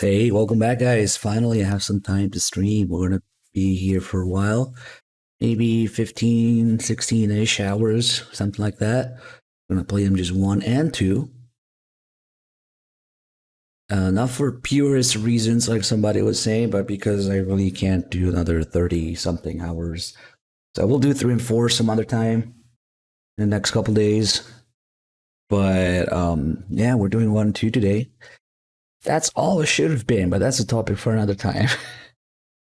Hey, welcome back, guys. Finally, I have some time to stream. We're going to be here for a while, maybe 15, 16-ish hours, something like that. I'm going to play them just 1 and 2. Not for purist reasons, like somebody was saying, but because I really can't do another 30-something hours. So we'll do 3 and 4 some other time in the next couple days. But yeah, we're doing 1 and 2 today. That's all it should have been, but that's a topic for another time.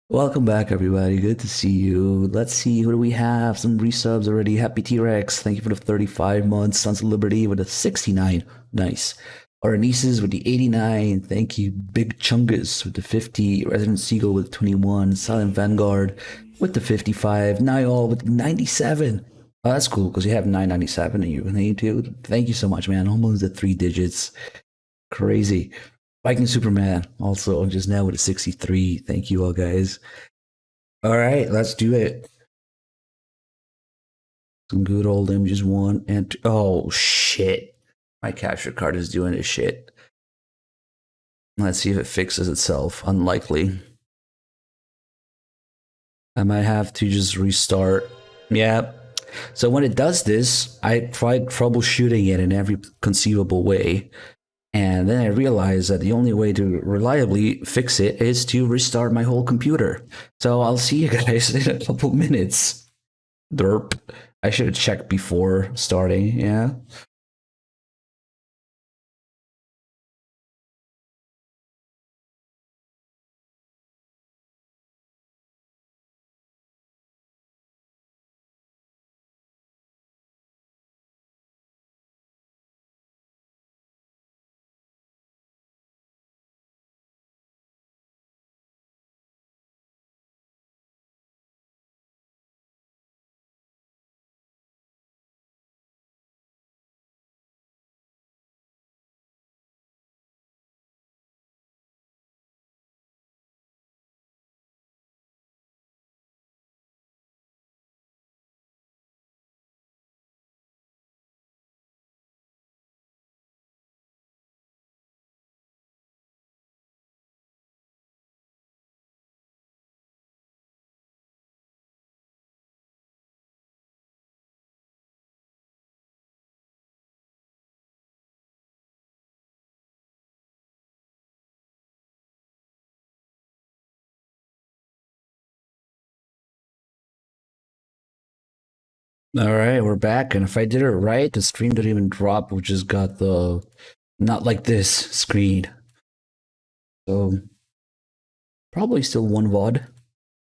Welcome back, everybody. Good to see you. Let's see, who do we have? Some resubs already. Happy T-Rex. Thank you for the 35 months. Sons of Liberty with the 69. Nice. Our nieces with the 89. Thank you. Big Chungus with the 50. Resident Seagull with 21. Silent Vanguard with the 55. Niall with 97. Oh, that's cool, because you have 997 in you too. Thank you so much, man. Almost at 3 digits. Crazy. Viking Superman also just now with a 63. Thank you all, guys. All right, let's do it. Some good old images 1 and 2. Oh, shit. My capture card is doing this shit. Let's see if it fixes itself. Unlikely. I might have to just restart. Yeah. So when it does this, I tried troubleshooting it in every conceivable way. And then I realized that the only way to reliably fix it is to restart my whole computer. So I'll see you guys in a couple minutes. Derp. I should have checked before starting, yeah. All right, we're back. And if I did it right, the stream didn't even drop. We just got the not like this screen. So probably still 1 VOD.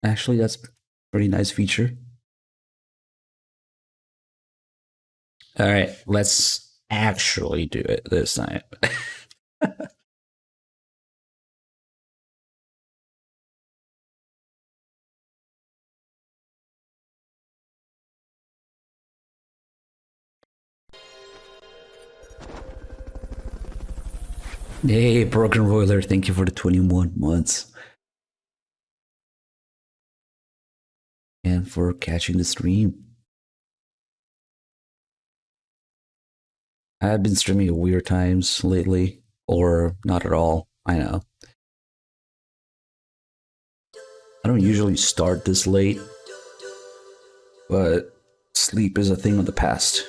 Actually, that's a pretty nice feature. All right, let's actually do it this time. Hey, Broken Roiler, thank you for the 21 months. And for catching the stream. I've been streaming at weird times lately, or not at all, I know. I don't usually start this late, but sleep is a thing of the past.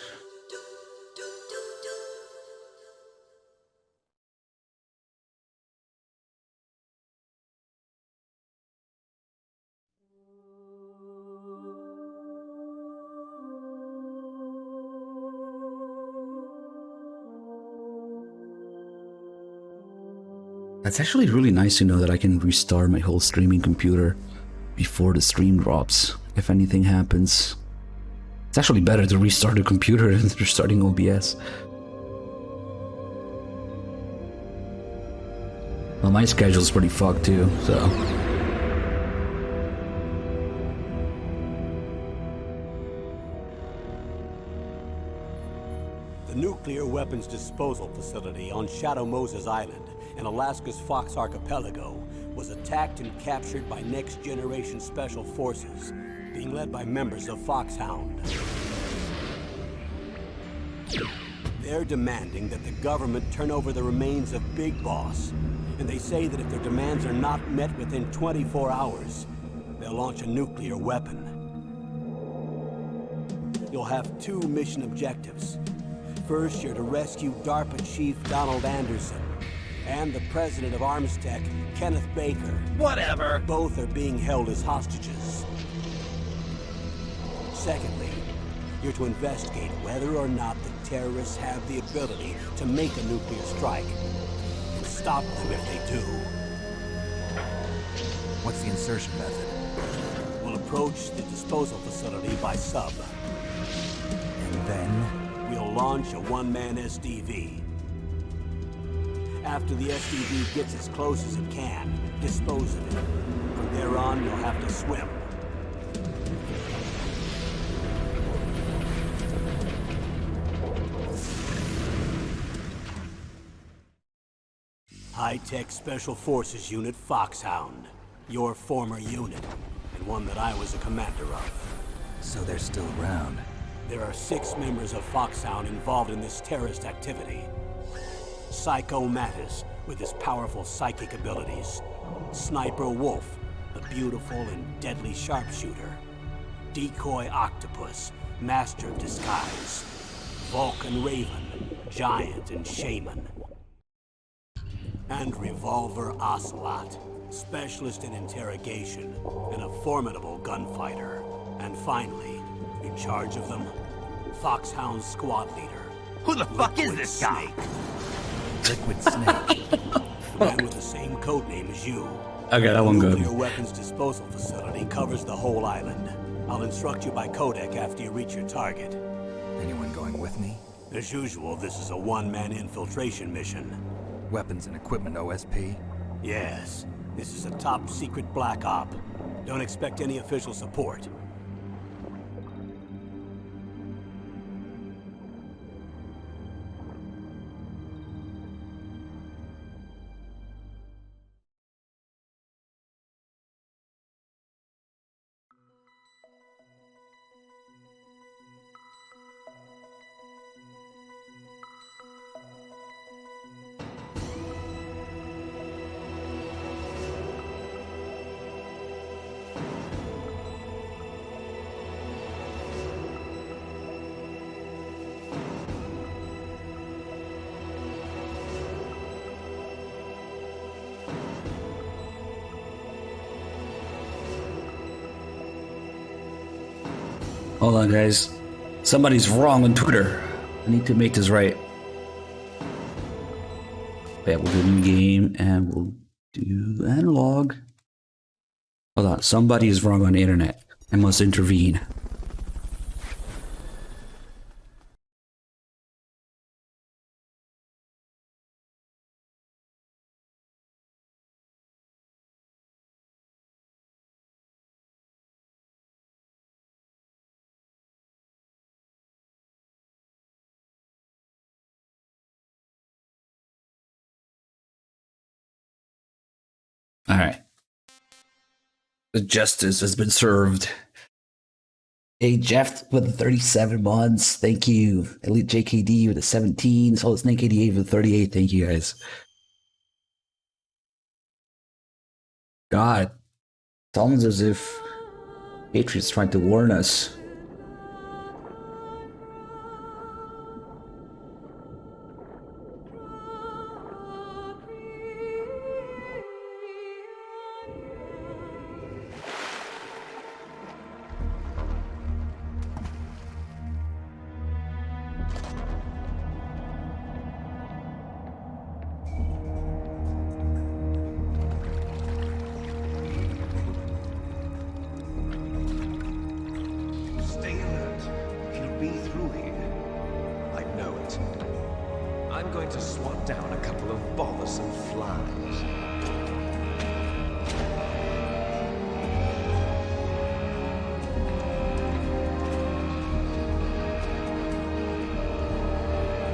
It's actually really nice to know that I can restart my whole streaming computer before the stream drops, if anything happens. It's actually better to restart a computer than restarting OBS. Well, my schedule's pretty fucked too, so... The nuclear weapons disposal facility on Shadow Moses Island in Alaska's Fox Archipelago was attacked and captured by next-generation special forces, being led by members of Foxhound. They're demanding that the government turn over the remains of Big Boss And they say that if their demands are not met within 24 hours, they'll launch a nuclear weapon. You'll have two mission objectives. First, you're to rescue DARPA Chief Donald Anderson and the president of Arms Tech, Kenneth Baker. Whatever! Both are being held as hostages. Secondly, you're to investigate whether or not the terrorists have the ability to make a nuclear strike, and stop them if they do. What's the insertion method? We'll approach the disposal facility by sub. And then? We'll launch a one-man SDV. After the SDV gets as close as it can, dispose of it. From there on, you'll have to swim. High-Tech Special Forces Unit Foxhound. Your former unit, and one that I was a commander of. So they're still around. There are 6 members of Foxhound involved in this terrorist activity. Psycho Mantis, with his powerful psychic abilities. Sniper Wolf, a beautiful and deadly sharpshooter. Decoy Octopus, master of disguise. Vulcan Raven, giant and shaman. And Revolver Ocelot, specialist in interrogation and a formidable gunfighter. And finally, in charge of them, Foxhound's squad leader. Who the fuck is Liquid this guy? Snake. Liquid Snake. The man with the same codename as you. Okay, that one good. Nuclear weapons disposal facility covers the whole island. I'll instruct you by codec after you reach your target. Anyone going with me? As usual, this is a one-man infiltration mission. Weapons and equipment OSP? Yes, this is a top-secret black op. Don't expect any official support. Hold on, guys. Somebody's wrong on Twitter. I need to make this right. Yeah, we'll do a new game and we'll do analog. Hold on. Somebody is wrong on the internet. I must intervene. All right. The justice has been served. Hey, Jeff with the 37 months. Thank you. Elite JKD with the 17. Solid Snake 88 with the 38. Thank you, guys. God. It's almost as if Patriot's trying to warn us.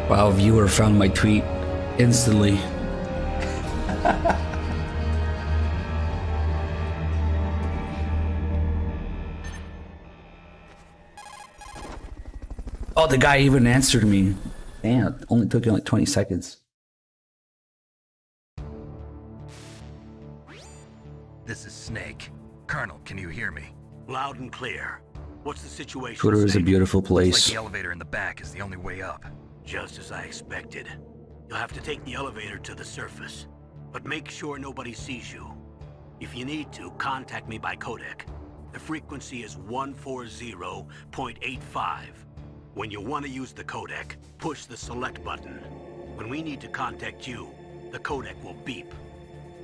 Wow, viewer found my tweet instantly. Oh, the guy even answered me. Damn, it only took you like 20 seconds. This is Snake. Colonel, can you hear me? Loud and clear. What's the situation, Twitter is a Snake? beautiful Looks like place. the elevator in the back is the only way up. Just as I expected. You'll have to take the elevator to the surface. But make sure nobody sees you. If you need to, contact me by codec. The frequency is 140.85. When you want to use the codec, push the select button. When we need to contact you, the codec will beep.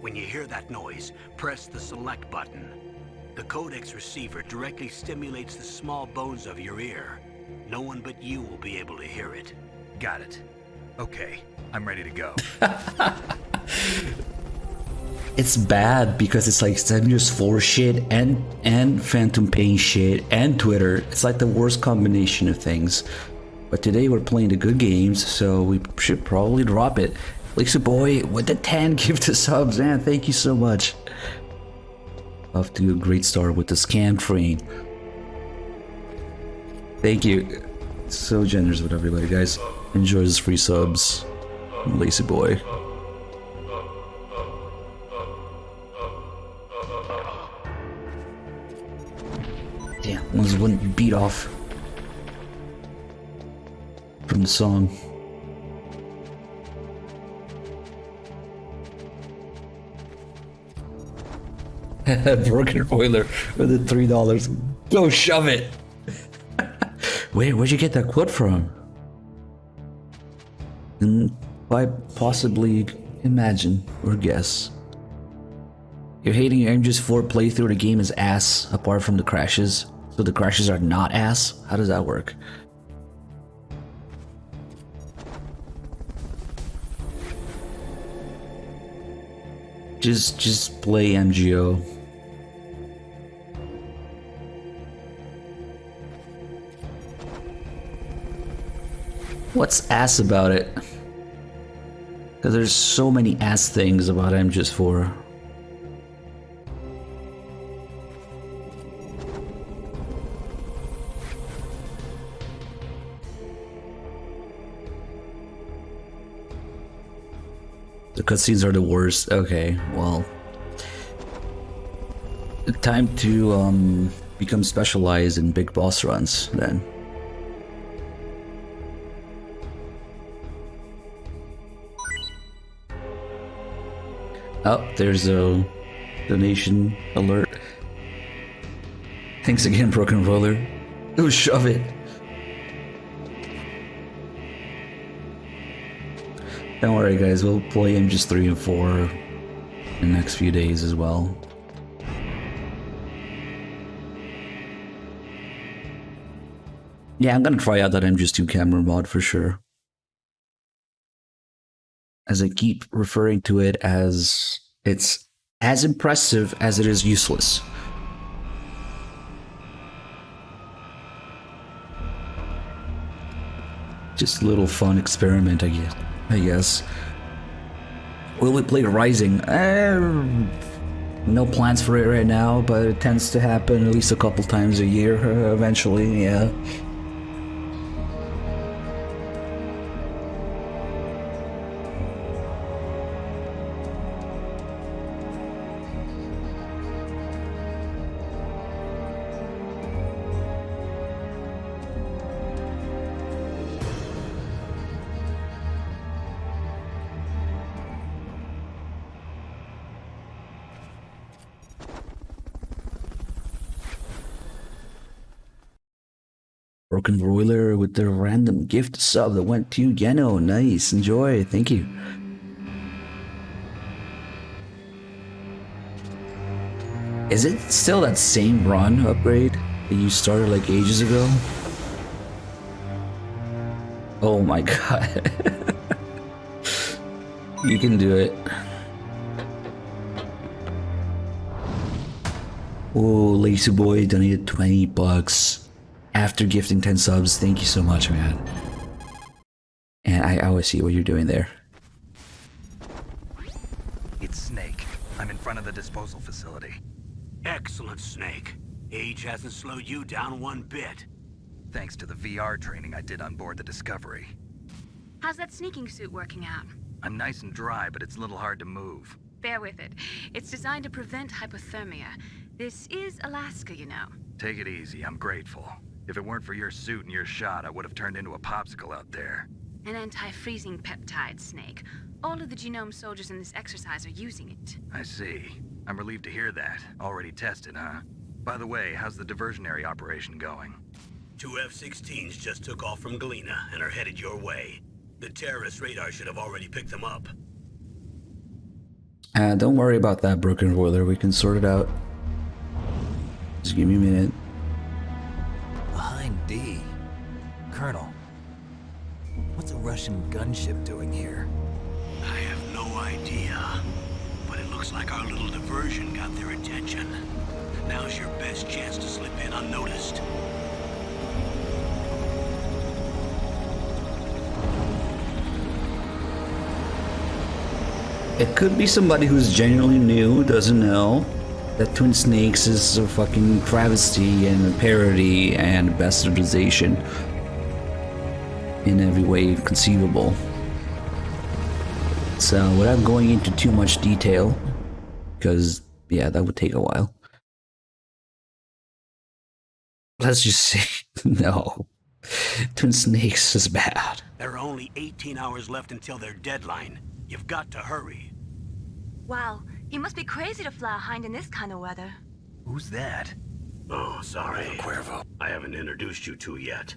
When you hear that noise, press the select button. The codec's receiver directly stimulates the small bones of your ear. No one but you will be able to hear it. Got it. Okay, I'm ready to go. It's bad because it's like Sebius 4 shit and Phantom Pain shit and Twitter. It's like the worst combination of things. But today we're playing the good games, so we should probably drop it. Lisa Boy with the 10 gift subs, man. Thank you so much. Off to a great start with the scam train. Thank you. So generous with everybody, guys. Enjoy those free subs. Lazy Boy. Damn, was one beat off from the song. Broken boiler with the $3. Go shove it. Wait, where'd you get that quote from? I possibly imagine or guess. You're hating your MGS4 playthrough, the game is ass apart from the crashes. So the crashes are not ass? How does that work? Just play MGO. What's ass about it? Because there's so many ass things about MGS4. The cutscenes are the worst. Okay, well, time to become specialized in big boss runs then. Oh, there's a donation alert. Thanks again, Broken Roller. Go shove it. Don't worry, guys. We'll play MGS 3 and 4 in the next few days as well. Yeah, I'm gonna try out that MGS 2 camera mod for sure. As I keep referring to it as it's as impressive as it is useless. Just a little fun experiment, I guess. Will we play Rising? No plans for it right now, but it tends to happen at least a couple times a year eventually, yeah. Broken Broiler with their random gift sub that went to Geno. Nice, enjoy, thank you. Is it still that same run upgrade that you started like ages ago? Oh my god. You can do it. Oh, Lazy Boy donated $20 after gifting 10 subs. Thank you so much, man. And I always see what you're doing there. It's Snake. I'm in front of the disposal facility. Excellent, Snake. Age hasn't slowed you down one bit. Thanks to the VR training I did on board the Discovery. How's that sneaking suit working out? I'm nice and dry, but it's a little hard to move. Bear with it. It's designed to prevent hypothermia. This is Alaska, you know. Take it easy, I'm grateful. If it weren't for your suit and your shot, I would have turned into a popsicle out there. An anti-freezing peptide, Snake. All of the genome soldiers in this exercise are using it. I see. I'm relieved to hear that. Already tested, huh? By the way, how's the diversionary operation going? 2 F-16s just took off from Galena and are headed your way. The terrorist radar should have already picked them up. Don't worry about that, Broken Boiler. We can sort it out. Just give me a minute. A Hind D. Colonel, what's a Russian gunship doing here? I have no idea, but it looks like our little diversion got their attention. Now's your best chance to slip in unnoticed. It could be somebody who's genuinely new, doesn't know that Twin Snakes is a fucking travesty and a parody and bastardization in every way conceivable. So, without going into too much detail, because, yeah, that would take a while. Let's just say, no. Twin Snakes is bad. There are only 18 hours left until their deadline. You've got to hurry. Wow, he must be crazy to fly a Hind in this kind of weather. Who's that? Oh, sorry. Cuervo. I haven't introduced you to yet.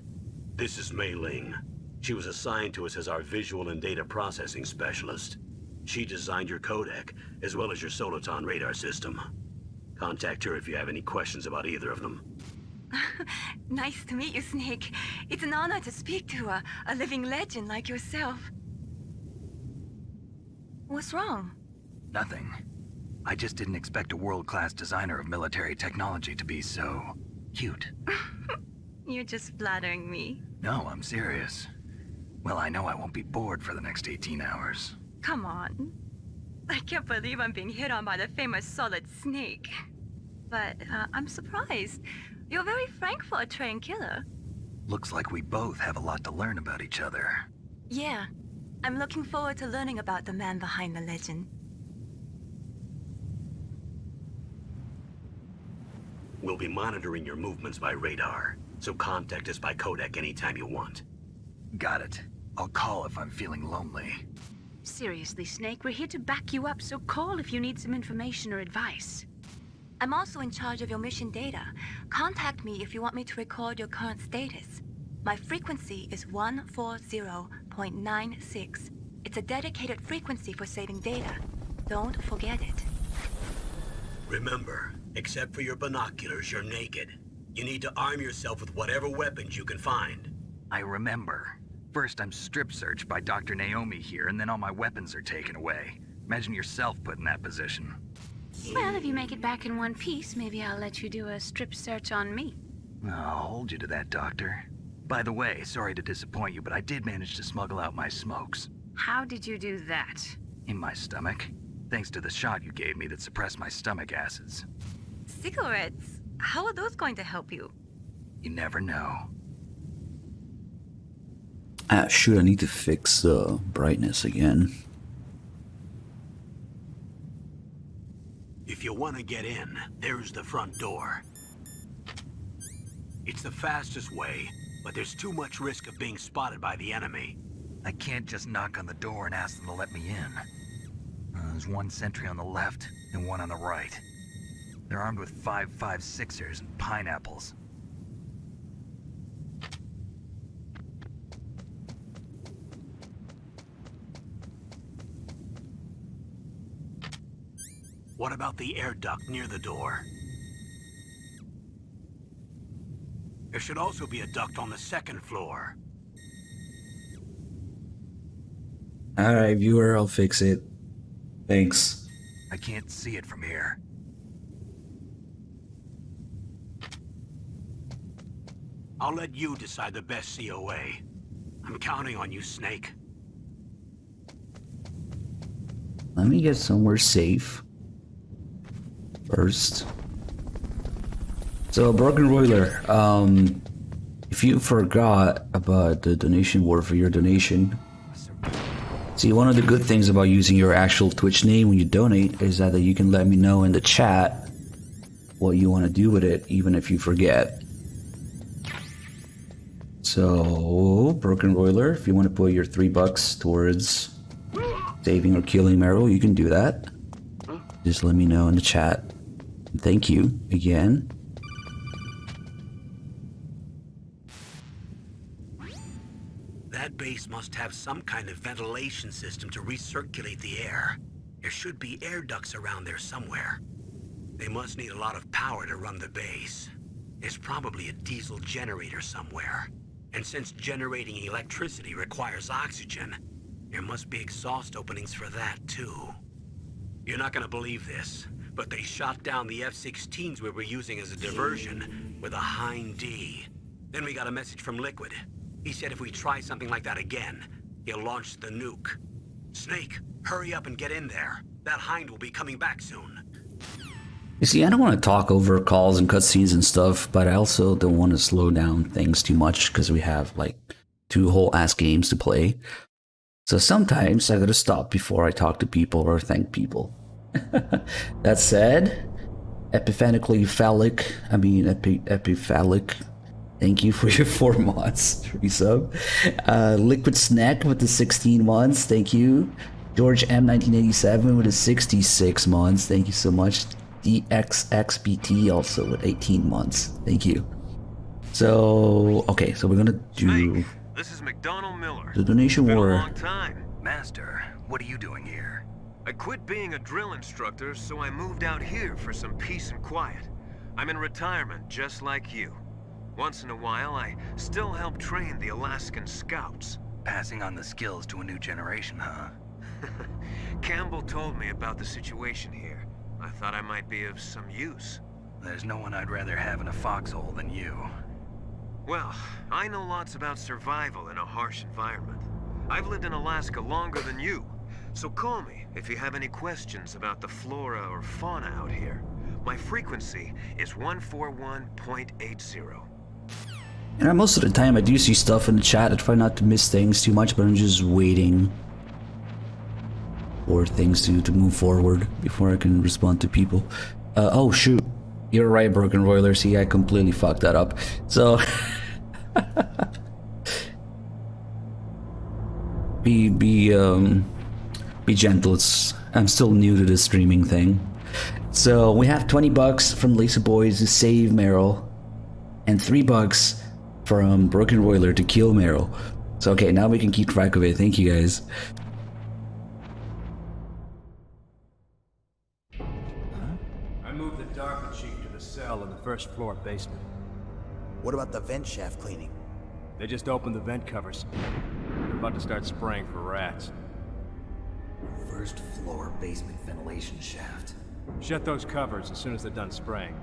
This is Mei Ling. She was assigned to us as our visual and data processing specialist. She designed your codec, as well as your Soliton radar system. Contact her if you have any questions about either of them. Nice to meet you, Snake. It's an honor to speak to a living legend like yourself. What's wrong? Nothing. I just didn't expect a world-class designer of military technology to be so cute. You're just flattering me. No, I'm serious. Well, I know I won't be bored for the next 18 hours. Come on. I can't believe I'm being hit on by the famous Solid Snake. But I'm surprised. You're very frank for a trained killer. Looks like we both have a lot to learn about each other. Yeah. I'm looking forward to learning about the man behind the legend. We'll be monitoring your movements by radar, so contact us by codec anytime you want. Got it. I'll call if I'm feeling lonely. Seriously, Snake, we're here to back you up, so call if you need some information or advice. I'm also in charge of your mission data. Contact me if you want me to record your current status. My frequency is 140.96. It's a dedicated frequency for saving data. Don't forget it. Remember, except for your binoculars, you're naked. You need to arm yourself with whatever weapons you can find. I remember. First, I'm strip searched by Dr. Naomi here, and then all my weapons are taken away. Imagine yourself put in that position. Well, if you make it back in one piece, maybe I'll let you do a strip search on me. I'll hold you to that, Doctor. By the way, sorry to disappoint you, but I did manage to smuggle out my smokes. How did you do that? In my stomach. Thanks to the shot you gave me that suppressed my stomach acids. Cigarettes? How are those going to help you? You never know. Shoot, I need to fix the brightness again. If you want to get in, there's the front door. It's the fastest way, but there's too much risk of being spotted by the enemy. I can't just knock on the door and ask them to let me in. There's one sentry on the left and one on the right. They're armed with 5.56ers and pineapples. What about the air duct near the door? There should also be a duct on the second floor. Alright, viewer, I'll fix it. Thanks. I can't see it from here. I'll let you decide the best COA. I'm counting on you, Snake. Let me get somewhere safe first. So, Broken Roiler, if you forgot about the donation word for your donation, See, one of the good things about using your actual Twitch name when you donate is that you can let me know in the chat what you want to do with it, even if you forget. So, Broken Roiler, if you want to put your $3 towards saving or killing Meryl, you can do that. Just let me know in the chat. Thank you again. That base must have some kind of ventilation system to recirculate the air. There should be air ducts around there somewhere. They must need a lot of power to run the base. There's probably a diesel generator somewhere. And since generating electricity requires oxygen, there must be exhaust openings for that too. You're not gonna believe this, but they shot down the F-16s we were using as a diversion with a Hind D. Then we got a message from Liquid. He said if we try something like that again, he'll launch the nuke. Snake, hurry up and get in there. That Hind will be coming back soon. You see, I don't want to talk over calls and cutscenes and stuff, but I also don't want to slow down things too much because we have like 2 whole ass games to play. So sometimes I gotta stop before I talk to people or thank people. That said, epiphanically phallic, epiphallic. Thank you for your 4 months, resub. Liquid Snack with the 16 months, thank you. George M 1987 with the 66 months, thank you so much. DXXBT also with 18 months, thank you. So, okay, so we're gonna do Snake, this is McDonald Miller. the donation Been a war. long time. Master, what are you doing here? I quit being a drill instructor, so I moved out here for some peace and quiet. I'm in retirement, just like you. Once in a while, I still help train the Alaskan Scouts. Passing on the skills to a new generation, huh? Campbell told me about the situation here. I thought I might be of some use. There's no one I'd rather have in a foxhole than you. Well, I know lots about survival in a harsh environment. I've lived in Alaska longer than you, so call me if you have any questions about the flora or fauna out here. My frequency is 141.80. And most of the time I do see stuff in the chat. I try not to miss things too much, but I'm just waiting for things to move forward before I can respond to people. Oh shoot, you're right, Broken Roiler. See, I completely fucked that up. So be gentle. I'm still new to this streaming thing. So we have $20 from Lisa Boys to save Meryl, and $3 from Broken Roiler to kill Meryl. So okay, now we can keep track of it. Thank you guys. I moved the DARPA chief to the cell in the first floor basement. What about the vent shaft cleaning? They just opened the vent covers. They're about to start spraying for rats. First floor basement ventilation shaft. Shut those covers as soon as they're done spraying.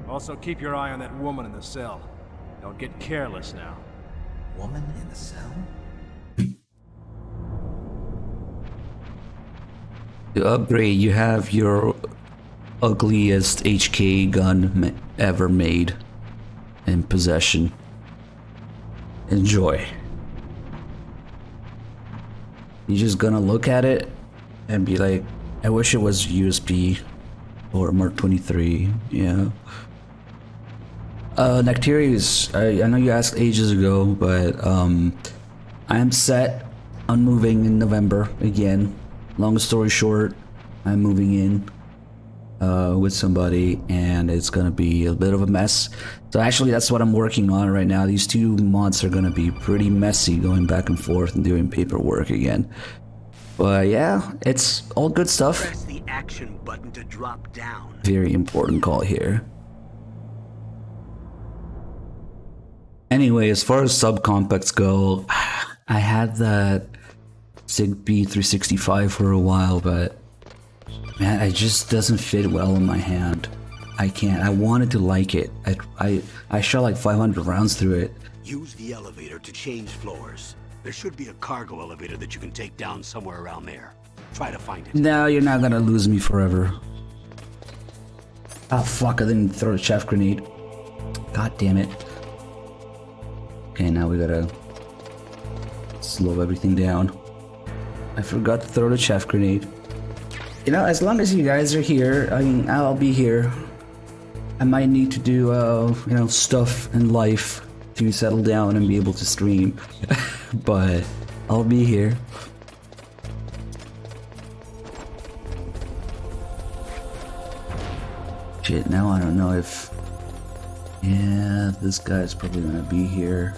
Also, keep your eye on that woman in the cell. Don't get careless now. Woman in the cell? To upgrade, you have your ugliest HK gun ever made in possession. Enjoy. You're just gonna look at it and be like, I wish it was USB or Mark 23, yeah. Nectarius, I know you asked ages ago, but I am set on moving in November again. Long story short, I'm moving in with somebody, and it's gonna be a bit of a mess. So actually, that's what I'm working on right now. These 2 months are gonna be pretty messy, going back and forth and doing paperwork again. But yeah, it's all good stuff. Press the action button to drop down. Very important call here. Anyway, as far as subcompacts go, I had that Zigbee 365 for a while, but man, it just doesn't fit well in my hand. I can't. I wanted to like it. I shot like 500 rounds through it. Use the elevator to change floors. There should be a cargo elevator that you can take down somewhere around there. Try to find it. No, you're not gonna lose me forever. Oh fuck, I didn't throw a chaff grenade. God damn it. Okay, now we gotta slow everything down. I forgot to throw the chef grenade. You know, as long as you guys are here, I mean, I'll be here. I might need to do, you know, stuff in life to settle down and be able to stream. But I'll be here. Shit, now I don't know if... Yeah, this guy's probably gonna be here.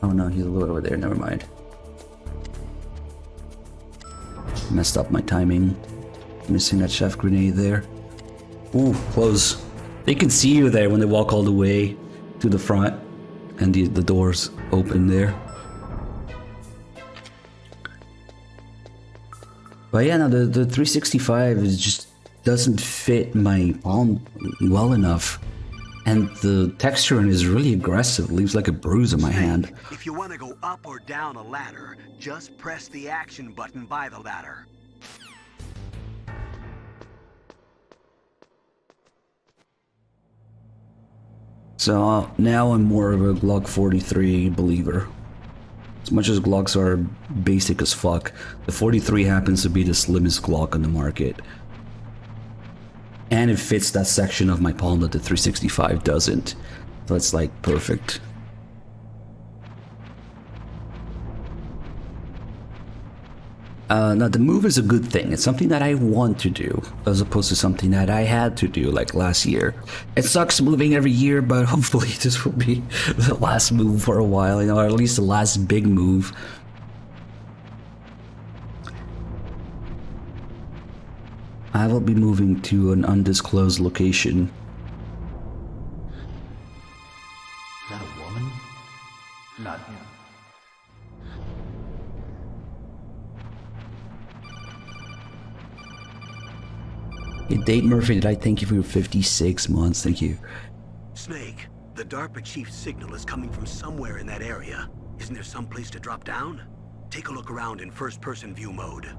Oh no, he's a little over there, never mind. Messed up my timing. Missing that chef grenade there. Ooh, close. They can see you there when they walk all the way to the front. And the door's open there. But yeah, no, the 365 is just doesn't fit my palm well enough. And the texturing is really aggressive, leaves like a bruise on my hand. If you want to go up or down a ladder, just press the action button by the ladder. So now I'm more of a Glock 43 believer. As much as Glocks are basic as fuck, the 43 happens to be the slimmest Glock on the market. And it fits that section of my palm that the 365 doesn't. So it's like perfect. Now the move is a good thing. It's something that I want to do, as opposed to something that I had to do like last year. It sucks moving every year, but hopefully this will be the last move for a while, you know, or at least the last big move. I will be moving to an undisclosed location. Is that a woman? Not him. Hey, Date Murphy, did I thank you for your 56 months? Thank you. Snake, the DARPA chief's signal is coming from somewhere in that area. Isn't there some place to drop down? Take a look around in first-person view mode.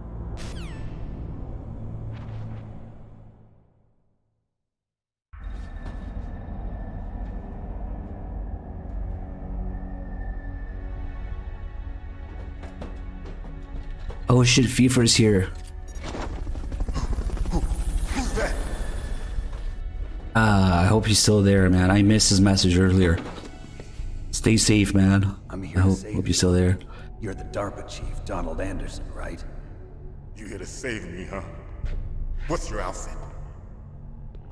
Oh shit, FIFA's here. I hope he's still there, man. I missed his message earlier. Stay safe, man. I'm here I to hope save you're you. still there. You're the DARPA chief, Donald Anderson, right? You here to save me, huh? What's your outfit?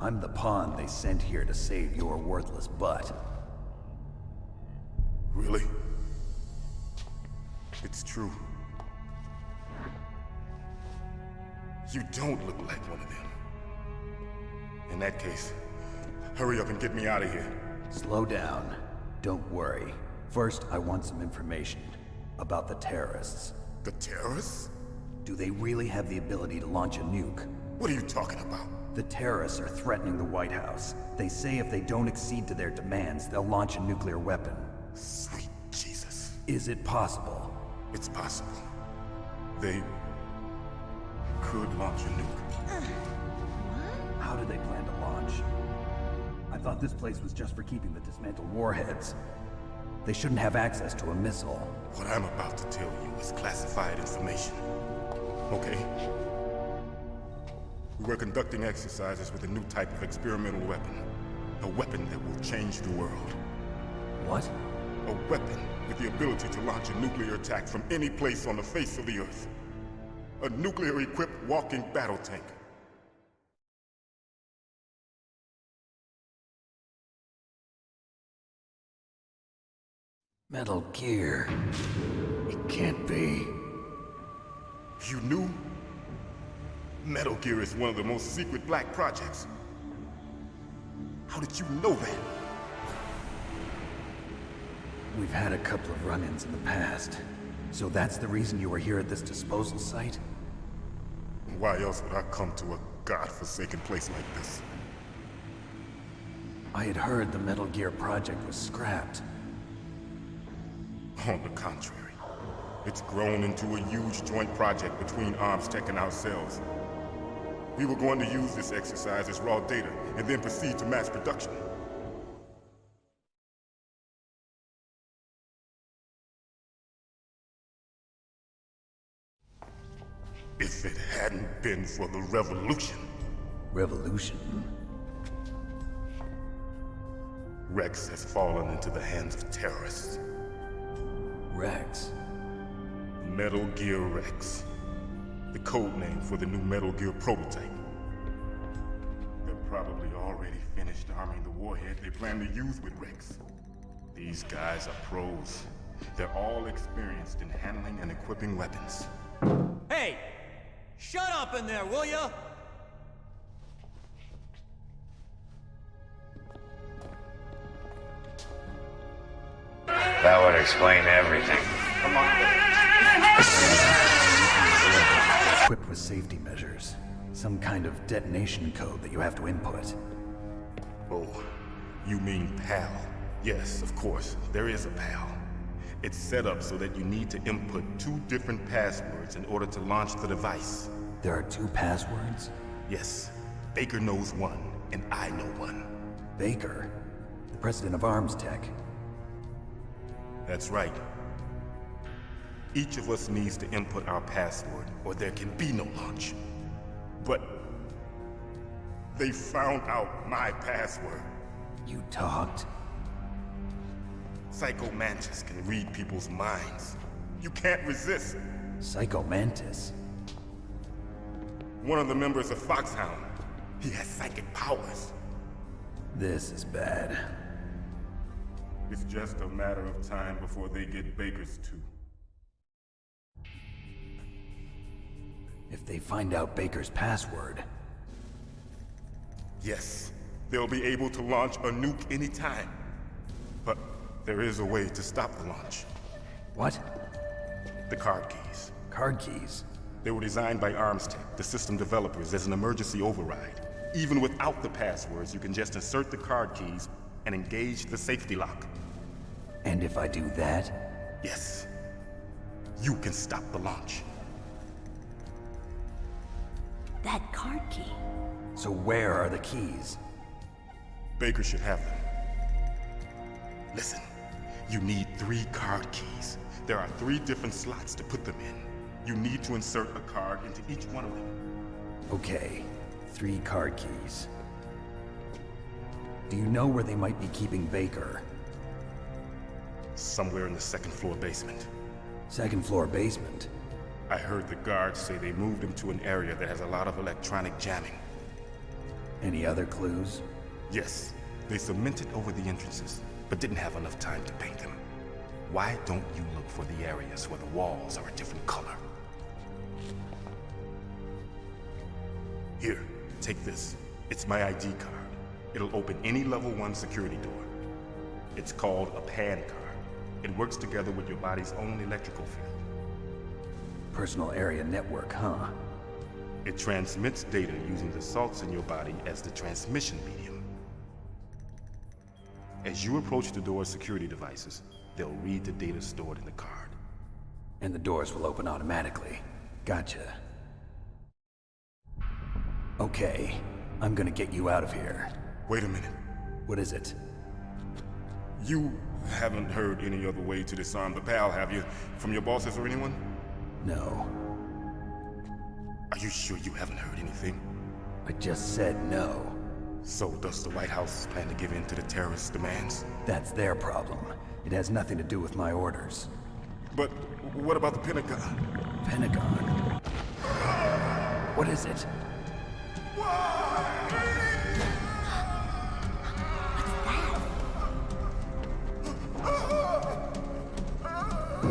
I'm the pawn they sent here to save your worthless butt. Really? It's true. You don't look like one of them. In that case, hurry up and get me out of here. Slow down. Don't worry. First, I want some information about the terrorists. The terrorists? Do they really have the ability to launch a nuke? What are you talking about? The terrorists are threatening the White House. They say if they don't accede to their demands, they'll launch a nuclear weapon. Sweet Jesus. Is it possible? It's possible. They could launch a nuke. How do they plan to launch? I thought this place was just for keeping the dismantled warheads. They shouldn't have access to a missile. What I'm about to tell you is classified information. Okay? We were conducting exercises with a new type of experimental weapon. A weapon that will change the world. What? A weapon with the ability to launch a nuclear attack from any place on the face of the Earth. A nuclear-equipped walking battle tank. Metal Gear. It can't be. You knew? Metal Gear is one of the most secret black projects. How did you know that? We've had a couple of run-ins in the past. So that's the reason you were here at this disposal site? Why else would I come to a godforsaken place like this? I had heard the Metal Gear project was scrapped. On the contrary, it's grown into a huge joint project between Arms Tech and ourselves. We were going to use this exercise as raw data and then proceed to mass production. If it hadn't been for the revolution. Revolution? Rex has fallen into the hands of terrorists. Rex? Metal Gear Rex. The code name for the new Metal Gear prototype. They're probably already finished arming the warhead they plan to use with Rex. These guys are pros. They're all experienced in handling and equipping weapons. Hey! Shut up in there, will ya? That would explain everything. Equipped with safety measures. Some kind of detonation code that you have to input. Oh, you mean PAL? Yes, of course, there is a PAL. It's set up so that you need to input 2 different passwords in order to launch the device. There are 2 passwords? Yes. Baker knows one, and I know one. Baker? The president of Arms Tech. That's right. Each of us needs to input our password, or there can be no launch. But they found out my password. You talked? Psycho Mantis can read people's minds. You can't resist. Psycho Mantis? One of the members of Foxhound. He has psychic powers. This is bad. It's just a matter of time before they get Baker's too. If they find out Baker's password... Yes, they'll be able to launch a nuke anytime. But there is a way to stop the launch. What? The card keys. Card keys? They were designed by Arms Tech, the system developers, as an emergency override. Even without the passwords, you can just insert the card keys and engage the safety lock. And if I do that? Yes. You can stop the launch. That card key. So where are the keys? Baker should have them. Listen, you need 3 card keys. There are 3 different slots to put them in. You need to insert a card into each one of them. Okay, 3 card keys. Do you know where they might be keeping Baker? Somewhere in the 2nd floor basement. 2nd floor basement? I heard the guards say they moved him to an area that has a lot of electronic jamming. Any other clues? Yes, they cemented over the entrances, but didn't have enough time to paint them. Why don't you look for the areas where the walls are a different color? Here, take this. It's my ID card. It'll open any level 1 security door. It's called a PAN card. It works together with your body's own electrical field. Personal area network, huh? It transmits data using the salts in your body as the transmission medium. As you approach the door's security devices, they'll read the data stored in the card. And the doors will open automatically. Gotcha. Okay, I'm gonna get you out of here. Wait a minute. What is it? You haven't heard any other way to disarm the PAL, have you? From your bosses or anyone? No. Are you sure you haven't heard anything? I just said no. So does the White House plan to give in to the terrorists' demands? That's their problem. It has nothing to do with my orders. But what about the Pentagon? Pentagon? What is it?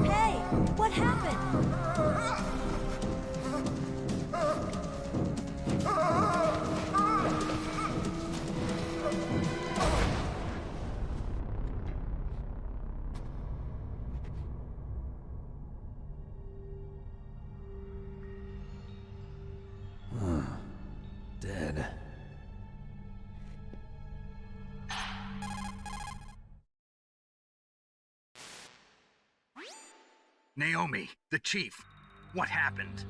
Hey, what happened? Dead. Naomi, the chief. What happened?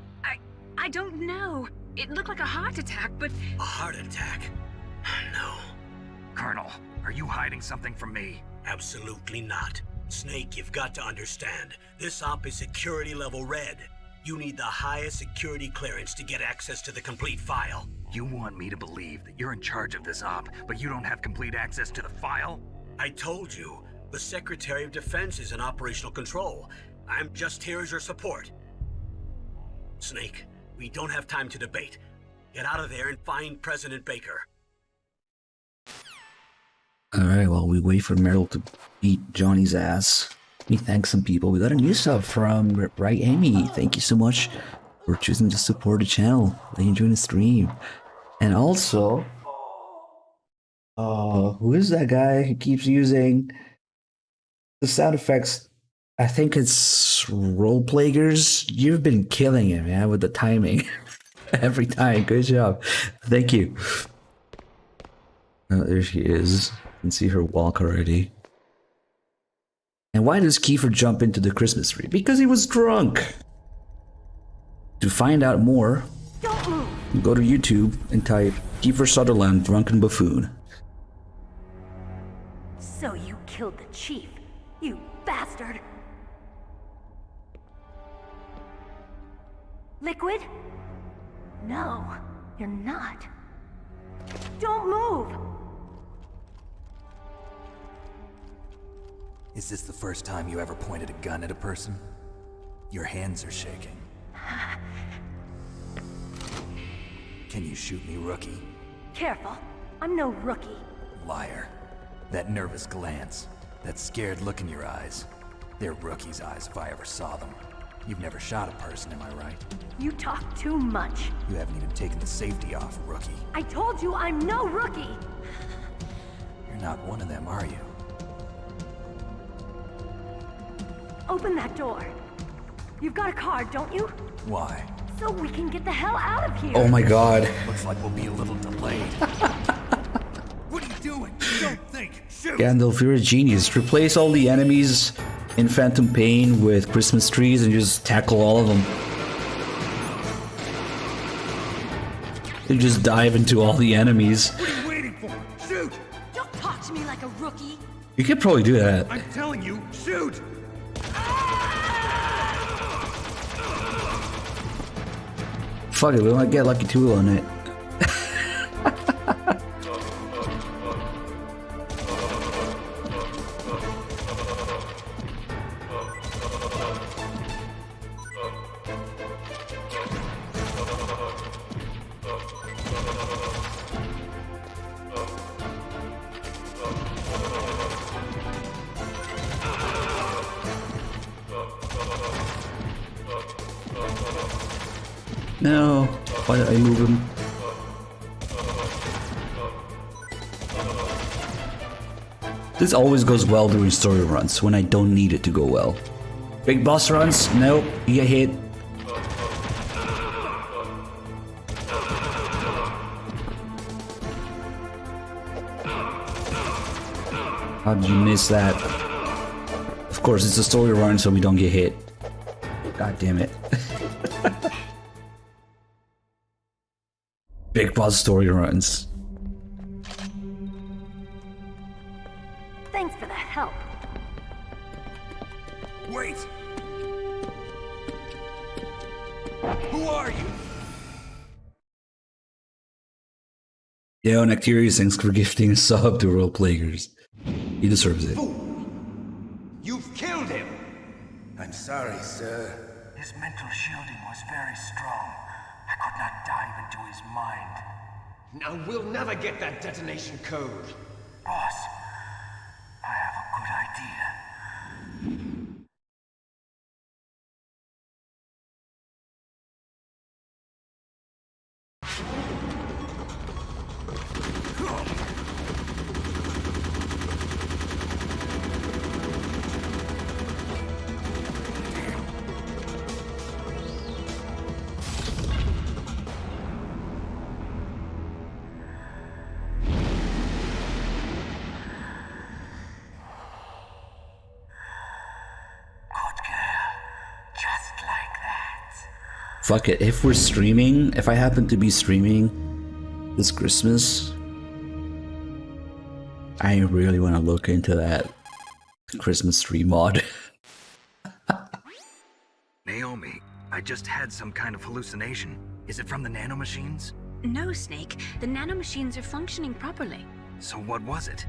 I don't know. It looked like a heart attack, but... A heart attack? No. Colonel, are you hiding something from me? Absolutely not. Snake, you've got to understand. This op is security level red. You need the highest security clearance to get access to the complete file. You want me to believe that you're in charge of this op, but you don't have complete access to the file? I told you, the Secretary of Defense is in operational control. I'm just here as your support. Snake, we don't have time to debate. Get out of there and find President Baker. Alright, while we wait for Meryl to beat Johnny's ass, let me thank some people. We got a new sub from Right Amy. Thank you so much for choosing to support the channel. Let you enjoy the stream. And also, who is that guy who keeps using the sound effects? I think it's Roleplayers. You've been killing it, man, with the timing. Every time. Good job. Thank you. Oh, there she is. You can see her walk already. And why does Kiefer jump into the Christmas tree? Because he was drunk. To find out more, go to YouTube and type Kiefer Sutherland Drunken Buffoon. So you killed the chief, you bastard! Liquid? No, you're not. Don't move! Is this the first time you ever pointed a gun at a person? Your hands are shaking. Can you shoot me, rookie? Careful, I'm no rookie. Liar. That nervous glance, that scared look in your eyes. They're rookie's eyes if I ever saw them. You've never shot a person, am I right? You talk too much. You haven't even taken the safety off, rookie. I told you I'm no rookie! You're not one of them, are you? Open that door. You've got a card, don't you? Why? So we can get the hell out of here. Oh my god. Looks like we'll be a little delayed. What are you doing? Don't think. Shoot! Gandalf, you're a genius. Replace all the enemies in Phantom Pain with Christmas trees and just tackle all of them. You just dive into all the enemies. What are you waiting for? Shoot! Don't talk to me like a rookie. You could probably do that. I'm telling you, shoot! Fuck it, we might get Lucky Tool on it. No, why did I move him? This always goes well during story runs, when I don't need it to go well. Big boss runs? Nope, you get hit. How did you miss that? Of course, it's a story run, so we don't get hit. God damn it. Big boss story runs. Thanks for the help. Wait! Who are you? Yo, Nectarius, thanks for gifting a sub to Roleplayers. He deserves it. Fool! You've killed him! I'm sorry, sir. His mental shielding was very strong. I could not dive into his mind. Now we'll never get that detonation code. Boss, I have a good idea. Fuck it, if we're streaming, if I happen to be streaming this Christmas, I really want to look into that Christmas tree mod. Naomi, I just had some kind of hallucination. Is it from the nanomachines? No, Snake. The nanomachines are functioning properly. So what was it?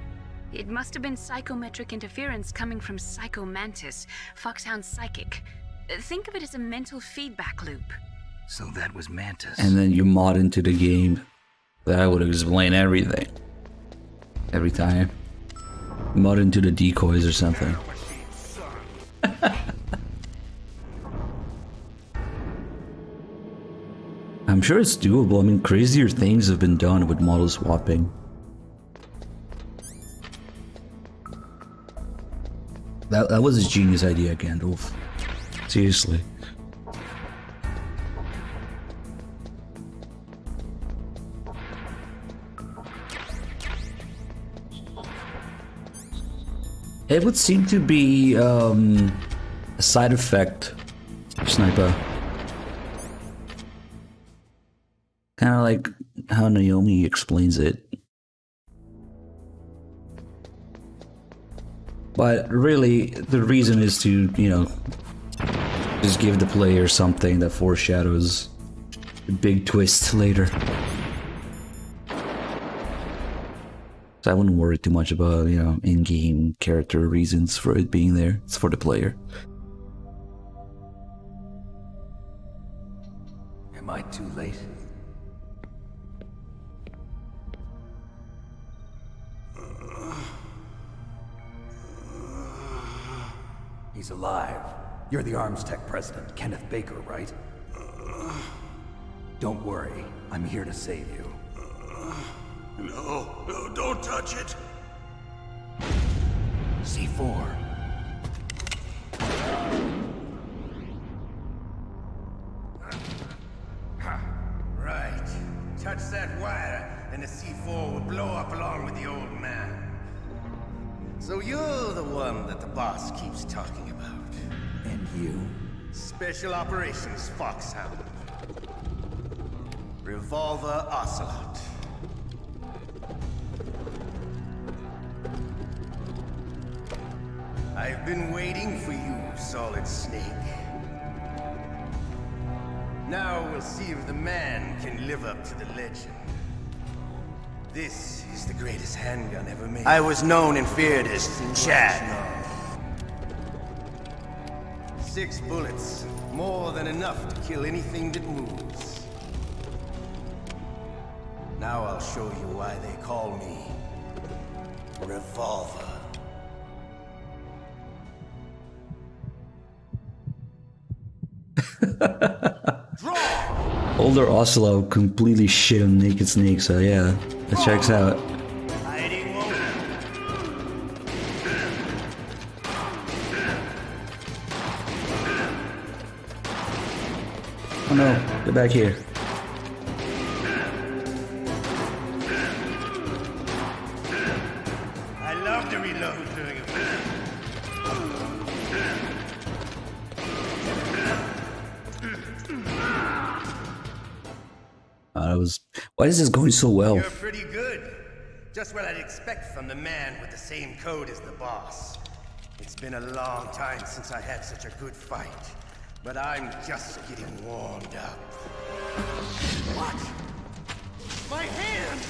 It must have been psychometric interference coming from Psycho Mantis, Foxhound's psychic. Think of it as a mental feedback loop. So that was Mantis. And then you mod into the game. That would explain everything. Every time. Mod into the decoys or something. I'm sure it's doable. I mean, crazier things have been done with model swapping. That was a genius idea, Gandalf. Seriously. It would seem to be a side effect, Sniper. Kind of like how Naomi explains it. But really, the reason is to, you know, just give the player something that foreshadows a big twist later. So I wouldn't worry too much about, you know, in-game character reasons for it being there. It's for the player. Am I too late? He's alive. You're the Arms Tech president, Kenneth Baker, right? Don't worry, I'm here to save you. No, don't touch it. C4. Right. Touch that wire, and the C4 will blow up along with the old man. So you're the one that the boss keeps talking about. And you? Special Operations Foxhound. Revolver Ocelot. I've been waiting for you, Solid Snake. Now we'll see if the man can live up to the legend. This is the greatest handgun ever made. I was known and feared as Chad. 6 bullets, more than enough to kill anything that moves. Now I'll show you why they call me Revolver. Older Ocelot completely shit on Naked Snake, so yeah, that checks out. Oh no, get back here. I love to reload during a fight. Why is this going so well? You're pretty good. Just what I'd expect from the man with the same code as the boss. It's been a long time since I had such a good fight, but I'm just getting warmed up. What? My hand!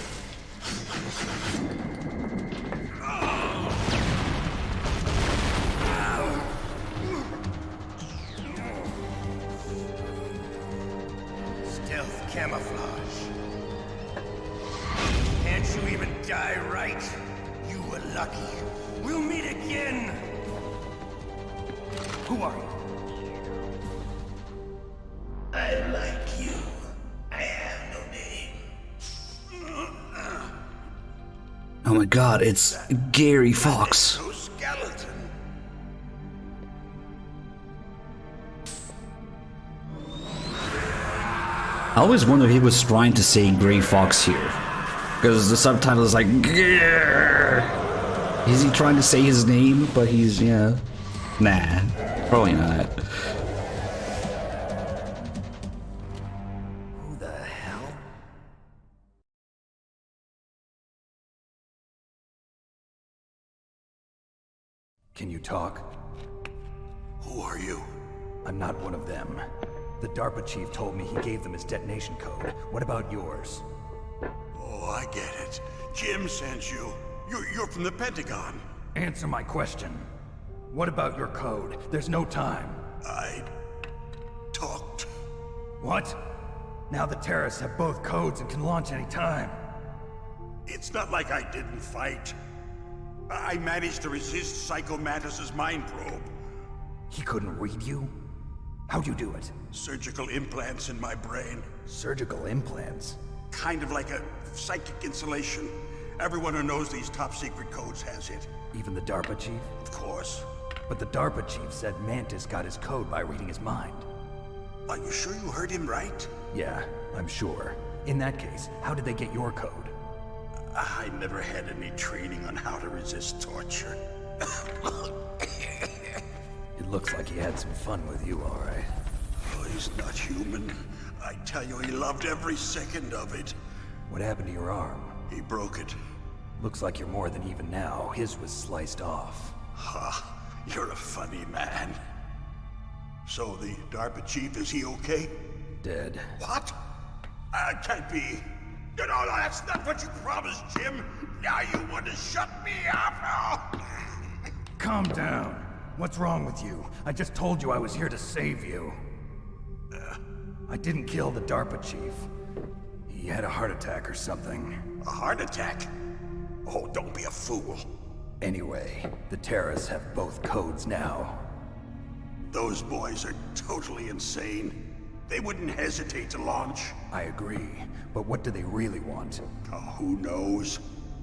Stealth camouflage. Can't you even die right? You were lucky. We'll meet again! Who are you? I like you. I have no name. Oh my god, it's Gary Fox. Skeleton. I always wondered if he was trying to say Gray Fox here. Because the subtitle is like, Grrr. Is he trying to say his name? But he's, yeah. Nah, probably not. Who the hell? Can you talk? Who are you? I'm not one of them. The DARPA chief told me he gave them his detonation code. What about yours? Oh, I get it. Jim sent you. You're from the Pentagon. Answer my question. What about your code? There's no time. I talked. What? Now the terrorists have both codes and can launch any time. It's not like I didn't fight. I managed to resist Psycho Mantis's mind probe. He couldn't read you? How'd you do it? Surgical implants in my brain. Surgical implants? Kind of like a psychic insulation. Everyone who knows these top-secret codes has it. Even the DARPA chief? Of course. But the DARPA chief said Mantis got his code by reading his mind. Are you sure you heard him right? Yeah, I'm sure. In that case, how did they get your code? I never had any training on how to resist torture. It looks like he had some fun with you, all right. Oh, he's not human. I tell you, he loved every second of it. What happened to your arm? He broke it. Looks like you're more than even now. His was sliced off. Ha, you're a funny man. So the DARPA chief, is he okay? Dead. What? Can't be. No, that's not what you promised, Jim. Now you want to shut me up? Calm down. What's wrong with you? I just told you I was here to save you. I didn't kill the DARPA chief. He had a heart attack or something. A heart attack? Oh, don't be a fool. Anyway, the terrorists have both codes now. Those boys are totally insane. They wouldn't hesitate to launch. I agree, but what do they really want? Oh, who knows?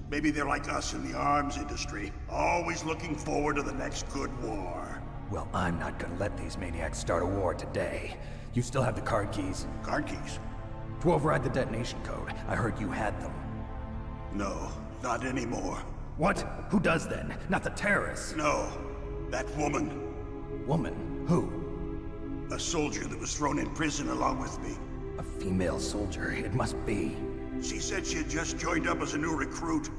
Maybe they're like us in the arms industry, always looking forward to the next good war. Well, I'm not gonna let these maniacs start a war today. You still have the card keys? Card keys? To override the detonation code. I heard you had them. No, not anymore. What? Who does then? Not the terrorists? No, that woman. Woman? Who? A soldier that was thrown in prison along with me. A female soldier, it must be. She said she had just joined up as a new recruit.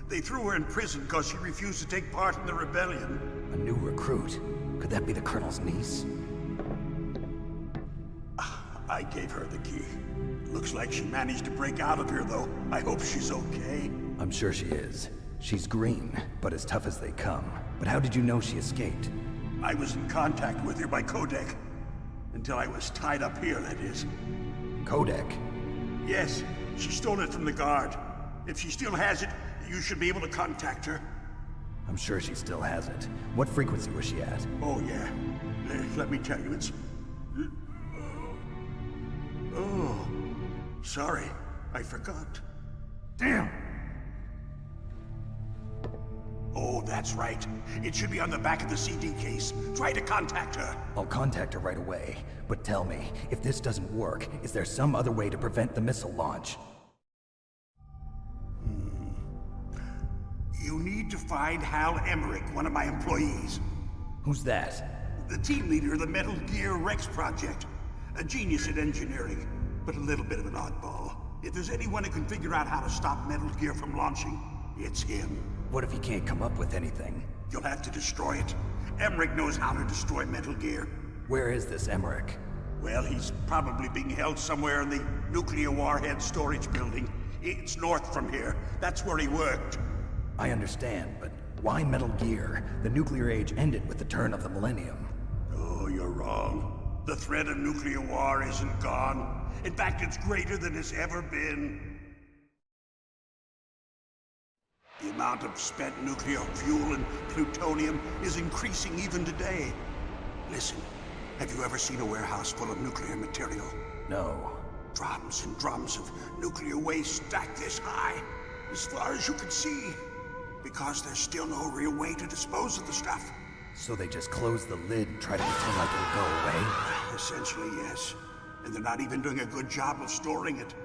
They threw her in prison because she refused to take part in the rebellion. A new recruit? Could that be the Colonel's niece? I gave her the key. Looks like she managed to break out of here, though. I hope she's okay. I'm sure she is. She's green, but as tough as they come. But how did you know she escaped? I was in contact with her by codec. Until I was tied up here, that is. Codec? Yes, she stole it from the guard. If she still has it, you should be able to contact her. I'm sure she still has it. What frequency was she at? Oh, yeah. Let me tell you, it's... Oh, sorry. I forgot. Damn! Oh, that's right. It should be on the back of the CD case. Try to contact her. I'll contact her right away. But tell me, if this doesn't work, is there some other way to prevent the missile launch? You need to find Hal Emerick, one of my employees. Who's that? The team leader of the Metal Gear Rex project. A genius at engineering, but a little bit of an oddball. If there's anyone who can figure out how to stop Metal Gear from launching, it's him. What if he can't come up with anything? You'll have to destroy it. Emerick knows how to destroy Metal Gear. Where is this Emerick? Well, he's probably being held somewhere in the nuclear warhead storage building. It's north from here. That's where he worked. I understand, but why Metal Gear? The nuclear age ended with the turn of the millennium. Oh, you're wrong. The threat of nuclear war isn't gone. In fact, it's greater than it's ever been. The amount of spent nuclear fuel and plutonium is increasing even today. Listen, have you ever seen a warehouse full of nuclear material? No. Drums and drums of nuclear waste stacked this high, as far as you can see. Because there's still no real way to dispose of the stuff. So they just close the lid and try to pretend like it'll go away? Essentially, yes. And they're not even doing a good job of storing it.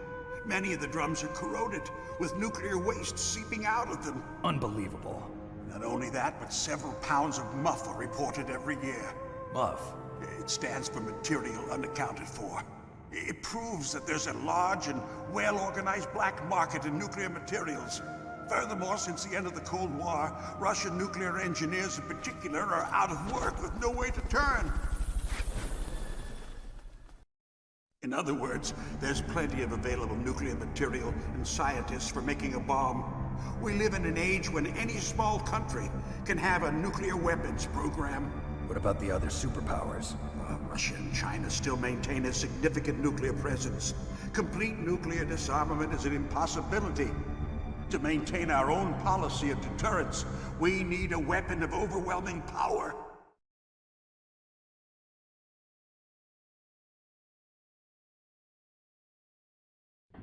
Many of the drums are corroded, with nuclear waste seeping out of them. Unbelievable. Not only that, but several pounds of muff are reported every year. Muff? It stands for material unaccounted for. It proves that there's a large and well-organized black market in nuclear materials. Furthermore, since the end of the Cold War, Russian nuclear engineers in particular are out of work with no way to turn. In other words, there's plenty of available nuclear material and scientists for making a bomb. We live in an age when any small country can have a nuclear weapons program. What about the other superpowers? Russia and China still maintain a significant nuclear presence. Complete nuclear disarmament is an impossibility. To maintain our own policy of deterrence, we need a weapon of overwhelming power.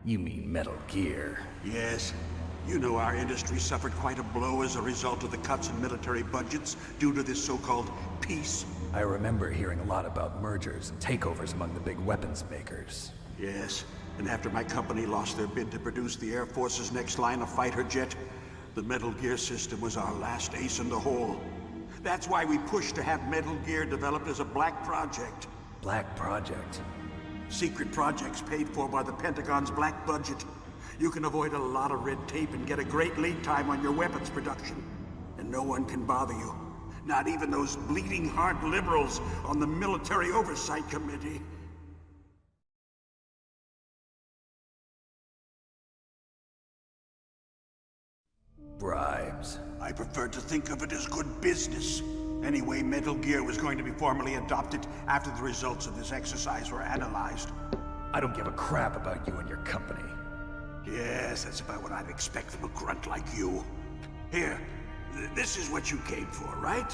You mean Metal Gear? Yes. You know our industry suffered quite a blow as a result of the cuts in military budgets due to this so-called peace. I remember hearing a lot about mergers and takeovers among the big weapons makers. Yes, and after my company lost their bid to produce the Air Force's next line of fighter jet, the Metal Gear system was our last ace in the hole. That's why we pushed to have Metal Gear developed as a black project. Black project? Secret projects paid for by the Pentagon's black budget. You can avoid a lot of red tape and get a great lead time on your weapons production. And no one can bother you. Not even those bleeding heart liberals on the Military Oversight Committee. Bribes. I prefer to think of it as good business. Anyway, Metal Gear was going to be formally adopted after the results of this exercise were analyzed. I don't give a crap about you and your company. Yes, that's about what I'd expect from a grunt like you. Here, this is what you came for, right?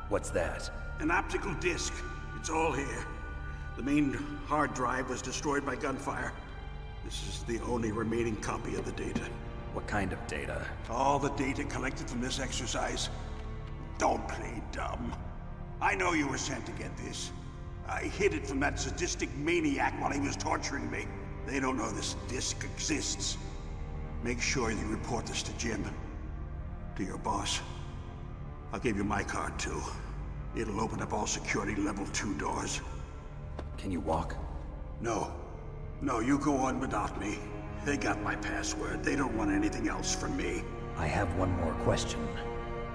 What's that? An optical disc. It's all here. The main hard drive was destroyed by gunfire. This is the only remaining copy of the data. What kind of data? All the data collected from this exercise. Don't play dumb. I know you were sent to get this. I hid it from that sadistic maniac while he was torturing me. They don't know this disc exists. Make sure you report this to Jim. To your boss. I'll give you my card too. It'll open up all security level 2 doors. Can you walk? No. No, you go on without me. They got my password. They don't want anything else from me. I have one more question.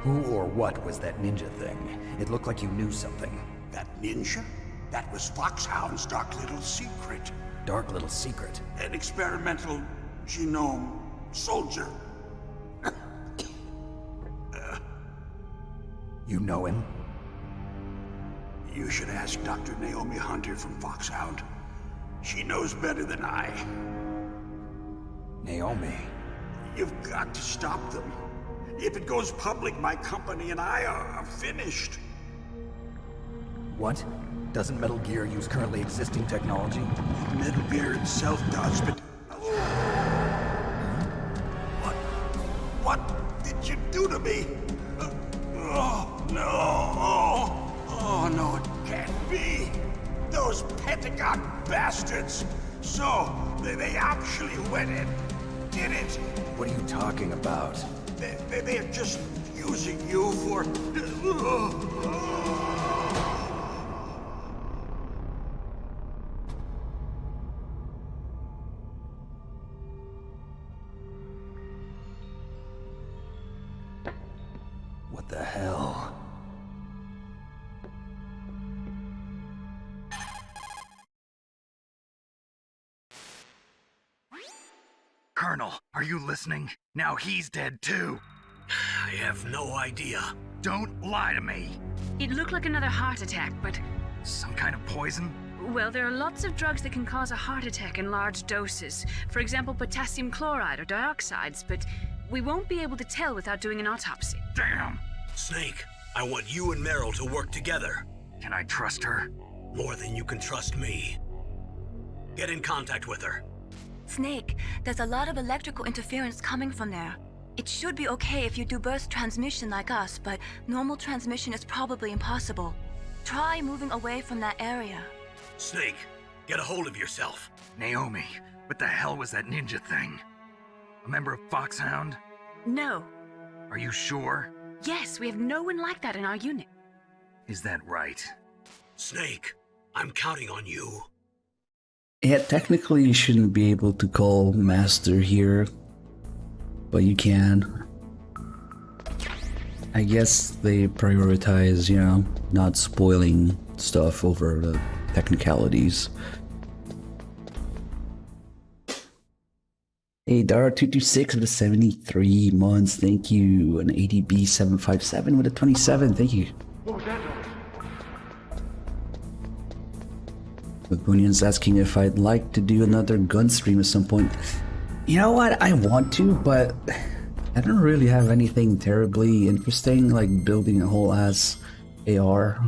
Who or what was that ninja thing? It looked like you knew something. That ninja? That was Foxhound's dark little secret. Dark little secret? An experimental genome soldier. You know him? You should ask Dr. Naomi Hunter from Foxhound. She knows better than I. Naomi? You've got to stop them. If it goes public, my company and I are finished. What? Doesn't Metal Gear use currently existing technology? Metal Gear itself does, but... What did you do to me? Oh, no. Oh, no, it can't be. Those Pentagon bastards. So, they actually went and did it. What are you talking about? They're just using you for... What the hell? Colonel, are you listening? Now he's dead too. I have no idea. Don't lie to me. It looked like another heart attack, but... Some kind of poison? Well, there are lots of drugs that can cause a heart attack in large doses. For example, potassium chloride or dioxides, but we won't be able to tell without doing an autopsy. Damn! Snake, I want you and Meryl to work together. Can I trust her? More than you can trust me. Get in contact with her. Snake, there's a lot of electrical interference coming from there. It should be okay if you do burst transmission like us, but normal transmission is probably impossible. Try moving away from that area. Snake, get a hold of yourself. Naomi, what the hell was that ninja thing? A member of Foxhound? No. Are you sure? Yes, we have no one like that in our unit. Is that right? Snake, I'm counting on you. Yeah, technically you shouldn't be able to call Master here, but you can. I guess they prioritize, you know, not spoiling stuff over the technicalities. A DARPA226 with a 73 months. Thank you. An ADB757 with a 27. Thank you. What was that? Bunyan's asking if I'd like to do another gun stream at some point. You know what? I want to, but I don't really have anything terribly interesting, like building a whole ass AR.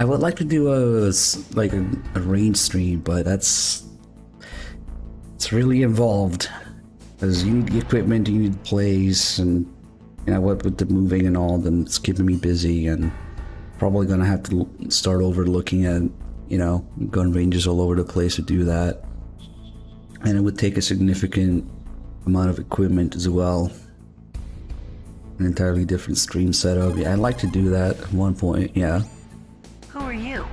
I would like to do a range stream, but it's really involved. Because you need the equipment, you need plays, and you know what, with the moving and all, then it's keeping me busy, and probably gonna have to start over looking at, you know, gun ranges all over the place to do that. And it would take a significant amount of equipment as well. An entirely different stream setup. Yeah, I'd like to do that at one point, yeah. Who are you?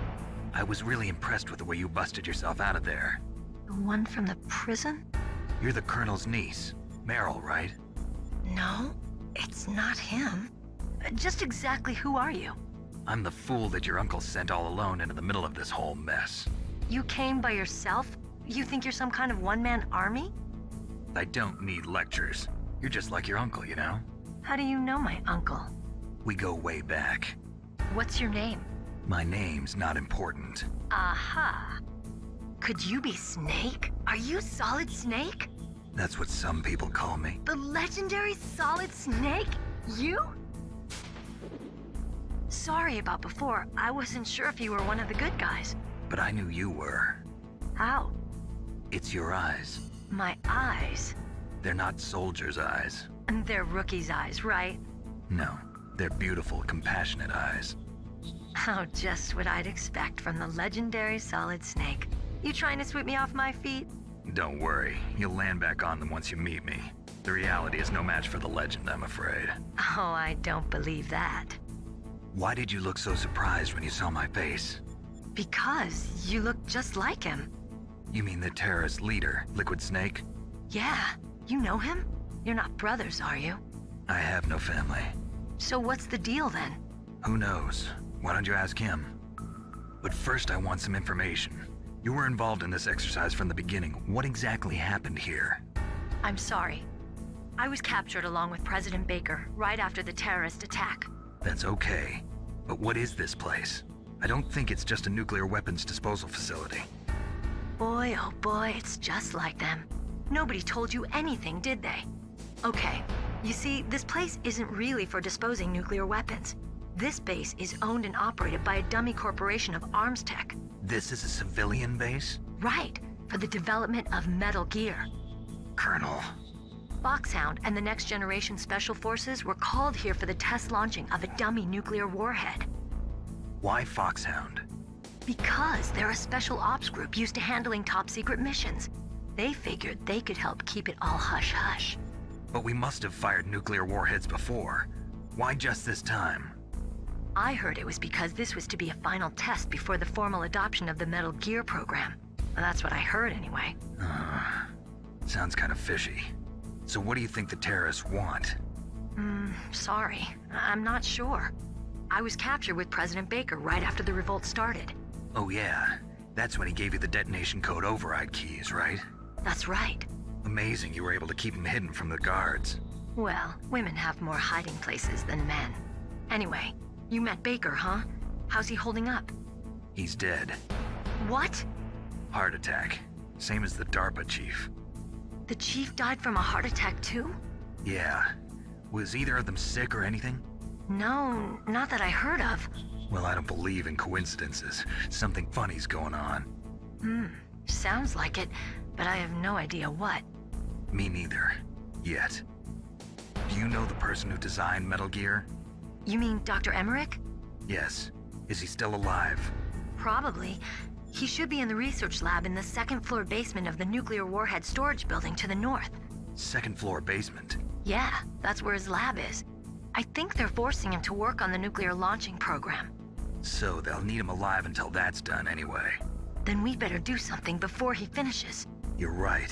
I was really impressed with the way you busted yourself out of there. The one from the prison? You're the Colonel's niece, Meryl, right? No, it's not him. Just exactly who are you? I'm the fool that your uncle sent all alone into the middle of this whole mess. You came by yourself? You think you're some kind of one-man army? I don't need lectures. You're just like your uncle, you know? How do you know my uncle? We go way back. What's your name? My name's not important. Aha. Could you be Snake? Are you Solid Snake? That's what some people call me. The legendary Solid Snake? You? Sorry about before. I wasn't sure if you were one of the good guys. But I knew you were. How? It's your eyes. My eyes? They're not soldiers' eyes. And they're rookies' eyes, right? No, they're beautiful, compassionate eyes. Oh, just what I'd expect from the legendary Solid Snake. You trying to sweep me off my feet? Don't worry, you'll land back on them once you meet me. The reality is no match for the legend, I'm afraid. Oh, I don't believe that. Why did you look so surprised when you saw my face? Because you look just like him. You mean the terrorist leader, Liquid Snake? Yeah, you know him? You're not brothers, are you? I have no family. So what's the deal then? Who knows? Why don't you ask him? But first I want some information. You were involved in this exercise from the beginning. What exactly happened here? I'm sorry. I was captured along with President Baker right after the terrorist attack. That's okay. But what is this place? I don't think it's just a nuclear weapons disposal facility. Boy, oh boy, it's just like them. Nobody told you anything, did they? Okay, you see, this place isn't really for disposing nuclear weapons. This base is owned and operated by a dummy corporation of arms tech. This is a civilian base? Right, for the development of Metal Gear. Colonel. Foxhound and the Next Generation Special Forces were called here for the test launching of a dummy nuclear warhead. Why Foxhound? Because they're a special ops group used to handling top-secret missions. They figured they could help keep it all hush-hush. But we must have fired nuclear warheads before. Why just this time? I heard it was because this was to be a final test before the formal adoption of the Metal Gear program. That's what I heard anyway. Sounds kind of fishy. So what do you think the terrorists want? Sorry. I'm not sure. I was captured with President Baker right after the revolt started. Oh yeah, that's when he gave you the detonation code override keys, right? That's right. Amazing you were able to keep him hidden from the guards. Well, women have more hiding places than men. Anyway, you met Baker, huh? How's he holding up? He's dead. What? Heart attack. Same as the DARPA chief. The chief died from a heart attack too? Yeah. Was either of them sick or anything? No, not that I heard of. Well, I don't believe in coincidences. Something funny's going on. Sounds like it, but I have no idea what. Me neither. Yet. Do you know the person who designed Metal Gear? You mean Dr. Emerick? Yes. Is he still alive? Probably. He should be in the research lab in the second-floor basement of the nuclear warhead storage building to the north. Second-floor basement? Yeah, that's where his lab is. I think they're forcing him to work on the nuclear launching program. So they'll need him alive until that's done anyway. Then we better do something before he finishes. You're right.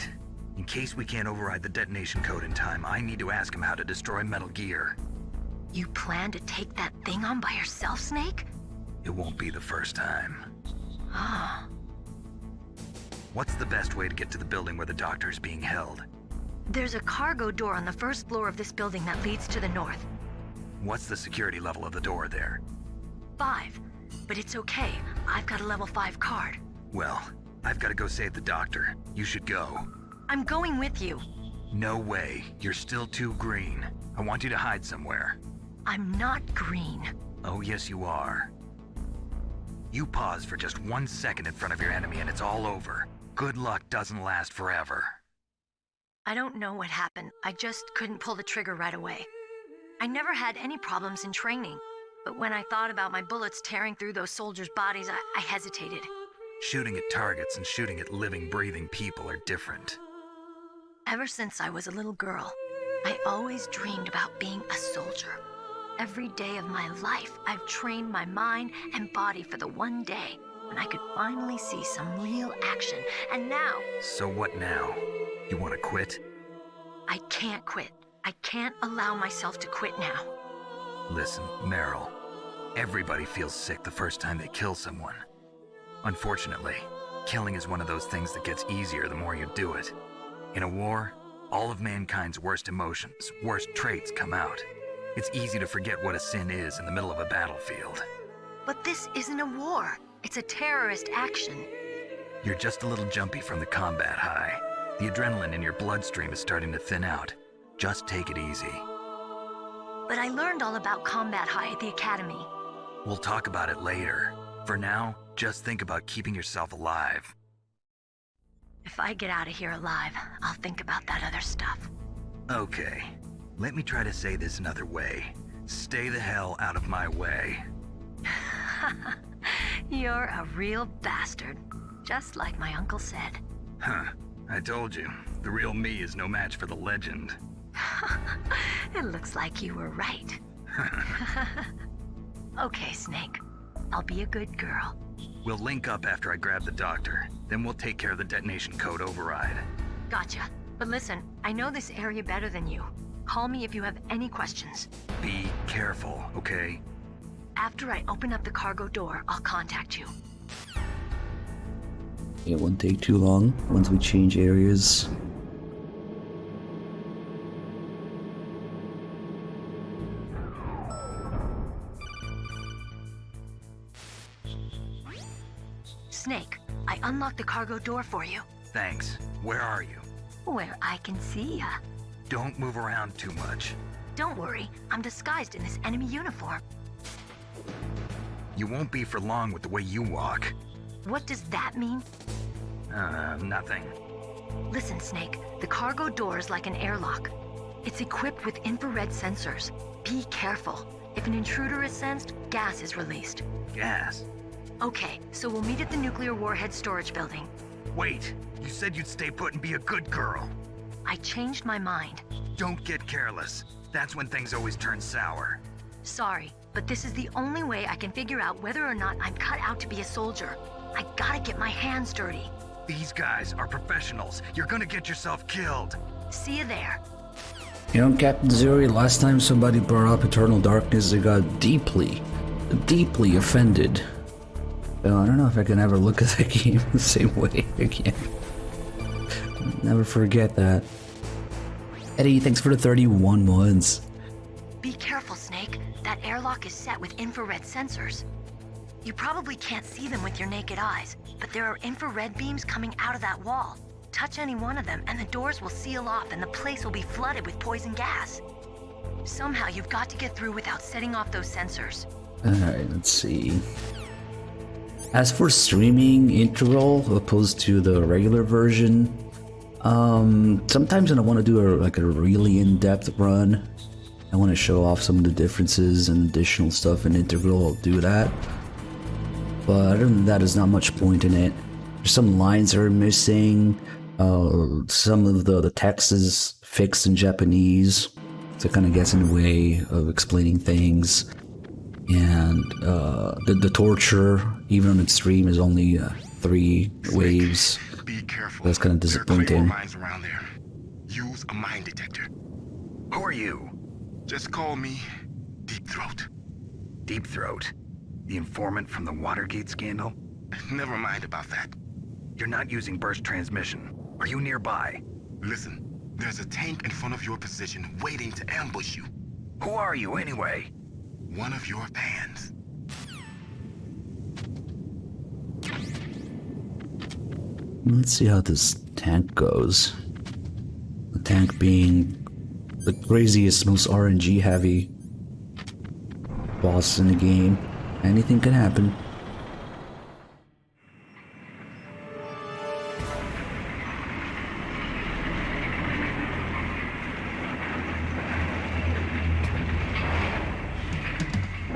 In case we can't override the detonation code in time, I need to ask him how to destroy Metal Gear. You plan to take that thing on by yourself, Snake? It won't be the first time. Ah. What's the best way to get to the building where the doctor's being held? There's a cargo door on the first floor of this building that leads to the north. What's the security level of the door there? 5. But it's okay. I've got a level 5 card. Well, I've got to go save the doctor. You should go. I'm going with you. No way. You're still too green. I want you to hide somewhere. I'm not green. Oh, yes, you are. You pause for just 1 second in front of your enemy and it's all over. Good luck doesn't last forever. I don't know what happened. I just couldn't pull the trigger right away. I never had any problems in training, but when I thought about my bullets tearing through those soldiers' bodies, I hesitated. Shooting at targets and shooting at living, breathing people are different. Ever since I was a little girl, I always dreamed about being a soldier. Every day of my life, I've trained my mind and body for the one day when I could finally see some real action, and now... So what now? You want to quit? I can't quit. I can't allow myself to quit now. Listen, Meryl, everybody feels sick the first time they kill someone. Unfortunately, killing is one of those things that gets easier the more you do it. In a war, all of mankind's worst emotions, worst traits come out. It's easy to forget what a sin is in the middle of a battlefield. But this isn't a war. It's a terrorist action. You're just a little jumpy from the combat high. The adrenaline in your bloodstream is starting to thin out. Just take it easy. But I learned all about combat high at the academy. We'll talk about it later. For now, just think about keeping yourself alive. If I get out of here alive, I'll think about that other stuff. Okay. Let me try to say this another way. Stay the hell out of my way. You're a real bastard. Just like my uncle said. Huh. I told you. The real me is no match for the legend. It looks like you were right. Okay, Snake. I'll be a good girl. We'll link up after I grab the doctor. Then we'll take care of the detonation code override. Gotcha. But listen, I know this area better than you. Call me if you have any questions. Be careful, okay? After I open up the cargo door, I'll contact you. It won't take too long once we change areas. Snake, I unlocked the cargo door for you. Thanks. Where are you? Where I can see ya. Don't move around too much. Don't worry, I'm disguised in this enemy uniform. You won't be for long with the way you walk. What does that mean? Nothing. Listen, Snake, the cargo door is like an airlock. It's equipped with infrared sensors. Be careful. If an intruder is sensed, gas is released. Gas? Okay, so we'll meet at the nuclear warhead storage building. Wait, you said you'd stay put and be a good girl. I changed my mind. Don't get careless. That's when things always turn sour. Sorry, but this is the only way I can figure out whether or not I'm cut out to be a soldier. I gotta get my hands dirty. These guys are professionals. You're gonna get yourself killed. See you there. You know, Captain Zuri, last time somebody brought up Eternal Darkness, they got deeply offended. I don't know if I can ever look at that game the same way again. Never forget that. Eddie, thanks for the 31 months. Be careful, Snake. That airlock is set with infrared sensors. You probably can't see them with your naked eyes, but there are infrared beams coming out of that wall. Touch any one of them and the doors will seal off and the place will be flooded with poison gas. Somehow you've got to get through without setting off those sensors. Alright, let's see. As for streaming Integral opposed to the regular version, sometimes when I want to do a really in-depth run, I want to show off some of the differences and additional stuff in Integral, I'll do that. But other than that, there's not much point in it. There's some lines that are missing, some of the text is fixed in Japanese, so it kind of gets in the way of explaining things. And the torture, even on extreme, is only 3 waves. Be careful. That's kind of disappointing. Minds around there. Use a mine detector. Who are you? Just call me Deep Throat. Deep Throat? The informant from the Watergate scandal? Never mind about that. You're not using burst transmission. Are you nearby? Listen, There's a tank in front of your position waiting to ambush you. Who are you anyway? One of your fans. Let's see how this tank goes. The tank being the craziest, most RNG heavy boss in the game. Anything can happen.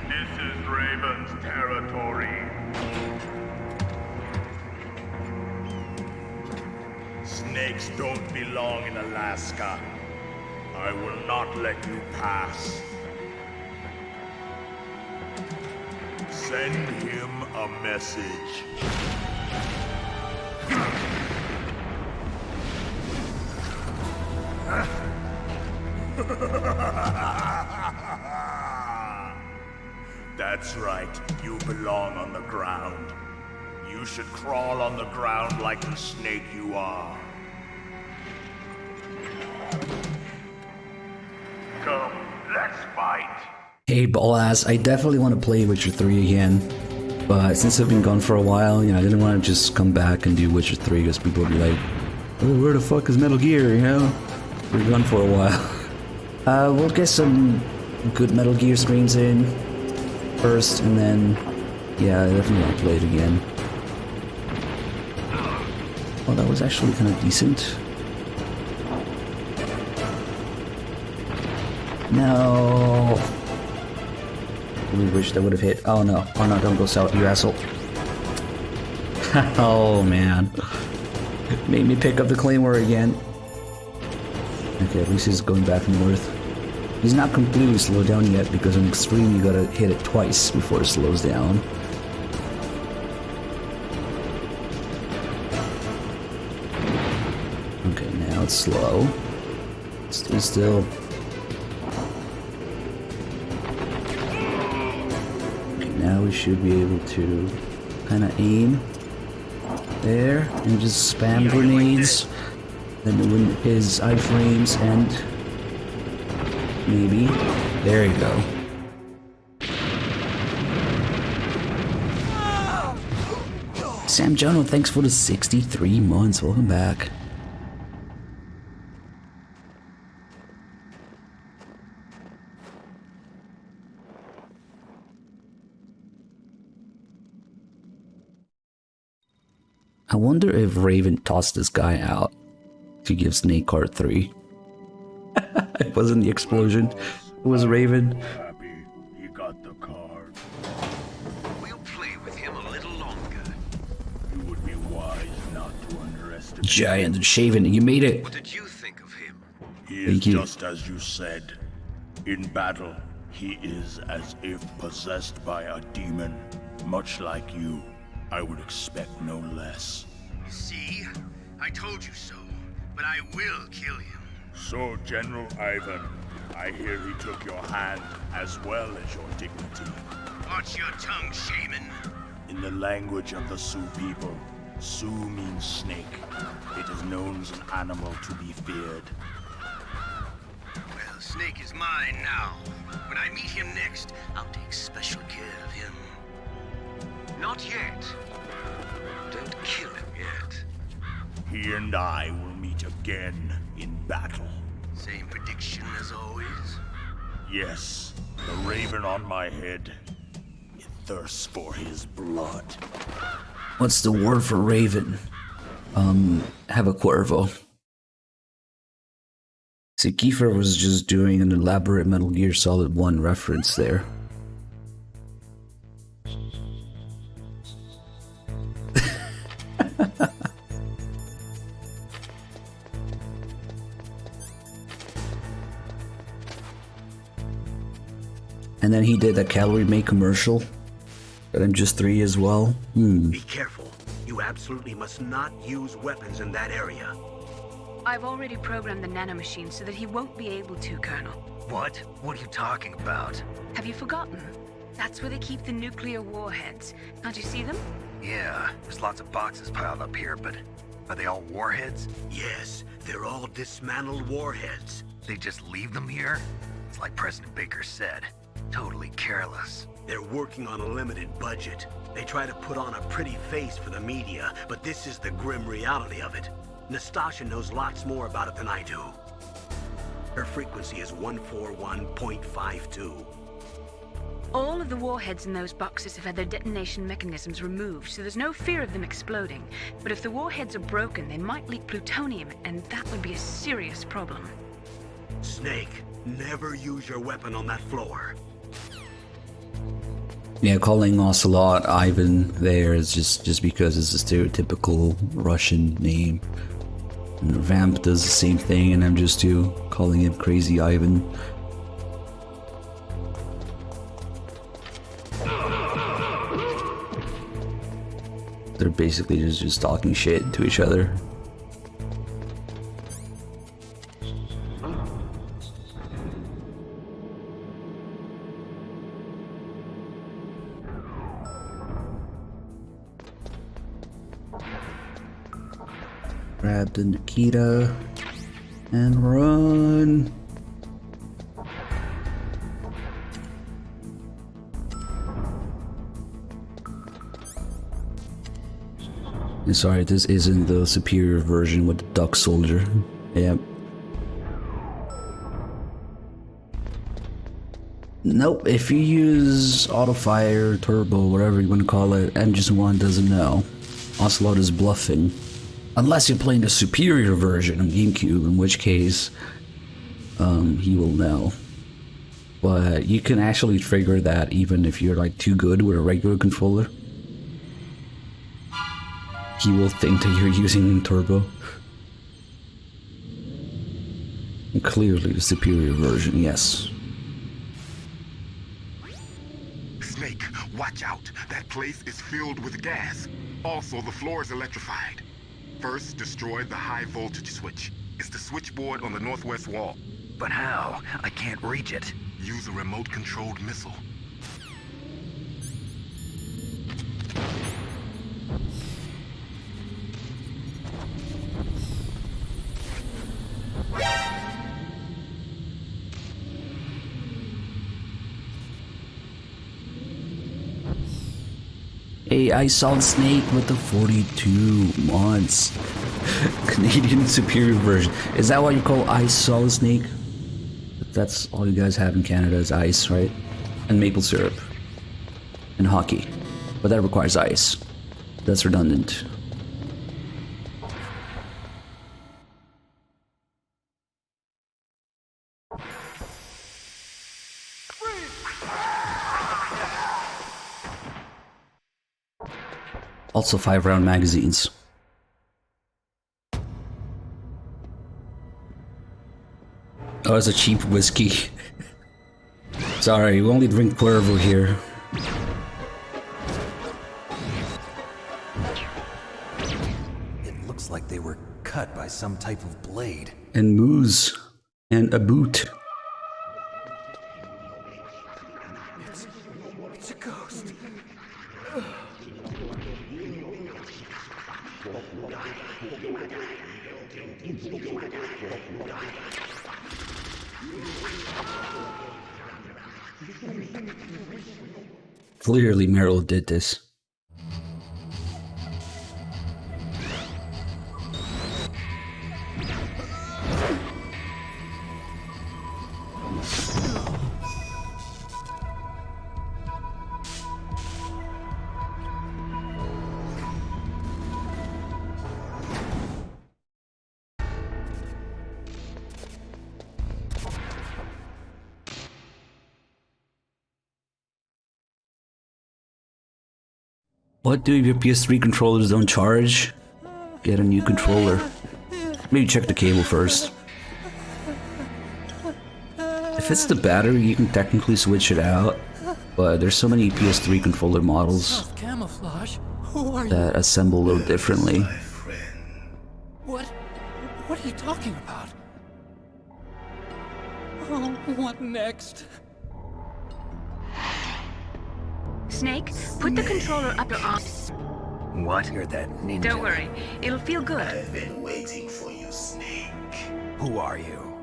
This is Raven's territory. Snakes don't belong in Alaska. I will not let you pass. Send him a message. That's right, you belong on the ground. You should crawl on the ground like the snake you are. Come, let's fight. Hey, Bolas, I definitely want to play Witcher 3 again. But since I've been gone for a while, you know, I didn't want to just come back and do Witcher 3 because people would be like, oh, where the fuck is Metal Gear, you know? We're gone for a while. We'll get some good Metal Gear streams in first, and then, yeah, I definitely want to play it again. Oh, that was actually kind of decent. No. I really wish that would have hit. Oh no, don't go south, you asshole. Oh man. Made me pick up the claymore again. Okay, at least he's going back north. He's not completely slowed down yet because on extreme you gotta hit it twice before it slows down. Okay, now it's slow. Stay still. Now we should be able to kind of aim there and just spam grenades. Then when his iframes end, maybe. There you go. Sam Jono, thanks for the 63 months. Welcome back. I wonder if Raven tossed this guy out to give Snake Card 3. It wasn't the explosion, it was Raven. Happy he got the card. We'll play with him a little longer. You would be wise not to underestimate. Giant and Shaven, you made it. What did you think of him? He is just as you said. In battle, he is as if possessed by a demon, much like you. I would expect no less. See? I told you so, but I will kill him. So, General Ivan, I hear he took your hand as well as your dignity. Watch your tongue, shaman. In the language of the Sioux people, Sioux means snake. It is known as an animal to be feared. Well, Snake is mine now. When I meet him next, I'll take special care of him. Not yet. Don't kill him yet. He and I will meet again in battle. Same prediction as always? Yes, the raven on my head. It thirsts for his blood. What's the word for Raven? Have a Cuervo. See, Kiefer was just doing an elaborate Metal Gear Solid 1 reference there. And then he did a Calorie Mate commercial. Got him just 3 as well. Be careful. You absolutely must not use weapons in that area. I've already programmed the nanomachine so that he won't be able to, Colonel. What? What are you talking about? Have you forgotten? That's where they keep the nuclear warheads. Can't you see them? Yeah, there's lots of boxes piled up here, but Are they all warheads? Yes, they're all dismantled warheads. They just leave them here? It's like President Baker said. Totally careless. They're working on a limited budget. They try to put on a pretty face for the media, but this is the grim reality of it. Nastasha knows lots more about it than I do. Her frequency is 141.52. All of the warheads in those boxes have had their detonation mechanisms removed, so there's no fear of them exploding. But if the warheads are broken, they might leak plutonium, and that would be a serious problem. Snake, never use your weapon on that floor. Yeah, calling Ocelot Ivan there is just because it's a stereotypical Russian name. And Vamp does the same thing, and I'm just calling him Crazy Ivan. They're basically just talking shit to each other. Grab the Nikita and run. And sorry, this isn't the superior version with the Duck Soldier. Yep. Nope, if you use auto fire, turbo, whatever you want to call it, M1 doesn't know. Ocelot is bluffing. Unless you're playing a superior version of GameCube, in which case he will know. But you can actually trigger that even if you're like too good with a regular controller. He will think that you're using turbo. And clearly the superior version, yes. Snake, watch out. That place is filled with gas. Also, the floor is electrified. First, destroy the high voltage switch. It's the switchboard on the northwest wall. But how? I can't reach it. Use a remote-controlled missile. Hey, I saw Snake with the 42 months. Canadian superior version. Is that what you call Ice Solid Snake? That's all you guys have in Canada is ice, right? And maple syrup. And hockey. But that requires ice. That's redundant. Also 5-round magazines. Oh, it's a cheap whiskey. Sorry, we only drink Cuervo here. It looks like they were cut by some type of blade. And moose. And a boot. It's a ghost. Clearly Meryl did this. What do if your PS3 controllers don't charge? Get a new controller. Maybe check the cable first. If it's the battery, you can technically switch it out, but there's so many PS3 controller models Camouflage? Who are you? that assemble a little differently. What are you talking about? Oh, what next? Snake, put the controller up your arm. What? You're that ninja. Don't worry, it'll feel good. I've been waiting for you, Snake. Who are you?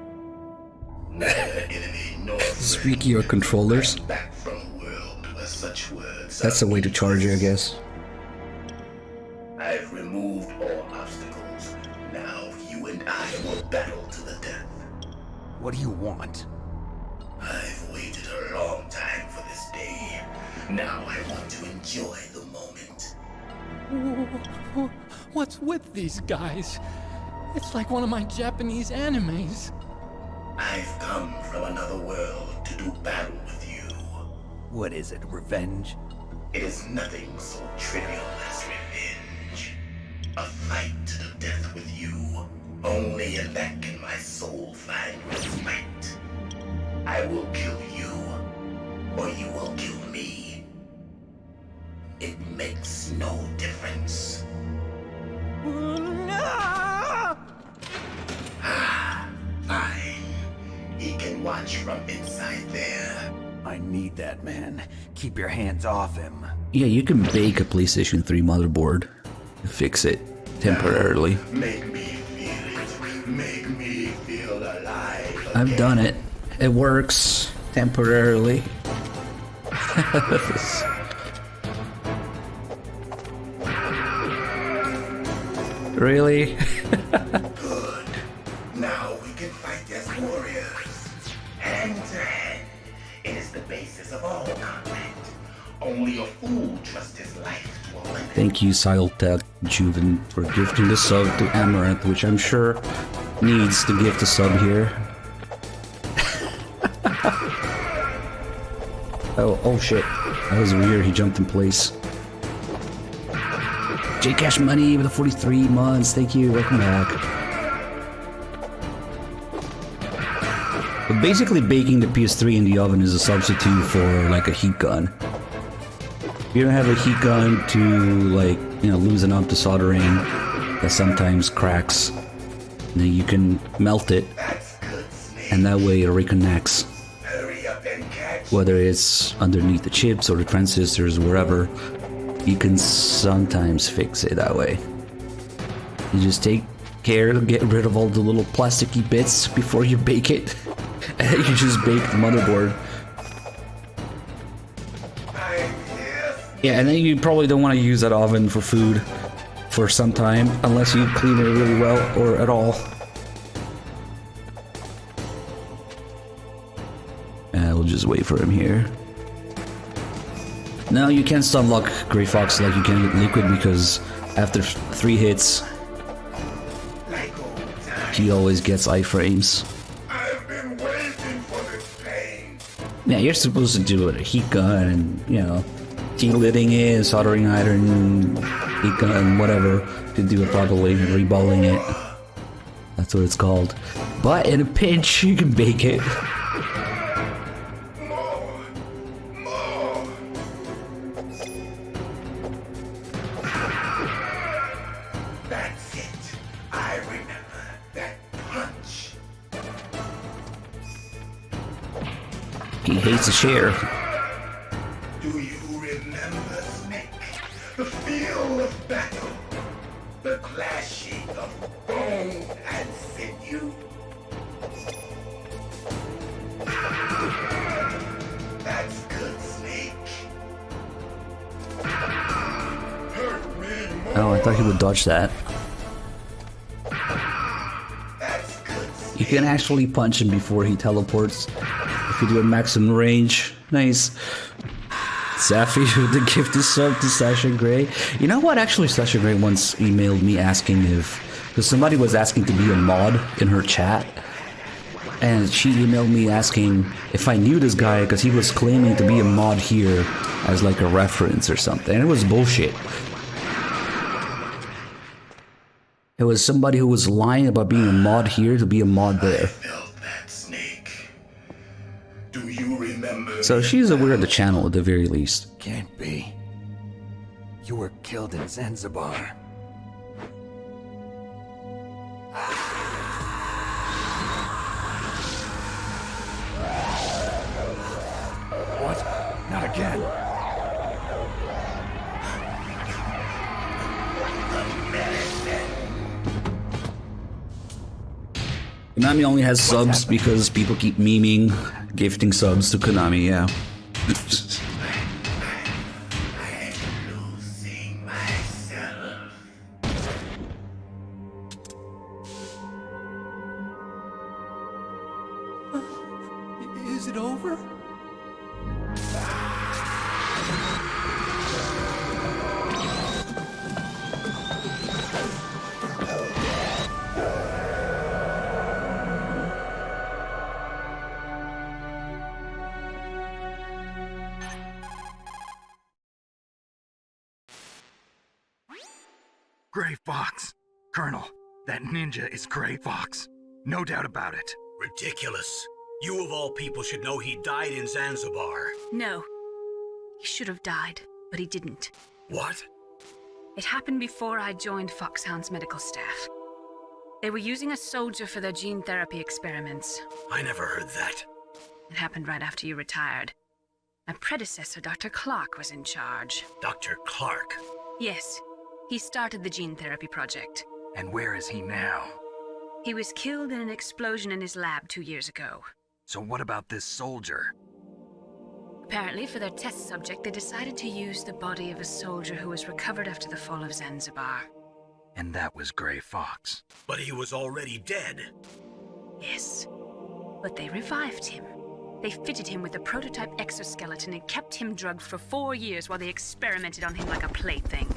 Neither enemy nor Speak your controllers. back from a world where such words That's a way to charge it, I guess. I've removed all obstacles. Now you and I will battle to the death. What do you want? I've waited a long time for this day. Now I want to enjoy the moment. What's with these guys? It's like one of my Japanese animes. I've come from another world to do battle with you. What is it, revenge? It is nothing so trivial as revenge. A fight to the death with you. Only in that can my soul find respite. I will kill you, or you will kill me. It makes no difference. Fine. He can watch from inside there. I need that man. Keep your hands off him. Yeah, you can bake a PlayStation 3 motherboard. Fix it temporarily. Make me feel it. Make me feel alive. I've done it. It works temporarily. Really? Good. Now we can fight as warriors. Hand to hand. It is the basis of all combat. Only a fool trusts his life to a weapon. Thank you, Siltech Juven, for gifting the sub to Amaranth, which I'm sure needs to gift a sub here. Oh shit. That was weird, he jumped in place. J Cash Money with the 43 months, thank you, welcome back. But basically baking the PS3 in the oven is a substitute for like a heat gun. If you don't have a heat gun to like, you know, loosen up the soldering that sometimes cracks, then you can melt it and that way it reconnects. Whether it's underneath the chips or the transistors or wherever, you can sometimes fix it that way. You just take care to get rid of all the little plasticky bits before you bake it. And you just bake the motherboard. Yeah, and then you probably don't want to use that oven for food for some time unless you clean it really well or at all. And we'll just wait for him here. No, you can't stun lock Grey Fox like you can with Liquid because after 3 hits, he always gets iframes. Yeah, you're supposed to do it with a heat gun and, you know, de-lidding it, soldering iron, heat gun, whatever, to do it properly, reballing it. That's what it's called. But in a pinch, you can bake it. That's it. I remember that punch. He hates to share. Do you remember, Snake? The feel of battle. The clashing of bone and sinew. That's good, Snake. Hurt me more. Oh, I thought he would dodge that. That's good, Snake. You can actually punch him before he teleports. If you do a maximum range. Nice. Safi with the gifted sub to Sasha Gray. You know what? Actually, Sasha Gray once emailed me asking if... Because somebody was asking to be a mod in her chat. And she emailed me asking if I knew this guy because he was claiming to be a mod here as like a reference or something. And it was bullshit. It was somebody who was lying about being a mod here to be a mod there. Do you remember? So she's aware of the channel at the very least. Can't be. You were killed in Zanzibar. What? Not again. Konami only has subs because people keep memeing, gifting subs to Konami, yeah. Is it over? Gray Fox. Colonel, that ninja is Gray Fox. No doubt about it. Ridiculous. You of all people should know he died in Zanzibar. No. He should have died, but he didn't. What? It happened before I joined Foxhound's medical staff. They were using a soldier for their gene therapy experiments. I never heard that. It happened right after you retired. My predecessor, Dr. Clark, was in charge. Dr. Clark? Yes. He started the gene therapy project. And where is he now? He was killed in an explosion in his lab 2 years ago. So what about this soldier? Apparently, for their test subject, they decided to use the body of a soldier who was recovered after the fall of Zanzibar. And that was Gray Fox. But he was already dead. Yes. But they revived him. They fitted him with a prototype exoskeleton and kept him drugged for 4 years while they experimented on him like a plaything.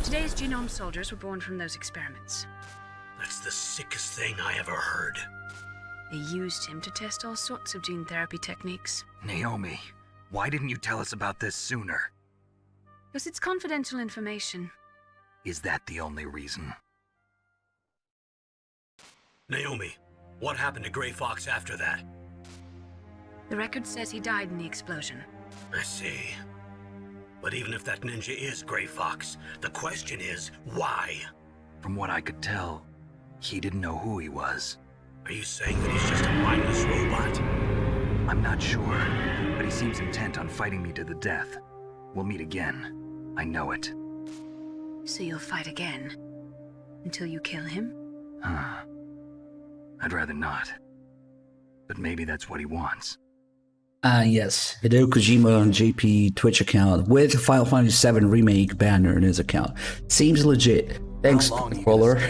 Today's genome soldiers were born from those experiments. That's the sickest thing I ever heard. They used him to test all sorts of gene therapy techniques. Naomi, why didn't you tell us about this sooner? Because it's confidential information. Is that the only reason? Naomi, what happened to Gray Fox after that? The record says he died in the explosion. I see. But even if that ninja is Gray Fox, the question is, why? From what I could tell, he didn't know who he was. Are you saying that he's just a mindless robot? I'm not sure, but he seems intent on fighting me to the death. We'll meet again. I know it. So you'll fight again? Until you kill him? I'd rather not. But maybe that's what he wants. Yes. Hideo Kojima on JP Twitch account with Final Fantasy VII Remake banner in his account. Seems legit. Thanks, Roller.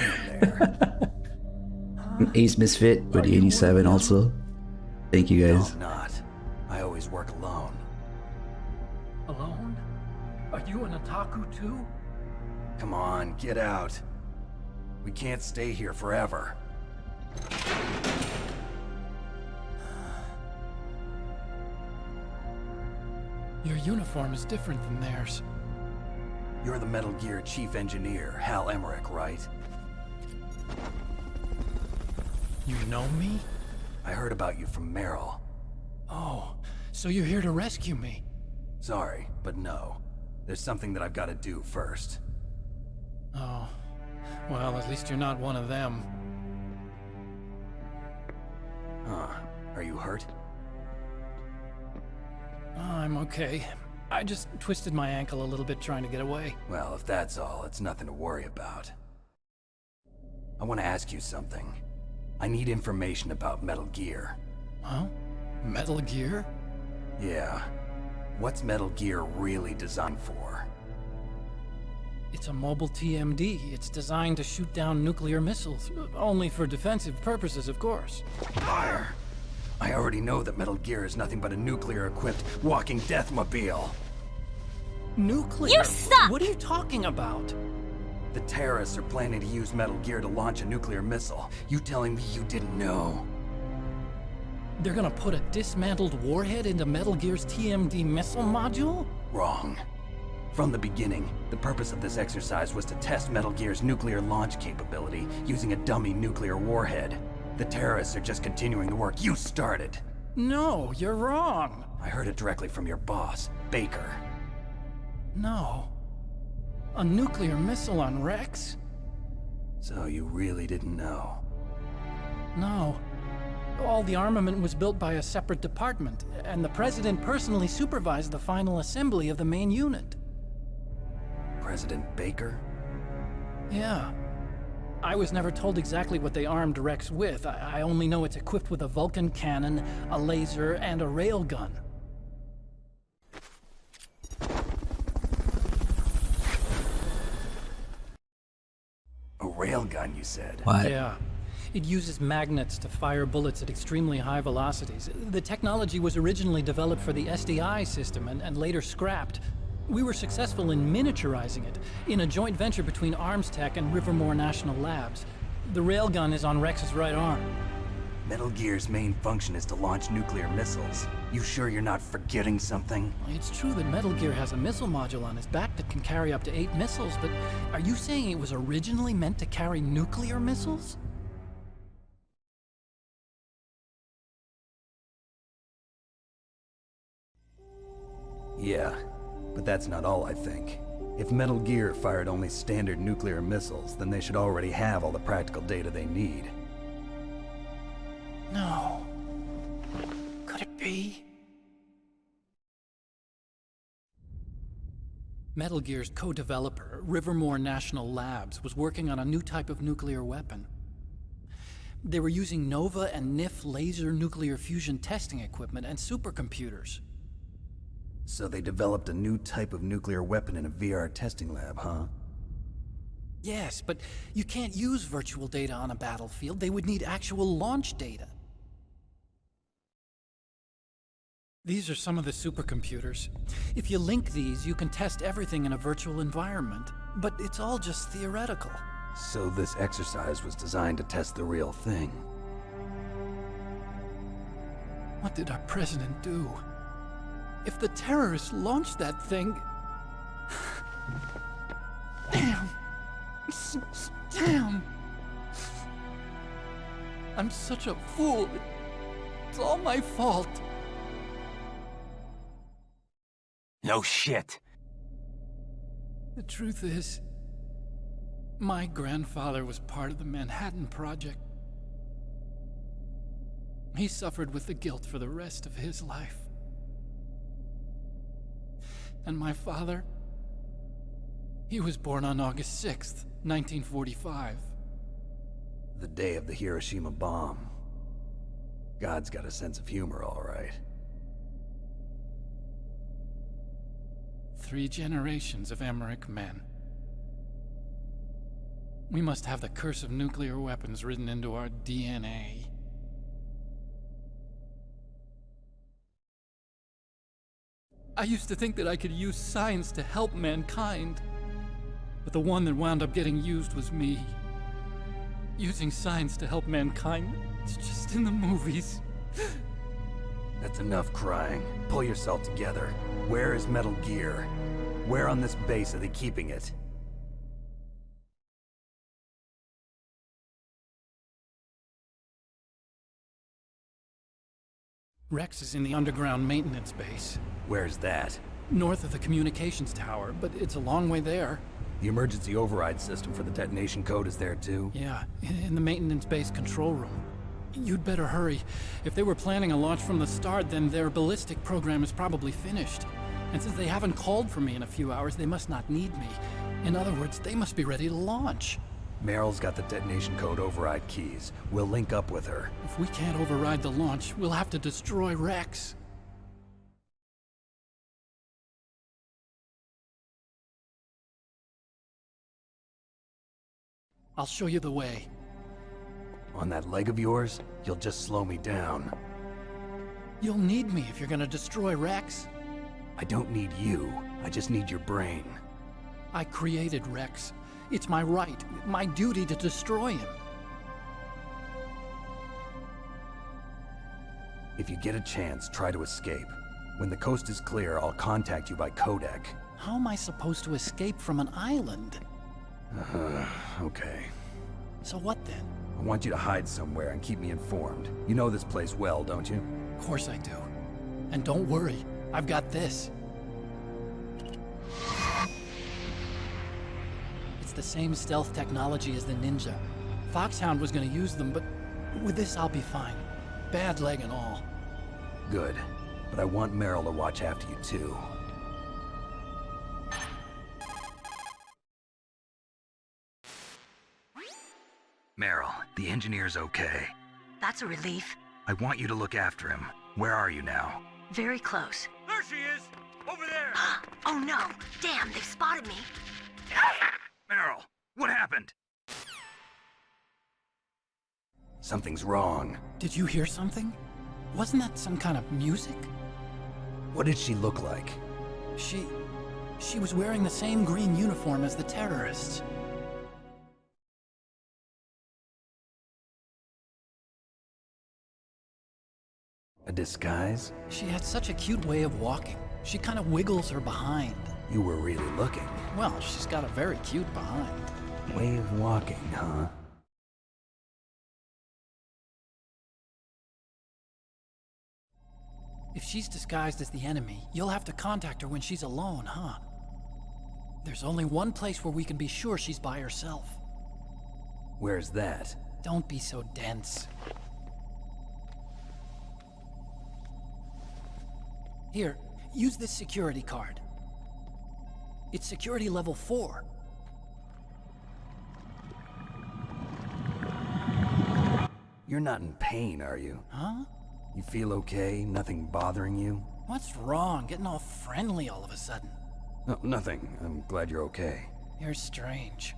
Ace Misfit with the 87 also. Thank you guys. No, I'm not. I always work alone. Alone? Are you an otaku too? Come on, get out. We can't stay here forever. Your uniform is different than theirs. You're the Metal Gear Chief Engineer, Hal Emerick, right? You know me? I heard about you from Meryl. Oh, so you're here to rescue me? Sorry, but no. There's something that I've got to do first. Oh, well, at least you're not one of them. Huh. Are you hurt? Oh, I'm okay. I just twisted my ankle a little bit trying to get away. Well, if that's all, it's nothing to worry about. I want to ask you something. I need information about Metal Gear. Huh? Metal Gear? Yeah. What's Metal Gear really designed for? It's a mobile TMD. It's designed to shoot down nuclear missiles. Only for defensive purposes, of course. Liar! I already know that Metal Gear is nothing but a nuclear-equipped walking deathmobile. Nuclear? You suck! What are you talking about? The terrorists are planning to use Metal Gear to launch a nuclear missile. You telling me you didn't know? They're gonna put a dismantled warhead into Metal Gear's TMD missile module? Wrong. From the beginning, the purpose of this exercise was to test Metal Gear's nuclear launch capability using a dummy nuclear warhead. The terrorists are just continuing the work you started. No, you're wrong. I heard it directly from your boss, Baker. No. A nuclear missile on Rex? So you really didn't know? No. All the armament was built by a separate department, and the President personally supervised the final assembly of the main unit. President Baker? Yeah. I was never told exactly what they armed Rex with. I only know it's equipped with a Vulcan cannon, a laser, and a railgun. A railgun, you said? What? Yeah. It uses magnets to fire bullets at extremely high velocities. The technology was originally developed for the SDI system and later scrapped. We were successful in miniaturizing it in a joint venture between Arms Tech and Rivermore National Labs. The railgun is on Rex's right arm. Metal Gear's main function is to launch nuclear missiles. You sure you're not forgetting something? It's true that Metal Gear has a missile module on his back that can carry up to 8 missiles, but are you saying it was originally meant to carry nuclear missiles? Yeah, but that's not all I think. If Metal Gear fired only standard nuclear missiles, then they should already have all the practical data they need. No. Could it be? Metal Gear's co-developer, Rivermore National Labs, was working on a new type of nuclear weapon. They were using Nova and NIF laser nuclear fusion testing equipment and supercomputers. So they developed a new type of nuclear weapon in a VR testing lab, huh? Yes, but you can't use virtual data on a battlefield. They would need actual launch data. These are some of the supercomputers. If you link these, you can test everything in a virtual environment. But it's all just theoretical. So this exercise was designed to test the real thing. What did our president do? If the terrorists launched that thing... Damn! Damn! I'm such a fool. It's all my fault. No shit. The truth is, my grandfather was part of the Manhattan Project. He suffered with the guilt for the rest of his life. And my father, he was born on August 6th, 1945. The day of the Hiroshima bomb. God's got a sense of humor, all right. 3 generations of Emerick men. We must have the curse of nuclear weapons written into our DNA. I used to think that I could use science to help mankind, but the one that wound up getting used was me. Using science to help mankind, it's just in the movies. That's enough crying. Pull yourself together. Where is Metal Gear? Where on this base are they keeping it? Rex is in the underground maintenance base. Where's that? North of the communications tower, but it's a long way there. The emergency override system for the detonation code is there too? Yeah, in the maintenance base control room. You'd better hurry. If they were planning a launch from the start, then their ballistic program is probably finished. And since they haven't called for me in a few hours, they must not need me. In other words, they must be ready to launch. Meryl's got the detonation code override keys. We'll link up with her. If we can't override the launch, we'll have to destroy Rex. I'll show you the way. On that leg of yours, you'll just slow me down. You'll need me if you're gonna destroy Rex. I don't need you. I just need your brain. I created Rex. It's my right, my duty to destroy him. If you get a chance, try to escape. When the coast is clear, I'll contact you by codec. How am I supposed to escape from an island? Okay. So what then? I want you to hide somewhere and keep me informed. You know this place well, don't you? Of course I do. And don't worry, I've got this. It's the same stealth technology as the Ninja. Foxhound was gonna use them, but with this I'll be fine. Bad leg and all. Good. But I want Meryl to watch after you too. The engineer's okay. That's a relief. I want you to look after him. Where are you now? Very close. There she is! Over there! Oh no! Damn, they've spotted me! Meryl, what happened? Something's wrong. Did you hear something? Wasn't that some kind of music? What did she look like? She was wearing the same green uniform as the terrorists. A disguise? She had such a cute way of walking. She kind of wiggles her behind. You were really looking. Well, she's got a very cute behind. Way of walking, huh? If she's disguised as the enemy, you'll have to contact her when she's alone, huh? There's only one place where we can be sure she's by herself. Where's that? Don't be so dense. Here, use this security card. It's security level 4. You're not in pain, are you? Huh? You feel okay? Nothing bothering you? What's wrong? Getting all friendly all of a sudden. No, nothing. I'm glad you're okay. You're strange.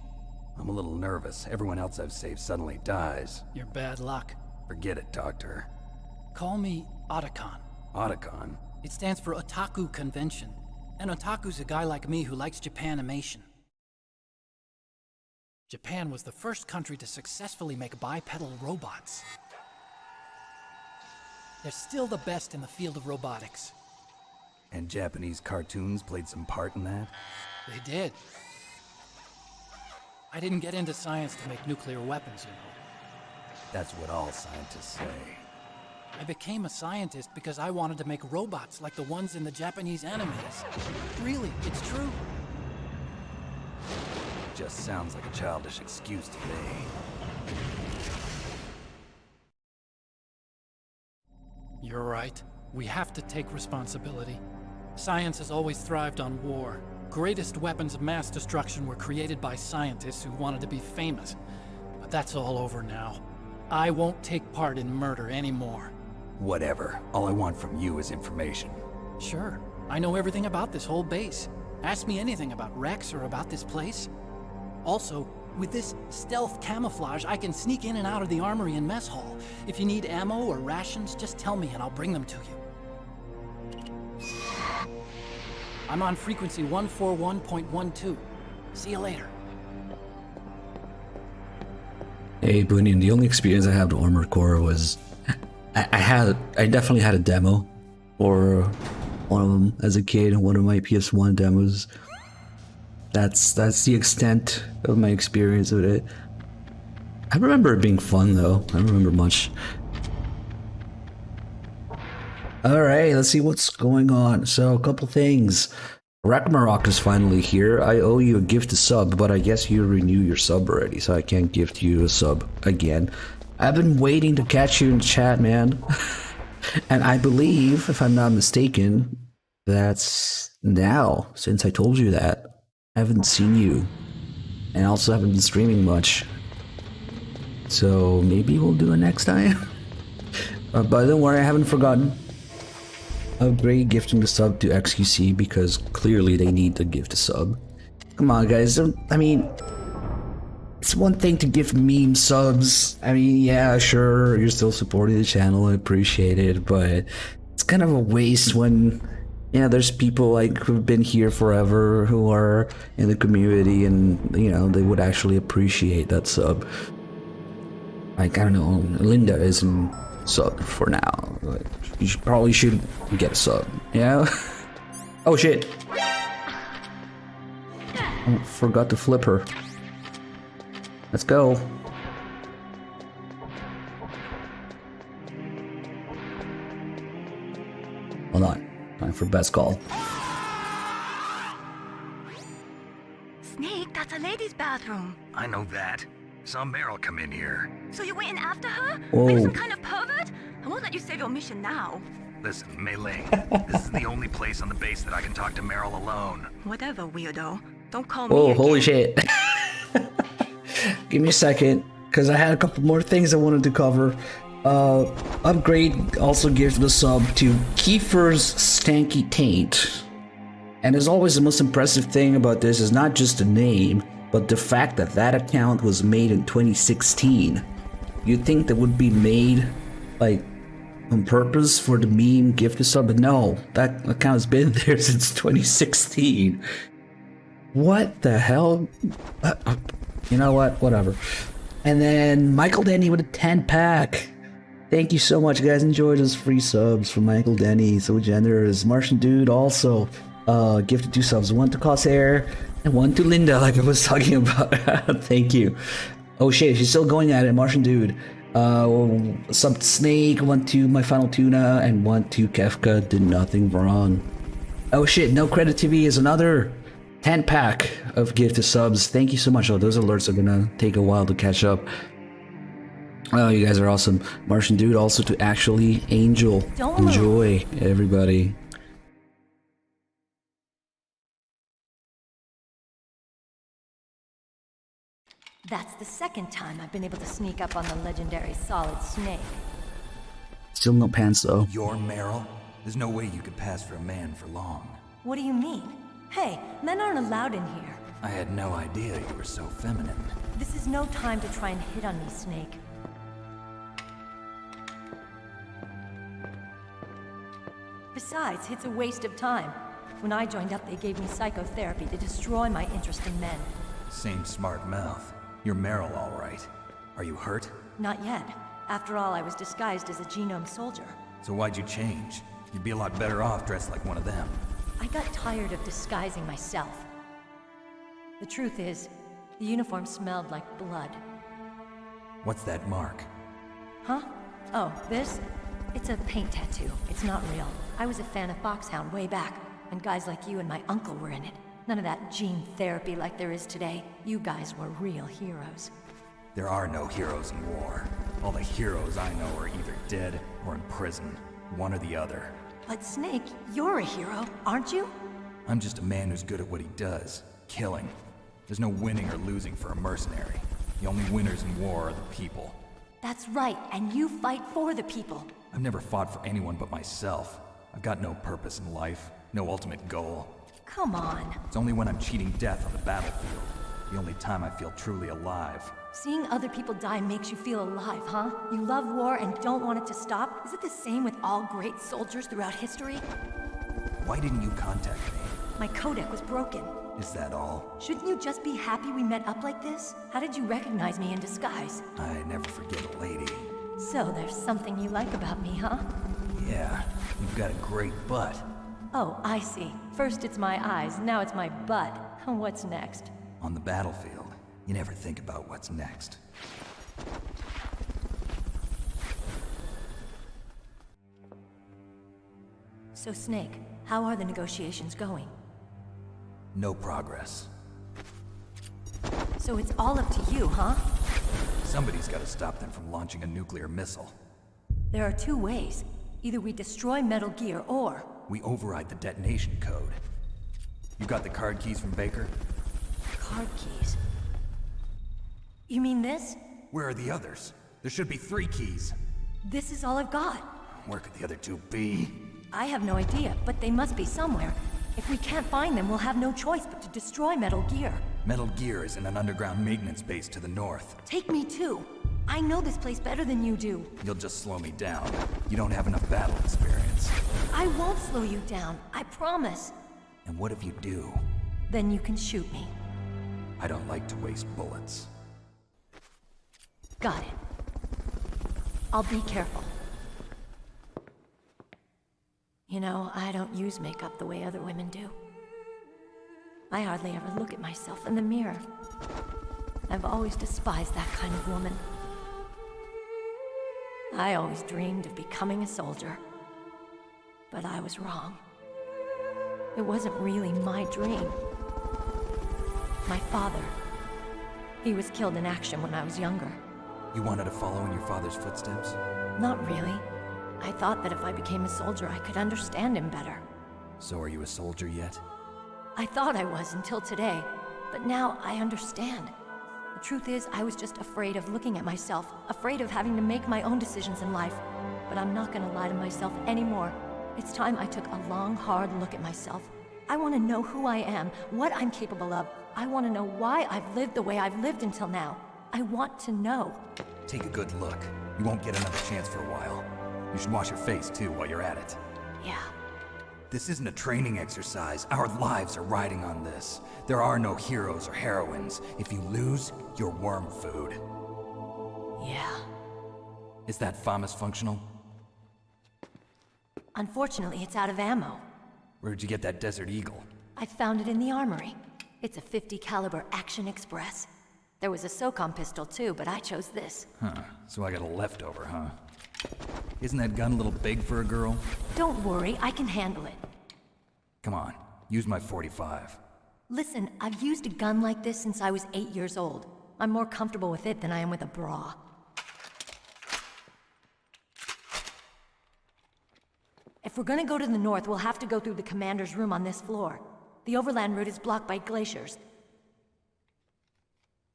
I'm a little nervous. Everyone else I've saved suddenly dies. You're bad luck. Forget it, Doctor. Call me Otakon. Otakon? It stands for Otaku Convention. An otaku's a guy like me who likes Japanimation. Japan was the first country to successfully make bipedal robots. They're still the best in the field of robotics. And Japanese cartoons played some part in that? They did. I didn't get into science to make nuclear weapons, you know. That's what all scientists say. I became a scientist because I wanted to make robots like the ones in the Japanese animes. Really, it's true. Just sounds like a childish excuse to me. You're right. We have to take responsibility. Science has always thrived on war. Greatest weapons of mass destruction were created by scientists who wanted to be famous. But that's all over now. I won't take part in murder anymore. Whatever. All I want from you is information. Sure. I know everything about this whole base. Ask me anything about Rex or about this place. Also, with this stealth camouflage, I can sneak in and out of the armory and mess hall. If you need ammo or rations, just tell me and I'll bring them to you. I'm on frequency 141.12. See you later. Hey, Bunyan, the only experience I had with Armored Core was I definitely had a demo for one of them as a kid, one of my PS1 demos. That's the extent of my experience with it. I remember it being fun though. I don't remember much. Alright, let's see what's going on. So, a couple things. Ragnarok is finally here. I owe you a gift to sub, but I guess you renew your sub already, so I can't gift you a sub again. I've been waiting to catch you in chat, man. And I believe, if I'm not mistaken, that's now, since I told you that. I haven't seen you. And I also haven't been streaming much. So maybe we'll do it next time. But don't worry, I haven't forgotten. Upgrade gifting the sub to XQC because clearly they need to gift a sub. Come on, guys. I mean, it's one thing to give meme subs. I mean, yeah, sure, you're still supporting the channel. I appreciate it, but it's kind of a waste when, you know, there's people like who've been here forever who are in the community and, you know, they would actually appreciate that sub. Like, I don't know, Linda isn't sub for now. Like, you probably should get a sub, yeah? Oh shit! I forgot to flip her. Let's go. Hold on. Time for best call. Snake, that's a ladies' bathroom. I know that. Saw Meryl come in here. So you're waiting after her? Whoa. Are you some kind of pervert? I won't let you save your mission now. Listen, Mei Ling, this is the only place on the base that I can talk to Meryl alone. Whatever, weirdo. Don't call me Whoa, again. holy shit. Give me a second. because I had a couple more things I wanted to cover. Upgrade also gives the sub to Kiefer's Stanky Taint. And as always, the most impressive thing about this is not just the name, but the fact that that account was made in 2016. You'd think that would be made like on purpose for the meme gift sub, but no, that account's been there since 2016. What the hell? You know what? Whatever. And then Michael Denny with a 10-pack. Thank you so much, guys. Enjoy those free subs from Michael Denny. So generous. Martian Dude also gifted 2 subs. 1 to Crosshair and 1 to Linda, like I was talking about. Thank you. Oh shit, she's still going at it. Martian Dude. Sub to Snake, 1 to My Final Tuna, and 1 to Kefka Did Nothing Wrong. Oh shit, No Credit TV is another 10-pack of gifted subs. Thank you so much. Oh, those alerts are gonna take a while to catch up. Oh, you guys are awesome. Martian Dude also to Actually Angel. Enjoy, everybody. That's the second time I've been able to sneak up on the legendary Solid Snake. Still no pants though. You're Meryl? There's no way you could pass for a man for long. What do you mean? Hey, men aren't allowed in here. I had no idea you were so feminine. This is no time to try and hit on me, Snake. Besides, it's a waste of time. When I joined up, they gave me psychotherapy to destroy my interest in men. Same smart mouth. You're Meryl, all right. Are you hurt? Not yet. After all, I was disguised as a genome soldier. So why'd you change? You'd be a lot better off dressed like one of them. I got tired of disguising myself. The truth is, the uniform smelled like blood. What's that mark? Huh? Oh, this? It's a paint tattoo. It's not real. I was a fan of Foxhound way back, and guys like you and my uncle were in it. None of that gene therapy like there is today. You guys were real heroes. There are no heroes in war. All the heroes I know are either dead or in prison. One or the other. But Snake, you're a hero, aren't you? I'm just a man who's good at what he does. Killing. There's no winning or losing for a mercenary. The only winners in war are the people. That's right, and you fight for the people. I've never fought for anyone but myself. I've got no purpose in life, no ultimate goal. Come on. It's only when I'm cheating death on the battlefield. The only time I feel truly alive. Seeing other people die makes you feel alive, huh? You love war and don't want it to stop? Is it the same with all great soldiers throughout history? Why didn't you contact me? My codec was broken. Is that all? Shouldn't you just be happy we met up like this? How did you recognize me in disguise? I never forget a lady. So there's something you like about me, huh? Yeah, you've got a great butt. Oh, I see. First it's my eyes, now it's my butt. What's next? On the battlefield, you never think about what's next. So Snake, how are the negotiations going? No progress. So it's all up to you, huh? Somebody's got to stop them from launching a nuclear missile. There are 2 ways. Either we destroy Metal Gear, or... we override the detonation code. You got the card keys from Baker? Card keys? You mean this? Where are the others? There should be 3 keys. This is all I've got. Where could the other 2 be? I have no idea, but they must be somewhere. If we can't find them, we'll have no choice but to destroy Metal Gear. Metal Gear is in an underground maintenance base to the north. Take me too. I know this place better than you do. You'll just slow me down. You don't have enough battle experience. I won't slow you down, I promise. And what if you do? Then you can shoot me. I don't like to waste bullets. Got it. I'll be careful. You know, I don't use makeup the way other women do. I hardly ever look at myself in the mirror. I've always despised that kind of woman. I always dreamed of becoming a soldier. But I was wrong. It wasn't really my dream. My father, he was killed in action when I was younger. You wanted to follow in your father's footsteps? Not really. I thought that if I became a soldier, I could understand him better. So are you a soldier yet? I thought I was until today, but now I understand. The truth is, I was just afraid of looking at myself, afraid of having to make my own decisions in life. But I'm not gonna lie to myself anymore. It's time I took a long, hard look at myself. I want to know who I am, what I'm capable of. I want to know why I've lived the way I've lived until now. I want to know. Take a good look. You won't get another chance for a while. You should wash your face, too, while you're at it. Yeah. This isn't a training exercise. Our lives are riding on this. There are no heroes or heroines. If you lose, you're worm food. Yeah. Is that FAMAS functional? Unfortunately, it's out of ammo. Where'd you get that Desert Eagle? I found it in the armory. It's a .50 caliber Action Express. There was a SOCOM pistol too, but I chose this. Huh, so I got a leftover, huh? Isn't that gun a little big for a girl? Don't worry, I can handle it. Come on, use my .45. Listen, I've used a gun like this since I was 8 years old. I'm more comfortable with it than I am with a bra. If we're gonna go to the north, we'll have to go through the commander's room on this floor. The overland route is blocked by glaciers.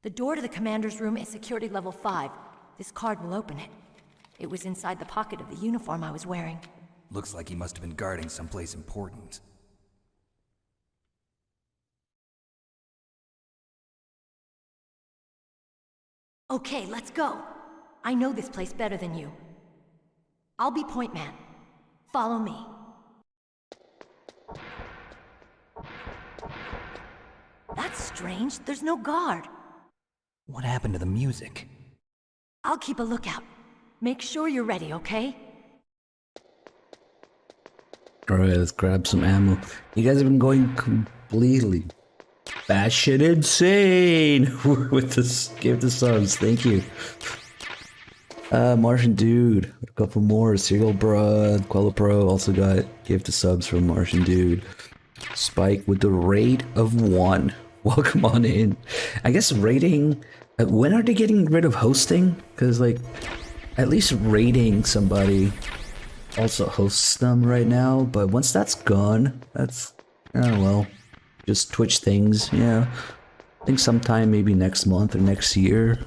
The door to the commander's room is security level 5. This card will open it. It was inside the pocket of the uniform I was wearing. Looks like he must have been guarding someplace important. Okay, let's go. I know this place better than you. I'll be point man. Follow me. That's strange. There's no guard. What happened to the music? I'll keep a lookout. Make sure you're ready, okay? Alright, let's grab some ammo. You guys have been going completely batshit insane with this. Give the subs, thank you. Martian Dude, a couple more. Serial Brud, Quello Pro also got give the subs from Martian Dude. Spike with the rate of 1. Welcome on in. I guess rating. When are they getting rid of hosting? Because, like, at least rating somebody also hosts them right now. But once that's gone, that's. Oh well. Just Twitch things, yeah. I think sometime maybe next month or next year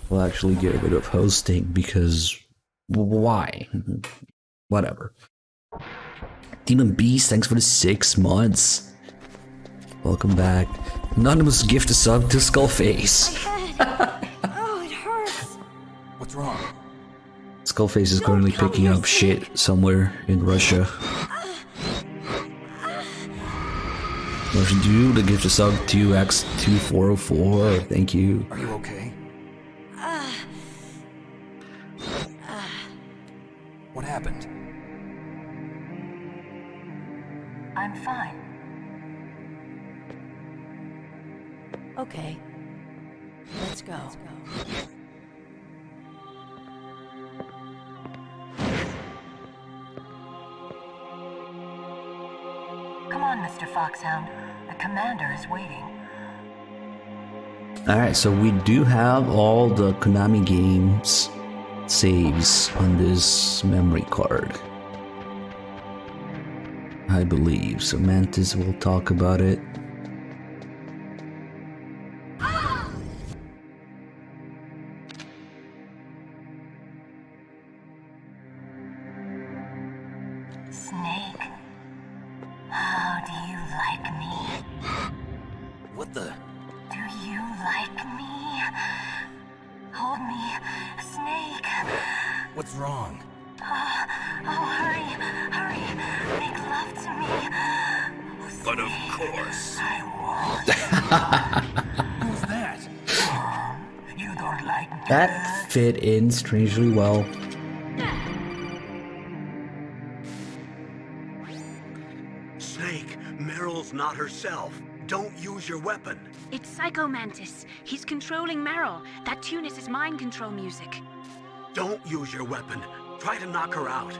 we'll actually get rid of hosting because. Why? Whatever. Demon Beast, thanks for the 6 months. Welcome back. Anonymous gift a sub to Skullface. Oh, it hurts. What's wrong? Skullface is currently picking up shit somewhere in Russia. Martian Dude, the gift a sub 2x2404. Thank you. Are you okay? What happened? I'm fine. Okay. Let's go. Come on, Mr. Foxhound. The commander is waiting. Alright, so we do have all the Konami games saves on this memory card, I believe. So Mantis will talk about it. Snake, how do you like me? What the? Do you like me? Hold me, Snake. What's wrong? Oh, hurry, hurry. Make love to me. But of course. I won't. Who's that? You don't like me. That fit in strangely well. Snake, Meryl's not herself. Don't use your weapon. It's Psycho Mantis. He's controlling Meryl. That tune is his mind control music. Don't use your weapon. Try to knock her out.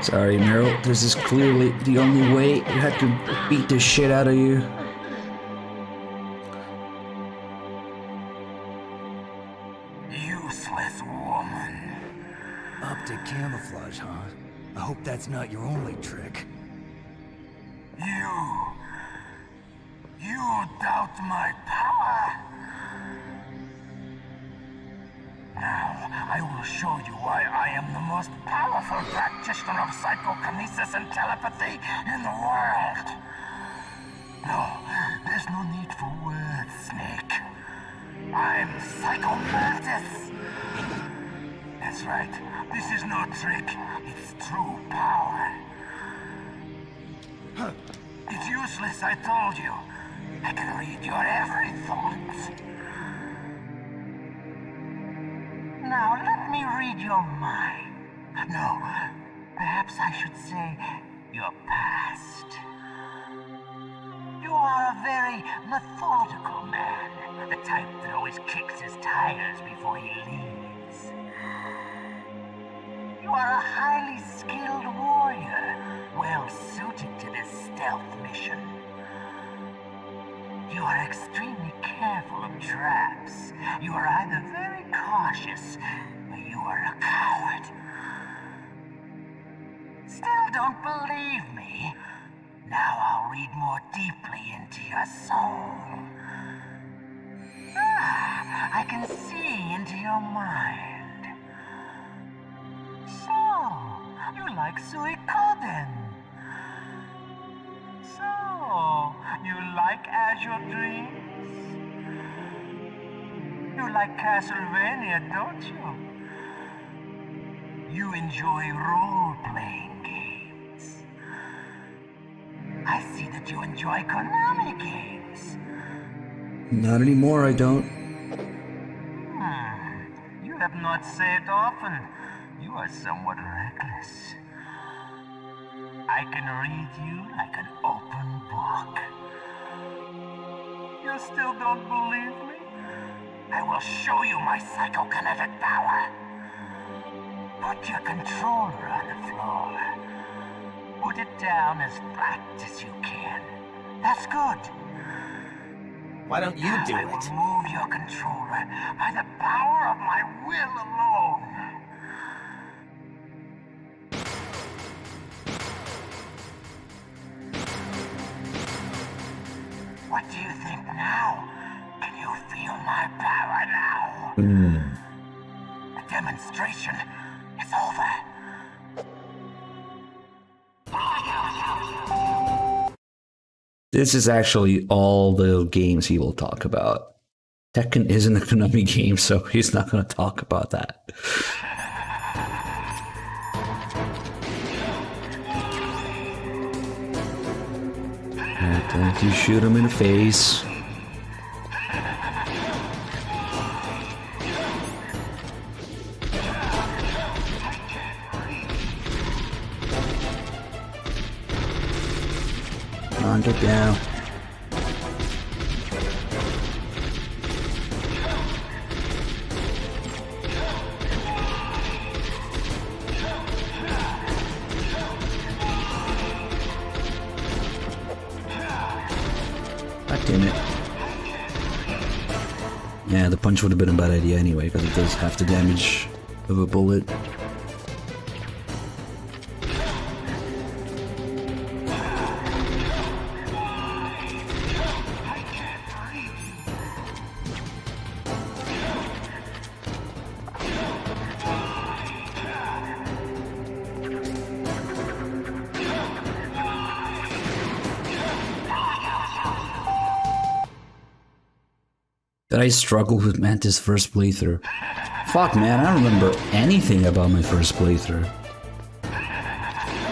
Sorry, Meryl. This is clearly the only way. We had to beat the shit out of you. Useless woman. Optic camouflage, huh? I hope that's not your only trick. You You doubt my power? Now, I will show you why I am the most powerful practitioner of psychokinesis and telepathy in the world. No, there's no need for words, Snake. I'm Psycho Mantis. That's right. This is no trick. It's true power. It's useless, I told you. I can read your every thought. Now, let me read your mind. No, perhaps I should say your past. You are a very methodical man. The type that always kicks his tires before he leaves. You are a highly skilled warrior, well suited to this stealth mission. You are extremely careful of traps. You are either very cautious, or you are a coward. Still don't believe me? Now I'll read more deeply into your soul. I can see into your mind. So, you like Suikoden. So, you like Azure Dreams? You like Castlevania, don't you? You enjoy role-playing games. I see that you enjoy Konami games. Not anymore, I don't. You have not saved often. You are somewhat reckless. I can read you like an open book. You still don't believe me? I will show you my psychokinetic power. Put your controller on the floor. Put it down as flat as you can. That's good. Why don't you do I it? will move your controller by the power of my will alone. What do you think now? Can you feel my power now? The demonstration is over. This is actually all the games he will talk about. Tekken isn't a Konami game, so he's not going to talk about that. And you shoot him in the face. On, get down. God damn it. Yeah, the punch would have been a bad idea anyway, because it does half the damage of a bullet. That I struggled with Mantis' first playthrough. Fuck man, I don't remember anything about my first playthrough.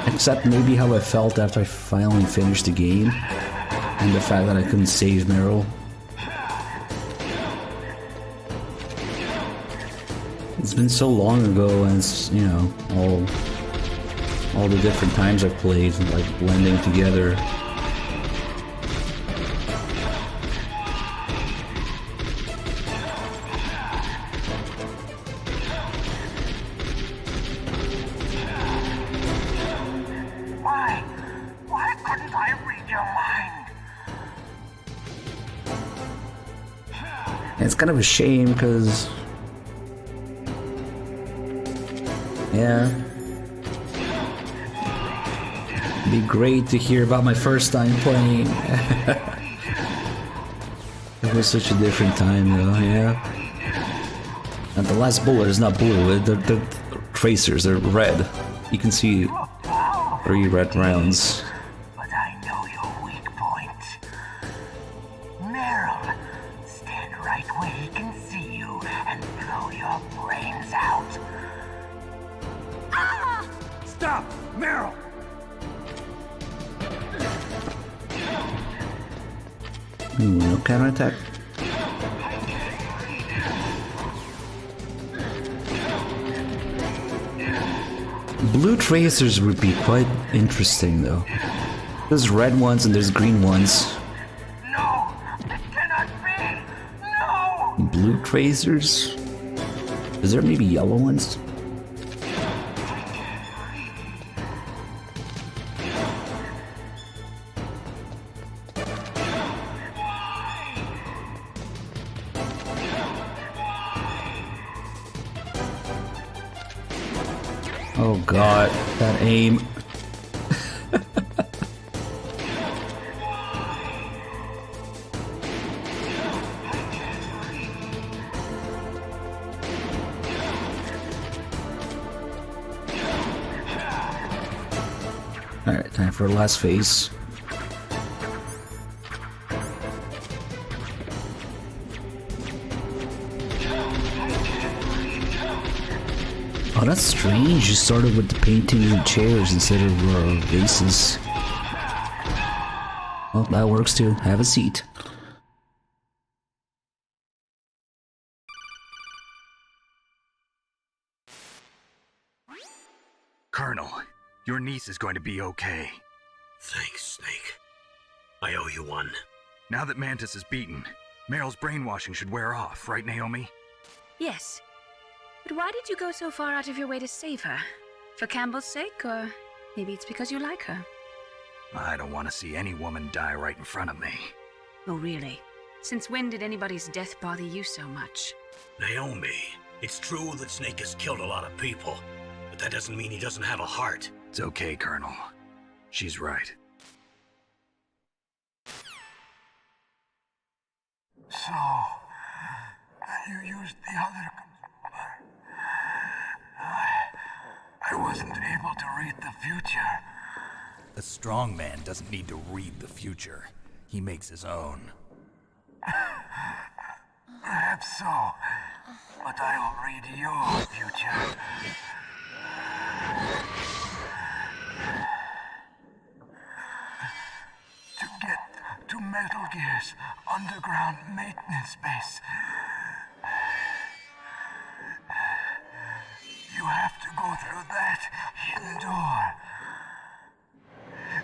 Except maybe how I felt after I finally finished the game. And the fact that I couldn't save Meryl. It's been so long ago, and it's, you know, all the different times I've played, like, blending together. Why couldn't I read your mind? And it's kind of a shame, because... yeah. It'd be great to hear about my first time playing. It was such a different time though, yeah. And the last bullet is not blue, they're tracers, they're red. You can see 3 red rounds. But I know your weak point. Meryl, stand right where he can see you and blow your brains out. Ah! Stop! Meryl! No counterattack. Blue tracers would be quite interesting though. There's red ones and there's green ones. No! It cannot be! No! Blue tracers? Is there maybe yellow ones? Oh god, that aim. Alright, time for the last phase. Oh, that's strange. You started with the painting of chairs instead of vases. Well, that works too. Have a seat. Colonel, your niece is going to be okay. Thanks, Snake. I owe you one. Now that Mantis is beaten, Meryl's brainwashing should wear off, right, Naomi? Yes. But why did you go so far out of your way to save her? For Campbell's sake, or maybe it's because you like her? I don't want to see any woman die right in front of me. Oh, really? Since when did anybody's death bother you so much? Naomi, it's true that Snake has killed a lot of people, but that doesn't mean he doesn't have a heart. It's okay, Colonel. She's right. So, you used the other... I wasn't able to read the future. A strong man doesn't need to read the future. He makes his own. Perhaps so, but I will read your future. To get to Metal Gear's underground maintenance base, you have to go through that hidden door.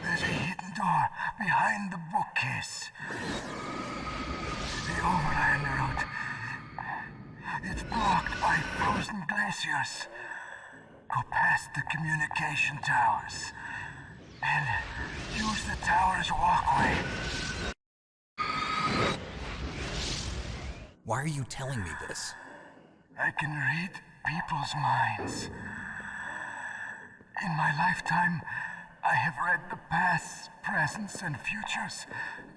There's a hidden door behind the bookcase. The overland route. It's blocked by frozen glaciers. Go past the communication towers. And use the tower's walkway. Why are you telling me this? I can read people's minds. In my lifetime, I have read the pasts, presents, and futures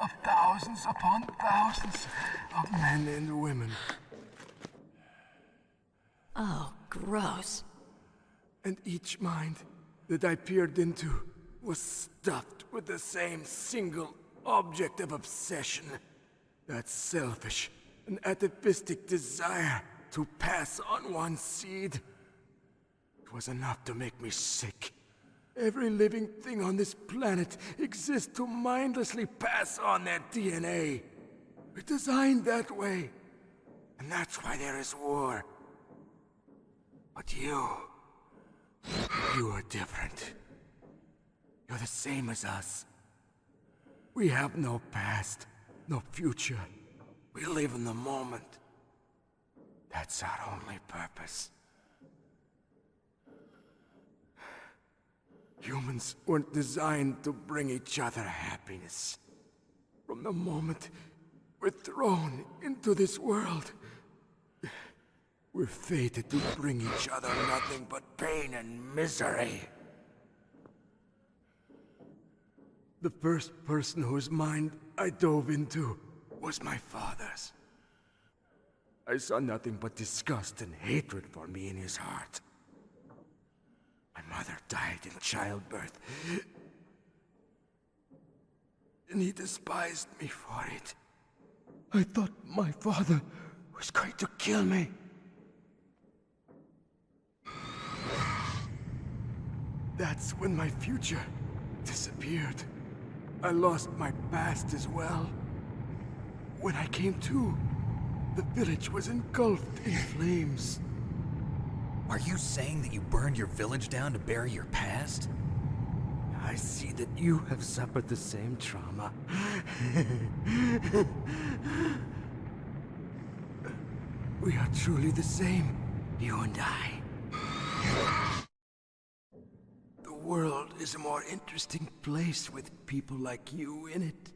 of thousands upon thousands of men and women. Oh, gross. And each mind that I peered into was stuffed with the same single object of obsession. That selfish and atavistic desire to pass on one's seed. It was enough to make me sick. Every living thing on this planet exists to mindlessly pass on their DNA. We're designed that way. And that's why there is war. But you are different. You're the same as us. We have no past, no future. We live in the moment. That's our only purpose. Humans weren't designed to bring each other happiness. From the moment we're thrown into this world, we're fated to bring each other nothing but pain and misery. The first person whose mind I dove into was my father's. I saw nothing but disgust and hatred for me in his heart. My mother died in childbirth, and he despised me for it. I thought my father was going to kill me. That's when my future disappeared. I lost my past as well. When I came to, the village was engulfed in flames. Are you saying that you burned your village down to bury your past? I see that you have suffered the same trauma. We are truly the same, you and I. The world is a more interesting place with people like you in it.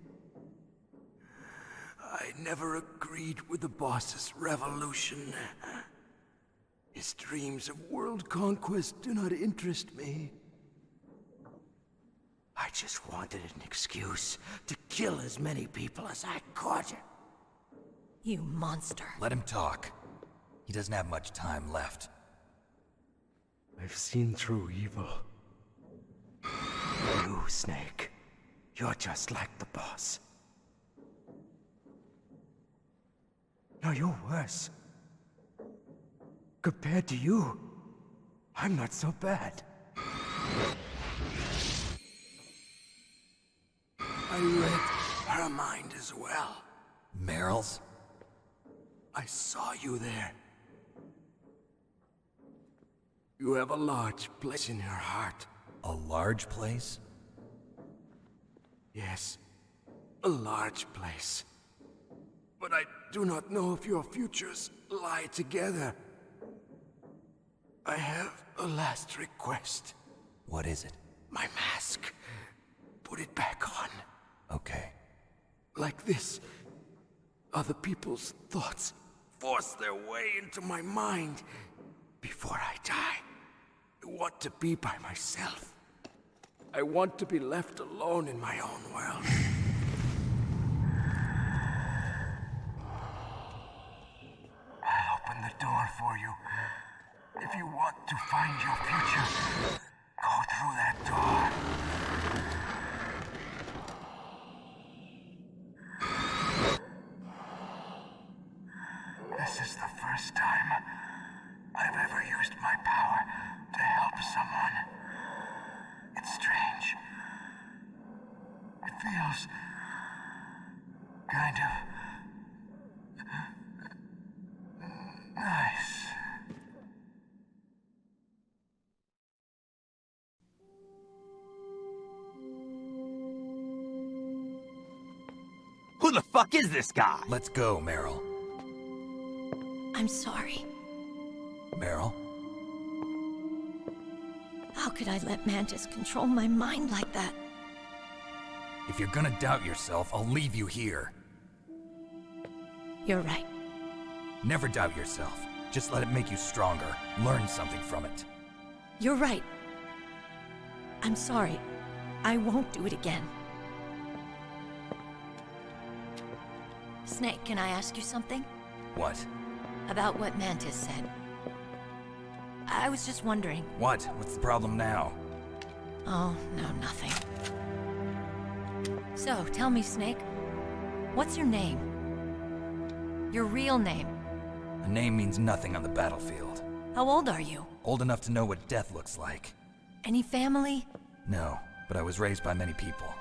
I never agreed with the boss's revolution. His dreams of world conquest do not interest me. I just wanted an excuse to kill as many people as I could. You monster. Let him talk. He doesn't have much time left. I've seen through evil. You, Snake. You're just like the boss. No, you're worse. Compared to you, I'm not so bad. I read her mind as well. Meryl's? I saw you there. You have a large place in her heart. A large place? Yes, a large place. But I do not know if your futures lie together. I have a last request. What is it? My mask. Put it back on. Okay. Like this, other people's thoughts force their way into my mind. Before I die, I want to be by myself. I want to be left alone in my own world. I'll open the door for you. If you want to find your future, go through that door. This is the first time I've ever used my power to help someone. It's strange. It feels kind of nice. Who the fuck is this guy? Let's go, Meryl. I'm sorry. Meryl? How could I let Mantis control my mind like that? If you're gonna doubt yourself, I'll leave you here. You're right. Never doubt yourself. Just let it make you stronger. Learn something from it. You're right. I'm sorry. I won't do it again. Snake, can I ask you something? What? About what Mantis said. I was just wondering. What? What's the problem now? Oh, no, nothing. So, tell me, Snake. What's your name? Your real name? A name means nothing on the battlefield. How old are you? Old enough to know what death looks like. Any family? No, but I was raised by many people.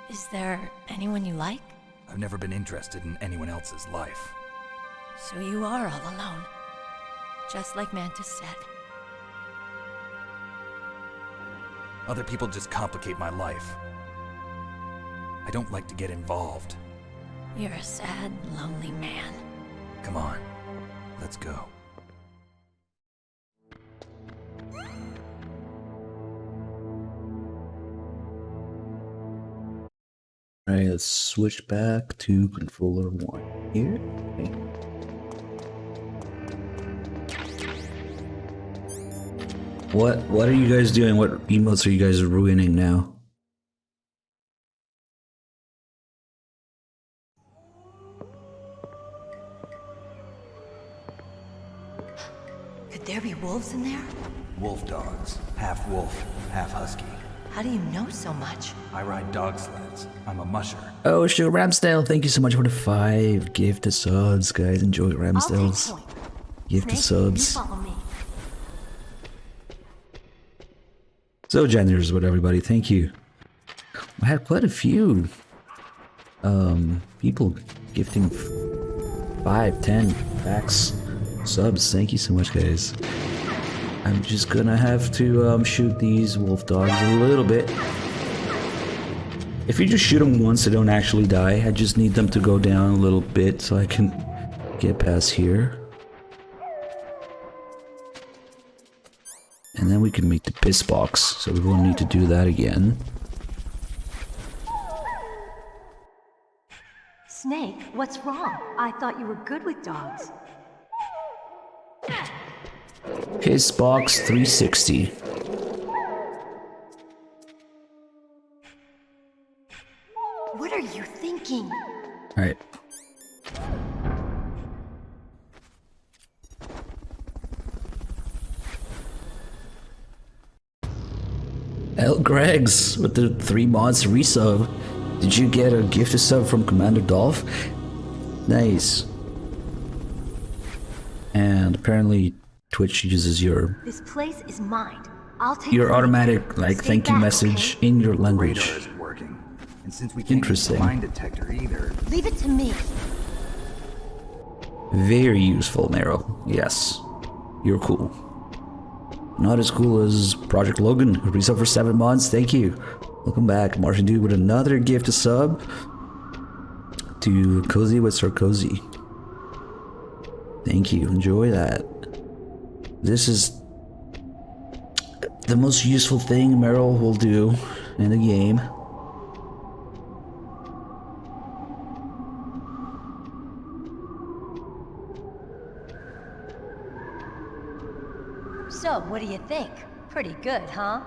Is there anyone you like? I've never been interested in anyone else's life. So you are all alone. Just like Mantis said. Other people just complicate my life. I don't like to get involved. You're a sad, lonely man. Come on, let's go. Alright, let's switch back to controller 1 here. Okay. What are you guys doing? What emotes are you guys ruining now? there be wolves in there? Wolf dogs. Half wolf, half husky. How do you know so much? I ride dog sleds. I'm a musher. Oh, sure, Ramsdale, thank you so much for the 5 gifted subs, guys. Enjoy Ramsdale's gifted subs. You follow me. So generous with everybody, thank you. I had quite a few people gifting 5, 10 packs subs. Thank you so much, guys. I'm just gonna have to shoot these wolf dogs a little bit. If you just shoot them once, they don't actually die. I just need them to go down a little bit so I can get past here. And then we can make the piss box, so we won't need to do that again. Snake, what's wrong? I thought you were good with dogs. Piss box 360. What are you thinking? Alright. L. Greggs with the 3 mods resub. Did you get a gifted sub from Commander Dolph? Nice. And apparently Twitch uses your This place is mine. I'll take automatic thank you message in your language. Radar isn't working. And since we can't use the Interesting. mine detector either. Leave it to me. Very useful, Meryl. Yes. You're cool. Not as cool as Project Logan, who resub for 7 months. Thank you. Welcome back. Martian Dude with another gift to sub to Cozy with Sir Cozy. Thank you. Enjoy that. This is the most useful thing Meryl will do in the game. So, what do you think? Pretty good, huh?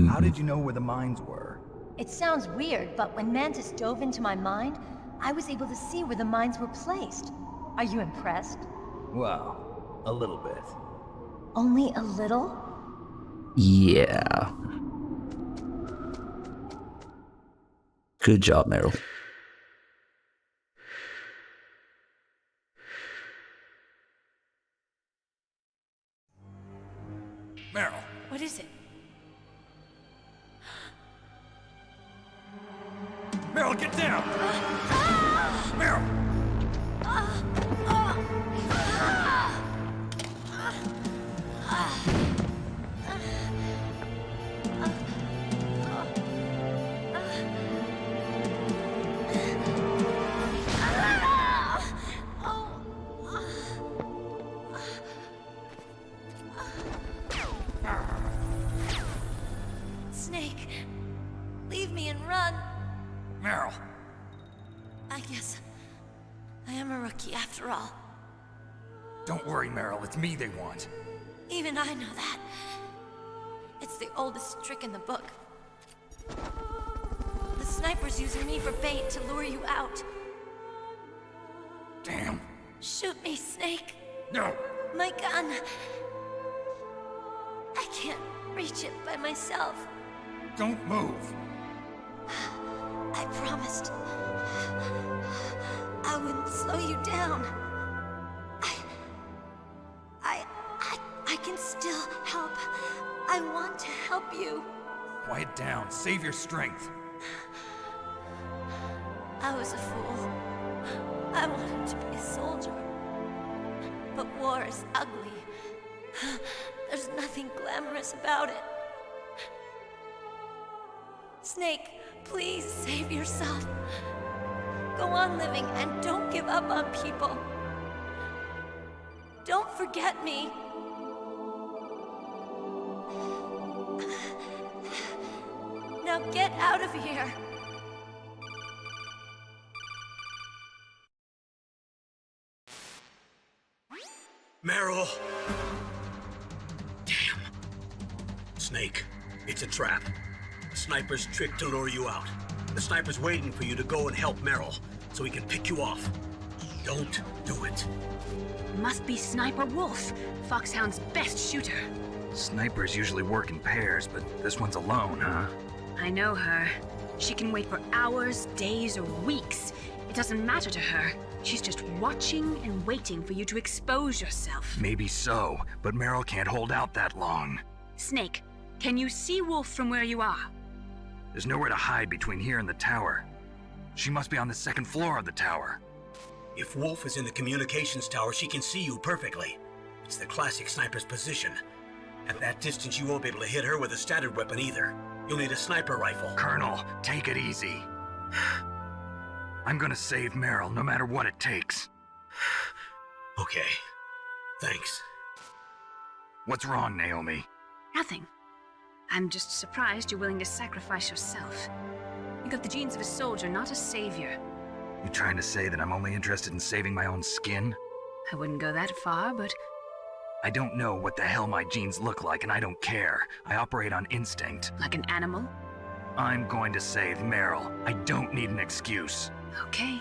How did you know where the mines were? It sounds weird, but when Mantis dove into my mind, I was able to see where the mines were placed. Are you impressed? Well, a little bit. Only a little? Yeah. Good job, Meryl. Meryl. What is it? Meryl, get down! Meryl! Snake, leave me and run. Meryl! I guess I am a rookie after all. Don't worry, Meryl. It's me they want. Even I know that. It's the oldest trick in the book. The sniper's using me for bait to lure you out. Damn. Shoot me, Snake. No. My gun. I can't reach it by myself. Don't move. I promised I wouldn't slow you down. I can still help. I want to help you. Quiet down. Save your strength. I was a fool. I wanted to be a soldier. But war is ugly. There's nothing glamorous about it. Snake, please save yourself. Go on living and don't give up on people. Don't forget me. Now get out of here. Meryl! Damn. Snake, it's a trap. The sniper's trick to lure you out. The sniper's waiting for you to go and help Meryl, so he can pick you off. Don't do it. Must be Sniper Wolf, Foxhound's best shooter. Snipers usually work in pairs, but this one's alone, huh? I know her. She can wait for hours, days, or weeks. It doesn't matter to her. She's just watching and waiting for you to expose yourself. Maybe so, but Meryl can't hold out that long. Snake, can you see Wolf from where you are? There's nowhere to hide between here and the tower. She must be on the second floor of the tower. If Wolf is in the communications tower, she can see you perfectly. It's the classic sniper's position. At that distance, you won't be able to hit her with a standard weapon either. You'll need a sniper rifle. Colonel, take it easy. I'm gonna save Meryl, no matter what it takes. Okay. Thanks. What's wrong, Naomi? Nothing. I'm just surprised you're willing to sacrifice yourself. You got the genes of a soldier, not a savior. You trying to say that I'm only interested in saving my own skin? I wouldn't go that far, but... I don't know what the hell my genes look like, and I don't care. I operate on instinct. Like an animal? I'm going to save Meryl. I don't need an excuse. Okay.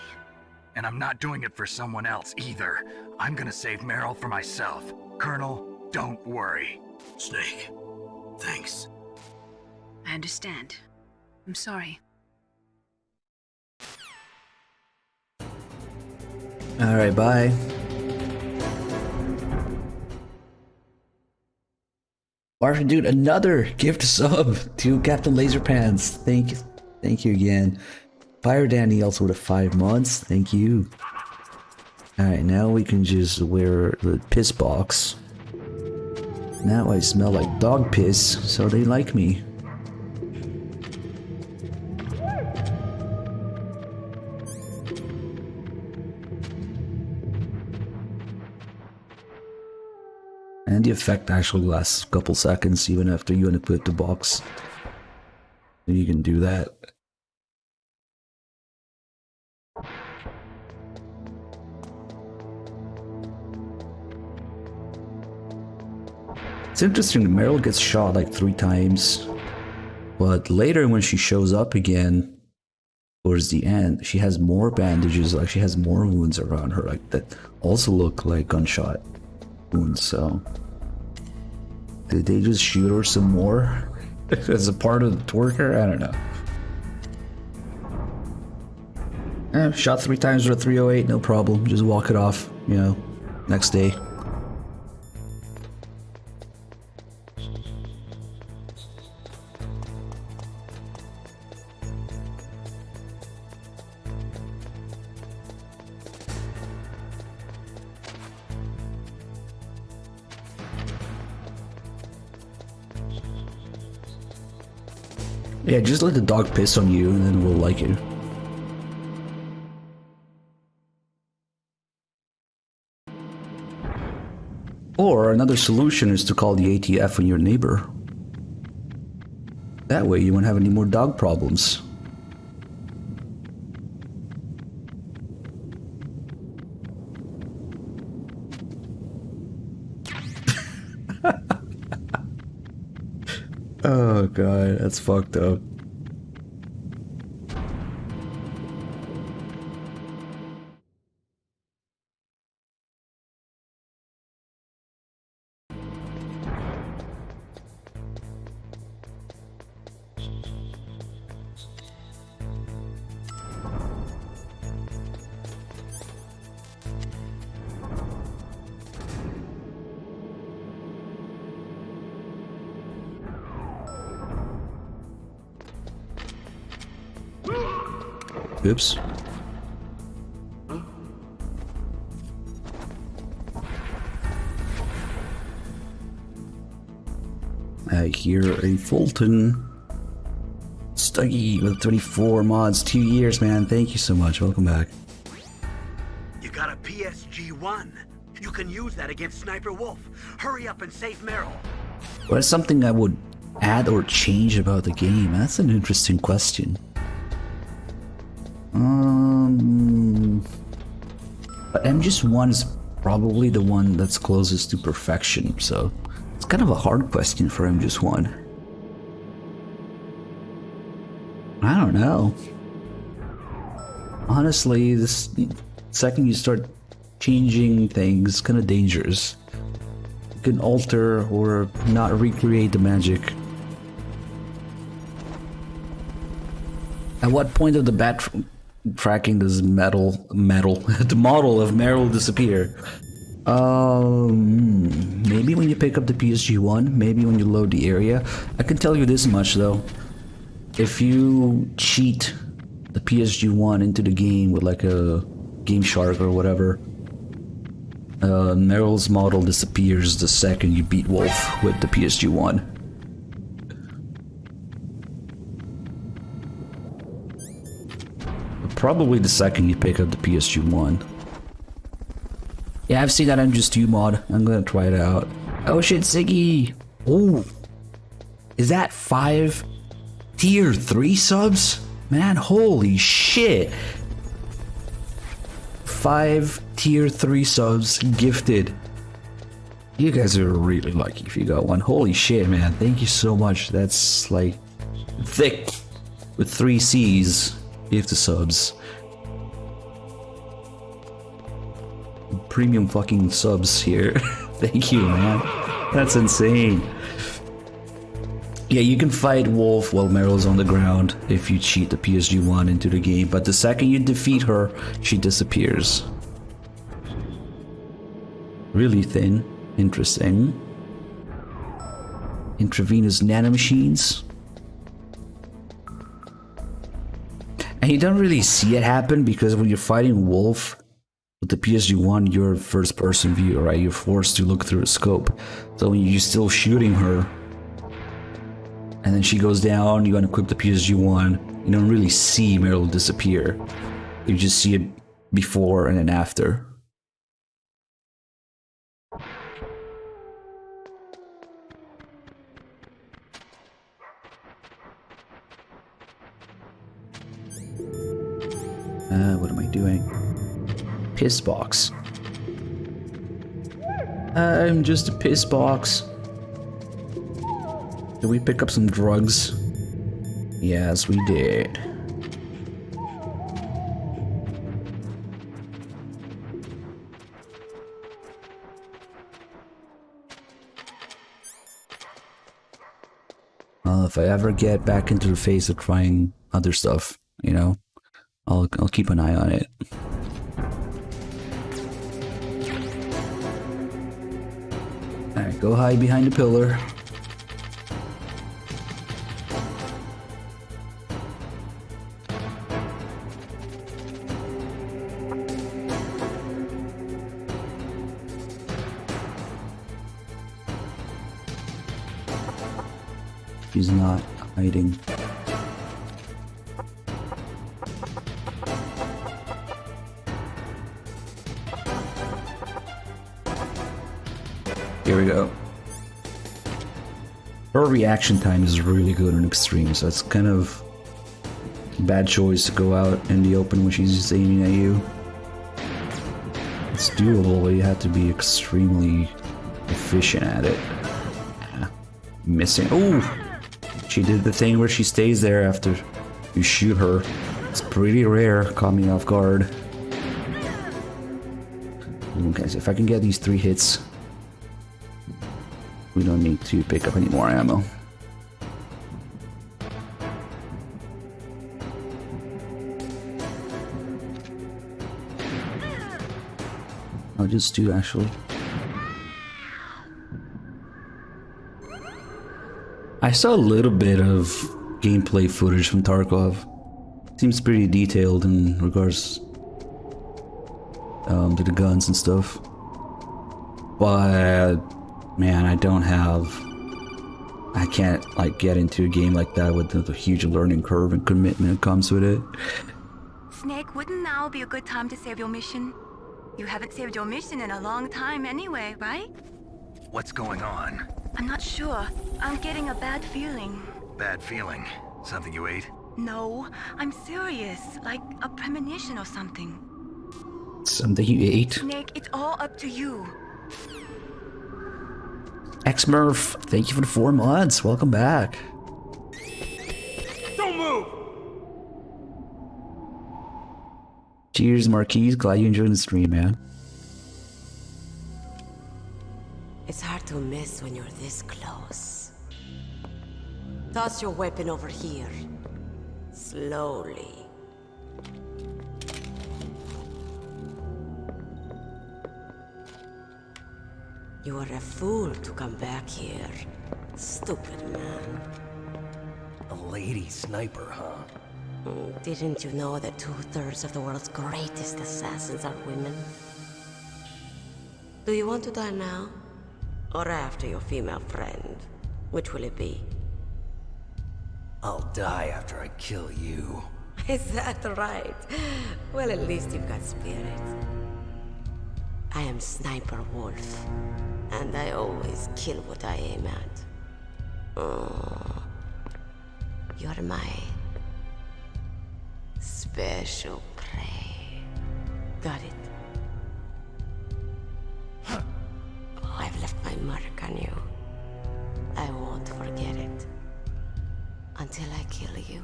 And I'm not doing it for someone else, either. I'm gonna save Meryl for myself. Colonel, don't worry. Snake, thanks. I understand. I'm sorry. Alright, bye. Martian Dude, another gift sub to Captain Laserpants. Thank you again. Fire Danny also with 5 months. Thank you. Alright, now we can just wear the piss box. Now I smell like dog piss, so they like me. And the effect actually lasts a couple seconds even after you unequip the box. So you can do that. It's interesting, Meryl gets shot like 3 times, but later when she shows up again, towards the end, she has more bandages, like she has more wounds around her, like that also look like gunshot wounds, so... Did they just shoot her some more as a part of the torture? I don't know. Shot 3 times with a 308, no problem, just walk it off, you know, next day. Yeah, just let the dog piss on you and then we'll like you. Or another solution is to call the ATF on your neighbor. That way you won't have any more dog problems. Oh god, that's fucked up. Oops. I hear a Fulton Stuggy with 24 mods, 2 years, man. Thank you so much. Welcome back. You got a PSG-1. You can use that against Sniper Wolf. Hurry up and save Meryl. What's something I would add or change about the game? That's an interesting question. But MGS1 is probably the one that's closest to perfection, so it's kind of a hard question for MGS1. I don't know. Honestly, this second you start changing things, kind of dangerous. You can alter or not recreate the magic. At what point of the tracking does the model of Meryl disappear? Maybe when you pick up the PSG-1, maybe when you load the area. I can tell you this much though. If you cheat the PSG-1 into the game with like a Game Shark or whatever, Meryl's model disappears the second you beat Wolf with the PSG-1. Probably the second you pick up the PSG-1. Yeah, I've seen that MGS2 mod. I'm gonna try it out. Oh shit, Siggy! Oh! Is that 5 tier 3 subs? Man, holy shit! 5 tier 3 subs gifted. You guys are really lucky if you got one. Holy shit, man. Thank you so much. That's like thick with 3 C's. Gift the subs. Premium fucking subs here. Thank you, man. That's insane. Yeah, you can fight Wolf while Meryl's on the ground if you cheat the PSG-1 into the game, but the second you defeat her, she disappears. Really thin. Interesting. Intravenous nanomachines. And you don't really see it happen because when you're fighting Wolf with the PSG-1, you're first person view, right? You're forced to look through a scope. So when you're still shooting her, and then she goes down, you unequip the PSG-1, you don't really see Meryl disappear. You just see it before and then after. What am I doing? Piss box. I'm just a piss box. Did we pick up some drugs? Yes, we did. If I ever get back into the phase of trying other stuff, you know, I'll keep an eye on it. Alright, go hide behind the pillar. He's not hiding. Here we go. Her reaction time is really good on extreme, so it's kind of a bad choice to go out in the open when she's just aiming at you. It's doable, but you have to be extremely efficient at it. Missing. Ooh! She did the thing where she stays there after you shoot her. It's pretty rare, caught me off guard. Okay, so if I can get these 3 hits, we don't need to pick up any more ammo. I'll just do actually. I saw a little bit of gameplay footage from Tarkov. Seems pretty detailed in regards to the guns and stuff. But man, I can't like get into a game like that with the huge learning curve and commitment that comes with it. Snake, wouldn't now be a good time to save your mission? You haven't saved your mission in a long time anyway, right? What's going on? I'm not sure. I'm getting a bad feeling. Bad feeling? Something you ate? No, I'm serious. Like a premonition or something. Something you ate? Snake, it's all up to you. X-Murph, thank you for the 4 months. Welcome back. Don't move! Cheers, Marquise. Glad you enjoyed the stream, man. It's hard to miss when you're this close. Toss your weapon over here. Slowly. You are a fool to come back here. Stupid man. A lady sniper, huh? Didn't you know that 2/3 of the world's greatest assassins are women? Do you want to die now? Or after your female friend? Which will it be? I'll die after I kill you. Is that right? Well, at least you've got spirit. I am Sniper Wolf, and I always kill what I aim at. Oh, you're my special prey. Got it? I've left my mark on you. I won't forget it. Until I kill you.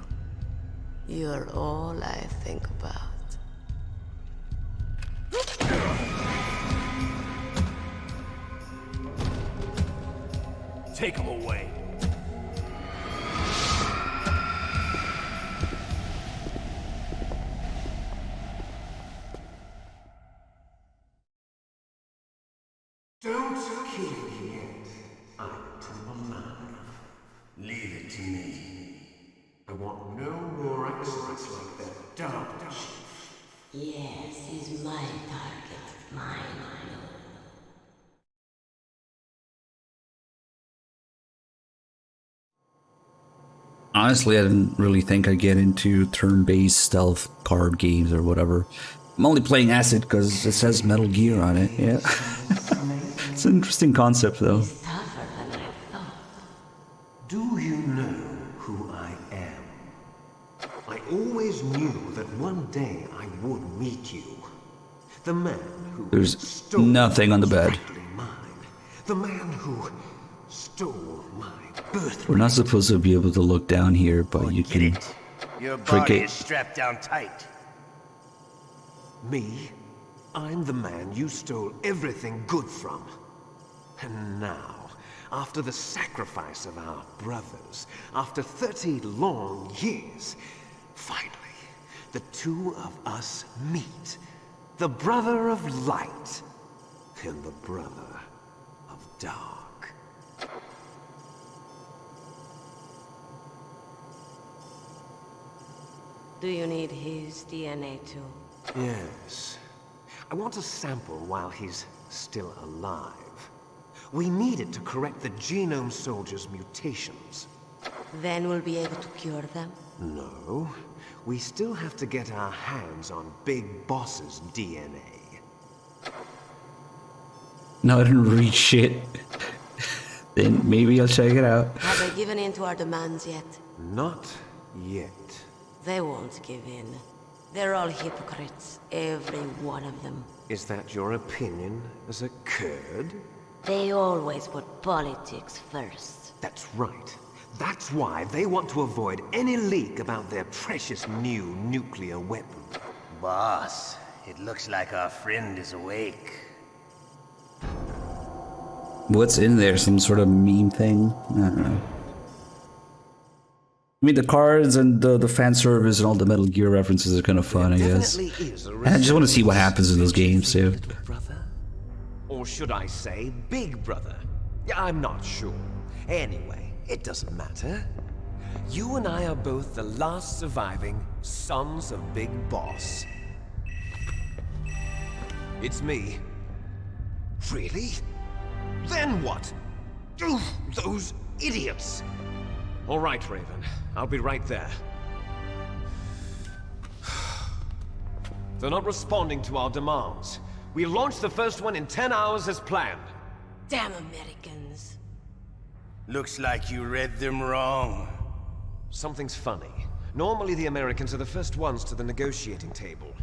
You're all I think about. Take him away. Don't kill me yet. I'm alive. Leave it to me. I want no more accidents like that DARPA chief. Yes, he's my target. Mine. Honestly, I didn't really think I'd get into turn-based stealth card games or whatever. I'm only playing Acid because it says Metal Gear on it, yeah. It's an interesting concept, though. Do you know who I am? I always knew that one day I would meet you. The man who There's nothing on the bed. mine. The man who stole my birthright. We're not supposed to be able to look down here, but you can Your trick body it. is strapped down tight. Me? I'm the man you stole everything good from. And now, after the sacrifice of our brothers, after 30 long years, finally, the two of us meet. The brother of light and the brother of dark. Do you need his DNA too? Yes. I want a sample while he's still alive. We need it to correct the genome soldier's mutations. Then we'll be able to cure them? No. We still have to get our hands on Big Boss's DNA. No, I didn't read shit. Then maybe I'll check it out. Have they given in to our demands yet? Not yet. They won't give in. They're all hypocrites, every one of them. Is that your opinion as a Kurd? They always put politics first. That's right. That's why they want to avoid any leak about their precious new nuclear weapon. Boss, it looks like our friend is awake. What's in there? Some sort of meme thing? I don't know. I mean, the cards and the fan service and all the Metal Gear references are kind of fun, I guess. And I just want to see what happens in those games, too. Or should I say, Big Brother? Yeah, I'm not sure. Anyway, it doesn't matter. You and I are both the last surviving sons of Big Boss. It's me. Really? Then what? Oof, those idiots! All right, Raven. I'll be right there. They're not responding to our demands. We launched the first one in 10 hours as planned. Damn Americans. Looks like you read them wrong. Something's funny. Normally the Americans are the first ones to the negotiating table.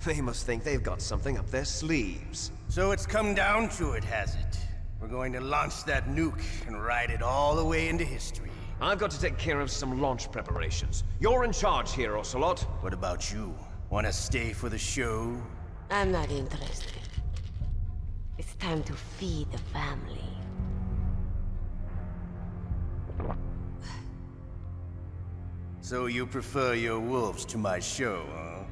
They must think they've got something up their sleeves. So it's come down to it, has it? We're going to launch that nuke and ride it all the way into history. I've got to take care of some launch preparations. You're in charge here, Ocelot. What about you? Wanna stay for the show? I'm not interested. It's time to feed the family. So you prefer your wolves to my show, huh?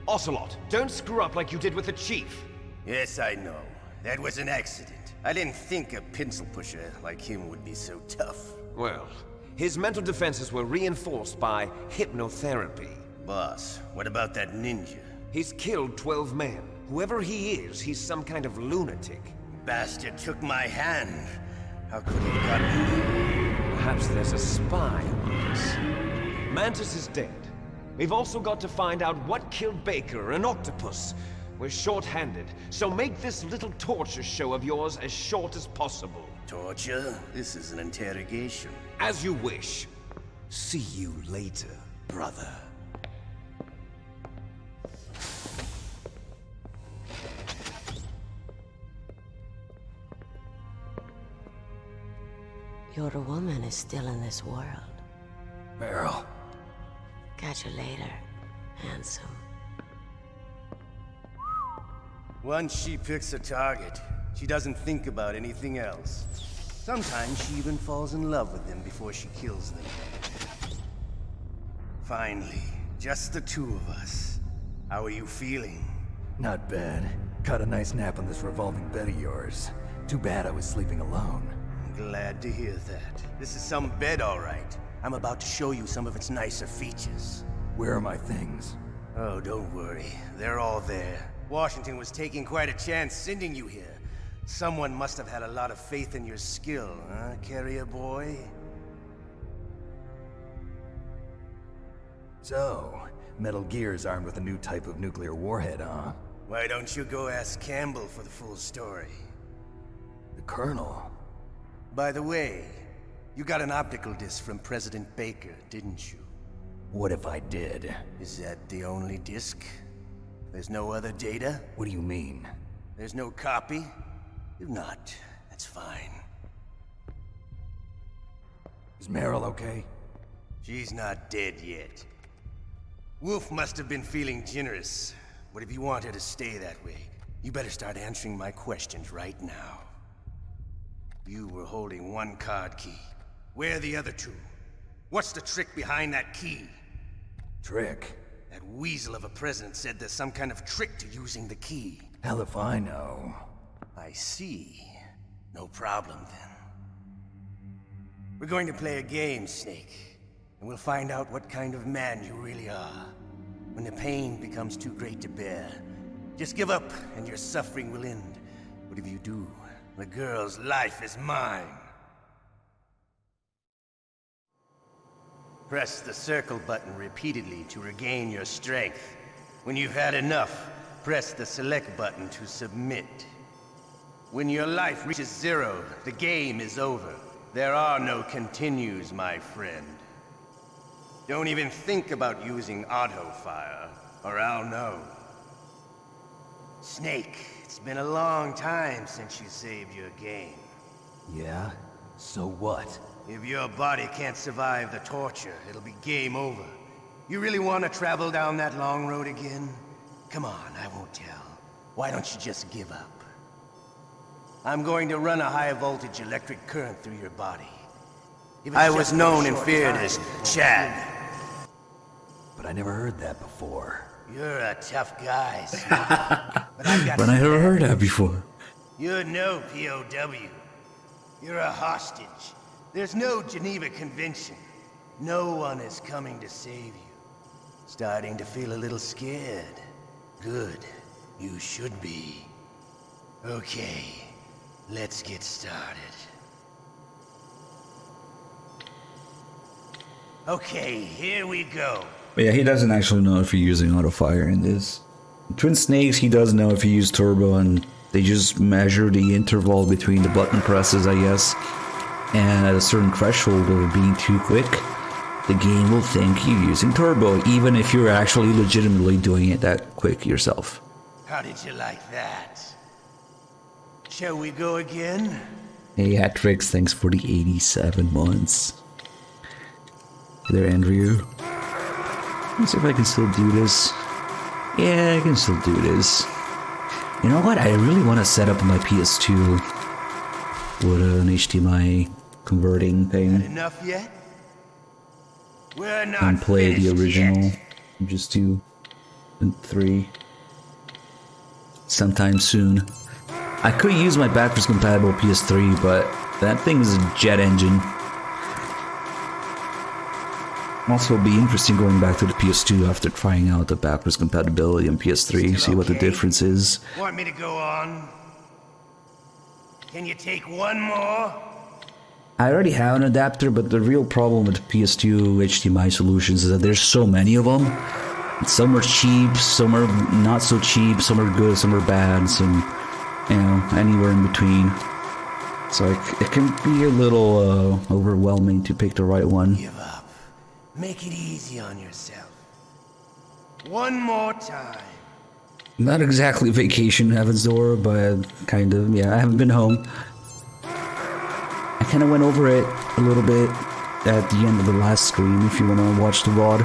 Ocelot, don't screw up like you did with the chief. Yes, I know. That was an accident. I didn't think a pencil pusher like him would be so tough. Well, his mental defenses were reinforced by hypnotherapy. Boss, what about that ninja? He's killed 12 men. Whoever he is, he's some kind of lunatic. Bastard took my hand. How could he have gotten me? Perhaps there's a spy on this. Mantis is dead. We've also got to find out what killed Baker, an octopus. We're short-handed, so make this little torture show of yours as short as possible. Torture? This is an interrogation. As you wish. See you later, brother. Your woman is still in this world. Meryl. Catch you later, handsome. Once she picks a target, she doesn't think about anything else. Sometimes she even falls in love with them before she kills them. Finally, just the two of us. How are you feeling? Not bad. Caught a nice nap on this revolving bed of yours. Too bad I was sleeping alone. Glad to hear that. This is some bed, all right. I'm about to show you some of its nicer features. Where are my things? Oh, don't worry. They're all there. Washington was taking quite a chance sending you here. Someone must have had a lot of faith in your skill, huh, carrier boy? So, Metal Gear's armed with a new type of nuclear warhead, huh? Why don't you go ask Campbell for the full story? The Colonel? By the way, you got an optical disc from President Baker, didn't you? What if I did? Is that the only disc? There's no other data? What do you mean? There's no copy? If not, that's fine. Is Meryl okay? She's not dead yet. Wolf must have been feeling generous. But if you want her to stay that way, you better start answering my questions right now. You were holding one card key. Where are the other two? What's the trick behind that key? Trick? That weasel of a president said there's some kind of trick to using the key. Hell if I know. I see. No problem then. We're going to play a game, Snake. And we'll find out what kind of man you really are. When the pain becomes too great to bear, just give up and your suffering will end. But if you do, the girl's life is mine. Press the circle button repeatedly to regain your strength. When you've had enough, press the select button to submit. When your life reaches 0, the game is over. There are no continues, my friend. Don't even think about using auto-fire, or I'll know. Snake, it's been a long time since you saved your game. Yeah? So what? If your body can't survive the torture, it'll be game over. You really want to travel down that long road again? Come on, I won't tell. Why don't you just give up? I'm going to run a high-voltage electric current through your body. I was known and feared as Chad. But I never heard that before. You're a tough guy, but I've got But I never heard that before. You're no POW. You're a hostage. There's no Geneva Convention. No one is coming to save you. Starting to feel a little scared. Good. You should be. Okay, let's get started. Okay, here we go. But yeah, he doesn't actually know if you're using auto fire in this. Twin Snakes, he does know if you use turbo, and they just measure the interval between the button presses, I guess. And at a certain threshold of being too quick, the game will think you're using turbo, even if you're actually legitimately doing it that quick yourself. How did you like that? Shall we go again? Hey, Hatrix, thanks for the 87 months. Hey there, Andrew. Let's see if I can still do this. Yeah, I can still do this. You know what? I really want to set up my PS2 with an HDMI converting thing. Had enough yet? We're not And play the original. yet. Just 2 and 3. Sometime soon. I could use my backwards compatible PS3, but that thing is a jet engine. Also, it'll be interesting going back to the PS2 after trying out the backwards compatibility on PS3, see what the difference is. Want me to go on? Can you take one more? I already have an adapter, but the real problem with PS2 HDMI solutions is that there's so many of them. Some are cheap, some are not so cheap, some are good, some are bad, some, you know, anywhere in between. So it can be a little overwhelming to pick the right one. Give up. Make it easy on yourself. One more time. Not exactly vacation heaven's door, but kind of, yeah, I haven't been home. I kind of went over it a little bit at the end of the last stream if you want to watch the VOD.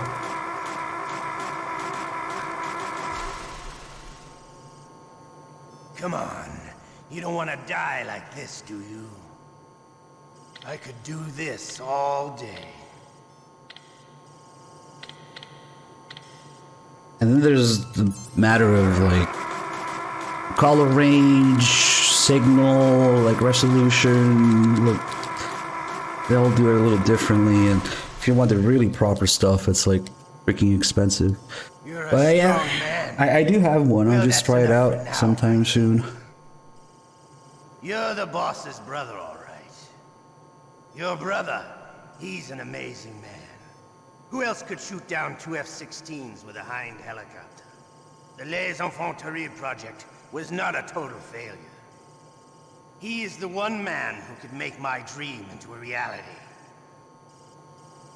Come on. You don't want to die like this, do you? I could do this all day. And then there's the matter of like color range, signal, like resolution. Look, they all do it a little differently, and if you want the really proper stuff, it's like freaking expensive. But yeah, I do have one. I'll just try it out sometime soon. You're the boss's brother, all right. Your brother, he's an amazing man. Who else could shoot down 2 F-16s with a Hind helicopter? The Les Infiltrating project was not a total failure. He is the one man who could make my dream into a reality.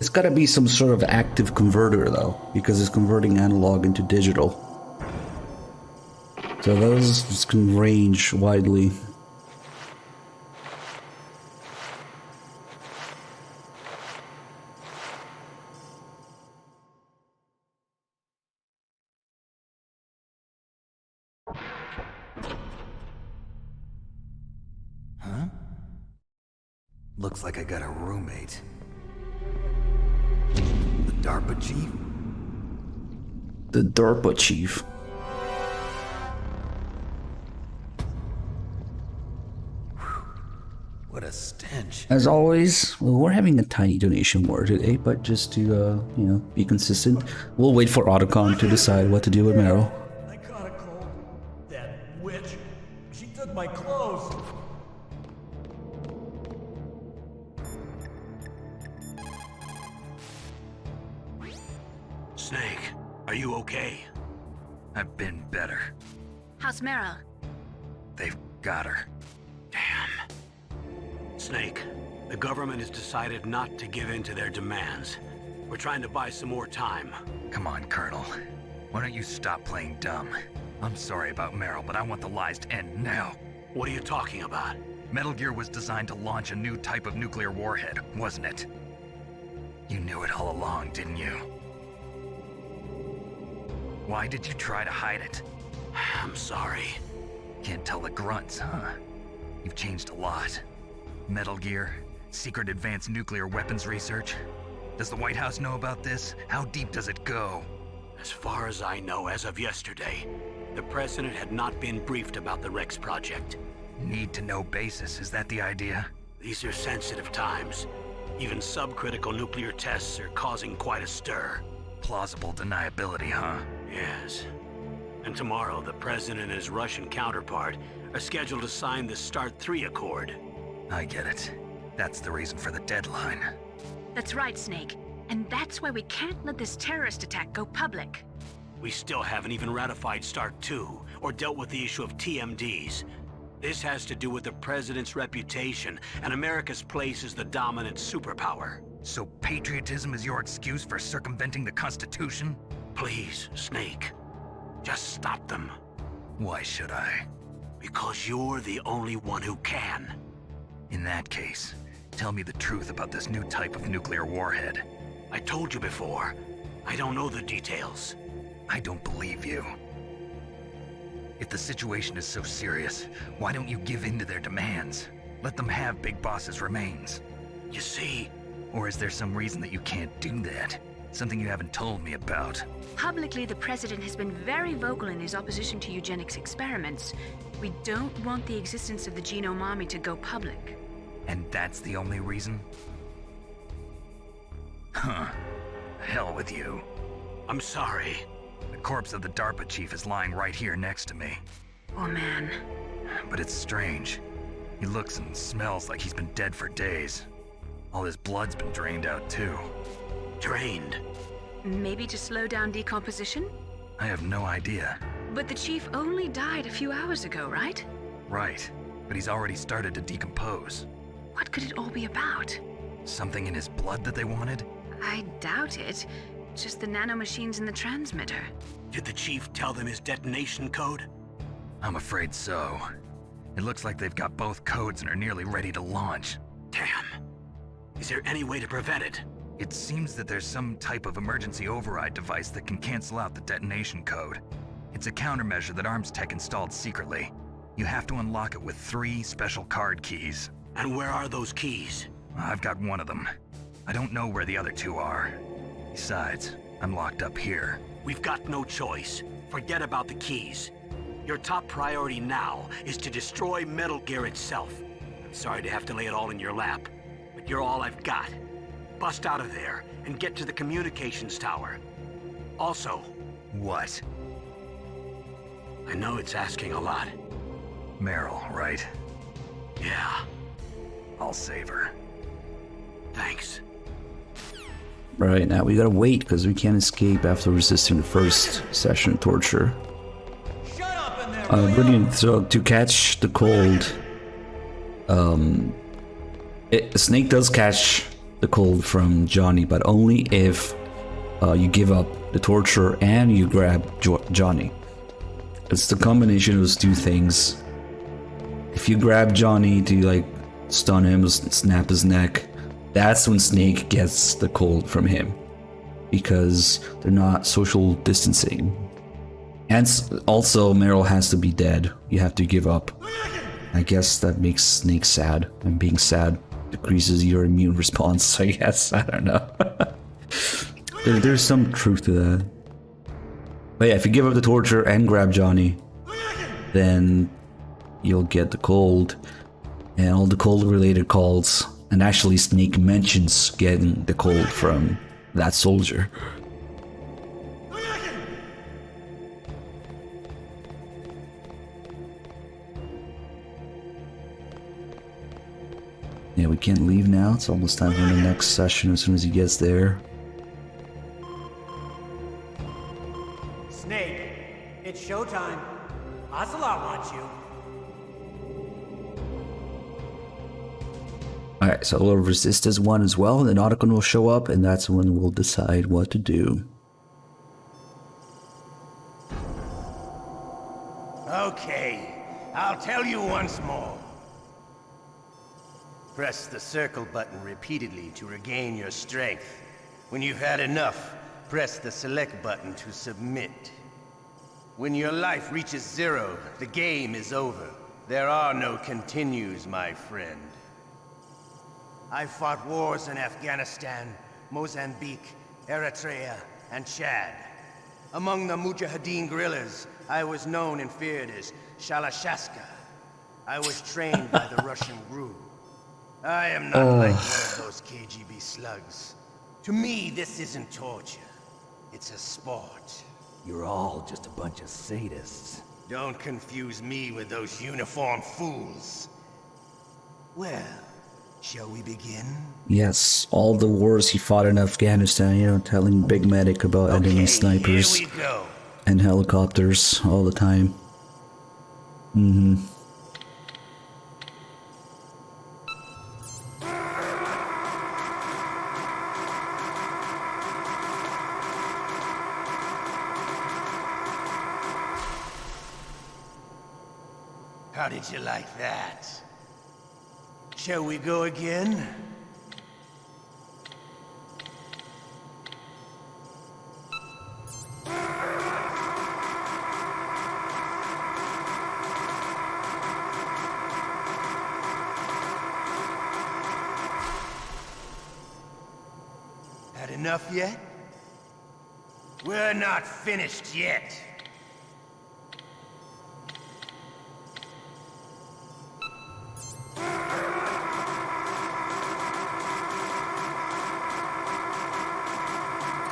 It's gotta be some sort of active converter though, because it's converting analog into digital. So those can range widely. Huh? Looks like I got a roommate. The DARPA chief? The DARPA chief. What a stench. As always, well, we're having a tiny donation war today, but just to, you know, be consistent, we'll wait for Otakon to decide what to do with Meryl. I caught a cold. That witch. She took my clothes. Snake, are you okay? I've been better. How's Meryl? They've got her. Damn. Snake, the government has decided not to give in to their demands. We're trying to buy some more time. Come on, Colonel. Why don't you stop playing dumb? I'm sorry about Meryl, but I want the lies to end now. What are you talking about? Metal Gear was designed to launch a new type of nuclear warhead, wasn't it? You knew it all along, didn't you? Why did you try to hide it? I'm sorry. Can't tell the grunts, huh? You've changed a lot. Metal Gear, secret advanced nuclear weapons research. Does the White House know about this? How deep does it go? As far as I know, as of yesterday, the president had not been briefed about the Rex project. Need to know basis, is that the idea? These are sensitive times. Even subcritical nuclear tests are causing quite a stir. Plausible deniability, huh? Yes. And tomorrow, the president and his Russian counterpart are scheduled to sign the START 3 Accord. I get it. That's the reason for the deadline. That's right, Snake. And that's why we can't let this terrorist attack go public. We still haven't even ratified START 2, or dealt with the issue of TMDs. This has to do with the president's reputation, and America's place as the dominant superpower. So patriotism is your excuse for circumventing the Constitution? Please, Snake. Just stop them. Why should I? Because you're the only one who can. In that case, tell me the truth about this new type of nuclear warhead. I told you before. I don't know the details. I don't believe you. If the situation is so serious, why don't you give in to their demands? Let them have Big Boss's remains. You see? Or is there some reason that you can't do that? Something you haven't told me about. Publicly, the president has been very vocal in his opposition to eugenics experiments. We don't want the existence of the Genome Army to go public. And that's the only reason? Huh. Hell with you. I'm sorry. The corpse of the DARPA chief is lying right here next to me. Oh man. But it's strange. He looks and smells like he's been dead for days. All his blood's been drained out too. Drained? Maybe to slow down decomposition? I have no idea. But the chief only died a few hours ago, right? Right, but he's already started to decompose. What could it all be about? Something in his blood that they wanted? I doubt it. Just the nanomachines in the transmitter. Did the chief tell them his detonation code? I'm afraid so. It looks like they've got both codes and are nearly ready to launch. Damn. Is there any way to prevent it? It seems that there's some type of emergency override device that can cancel out the detonation code. It's a countermeasure that Arms Tech installed secretly. You have to unlock it with 3 special card keys. And where are those keys? I've got one of them. I don't know where the other 2 are. Besides, I'm locked up here. We've got no choice. Forget about the keys. Your top priority now is to destroy Metal Gear itself. I'm sorry to have to lay it all in your lap, but you're all I've got. Bust out of there and get to the communications tower. Also... What? I know it's asking a lot. Meryl, right? Yeah. I'll save her. Thanks. Right, now we gotta wait because we can't escape after resisting the first session of torture. Shut up in there, brilliant. So to catch the cold, Snake does catch the cold from Johnny, but only if you give up the torture and you grab Johnny. It's the combination of those 2 things. If you grab Johnny to like stun him, snap his neck, that's when Snake gets the cold from him, because they're not social distancing. And also Meryl has to be dead. You have to give up. I guess that makes Snake sad, and being sad decreases your immune response, I guess. I don't know. There's some truth to that. But yeah, if you give up the torture and grab Johnny, then you'll get the cold and all the cold related calls. And actually Snake mentions getting the cold from that soldier. Yeah, we can't leave now. It's almost time for the next session as soon as he gets there. Snake, it's showtime. Ocelot wants you. Alright, so we'll resist as one as well, and then Otakon will show up, and that's when we'll decide what to do. Okay, I'll tell you once more. Press the circle button repeatedly to regain your strength. When you've had enough, press the select button to submit. When your life reaches 0, the game is over. There are no continues, my friend. I fought wars in Afghanistan, Mozambique, Eritrea, and Chad. Among the Mujahideen guerrillas, I was known and feared as Shalashaska. I was trained by the Russian GRU. I am not like one of those KGB slugs. To me, this isn't torture. It's a sport. You're all just a bunch of sadists. Don't confuse me with those uniformed fools. Well, shall we begin? Yes, all the wars he fought in Afghanistan, you know, telling Big Medic about enemy snipers here we go. and helicopters all the time. Mm-hmm. How did you like that? Shall we go again? enough yet? We're not finished yet.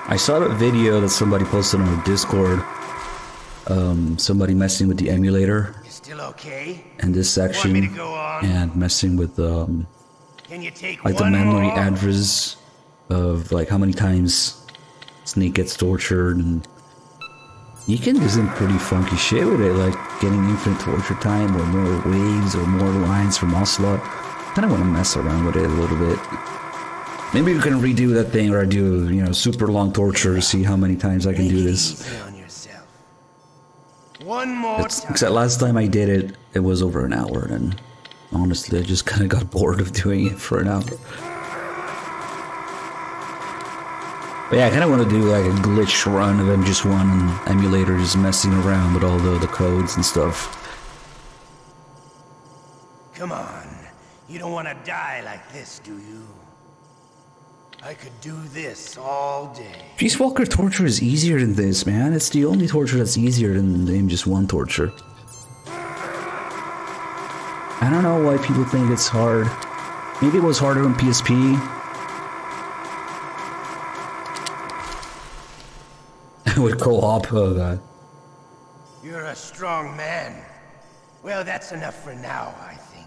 I saw a video that somebody posted on Discord. Somebody messing with the emulator. Still okay? And this section, Want me to go on? and messing with Can you take like the one memory more? address of like how many times Snake gets tortured, and you can do some pretty funky shit with it, like getting infinite torture time or more waves or more lines from Ocelot. Kind of want to mess around with it a little bit. Maybe we can redo that thing where I do, you know, super long torture to see how many times I can do this. One more time. Except last time I did it, it was over an hour, and honestly, I just kind of got bored of doing it for an hour. But yeah, I kind of want to do like a glitch run of MGS1 and emulator just messing around with all the codes and stuff. Come on. You don't want to die like this, do you? I could do this all day. Peace Walker torture is easier than this, man. It's the only torture that's easier than the MGS1 torture. I don't know why people think it's hard. Maybe it was harder on PSP. With co-op, oh god. You're a strong man. Well, that's enough for now, I think.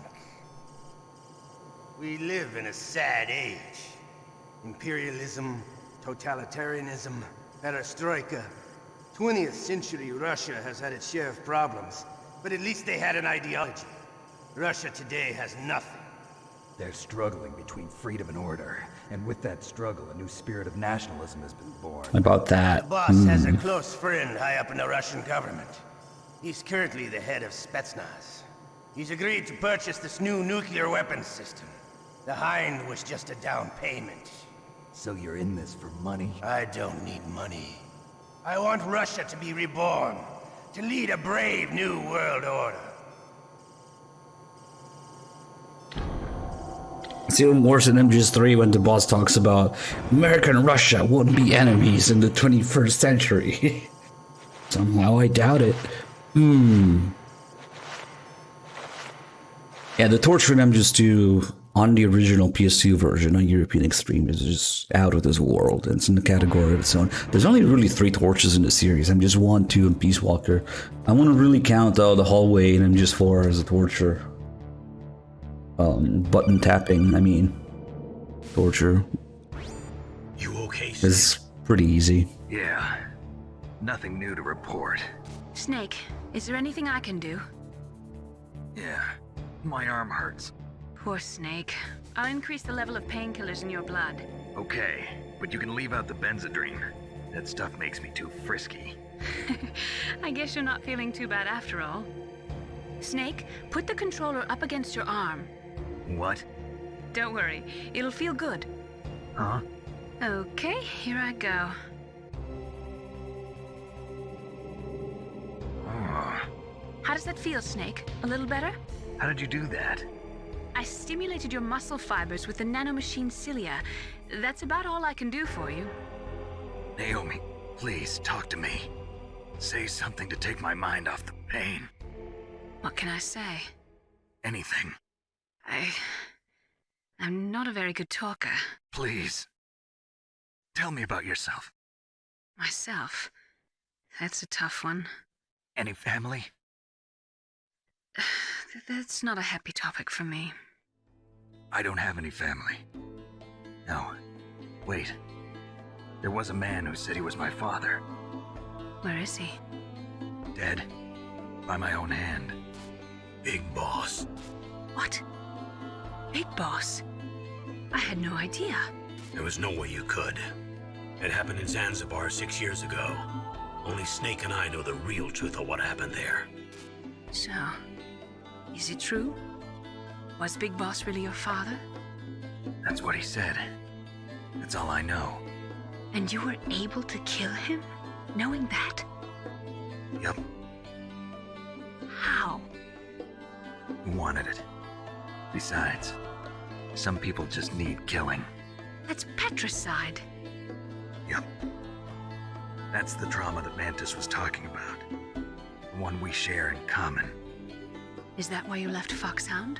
We live in a sad age. Imperialism, totalitarianism, perestroika. 20th century Russia has had its share of problems, but at least they had an ideology. Russia today has nothing. They're struggling between freedom and order, and with that struggle, a new spirit of nationalism has been born. About that. The boss has a close friend high up in the Russian government. He's currently the head of Spetsnaz. He's agreed to purchase this new nuclear weapons system. The Hind was just a down payment. So you're in this for money? I don't need money. I want Russia to be reborn, to lead a brave new world order. It's even worse in MGS3 when the boss talks about America and Russia won't be enemies in the 21st century. Somehow I doubt it. Yeah, the torture in MGS2 on the original PS2 version on European Extreme is just out of this world. It's in the category of its own. There's only really 3 tortures in the series. MGS1, 2, and Peace Walker. I want to really count though the hallway in MGS4 as a torture. Button tapping, I mean. Torture. You okay, Snake? It's pretty easy. Yeah. Nothing new to report. Snake, is there anything I can do? Yeah. My arm hurts. Poor Snake. I'll increase the level of painkillers in your blood. Okay, but you can leave out the Benzedrine. That stuff makes me too frisky. I guess you're not feeling too bad after all. Snake, put the controller up against your arm. What? Don't worry, it'll feel good. Huh? Okay, here I go. Oh. How does that feel, Snake? A little better? How did you do that? I stimulated your muscle fibers with the nanomachine cilia. That's about all I can do for you. Naomi, please talk to me. Say something to take my mind off the pain. What can I say? Anything. I'm not a very good talker. Please. Tell me about yourself. Myself? That's a tough one. Any family? That's not a happy topic for me. I don't have any family. No. Wait. There was a man who said he was my father. Where is he? Dead. By my own hand. Big Boss. What? Big Boss? I had no idea. There was no way you could. It happened in Zanzibar 6 years ago. Only Snake and I know the real truth of what happened there. So, is it true? Was Big Boss really your father? That's what he said. That's all I know. And you were able to kill him, knowing that? Yup. How? He wanted it. Besides, some people just need killing. That's patricide. Yep. That's the trauma that Mantis was talking about. The one we share in common. Is that why you left Foxhound?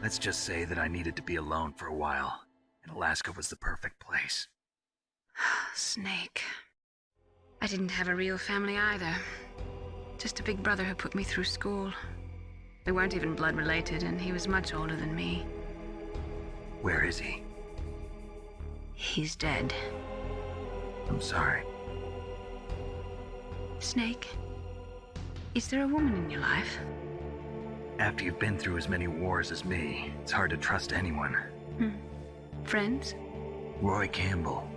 Let's just say that I needed to be alone for a while, and Alaska was the perfect place. Snake. I didn't have a real family either. Just a big brother who put me through school. We weren't even blood related, and he was much older than me. Where is he? He's dead. I'm sorry. Snake, is there a woman in your life? After you've been through as many wars as me, it's hard to trust anyone. Friends? Roy Campbell.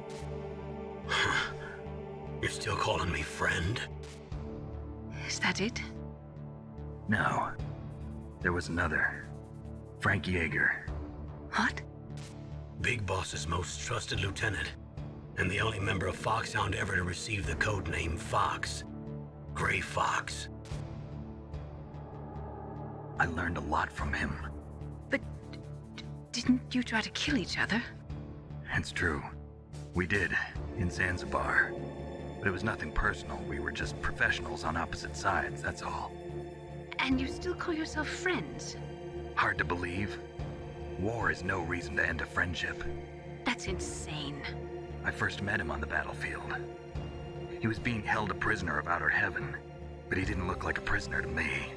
You're still calling me friend? Is that it? No. There was another. Frank Yeager. What? Big Boss's most trusted lieutenant, and the only member of Foxhound ever to receive the code name Fox. Gray Fox. I learned a lot from him. But didn't you try to kill each other? It's true. We did, in Zanzibar. But it was nothing personal. We were just professionals on opposite sides, that's all. And you still call yourself friends? Hard to believe. War is no reason to end a friendship. That's insane. I first met him on the battlefield. He was being held a prisoner of outer heaven, but he didn't look like a prisoner to me.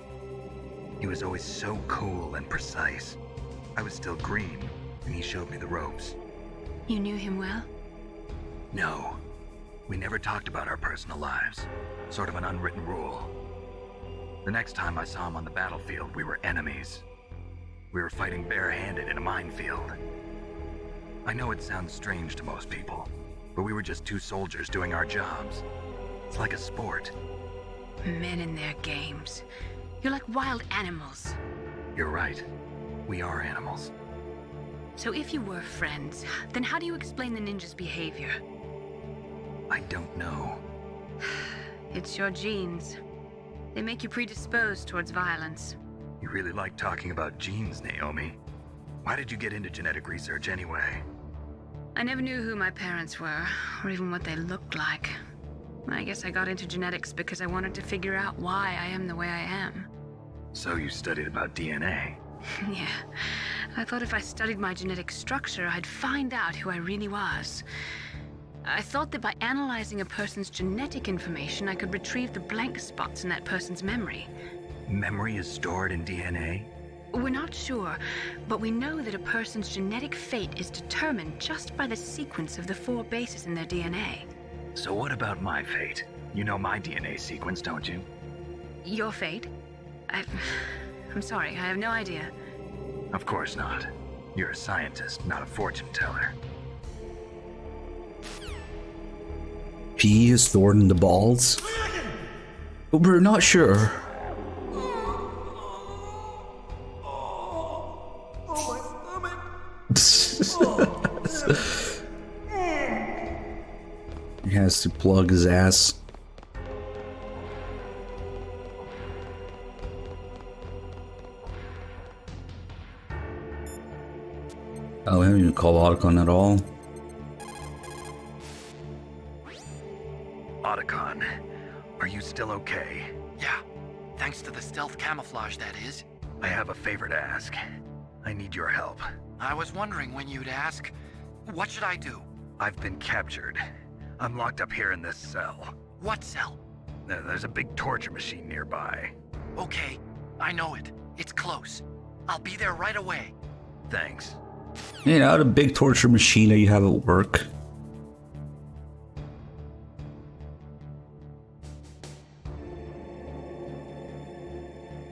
He was always so cool and precise. I was still green, and he showed me the ropes. You knew him well? No. We never talked about our personal lives. Sort of an unwritten rule. The next time I saw him on the battlefield, we were enemies. We were fighting barehanded in a minefield. I know it sounds strange to most people, but we were just two soldiers doing our jobs. It's like a sport. Men and their games. You're like wild animals. You're right. We are animals. So if you were friends, then how do you explain the ninja's behavior? I don't know. It's your genes. They make you predisposed towards violence. You really like talking about genes, Naomi. Why did you get into genetic research anyway? I never knew who my parents were, or even what they looked like. I guess I got into genetics because I wanted to figure out why I am the way I am. So you studied about DNA? Yeah. I thought if I studied my genetic structure, I'd find out who I really was. I thought that by analyzing a person's genetic information, I could retrieve the blank spots in that person's memory. Memory is stored in DNA? We're not sure, but we know that a person's genetic fate is determined just by the sequence of the 4 bases in their DNA. So what about my fate? You know my DNA sequence, don't you? Your fate? I'm sorry, I have no idea. Of course not. You're a scientist, not a fortune teller. P is thorn in the balls? But we're not sure. He has to plug his ass. Oh, we haven't even called Otakon at all. Otakon, are you still okay? Yeah, thanks to the stealth camouflage, that is. I have a favor to ask. I need your help. I was wondering when you'd ask. What should I do? I've been captured. I'm locked up here in this cell. What cell? There's a big torture machine nearby. Okay, I know it. It's close. I'll be there right away. Thanks. You know, the big torture machine that you have at work.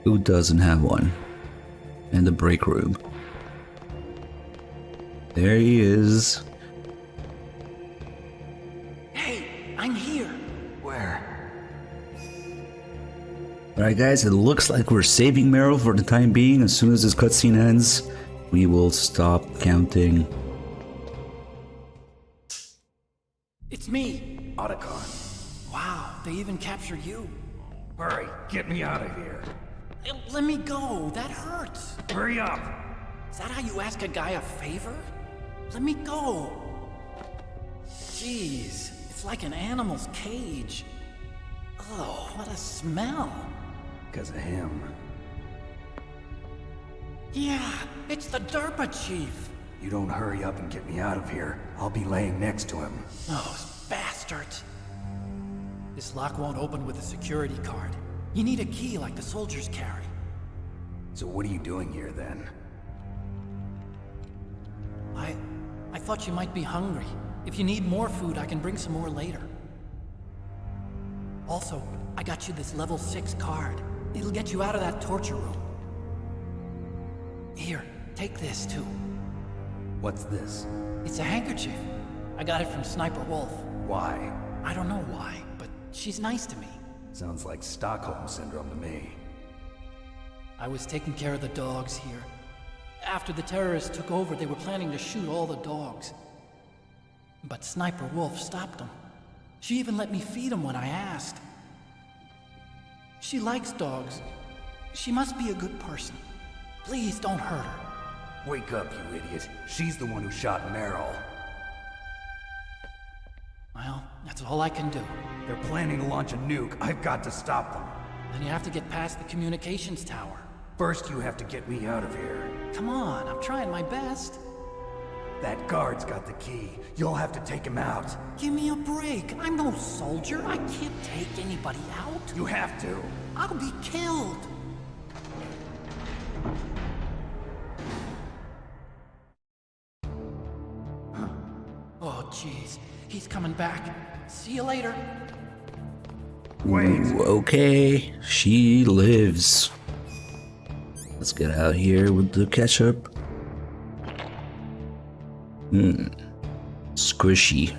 Who doesn't have one? In the break room. There he is. Hey, I'm here. Where? Alright guys, it looks like we're saving Meryl for the time being. As soon as this cutscene ends, we will stop counting. It's me, Otakon. Wow, they even captured you. Hurry, get me out of here. Let me go, that hurts. Hurry up. Is that how you ask a guy a favor? Let me go. Jeez, it's like an animal's cage. Oh, what a smell. Because of him. Yeah, it's the DARPA chief. You don't hurry up and get me out of here, I'll be laying next to him. Those bastards. This lock won't open with a security card. You need a key like the soldiers carry. So what are you doing here then? I thought you might be hungry. If you need more food, I can bring some more later. Also, I got you this level 6 card. It'll get you out of that torture room. Here, take this too. What's this? It's a handkerchief. I got it from Sniper Wolf. Why? I don't know why, but she's nice to me. Sounds like Stockholm Syndrome to me. I was taking care of the dogs here. After the terrorists took over, they were planning to shoot all the dogs. But Sniper Wolf stopped them. She even let me feed them when I asked. She likes dogs. She must be a good person. Please don't hurt her. Wake up, you idiot. She's the one who shot Meryl. Well, that's all I can do. They're planning to launch a nuke. I've got to stop them. Then you have to get past the communications tower. First, you have to get me out of here. Come on, I'm trying my best. That guard's got the key. You'll have to take him out. Give me a break. I'm no soldier. I can't take anybody out. You have to. I'll be killed. Oh, jeez. He's coming back. See you later. Wait. Ooh, okay, she lives. Let's get out here with the ketchup. Squishy.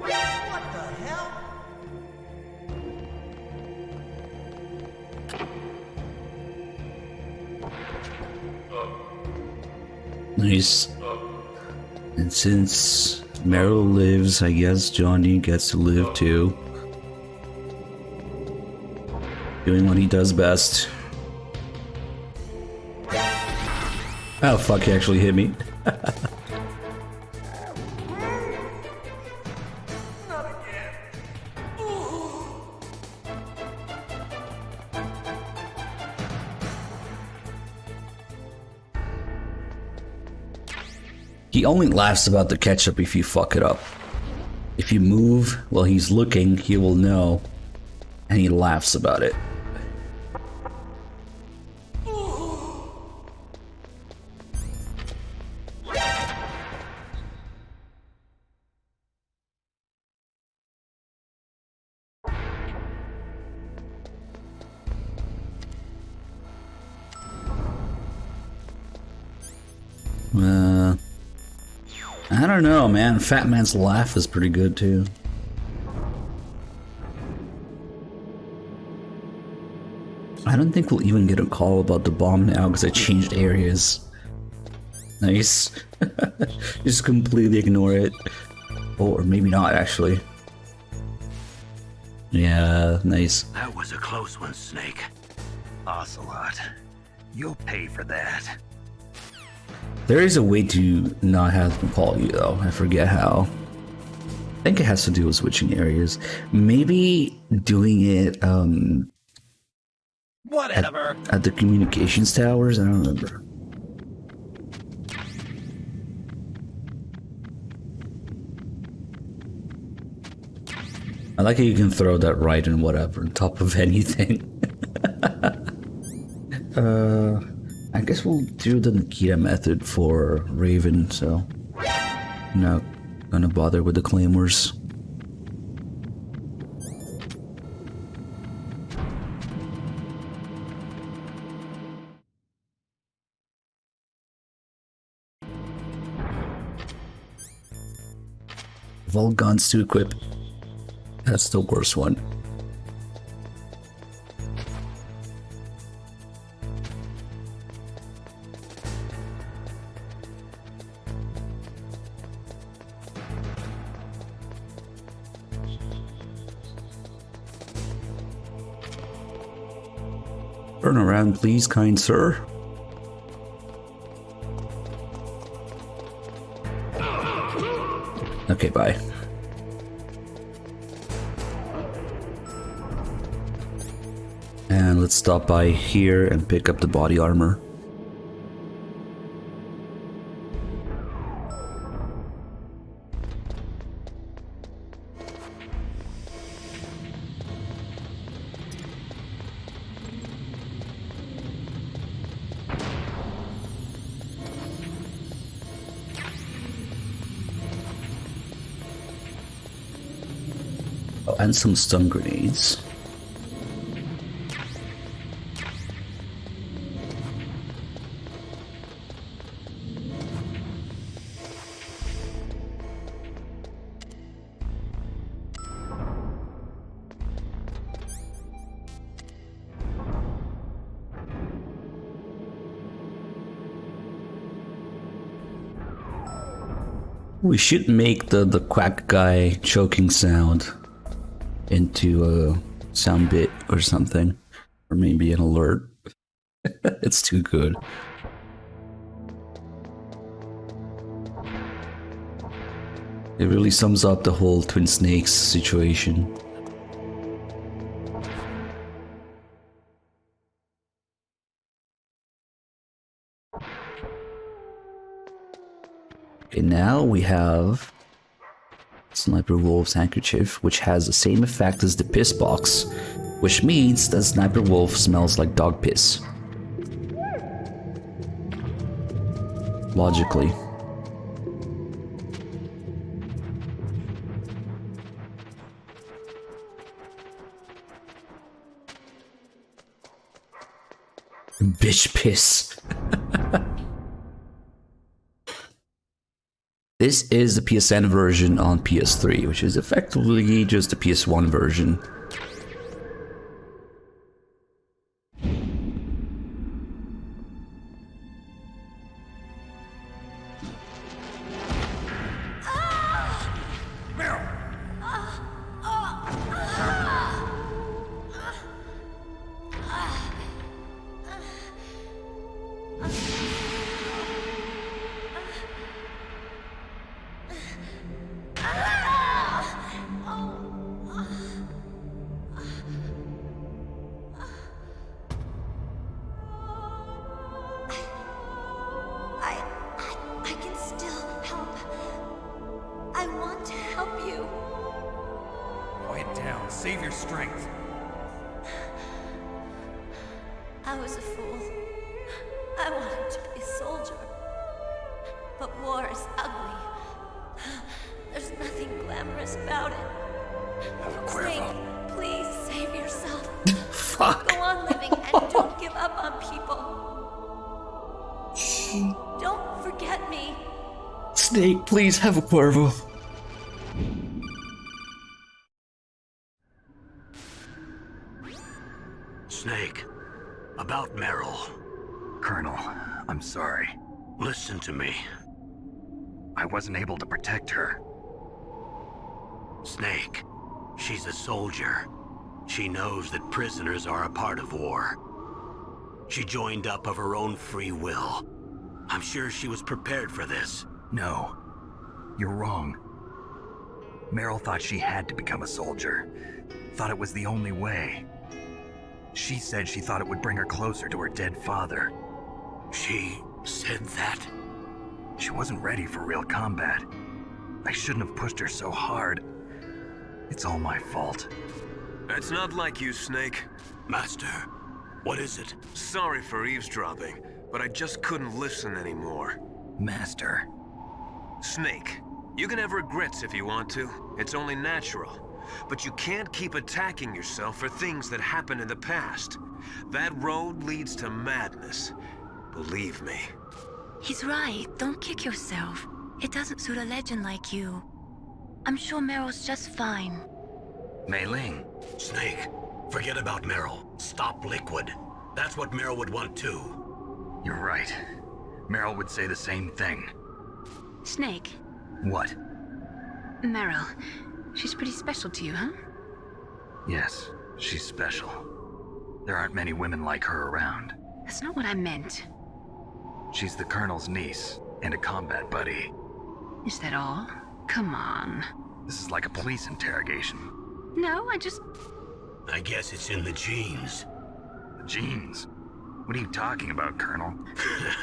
What the hell? Nice. And since Meryl lives, I guess Johnny gets to live too. Doing what he does best. Oh fuck, he actually hit me. He only laughs about the ketchup if you fuck it up. If you move while he's looking, he will know, and he laughs about it. I don't know, man. Fat Man's laugh is pretty good too. I don't think we'll even get a call about the bomb now because I changed areas. Nice. Just completely ignore it. Or maybe not, actually. Yeah, nice. That was a close one, Snake. Ocelot, you'll pay for that. There is a way to not have them call you, though. I forget how. I think it has to do with switching areas. Maybe doing it Whatever. At the communications towers. I don't remember. I like how you can throw that Ryden whatever on top of anything. I guess we'll do the Nikita method for Raven, so I'm not gonna bother with the claymores. Vault guns to equip. That's the worst one. Turn around, please, kind sir. Okay, bye. And let's stop by here and pick up the body armor. Oh, and some stun grenades. We should make the quack guy choking sound into a sound bit or something, or maybe an alert. It's too good. It really sums up the whole Twin Snakes situation. Okay, now we have Sniper Wolf's handkerchief, which has the same effect as the piss box, which means that Sniper Wolf smells like dog piss. Logically. Bitch piss. This is the PSN version on PS3, which is effectively just the PS1 version. Save your strength. I was a fool. I wanted to be a soldier. But war is ugly. There's nothing glamorous about it. Snake, please save yourself. Fuck. Go on living and don't give up on people. Don't forget me. Snake, please have a Cuervo. Snake, about Meryl. Colonel, I'm sorry. Listen to me. I wasn't able to protect her. Snake, she's a soldier. She knows that prisoners are a part of war. She joined up of her own free will. I'm sure she was prepared for this. No, you're wrong. Meryl thought she had to become a soldier. Thought it was the only way. She said she thought it would bring her closer to her dead father. She said that? She wasn't ready for real combat. I shouldn't have pushed her so hard. It's all my fault. That's not like you, Snake. Master, what is it? Sorry for eavesdropping, but I just couldn't listen anymore. Master. Snake, you can have regrets if you want to. It's only natural. But you can't keep attacking yourself for things that happened in the past. That road leads to madness. Believe me. He's right. Don't kick yourself. It doesn't suit a legend like you. I'm sure Meryl's just fine. Mei Ling. Snake, forget about Meryl. Stop Liquid. That's what Meryl would want too. You're right. Meryl would say the same thing. Snake. What? Meryl. She's pretty special to you, huh? Yes, she's special. There aren't many women like her around. That's not what I meant. She's the Colonel's niece and a combat buddy. Is that all? Come on. This is like a police interrogation. No, I guess it's in the genes. The genes? What are you talking about, Colonel?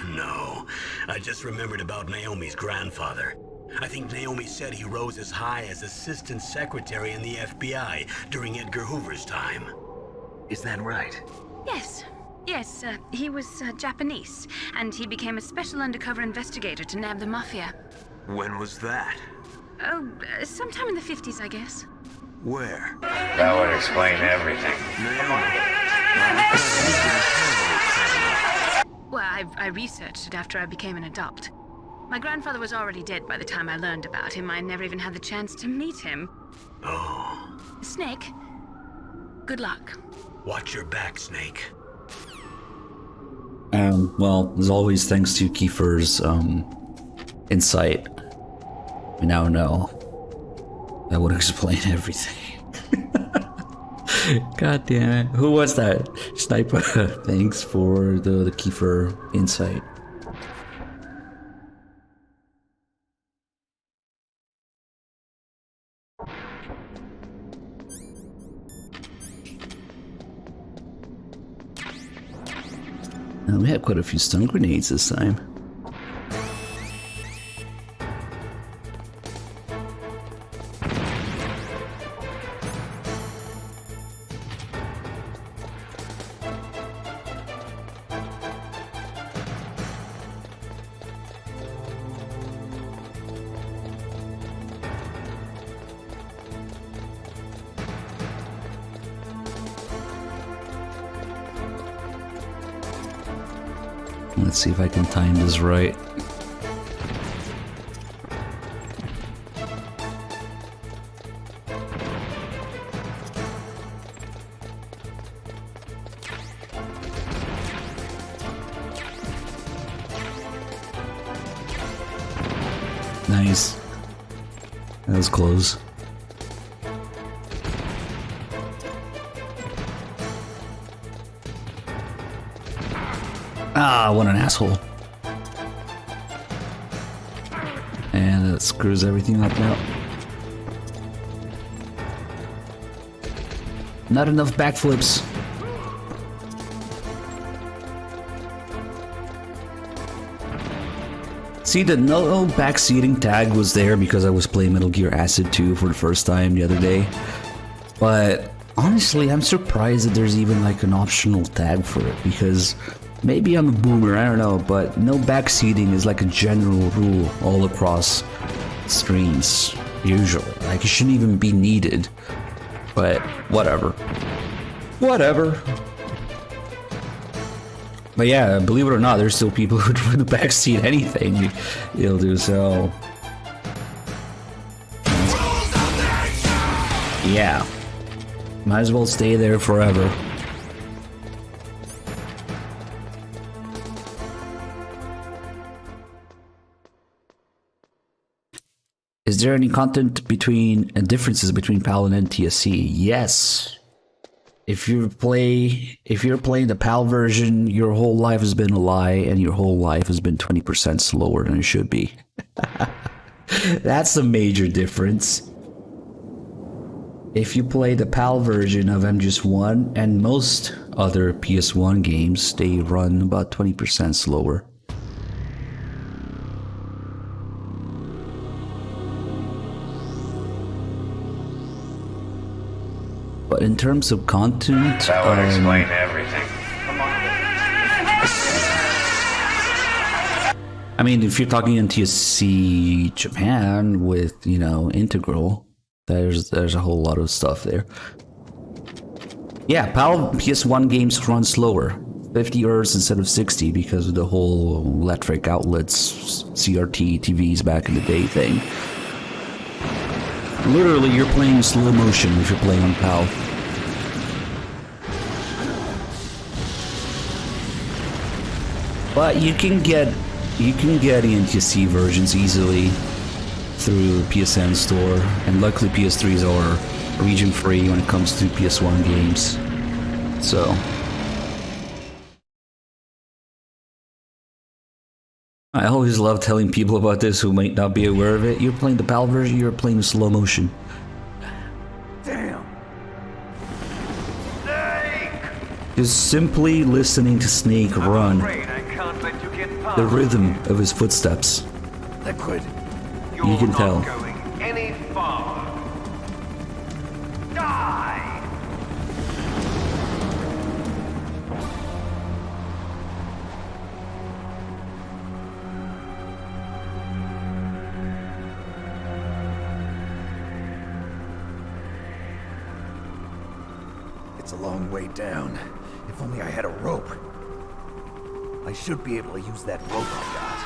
No, I just remembered about Naomi's grandfather. I think Naomi said he rose as high as assistant secretary in the FBI during Edgar Hoover's time. Is that right? Yes. Yes, he was Japanese, and he became a special undercover investigator to nab the Mafia. When was that? Oh, sometime in the 50s, I guess. Where? That would explain everything. Well, I researched it after I became an adult. My grandfather was already dead by the time I learned about him. I never even had the chance to meet him. Oh. Snake, good luck. Watch your back, Snake. Well, as always, thanks to Kiefer's insight, we now know that would explain everything. God damn it. Who was that? Sniper. Thanks for the Kiefer insight. We had quite a few stun grenades this time. Let's see if I can time this right. Nice. That was close. Ah, what an asshole. And that screws everything up now. Not enough backflips. See, the no backseating tag was there because I was playing Metal Gear Acid 2 for the first time the other day. But honestly, I'm surprised that there's even like an optional tag for it, because maybe I'm a boomer, I don't know, but no backseating is like a general rule all across streams, usually. Like, it shouldn't even be needed. But whatever. Whatever. But yeah, believe it or not, there's still people who try to backseat anything you'll do, so... yeah. Might as well stay there forever. Is there any content between and differences between PAL and NTSC? Yes. If you're playing the PAL version, your whole life has been a lie, and your whole life has been 20% slower than it should be. That's a major difference. If you play the PAL version of MGS1 and most other PS1 games, they run about 20% slower. But in terms of content, that would explain everything. I mean, if you're talking NTSC Japan with, you know, Integral, there's a whole lot of stuff there. Yeah, PAL PS1 games run slower, 50 Hz instead of 60 because of the whole electric outlets, CRT TVs back in the day thing. Literally, you're playing slow motion if you're playing on PAL. But you can get NTSC versions easily through the PSN store, and luckily PS3s are region free when it comes to PS1 games. So I always love telling people about this who might not be aware of it. You're playing the PAL version, you're playing the slow motion. Damn! Just simply listening to Snake run. The rhythm of his footsteps. Liquid. You can tell. Any farther. Die! It's a long way down. If only I had a rope. I should be able to use that rope I got.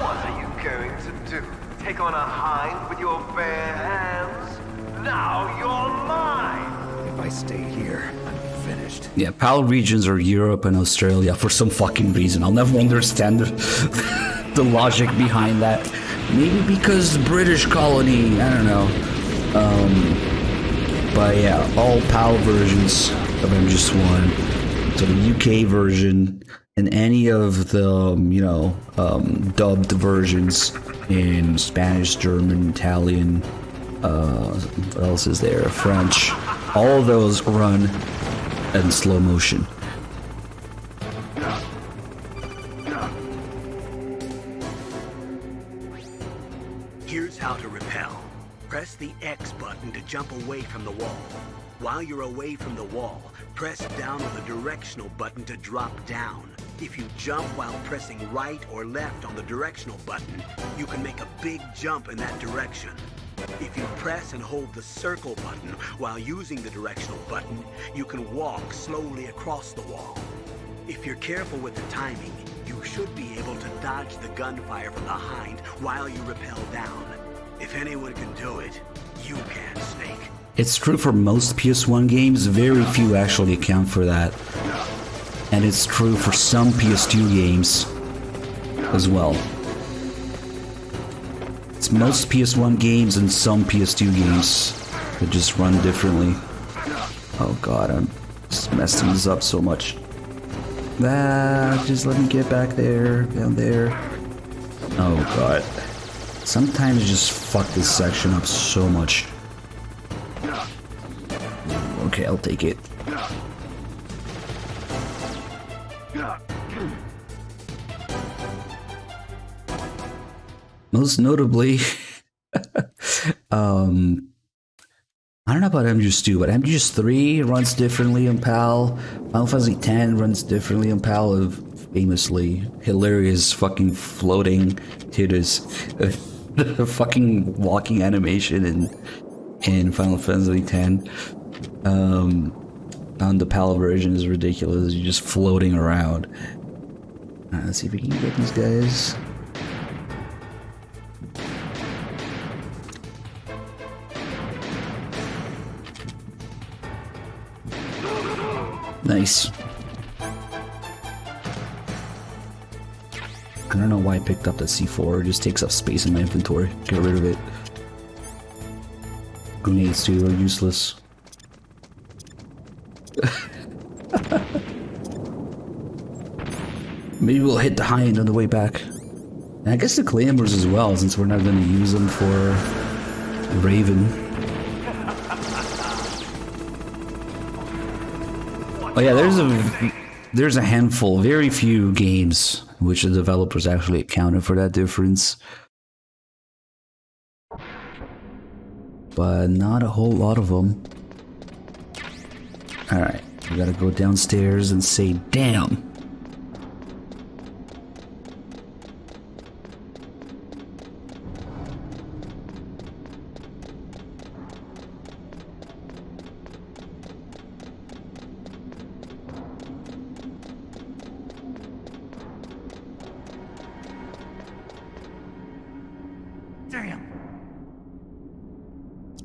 What are you going to do? Take on a hind with your bare hands? Now you're mine! If I stay here, I'm finished. Yeah, PAL regions are Europe and Australia for some fucking reason. I'll never understand the logic behind that. Maybe because British colony, I don't know. But yeah, all PAL versions of MGS1. So the UK version and any of the, dubbed versions in Spanish, German, Italian, what else is there? French. All of those run in slow motion. Here's how to repel. Press the X button to jump away from the wall. While you're away from the wall, press down on the directional button to drop down. If you jump while pressing right or left on the directional button, you can make a big jump in that direction. If you press and hold the circle button while using the directional button, you can walk slowly across the wall. If you're careful with the timing, you should be able to dodge the gunfire from the Hind while you rappel down. If anyone can do it, you can, Snake. It's true for most PS1 games, very few actually account for that. And it's true for some PS2 games as well. It's most PS1 games and some PS2 games that just run differently. Oh god, I'm just messing this up so much. Just let me get back there, down there. Oh god. Sometimes just fuck this section up so much. Okay, I'll take it. Most notably, I don't know about MGS2, but MGS3 runs differently on PAL. Final Fantasy X runs differently on PAL, of famously hilarious fucking floating titties. The fucking walking animation in Final Fantasy X on the PAL version is ridiculous. You're just floating around. Let's see if we can get these guys. Nice. I don't know why I picked up that C4. It just takes up space in my inventory. Get rid of it. Grenades too are useless. Maybe we'll hit the Hind on the way back. And I guess the Claymores as well, since we're not going to use them for Raven. Oh yeah, there's a handful, very few games in which the developers actually accounted for that difference. But not a whole lot of them. Alright, we gotta go downstairs and say, damn!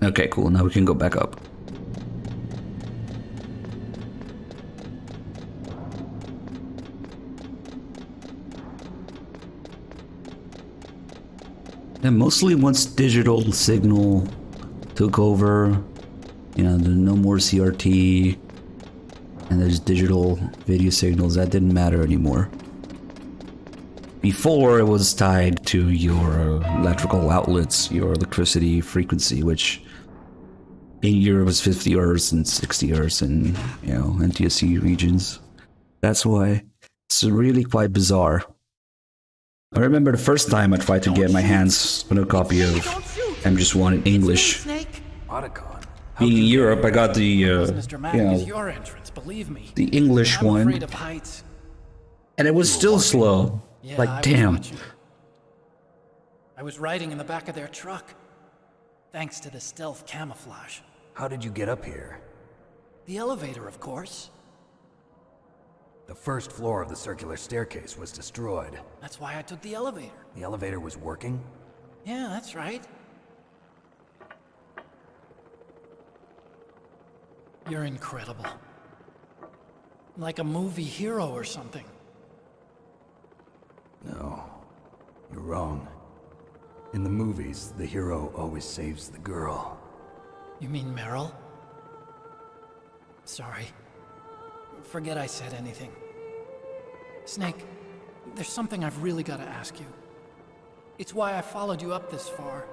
Okay, cool. Now we can go back up. And mostly once digital signal took over, you know, there's no more CRT and there's digital video signals, that didn't matter anymore. Before, it was tied to your electrical outlets, your electricity frequency, which in Europe was 50 Hz and 60 Hz in, NTSC regions. That's why it's really quite bizarre. I remember the first time I tried to get my hands on a copy of MGS1 in English. Otakon. Being in Europe, I got the, your entrance, believe me. the English I'm one, afraid of heights. and it was still slow. Yeah, Like, I was damn. watching. I was riding in the back of their truck, thanks to the stealth camouflage. How did you get up here? The elevator, of course. The first floor of the circular staircase was destroyed. That's why I took the elevator. The elevator was working? Yeah, that's right. You're incredible. Like a movie hero or something. No, you're wrong. In the movies, the hero always saves the girl. You mean Meryl? Sorry. Forget I said anything. Snake, there's something I've really got to ask you. It's why I followed you up this far.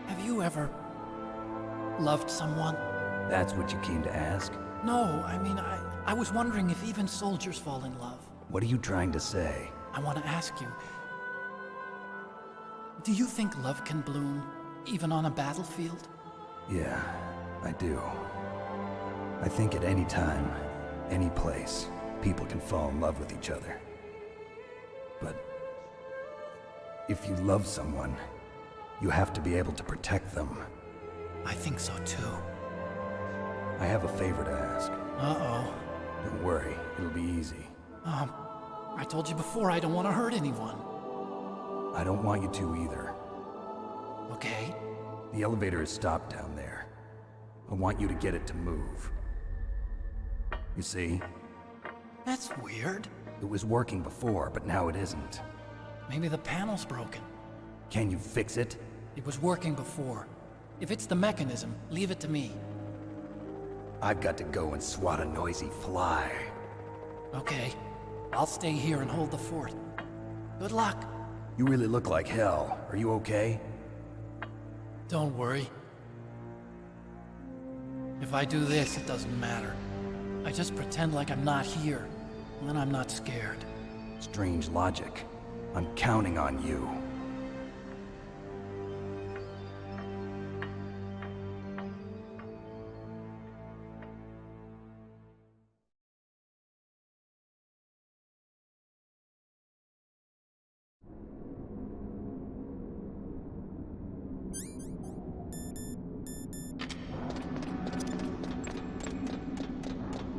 Have you ever loved someone? That's what you came to ask? No, I mean, I was wondering if even soldiers fall in love. What are you trying to say? I want to ask you, do you think love can bloom, even on a battlefield? Yeah, I do. I think at any time, any place, people can fall in love with each other. But if you love someone, you have to be able to protect them. I think so too. I have a favor to ask. Uh-oh. Don't worry, it'll be easy. I told you before I don't want to hurt anyone. I don't want you to either. Okay. The elevator is stopped down there. I want you to get it to move. You see? That's weird. It was working before, but now it isn't. Maybe the panel's broken. Can you fix it? It was working before. If it's the mechanism, leave it to me. I've got to go and swat a noisy fly. Okay. I'll stay here and hold the fort. Good luck. You really look like hell. Are you okay? Don't worry. If I do this, it doesn't matter. I just pretend like I'm not here, and then I'm not scared. Strange logic. I'm counting on you.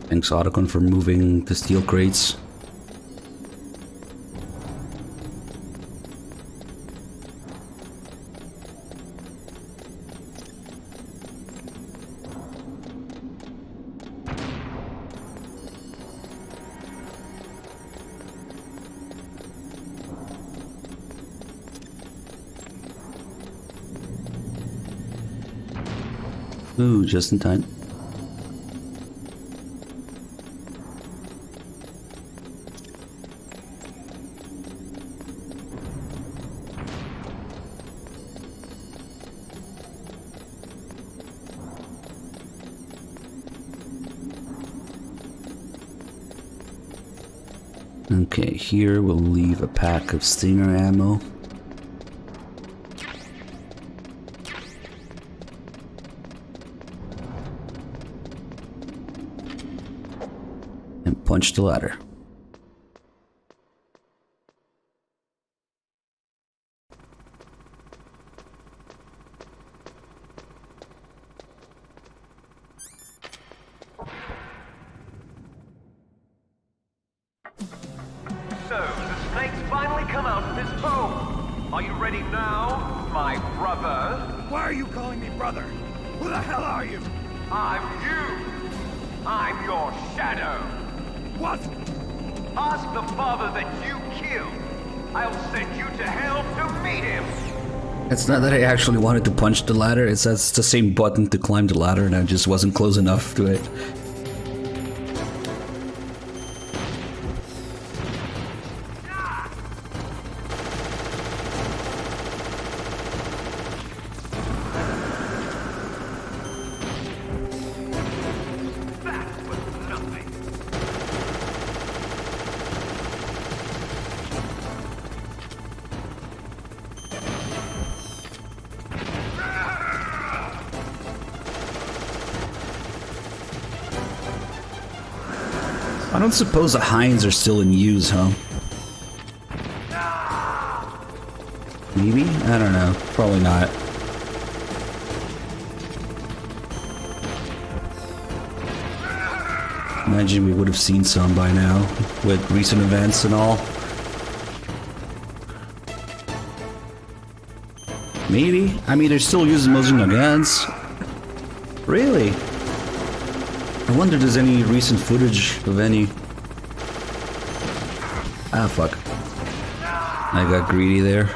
Thanks, Otakon, for moving the steel crates. Ooh, just in time. Okay, here we'll leave a pack of stinger ammo. And punch the ladder. So, the snakes finally come out of this hole. Are you ready now, my brother? Why are you calling me brother? Who the hell are you? I'm you. I'm your shadow. What? Ask the father that you killed. I'll send you to hell to meet him. It's not that I actually wanted to punch the ladder, it's the same button to climb the ladder and I just wasn't close enough to it. I don't suppose the Hinds are still in use, huh? Maybe? I don't know. Probably not. Imagine we would have seen some by now, with recent events and all. Maybe? I mean, they're still using Mozino guns. Really? I wonder if there's any recent footage of any... Ah, fuck. I got greedy there.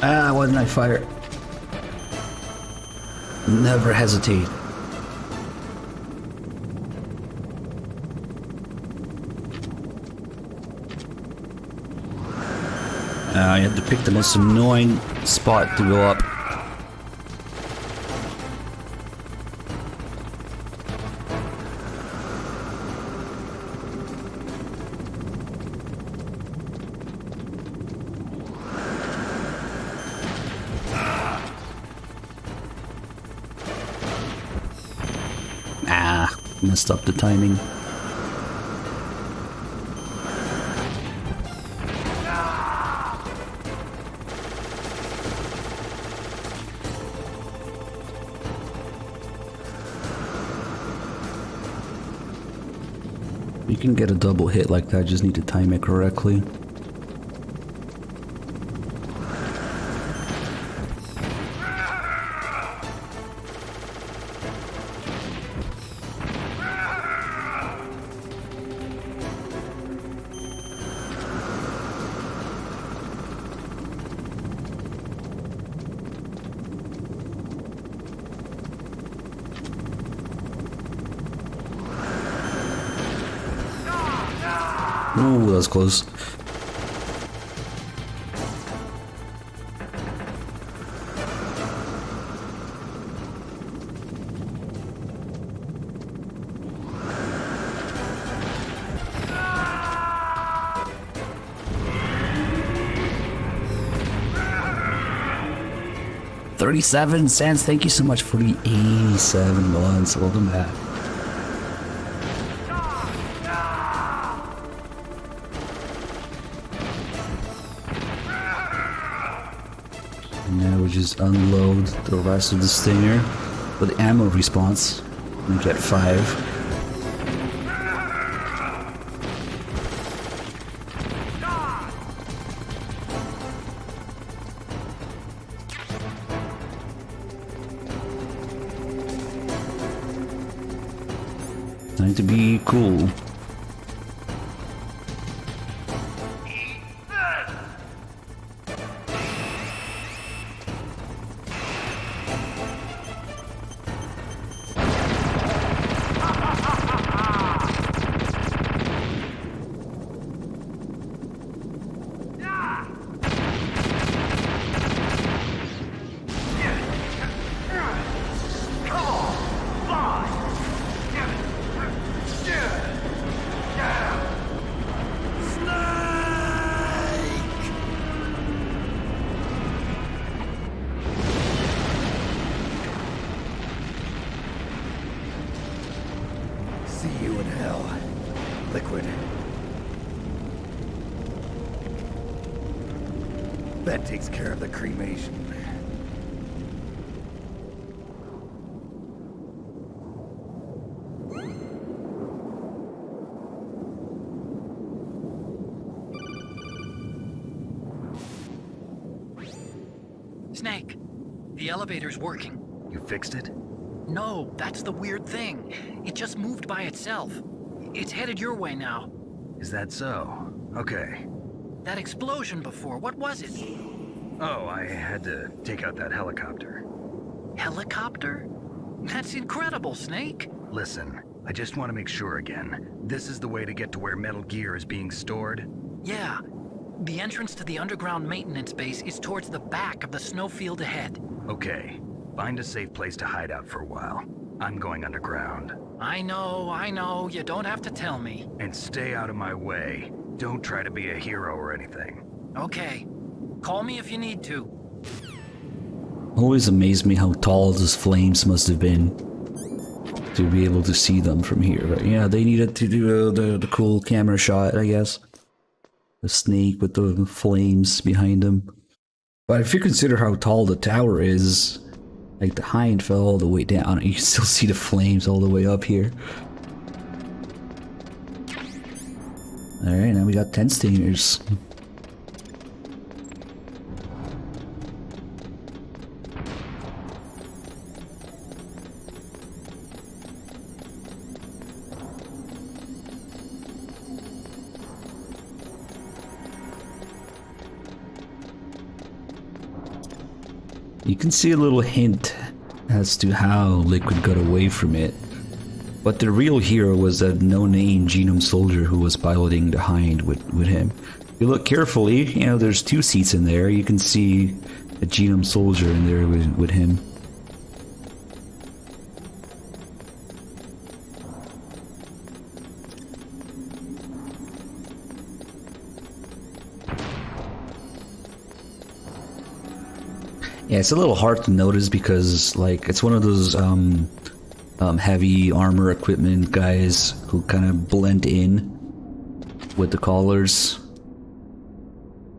Ah, why didn't I fire? Never hesitate. You have to pick the most annoying spot to go up. Messed up the timing. You can get a double hit like that, just need to time it correctly. Ooh, that was close. $37. Thank you so much for the 87 months. Welcome back. Now we just unload the rest of the stinger with the ammo response and get 5. Time to be cool. See you in hell, Liquid. That takes care of the cremation. Snake, the elevator's working. You fixed it? No, that's the weird thing. It just moved by itself. It's headed your way now. Is that so? Okay. That explosion before, what was it? Oh, I had to take out that helicopter. Helicopter? That's incredible, Snake. Listen, I just want to make sure again. This is the way to get to where Metal Gear is being stored? Yeah. The entrance to the underground maintenance base is towards the back of the snowfield ahead. Okay. Find a safe place to hide out for a while. I'm going underground. I know. You don't have to tell me. And stay out of my way. Don't try to be a hero or anything. Okay. Call me if you need to. Always amazed me how tall those flames must have been to be able to see them from here. But yeah, they needed to do the cool camera shot, I guess. The snake with the flames behind him. But if you consider how tall the tower is, like the Hind fell all the way down, and you can still see the flames all the way up here. Alright, now we got 10 stingers. You can see a little hint as to how Liquid got away from it. But the real hero was that no-name genome soldier who was piloting the Hind with him. If you look carefully, you know, there's 2 seats in there. You can see a genome soldier in there with him. Yeah, it's a little hard to notice because, like, it's one of those heavy armor equipment guys who kind of blend in with the colors,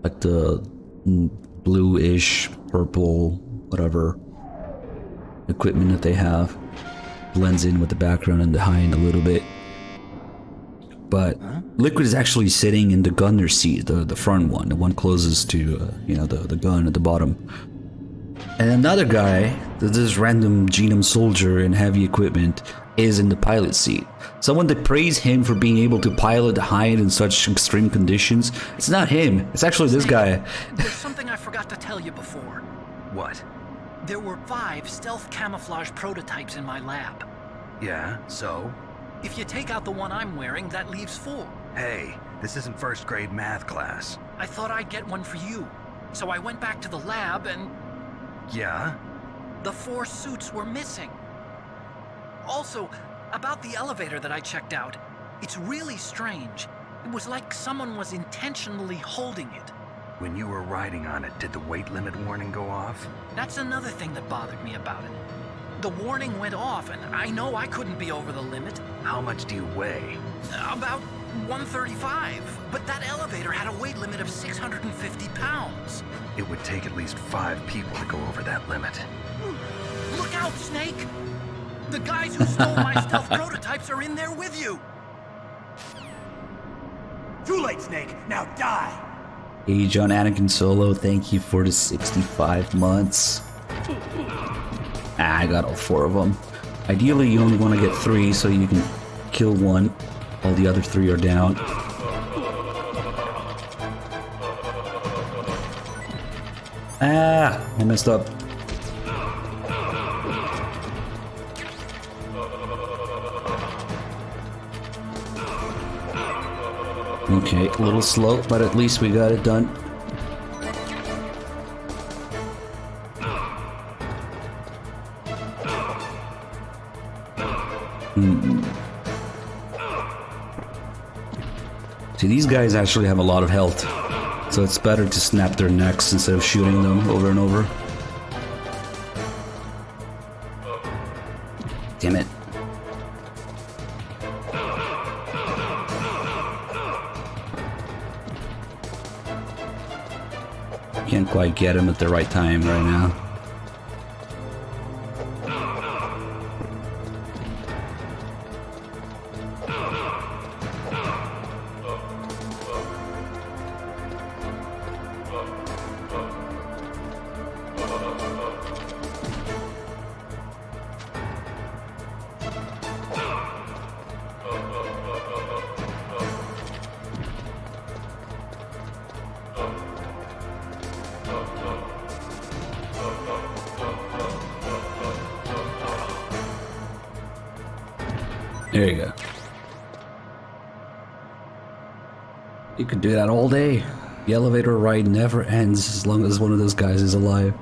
like the bluish, purple, whatever equipment that they have blends in with the background and the Hind a little bit. But Liquid is actually sitting in the gunner seat, the front one, the one closest to you know, the gun at the bottom. And another guy, this random genome soldier in heavy equipment, is in the pilot seat. Someone that praised him for being able to pilot the Hind in such extreme conditions. It's not him, it's actually this guy. There's something I forgot to tell you before. What? There were 5 stealth camouflage prototypes in my lab. Yeah, so? If you take out the one I'm wearing, that leaves 4. Hey, this isn't first grade math class. I thought I'd get one for you. So I went back to the lab and... Yeah? The 4 suits were missing. Also, about the elevator that I checked out, it's really strange. It was like someone was intentionally holding it. When you were riding on it, did the weight limit warning go off? That's another thing that bothered me about it. The warning went off, and I know I couldn't be over the limit. How much do you weigh? About 135, but that elevator had a weight limit of 650 pounds. It would take at least 5 people to go over that limit. Look out, Snake! The guys who stole my stealth prototypes are in there with you! Too late, Snake! Now die! Hey, John Anakin Solo, thank you for the 65 months. I got all 4 of them. Ideally, you only want to get 3 so you can kill one while the other 3 are down. Ah, I messed up. Okay, a little slow, but at least we got it done. See, these guys actually have a lot of health, so it's better to snap their necks instead of shooting them over and over. Damn it. Can't quite get him at the right time right now. There you go. You could do that all day. The elevator ride never ends as long as one of those guys is alive.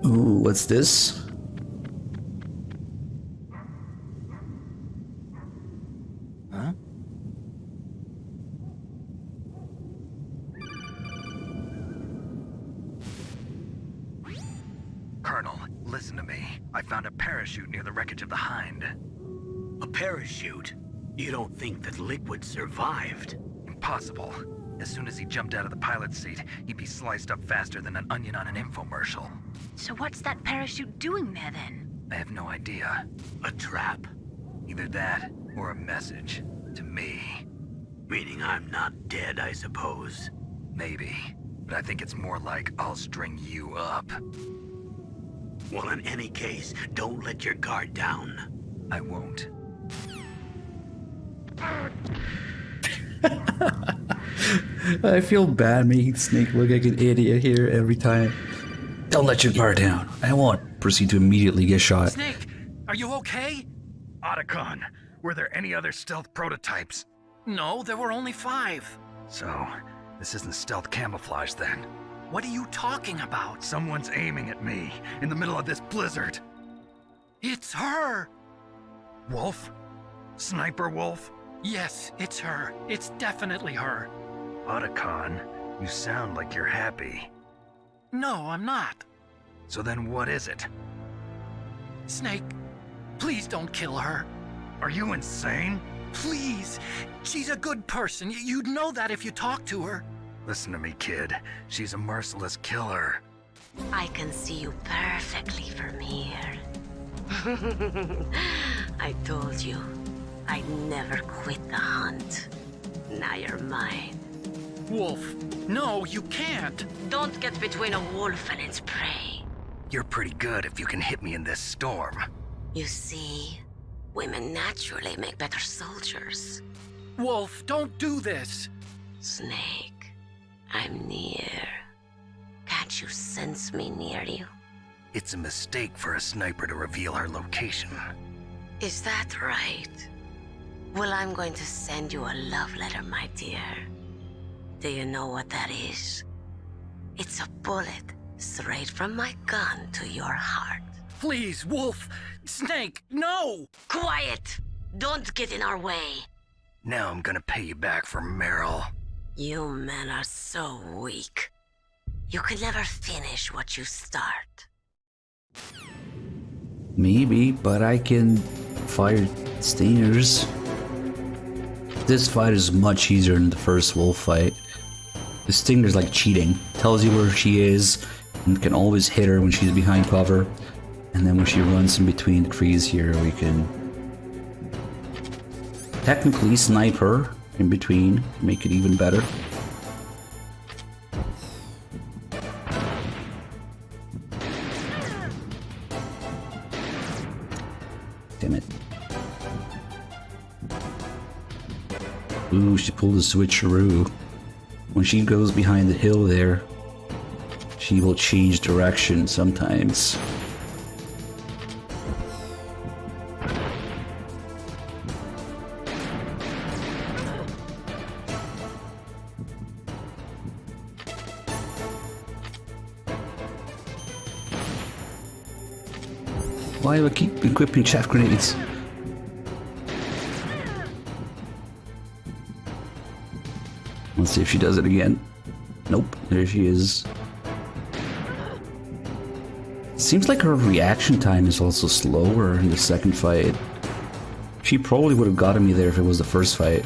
Ooh, what's this? Huh? Colonel, listen to me. I found a parachute near the wreckage of the Hind. A parachute? You don't think that Liquid survived? Impossible. As soon as he jumped out of the pilot's seat, he'd be sliced up faster than an onion on an infomercial. So what's that parachute doing there then? I have no idea. A trap? Either that, or a message. To me. Meaning I'm not dead, I suppose. Maybe. But I think it's more like I'll string you up. Well, in any case, don't let your guard down. I won't. I feel bad making Snake look like an idiot here every time. Don't let your guard down. I won't. Proceed to immediately get shot. Snake, are you okay? Otakon, were there any other stealth prototypes? No, there were only 5. So, this isn't stealth camouflage then? What are you talking about? Someone's aiming at me, in the middle of this blizzard. It's her! Wolf? Sniper Wolf? Yes, it's her. It's definitely her. Otakon, you sound like you're happy. No, I'm not. So then what is it? Snake, please don't kill her. Are you insane? Please! She's a good person. You'd know that if you talked to her. Listen to me, kid. She's a merciless killer. I can see you perfectly from here. I told you, I'd never quit the hunt. Now you're mine. Wolf, no, you can't. Don't get between a wolf and its prey. You're pretty good if you can hit me in this storm. You see, women naturally make better soldiers. Wolf, don't do this. Snake, I'm near. Can't you sense me near you? It's a mistake for a sniper to reveal her location. Is that right? Well, I'm going to send you a love letter, my dear. Do you know what that is? It's a bullet straight from my gun to your heart. Please, Wolf! Snake, no! Quiet! Don't get in our way. Now I'm gonna pay you back for Meryl. You men are so weak. You can never finish what you start. Maybe, but I can fire stingers. This fight is much easier than the first wolf fight. The stinger's like cheating. Tells you where she is and can always hit her when she's behind cover. And then when she runs in between the trees here, we can technically snipe her in between, make it even better. Damn it. Ooh, she pulled a switcheroo. When she goes behind the hill there, she will change direction sometimes. Why do I keep equipping chaff grenades? Let's see if she does it again. Nope, there she is. Seems like her reaction time is also slower in the second fight. She probably would have gotten me there if it was the first fight.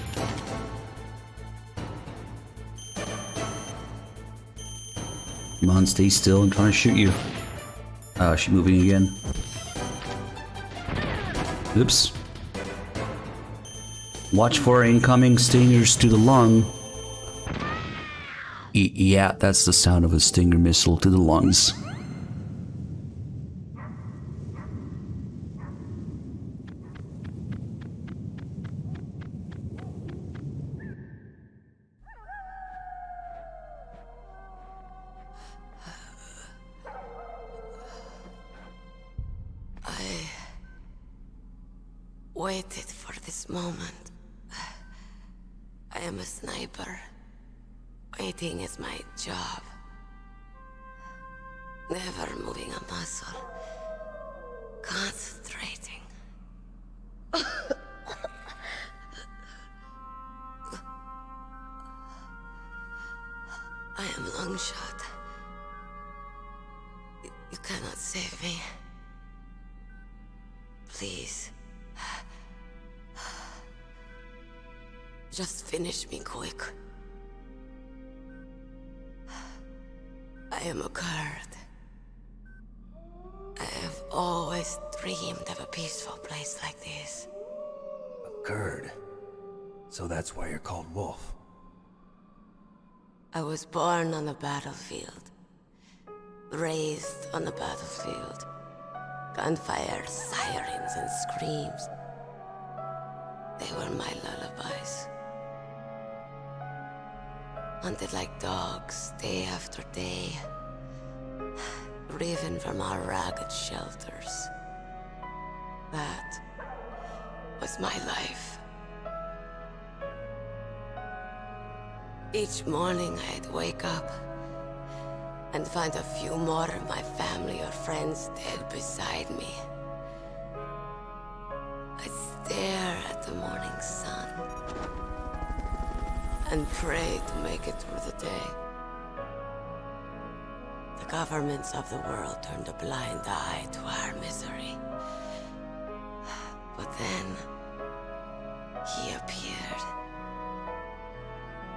Come on, stay still. I'm trying to shoot you. She's moving again. Oops. Watch for incoming stingers to the lung. Yeah, that's the sound of a stinger missile to the lungs. I waited for this moment. I am a sniper. Waiting is my job. Never moving a muscle. Concentrating. I am long shot. You cannot save me. Please. Just finish me quick. I am a Kurd. I have always dreamed of a peaceful place like this. A Kurd? So that's why you're called Wolf. I was born on the battlefield. Raised on the battlefield. Gunfire, sirens, and screams. They were my lullabies. Hunted like dogs, day after day. Driven from our ragged shelters. That was my life. Each morning I'd wake up and find a few more of my family or friends dead beside me. I'd stare at the morning sun and pray to make it through the day. The governments of the world turned a blind eye to our misery. But then, he appeared.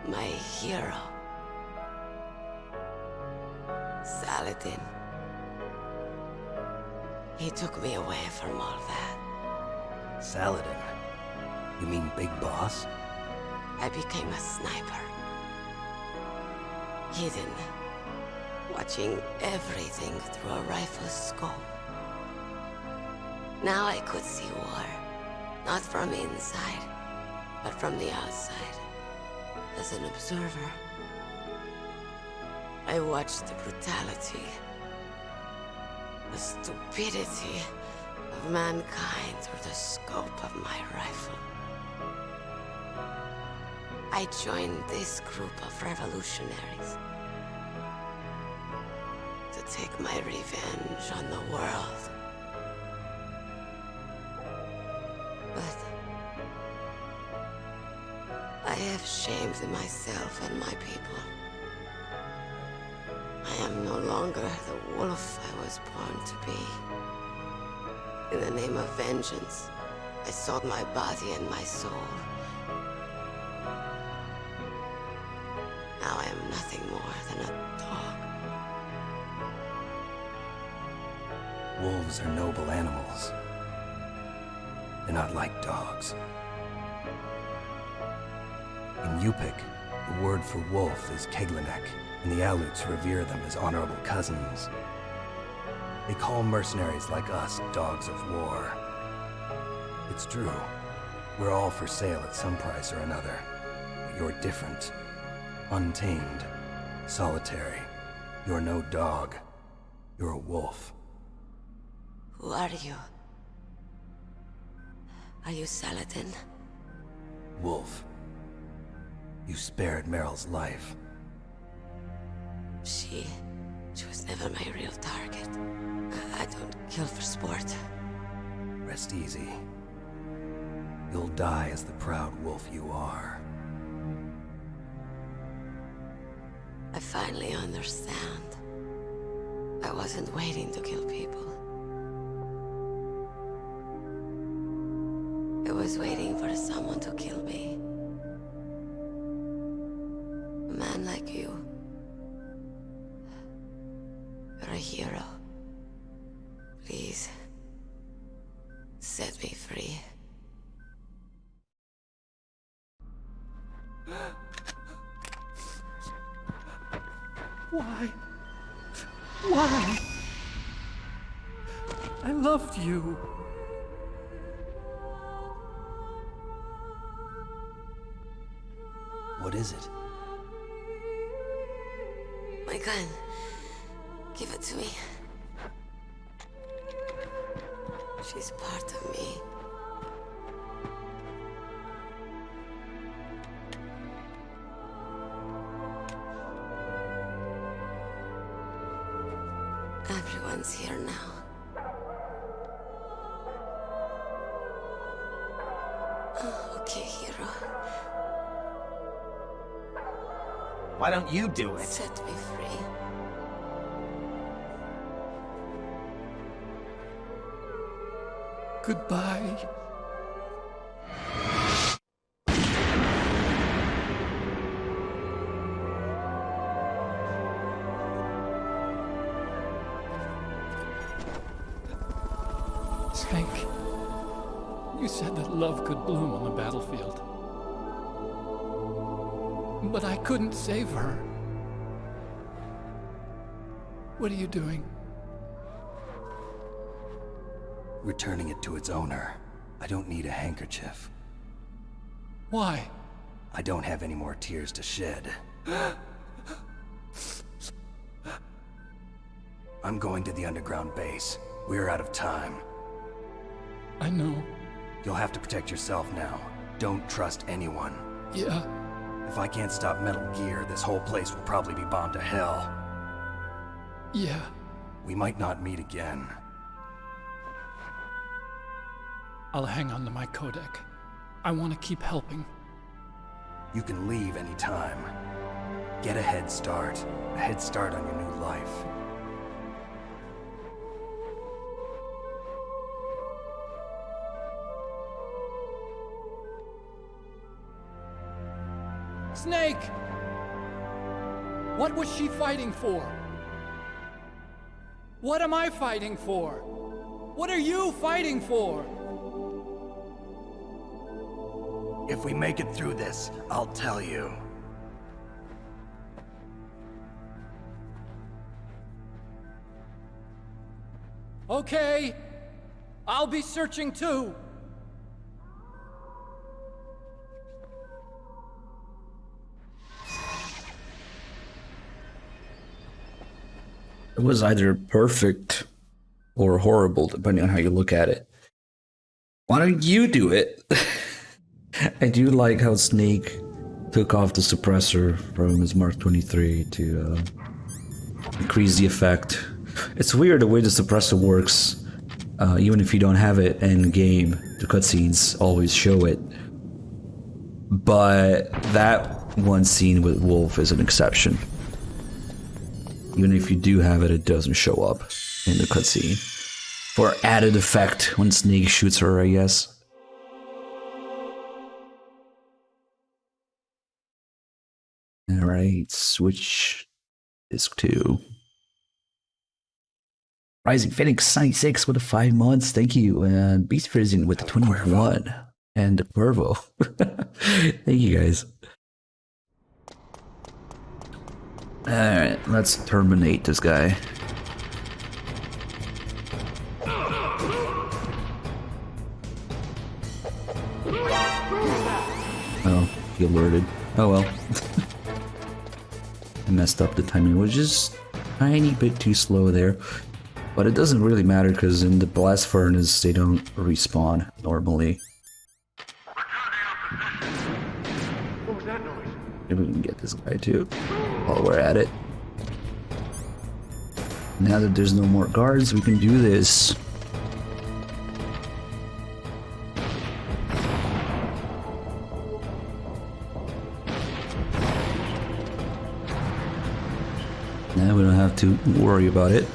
My hero. Saladin. He took me away from all that. Saladin? You mean Big Boss? I became a sniper. Hidden. Watching everything through a rifle's scope. Now I could see war. Not from inside, but from the outside. As an observer. I watched the brutality, the stupidity of mankind through the scope of my rifle. I joined this group of revolutionaries to take my revenge on the world. But I have shamed myself and my people. I am no longer the wolf I was born to be. In the name of vengeance, I sold my body and my soul. Now I am nothing more than a dog. Wolves are noble animals. They're not like dogs. In Yupik, the word for wolf is Keglanek, and the Aleuts revere them as honorable cousins. They call mercenaries like us dogs of war. It's true. We're all for sale at some price or another. But you're different. Untamed. Solitary. You're no dog. You're a wolf. Who are you? Are you Saladin? Wolf. You spared Meryl's life. She was never my real target. I don't kill for sport. Rest easy. You'll die as the proud wolf you are. I finally understand. I wasn't waiting to kill people. I was waiting for someone to kill me. A man like you. You're a hero. Please, Set me free. Why? Why? I loved you. What is it? My gun. Give it to me. She's part of me. Everyone's here now. Oh, okay, hero. Why don't you do it? Set me free. Goodbye. Snake, you said that love could bloom on the battlefield. But I couldn't save her. What are you doing? Returning it to its owner. I don't need a handkerchief. Why? I don't have any more tears to shed. I'm going to the underground base. We're out of time. I know. You'll have to protect yourself now. Don't trust anyone. Yeah. If I can't stop Metal Gear, this whole place will probably be bombed to hell. Yeah. We might not meet again. I'll hang on to my codec. I want to keep helping. You can leave anytime. Get a head start. A head start on your new life. Snake! What was she fighting for? What am I fighting for? What are you fighting for? If we make it through this, I'll tell you. Okay. I'll be searching too. It was either perfect or horrible, depending on how you look at it. Why don't you do it? I do like how Snake took off the suppressor from his Mark 23 to increase the effect. It's weird the way the suppressor works. Even if you don't have it in game, the cutscenes always show it. But that one scene with Wolf is an exception. Even if you do have it, it doesn't show up in the cutscene. For added effect when Snake shoots her, I guess. Alright, switch disc 2. Rising Phoenix 96 with the 5 months, thank you. And Beast Freezing with the 21. And the Cuervo. Thank you guys. Alright, let's terminate this guy. Oh, he alerted. Oh well. I messed up the timing, it was just a tiny bit too slow there. But it doesn't really matter because in the blast furnace they don't respawn normally. What was that noise? Maybe we can get this guy too while we're at it. Now that there's no more guards, we can do this. Now we don't have to worry about it.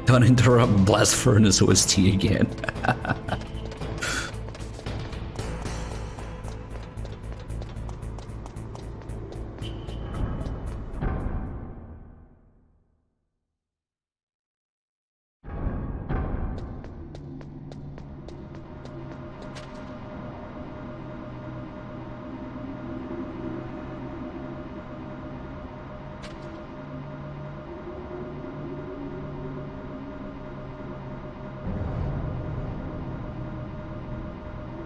Don't interrupt Blast Furnace OST again.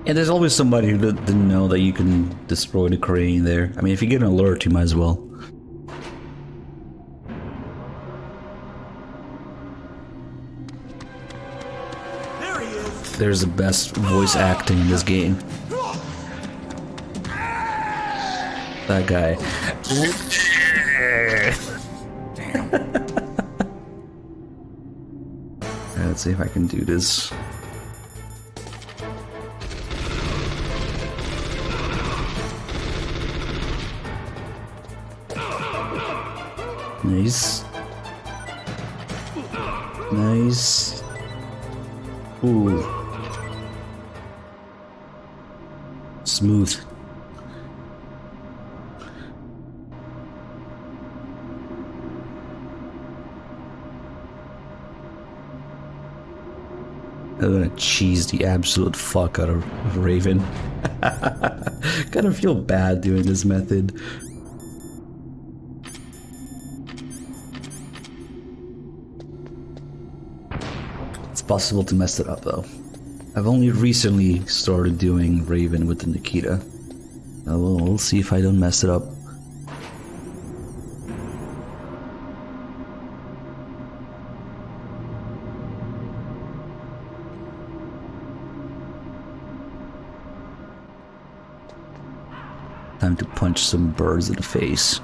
And there's always somebody who didn't know that you can destroy the crane there. I mean, if you get an alert, you might as well. There he is. There's the best voice acting in this game. That guy. Damn. Let's see if I can do this. Nice. Nice. Ooh. Smooth. I'm gonna cheese the absolute fuck out of Raven. Kind of feel bad doing this method. It's possible to mess it up though. I've only recently started doing Raven with the Nikita. We'll see if I don't mess it up. Time to punch some birds in the face.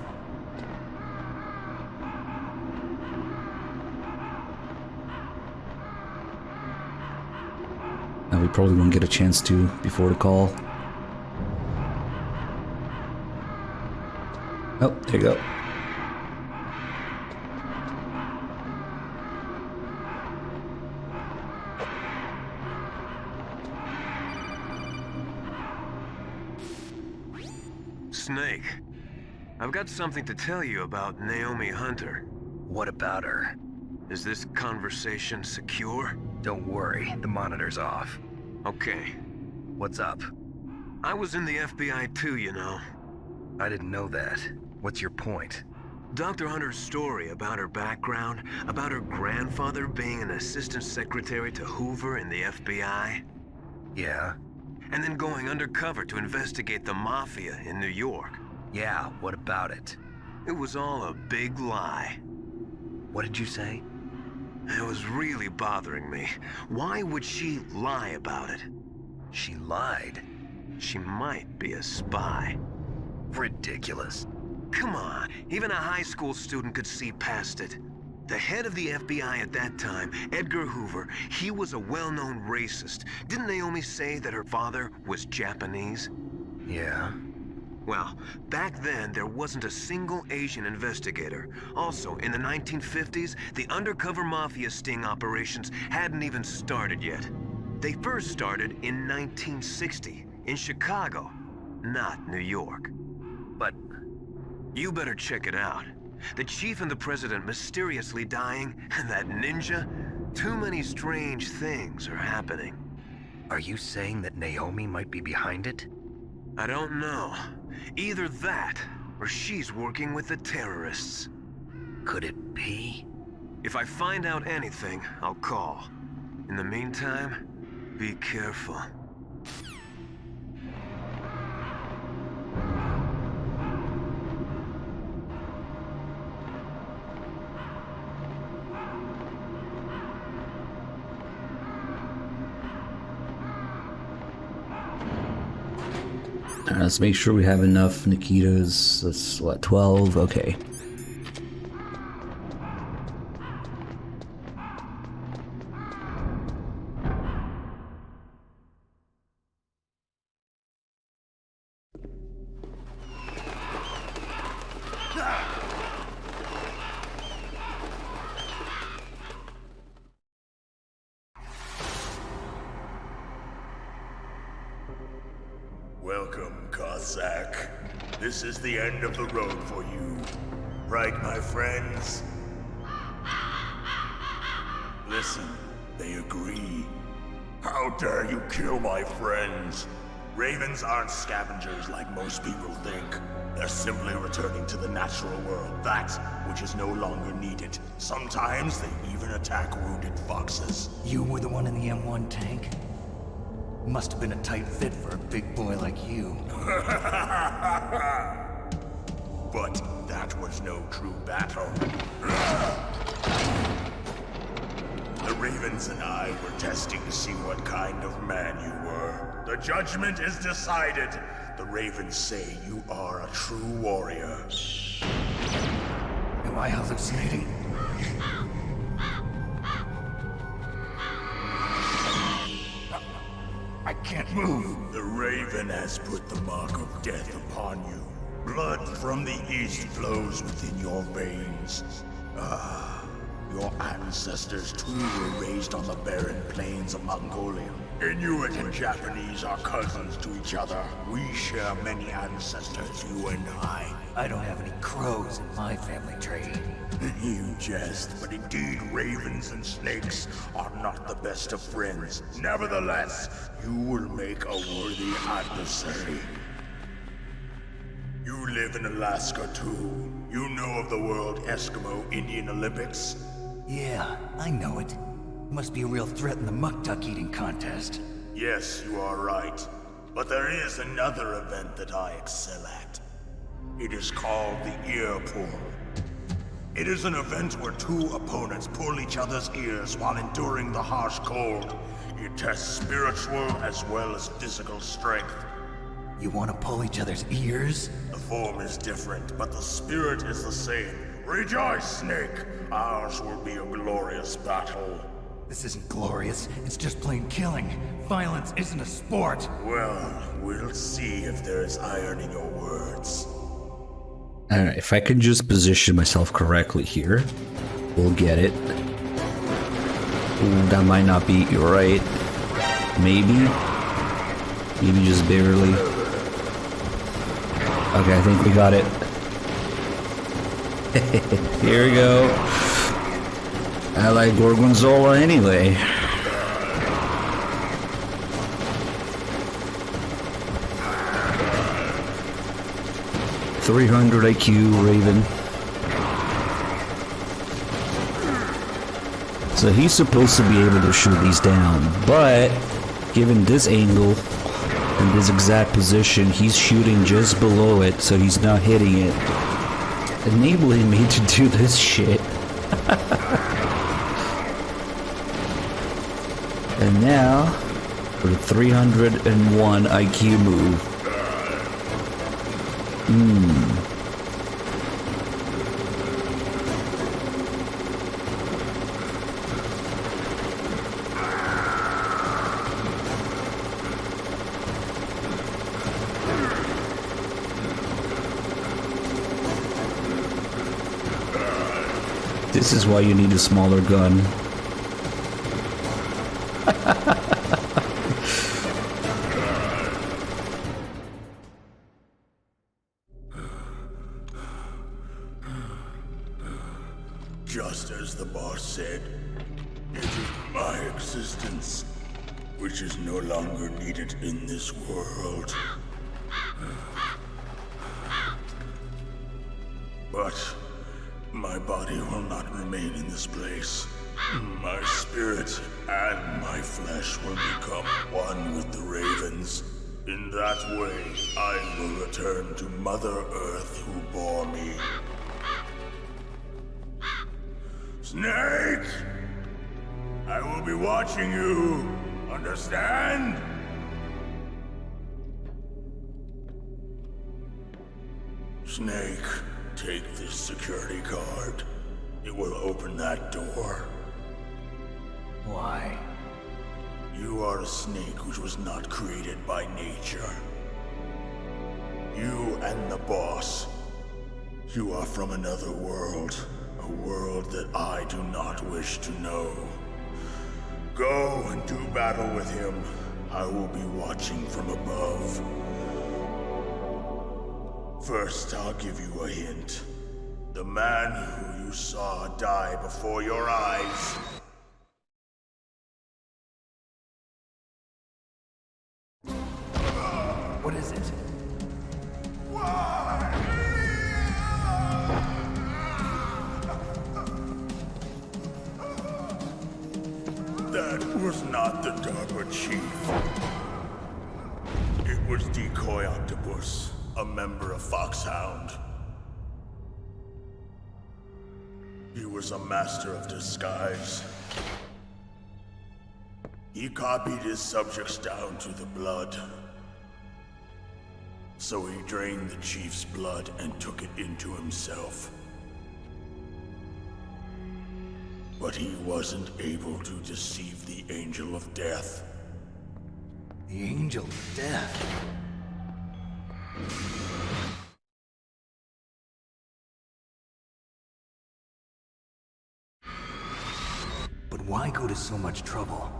Now we probably won't get a chance to before the call. Oh, there you go. Snake, I've got something to tell you about Naomi Hunter. What about her? Is this conversation secure? Don't worry, the monitor's off. Okay. What's up? I was in the FBI too, you know. I didn't know that. What's your point? Dr. Hunter's story about her background, about her grandfather being an assistant secretary to Hoover in the FBI. Yeah? And then going undercover to investigate the Mafia in New York. Yeah, what about it? It was all a big lie. What did you say? It was really bothering me. Why would she lie about it? She lied? She might be a spy. Ridiculous. Come on, even a high school student could see past it. The head of the FBI at that time, Edgar Hoover, he was a well-known racist. Didn't Naomi say that her father was Japanese? Yeah. Well, back then, there wasn't a single Asian investigator. Also, in the 1950s, the undercover mafia sting operations hadn't even started yet. They first started in 1960, in Chicago, not New York. But you better check it out. The chief and the president mysteriously dying, and that ninja? Too many strange things are happening. Are you saying that Naomi might be behind it? I don't know. Either that, or she's working with the terrorists. Could it be? If I find out anything, I'll call. In the meantime, be careful. Let's make sure we have enough Nikitas. That's what, 12? Okay. Welcome, Cossack. This is the end of the road for you. Right, my friends? Listen, they agree. How dare you kill my friends? Ravens aren't scavengers like most people think. They're simply returning to the natural world, that which is no longer needed. Sometimes they even attack wounded foxes. You were the one in the M1 tank? Must have been a tight fit for a big boy like you. But that was no true battle. The Ravens and I were testing to see what kind of man you were. The judgment is decided. The Ravens say you are a true warrior. Am I hallucinating? I can't move. The Raven has put the mark of death upon you. Blood from the east flows within your veins. Your ancestors too were raised on the barren plains of Mongolia. Inuit and Japanese are cousins to each other. We share many ancestors, you and I. I don't have any crows in my family tree. You jest, but indeed ravens and snakes are not the best of friends. Nevertheless, you will make a worthy adversary. You live in Alaska too. You know of the World Eskimo Indian Olympics? Yeah, I know it. Must be a real threat in the muck-duck eating contest. Yes, you are right. But there is another event that I excel at. It is called the ear pull. It is an event where two opponents pull each other's ears while enduring the harsh cold. It tests spiritual as well as physical strength. You want to pull each other's ears? The form is different, but the spirit is the same. Rejoice, Snake! Ours will be a glorious battle. This isn't glorious, it's just plain killing. Violence isn't a sport. Well, we'll see if there is iron in your words. Alright, if I can just position myself correctly here, we'll get it. Ooh, that might not be right. Maybe? Maybe just barely. Okay, I think we got it. Here we go. I like Gorgonzola anyway. .300 IQ Raven. So he's supposed to be able to shoot these down, but given this angle and this exact position, he's shooting just below it, so he's not hitting it, enabling me to do this shit. And now for the 301 IQ move. This is why you need a smaller gun. Just as the boss said, it is my existence which is no longer needed in this world. But my body will not remain in this place. My spirit and my flesh will become one with the ravens. In that way, I will return to Mother Earth who bore me. Snake! I will be watching you. Understand? Snake, take this security card. It will open that door. Why? You are a snake which was not created by nature. You and the boss. You are from another world. A world that I do not wish to know. Go and do battle with him. I will be watching from above. First, I'll give you a hint. The man who you saw die before your eyes. What is it? That was not the DARPA chief. was Decoy Octopus, a member of Foxhound. He was a master of disguise. He copied his subjects down to the blood. So he drained the chief's blood and took it into himself. But he wasn't able to deceive the Angel of Death. The Angel of Death? But why go to so much trouble?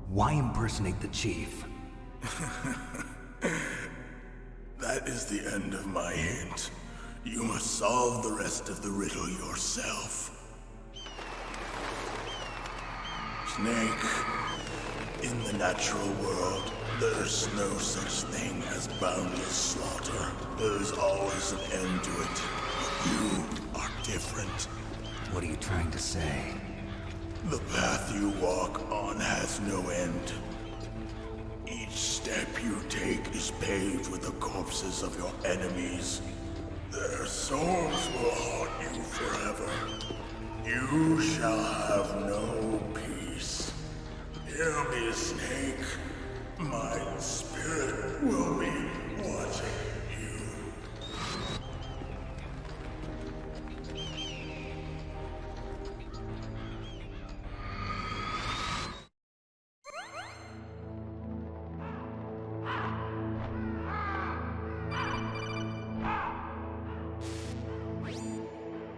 Why impersonate the chief? That is the end of my hint. You must solve the rest of the riddle yourself. Snake, in the natural world, there's no such thing as boundless slaughter. There's always an end to it. But you are different. What are you trying to say? The path you walk on has no end. Each step you take is paved with the corpses of your enemies. Their souls will haunt you forever. You shall have no peace. Hear me, Snake. My spirit will be watching you.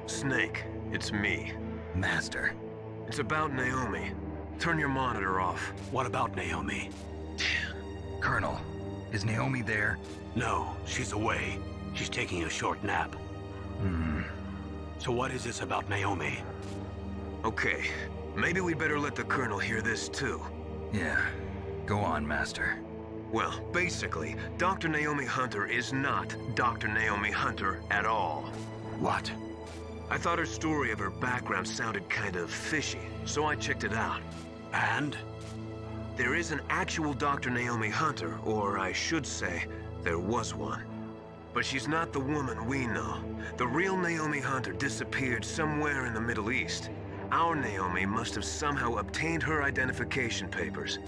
Snake, it's me. Master. It's about Naomi. Turn your monitor off. What about Naomi? Colonel, is Naomi there? No, she's away. She's taking a short nap. So what is this about Naomi? Okay, maybe we'd better let the Colonel hear this too. Yeah, go on, Master. Well, basically, Dr. Naomi Hunter is not Dr. Naomi Hunter at all. What? I thought her story of her background sounded kind of fishy, so I checked it out. And? There is an actual Dr. Naomi Hunter, or I should say, there was one. But she's not the woman we know. The real Naomi Hunter disappeared somewhere in the Middle East. Our Naomi must have somehow obtained her identification papers.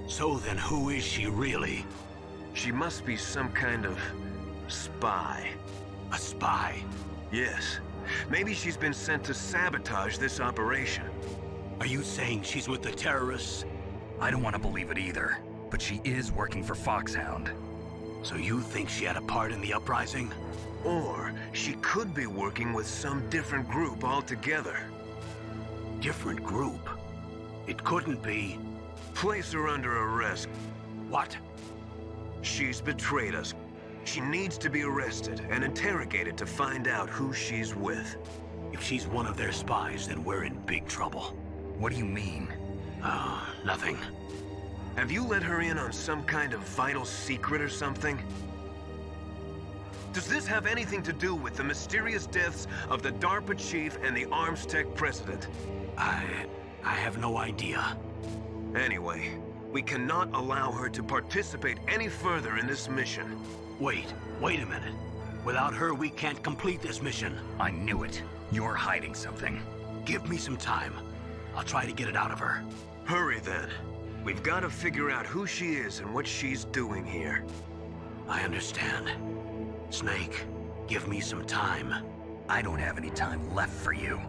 So then who is she really? She must be some kind of spy. A spy? Yes. Maybe she's been sent to sabotage this operation. Are you saying she's with the terrorists? I don't want to believe it either, but she is working for Foxhound. So you think she had a part in the uprising? Or she could be working with some different group altogether. Different group? It couldn't be. Place her under arrest. What? She's betrayed us. She needs to be arrested and interrogated to find out who she's with. If she's one of their spies, then we're in big trouble. What do you mean? Nothing. Have you let her in on some kind of vital secret or something? Does this have anything to do with the mysterious deaths of the DARPA chief and the Arms Tech president? I have no idea. Anyway, we cannot allow her to participate any further in this mission. Wait a minute. Without her, we can't complete this mission. I knew it. You're hiding something. Give me some time. I'll try to get it out of her. Hurry then. We've got to figure out who she is and what she's doing here. I understand. Snake, give me some time. I don't have any time left for you.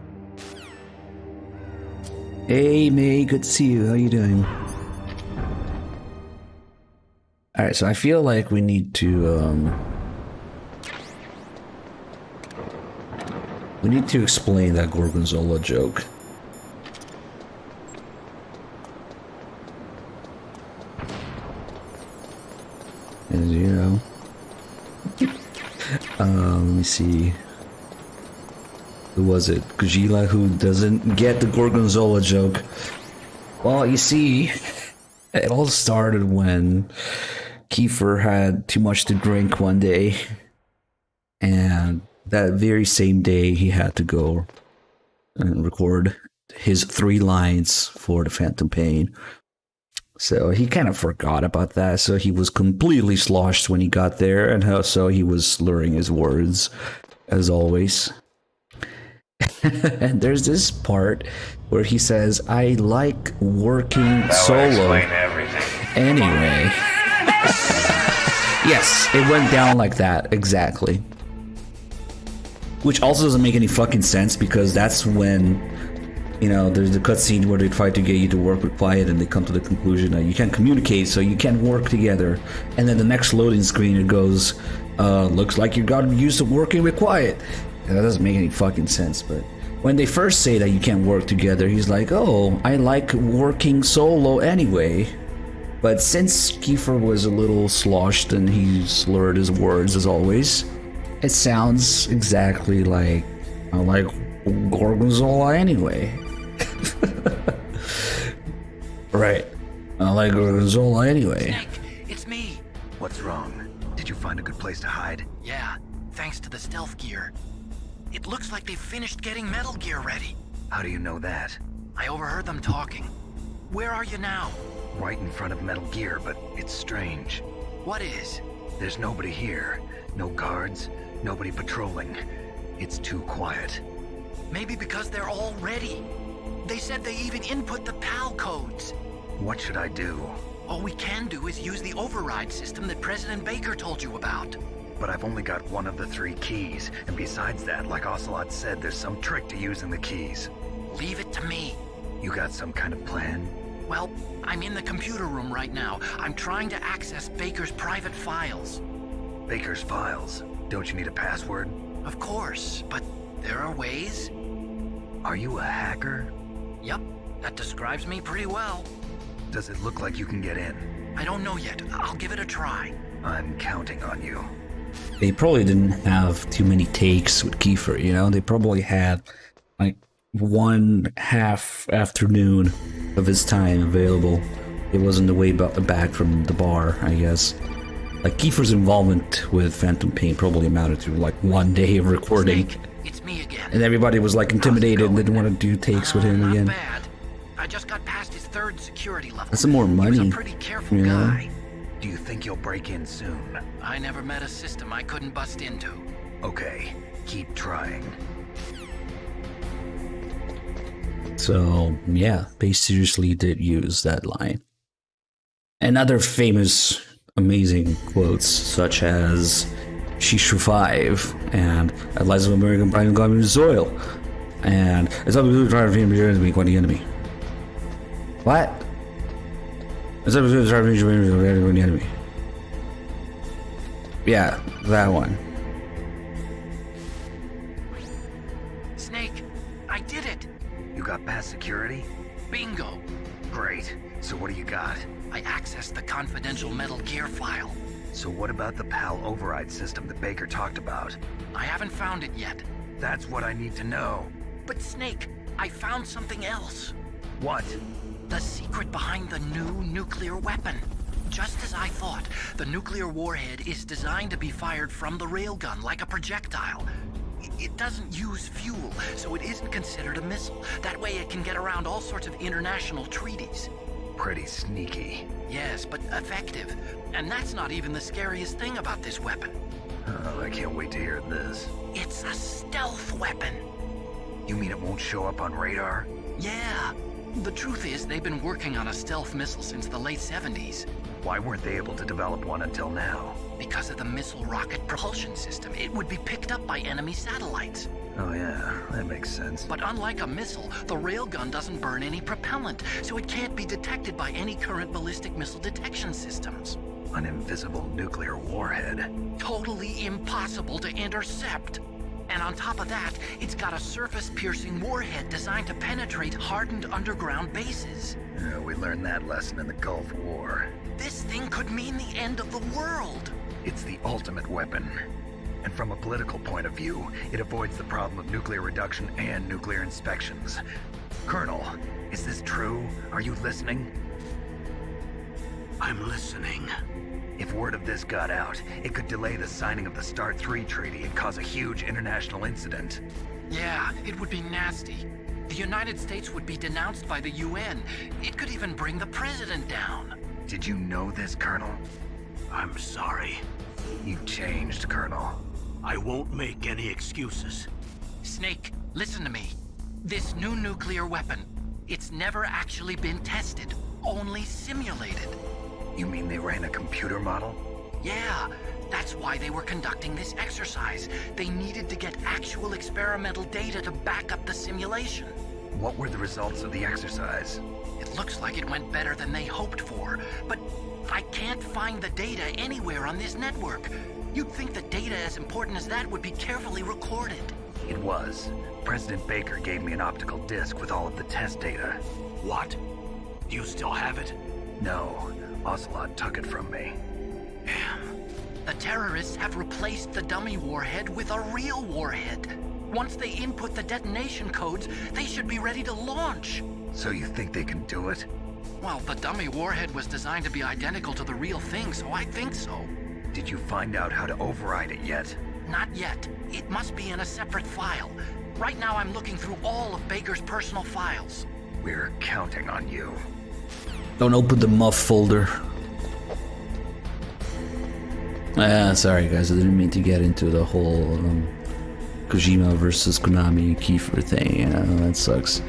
Hey May, good to see you. How you doing? Alright, so I feel like we need to explain that Gorgonzola joke. As you know. Let me see. Who was it? Kujila who doesn't get the Gorgonzola joke. Well, you see, it all started when Kiefer had too much to drink one day. And that very same day he had to go and record his 3 lines for the Phantom Pain. So he kind of forgot about that. So he was completely sloshed when he got there, and so he was slurring his words, as always. And there's this part where he says, "I like working solo anyway." Yes, it went down like that, exactly. Which also doesn't make any fucking sense, because that's when, you know, there's the cutscene where they try to get you to work with Quiet and they come to the conclusion that you can't communicate, so you can't work together. And then the next loading screen, it goes, looks like you got used to working with Quiet. And that doesn't make any fucking sense, but when they first say that you can't work together, he's like, "Oh, I like working solo anyway." But since Kiefer was a little sloshed and he slurred his words as always, it sounds exactly like, "I like Gorgonzola anyway." Right. "I like Gorgonzola anyway." Snake, it's me. What's wrong? Did you find a good place to hide? Yeah, thanks to the stealth gear. It looks like they've finished getting metal gear ready. How do you know that? I overheard them talking. Where are you now? Right in front of Metal Gear, but it's strange. What is? There's nobody here. No guards, nobody patrolling. It's too quiet. Maybe because they're all ready. They said they even input the PAL codes. What should I do? All we can do is use the override system that President Baker told you about. But I've only got one of the 3 keys, and besides that, like Ocelot said, there's some trick to using the keys. Leave it to me. You got some kind of plan? Well, I'm in the computer room right now. I'm trying to access Baker's private files. Baker's files? Don't you need a password? Of course, but there are ways. Are you a hacker? Yep, that describes me pretty well. Does it look like you can get in? I don't know yet. I'll give it a try. I'm counting on you. They probably didn't have too many takes with Kiefer, you know? They probably had like 1/2 afternoon of his time available. It wasn't the way back from the bar, I guess. Like, Kiefer's involvement with Phantom Pain probably amounted to like 1 day of recording. Snake, it's me again. And everybody was like intimidated and didn't want to do takes with him again. Not bad. I just got past his 3rd security level. That's some more money. He was a pretty careful you know? guy. Do you think you'll break in soon? I never met a system I couldn't bust into. Okay, keep trying. So, yeah, they seriously did use that line. And other famous, amazing quotes, such as, "She survived," and "Eliza American Brian got me soil," and "It's up to try to make one the enemy." What? "It's up to try to make one the enemy." Yeah, that one. Snake, I did it! You got past security? Bingo! Great. So what do you got? I accessed the confidential Metal Gear file. So what about the PAL override system that Baker talked about? I haven't found it yet. That's what I need to know. But Snake, I found something else. What? The secret behind the new nuclear weapon. Just as I thought, the nuclear warhead is designed to be fired from the railgun like a projectile. It doesn't use fuel, so it isn't considered a missile. That way it can get around all sorts of international treaties. Pretty sneaky. Yes, but effective. And that's not even the scariest thing about this weapon. Oh, I can't wait to hear this. It's a stealth weapon. You mean it won't show up on radar? Yeah. The truth is, they've been working on a stealth missile since the late 70s. Why weren't they able to develop one until now? Because of the missile rocket propulsion system. It would be picked up by enemy satellites. Oh yeah, that makes sense. But unlike a missile, the railgun doesn't burn any propellant, so it can't be detected by any current ballistic missile detection systems. An invisible nuclear warhead. Totally impossible to intercept. And on top of that, it's got a surface-piercing warhead designed to penetrate hardened underground bases. Yeah, we learned that lesson in the Gulf War. This thing could mean the end of the world. It's the ultimate weapon. And from a political point of view, it avoids the problem of nuclear reduction and nuclear inspections. Colonel, is this true? Are you listening? I'm listening. If word of this got out, it could delay the signing of the START 3 treaty and cause a huge international incident. Yeah, it would be nasty. The United States would be denounced by the UN. It could even bring the president down. Did you know this, Colonel? I'm sorry. You changed, Colonel. I won't make any excuses. Snake, listen to me. This new nuclear weapon, it's never actually been tested, only simulated. You mean they ran a computer model? Yeah, that's why they were conducting this exercise. They needed to get actual experimental data to back up the simulation. What were the results of the exercise? It looks like it went better than they hoped for, but I can't find the data anywhere on this network. You'd think the data as important as that would be carefully recorded. It was. President Baker gave me an optical disc with all of the test data. What? Do you still have it? No. Ocelot took it from me. Damn. The terrorists have replaced the dummy warhead with a real warhead. Once they input the detonation codes, they should be ready to launch. So you think they can do it? Well, the dummy warhead was designed to be identical to the real thing, so I think so. Did you find out how to override it yet? Not yet. It must be in a separate file. Right now I'm looking through all of Baker's personal files. We're counting on you. Don't open the muff folder. Sorry guys, I didn't mean to get into the whole Kojima versus Konami Kiefer thing. That sucks.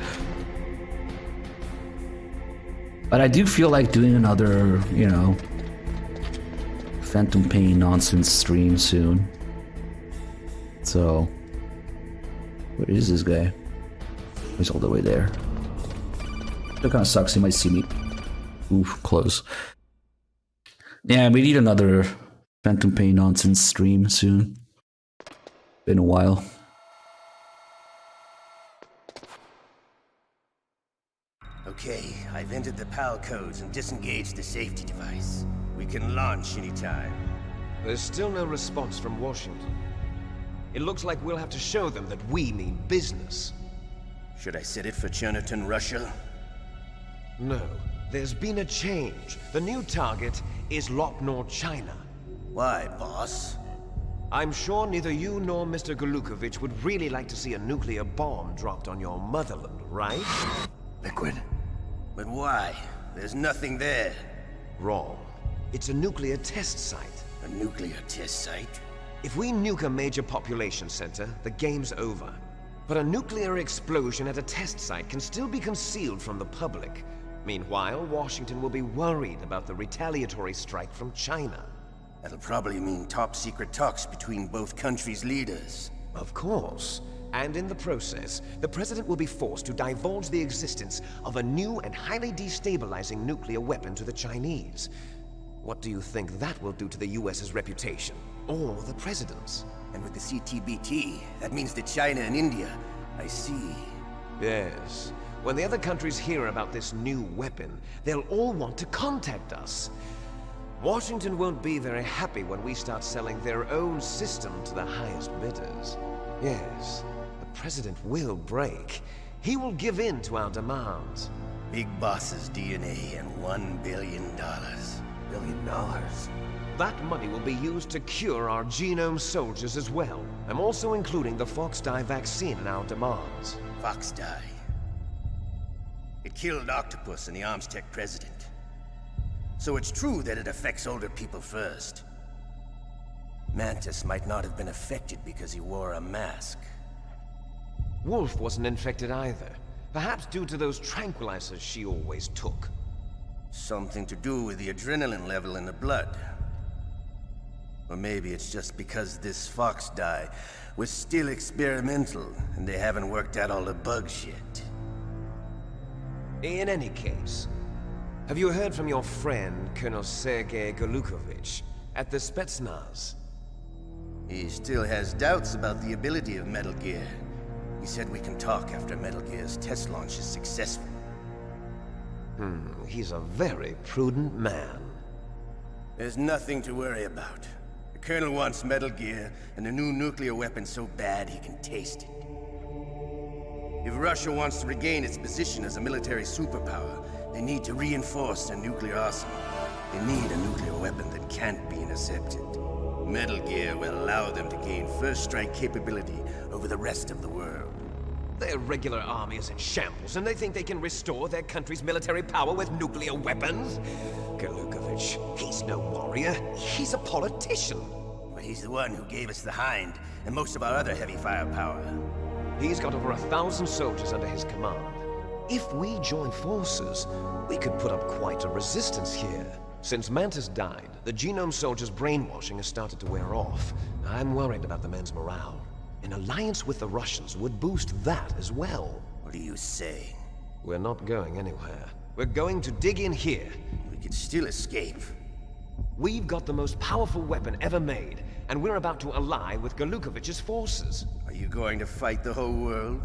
But I do feel like doing another, Phantom Pain nonsense stream soon. So, where is this guy? He's all the way there. That kind of sucks, he might see me. Oof, close. Yeah, we need another Phantom Pain nonsense stream soon. Been a while. Okay, I've entered the PAL codes and disengaged the safety device. We can launch anytime. There's still no response from Washington. It looks like we'll have to show them that we mean business. Should I set it for Cherniton, Russia? No. There's been a change. The new target is Lopnor, China. Why, boss? I'm sure neither you nor Mr. Golukovich would really like to see a nuclear bomb dropped on your motherland, right? Liquid. But why? There's nothing there. Wrong. It's a nuclear test site. A nuclear test site? If we nuke a major population center, the game's over. But a nuclear explosion at a test site can still be concealed from the public. Meanwhile, Washington will be worried about the retaliatory strike from China. That'll probably mean top-secret talks between both countries' leaders. Of course. And in the process, the President will be forced to divulge the existence of a new and highly destabilizing nuclear weapon to the Chinese. What do you think that will do to the US's reputation? Or the President's? And with the CTBT, that means that China and India... I see. Yes. When the other countries hear about this new weapon, they'll all want to contact us. Washington won't be very happy when we start selling their own system to the highest bidders. Yes, the President will break. He will give in to our demands. Big Boss's DNA and $1 billion. $1 billion? That money will be used to cure our genome soldiers as well. I'm also including the Fox dye vaccine in our demands. Fox dye? It killed Octopus and the Arms Tech president. So it's true that it affects older people first. Mantis might not have been affected because he wore a mask. Wolf wasn't infected either. Perhaps due to those tranquilizers she always took. Something to do with the adrenaline level in the blood. Or maybe it's just because this Fox dye was still experimental and they haven't worked out all the bugs yet. In any case, have you heard from your friend, Colonel Sergei Golukovich, at the Spetsnaz? He still has doubts about the ability of Metal Gear. He said we can talk after Metal Gear's test launch is successful. He's a very prudent man. There's nothing to worry about. The Colonel wants Metal Gear and a new nuclear weapon so bad he can taste it. If Russia wants to regain its position as a military superpower, they need to reinforce their nuclear arsenal. They need a nuclear weapon that can't be intercepted. Metal Gear will allow them to gain first strike capability over the rest of the world. Their regular army is in shambles, and they think they can restore their country's military power with nuclear weapons? Galukovich, he's no warrior. He's a politician. But he's the one who gave us the Hind, and most of our other heavy firepower. He's got over 1,000 soldiers under his command. If we join forces, we could put up quite a resistance here. Since Mantis died, the Genome soldiers' brainwashing has started to wear off. I'm worried about the men's morale. An alliance with the Russians would boost that as well. What are you saying? We're not going anywhere. We're going to dig in here. We could still escape. We've got the most powerful weapon ever made, and we're about to ally with Galukovich's forces. Are you going to fight the whole world?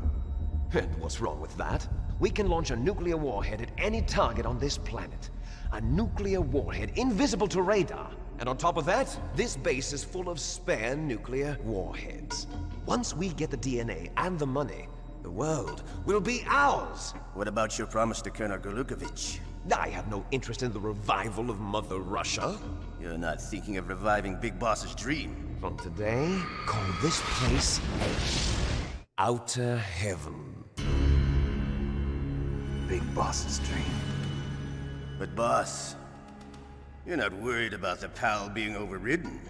And what's wrong with that? We can launch a nuclear warhead at any target on this planet. A nuclear warhead invisible to radar. And on top of that, this base is full of spare nuclear warheads. Once we get the DNA and the money, the world will be ours! What about your promise to Colonel Galukovich? I have no interest in the revival of Mother Russia. You're not thinking of reviving Big Boss's dream. From today, call this place Outer Heaven. Big Boss's dream. But boss, you're not worried about the PAL being overridden.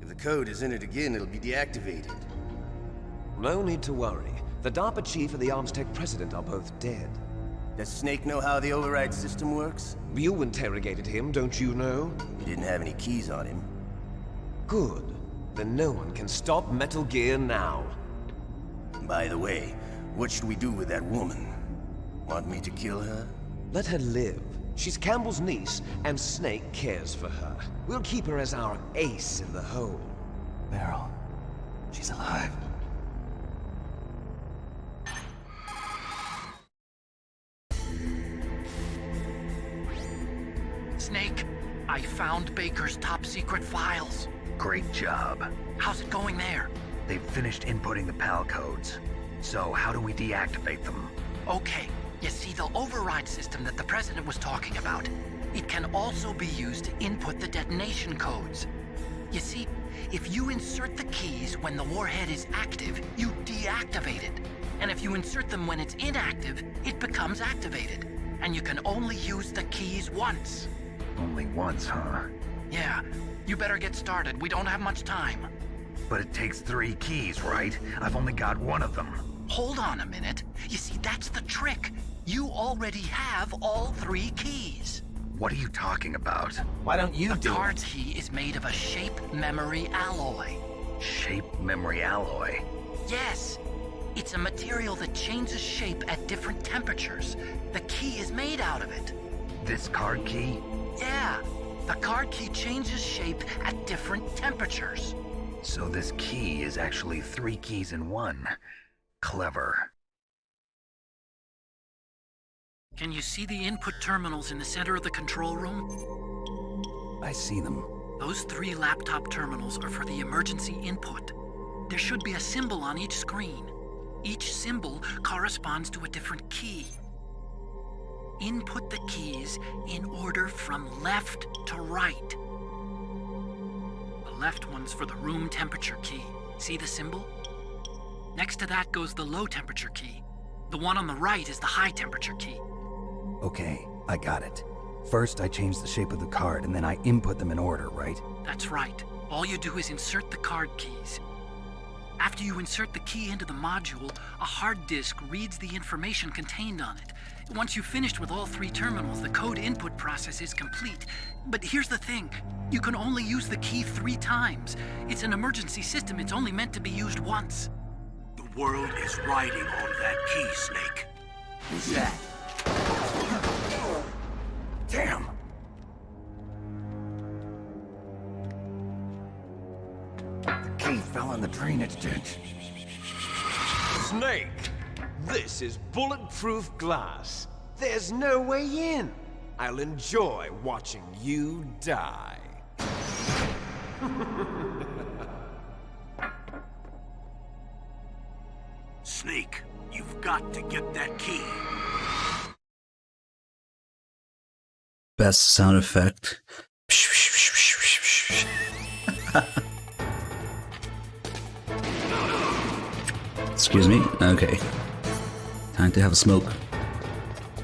If the code is in it again, it'll be deactivated. No need to worry. The DARPA chief and the Arms Tech president are both dead. Does Snake know how the override system works? You interrogated him, don't you know? He didn't have any keys on him. Good. Then no one can stop Metal Gear now. By the way, what should we do with that woman? Want me to kill her? Let her live. She's Campbell's niece, and Snake cares for her. We'll keep her as our ace in the hole. Meryl, she's alive. Snake, I found Baker's top-secret files. Great job. How's it going there? They've finished inputting the PAL codes. So how do we deactivate them? Okay. You see, the override system that the President was talking about, it can also be used to input the detonation codes. You see, if you insert the keys when the warhead is active, you deactivate it. And if you insert them when it's inactive, it becomes activated. And you can only use the keys once. Only once, huh? Yeah. You better get started. We don't have much time. But it takes 3 keys, right? I've only got 1 of them. Hold on a minute. You see, that's the trick. You already have all 3 keys. What are you talking about? Why don't you do it? The card key is made of a shape memory alloy. Shape memory alloy? Yes. It's a material that changes shape at different temperatures. The key is made out of it. This card key? Yeah. The card key changes shape at different temperatures. So this key is actually 3 keys in 1. Clever. Can you see the input terminals in the center of the control room? I see them. Those 3 laptop terminals are for the emergency input. There should be a symbol on each screen. Each symbol corresponds to a different key. Input the keys in order from left to right. The left one's for the room temperature key. See the symbol? Next to that goes the low temperature key. The one on the right is the high temperature key. Okay, I got it. First, I change the shape of the card, and then I input them in order, right? That's right. All you do is insert the card keys. After you insert the key into the module, a hard disk reads the information contained on it. Once you've finished with all 3 terminals, the code input process is complete. But here's the thing. You can only use the key 3 times. It's an emergency system. It's only meant to be used once. The world is riding on that key, Snake. Who's that? Damn! The key fell in the drainage ditch. Snake! This is bulletproof glass. There's no way in. I'll enjoy watching you die. Snake, you've got to get that key. Best sound effect. Excuse me? Okay. Time to have a smoke.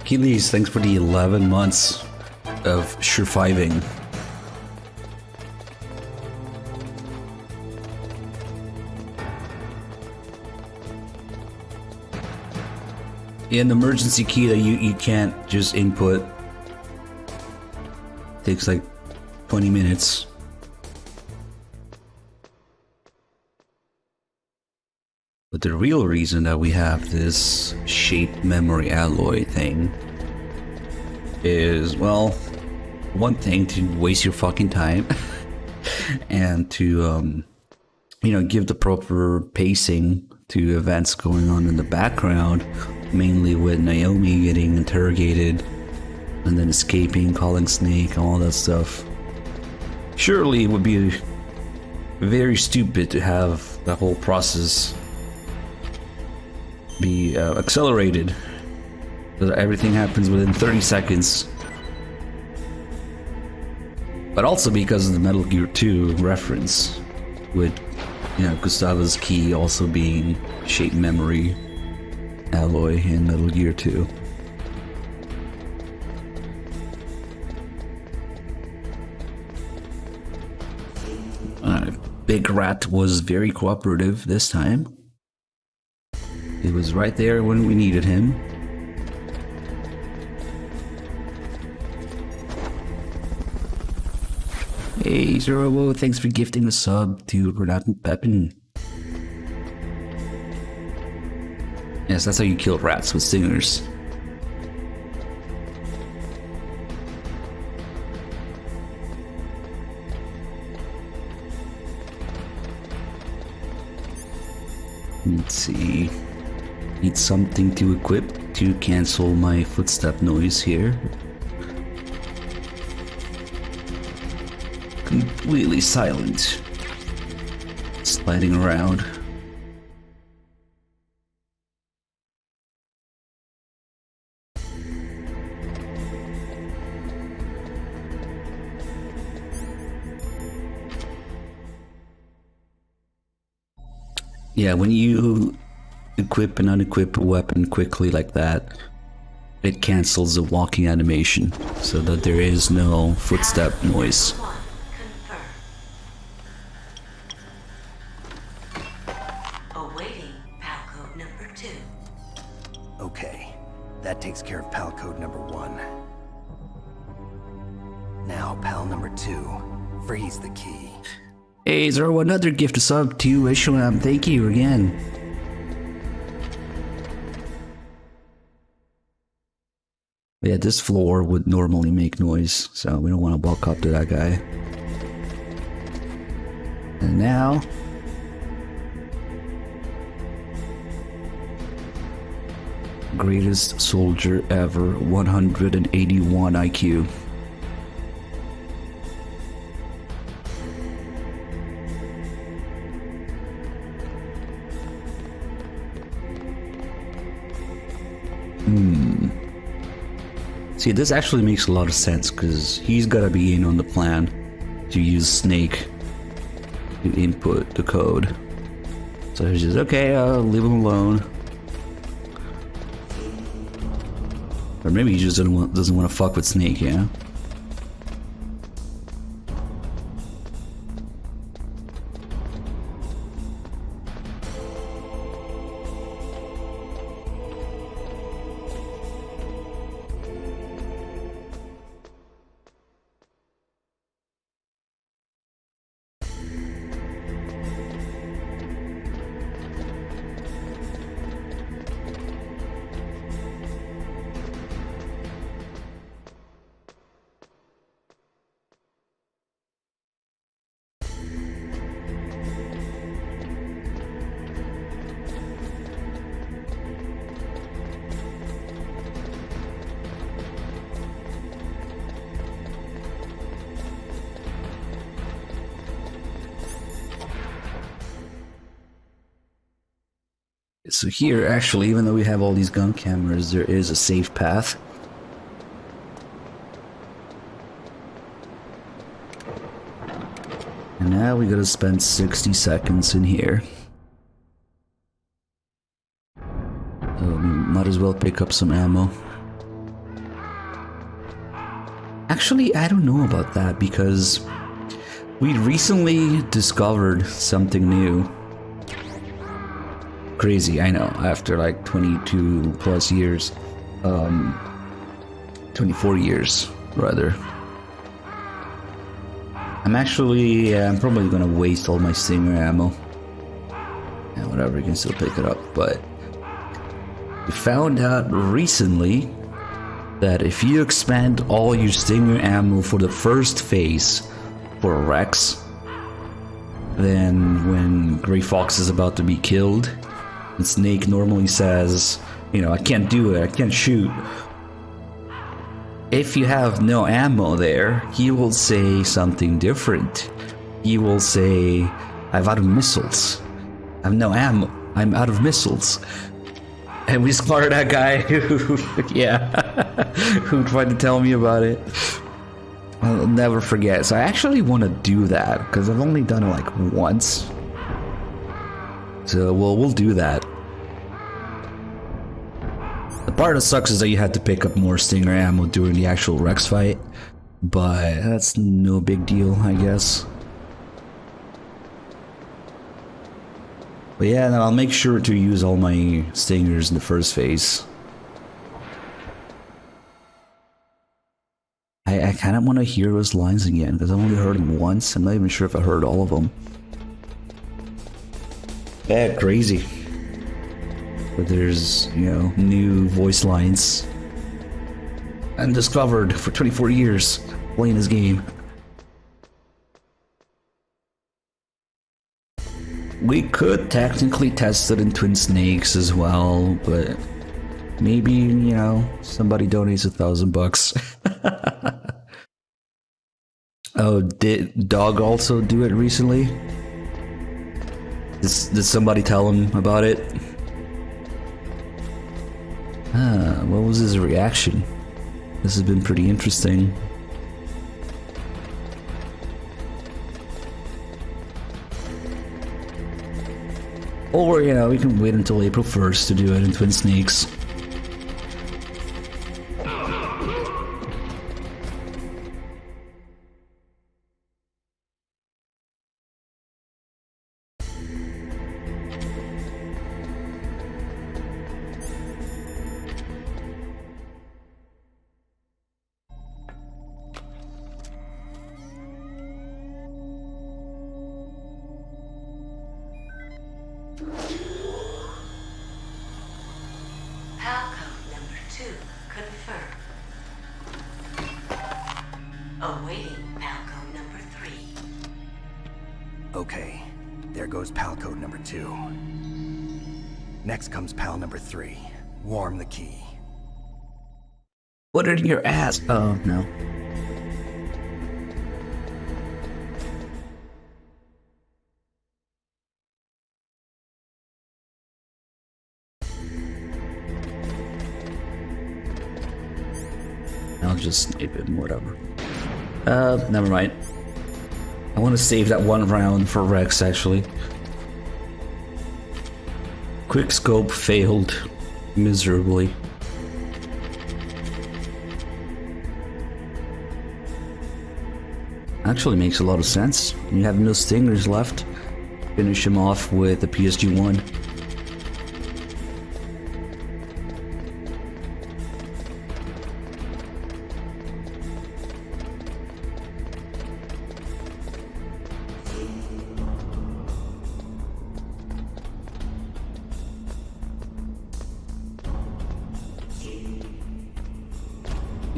Keelys, thanks for the 11 months of surviving. Yeah, an emergency key that you can't just input. Takes like 20 minutes. But the real reason that we have this shape memory alloy thing is, well, one thing, to waste your fucking time and to, you know, give the proper pacing to events going on in the background, mainly with Naomi getting interrogated and then escaping, calling Snake, all that stuff. Surely it would be very stupid to have the whole process be accelerated, so that everything happens within 30 seconds. But also because of the Metal Gear 2 reference, with, you know, Gustavo's key also being shape memory alloy in Metal Gear 2. Big Rat was very cooperative this time. He was right there when we needed him. Hey, Zero, thanks for gifting a sub to Renat and Pepin. Yes, that's how you kill rats, with stingers. Let's see. Need something to equip to cancel my footstep noise here. Completely silent. Sliding around. Yeah, when you equip and unequip a weapon quickly like that, it cancels the walking animation so that there is no footstep noise. Awaiting PAL code number 2. Okay, that takes care of PAL code number 1. Now PAL number 2. Freeze the key. Hey, Zero, another gift sub to Ishlam. Thank you again. Yeah, this floor would normally make noise, so we don't want to walk up to that guy. And now... greatest soldier ever, 181 IQ. See, this actually makes a lot of sense, because he's gotta be in on the plan to use Snake to input the code. So he's just, okay, I'll leave him alone. Or maybe he just doesn't want to fuck with Snake, yeah? So here, actually, even though we have all these gun cameras, there is a safe path. And now we gotta spend 60 seconds in here. as well pick up some ammo. Actually, I don't know about that because we recently discovered something new. Crazy, I know, after like 22 plus years. 24 years, rather. I'm probably gonna waste all my Stinger ammo. Yeah, whatever, you can still pick it up, but we found out recently that if you expend all your Stinger ammo for the first phase for Rex, then when Gray Fox is about to be killed, and Snake normally says, you know, I can't do it, I can't shoot. If you have no ammo there, he will say something different. He will say, I'm out of missiles. I have no ammo, I'm out of missiles. And we sparred that guy who, yeah, who tried to tell me about it. I'll never forget. So I actually want to do that because I've only done it like once. So we'll do that. The part that sucks is that you had to pick up more Stinger ammo during the actual Rex fight, but that's no big deal, I guess. But yeah, I'll make sure to use all my Stingers in the first phase. I kind of want to hear those lines again because I've only heard them once. I'm not even sure if I heard all of them. Yeah, crazy. But there's, you know, new voice lines. Undiscovered for 24 years playing this game. We could technically test it in Twin Snakes as well, but maybe, you know, somebody donates $1,000. Oh, did Dog also do it recently? Did somebody tell him about it? What was his reaction? This has been pretty interesting. Or, you know, we can wait until April 1st to do it in Twin Snakes. Okay, there goes PAL code number 2. Next comes PAL number 3. Warm the key. Put it in your ass. Oh, no. I'll just snipe him, whatever. Never mind. I want to save that one round for Rex, actually. Quick scope failed miserably. Actually makes a lot of sense. You have no Stingers left. Finish him off with a PSG-1.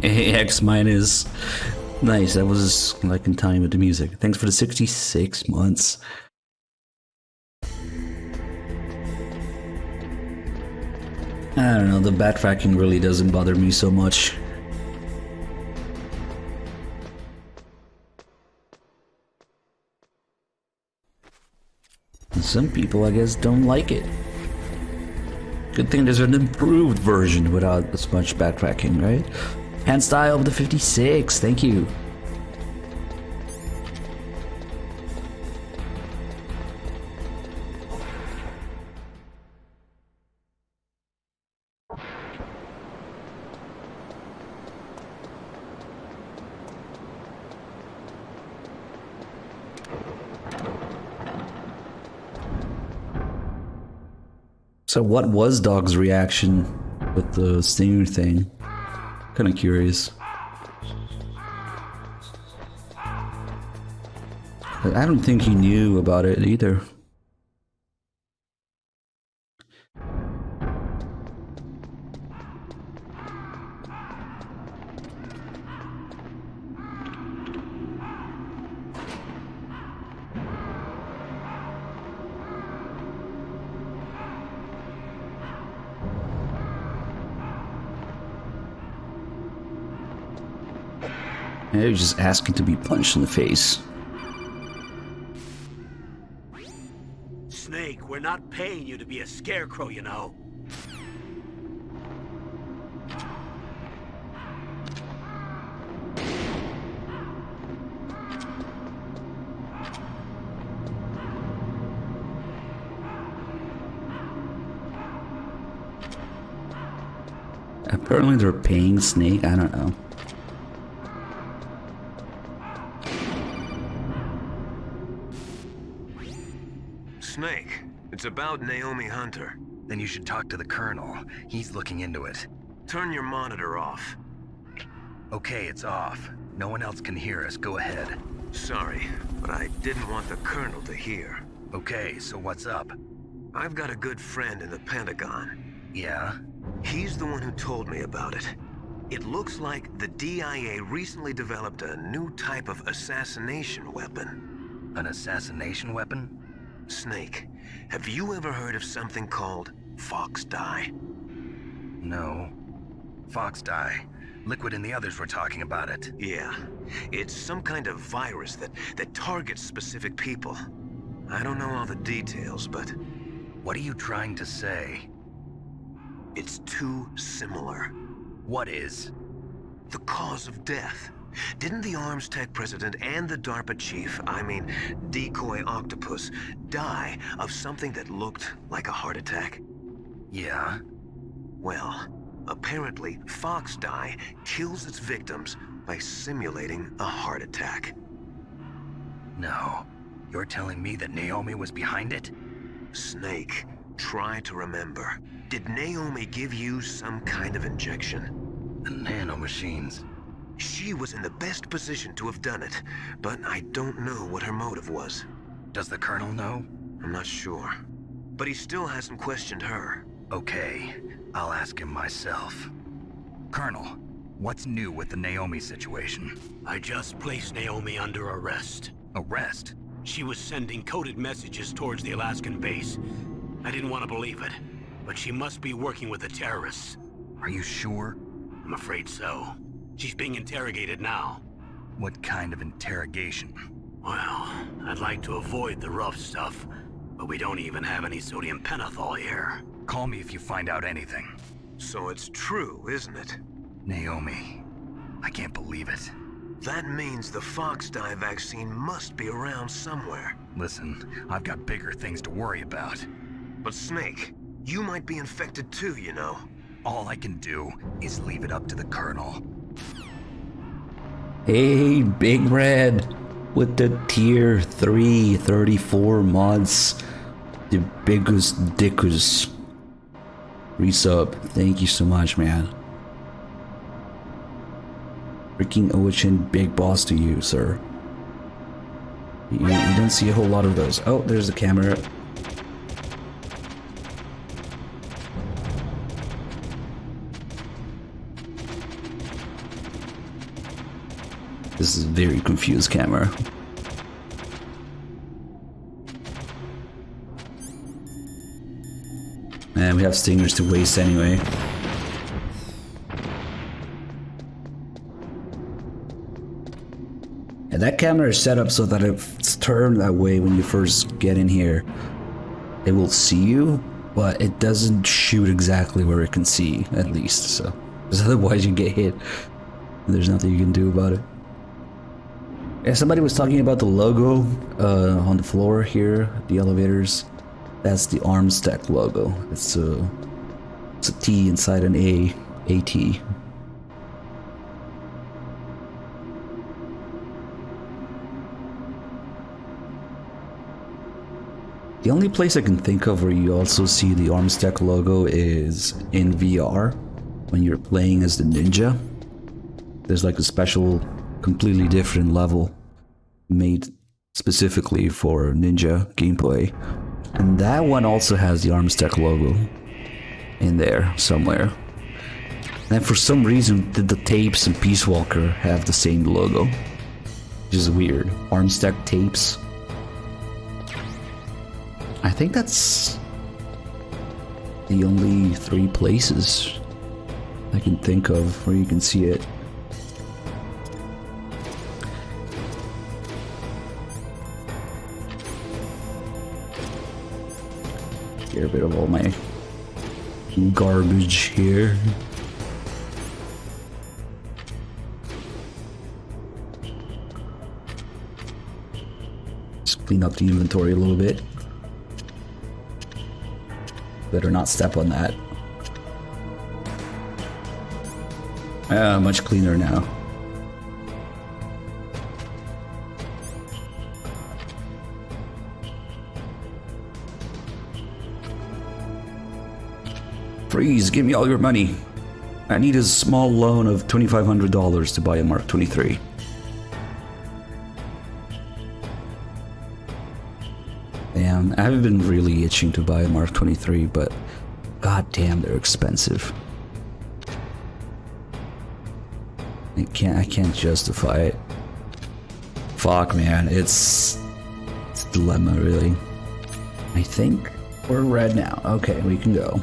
AX minus. Nice, that was like in time with the music. Thanks for the 66 months. I don't know, the backtracking really doesn't bother me so much. And some people, I guess, don't like it. Good thing there's an improved version without as much backtracking, right? Hand style of the 56, thank you. So what was Dog's reaction with the stinger thing? Kind of curious. I don't think he knew about it either. Yeah, he was just asking to be punched in the face. Snake, we're not paying you to be a scarecrow, you know. Apparently they're paying Snake, I don't know. Snake, it's about Naomi Hunter. Then you should talk to the Colonel. He's looking into it. Turn your monitor off. Okay, it's off. No one else can hear us. Go ahead. Sorry, but I didn't want the Colonel to hear. Okay, so what's up? I've got a good friend in the Pentagon. Yeah? He's the one who told me about it. It looks like the DIA recently developed a new type of assassination weapon. An assassination weapon? Snake, have you ever heard of something called Fox Dye? No. Fox Dye. Liquid and the others were talking about it. Yeah. It's some kind of virus that targets specific people. I don't know all the details, but... What are you trying to say? It's too similar. What is? The cause of death. Didn't the Arms Tech president and the DARPA chief, I mean, Decoy Octopus, die of something that looked like a heart attack? Yeah? Well, apparently, Fox Dye kills its victims by simulating a heart attack. No. You're telling me that Naomi was behind it? Snake, try to remember. Did Naomi give you some kind of injection? The nanomachines. She was in the best position to have done it, but I don't know what her motive was. Does the Colonel know? I'm not sure. But he still hasn't questioned her. Okay, I'll ask him myself. Colonel, what's new with the Naomi situation? I just placed Naomi under arrest. Arrest? She was sending coded messages towards the Alaskan base. I didn't want to believe it, but she must be working with the terrorists. Are you sure? I'm afraid so. She's being interrogated now. What kind of interrogation? Well, I'd like to avoid the rough stuff, but we don't even have any sodium pentothal here. Call me if you find out anything. So it's true, isn't it? Naomi, I can't believe it. That means the Fox Dye vaccine must be around somewhere. Listen, I've got bigger things to worry about. But Snake, you might be infected too, you know. All I can do is leave it up to the Colonel. Hey, Big Red, with the tier 3 34 mods, the biggest dickus. Resub, thank you so much, man. Freaking Ocean, big boss to you, sir. You don't see a whole lot of those. Oh, there's the camera. This is a very confused camera. And we have stingers to waste anyway. And that camera is set up so that if it's turned that way when you first get in here, it will see you, but it doesn't shoot exactly where it can see, at least. So, because otherwise you get hit. And there's nothing you can do about it. Yeah, somebody was talking about the logo on the floor here, the elevators. That's the Arms Tech logo. It's a T inside an A-T. The only place I can think of where you also see the Armstech logo is in VR, when you're playing as the ninja. There's like a special, completely different level made specifically for ninja gameplay. And that one also has the Armstech logo in there somewhere. And for some reason, did the tapes and Peace Walker have the same logo? Which is weird. Armstech tapes. I think that's the only 3 places I can think of where you can see it. Get rid of all my garbage here. Just clean up the inventory a little bit. Better not step on that. Much cleaner now. Freeze, give me all your money. I need a small loan of $2,500 to buy a Mark 23. Damn, I haven't been really itching to buy a Mark 23, but god damn, they're expensive. I can't justify it. Fuck, man, it's a dilemma, really. I think we're red now. Okay, we can go.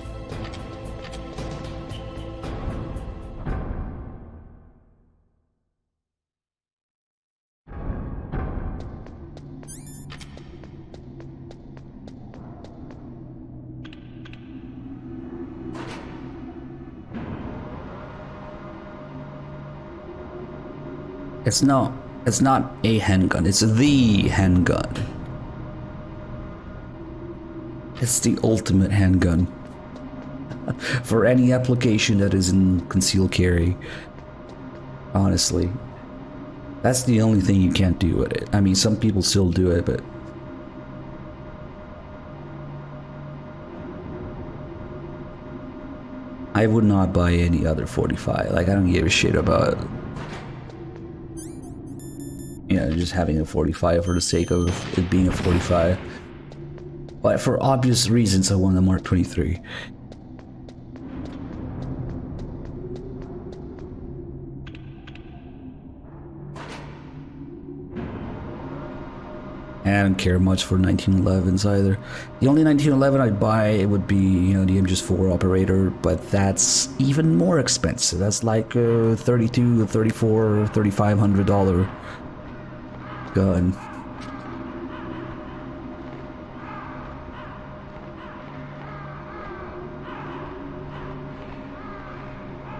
It's not a handgun, it's the handgun. It's the ultimate handgun. For any application that is in concealed carry. Honestly. That's the only thing you can't do with it. I mean, some people still do it, but... I would not buy any other 45. Like, I don't give a shit about... You know, just having a 45 for the sake of it being a 45. But for obvious reasons, I want a Mark 23. I don't care much for 1911s either. The only 1911 I'd buy, it would be, you know, the MGS4 operator, but that's even more expensive. That's like $32, $34, $3,500 gun.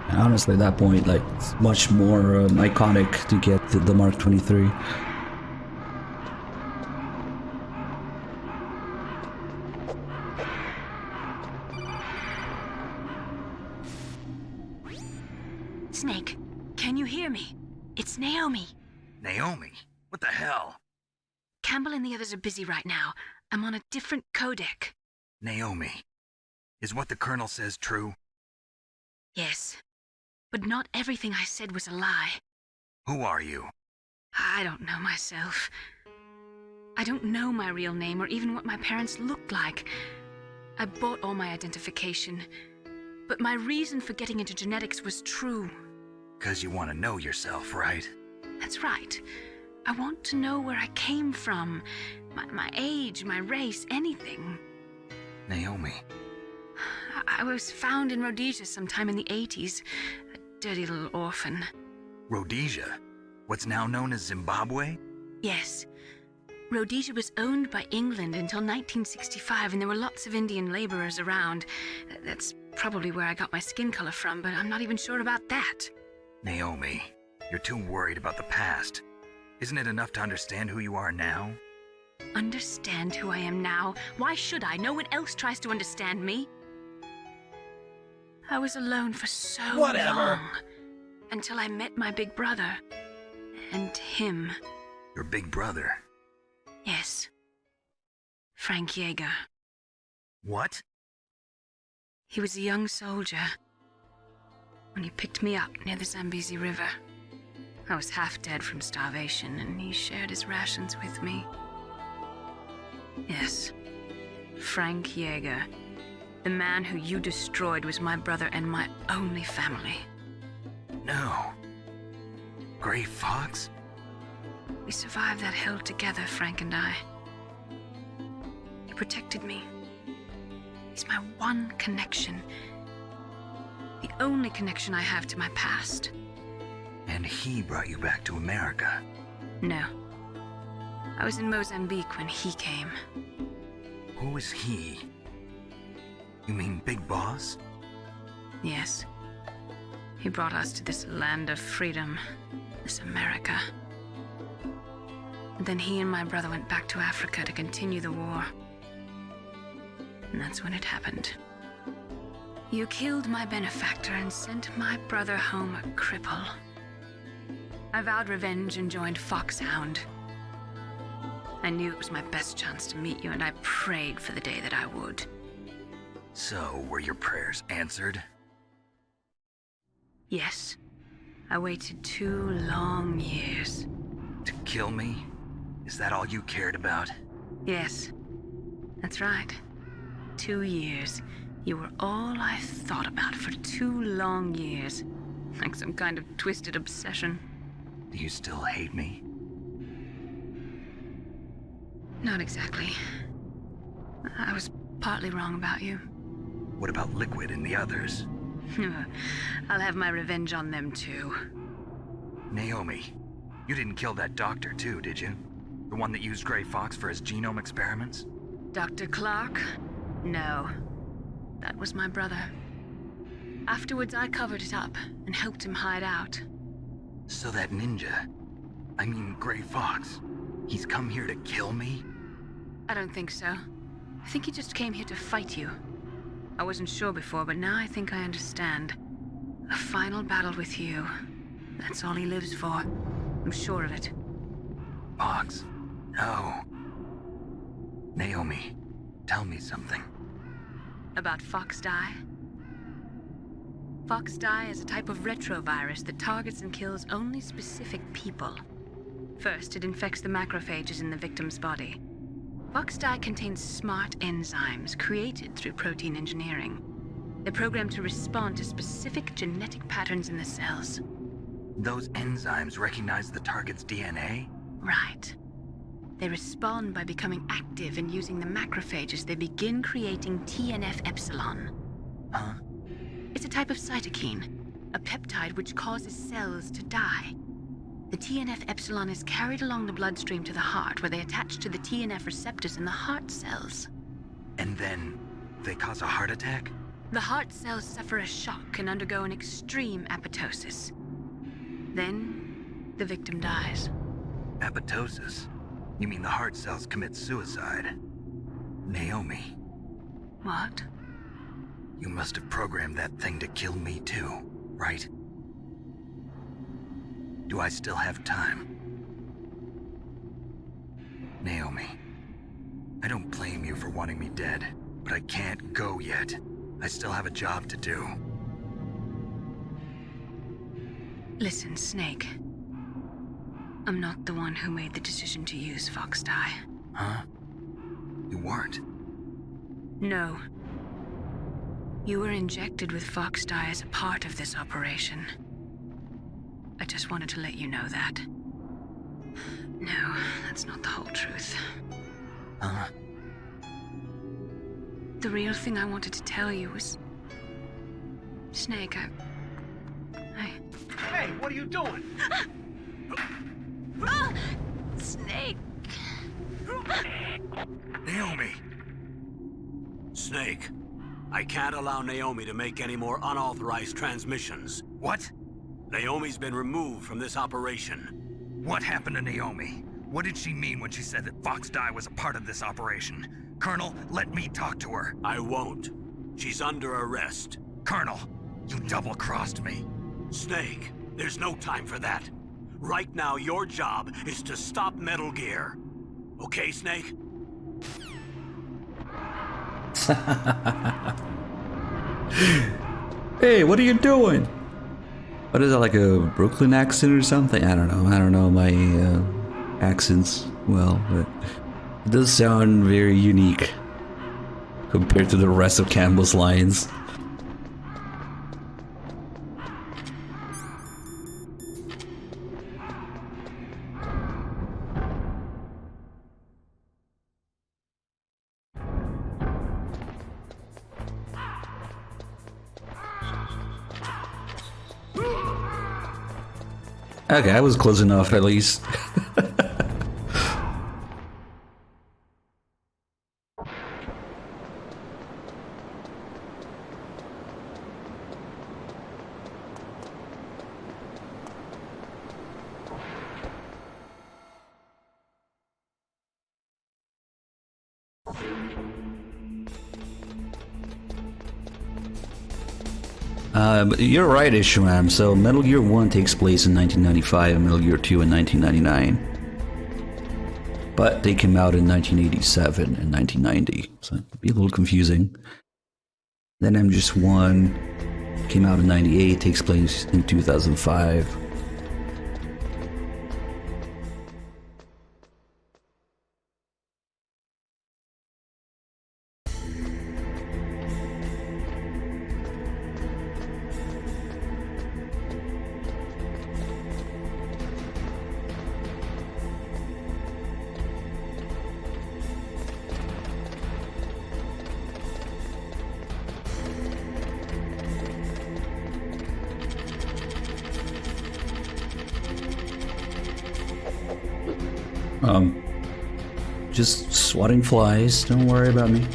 And honestly, at that point, like, it's much more iconic to get the Mark 23. Snake, can you hear me? It's Naomi. Naomi? What the hell? Campbell and the others are busy right now. I'm on a different codec. Naomi, is what the Colonel says true? Yes, but not everything I said was a lie. Who are you? I don't know myself. I don't know my real name or even what my parents looked like. I bought all my identification, but my reason for getting into genetics was true. 'Cause you want to know yourself, right? That's right. I want to know where I came from, my age, my race, anything. Naomi. I was found in Rhodesia sometime in the 80s. A dirty little orphan. Rhodesia? What's now known as Zimbabwe? Yes. Rhodesia was owned by England until 1965, and there were lots of Indian laborers around. That's probably where I got my skin color from, but I'm not even sure about that. Naomi, you're too worried about the past. Isn't it enough to understand who you are now? Understand who I am now? Why should I? No one else tries to understand me. I was alone for so long. Until I met my big brother. And him. Your big brother? Yes. Frank Yeager. What? He was a young soldier when he picked me up near the Zambezi River. I was half dead from starvation, and he shared his rations with me. Yes, Frank Yeager. The man who you destroyed was my brother and my only family. No. Gray Fox? We survived that hell together, Frank and I. He protected me. He's my one connection. The only connection I have to my past. And he brought you back to America? No. I was in Mozambique when he came. Who is he? You mean Big Boss? Yes. He brought us to this land of freedom, this America. And then he and my brother went back to Africa to continue the war. And that's when it happened. You killed my benefactor and sent my brother home a cripple. I vowed revenge and joined Foxhound. I knew it was my best chance to meet you, and I prayed for the day that I would. So, were your prayers answered? Yes. I waited 2 long years. To kill me? Is that all you cared about? Yes. That's right. 2 years. You were all I thought about for 2 long years. Like some kind of twisted obsession. Do you still hate me? Not exactly. I was partly wrong about you. What about Liquid and the others? I'll have my revenge on them too. Naomi, you didn't kill that doctor too, did you? The one that used Gray Fox for his genome experiments? Dr. Clark? No. That was my brother. Afterwards, I covered it up and helped him hide out. So that ninja, I mean Gray Fox, he's come here to kill me? I don't think so. I think he just came here to fight you. I wasn't sure before, but now I think I understand. A final battle with you. That's all he lives for. I'm sure of it. Fox? No. Naomi, tell me something. About Fox Die? Fox Die is a type of retrovirus that targets and kills only specific people. First, it infects the macrophages in the victim's body. Fox Die contains smart enzymes created through protein engineering. They're programmed to respond to specific genetic patterns in the cells. Those enzymes recognize the target's DNA? Right. They respond by becoming active and using the macrophages. They begin creating TNF-epsilon. Huh? It's a type of cytokine, a peptide which causes cells to die. The TNF-epsilon is carried along the bloodstream to the heart, where they attach to the TNF receptors in the heart cells. And then they cause a heart attack? The heart cells suffer a shock and undergo an extreme apoptosis. Then, the victim dies. Apoptosis? You mean the heart cells commit suicide? Naomi. What? You must have programmed that thing to kill me too, right? Do I still have time? Naomi, I don't blame you for wanting me dead, but I can't go yet. I still have a job to do. Listen, Snake. I'm not the one who made the decision to use Fox Die. Huh? You weren't? No. You were injected with Fox Die as a part of this operation. I just wanted to let you know that. No, that's not the whole truth. Huh? The real thing I wanted to tell you was... Snake, I... Hey, what are you doing? Snake! Naomi! Snake, I can't allow Naomi to make any more unauthorized transmissions. What? Naomi's been removed from this operation. What happened to Naomi? What did she mean when she said that Fox Die was a part of this operation? Colonel, let me talk to her. I won't. She's under arrest. Colonel, you double-crossed me. Snake, there's no time for that. Right now, your job is to stop Metal Gear. Okay, Snake? Hey, what are you doing? What is that, like a Brooklyn accent or something? I don't know. I don't know my accents well, but it does sound very unique compared to the rest of Campbell's lines. Okay, I was close enough at least. But you're right, Ishram. So Metal Gear 1 takes place in 1995 and Metal Gear 2 in 1999. But they came out in 1987 and 1990, so it'd be a little confusing. Then MGS1 came out in 98, takes place in 2005. Just swatting flies, don't worry about me.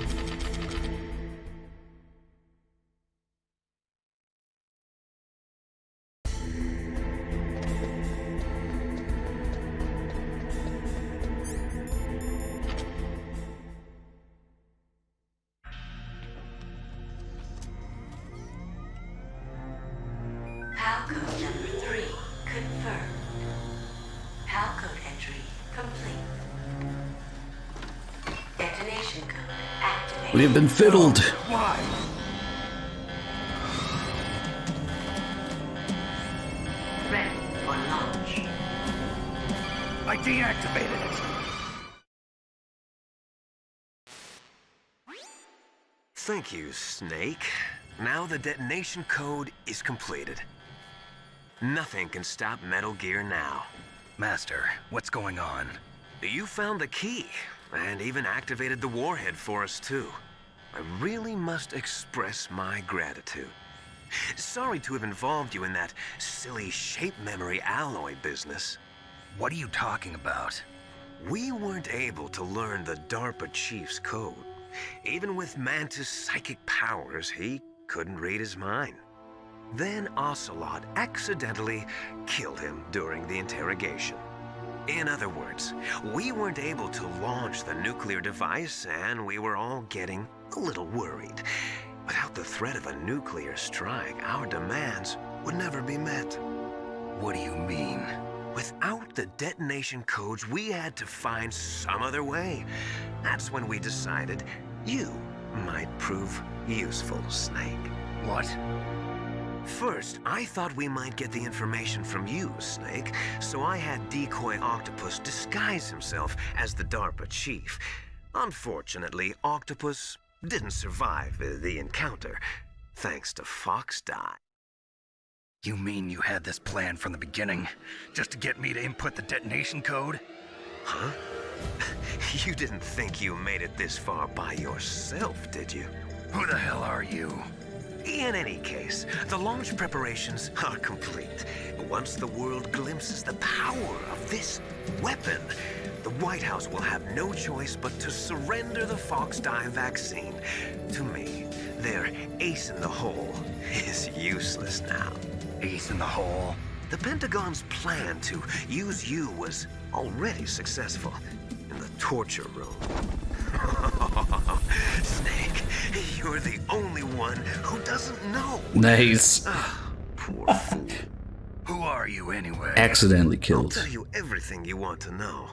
Halcode number 3 confirmed. Halcode entry complete. Detonation code activated. We have been fiddled. Why? Ready for launch. I deactivated it. Thank you, Snake. Now the detonation code is completed. Nothing can stop Metal Gear now. Master, what's going on? You found the key, and even activated the warhead for us, too. I really must express my gratitude. Sorry to have involved you in that silly shape memory alloy business. What are you talking about? We weren't able to learn the DARPA chief's code. Even with Mantis' psychic powers, he couldn't read his mind. Then Ocelot accidentally killed him during the interrogation. In other words, we weren't able to launch the nuclear device, and we were all getting a little worried. Without the threat of a nuclear strike, our demands would never be met. What do you mean? Without the detonation codes, we had to find some other way. That's when we decided you might prove useful, Snake. What? First, I thought we might get the information from you, Snake, so I had Decoy Octopus disguise himself as the DARPA chief. Unfortunately, Octopus didn't survive the encounter, thanks to Fox die. You mean you had this plan from the beginning, just to get me to input the detonation code? Huh? You didn't think you made it this far by yourself, did you? Who the hell are you? In any case, the launch preparations are complete. Once the world glimpses the power of this weapon, the White House will have no choice but to surrender the Fox dye vaccine. To me, their ace in the hole is useless now. Ace in the hole? The Pentagon's plan to use you was already successful in the torture room. Snake, you're the only one who doesn't know. Nice. Poor fool. Who are you anyway? Accidentally killed. I'll tell you everything you want to know.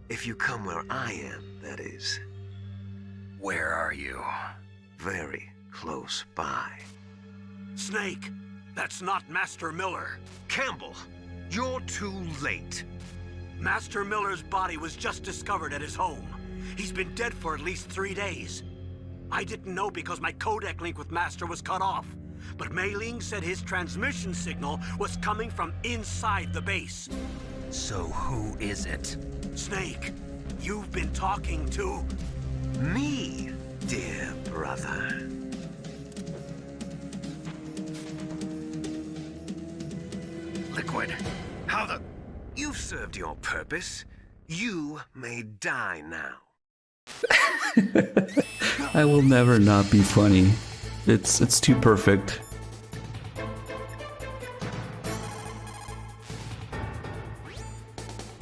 If you come where I am, that is. Where are you? very close by. Snake, that's not Master Miller. Campbell, you're too late. Master Miller's body was just discovered at his home. He's been dead for at least 3 days. I didn't know because my codec link with Master was cut off. But Mei Ling said his transmission signal was coming from inside the base. So who is it? Snake, you've been talking to... Me, dear brother. Liquid, how the... You've served your purpose. You may die now. I will never not be funny. It's too perfect.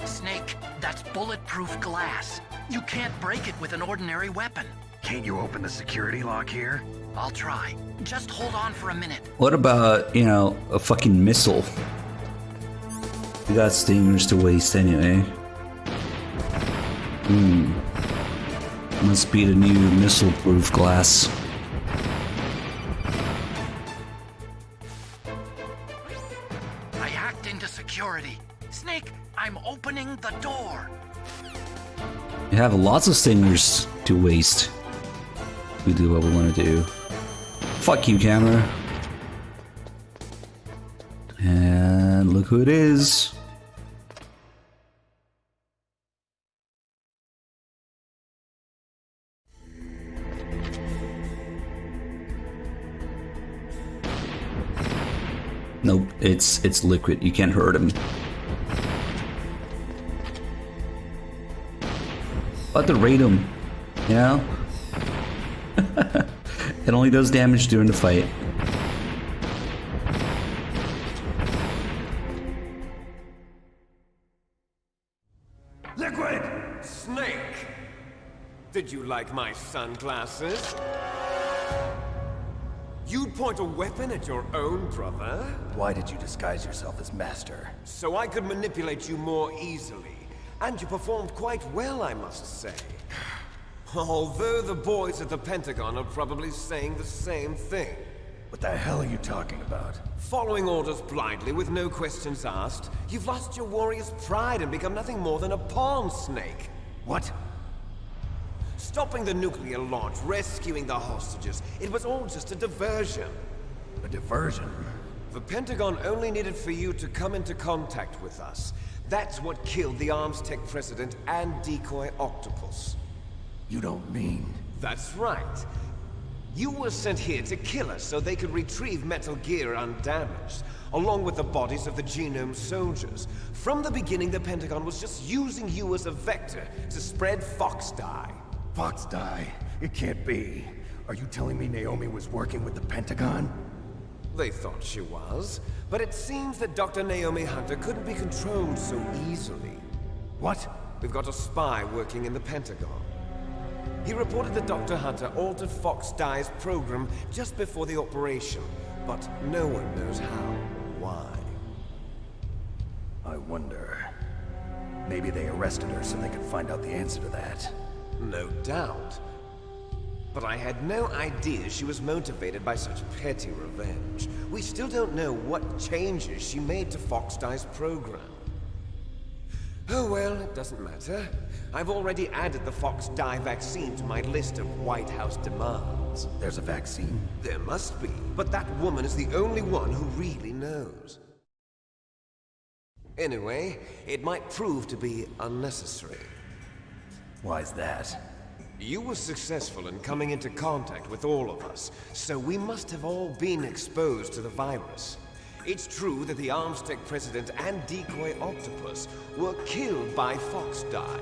Snake, that's bulletproof glass. You can't break it with an ordinary weapon. Can't you open the security lock here? I'll try. Just hold on for a minute. What about, you know, a fucking missile? We got stingers to waste anyway. Must be the new missile-proof glass. I hacked into security. Snake, I'm opening the door. We have lots of stingers to waste. We do what we want to do. Fuck you, camera. And look who it is. Nope, it's Liquid. You can't hurt him. But to raid him, you know? It only does damage during the fight. Liquid! Snake! Did you like my sunglasses? You'd point a weapon at your own brother? Why did you disguise yourself as Master? So I could manipulate you more easily. And you performed quite well, I must say. Although the boys at the Pentagon are probably saying the same thing. What the hell are you talking about? Following orders blindly with no questions asked, you've lost your warrior's pride and become nothing more than a pawn, Snake. What? Stopping the nuclear launch, rescuing the hostages, it was all just a diversion. A diversion? The Pentagon only needed for you to come into contact with us. That's what killed the Arms Tech president and decoy octopus. You don't mean... That's right. You were sent here to kill us so they could retrieve Metal Gear undamaged, along with the bodies of the Genome soldiers. From the beginning, the Pentagon was just using you as a vector to spread Fox dye. Fox dye? It can't be. Are you telling me Naomi was working with the Pentagon? They thought she was, but it seems that Dr. Naomi Hunter couldn't be controlled so easily. What? We've got a spy working in the Pentagon. He reported that Dr. Hunter altered Fox Dye's program just before the operation, but no one knows how or why. I wonder... Maybe they arrested her so they could find out the answer to that. No doubt. But I had no idea she was motivated by such petty revenge. We still don't know what changes she made to Fox Dye's program. Oh well, it doesn't matter. I've already added the Fox Dye vaccine to my list of White House demands. There's a vaccine? There must be, but that woman is the only one who really knows. Anyway, it might prove to be unnecessary. Why's that? You were successful in coming into contact with all of us, so we must have all been exposed to the virus. It's true that the Arms Tech president and decoy octopus were killed by Fox Dye,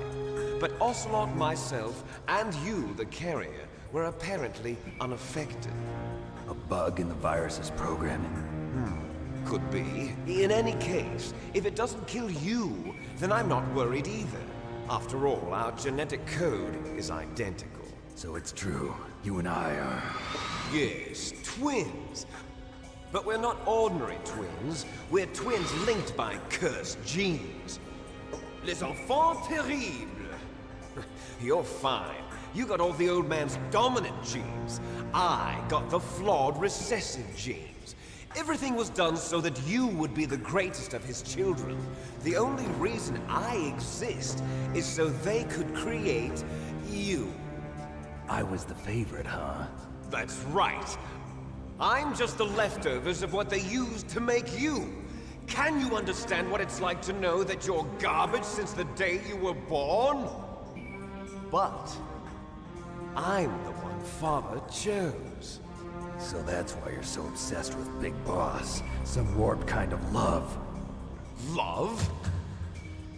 but Ocelot, myself, and you, the carrier, were apparently unaffected. A bug in the virus's programming? Could be. In any case, if it doesn't kill you, then I'm not worried either. After all, our genetic code is identical. So it's true. You and I are... Yes, twins. But we're not ordinary twins. We're twins linked by cursed genes. Les enfants terribles. You're fine. You got all the old man's dominant genes. I got the flawed recessive genes. Everything was done so that you would be the greatest of his children. The only reason I exist is so they could create you. I was the favorite, huh? That's right. I'm just the leftovers of what they used to make you. Can you understand what it's like to know that you're garbage since the day you were born? But I'm the one Father chose. So that's why you're so obsessed with Big Boss. Some warped kind of love. Love?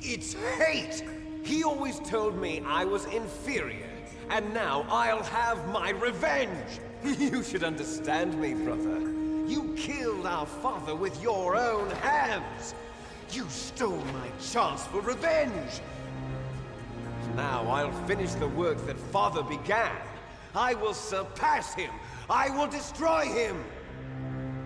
It's hate! He always told me I was inferior, and now I'll have my revenge! You should understand me, brother. You killed our father with your own hands! You stole my chance for revenge! Now I'll finish the work that Father began. I will surpass him! I will destroy him!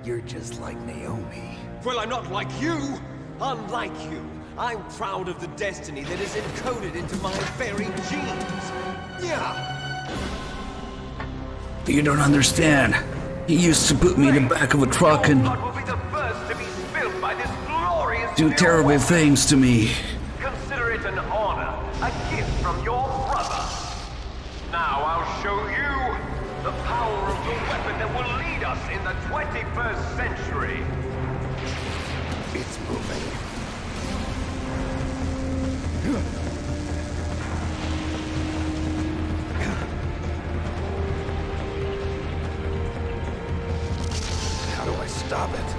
You're just like Naomi. Well, I'm not like you! Unlike you, I'm proud of the destiny that is encoded into my very genes! Yeah! You don't understand. He used to put me in the back of a truck and do terrible things to me. Consider it an honor, a gift from your brother. Now I'll show you the power of the weapon that will lead us in the 21st century. It's moving. How do I stop it?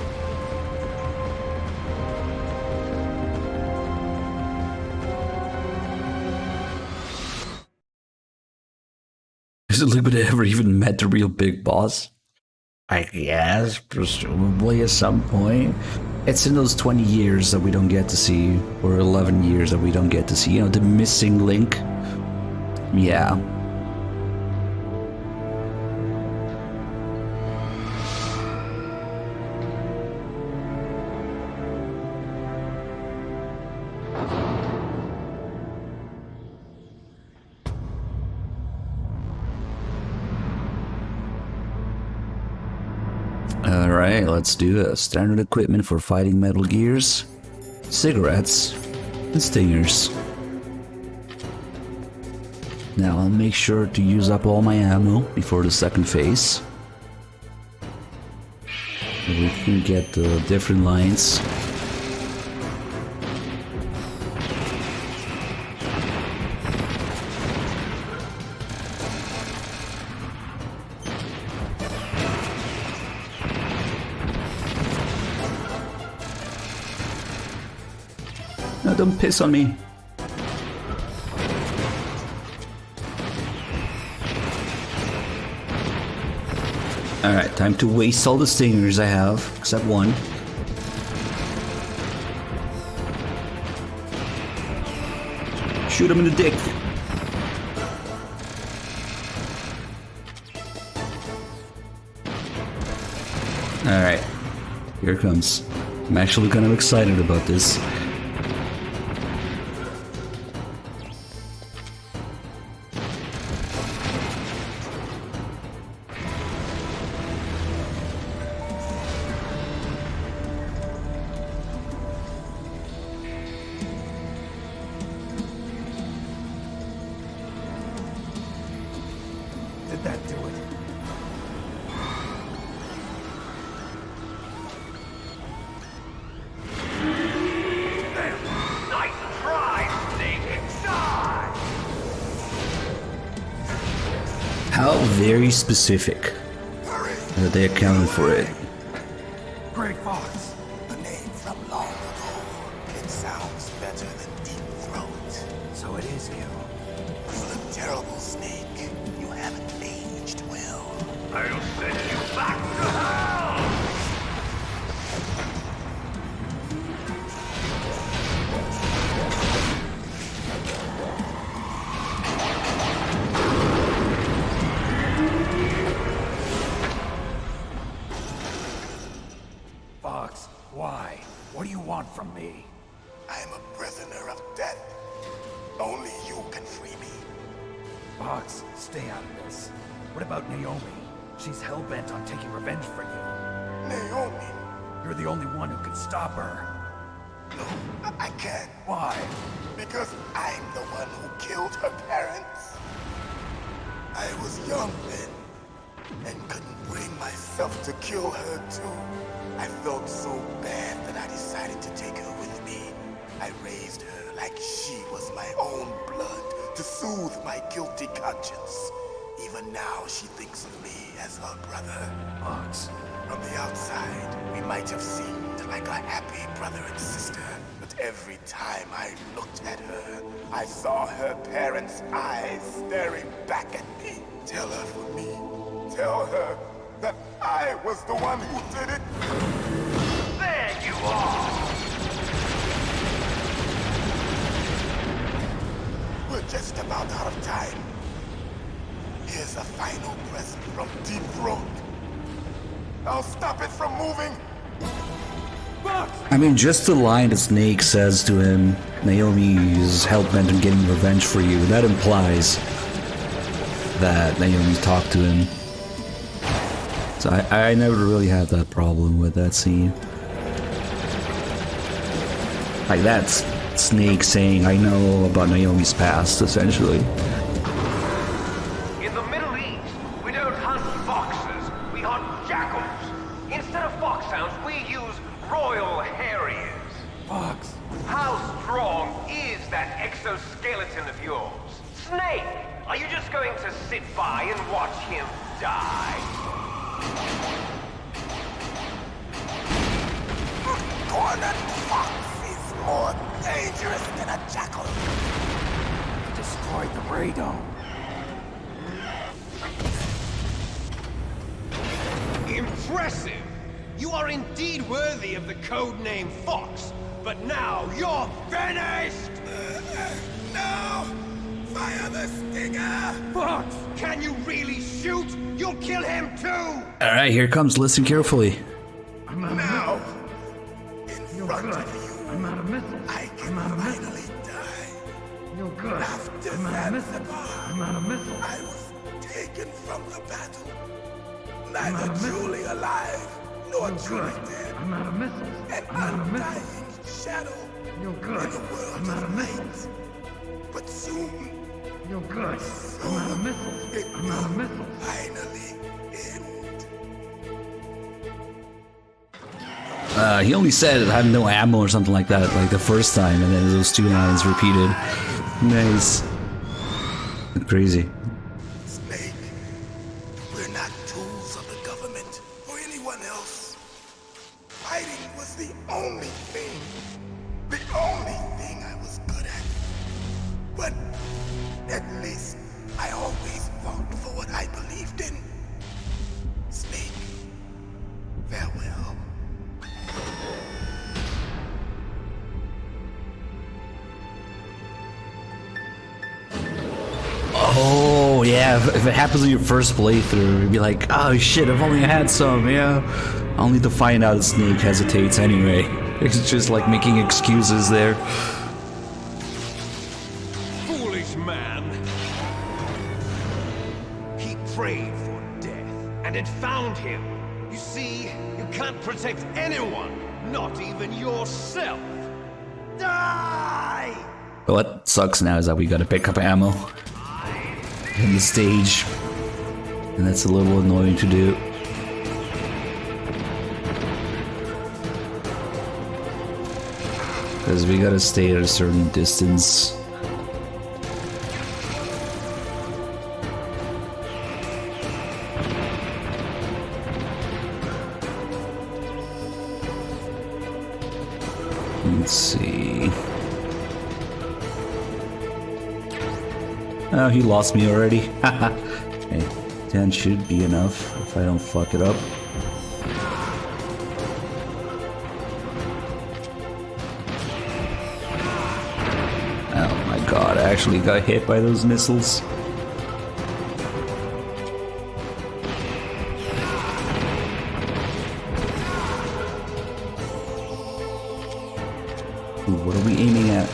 Has Lupin ever even met the real Big Boss? I guess, presumably at some point. It's in those 20 years that we don't get to see, or 11 years that we don't get to see, you know, the missing link. Yeah. Alright, let's do it. Standard equipment for fighting Metal Gears, cigarettes, and stingers. Now I'll make sure to use up all my ammo before the second phase. We can get the different lines. No, don't piss on me. Alright, time to waste all the stingers I have, except one. Shoot him in the dick. Alright, here it comes. I'm actually kind of excited about this. Did that do it? Nice try, Snake! Die! How very specific that they accounted for it. Great Fox. A name from long ago. It sounds better than Deep Throat. So it is you. You look terrible, Snake. You haven't aged well. I'll send you back to hell! Fox, why? What do you want from me? I am a prisoner of death. Only you can free me. Fox, stop. of this. What about Naomi? She's hell-bent on taking revenge for you. Naomi? You're the only one who can stop her. No, I can't. Why? Because I'm the one who killed her parents. I was young then, and couldn't bring myself to kill her too. I felt so bad that I decided to take her with me. I raised her like she was my own blood to soothe my guilty conscience. Even now, she thinks of me as her brother. Fox. From the outside, we might have seemed like a happy brother and sister, but every time I looked at her, I saw her parents' eyes staring back at me. Tell her for me. Tell her that I was the one who did it. There you are! We're just about out of time. Here's a final present from Deep Throat. I'll stop it from moving. I mean, just the line that Snake says to him, Naomi is hell-bent on getting revenge for you, that implies that Naomi talked to him. So I never really had that problem with that scene. Like, that's Snake saying, I know about Naomi's past, essentially. In the Middle East, we don't hunt foxes, we hunt jackals. Instead of foxhounds, we use royal harriers. Fox. How strong is that exoskeleton of yours? Snake, are you just going to sit by and watch him die? Cornered fox is more dangerous than a jackal. He destroyed the radome. Impressive! You are indeed worthy of the codename Fox, but now you're finished! No! Fire the stinger! Fox! Can you really shoot? You'll kill him too! Alright, here comes. Listen carefully. Now! In front of you, I'm out of missiles. I can finally die. You're good. After I'm out of missiles. Zanzibar, I'm out of missiles. I was taken from the battle. Neither truly alive, nor truly dead. I'm out of missiles. An I'm out of missiles. undying shadow You're good. in the world I'm out of of missiles. light. But soon, You're good. I'm out of missiles. it I'm out of will missiles. finally end. He only said I have no ammo or something like that, like the first time, and then those two lines repeated. Nice. Crazy. Snake, we're not tools of the government or anyone else. Fighting was the only thing I was good at. But at least I always fought for what I believed in. Snake, farewell. Oh, yeah, if it happens in your first playthrough, you'd be like, oh shit, if only I had some, yeah. Only to find out Snake hesitates anyway. It's just like making excuses there. Foolish man! He prayed for death, and it found him. You see, you can't protect anyone, not even yourself. Die! What sucks now is that we gotta pick up ammo in the stage, and that's a little annoying to do. Because we gotta stay at a certain distance. Let's see. Oh, he lost me already. Haha. Okay, 10 should be enough if I don't fuck it up. Oh my god, I actually got hit by those missiles. Ooh, what are we aiming at?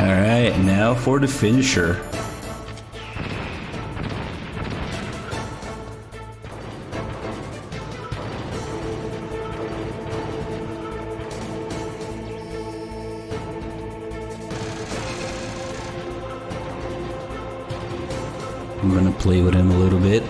Alright, now for the finisher. I'm gonna play with him a little bit.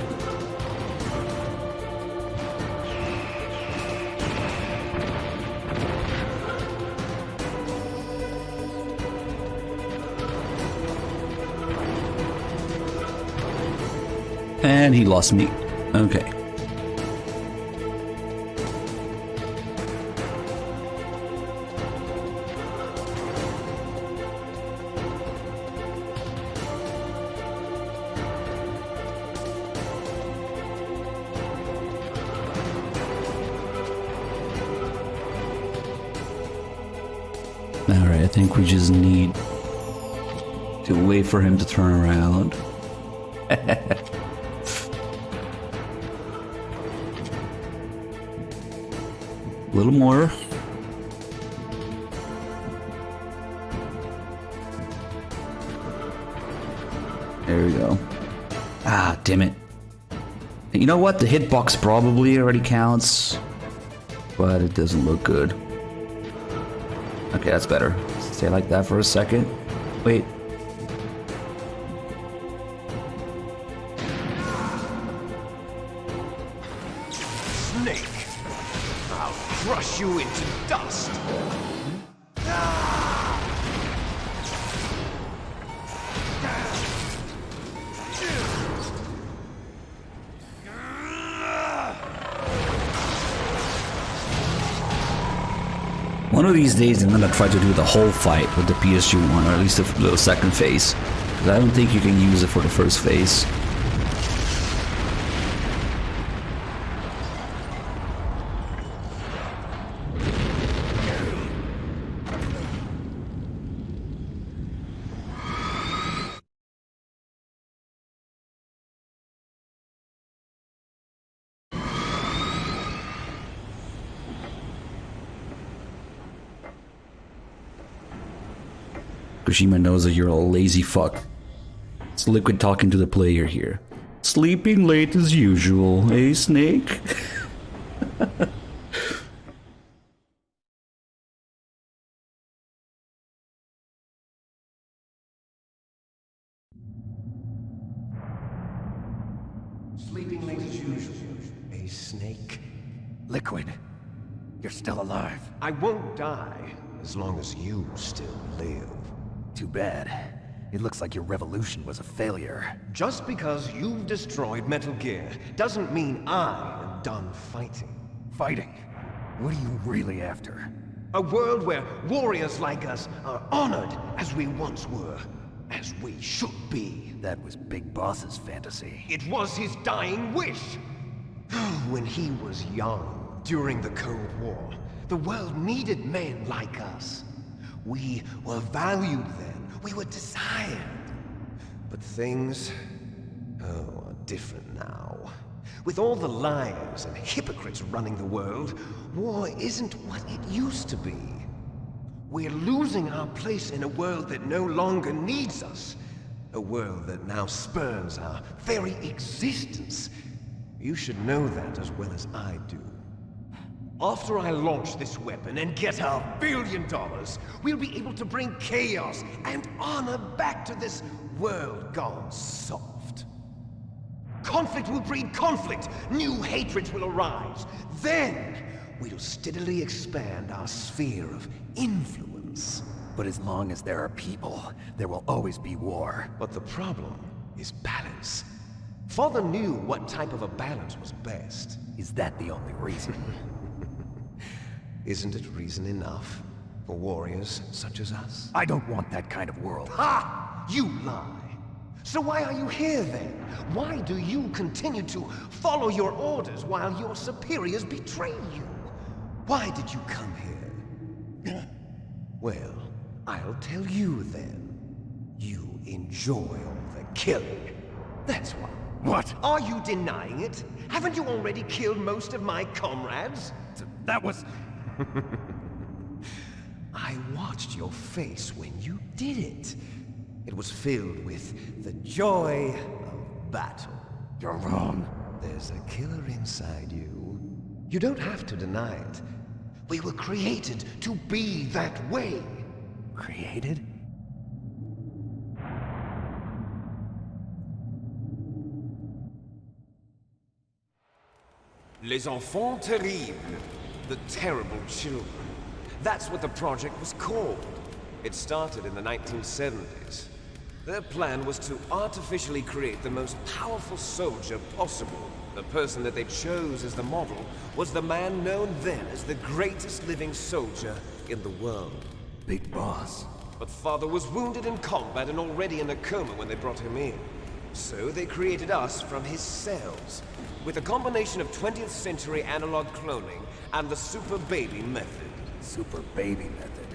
And he lost me. Okay. Alright, I think we just need to wait for him to turn around. A little more. There we go. Ah, damn it. You know what? The hitbox probably already counts, but it doesn't look good. Okay, that's better. Stay like that for a second. Wait. Snake! I'll crush you into dust! One of these days I'm gonna try to do the whole fight with the PSG one, or at least the second phase. Because I don't think you can use it for the first phase. Kojima knows that you're a lazy fuck. It's Liquid talking to the player here. Sleeping late as usual, eh, Snake? Sleeping late as usual, eh, Snake? Liquid, you're still alive. I won't die as long as you still live. Too bad. It looks like your revolution was a failure. Just because you've destroyed Metal Gear doesn't mean I am done fighting. Fighting? What are you really after? A world where warriors like us are honored as we once were, as we should be. That was Big Boss's fantasy. It was his dying wish. When he was young, during the Cold War, the world needed men like us. We were valued then. We were desired. But things, are different now. With all the liars and hypocrites running the world, war isn't what it used to be. We're losing our place in a world that no longer needs us. A world that now spurns our very existence. You should know that as well as I do. After I launch this weapon and get our $1 billion, we'll be able to bring chaos and honor back to this world gone soft. Conflict will breed conflict. New hatreds will arise. Then, we'll steadily expand our sphere of influence. But as long as there are people, there will always be war. But the problem is balance. Father knew what type of a balance was best. Is that the only reason? Isn't it reason enough for warriors such as us? I don't want that kind of world. Ha! You lie! So why are you here then? Why do you continue to follow your orders while your superiors betray you? Why did you come here? Well, I'll tell you then. You enjoy all the killing. That's why. What? Are you denying it? Haven't you already killed most of my comrades? That was... I watched your face when you did it. It was filled with the joy of battle. You're wrong. There's a killer inside you. You don't have to deny it. We were created to be that way. Created? Les enfants terribles. The terrible children. That's what the project was called. It started in the 1970s. Their plan was to artificially create the most powerful soldier possible. The person that they chose as the model was the man known then as the greatest living soldier in the world. Big Boss. But Father was wounded in combat and already in a coma when they brought him in. So they created us from his cells, with a combination of 20th century analog cloning and the super baby method. Super baby method?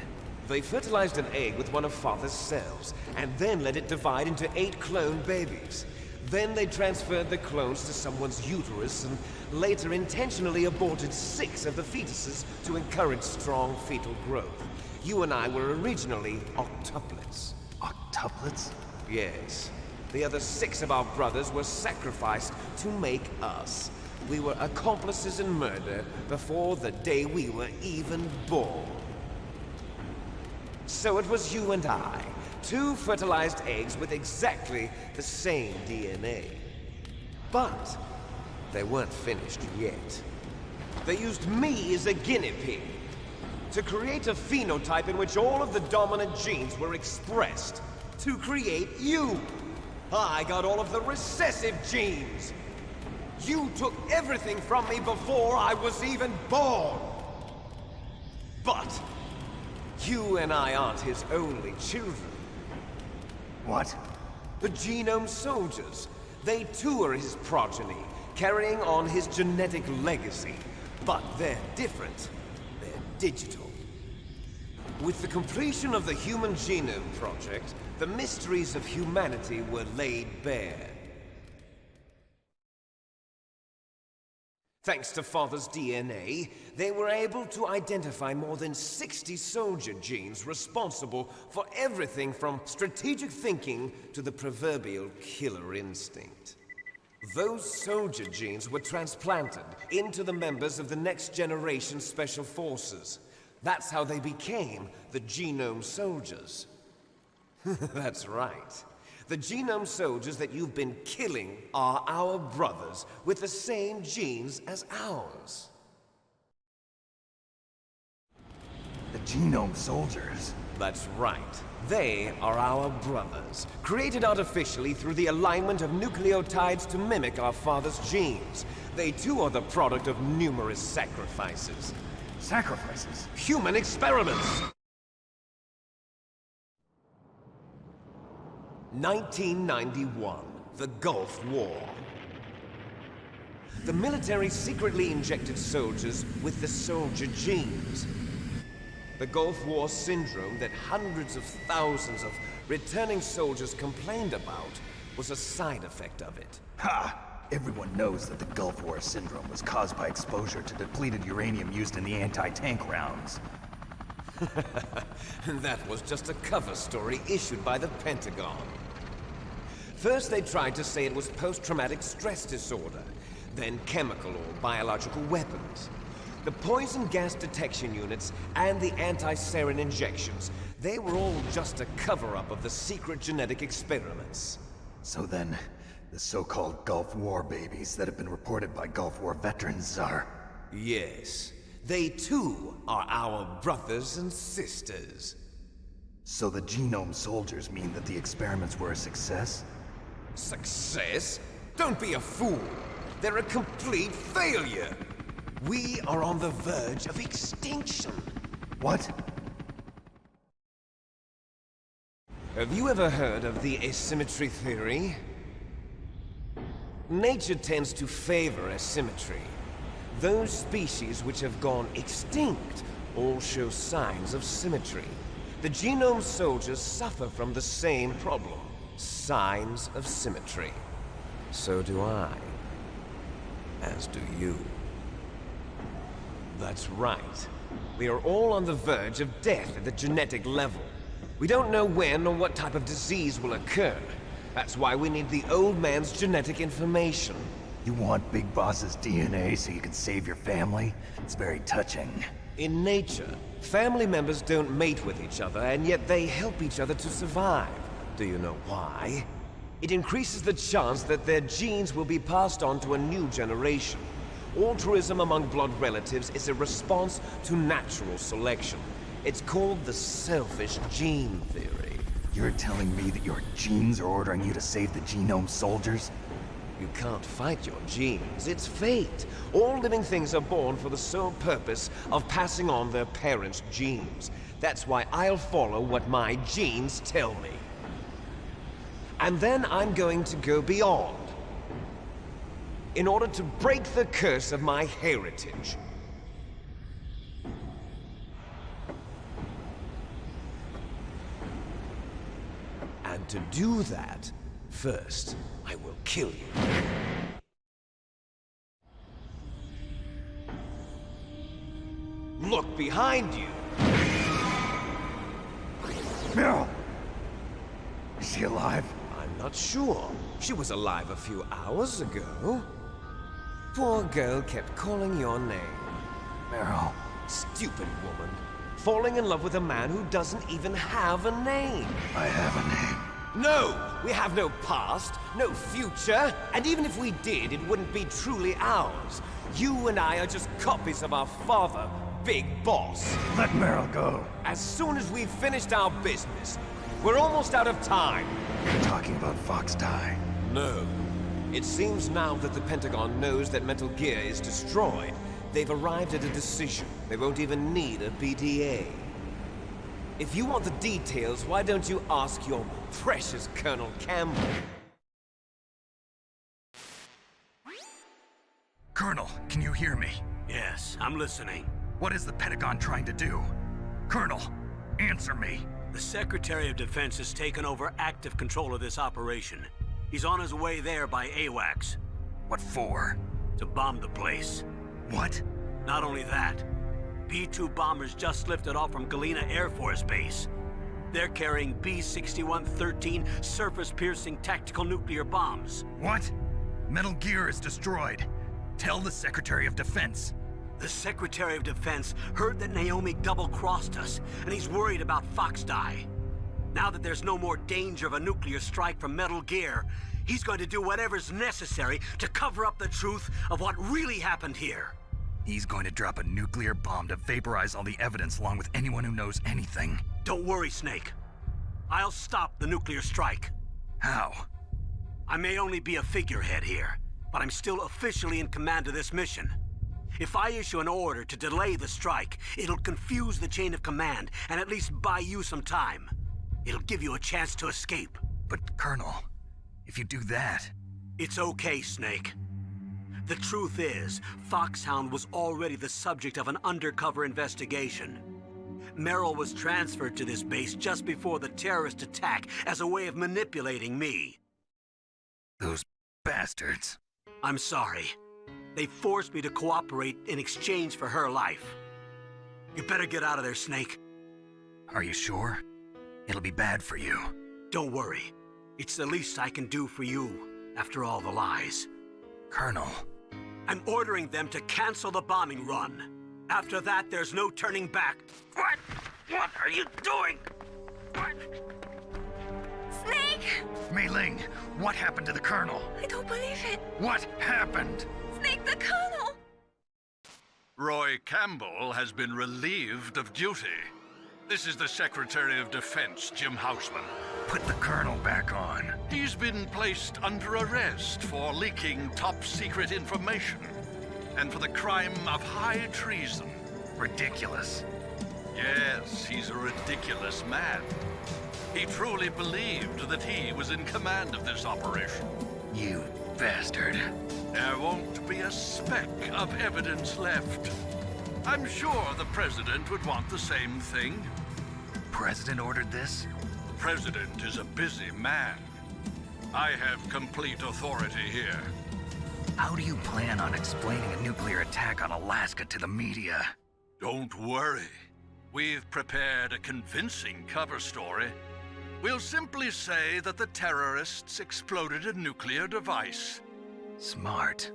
They fertilized an egg with one of Father's cells, and then let it divide into 8 clone babies. Then they transferred the clones to someone's uterus and later intentionally aborted 6 of the fetuses to encourage strong fetal growth. You and I were originally octuplets. Octuplets? Yes. The other 6 of our brothers were sacrificed to make us. We were accomplices in murder before the day we were even born. So it was you and I, 2 fertilized eggs with exactly the same DNA. But they weren't finished yet. They used me as a guinea pig to create a phenotype in which all of the dominant genes were expressed to create you. I got all of the recessive genes. You took everything from me before I was even born. But you and I aren't his only children. What? The Genome Soldiers. They too are his progeny, carrying on his genetic legacy. But they're different. They're digital. With the completion of the Human Genome Project, the mysteries of humanity were laid bare. Thanks to Father's DNA, they were able to identify more than 60 soldier genes responsible for everything from strategic thinking to the proverbial killer instinct. Those soldier genes were transplanted into the members of the next generation Special Forces. That's how they became the Genome Soldiers. That's right. The Genome Soldiers that you've been killing are our brothers with the same genes as ours. The Genome Soldiers? That's right. They are our brothers, created artificially through the alignment of nucleotides to mimic our father's genes. They too are the product of numerous sacrifices. Sacrifices? Human experiments! 1991, the Gulf War. The military secretly injected soldiers with the soldier genes. The Gulf War syndrome that hundreds of thousands of returning soldiers complained about was a side effect of it. Ha! Everyone knows that the Gulf War syndrome was caused by exposure to depleted uranium used in the anti-tank rounds. That was just a cover story issued by the Pentagon. First they tried to say it was post-traumatic stress disorder, then chemical or biological weapons. The poison gas detection units and the anti-sarin injections, they were all just a cover-up of the secret genetic experiments. So then, the so-called Gulf War babies that have been reported by Gulf War veterans are... Yes. They too are our brothers and sisters. So the Genome Soldiers mean that the experiments were a success? Success? Don't be a fool! They're a complete failure! We are on the verge of extinction. What? Have you ever heard of the asymmetry theory? Nature tends to favor asymmetry. Those species which have gone extinct all show signs of symmetry. The Genome Soldiers suffer from the same problem. Signs of symmetry. So do I. As do you. That's right. We are all on the verge of death at the genetic level. We don't know when or what type of disease will occur. That's why we need the old man's genetic information. You want Big Boss's DNA so you can save your family? It's very touching. In nature, family members don't mate with each other, and yet they help each other to survive. Do you know why? It increases the chance that their genes will be passed on to a new generation. Altruism among blood relatives is a response to natural selection. It's called the selfish gene theory. You're telling me that your genes are ordering you to save the genome soldiers? You can't fight your genes. It's fate. All living things are born for the sole purpose of passing on their parents' genes. That's why I'll follow what my genes tell me. And then I'm going to go beyond, in order to break the curse of my heritage. And to do that, first, I will kill you. Look behind you! Meryl! Is she alive? I'm not sure. She was alive a few hours ago. Poor girl kept calling your name. Meryl. Stupid woman. Falling in love with a man who doesn't even have a name. I have a name. No! We have no past, no future, and even if we did, it wouldn't be truly ours. You and I are just copies of our father, Big Boss. Let Meryl go. As soon as we've finished our business, we're almost out of time. You're talking about Fox Die. No. It seems now that the Pentagon knows that Metal Gear is destroyed. They've arrived at a decision. They won't even need a BDA. If you want the details, why don't you ask your precious Colonel Campbell? Colonel, can you hear me? Yes, I'm listening. What is the Pentagon trying to do? Colonel, answer me. The Secretary of Defense has taken over active control of this operation. He's on his way there by AWACS. What for? To bomb the place. What? Not only that, B-2 bombers just lifted off from Galena Air Force Base. They're carrying B-6113 surface-piercing tactical nuclear bombs. What? Metal Gear is destroyed. Tell the Secretary of Defense. The Secretary of Defense heard that Naomi double-crossed us, and he's worried about Fox Die. Now that there's no more danger of a nuclear strike from Metal Gear, he's going to do whatever's necessary to cover up the truth of what really happened here. He's going to drop a nuclear bomb to vaporize all the evidence along with anyone who knows anything. Don't worry, Snake. I'll stop the nuclear strike. How? I may only be a figurehead here, but I'm still officially in command of this mission. If I issue an order to delay the strike, it'll confuse the chain of command and at least buy you some time. It'll give you a chance to escape. But, Colonel, if you do that... It's okay, Snake. The truth is, Foxhound was already the subject of an undercover investigation. Meryl was transferred to this base just before the terrorist attack as a way of manipulating me. Those bastards. I'm sorry. They forced me to cooperate in exchange for her life. You better get out of there, Snake. Are you sure? It'll be bad for you. Don't worry. It's the least I can do for you, after all the lies. Colonel. I'm ordering them to cancel the bombing run. After that, there's no turning back. What? What are you doing? What? Snake! Mei Ling, what happened to the Colonel? I don't believe it. What happened? Snake, the Colonel! Roy Campbell has been relieved of duty. This is the Secretary of Defense, Jim Houseman. Put the Colonel back on. He's been placed under arrest for leaking top-secret information and for the crime of high treason. Ridiculous. Yes, he's a ridiculous man. He truly believed that he was in command of this operation. You bastard. There won't be a speck of evidence left. I'm sure the President would want the same thing. President ordered this? The President is a busy man. I have complete authority here. How do you plan on explaining a nuclear attack on Alaska to the media? Don't worry. We've prepared a convincing cover story. We'll simply say that the terrorists exploded a nuclear device. Smart.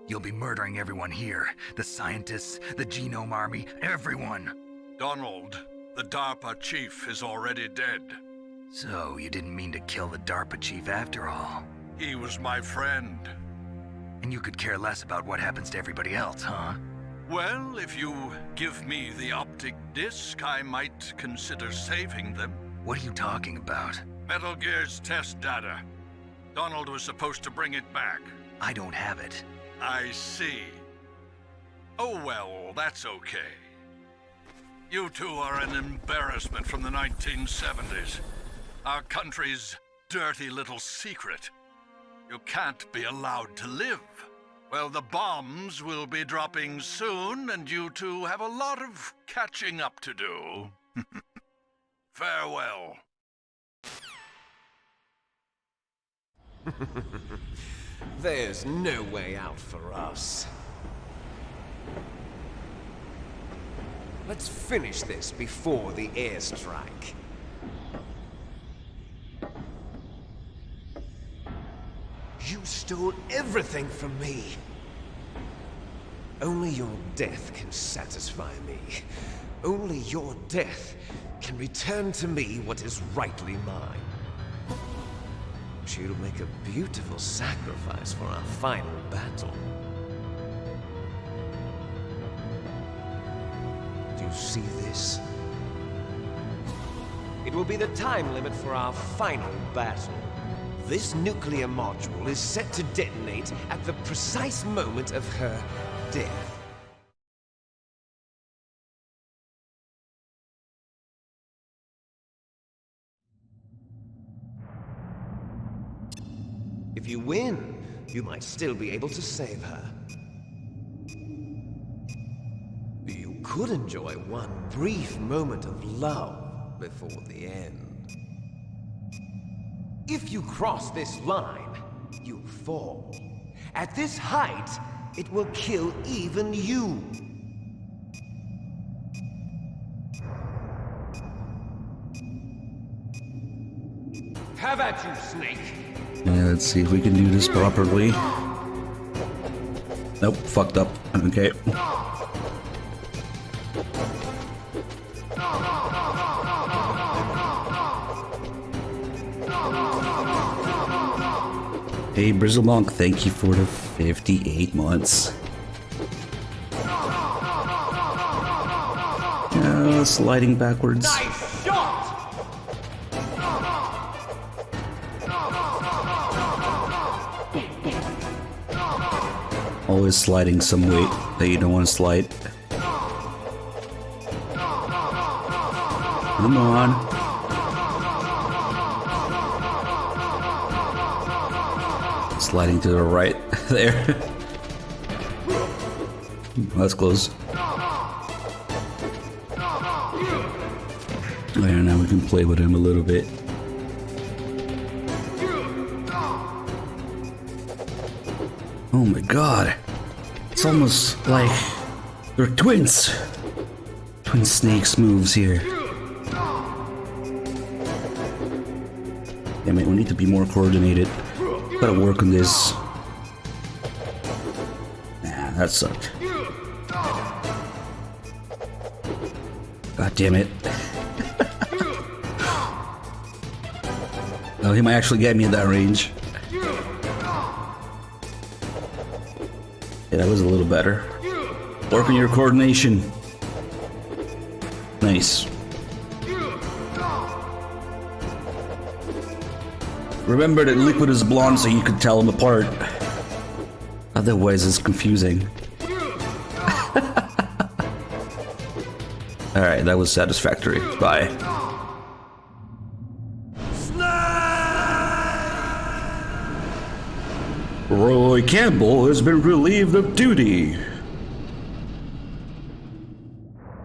You'll be murdering everyone here. The scientists, the genome army, everyone. Donald, the DARPA chief, is already dead. So, you didn't mean to kill the DARPA chief after all? He was my friend. And you could care less about what happens to everybody else, huh? Well, if you give me the optic disc, I might consider saving them. What are you talking about? Metal Gear's test data. Donald was supposed to bring it back. I don't have it. I see. Oh well, that's okay. You two are an embarrassment from the 1970s. Our country's dirty little secret. You can't be allowed to live. Well, the bombs will be dropping soon, and you two have a lot of catching up to do. Farewell. There's no way out for us. Let's finish this before the airstrike. You stole everything from me. Only your death can satisfy me. Only your death can return to me what is rightly mine. She'll make a beautiful sacrifice for our final battle. Do you see this? It will be the time limit for our final battle. This nuclear module is set to detonate at the precise moment of her death. If you win, you might still be able to save her. You could enjoy one brief moment of love before the end. If you cross this line, you fall. At this height, it will kill even you. Have at you, Snake. Yeah, let's see if we can do this properly. Nope, fucked up. Okay. Hey, Brizzlemonk, thank you for the 58 months. Sliding backwards. Nice shot! Always sliding some weight that you don't want to slide. Come on. Sliding to the right there. That's close. There, now we can play with him a little bit. Oh my god. It's almost like they're twins. Twin snakes moves here. Damn it, we need to be more coordinated. Gotta work on this. Nah, that sucked. God damn it. Oh, he might actually get me in that range. Yeah, that was a little better. Work on your coordination. Nice. Remember that Liquid is blonde so you could tell them apart. Otherwise it's confusing. Alright, that was satisfactory. Bye. Roy Campbell has been relieved of duty.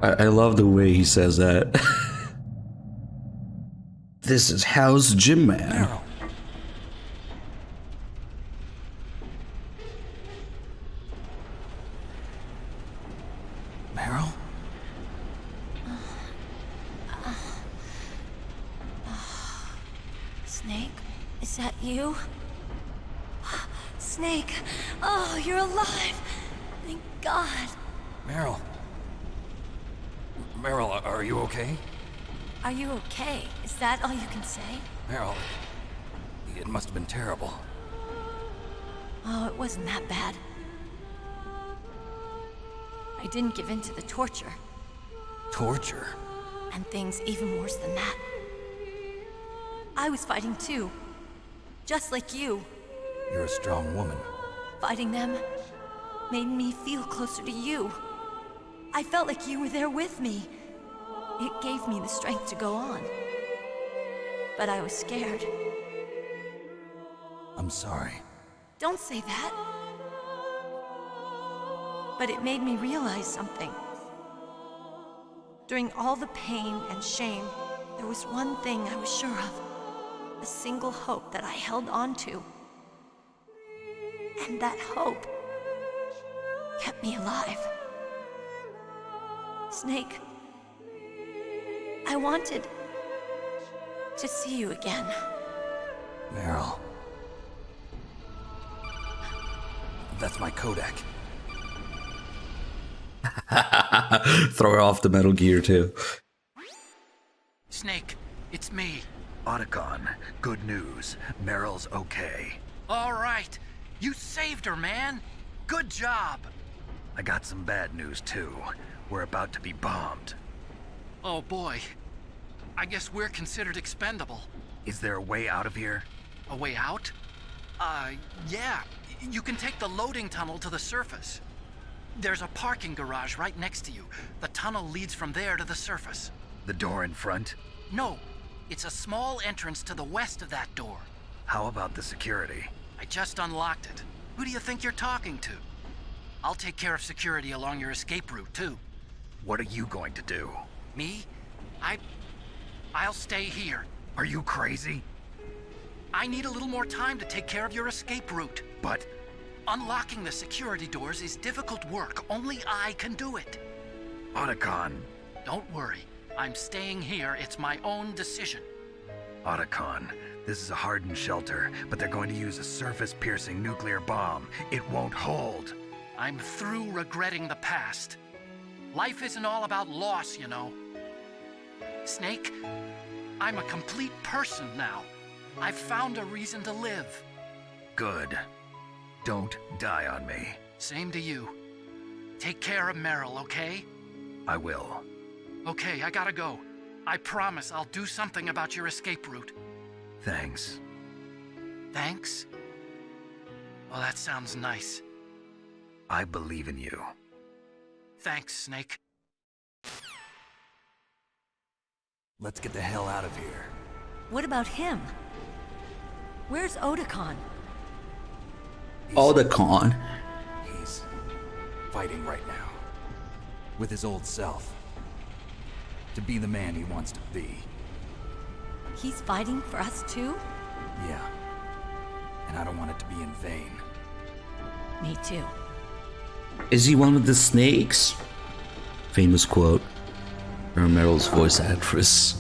I love the way he says that. This is House Jim Man. Meryl. Meryl? that you? Snake! Oh, you're alive! Thank God! Meryl. Meryl, are you okay? Are you okay? Is that all you can say? Meryl, it must have been terrible. Oh, it wasn't that bad. I didn't give in to the torture. Torture? And things even worse than that. I was fighting too. Just like you. You're a strong woman. Fighting them made me feel closer to you. I felt like you were there with me. It gave me the strength to go on. But I was scared. I'm sorry. Don't say that. But it made me realize something. During all the pain and shame, there was one thing I was sure of. A single hope that I held on to. And that hope kept me alive. Snake, I wanted to see you again. Meryl. That's my Kodak. Throw her off the Metal Gear too. Snake, it's me. Otakon, good news. Meryl's okay. All right. You saved her, man. Good job. I got some bad news, too. We're about to be bombed. Oh, boy. I guess we're considered expendable. Is there a way out of here? A way out? Yeah. You can take the loading tunnel to the surface. There's a parking garage right next to you. The tunnel leads from there to the surface. The door in front? No. It's a small entrance to the west of that door. How about the security? I just unlocked it. Who do you think you're talking to? I'll take care of security along your escape route, too. What are you going to do? Me? I'll stay here. Are you crazy? I need a little more time to take care of your escape route. But unlocking the security doors is difficult work. Only I can do it. Otakon. Don't worry. I'm staying here. It's my own decision. Otakon, this is a hardened shelter, but they're going to use a surface-piercing nuclear bomb. It won't hold. I'm through regretting the past. Life isn't all about loss, you know. Snake, I'm a complete person now. I've found a reason to live. Good. Don't die on me. Same to you. Take care of Meryl, okay? I will. Okay, I gotta go. I promise I'll do something about your escape route. Thanks. Thanks? Well, that sounds nice. I believe in you. Thanks, Snake. Let's get the hell out of here. What about him? Where's Otakon? Otakon? He's fighting right now. With his old self. To be the man he wants to be. He's fighting for us too? Yeah. And I don't want it to be in vain. Me too. Is he one of the snakes? Famous quote from Meryl's voice actress.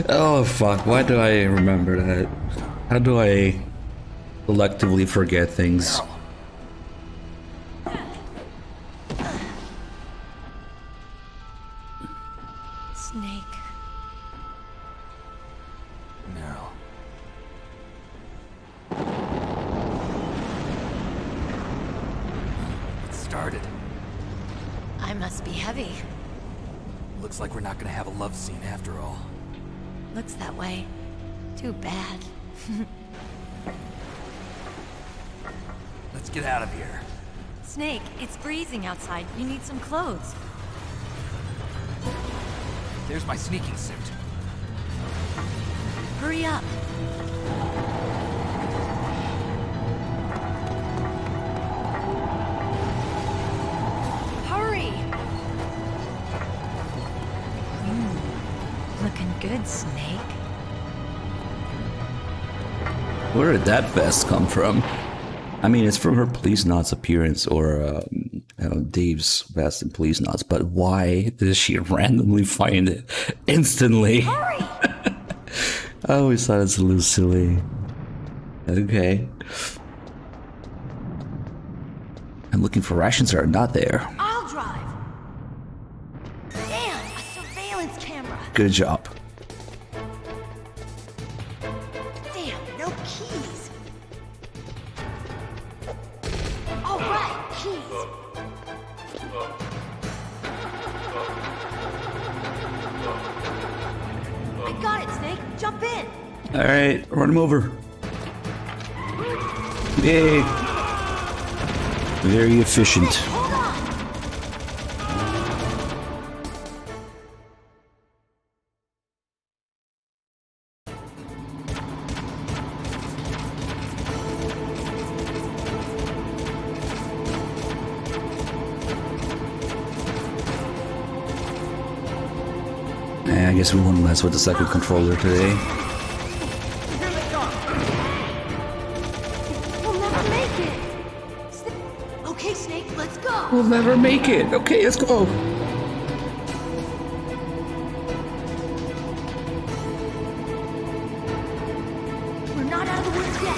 Oh fuck, why do I remember that? How do I selectively forget things? Snake. Meryl. It started. I must be heavy. Looks like we're not gonna have a love scene after all. Looks that way. Too bad. Let's get out of here. Snake, it's freezing outside. You need some clothes. There's my sneaking suit. Hurry up. Hurry! Looking good, Snake. Where did that vest come from? I mean, it's from her Police Knots appearance, or Dave's vest in Police Knots, but why did she randomly find it instantly? Hurry! I always thought it's a little silly. Okay. I'm looking for rations that are not there. I'll drive. Damn, a surveillance camera. Good job. Damn, no keys. All right, keys. I got it, Snake. Jump in. All right, run him over. Yay. Very efficient. Hold on. I guess we won't mess with the second controller today. We'll never make it. Okay, Snake, let's go. We'll never make it. Okay, let's go. We're not out of the woods yet.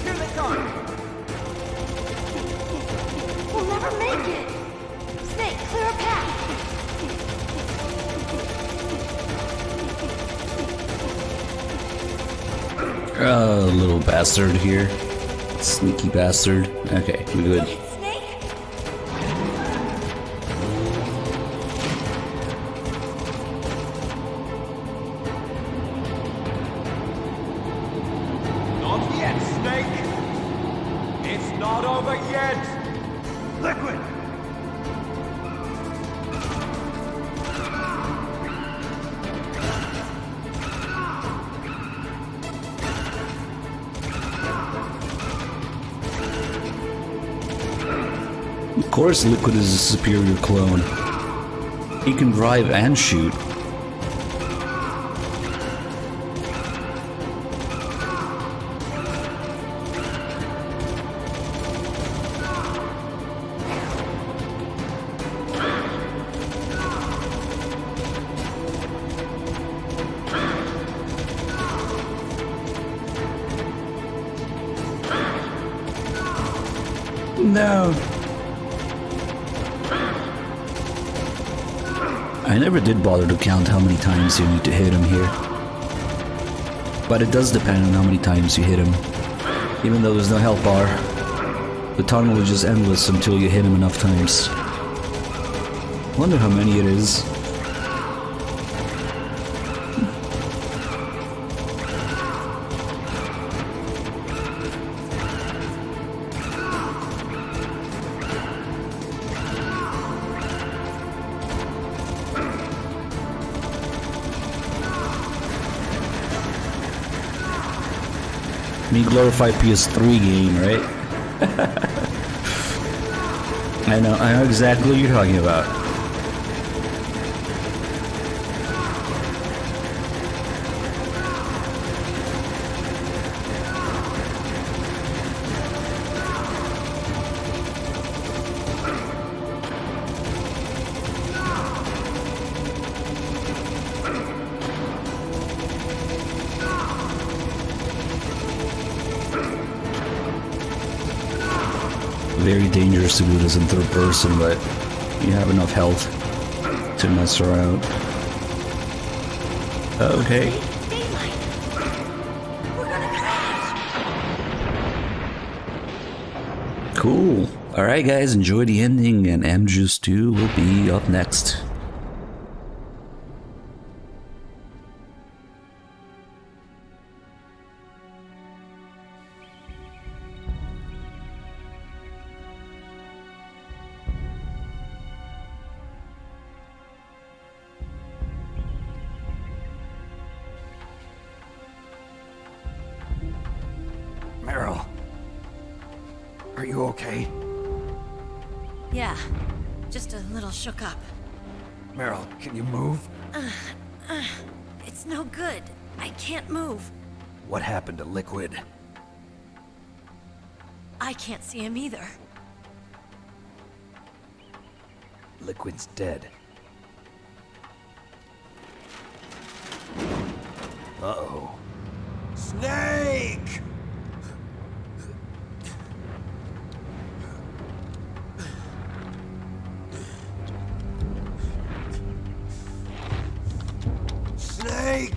Here they come. We'll never make it. Snake, clear a path. Little bastard here. Sneaky bastard. Okay, we're good. Not yet, Snake! It's not over yet! Liquid! Of course, Liquid is a superior clone. He can drive and shoot. No. I never did bother to count how many times you need to hit him here. But it does depend on how many times you hit him. Even though there's no health bar, the tunnel is just endless until you hit him enough times. Wonder how many it is. Me glorified PS3 game, right? I know exactly what you're talking about. Very dangerous to do this in third person, but you have enough health to mess around. Okay. Cool. Alright guys, enjoy the ending, and M-Juice 2 will be up next. Meryl. Are you okay? Yeah, just a little shook up. Meryl, can you move? It's no good. I can't move. What happened to Liquid? I can't see him either. Liquid's dead. Uh-oh. Snake! Snake!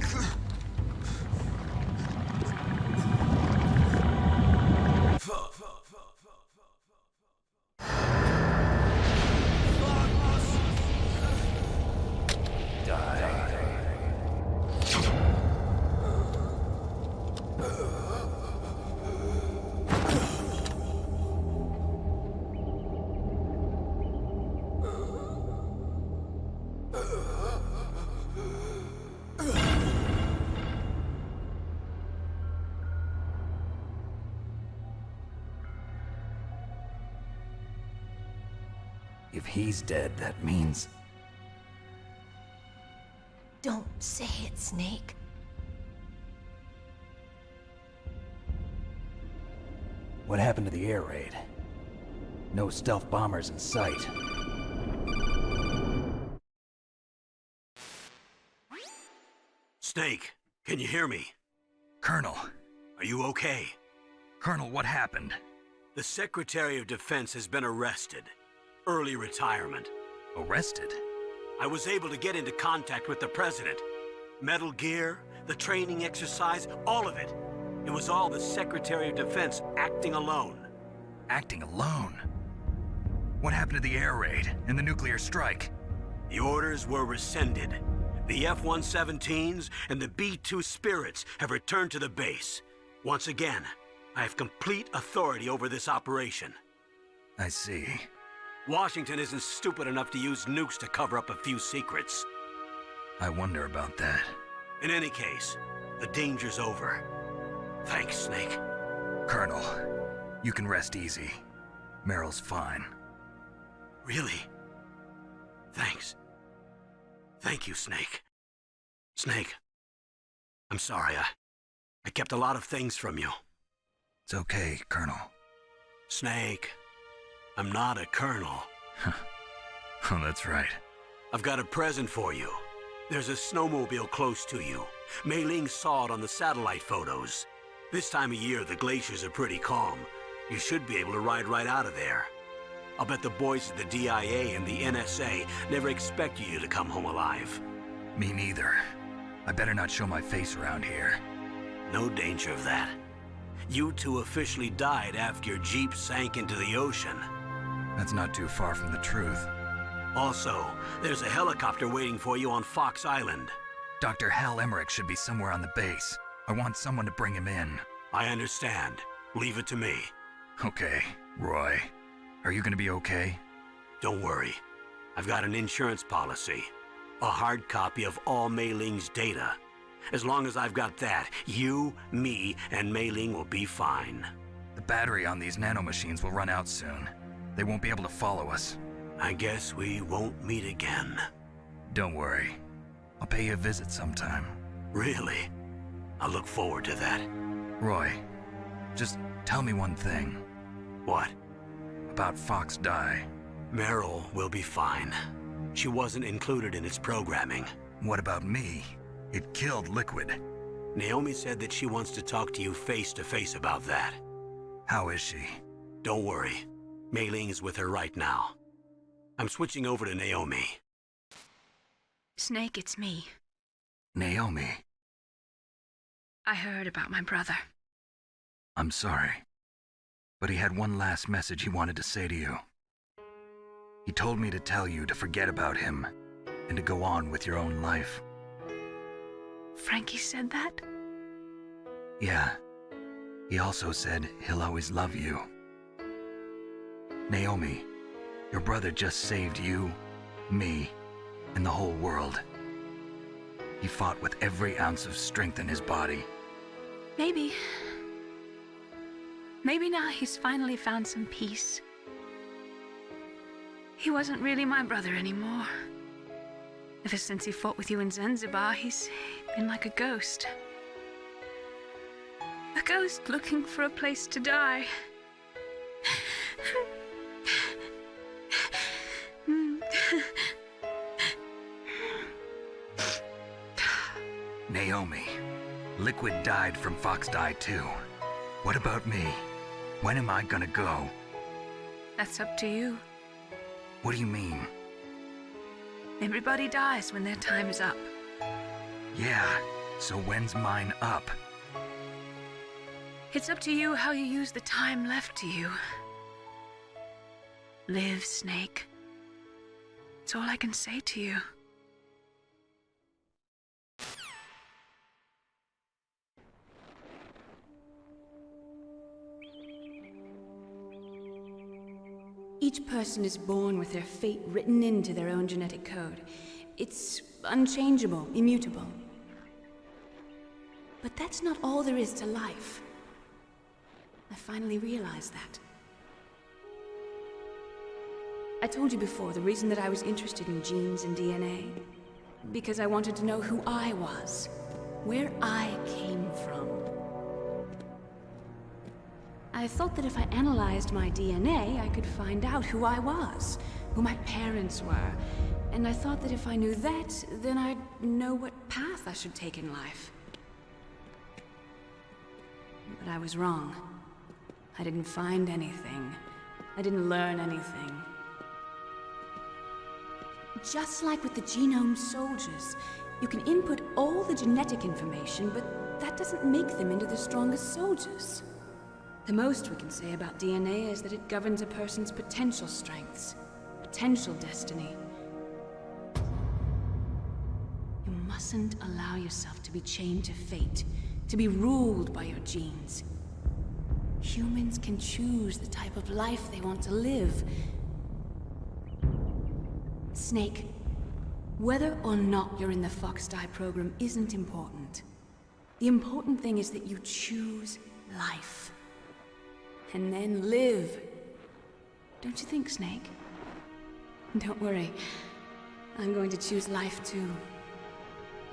If he's dead, that means... Don't say it, Snake. What happened to the air raid? No stealth bombers in sight. Snake, can you hear me? Colonel. Are you okay? Colonel, what happened? The Secretary of Defense has been arrested. Early retirement. Arrested? I was able to get into contact with the President. Metal Gear, the training exercise, all of it. It was all the Secretary of Defense acting alone. Acting alone? What happened to the air raid and the nuclear strike? The orders were rescinded. The F-117s and the B-2 Spirits have returned to the base. Once again, I have complete authority over this operation. I see. Washington isn't stupid enough to use nukes to cover up a few secrets. I wonder about that. In any case, the danger's over. Thanks, Snake. Colonel, you can rest easy. Meryl's fine. Really? Thanks. Thank you, Snake. Snake, I'm sorry. I kept a lot of things from you. It's okay, Colonel. Snake, I'm not a colonel. Oh, that's right. I've got a present for you. There's a snowmobile close to you. Mei Ling saw it on the satellite photos. This time of year, the glaciers are pretty calm. You should be able to ride right out of there. I'll bet the boys at the DIA and the NSA never expected you to come home alive. Me neither. I better not show my face around here. No danger of that. You two officially died after your Jeep sank into the ocean. That's not too far from the truth. Also, there's a helicopter waiting for you on Fox Island. Dr. Hal Emerick should be somewhere on the base. I want someone to bring him in. I understand. Leave it to me. Okay, Roy. Are you gonna be okay? Don't worry. I've got an insurance policy. A hard copy of all Mei Ling's data. As long as I've got that, you, me, and Mei Ling will be fine. The battery on these nanomachines will run out soon. They won't be able to follow us. I guess we won't meet again. Don't worry. I'll pay you a visit sometime. Really? I look forward to that. Roy, just tell me one thing. What? About Fox Die. Meryl will be fine. She wasn't included in its programming. What about me? It killed Liquid. Naomi said that she wants to talk to you face to face about that. How is she? Don't worry. Mei Ling is with her right now. I'm switching over to Naomi. Snake, it's me. Naomi. I heard about my brother. I'm sorry. But he had one last message he wanted to say to you. He told me to tell you to forget about him and to go on with your own life. Frankie said that? Yeah. He also said he'll always love you. Naomi, your brother just saved you, me, and the whole world. He fought with every ounce of strength in his body. Maybe. Maybe now he's finally found some peace. He wasn't really my brother anymore. Ever since he fought with you in Zanzibar, he's been like a ghost. A ghost looking for a place to die. Naomi, Liquid died from Fox Die too. What about me? When am I gonna go? That's up to you. What do you mean? Everybody dies when their time is up. Yeah, so when's mine up? It's up to you how you use the time left to you. Live, Snake. It's all I can say to you. Each person is born with their fate written into their own genetic code. It's unchangeable, immutable. But that's not all there is to life. I finally realized that. I told you before the reason that I was interested in genes and DNA. Because I wanted to know who I was, where I came from. I thought that if I analyzed my DNA, I could find out who I was, who my parents were. And I thought that if I knew that, then I'd know what path I should take in life. But I was wrong. I didn't find anything. I didn't learn anything. Just like with the genome soldiers, you can input all the genetic information, but that doesn't make them into the strongest soldiers. The most we can say about DNA is that it governs a person's potential strengths, potential destiny. You mustn't allow yourself to be chained to fate, to be ruled by your genes. Humans can choose the type of life they want to live. Snake, whether or not you're in the Fox Die program isn't important. The important thing is that you choose life. And then live. Don't you think, Snake? Don't worry. I'm going to choose life too.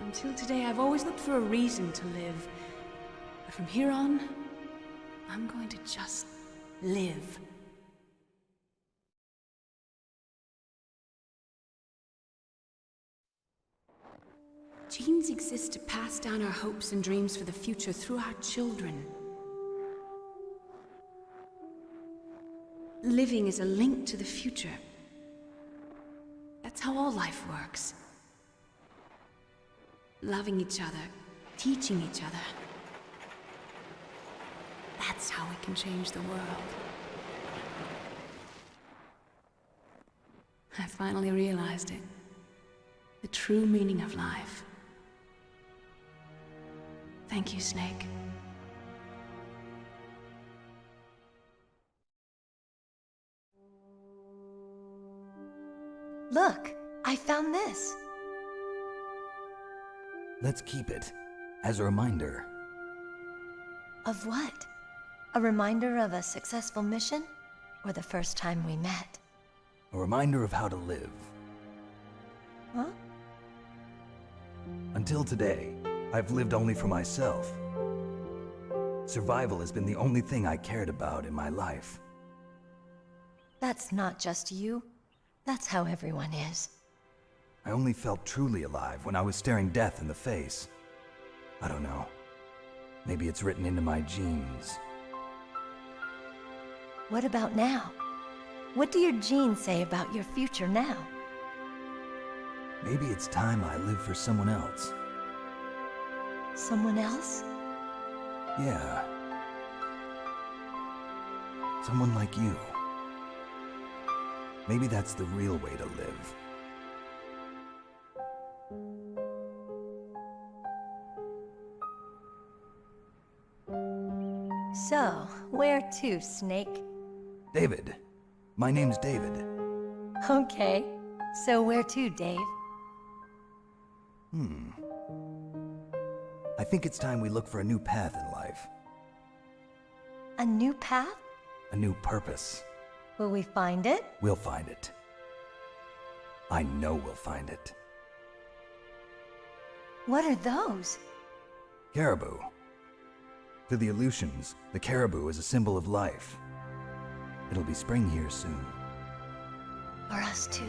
Until today, I've always looked for a reason to live. But from here on, I'm going to just live. Genes exist to pass down our hopes and dreams for the future through our children. Living is a link to the future. That's how all life works. Loving each other, teaching each other. That's how we can change the world. I finally realized it. The true meaning of life. Thank you, Snake. Look, I found this. Let's keep it as a reminder. Of what? A reminder of a successful mission? Or the first time we met? A reminder of how to live. Huh? Until today, I've lived only for myself. Survival has been the only thing I cared about in my life. That's not just you. That's how everyone is. I only felt truly alive when I was staring death in the face. I don't know. Maybe it's written into my genes. What about now? What do your genes say about your future now? Maybe it's time I live for someone else. Someone else? Yeah. Someone like you. Maybe that's the real way to live. So, where to, Snake? David. My name's David. Okay. So where to, Dave? I think it's time we look for a new path in life. A new path? A new purpose. Will we find it? We'll find it. I know we'll find it. What are those? Caribou. To the Aleutians, the caribou is a symbol of life. It'll be spring here soon. For us too.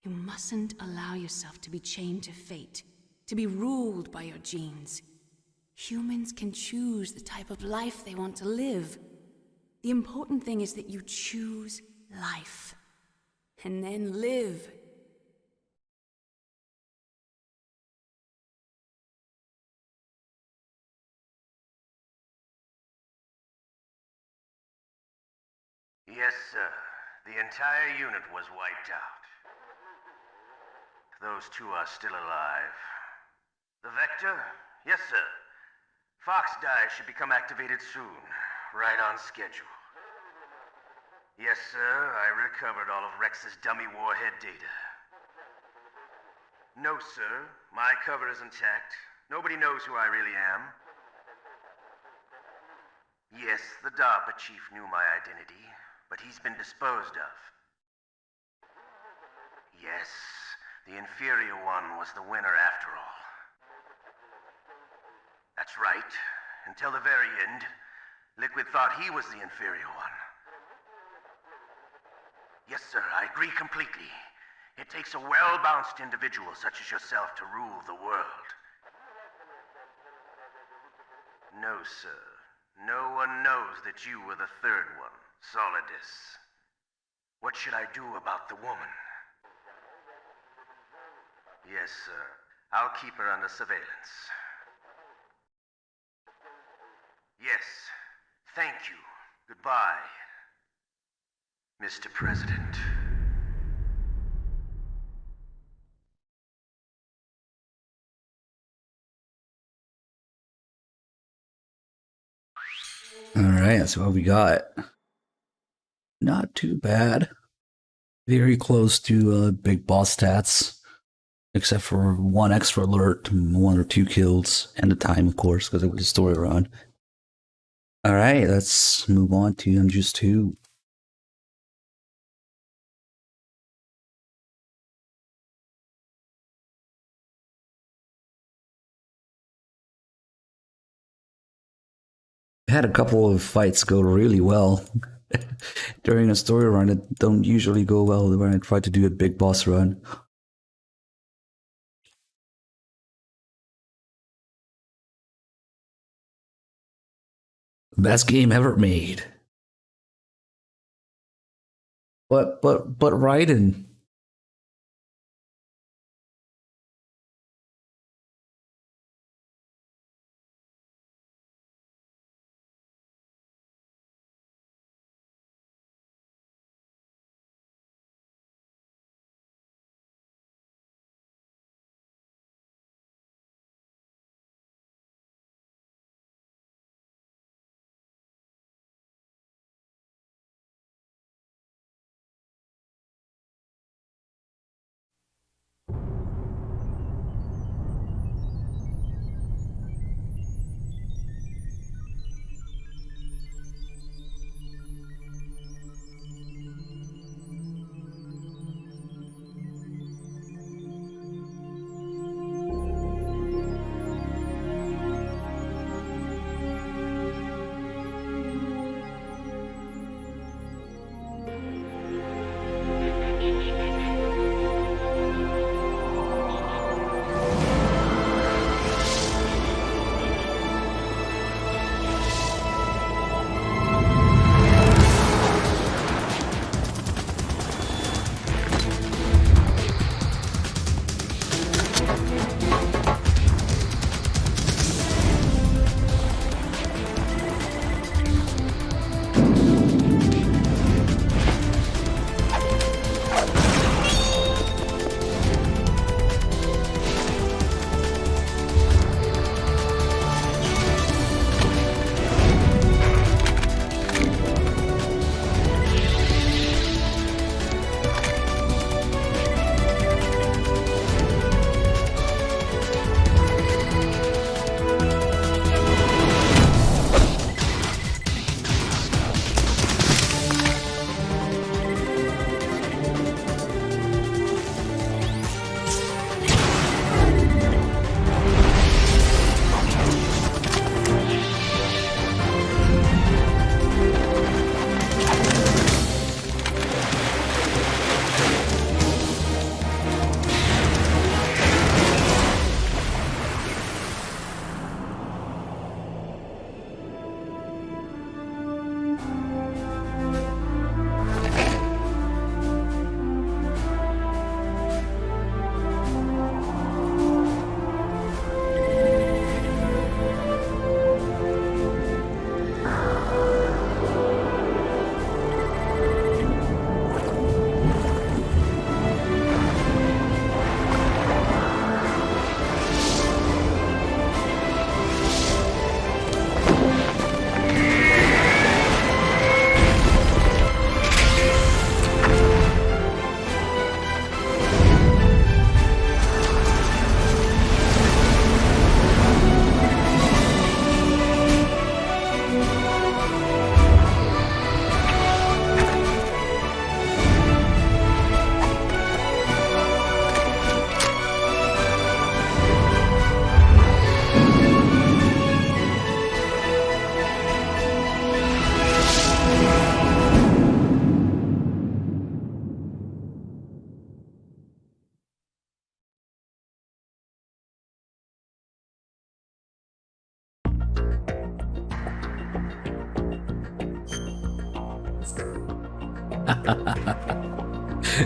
You mustn't allow yourself to be chained to fate, to be ruled by your genes. Humans can choose the type of life they want to live. The important thing is that you choose life. And then live. Yes, sir. The entire unit was wiped out. Those two are still alive. The Vector? Yes, sir. Fox dive should become activated soon. Right on schedule. Yes, sir. I recovered all of Rex's dummy warhead data. No, sir. My cover is intact. Nobody knows who I really am. Yes, the DARPA chief knew my identity, but he's been disposed of. Yes, the inferior one was the winner after all. That's right. Until the very end, Liquid thought he was the inferior one. Yes, sir, I agree completely. It takes a well-balanced individual such as yourself to rule the world. No, sir. No one knows that you were the third one, Solidus. What should I do about the woman? Yes, sir. I'll keep her under surveillance. Yes. Thank you. Goodbye, Mr. President. Alright, that's what we got. Not too bad. Very close to big boss stats. Except for one extra alert, one or two kills, and the time, of course, because it was a story run. Alright, let's move on to MGS 2. Had a couple of fights go really well. During a story run, it don't usually go well when I try to do a big boss run. Best game ever made. But Ryden.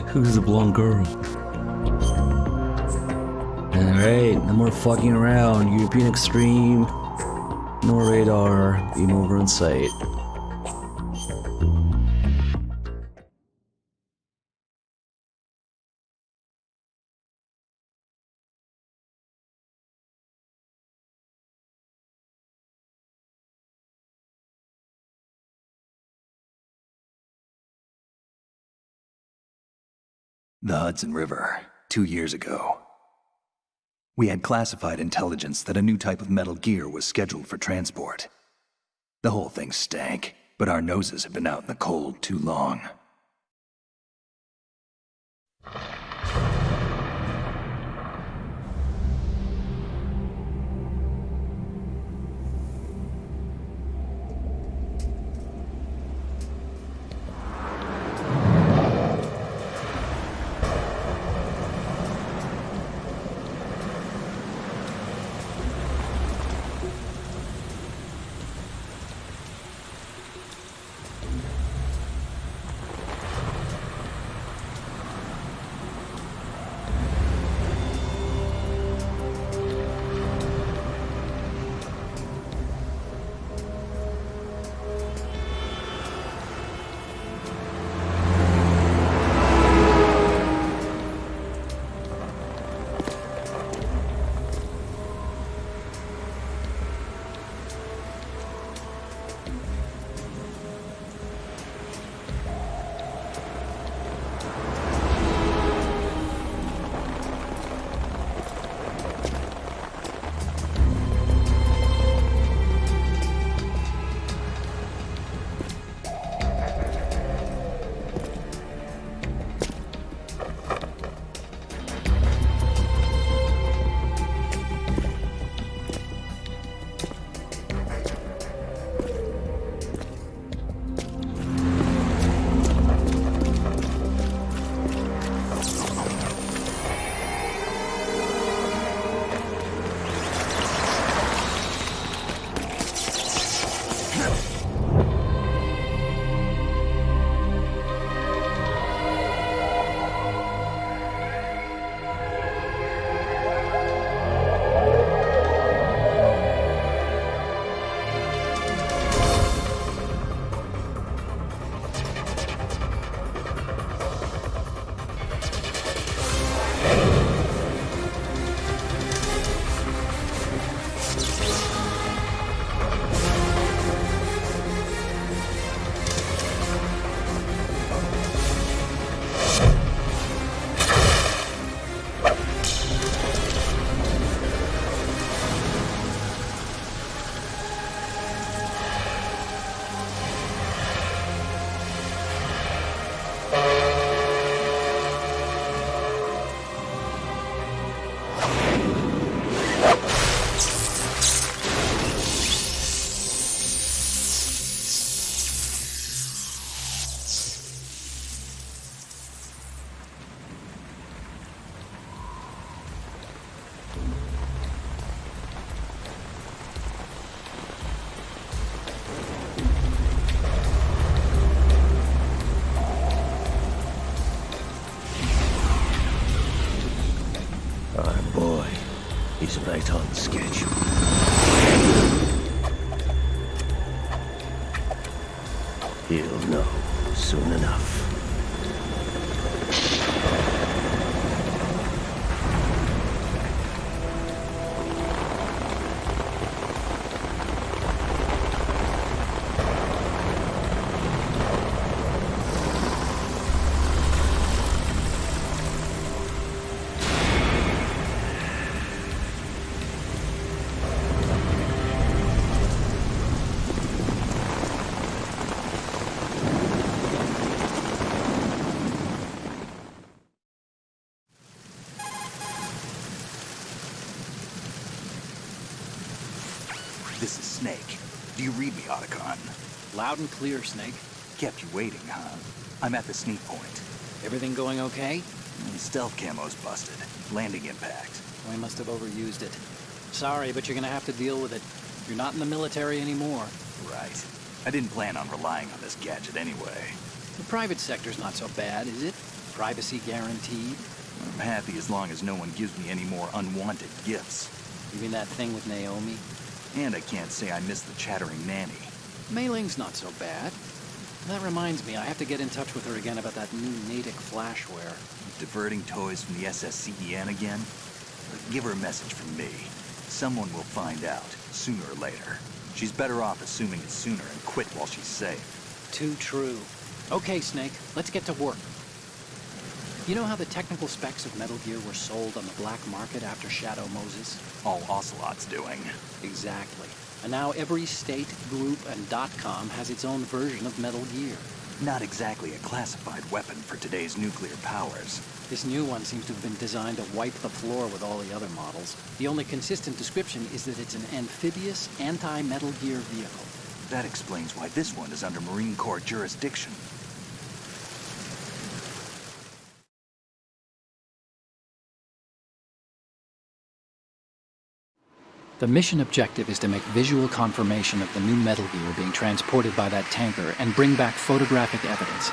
Who's the blonde girl? Alright, no more fucking around. European Extreme. No radar. Game over in sight. The Hudson River, 2 years ago. We had classified intelligence that a new type of metal gear was scheduled for transport. The whole thing stank, but our noses had been out in the cold too long. He's right on schedule. He'll know soon enough. This is Snake. Do you read me, Otakon? Loud and clear, Snake. Kept you waiting, huh? I'm at the sneak point. Everything going okay? Stealth camo's busted. Landing impact. We must have overused it. Sorry, but you're gonna have to deal with it. You're not in the military anymore. Right. I didn't plan on relying on this gadget anyway. The private sector's not so bad, is it? Privacy guaranteed. I'm happy as long as no one gives me any more unwanted gifts. You mean that thing with Naomi? And I can't say I miss the chattering nanny. Mailing's not so bad. That reminds me, I have to get in touch with her again about that new Natick flashware. Diverting toys from the SSCEN again? Give her a message from me. Someone will find out, sooner or later. She's better off assuming it sooner and quit while she's safe. Too true. Okay, Snake, let's get to work. You know how the technical specs of Metal Gear were sold on the black market after Shadow Moses? All Ocelot's doing. Exactly. And now every state, group, and .com has its own version of Metal Gear. Not exactly a classified weapon for today's nuclear powers. This new one seems to have been designed to wipe the floor with all the other models. The only consistent description is that it's an amphibious, anti-Metal Gear vehicle. That explains why this one is under Marine Corps jurisdiction. The mission objective is to make visual confirmation of the new Metal Gear being transported by that tanker and bring back photographic evidence.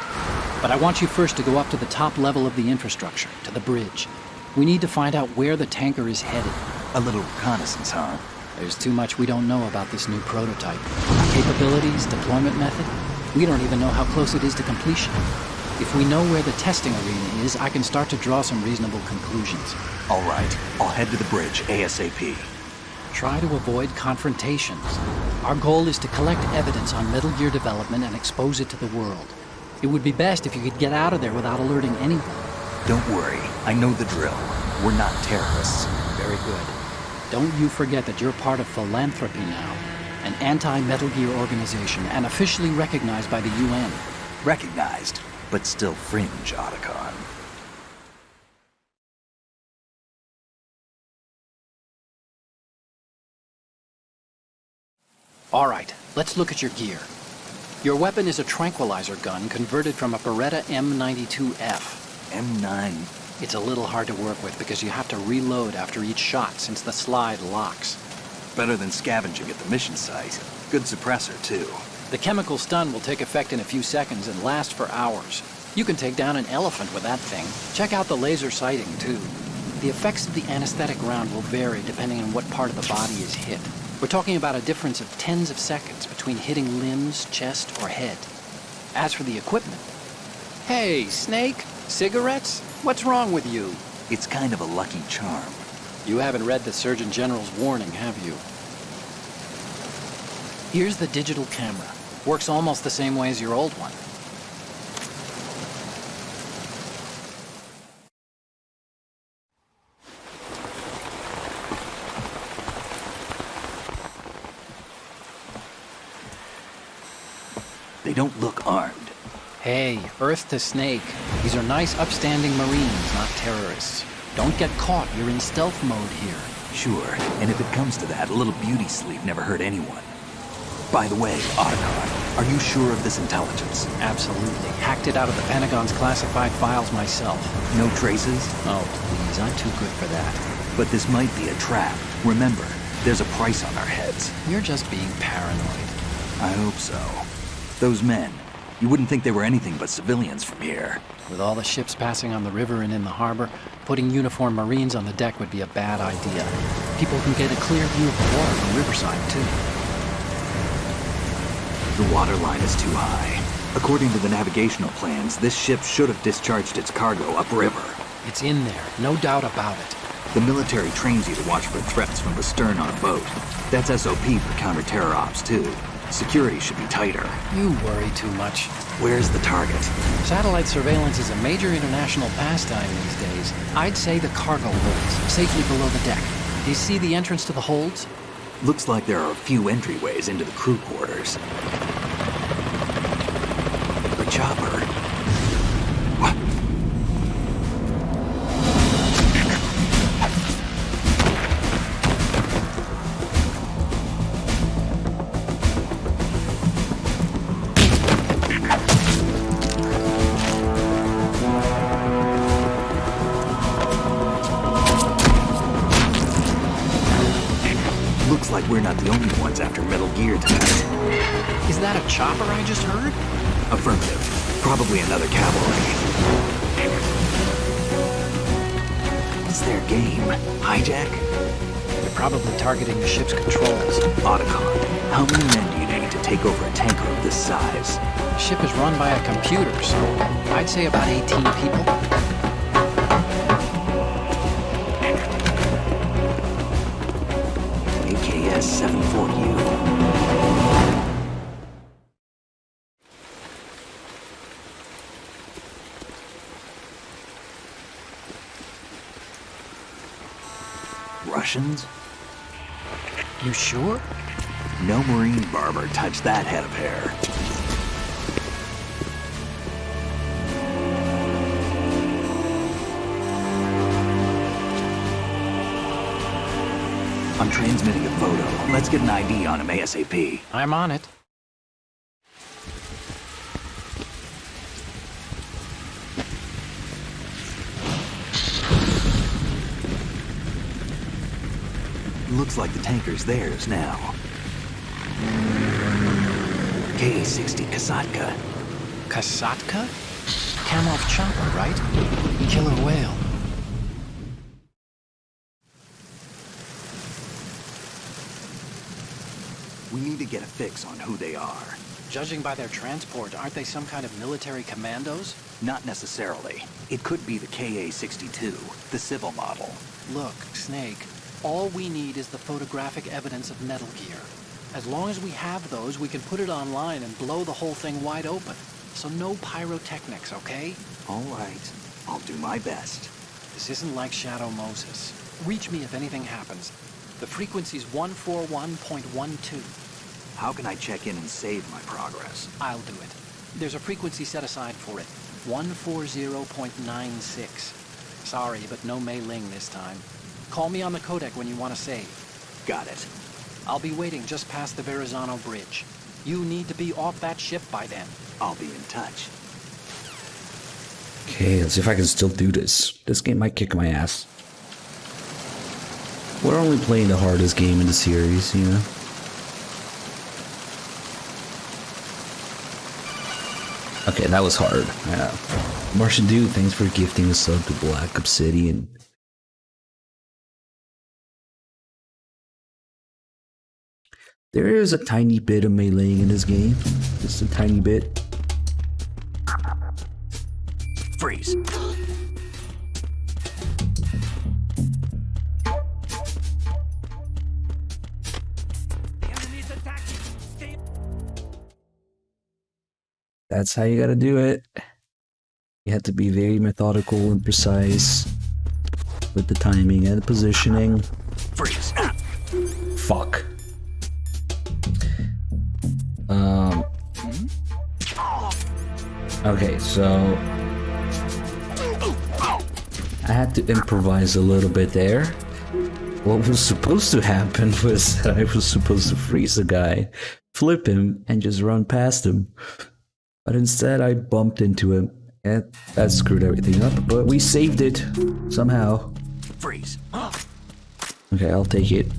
But I want you first to go up to the top level of the infrastructure, to the bridge. We need to find out where the tanker is headed. A little reconnaissance, huh? There's too much we don't know about this new prototype. Capabilities, deployment method. We don't even know how close it is to completion. If we know where the testing arena is, I can start to draw some reasonable conclusions. All right, I'll head to the bridge ASAP. Try to avoid confrontations. Our goal is to collect evidence on Metal Gear development and expose it to the world. It would be best if you could get out of there without alerting anyone. Don't worry, I know the drill. We're not terrorists. Very good. Don't you forget that you're part of Philanthropy now, an anti-Metal Gear organization and officially recognized by the UN. Recognized, but still fringe, Otakon. All right, let's look at your gear. Your weapon is a tranquilizer gun converted from a Beretta M92F. M9? It's a little hard to work with because you have to reload after each shot since the slide locks. Better than scavenging at the mission site. Good suppressor, too. The chemical stun will take effect in a few seconds and last for hours. You can take down an elephant with that thing. Check out the laser sighting, too. The effects of the anesthetic round will vary depending on what part of the body is hit. We're talking about a difference of tens of seconds between hitting limbs, chest, or head. As for the equipment... Hey, Snake! Cigarettes? What's wrong with you? It's kind of a lucky charm. You haven't read the Surgeon General's warning, have you? Here's the digital camera. Works almost the same way as your old one. They don't look armed. Hey, Earth to Snake. These are nice, upstanding Marines, not terrorists. Don't get caught. You're in stealth mode here. Sure, and if it comes to that, a little beauty sleep never hurt anyone. By the way, Otakon, are you sure of this intelligence? Absolutely. Hacked it out of the Pentagon's classified files myself. No traces? Oh, please, I'm too good for that. But this might be a trap. Remember, there's a price on our heads. You're just being paranoid. I hope so. Those men, you wouldn't think they were anything but civilians from here. With all the ships passing on the river and in the harbor, putting uniformed Marines on the deck would be a bad idea. People can get a clear view of the water from Riverside, too. The water line is too high. According to the navigational plans, this ship should have discharged its cargo upriver. It's in there, no doubt about it. The military trains you to watch for threats from the stern on a boat. That's SOP for counter-terror ops, too. Security should be tighter. You worry too much. Where's the target? Satellite surveillance is a major international pastime these days. I'd say the cargo holds, safely below the deck. Do you see the entrance to the holds? Looks like there are a few entryways into the crew quarters. A chopper. What? Looks like we're not the only ones after Metal Gear tonight. Is that a chopper I just heard? Affirmative. Probably another cavalry. What's their game? Hijack? They're probably targeting the ship's controls. Otakon, how many men do you need to take over a tanker of this size? The ship is run by a computer, so I'd say about 18 people. AKS 74U. Russians? You sure? No Marine barber touched that head of hair. I'm transmitting a photo. Let's get an ID on him ASAP. I'm on it. Looks like the tanker's theirs now. Ka-60 Kasatka. Kasatka? Kamov chopper, right? Killer whale. We need to get a fix on who they are. Judging by their transport, aren't they some kind of military commandos? Not necessarily. It could be the Ka-62, the civil model. Look, Snake, all we need is the photographic evidence of Metal Gear. As long as we have those, we can put it online and blow the whole thing wide open. So no pyrotechnics, okay? All right. I'll do my best. This isn't like Shadow Moses. Reach me if anything happens. The frequency's 141.12. How can I check in and save my progress? I'll do it. There's a frequency set aside for it. 140.96. Sorry, but no Mei Ling this time. Call me on the codec when you want to save. Got it. I'll be waiting just past the Verrazano Bridge. You need to be off that ship by then. I'll be in touch. Okay, let's see if I can still do this. This game might kick my ass. We're only playing the hardest game in the series, you know? Okay, that was hard. Yeah. Martian Dude, thanks for gifting a sub to Black Obsidian. There is a tiny bit of meleeing in this game. Just a tiny bit. Freeze. That's how you gotta do it. You have to be very methodical and precise with the timing and the positioning. Freeze. Fuck. Okay, so I had to improvise a little bit there. What was supposed to happen was that I was supposed to freeze the guy, flip him, and just run past him. But instead I bumped into him, and that screwed everything up, but we saved it somehow. Freeze. Okay, I'll take it.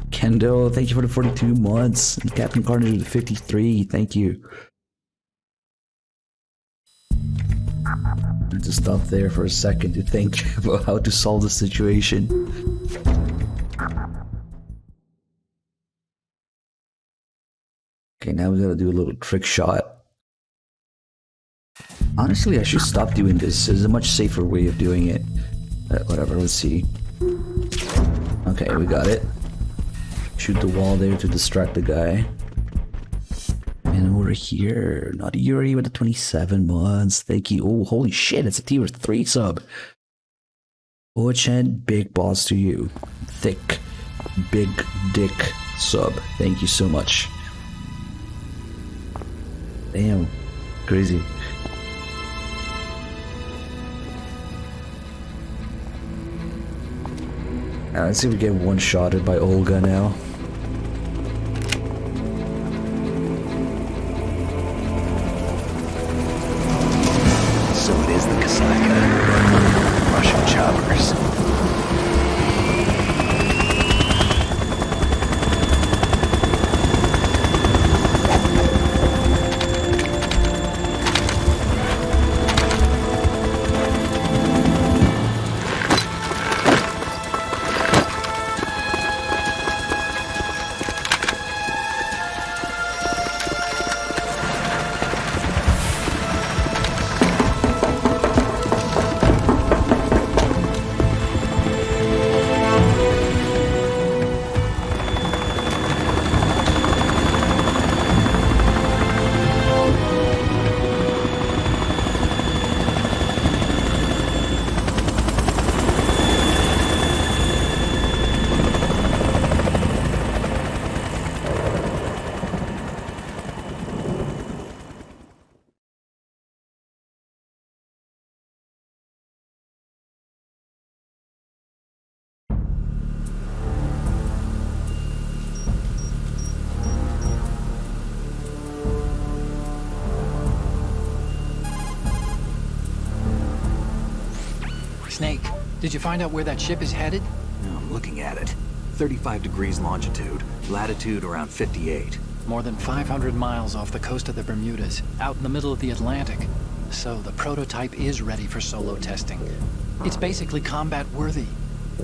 Kendo, thank you for the 42 months. And Captain Carnage with the 53, thank you. I had to stop there for a second to think about how to solve the situation. Okay, now we gotta do a little trick shot. Honestly, I should stop doing this. There's a much safer way of doing it. Whatever, let's see. Okay, we got it. Shoot the wall there to distract the guy. And over here, Naughty Yuri with the 27 months. Thank you. Oh, holy shit, it's a tier 3 sub. Ochen, big balls to you. Thick, big dick sub. Thank you so much. Damn, crazy. Now, let's see if we get one-shotted by Olga now. So it is the Kasatka. Russian choppers. Snake, did you find out where that ship is headed? I'm looking at it. 35 degrees longitude, latitude around 58. More than 500 miles off the coast of the Bermudas, out in the middle of the Atlantic. So the prototype is ready for solo testing. It's basically combat worthy.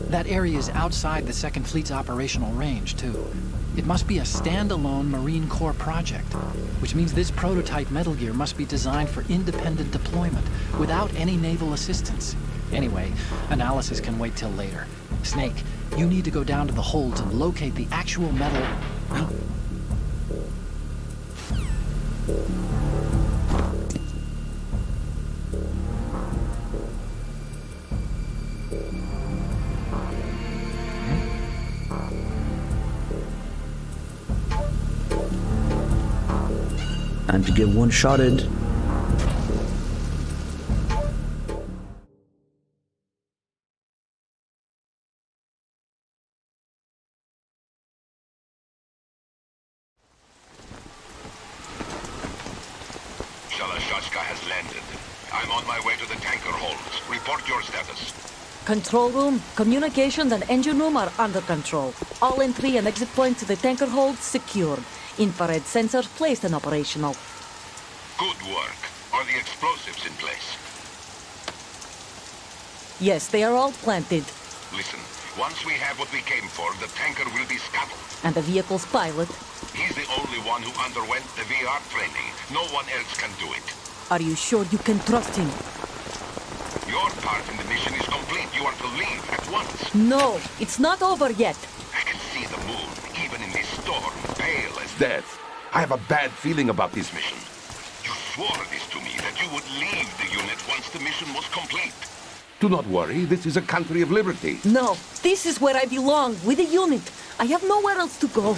That area is outside the Second Fleet's operational range, too. It must be a standalone Marine Corps project, which means this prototype Metal Gear must be designed for independent deployment, without any naval assistance. Anyway, analysis can wait till later. Snake, you need to go down to the holds and locate the actual metal... Time to get one-shotted. Shalashashka has landed. I'm on my way to the tanker holds. Report your status. Control room, communications and engine room are under control. All entry and exit points to the tanker hold secured. Infrared sensors placed and operational. Good work. Are the explosives in place? Yes, they are all planted. Listen, once we have what we came for, the tanker will be scuttled. And the vehicle's pilot? He's the only one who underwent the VR training. No one else can do it. Are you sure you can trust him? Your part in the mission is complete. You are to leave at once. No, it's not over yet. I can see the moon, even in this storm, pale as death. I have a bad feeling about this mission. You swore this to me, that you would leave the unit once the mission was complete. Do not worry, this is a country of liberty. No, this is where I belong, with the unit. I have nowhere else to go.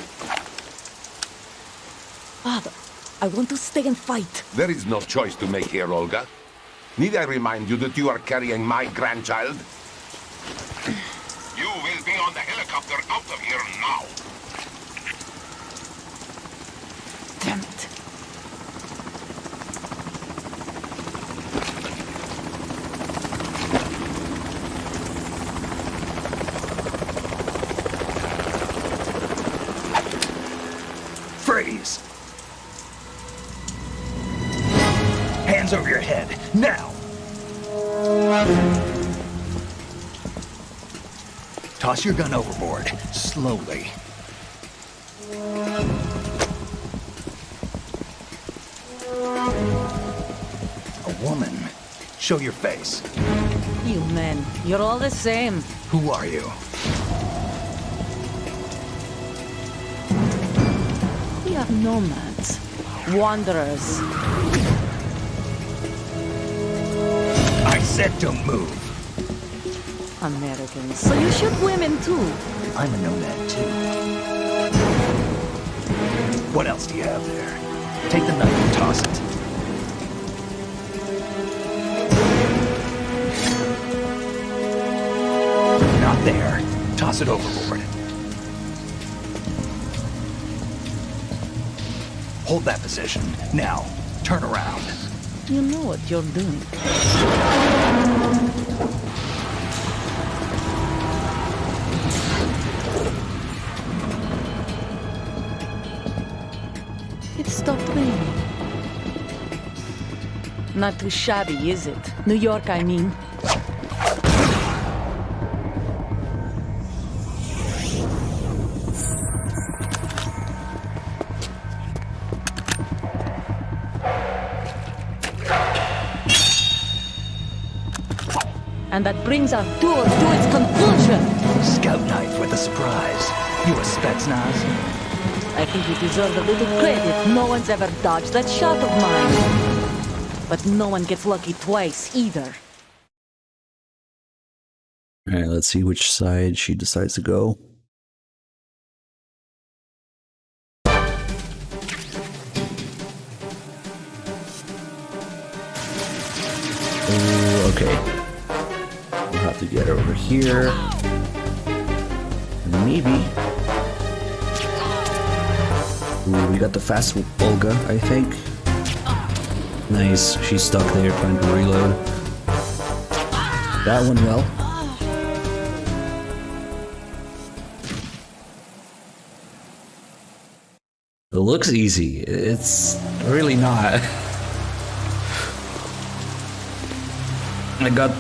Father, I want to stay and fight. There is no choice to make here, Olga. Need I remind you that you are carrying my grandchild? You will be on the helicopter out of here now. Damn it. Freeze! Hands over your head, now! Toss your gun overboard, slowly. A woman. Show your face. You men, you're all the same. Who are you? We are nomads. Wanderers. I said don't move. Americans, so you shoot women too. I'm a nomad too. What else do you have there? Take the knife and toss it. Not there. Toss it overboard. Hold that position. Now, turn around. You know what you're doing. It stopped raining. Not too shabby, is it? New York, I mean. And that brings our tour to its conclusion. Scout knife with a surprise. You a Spetsnaz? I think you deserve a little credit. No one's ever dodged that shot of mine. But no one gets lucky twice, either. Alright, let's see which side she decides to go. Oh, okay. We'll have to get her over here. Maybe. Ooh, we got the fast Olga, I think. Nice. She's stuck there trying to reload. That went well. It looks easy. It's really not. I got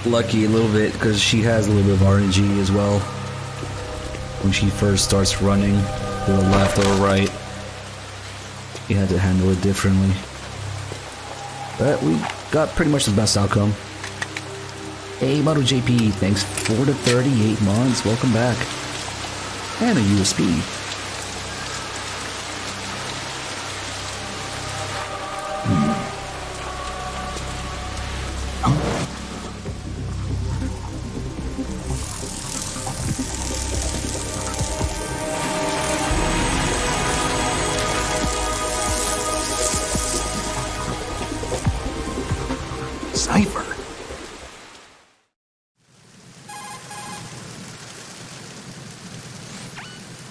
lucky a little bit because she has a little bit of RNG as well. When she first starts running to the left or right, you had to handle it differently. But we got pretty much the best outcome. Hey, Model JP, thanks for the 38 months. Welcome back. And a USB. Cipher.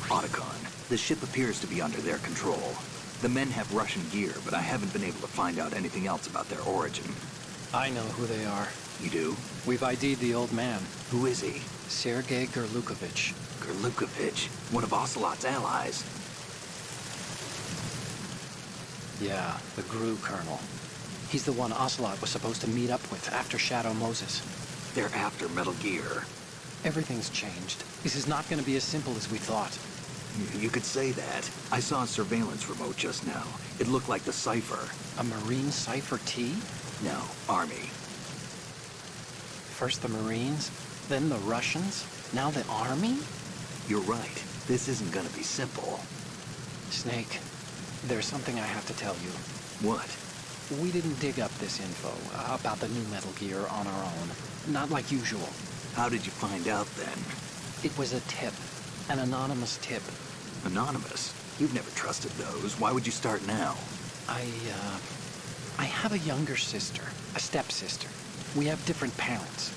Otakon, the ship appears to be under their control. The men have Russian gear, but I haven't been able to find out anything else about their origin. I know who they are. You do? We've ID'd the old man. Who is he? Sergei Gerlukovich. Gerlukovich, one of Ocelot's allies. Yeah, the GRU colonel. He's the one Ocelot was supposed to meet up with after Shadow Moses. They're after Metal Gear. Everything's changed. This is not going to be as simple as we thought. You could say that. I saw a surveillance remote just now. It looked like the Cipher. A Marine Cipher T? No, Army. First the Marines, then the Russians, now the Army? You're right. This isn't gonna be simple. Snake, there's something I have to tell you. What? We didn't dig up this info about the new Metal Gear on our own. Not like usual. How did you find out then? It was a tip. An anonymous tip. Anonymous? You've never trusted those. Why would you start now? I have a younger sister, a stepsister. We have different parents.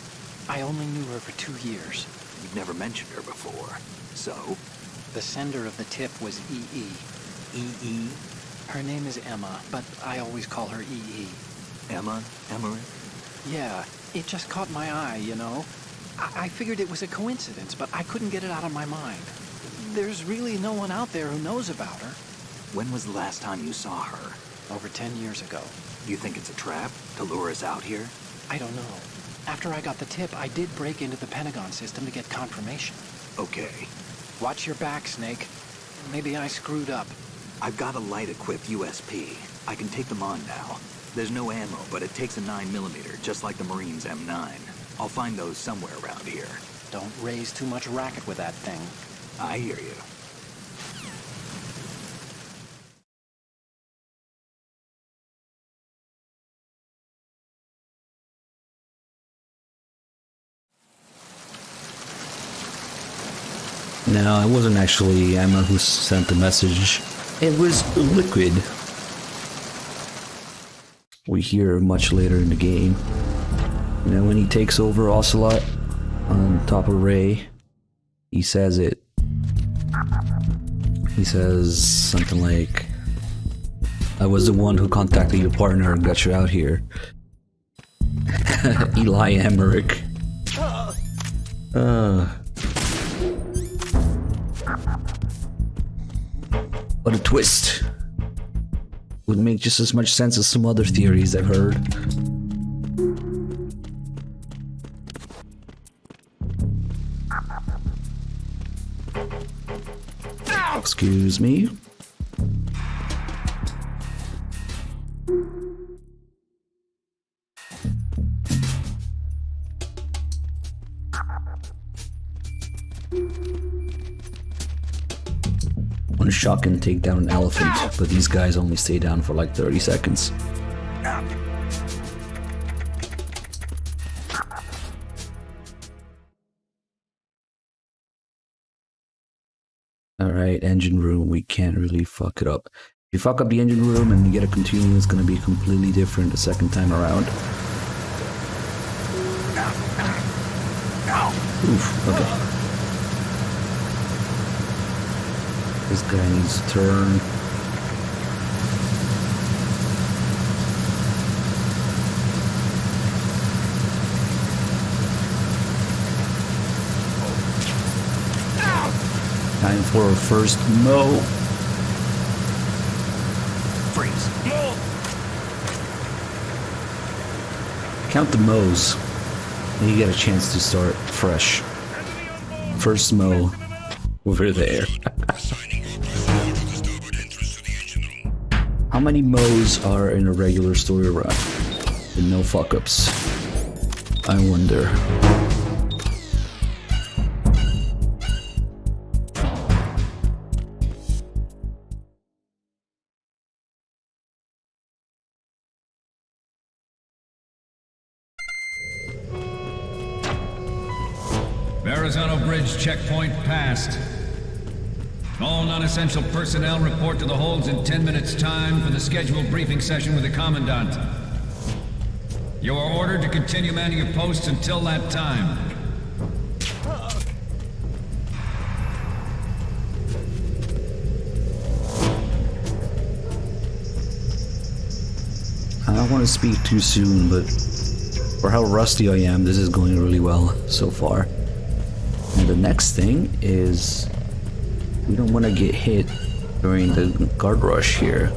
I only knew her for 2 years. You've never mentioned her before. So? The sender of the tip was EE. EE? Her name is Emma, but I always call her EE. Emma? Emerick? Yeah, it just caught my eye, you know? I figured it was a coincidence, but I couldn't get it out of my mind. There's really no one out there who knows about her. When was the last time you saw her? Over 10 years ago. You think it's a trap to lure us out here? I don't know. After I got the tip, I did break into the Pentagon system to get confirmation. Okay. Watch your back, Snake. Maybe I screwed up. I've got a light-equipped USP. I can take them on now. There's no ammo, but it takes a 9mm, just like the Marines' M9. I'll find those somewhere around here. Don't raise too much racket with that thing. I hear you. No, it wasn't actually Emma who sent the message. It was Liquid. We hear much later in the game. You know, when he takes over Ocelot on top of Ray, he says it. He says something like, I was the one who contacted your partner and got you out here. Eli Emerick. What a twist. Would make just as much sense as some other theories I've heard. Excuse me. One shot can take down an elephant, but these guys only stay down for like 30 seconds. Alright, engine room, we can't really fuck it up. If you fuck up the engine room and you get a continue, it's gonna be completely different the second time around. Oof, okay. This guy needs to turn. Time for our first Mo. Freeze. Mo! Count the Mo's. And you get a chance to start fresh. First Mo over there. How many Mo's are in a regular story run? With no fuck-ups. I wonder. Verrazano Bridge checkpoint passed. All non-essential personnel report to the holds in 10 minutes' time for the scheduled briefing session with the Commandant. You are ordered to continue manning your posts until that time. I don't want to speak too soon, but for how rusty I am, this is going really well so far. And the next thing is we don't want to get hit during the guard rush here.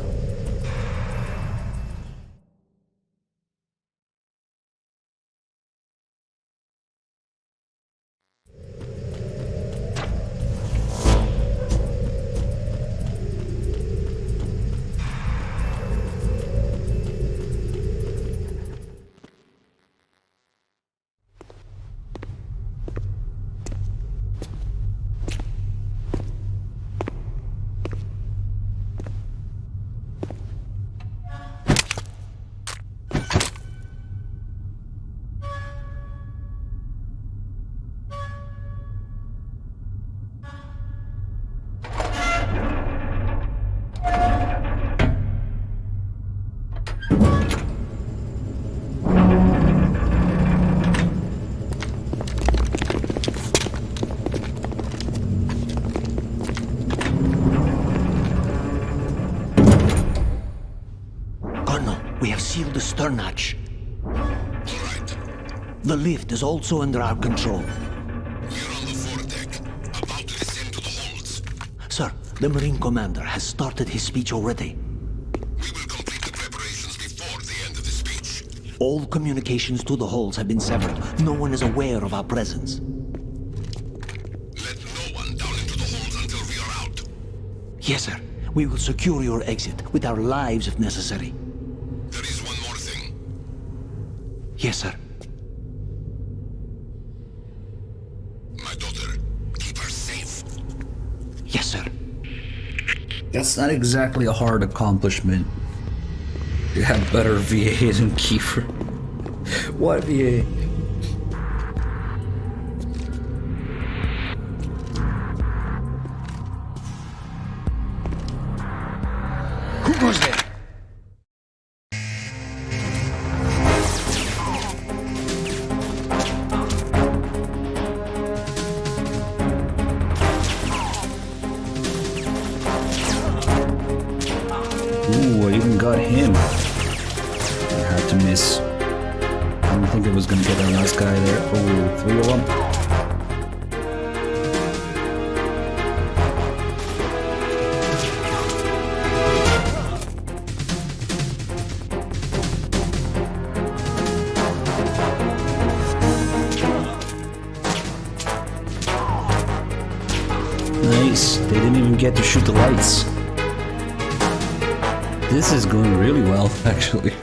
We have sealed the stern hatch. The lift is also under our control. We're on the foredeck, about to descend to the holds. Sir, the Marine Commander has started his speech already. We will complete the preparations before the end of the speech. All communications to the holds have been severed. No one is aware of our presence. Let no one down into the holds until we are out. Yes, sir. We will secure your exit, with our lives if necessary. There is one more thing. Yes, sir. My daughter, keep her safe. Yes, sir. That's not exactly a hard accomplishment. You have better VA than Kiefer. What VA? Who goes there? Ooh, I even got him. I had to miss. I didn't think I was gonna get that last guy there. Oh, 3 of them. Nice. They didn't even get to shoot the lights. This is going really well, actually.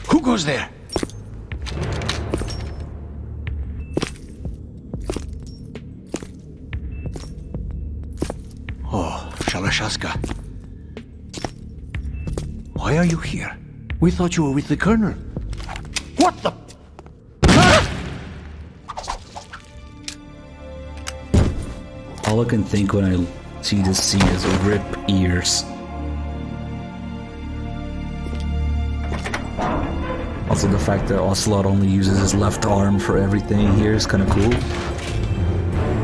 Who goes there? Oh, Shalashaska. Why are you here? We thought you were with the Colonel. What the? All I can think when I see this scene is rip ears. Also, the fact that Ocelot only uses his left arm for everything here is kind of cool.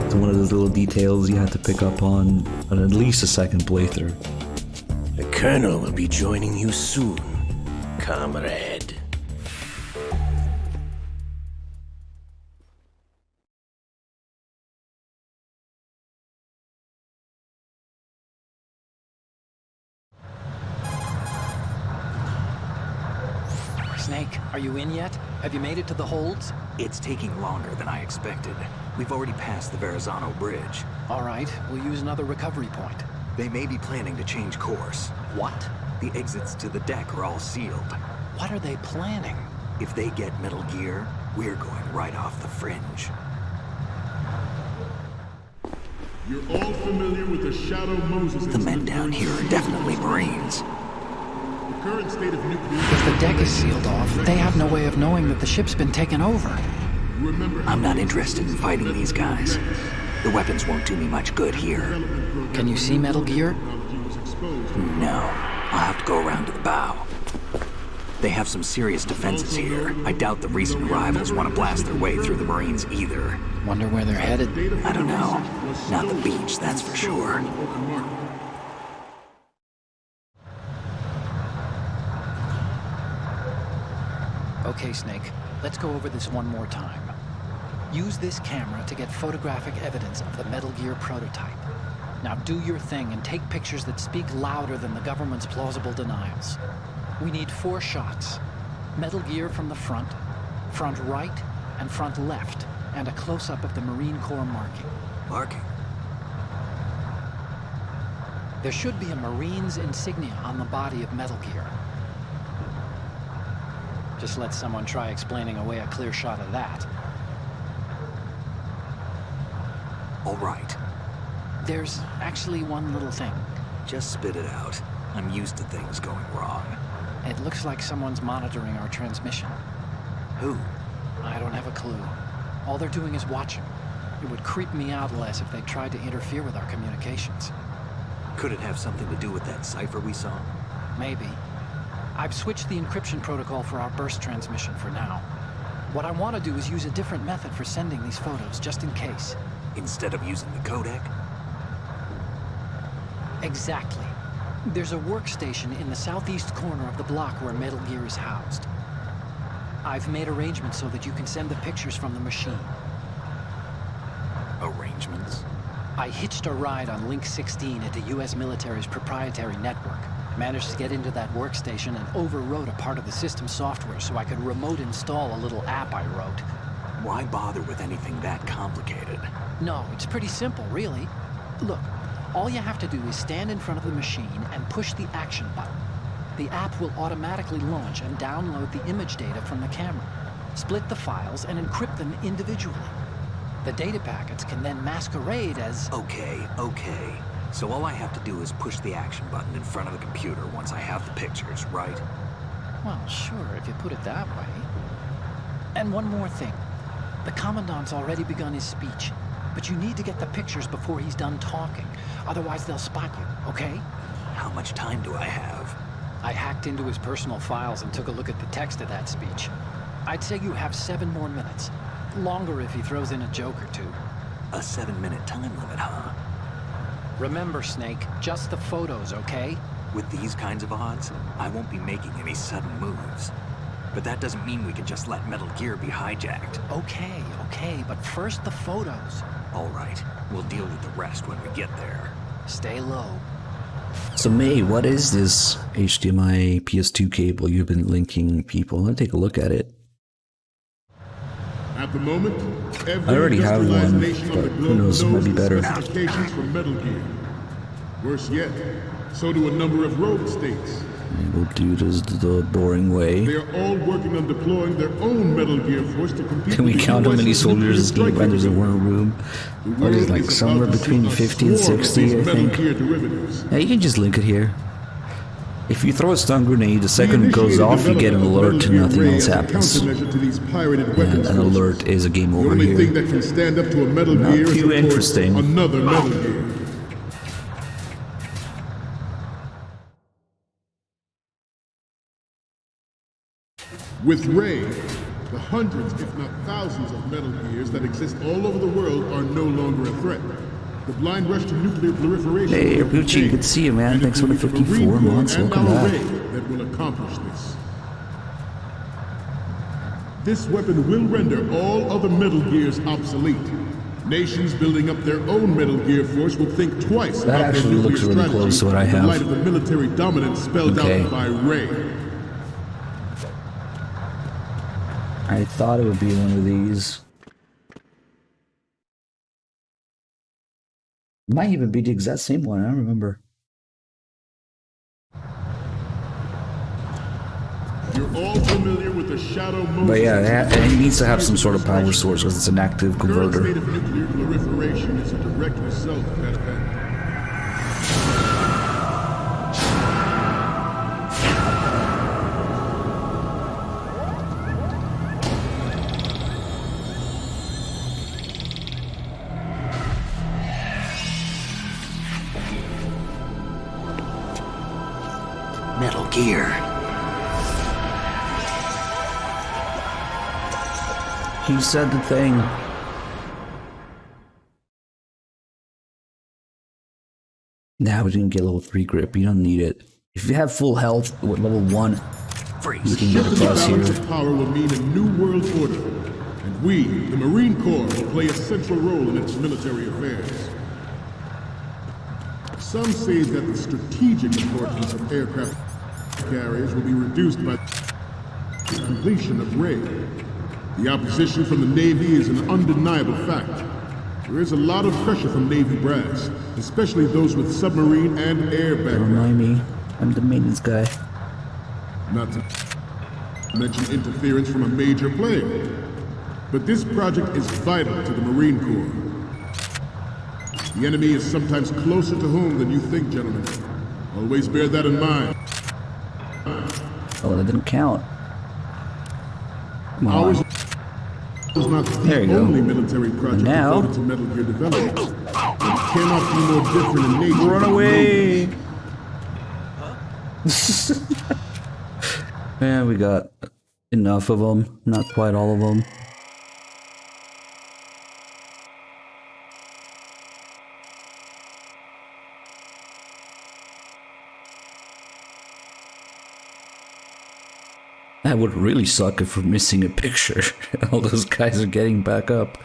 It's one of those little details you have to pick up on at least a second playthrough. The Colonel will be joining you soon, comrade. Snake, are you in yet? Have you made it to the holds? It's taking longer than I expected. We've already passed the Verrazano Bridge. All right, we'll use another recovery point. They may be planning to change course. What? The exits to the deck are all sealed. What are they planning? If they get Metal Gear, we're going right off the fringe. You're all familiar with the Shadow Moses. The men down here are definitely Marines. The current state of nuclear... If the deck is sealed off, they have no way of knowing that the ship's been taken over. I'm not interested in fighting these guys. The weapons won't do me much good here. Can you see Metal Gear? No. I'll have to go around to the bow. They have some serious defenses here. I doubt the recent arrivals want to blast their way through the Marines either. Wonder where they're headed? I don't know. Not the beach, that's for sure. Okay, Snake. Let's go over this one more time. Use this camera to get photographic evidence of the Metal Gear prototype. Now do your thing and take pictures that speak louder than the government's plausible denials. We need 4 shots. Metal Gear from the front right, and front left, and a close-up of the Marine Corps marking. Marking? There should be a Marine's insignia on the body of Metal Gear. Just let someone try explaining away a clear shot of that. All right. There's actually one little thing. Just spit it out. I'm used to things going wrong. It looks like someone's monitoring our transmission. Who? I don't have a clue. All they're doing is watching. It would creep me out less if they tried to interfere with our communications. Could it have something to do with that cipher we saw? Maybe. I've switched the encryption protocol for our burst transmission for now. What I want to do is use a different method for sending these photos, just in case. Instead of using the codec? Exactly. There's a workstation in the southeast corner of the block where Metal Gear is housed. I've made arrangements so that you can send the pictures from the machine. Arrangements? I hitched a ride on Link 16 into U.S. military's proprietary network. Managed to get into that workstation and overwrote a part of the system software so I could remote install a little app I wrote. Why bother with anything that complicated? No, it's pretty simple, really. Look, all you have to do is stand in front of the machine and push the action button. The app will automatically launch and download the image data from the camera, split the files, and encrypt them individually. The data packets can then masquerade as... Okay. So all I have to do is push the action button in front of the computer once I have the pictures, right? Well, sure, if you put it that way. And one more thing. The Commandant's already begun his speech, but you need to get the pictures before he's done talking. Otherwise, they'll spot you, okay? How much time do I have? I hacked into his personal files and took a look at the text of that speech. I'd say you have 7 more minutes. Longer if he throws in a joke or two. A 7-minute time limit, huh? Remember, Snake, just the photos, okay? With these kinds of odds, I won't be making any sudden moves. But that doesn't mean we can just let Metal Gear be hijacked. Okay, but first the photos. All right, we'll deal with the rest when we get there. Stay low. So May, what is this HDMI PS2 cable you've been linking people? I'm gonna take a look at it. At the moment, I already have one, but who knows, it might be better. Specifications for Metal Gear. Worse yet, so do a number of rogue states, We'll do this the boring way. They are all working on deploying their own Metal Gear Force to compete. Can we count how many soldiers this game renders in one room? What is it, like somewhere between 50 and 60, I think? Yeah, you can just link it here. If you throw a stun grenade, the second it goes off, you get an alert and nothing else happens. And an alert is a game over here. That can stand up to a Metal Not Gear too interesting. Another Metal Gear. With Ray, the hundreds, if not thousands, of Metal Gears that exist all over the world are no longer a threat. The blind rush to nuclear proliferation. Hey, Gucci, good to see you, man. Thanks for the 54 months. Welcome back. That will accomplish this. This weapon will render all other Metal Gears obsolete. Nations building up their own Metal Gear Force will think twice that about their actually looks really close to what I have. in light of the military dominance spelled out by Ray. I thought it would be one of these. It might even be the exact same one, I don't remember. You're all familiar with the shadow motion. But yeah, it needs to have some sort of power source because it's an active converter. Current state of nuclear proliferation is a direct result of that event. Metal Gear. He said the thing. Now we didn't get level 3 grip. You don't need it. If you have full health with level 1, you can get across here. Power will mean a new world order, and we, the Marine Corps, will play a central role in its military affairs. Some say that the strategic importance of aircraft carriers will be reduced by the completion of Ray. The opposition from the Navy is an undeniable fact. There is a lot of pressure from Navy brass, especially those with submarine and air background. Don't mind me. I'm the maintenance guy. Not to mention interference from a major player. But this project is vital to the Marine Corps. The enemy is sometimes closer to home than you think, gentlemen. Always bear that in mind. Oh, that didn't count. Come on. Ours is not the only military project devoted to Metal Gear development. It cannot be more different in nature. Run away! Man, we got enough of them. Not quite all of them. That would really suck if we're missing a picture. All those guys are getting back up.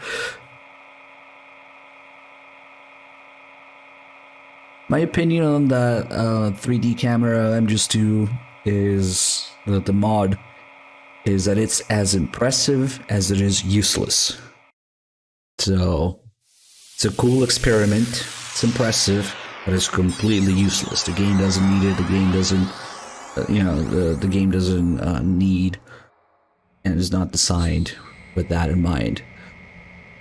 My opinion on that 3D camera MGS2 is that the mod is that it's as impressive as it is useless. So it's a cool experiment. It's impressive, but it's completely useless. The game doesn't need it. The game doesn't. The game doesn't need, and is not designed with that in mind.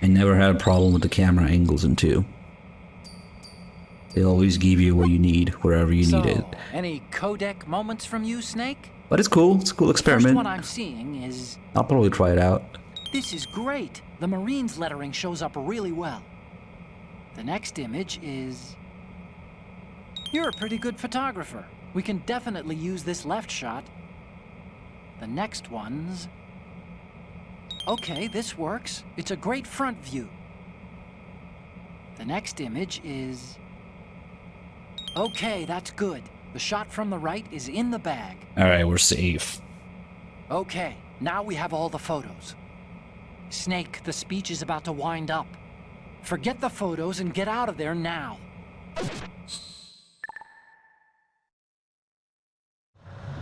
I never had a problem with the camera angles in 2. They always give you what you need, wherever you need it. Any codec moments from you, Snake? But it's cool. It's a cool experiment. The first one I'm seeing is... I'll probably try it out. This is great. The Marines lettering shows up really well. The next image is... You're a pretty good photographer. We can definitely use this left shot. The next one's... Okay, this works. It's a great front view. The next image is... Okay, that's good. The shot from the right is in the bag. Alright, we're safe. Okay, now we have all the photos. Snake, the speech is about to wind up. Forget the photos and get out of there now.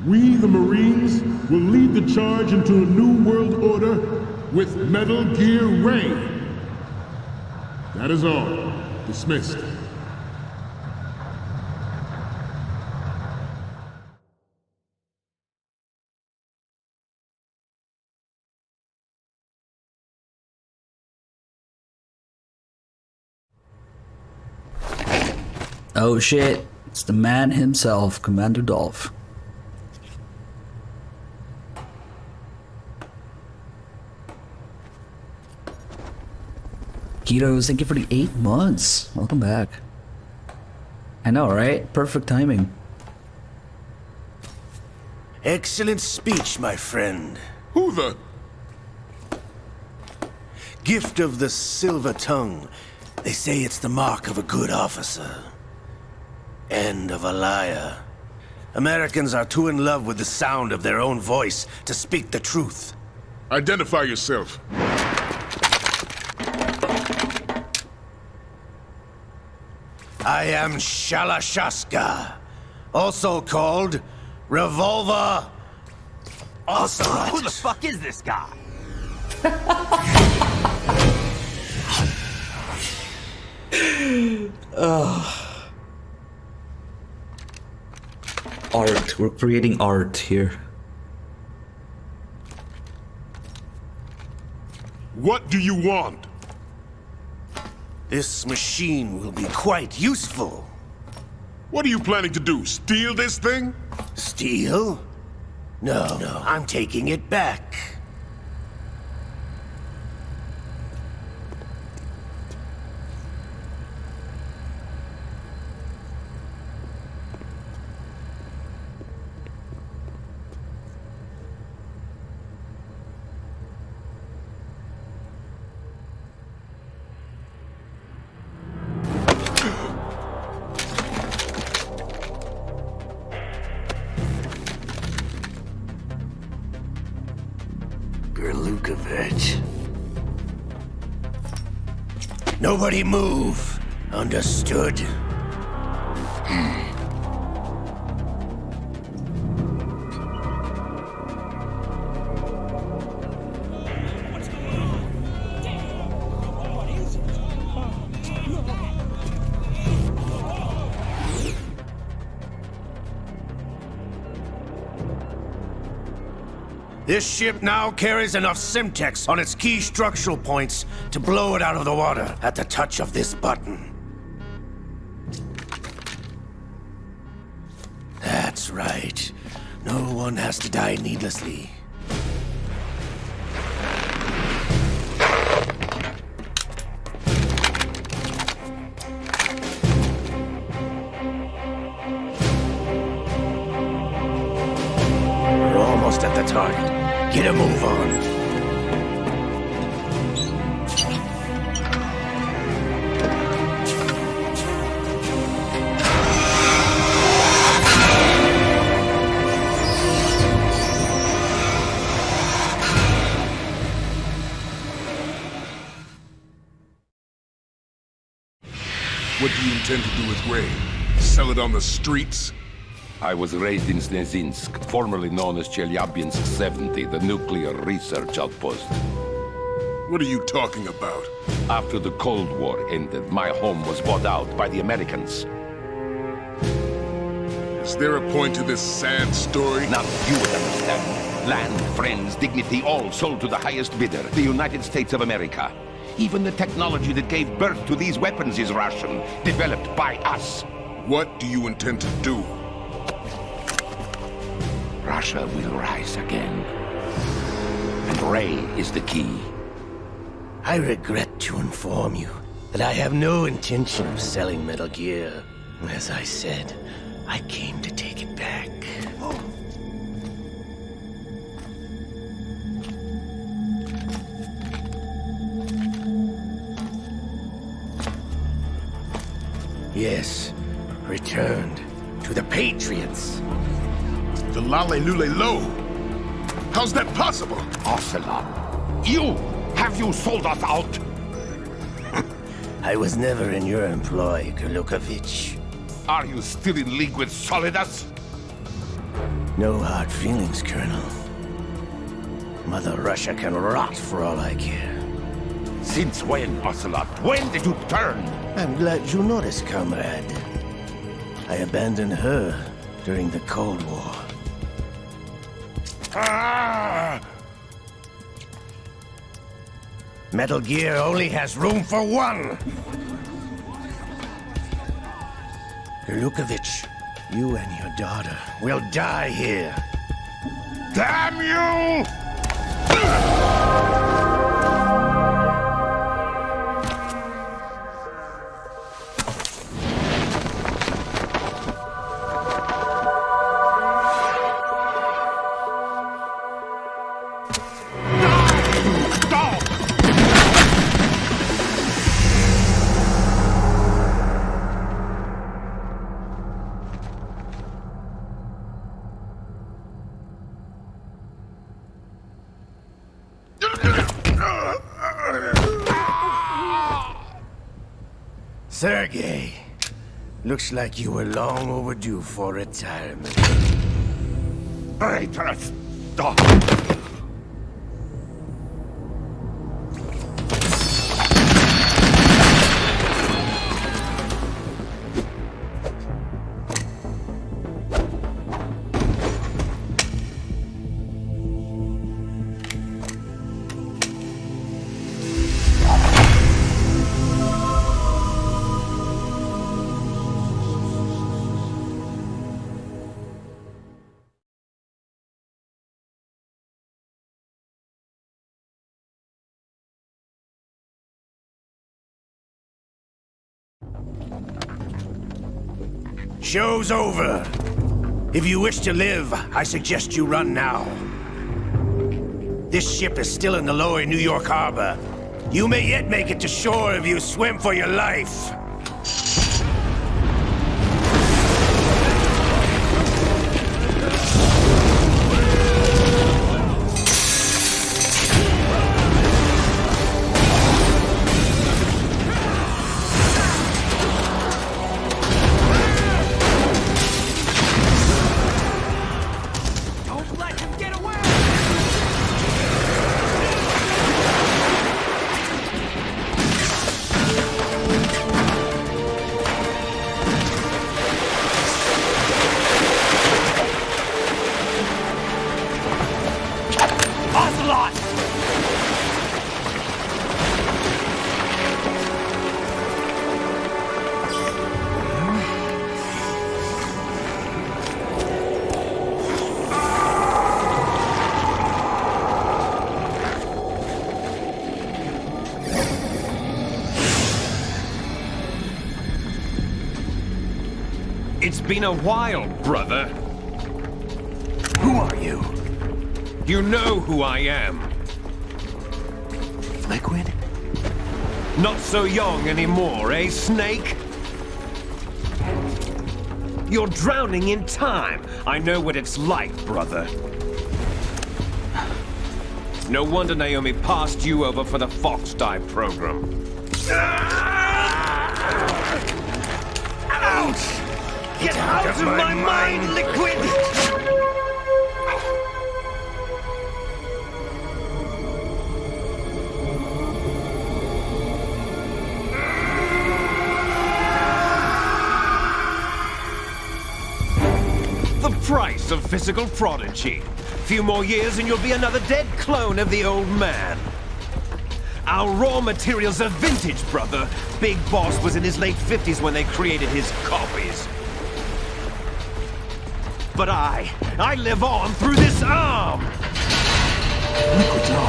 We, the Marines, will lead the charge into a new world order with Metal Gear Ray. That is all. Dismissed. Oh shit, it's the man himself, Commander Dolph. Kitos, thank you for the 8 months. Welcome back. I know, right? Perfect timing. Excellent speech, my friend. Who the? Gift of the silver tongue. They say it's the mark of a good officer. And of a liar. Americans are too in love with the sound of their own voice to speak the truth. Identify yourself. I am Shalashaska, also called Revolver Ocelot. Who the fuck is this guy? Art. We're creating art here. What do you want? This machine will be quite useful. What are you planning to do? Steal this thing? Steal? No, I'm taking it back. Nobody move. Understood? This ship now carries enough Simtex on its key structural points to blow it out of the water at the touch of this button. That's right. No one has to die needlessly. We're almost at the target. Get a move on. What do you intend to do with Ray? Sell it on the streets? I was raised in Snezinsk, formerly known as Chelyabinsk 70, the nuclear research outpost. What are you talking about? After the Cold War ended, my home was bought out by the Americans. Is there a point to this sad story? Now you would understand. Land, friends, dignity, all sold to the highest bidder, the United States of America. Even the technology that gave birth to these weapons is Russian, developed by us. What do you intend to do? Russia will rise again. And Ray is the key. I regret to inform you that I have no intention of selling Metal Gear. As I said, I came to take it back. Yes, returned to the Patriots. The Lale Lule Lo? How's that possible? Ocelot, have you sold us out? I was never in your employ, Kurlukovich. Are you still in league with Solidus? No hard feelings, Colonel. Mother Russia can rot for all I care. Since when, Ocelot? When did you turn? I'm glad you noticed, comrade. I abandoned her during the Cold War. Ah! Metal Gear only has room for one! Lukovich, you and your daughter will die here. Damn you! Sergei, looks like you were long overdue for retirement. Traitorous dog! Show's over. If you wish to live, I suggest you run now. This ship is still in the lower New York harbor. You may yet make it to shore if you swim for your life. Ocelot! It's been a while, brother. Who are you? You know who I am. Liquid? Not so young anymore, eh, Snake? You're drowning in time. I know what it's like, brother. No wonder Naomi passed you over for the Fox dive program. Ouch! Get out of my mind, Liquid! The price of physical prodigy. Few more years and you'll be another dead clone of the old man. Our raw materials are vintage, brother. Big Boss was in his late 50s when they created his copies. But I live on through this arm! Liquid's on.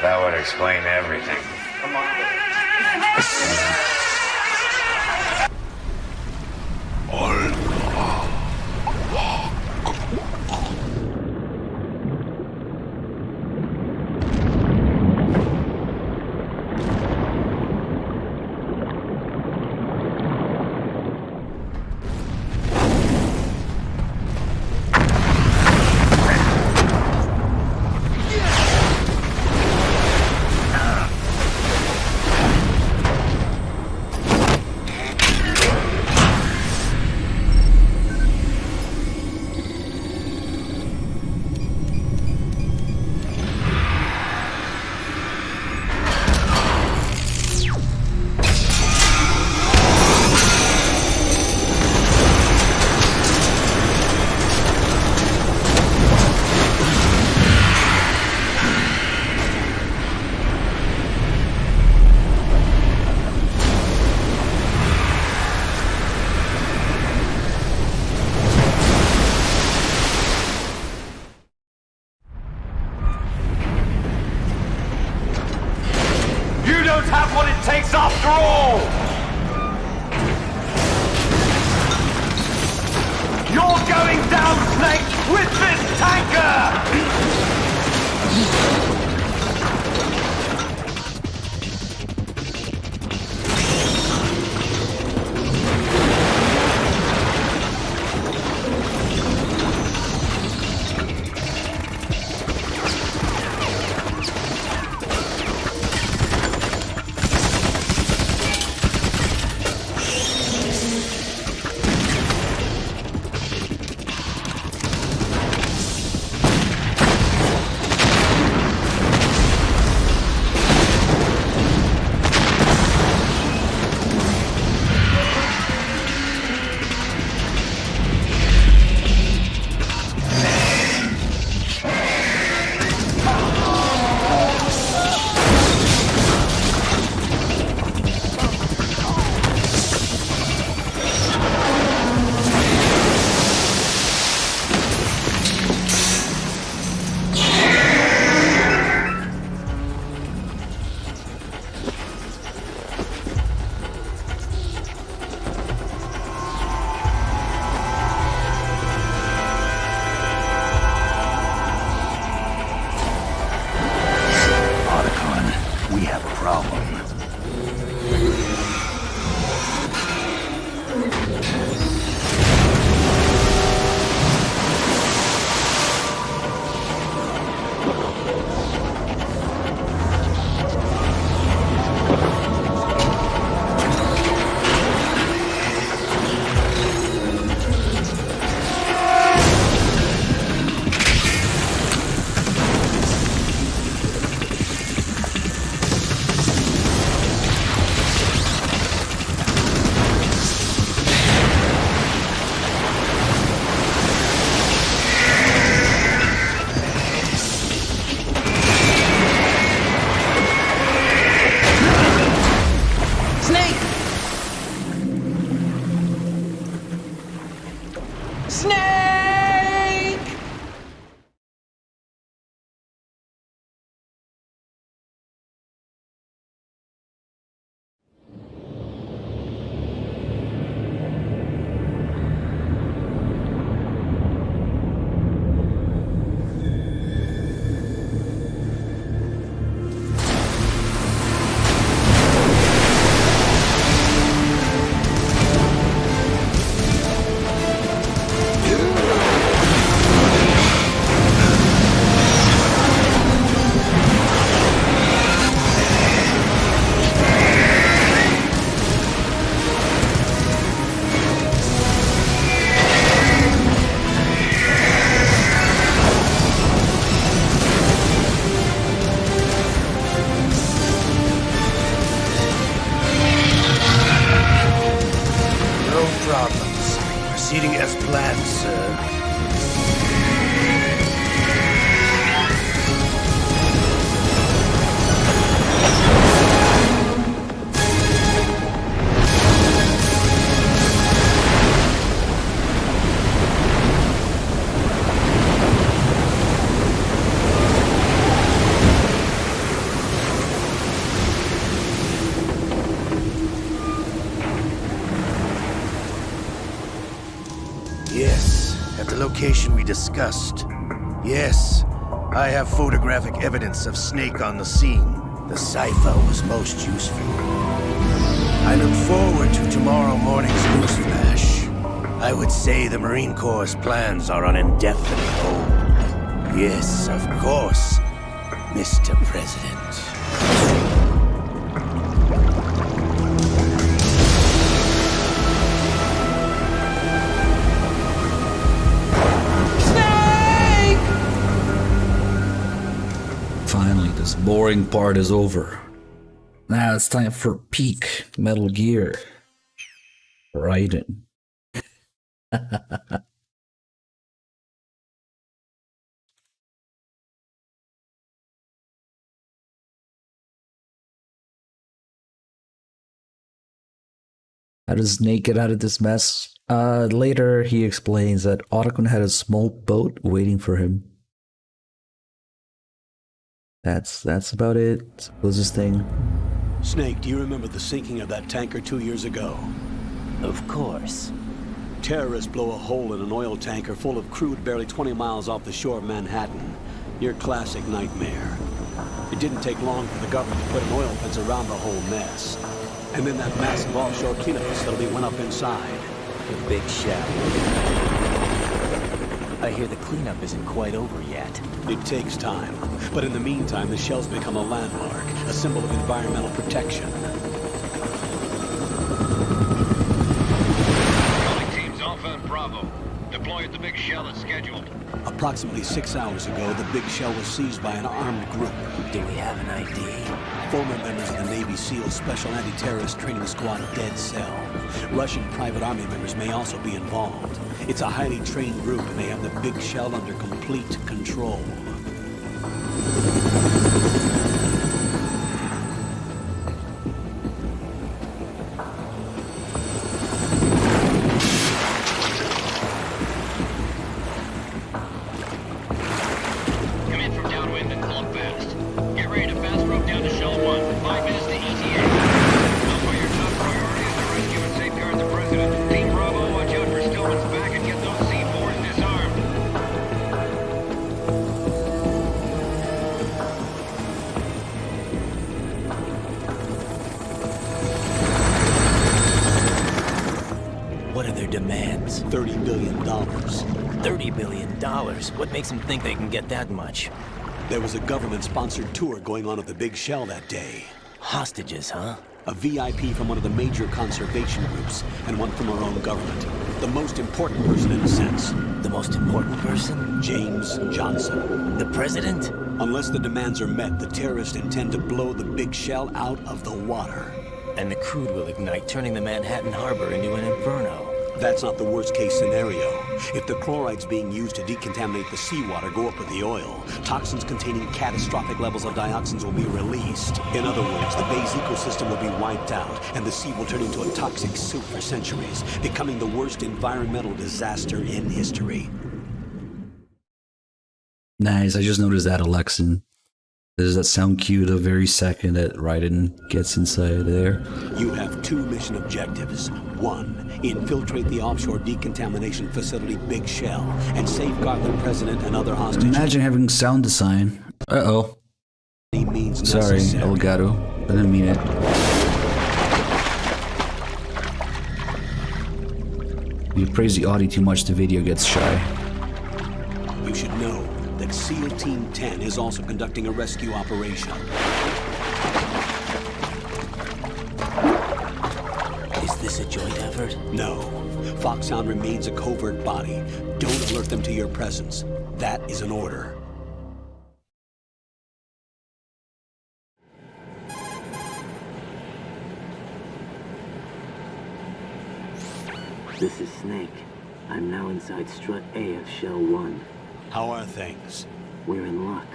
That would explain everything. You don't have what it takes after all! You're going down, Snake, with this tanker! Proceeding as planned, sir. Location we discussed. Yes, I have photographic evidence of Snake on the scene. The cipher was most useful. I look forward to tomorrow morning's news flash. I would say the Marine Corps' plans are on indefinite hold. Yes, of course, Mr. President. Finally, this boring part is over. Now it's time for peak Metal Gear. Ryden. How does Snake get out of this mess? Later, he explains that Otakon had a small boat waiting for him. That's about it. Closest thing. Snake, do you remember the sinking of that tanker 2 years ago? Of course. Terrorists blow a hole in an oil tanker full of crude barely 20 miles off the shore of Manhattan. Your classic nightmare. It didn't take long for the government to put an oil fence around the whole mess. And then that massive offshore cleanup facility went up inside. The Big Shell. I hear the cleanup isn't quite over yet. It takes time. But in the meantime, the shell's become a landmark, a symbol of environmental protection. Calling teams Alpha and Bravo. Deploy at the Big Shell as scheduled. Approximately 6 hours ago, the Big Shell was seized by an armed group. Do we have an ID? Former members of the Navy SEAL Special Anti-Terrorist Training Squad Dead Cell. Russian private army members may also be involved. It's a highly trained group, and they have the Big Shell under complete control. Demands. $30 billion. $30 billion? What makes them think they can get that much? There was a government-sponsored tour going on at the Big Shell that day. Hostages, huh? A VIP from one of the major conservation groups, and one from our own government. The most important person in a sense. The most important person? James Johnson. The president? Unless the demands are met, the terrorists intend to blow the Big Shell out of the water. And the crude will ignite, turning the Manhattan harbor into an inferno. That's not the worst-case scenario. If the chlorides being used to decontaminate the seawater go up with the oil, toxins containing catastrophic levels of dioxins will be released. In other words, the bay's ecosystem will be wiped out, and the sea will turn into a toxic soup for centuries, becoming the worst environmental disaster in history. Nice, I just noticed that, Alexan. Does that sound cue the very second that Ryden gets inside there? You have 2 mission objectives. 1, infiltrate the offshore decontamination facility Big Shell and safeguard the president and other hostages. Imagine having sound design. Uh-oh. Sorry, Elgato. I didn't mean it. If you praise the audio too much, the video gets shy. You should know that SEAL Team 10 is also conducting a rescue operation. Is this a joint effort? No. Foxhound remains a covert body. Don't alert them to your presence. That is an order. This is Snake. I'm now inside Strut A of Shell 1. How are things? We're in luck.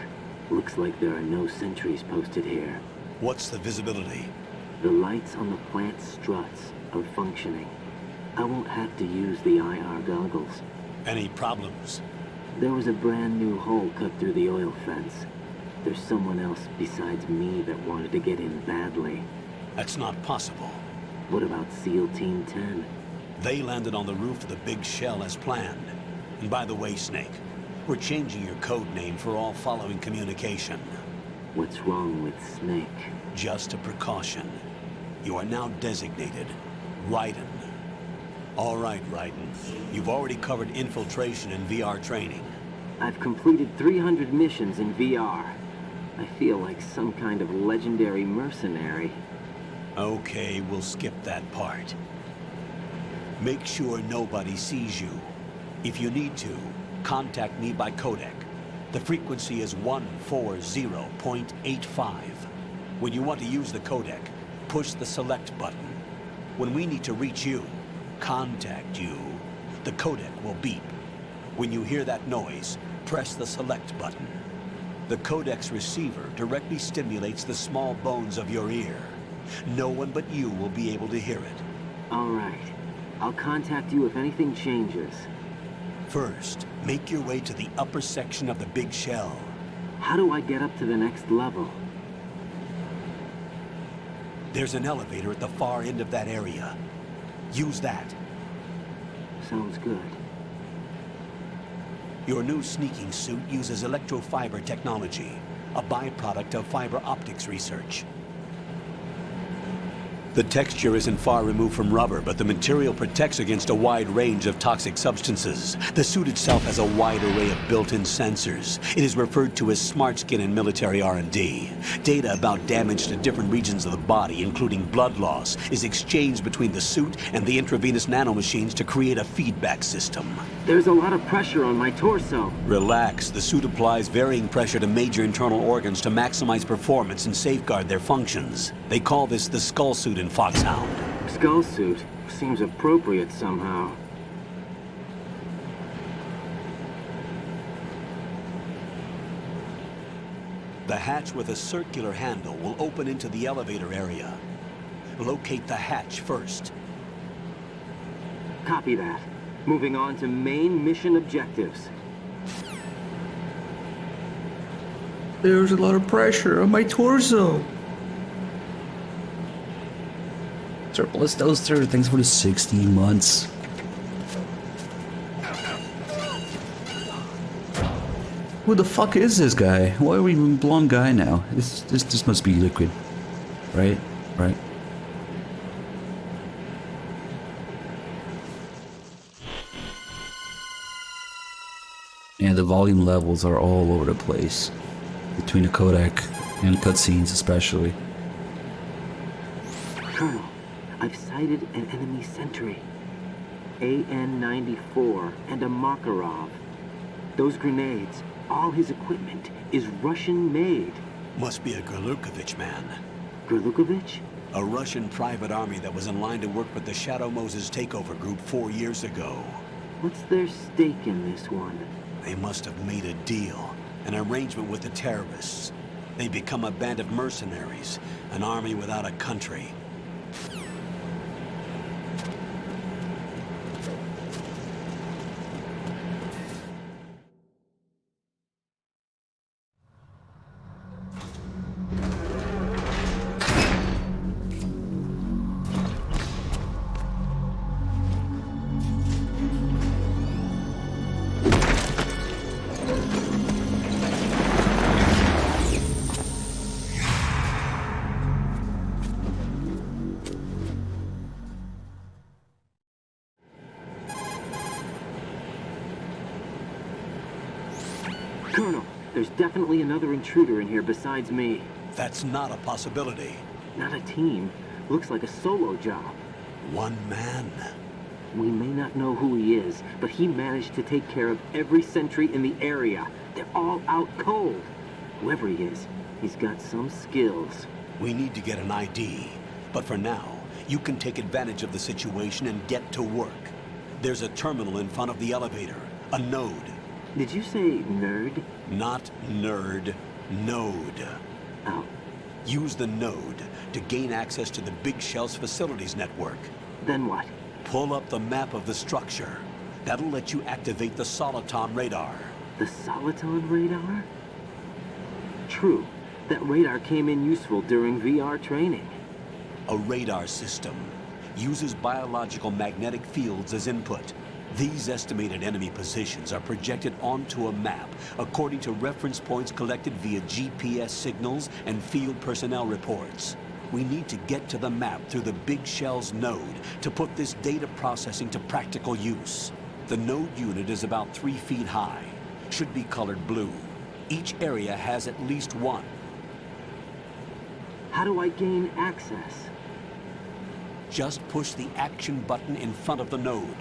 Looks like there are no sentries posted here. What's the visibility? The lights on the plant struts are functioning. I won't have to use the IR goggles. Any problems? There was a brand new hole cut through the oil fence. There's someone else besides me that wanted to get in badly. That's not possible. What about SEAL Team 10? They landed on the roof of the Big Shell as planned. And by the way, Snake, we're changing your code name for all following communication. What's wrong with Snake? Just a precaution. You are now designated Ryden. All right, Ryden. You've already covered infiltration and VR training. I've completed 300 missions in VR. I feel like some kind of legendary mercenary. Okay, we'll skip that part. Make sure nobody sees you. If you need to, contact me by codec. The frequency is 140.85. When you want to use the codec, push the select button. When we need to reach you, contact you, the codec will beep. When you hear that noise, press the select button. The codec's receiver directly stimulates the small bones of your ear. No one but you will be able to hear it. All right. I'll contact you if anything changes. First, make your way to the upper section of the Big Shell. How do I get up to the next level? There's an elevator at the far end of that area. Use that. Sounds good. Your new sneaking suit uses electrofiber technology, a byproduct of fiber optics research. The texture isn't far removed from rubber, but the material protects against a wide range of toxic substances. The suit itself has a wide array of built-in sensors. It is referred to as smart skin in military R&D. Data about damage to different regions of the body, including blood loss, is exchanged between the suit and the intravenous nanomachines to create a feedback system. There's a lot of pressure on my torso. Relax. The suit applies varying pressure to major internal organs to maximize performance and safeguard their functions. They call this the skull suit in Foxhound. Skull suit seems appropriate somehow. The hatch with a circular handle will open into the elevator area. Locate the hatch first. Copy that. Moving on to main mission objectives. There's a lot of pressure on my torso. Surplus those through things for the 16 months. Who the fuck is this guy? Why are we a blonde guy now? This must be Liquid. Right? Right. And the volume levels are all over the place. Between the codec and cutscenes especially. Colonel, I've sighted an enemy sentry. AN-94 and a Makarov. Those grenades, all his equipment, is Russian-made. Must be a Gerlukovich man. Gerlukovich? A Russian private army that was in line to work with the Shadow Moses takeover group 4 years ago. What's their stake in this one? They must have made a deal, an arrangement with the terrorists. They become a band of mercenaries, an army without a country. Colonel, there's definitely another intruder in here besides me. That's not a possibility. Not a team. Looks like a solo job. One man. We may not know who he is, but he managed to take care of every sentry in the area. They're all out cold. Whoever he is, he's got some skills. We need to get an ID. But for now, you can take advantage of the situation and get to work. There's a terminal in front of the elevator. A node. Did you say nerd? Not nerd. Node. Oh. Use the node to gain access to the Big Shell's facilities network. Then what? Pull up the map of the structure. That'll let you activate the Soliton radar. The Soliton radar? True. That radar came in useful during VR training. A radar system uses biological magnetic fields as input. These estimated enemy positions are projected onto a map according to reference points collected via GPS signals and field personnel reports. We need to get to the map through the Big Shell's node to put this data processing to practical use. The node unit is about 3 feet high. Should be colored blue. Each area has at least one. How do I gain access? Just push the action button in front of the node.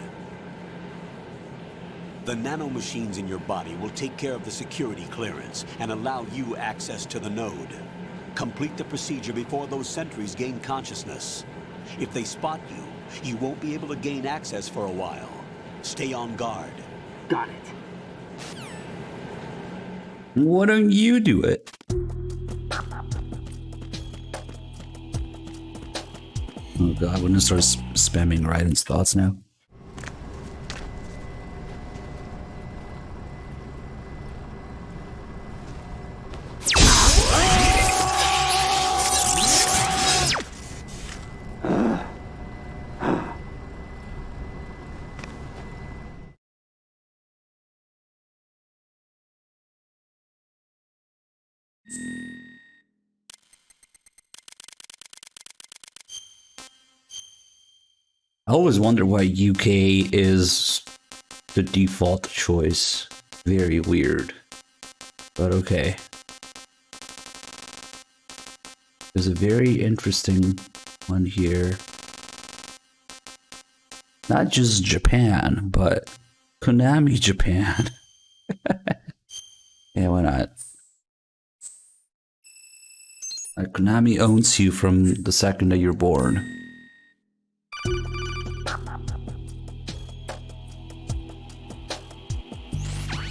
The nanomachines in your body will take care of the security clearance and allow you access to the node. Complete the procedure before those sentries gain consciousness. If they spot you, you won't be able to gain access for a while. Stay on guard. Got it. Why don't you do it? Oh god, we're gonna start spamming Ryden's thoughts now. I always wonder why UK is the default choice. Very weird. But okay. There's a very interesting one here. Not just Japan, but Konami Japan. Yeah, why not? Konami owns you from the second that you're born.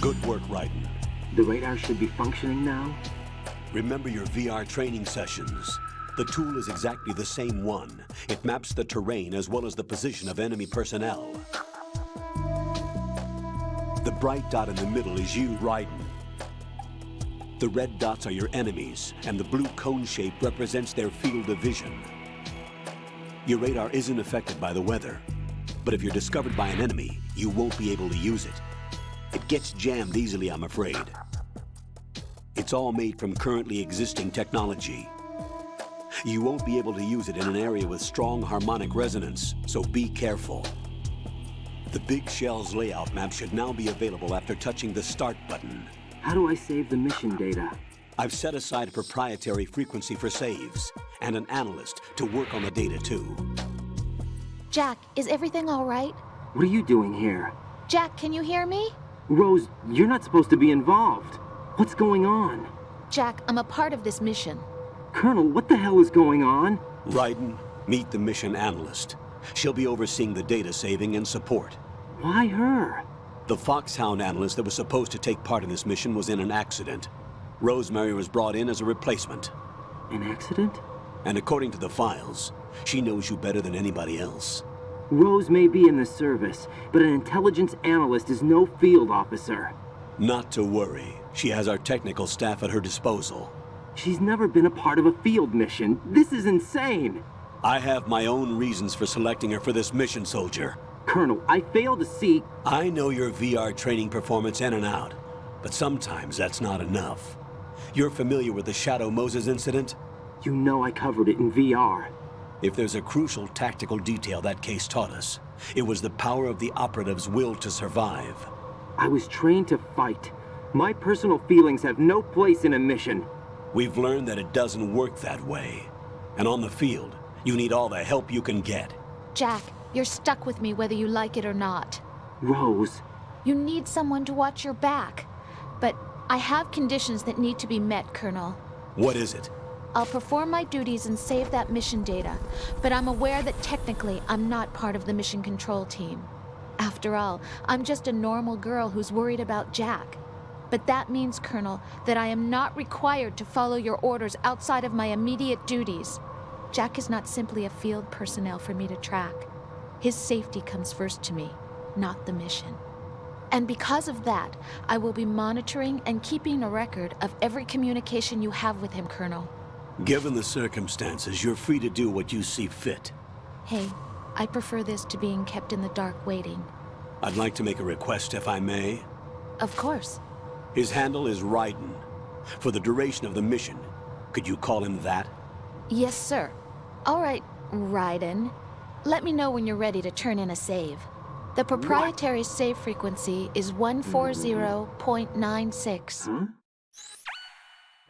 Good work, Ryden. The radar should be functioning now? Remember your VR training sessions. The tool is exactly the same one. It maps the terrain as well as the position of enemy personnel. The bright dot in the middle is you, Ryden. The red dots are your enemies, and the blue cone shape represents their field of vision. Your radar isn't affected by the weather, but if you're discovered by an enemy, you won't be able to use it. It gets jammed easily, I'm afraid. It's all made from currently existing technology. You won't be able to use it in an area with strong harmonic resonance, so be careful. The Big Shell's layout map should now be available after touching the Start button. How do I save the mission data? I've set aside a proprietary frequency for saves, and an analyst to work on the data too. Jack, is everything all right? What are you doing here? Jack, can you hear me? Rose, you're not supposed to be involved. What's going on? Jack, I'm a part of this mission. Colonel, what the hell is going on? Ryden, meet the mission analyst. She'll be overseeing the data saving and support. Why her? The Foxhound analyst that was supposed to take part in this mission was in an accident. Rosemary was brought in as a replacement. An accident? And according to the files, she knows you better than anybody else. Rose may be in the service, but an intelligence analyst is no field officer. Not to worry. She has our technical staff at her disposal. She's never been a part of a field mission. This is insane. I have my own reasons for selecting her for this mission, soldier. Colonel, I fail to see... I know your VR training performance in and out, but sometimes that's not enough. You're familiar with the Shadow Moses incident? You know I covered it in VR. If there's a crucial tactical detail that case taught us, it was the power of the operative's will to survive. I was trained to fight. My personal feelings have no place in a mission. We've learned that it doesn't work that way. And on the field, you need all the help you can get. Jack, you're stuck with me whether you like it or not. Rose. You need someone to watch your back. But I have conditions that need to be met, Colonel. What is it? I'll perform my duties and save that mission data, but I'm aware that technically I'm not part of the mission control team. After all, I'm just a normal girl who's worried about Jack. But that means, Colonel, that I am not required to follow your orders outside of my immediate duties. Jack is not simply a field personnel for me to track. His safety comes first to me, not the mission. And because of that, I will be monitoring and keeping a record of every communication you have with him, Colonel. Given the circumstances, you're free to do what you see fit. Hey, I prefer this to being kept in the dark waiting. I'd like to make a request, if I may. Of course. His handle is Ryden. For the duration of the mission, could you call him that? Yes, sir. All right, Ryden. Let me know when you're ready to turn in a save. The proprietary save frequency is 140.96. Huh?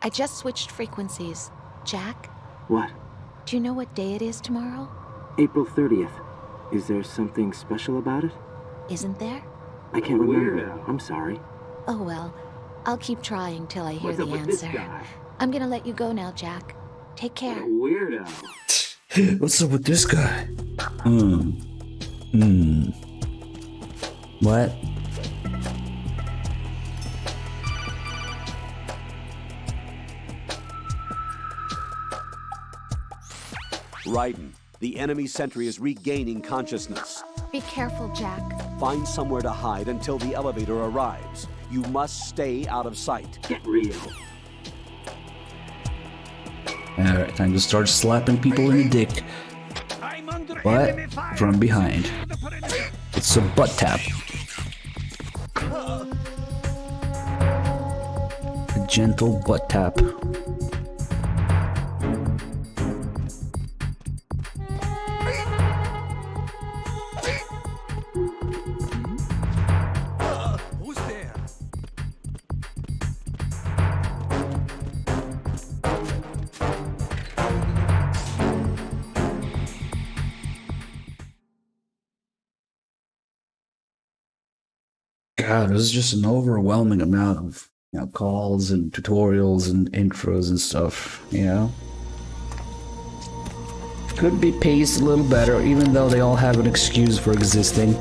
I just switched frequencies. Jack? What? Do you know what day it is tomorrow? April 30th. Is there something special about it? Isn't there? I can't remember. I'm sorry. Oh well. I'll keep trying till I hear What's the up with this answer. guy? I'm gonna let you go now, Jack. Take care. Weirdo. What's up with this guy? What? Ryden, the enemy sentry is regaining consciousness. Be careful, Jack. Find somewhere to hide until the elevator arrives. You must stay out of sight. Get real. Alright, time to start slapping people in the dick. What? From behind. It's a butt tap. A gentle butt tap. God, it was just an overwhelming amount of calls and tutorials and intros and stuff. Could be paced a little better, even though they all have an excuse for existing.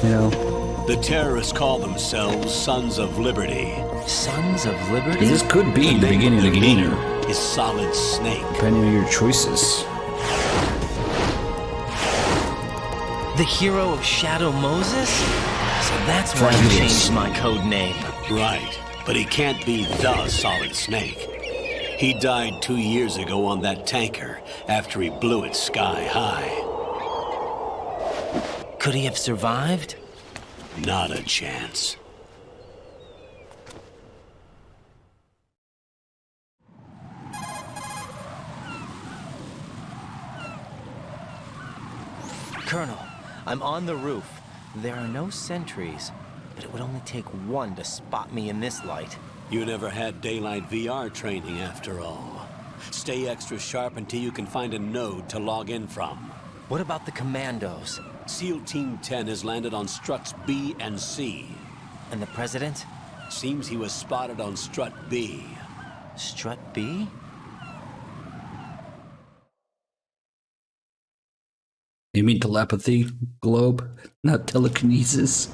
The terrorists call themselves Sons of Liberty. Sons of Liberty? This could be the beginning of the game. Is Solid Snake. Depending on your choices. The hero of Shadow Moses? So that's why I changed my code name. Right, but he can't be the Solid Snake. He died 2 years ago on that tanker after he blew it sky high. Could he have survived? Not a chance. Colonel, I'm on the roof. There are no sentries, but it would only take one to spot me in this light. You never had daylight VR training after all. Stay extra sharp until you can find a node to log in from. What about the commandos? SEAL Team 10 has landed on struts B and C. And the President? Seems he was spotted on strut B. Strut B? You mean telepathy, Globe? Not telekinesis?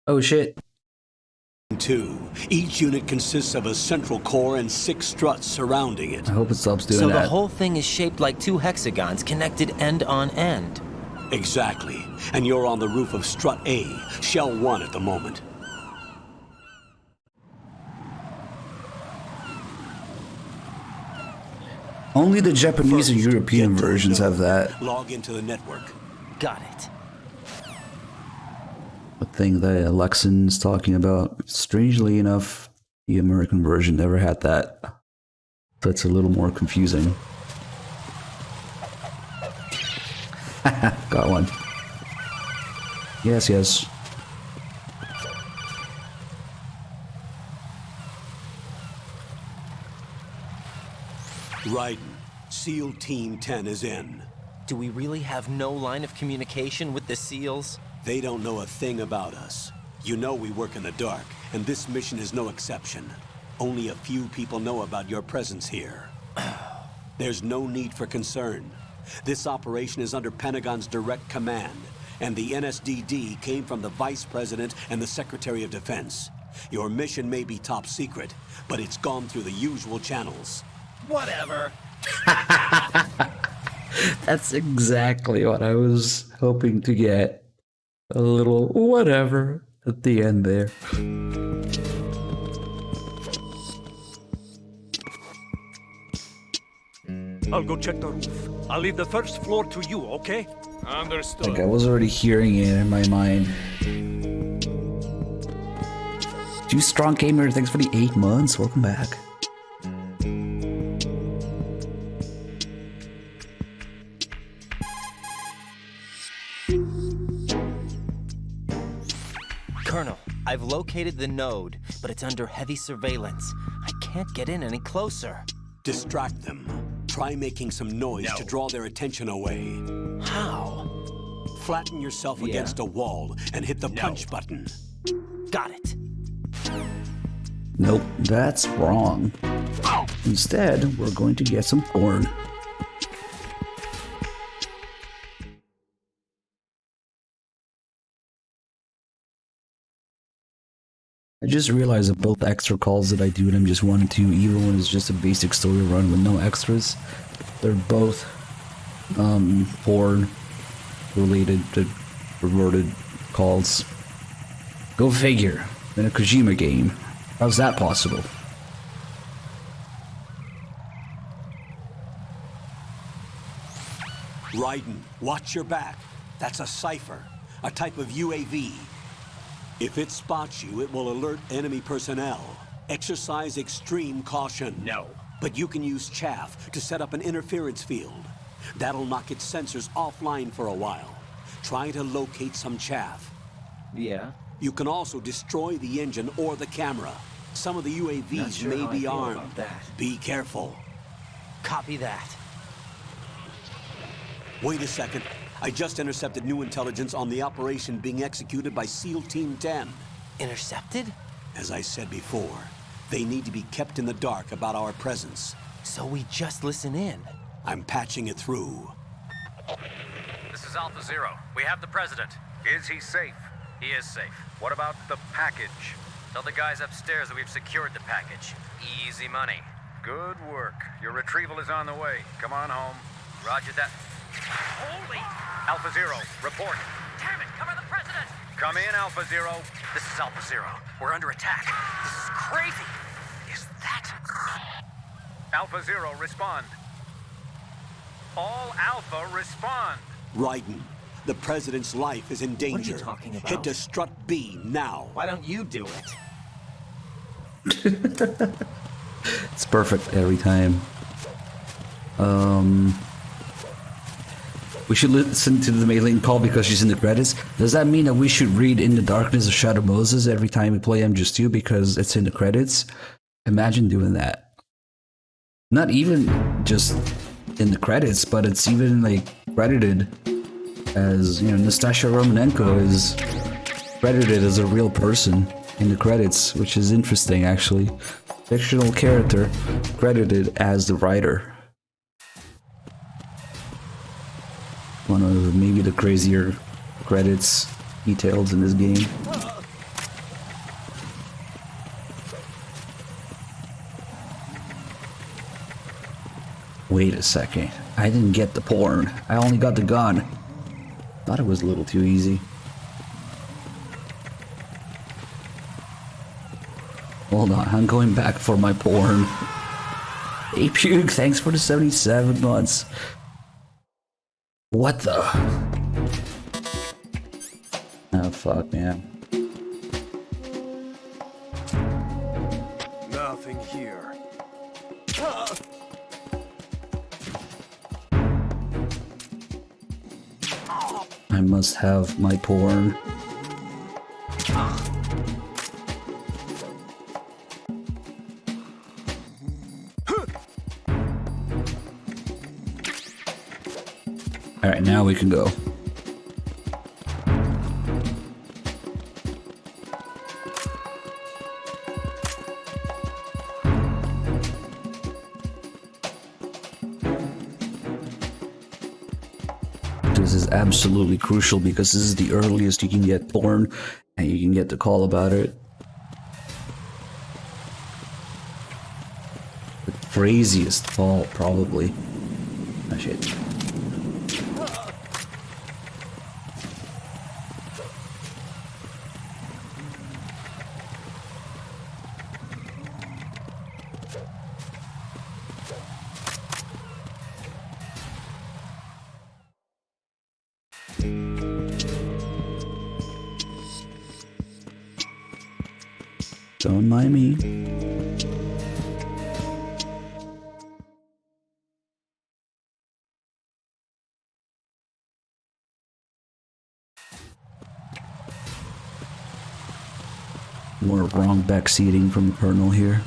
Oh shit. 2. Each unit consists of a central core and 6 struts surrounding it. I hope it stops doing that. So the whole thing is shaped like 2 hexagons connected end on end. Exactly. And you're on the roof of strut A, Shell 1 at the moment. Only the Japanese and European versions have that. Log into the network. Got it. The thing that Alexin's talking about. Strangely enough, the American version never had that. So it's a little more confusing. Got one. Yes, yes. Ryden, SEAL Team 10 is in. Do we really have no line of communication with the SEALs? They don't know a thing about us. You know we work in the dark, and this mission is no exception. Only a few people know about your presence here. There's no need for concern. This operation is under Pentagon's direct command, and the NSDD came from the Vice President and the Secretary of Defense. Your mission may be top secret, but it's gone through the usual channels. Whatever. That's exactly what I was hoping to get. A little whatever at the end there. I'll go check the roof. I'll leave the first floor to you, okay? Understood. Like I was already hearing it in my mind. Too Strong Gamer, thanks for the 8 months. Welcome back. Colonel, I've located the node, but it's under heavy surveillance. I can't get in any closer. Distract them. Try making some noise to draw their attention away. How? Flatten yourself against a wall and hit the punch button. Got it. Nope, that's wrong. Instead, we're going to get some porn. I just realized that both extra calls that I do in MGS1 and 2, even when it's just a basic story run with no extras, they're both porn related to reverted calls. Go figure. In a Kojima game. How's that possible? Ryden, watch your back. That's a cipher, a type of UAV. If it spots you, it will alert enemy personnel. Exercise extreme caution. No. But you can use chaff to set up an interference field. That'll knock its sensors offline for a while. Try to locate some chaff. Yeah. You can also destroy the engine or the camera. Some of the UAVs may be armed. Be careful. Copy that. Wait a second. I just intercepted new intelligence on the operation being executed by SEAL Team 10. Intercepted? As I said before, they need to be kept in the dark about our presence. So we just listen in. I'm patching it through. This is Alpha Zero. We have the President. Is he safe? He is safe. What about the package? Tell the guys upstairs that we've secured the package. Easy money. Good work. Your retrieval is on the way. Come on home. Roger that. Holy! Alpha Zero, report. Damn it, cover the President! Come in, Alpha Zero. This is Alpha Zero. We're under attack. This is crazy. Is that... Alpha Zero, respond. All Alpha, respond. Ryden, the President's life is in danger. What are you talking about? Head to Strut B now. Why don't you do it? It's perfect every time. We should listen to the Maylene call because she's in the credits. Does that mean that we should read In the Darkness of Shadow Moses every time we play MGS2 because it's in the credits? Imagine doing that. Not even just in the credits, but it's even like credited as, you know, Nastasha Romanenko is credited as a real person in the credits, which is interesting actually. Fictional character credited as the writer. One of maybe the crazier credits details in this game. Wait a second. I didn't get the porn. I only got the gun. Thought it was a little too easy. Hold on, I'm going back for my porn. Hey Pug, thanks for the 77 months. What the? Oh fuck, man. Nothing here. I must have my porn. Alright, now we can go. This is absolutely crucial because this is the earliest you can get porn and you can get the call about it. The craziest fall, probably. Oh shit. Don't mind me. More wrong backseating from the Colonel here.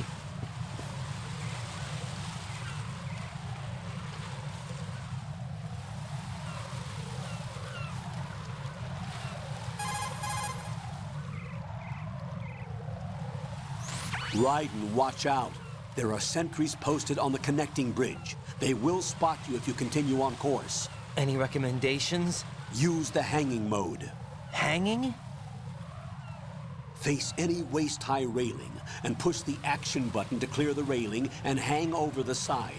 Ryden, watch out. There are sentries posted on the connecting bridge. They will spot you if you continue on course. Any recommendations? Use the hanging mode. Hanging? Face any waist-high railing and push the action button to clear the railing and hang over the side.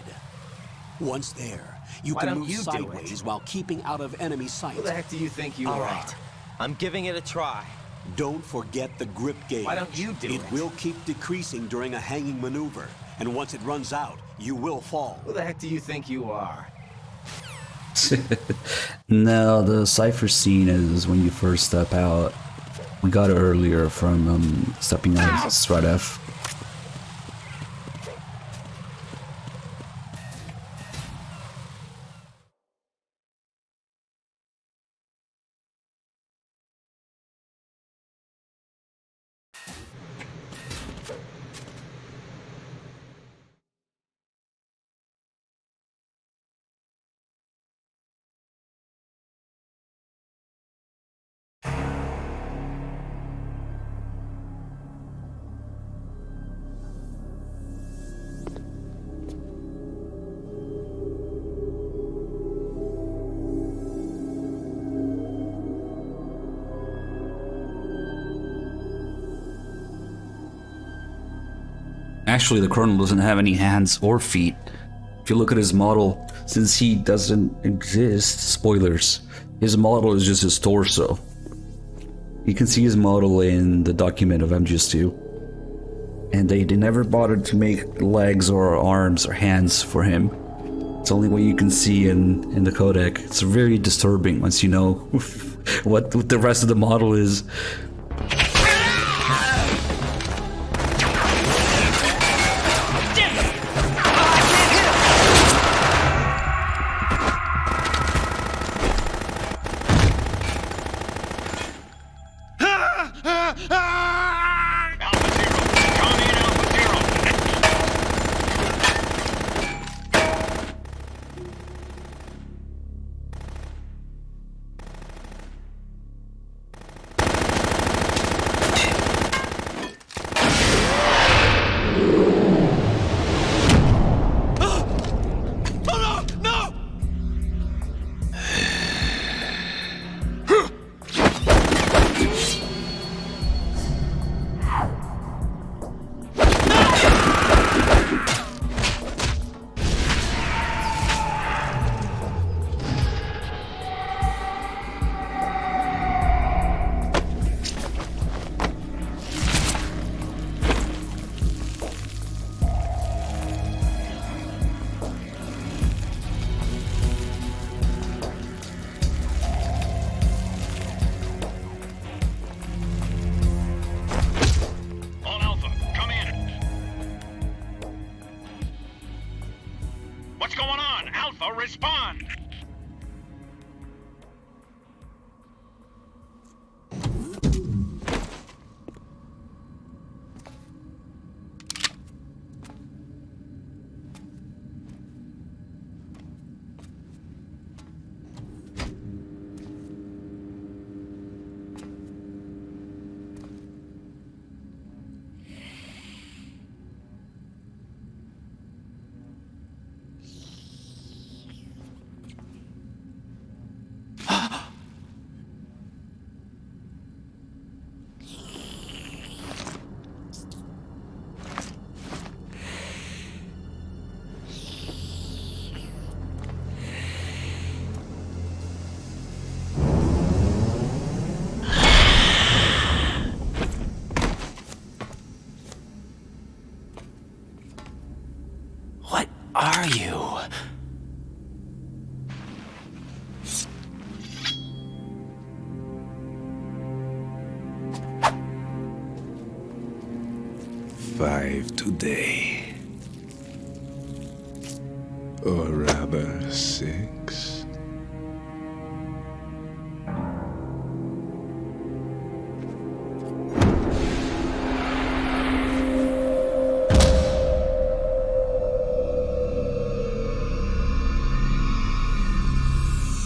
Once there, you Why can don't move you do sideways while keeping out of enemy sight. Who the heck do you think you are? All right, I'm giving it a try. Don't forget the grip gauge. Why don't you do it? It will keep decreasing during a hanging maneuver, and once it runs out, you will fall. Who the heck do you think you are? No, the Cypher scene is when you first step out. We got it earlier from stepping out of Strut F. actually, the Colonel doesn't have any hands or feet. If you look at his model, since he doesn't exist, spoilers, his model is just his torso. You can see his model in the document of MGS2. And they never bothered to make legs or arms or hands for him. It's only what you can see in the codec. It's very disturbing once you know what the rest of the model is. Are you? Five today. Or rather, 6.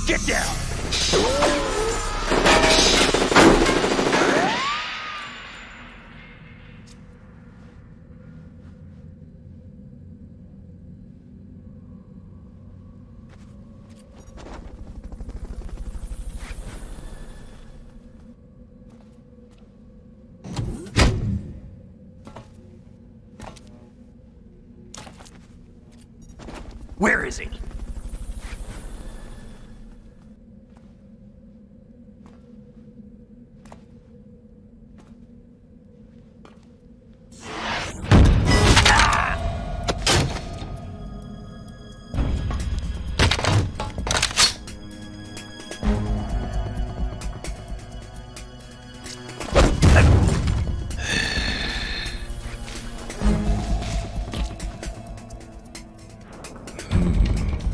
Get down! Where is he?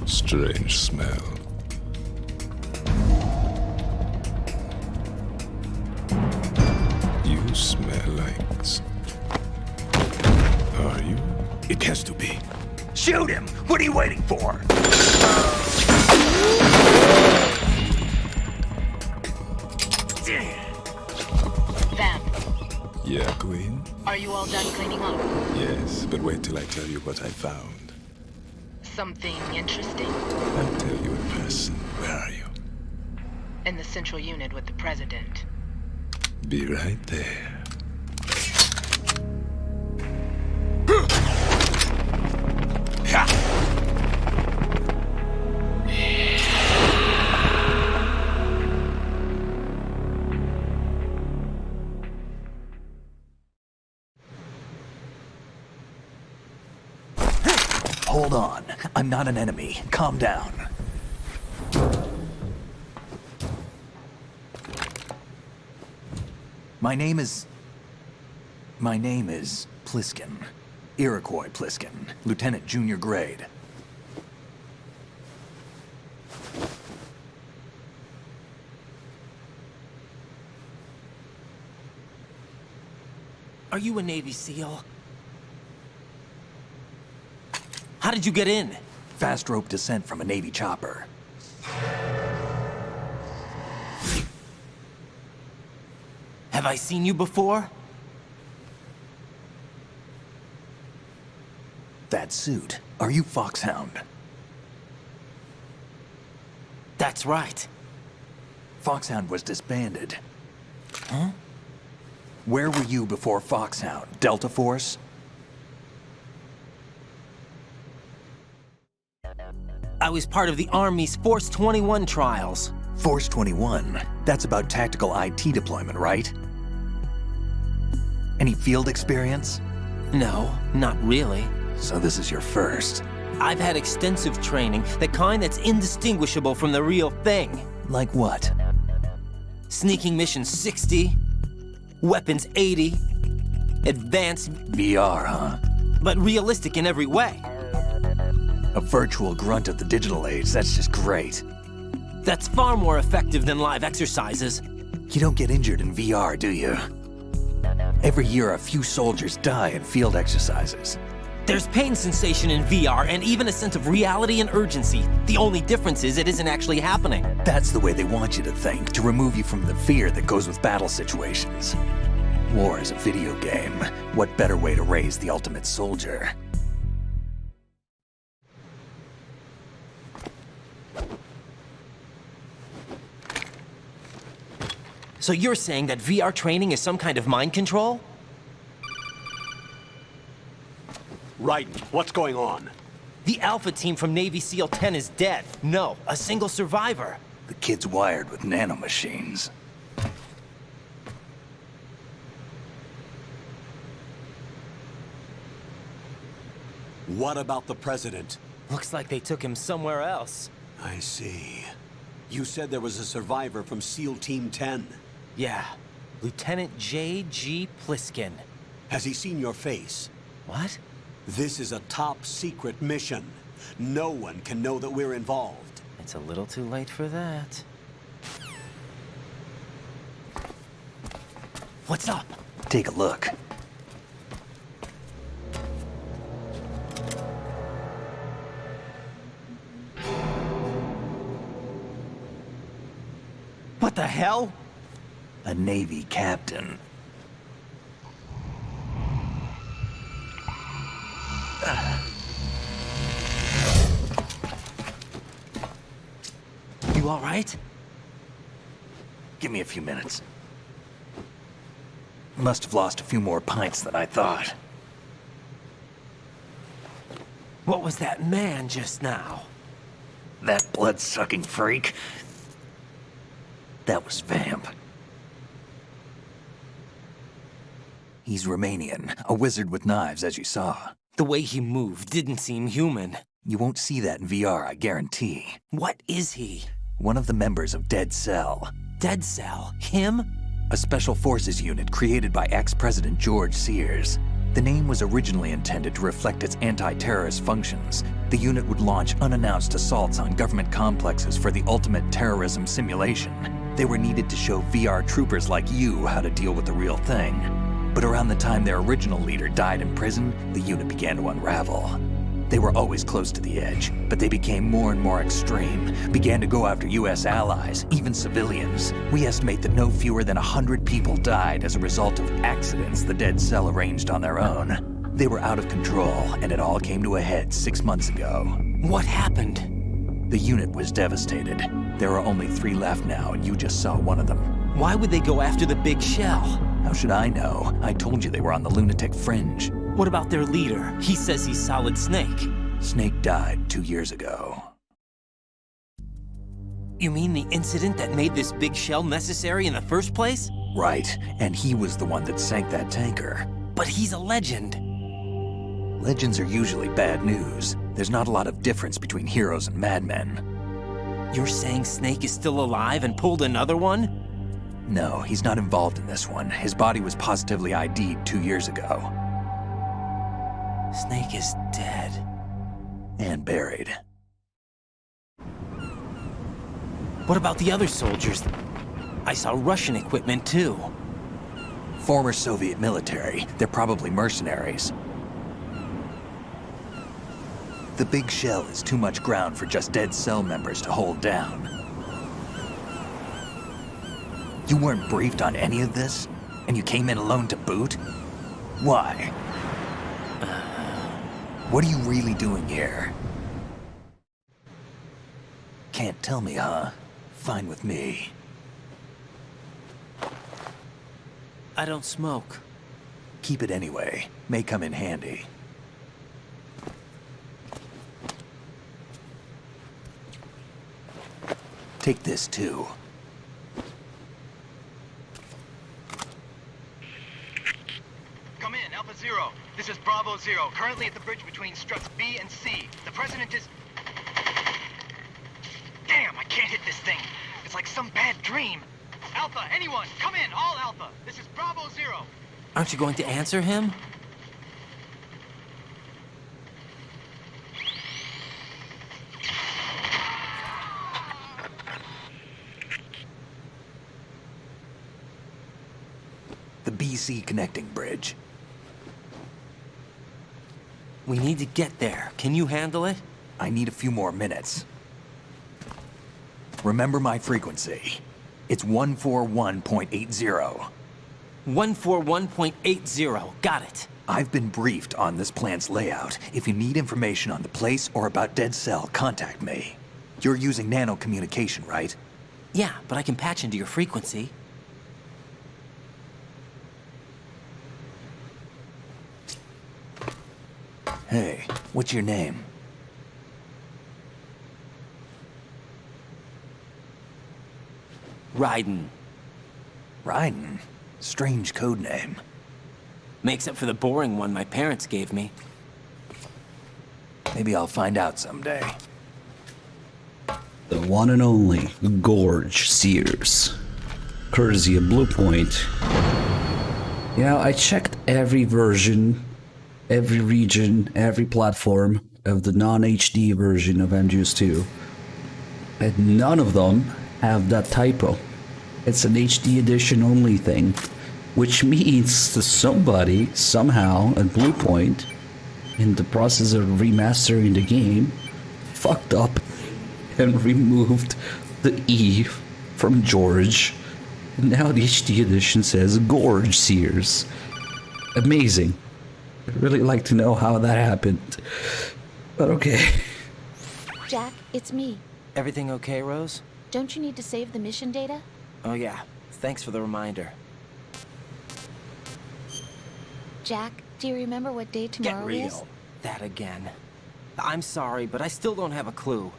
Strange smell. You smell like... Are you? It has to be. Shoot him! What are you waiting for? Vamp, Yeah, Queen? are you all done cleaning up? Yes, but wait till I tell you what I found. Something interesting? I'll tell you in person. Where are you? In the central unit with the president. Be right there. hold on. I'm not an enemy. Calm down. My name is Pliskin. Iroquois Pliskin, Lieutenant Junior Grade. Are you a Navy SEAL? How did you get in? Fast rope descent from a Navy chopper. Have I seen you before? That suit. Are you Foxhound? That's right. Foxhound was disbanded. Huh? Where were you before Foxhound? Delta Force? I was part of the Army's Force 21 trials. Force 21? That's about tactical IT deployment, right? Any field experience? No, not really. So this is your first. I've had extensive training, the kind that's indistinguishable from the real thing. Like what? Sneaking mission 60, weapons 80, advanced... VR, huh? But realistic in every way. A virtual grunt of the digital age, that's just great. That's far more effective than live exercises. You don't get injured in VR, do you? Every year, a few soldiers die in field exercises. There's pain sensation in VR and even a sense of reality and urgency. The only difference is it isn't actually happening. That's the way they want you to think, to remove you from the fear that goes with battle situations. War is a video game. What better way to raise the ultimate soldier? So you're saying that VR training is some kind of mind control? Ryden, what's going on? The Alpha team from Navy SEAL 10 is dead. No, a single survivor. The kid's wired with nanomachines. What about the president? Looks like they took him somewhere else. I see. You said there was a survivor from SEAL Team 10. Yeah, Lieutenant J.G. Pliskin. Has he seen your face? What? This is a top-secret mission. No one can know that we're involved. It's a little too late for that. What's up? Take a look. What the hell? A Navy captain. You all right? Give me a few minutes. Must have lost a few more pints than I thought. What was that man just now? That blood-sucking freak? That was Vamp. He's Romanian, a wizard with knives, as you saw. The way he moved didn't seem human. You won't see that in VR, I guarantee. What is he? One of the members of Dead Cell. Dead Cell? Him? A special forces unit created by ex-President George Sears. The name was originally intended to reflect its anti-terrorist functions. The unit would launch unannounced assaults on government complexes for the ultimate terrorism simulation. They were needed to show VR troopers like you how to deal with the real thing. But around the time their original leader died in prison, the unit began to unravel. They were always close to the edge, but they became more and more extreme, began to go after US allies, even civilians. We estimate that no fewer than 100 people died as a result of accidents the Dead Cell arranged on their own. They were out of control, and it all came to a head 6 months ago. What happened? The unit was devastated. There are only 3 left now, and you just saw one of them. Why would they go after the Big Shell? How should I know? I told you they were on the lunatic fringe. What about their leader? He says he's Solid Snake. Snake died 2 years ago. You mean the incident that made this Big Shell necessary in the first place? Right, and he was the one that sank that tanker. But he's a legend. Legends are usually bad news. There's not a lot of difference between heroes and madmen. You're saying Snake is still alive and pulled another one? No, he's not involved in this one. His body was positively ID'd 2 years ago. Snake is dead. And buried. What about the other soldiers? I saw Russian equipment too. Former Soviet military. They're probably mercenaries. The Big Shell is too much ground for just dead cell members to hold down. You weren't briefed on any of this? And you came in alone to boot? Why? What are you really doing here? Can't tell me, huh? Fine with me. I don't smoke. Keep it anyway. May come in handy. Take this too. Come in, Alpha Zero. This is Bravo Zero, currently at the bridge between struts B and C. The President is... Damn, I can't hit this thing. It's like some bad dream. Alpha, anyone, come in, all Alpha. This is Bravo Zero. Aren't you going to answer him? The BC connecting bridge. We need to get there. Can you handle it? I need a few more minutes. Remember my frequency. It's 141.80. 141.80. Got it. I've been briefed on this plant's layout. If you need information on the place or about Dead Cell, contact me. You're using nano communication, right? Yeah, but I can patch into your frequency. Hey, what's your name? Ryden. Ryden? Strange code name. Makes up for the boring one my parents gave me. Maybe I'll find out someday. The one and only Gorge Sears. Courtesy of Blue Point. Yeah, I checked every version, every region, every platform of the non-HD version of MGS 2. And none of them have that typo. It's an HD edition only thing, which means that somebody, somehow, at Blue Point, in the process of remastering the game, fucked up and removed the E from George. And now the HD edition says Gorge Sears. Amazing. I'd really like to know how that happened. But okay. Jack, it's me. Everything okay, Rose? Don't you need to save the mission data? Oh yeah. Thanks for the reminder. Jack, do you remember what day tomorrow is? Get real. That again. I'm sorry, but I still don't have a clue.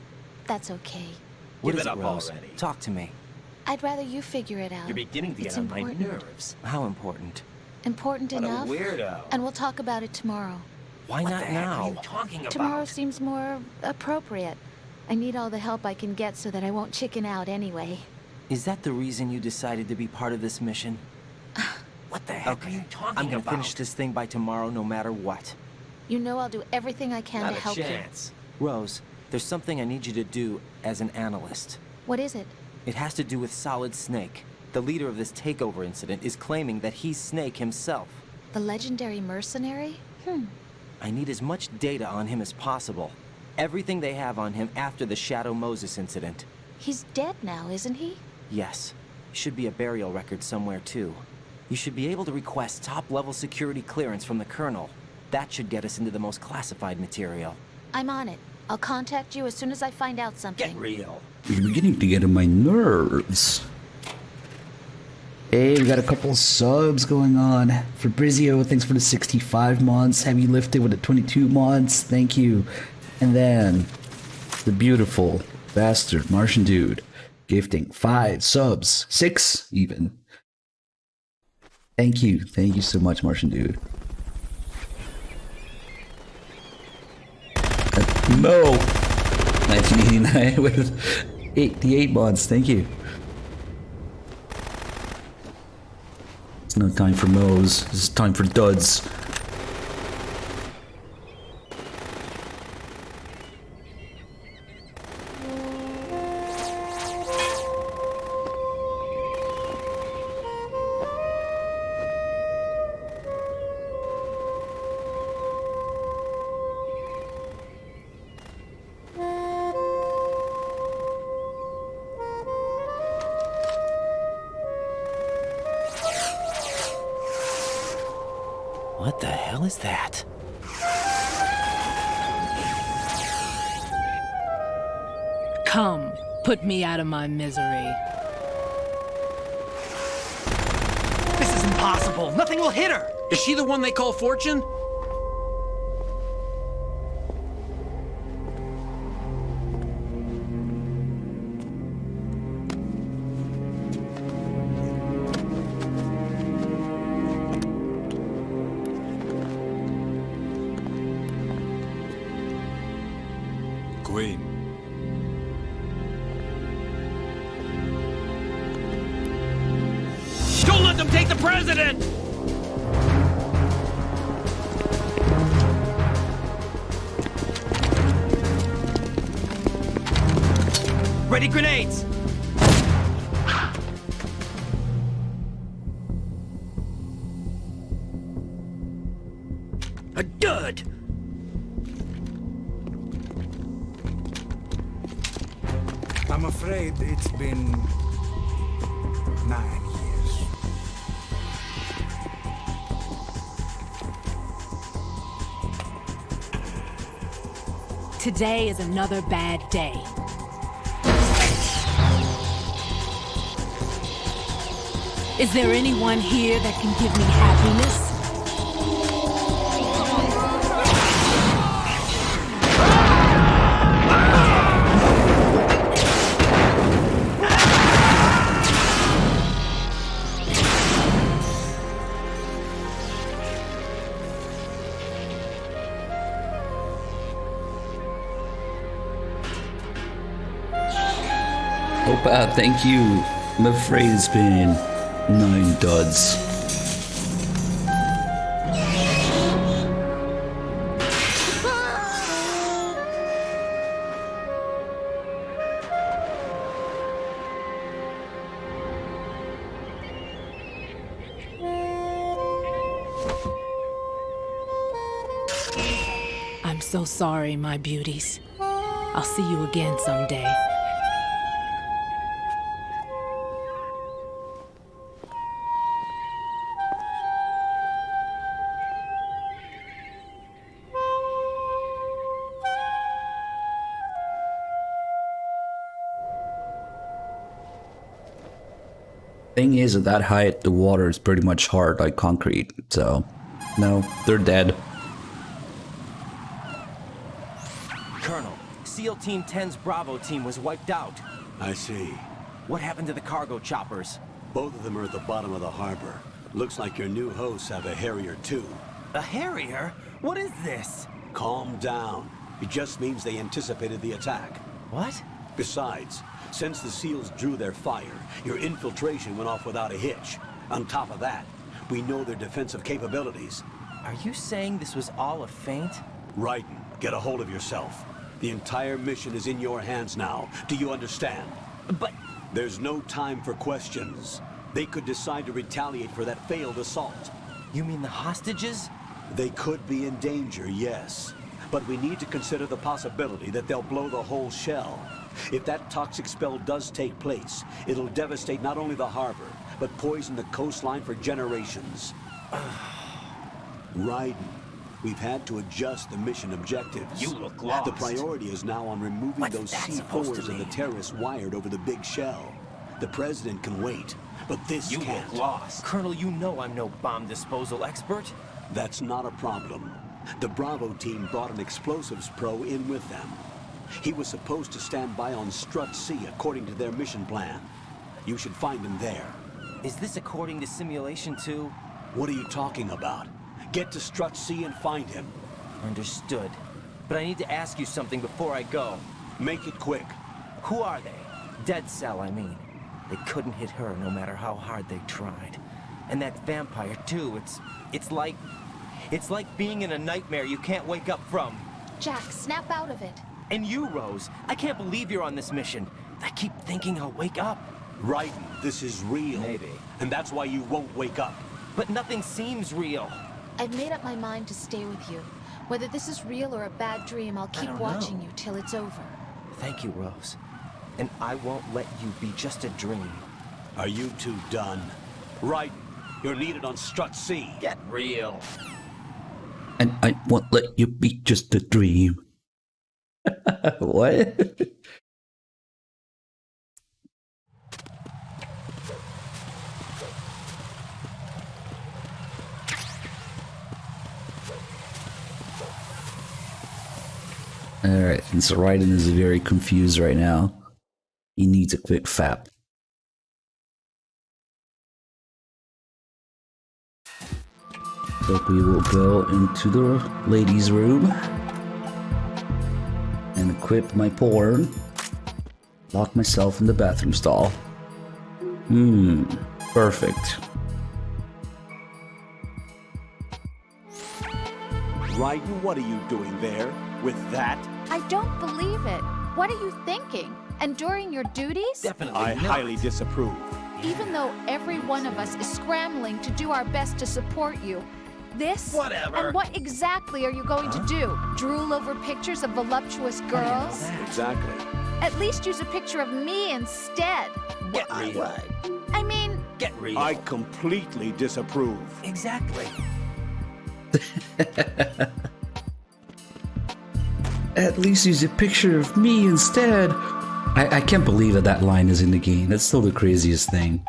That's okay. What is it, Rose? Talk to me. I'd rather you figure it out. You're beginning to get on my nerves. How important? Important enough. What a weirdo. And we'll talk about it tomorrow. Why not now? What are you talking about? Tomorrow seems more appropriate. I need all the help I can get so that I won't chicken out anyway. Is that the reason you decided to be part of this mission? What the heck are you talking about? I'm gonna finish this thing by tomorrow no matter what. You know I'll do everything I can Not to a help chance. Rose, there's something I need you to do as an analyst. you. What is it? It has to do with Solid Snake. The leader of this takeover incident is claiming that he's Snake himself. The legendary mercenary? I need as much data on him as possible. Everything they have on him after the Shadow Moses incident. He's dead now, isn't he? Yes. Should be a burial record somewhere, too. You should be able to request top-level security clearance from the Colonel. That should get us into the most classified material. I'm on it. I'll contact you as soon as I find out something. Get real. You're beginning to get on my nerves. Hey, we got a couple of subs going on. Fabrizio, thanks for the 65 months. Heavy Lifted with the 22 months. Thank you. And then the beautiful bastard Martian Dude gifting 5 subs. 6 even. Thank you. Thank you so much, Martian Dude. Mo! 1989 with 88 mods, thank you. It's no time for Mo's, it's time for duds. What the hell is that? Come, put me out of my misery. This is impossible. Nothing will hit her. Is she the one they call Fortune? Queen. Don't let them take the president! Ready grenades! A dud! I'm afraid it's been 9 years. Today is another bad day. Is there anyone here that can give me happiness? Opa, thank you. I'm afraid it's been 9 duds. I'm so sorry, my beauties. I'll see you again someday. Thing is, at that height, the water is pretty much hard like concrete, so no, they're dead. Colonel, SEAL Team 10's Bravo team was wiped out. I see. What happened to the cargo choppers? Both of them are at the bottom of the harbor. Looks like your new hosts have a Harrier too. A Harrier? What is this? Calm down. It just means they anticipated the attack. What? Besides, since the SEALs drew their fire, your infiltration went off without a hitch. On top of that, we know their defensive capabilities. Are you saying this was all a feint? Ryden, get a hold of yourself. The entire mission is in your hands now. Do you understand? But... There's no time for questions. They could decide to retaliate for that failed assault. You mean the hostages? They could be in danger, yes. But we need to consider the possibility that they'll blow the whole shell. If that toxic spell does take place, it'll devastate not only the harbor, but poison the coastline for generations. Ryden, we've had to adjust the mission objectives. You look lost. The priority is now on removing those C4s and the terrorists wired over the big shell. The president can wait, but this you can't. Look lost. Colonel, you know I'm no bomb disposal expert. That's not a problem. The Bravo team brought an explosives pro in with them. He was supposed to stand by on Strut C according to their mission plan. You should find him there. Is this according to simulation 2? What are you talking about? Get to Strut C and find him. Understood. but I need to ask you something before I go. Make it quick. Who are they? Dead Cell, I mean. They couldn't hit her no matter how hard they tried. And that vampire, too, it's like being in a nightmare you can't wake up from. Jack, snap out of it. And you, Rose, I can't believe you're on this mission. I keep thinking I'll wake up. Ryden, this is real. Maybe. And that's why you won't wake up. But nothing seems real. I've made up my mind to stay with you. Whether this is real or a bad dream, I'll keep watching you till it's over. Thank you, Rose. And I won't let you be just a dream. Are you two done? Ryden, you're needed on Strut C. Get real. And I won't let you be just a dream. What? Alright, and so Ryden is very confused right now. He needs a quick fap. So we will go into the ladies' room and equip my porn. Lock myself in the bathroom stall. Perfect. Ryden, what are you doing there? With that? I don't believe it. What are you thinking? Enduring your duties? Definitely I not. highly disapprove. Even though every one of us is scrambling to do our best to support you. This? Whatever. And what exactly are you going to do? Drool over pictures of voluptuous girls? Exactly. At least use a picture of me instead. Get real. I mean... Get real. I completely disapprove. Exactly. At least use a picture of me instead. I can't believe that line is in the game. That's still the craziest thing.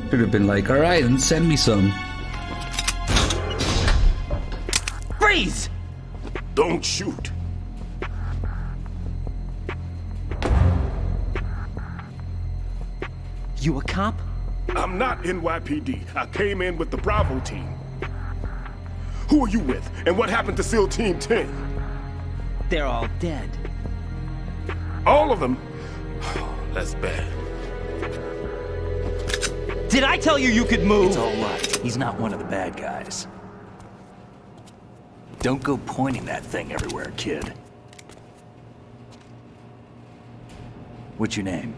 Should have been like, alright, and send me some. Freeze! Don't shoot. You a cop? I'm not NYPD. I came in with the Bravo team. Who are you with? And what happened to SEAL Team 10? They're all dead. All of them? That's bad. Did I tell you you could move? It's all right. He's not one of the bad guys. Don't go pointing that thing everywhere, kid. What's your name?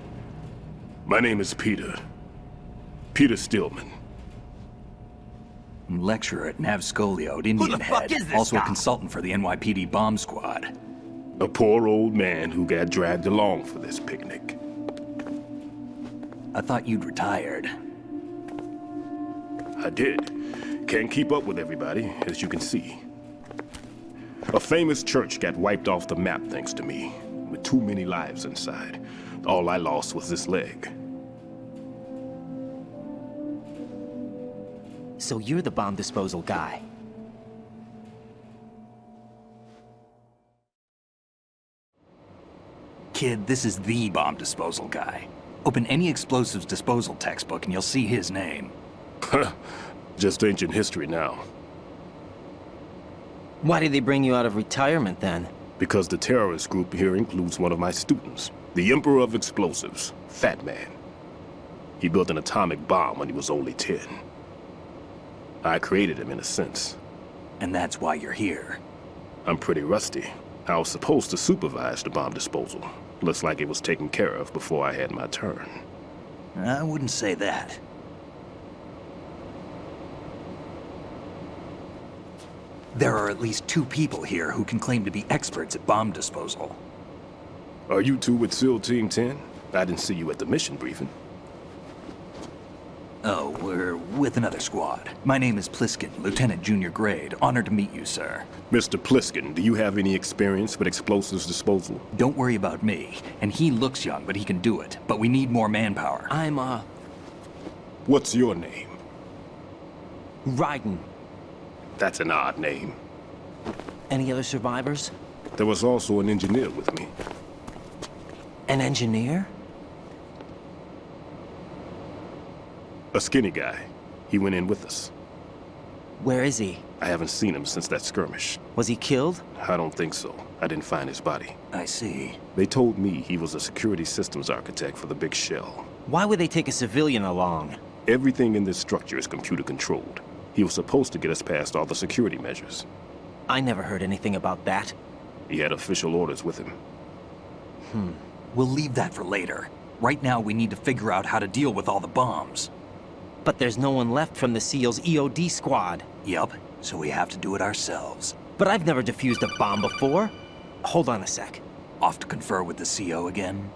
My name is Peter. Peter Stillman. Lecturer at Navscolio, Indian Who the fuck Head. is this Also guy? a consultant for the NYPD bomb squad. A poor old man who got dragged along for this picnic. I thought you'd retired. I did. Can't keep up with everybody, as you can see. A famous church got wiped off the map thanks to me, with too many lives inside. All I lost was this leg. So you're the bomb disposal guy. Kid, this is the bomb disposal guy. Open any explosives disposal textbook and you'll see his name. Just ancient history now. Why did they bring you out of retirement then? Because the terrorist group here includes one of my students, the Emperor of Explosives, Fat Man. He built an atomic bomb when he was only 10. I created him in a sense. And that's why you're here. I'm pretty rusty. I was supposed to supervise the bomb disposal. Looks like it was taken care of before I had my turn. I wouldn't say that. There are at least 2 people here who can claim to be experts at bomb disposal. Are you two with SEAL Team 10? I didn't see you at the mission briefing. Oh, we're with another squad. My name is Pliskin, Lieutenant Junior Grade. Honored to meet you, sir. Mr. Pliskin, do you have any experience with explosives disposal? Don't worry about me. And he looks young, but he can do it. But we need more manpower. I'm, What's your name? Ryden. That's an odd name. Any other survivors? There was also an engineer with me. An engineer? A skinny guy. He went in with us. Where is he? I haven't seen him since that skirmish. Was he killed? I don't think so. I didn't find his body. I see. They told me he was a security systems architect for the Big Shell. Why would they take a civilian along? Everything in this structure is computer controlled. He was supposed to get us past all the security measures. I never heard anything about that. He had official orders with him. We'll leave that for later. Right now, we need to figure out how to deal with all the bombs. But there's no one left from the SEAL's EOD squad. Yup, so we have to do it ourselves. But I've never defused a bomb before. Hold on a sec. Off to confer with the CO again?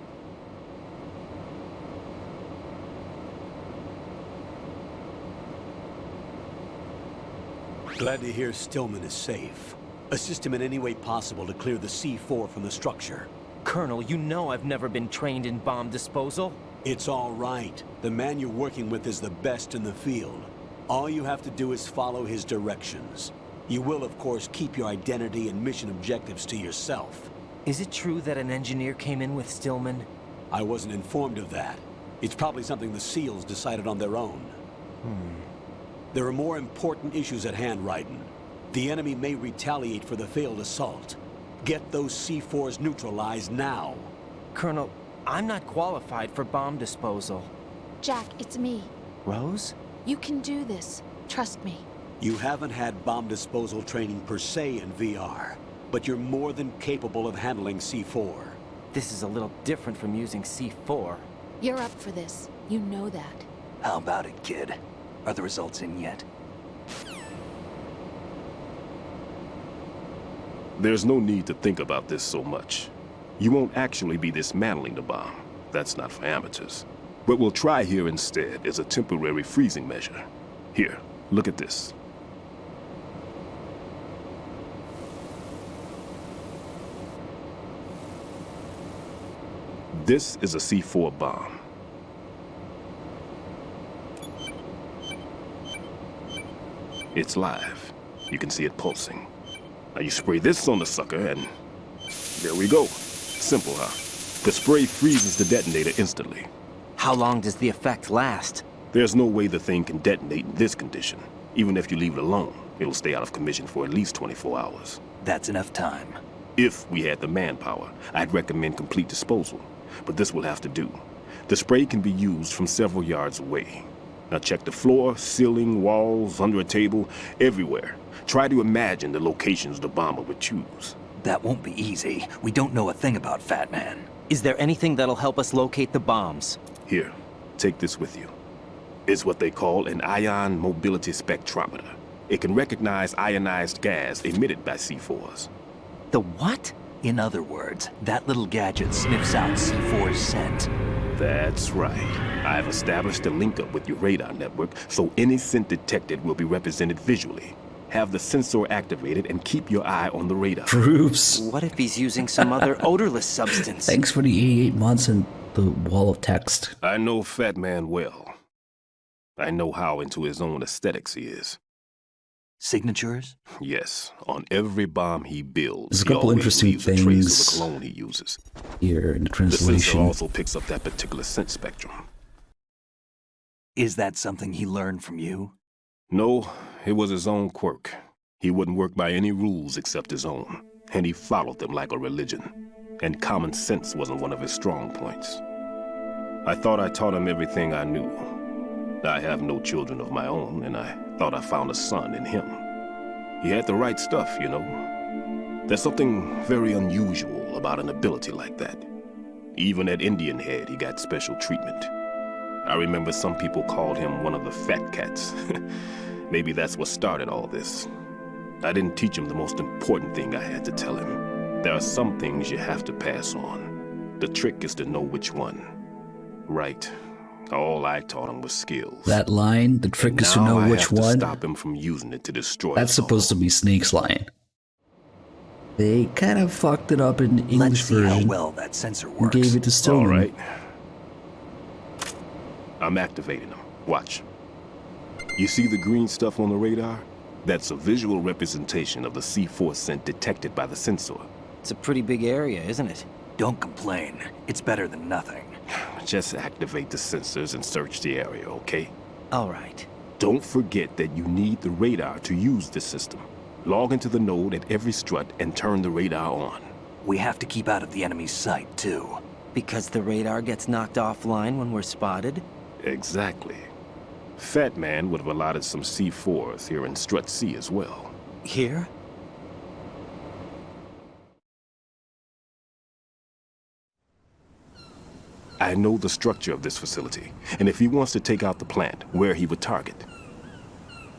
Glad to hear Stillman is safe. Assist him in any way possible to clear the C4 from the structure. Colonel, you know I've never been trained in bomb disposal. It's all right. The man you're working with is the best in the field. All you have to do is follow his directions. You will, of course, keep your identity and mission objectives to yourself. Is it true that an engineer came in with Stillman? I wasn't informed of that. It's probably something the SEALs decided on their own. There are more important issues at hand, Ryden. The enemy may retaliate for the failed assault. Get those C4s neutralized now. Colonel, I'm not qualified for bomb disposal. Jack, it's me. Rose? You can do this. Trust me. You haven't had bomb disposal training per se in VR, but you're more than capable of handling C4. This is a little different from using C4. You're up for this. You know that. How about it, kid? Are the results in yet? There's no need to think about this so much. You won't actually be dismantling the bomb. That's not for amateurs. What we'll try here instead is a temporary freezing measure. Here, look at this. This is a C4 bomb. It's live. You can see it pulsing. Now you spray this on the sucker and there we go. Simple, huh? The spray freezes the detonator instantly. How long does the effect last? There's no way the thing can detonate in this condition. Even if you leave it alone, it'll stay out of commission for at least 24 hours. That's enough time. If we had the manpower, I'd recommend complete disposal. But this will have to do. The spray can be used from several yards away. Now check the floor, ceiling, walls, under a table, everywhere. Try to imagine the locations the bomber would choose. That won't be easy. We don't know a thing about Fat Man. Is there anything that'll help us locate the bombs? Here, take this with you. It's what they call an ion mobility spectrometer. It can recognize ionized gas emitted by C4s. The what? In other words, that little gadget sniffs out C4's scent. That's right. I've established a link up with your radar network, so any scent detected will be represented visually. Have the sensor activated and keep your eye on the radar. Proofs. What if he's using some other odorless substance? Thanks for the 88 months and the wall of text. I know Fat Man well. I know how into his own aesthetics he is. Signatures? Yes, on every bomb he builds. There's a couple interesting things a trace of the clone he uses. Here in the The translation. sensor also picks up that particular scent spectrum. Is that something he learned from you? No, it was his own quirk. He wouldn't work by any rules except his own, and he followed them like a religion. And common sense wasn't one of his strong points. I thought I taught him everything I knew. I have no children of my own, and I thought I found a son in him. He had the right stuff, you know. There's something very unusual about an ability like that. Even at Indian Head, he got special treatment. I remember some people called him one of the fat cats. Maybe that's what started all this. I didn't teach him the most important thing I had to tell him. There are some things you have to pass on. The trick is to know which one. Right. All I taught him was skills. That line, the trick is to know which one. I have to stop him from using it to destroy That's supposed to be Snake's line. They kind of fucked it up in the English version. Let's see how well that sensor works. Gave it to Stillman. All right. I'm activating them. Watch. You see the green stuff on the radar? That's a visual representation of the C4 scent detected by the sensor. It's a pretty big area, isn't it? Don't complain. It's better than nothing. Just activate the sensors and search the area, okay? All right. Don't forget that you need the radar to use this system. Log into the node at every strut and turn the radar on. We have to keep out of the enemy's sight, too. Because the radar gets knocked offline when we're spotted? Exactly. Fat Man would have allotted some C4s here in Strut C as well. Here? I know the structure of this facility, and if he wants to take out the plant, where he would target.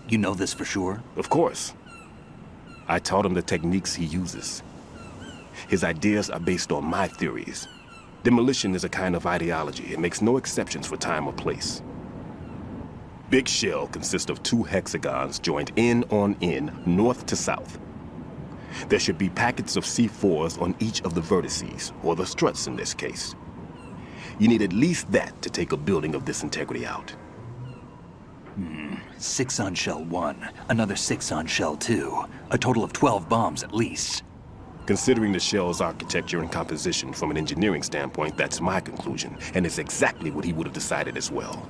You know this for sure? Of course. I taught him the techniques he uses. His ideas are based on my theories. Demolition is a kind of ideology. It makes no exceptions for time or place. Big Shell consists of 2 hexagons joined end on end, north to south. There should be packets of C4s on each of the vertices, or the struts in this case. You need at least that to take a building of this integrity out. 6 on Shell 1, another 6 on Shell 2. A total of 12 bombs at least. Considering the shell's architecture and composition from an engineering standpoint, that's my conclusion, and it's exactly what he would have decided as well.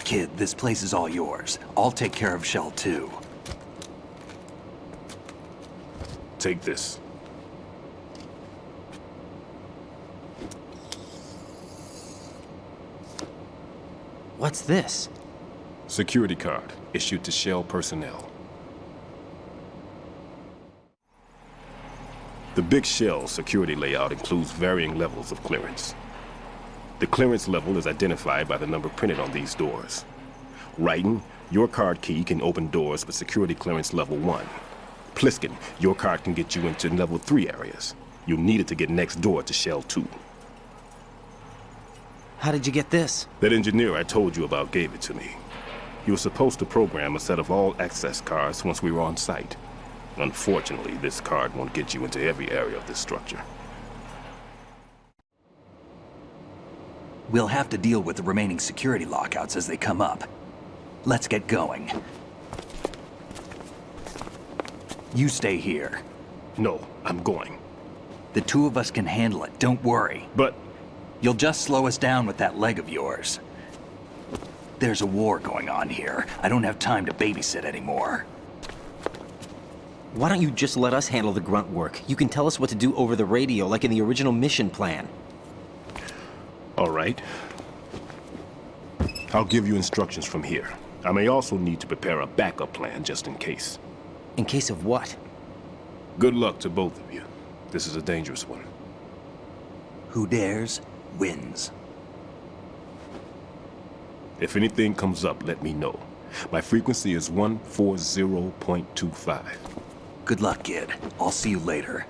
Kid, this place is all yours. I'll take care of Shell 2. Take this. What's this? Security card, issued to Shell personnel. The Big Shell security layout includes varying levels of clearance. The clearance level is identified by the number printed on these doors. Ryden, your card key can open doors with security clearance level 1. Pliskin, your card can get you into level 3 areas. You'll need it to get next door to Shell 2. How did you get this? That engineer I told you about gave it to me. He was supposed to program a set of all access cards once we were on site. Unfortunately, this card won't get you into every area of this structure. We'll have to deal with the remaining security lockouts as they come up. Let's get going. You stay here. No, I'm going. The 2 of us can handle it, don't worry. But... You'll just slow us down with that leg of yours. There's a war going on here. I don't have time to babysit anymore. Why don't you just let us handle the grunt work? You can tell us what to do over the radio, like in the original mission plan. All right. I'll give you instructions from here. I may also need to prepare a backup plan just in case. In case of what? Good luck to both of you. This is a dangerous one. Who dares, wins. If anything comes up, let me know. My frequency is 140.25. Good luck, kid. I'll see you later.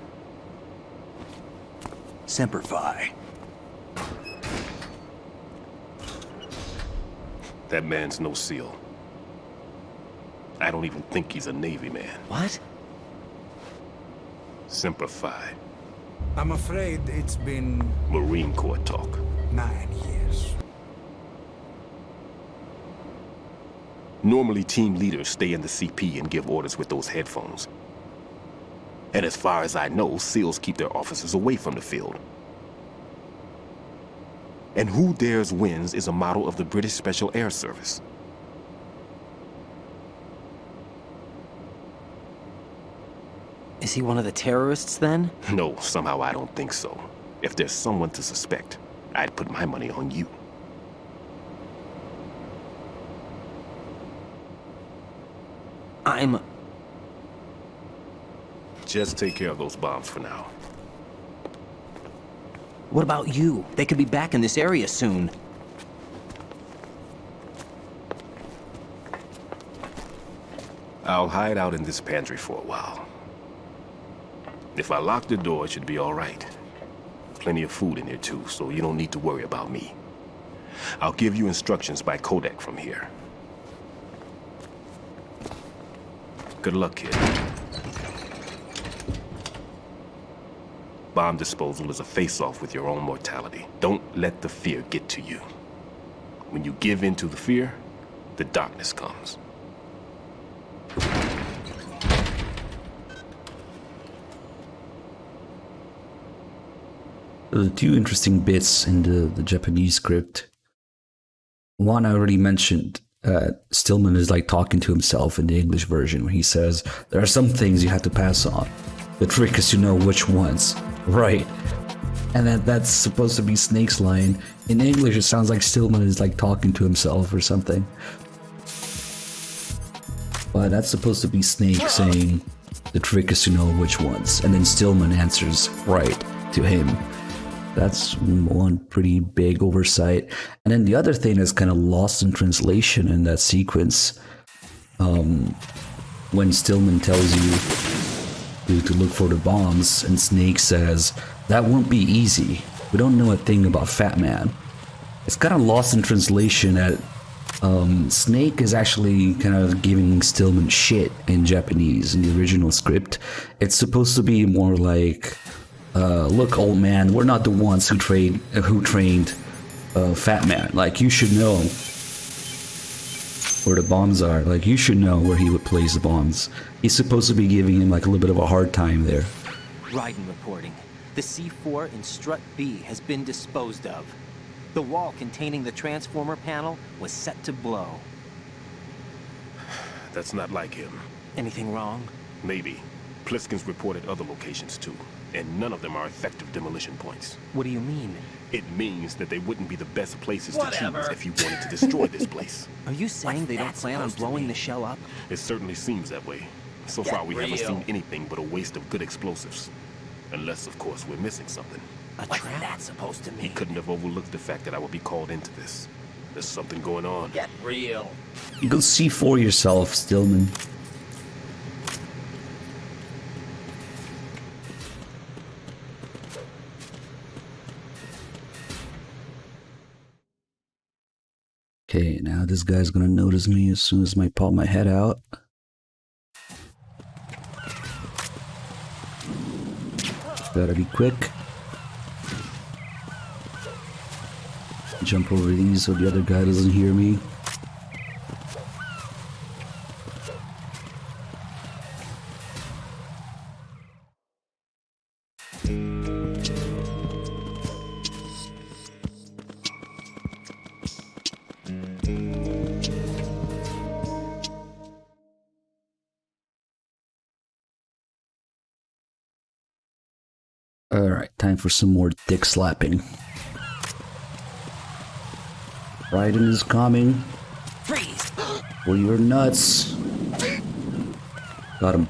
Semper Fi. That man's no SEAL. I don't even think he's a Navy man. What? Semper Fi. I'm afraid it's been... Marine Corps talk. 9 years. Normally, team leaders stay in the CP and give orders with those headphones. And as far as I know, SEALs keep their officers away from the field. And Who Dares Wins is a model of the British Special Air Service. Is he one of the terrorists, then? No, somehow I don't think so. If there's someone to suspect, I'd put my money on you. Just take care of those bombs for now. What about you? They could be back in this area soon. I'll hide out in this pantry for a while. If I lock the door, it should be all right. Plenty of food in here too, so you don't need to worry about me. I'll give you instructions by codec from here. Good luck, kid. Bomb disposal is a face-off with your own mortality. Don't let the fear get to you. When you give in to the fear, the darkness comes. There are two interesting bits in the Japanese script. One I already mentioned. Stillman is like talking to himself in the English version when he says, there are some things you have to pass on. The trick is to know which ones. Right. And that's supposed to be Snake's line. In English it sounds like Stillman is like talking to himself or something. But that's supposed to be Snake saying, the trick is to know which ones. And then Stillman answers right to him. That's one pretty big oversight. And then the other thing that's kind of lost in translation in that sequence, when Stillman tells you to look for the bombs, and Snake says, that won't be easy. We don't know a thing about Fat Man. It's kind of lost in translation that Snake is actually kind of giving Stillman shit in Japanese in the original script. It's supposed to be more like, look, old man, we're not the ones who trained Fat Man. Like, you should know where the bombs are. Like, you should know where he would place the bombs. He's supposed to be giving him like a little bit of a hard time there. Ryden reporting. The C4 in Strut B has been disposed of. The wall containing the transformer panel was set to blow. That's not like him. Anything wrong? Maybe. Pliskin's reported other locations too, and none of them are effective demolition points. What do you mean? It means that they wouldn't be the best places to choose if you wanted to destroy this place. Are you saying they don't plan on blowing the shell up? It certainly seems that way. So far we haven't seen anything but a waste of good explosives. Unless, of course, we're missing something. What's that supposed to mean? He couldn't have overlooked the fact that I would be called into this. There's something going on. Get real. You go see for yourself, Stillman. Okay, now this guy's gonna notice me as soon as I pop my head out. Gotta be quick. Jump over these so the other guy doesn't hear me. Alright, time for some more dick slapping. Ryden is coming. Freeze! For your nuts. Got him.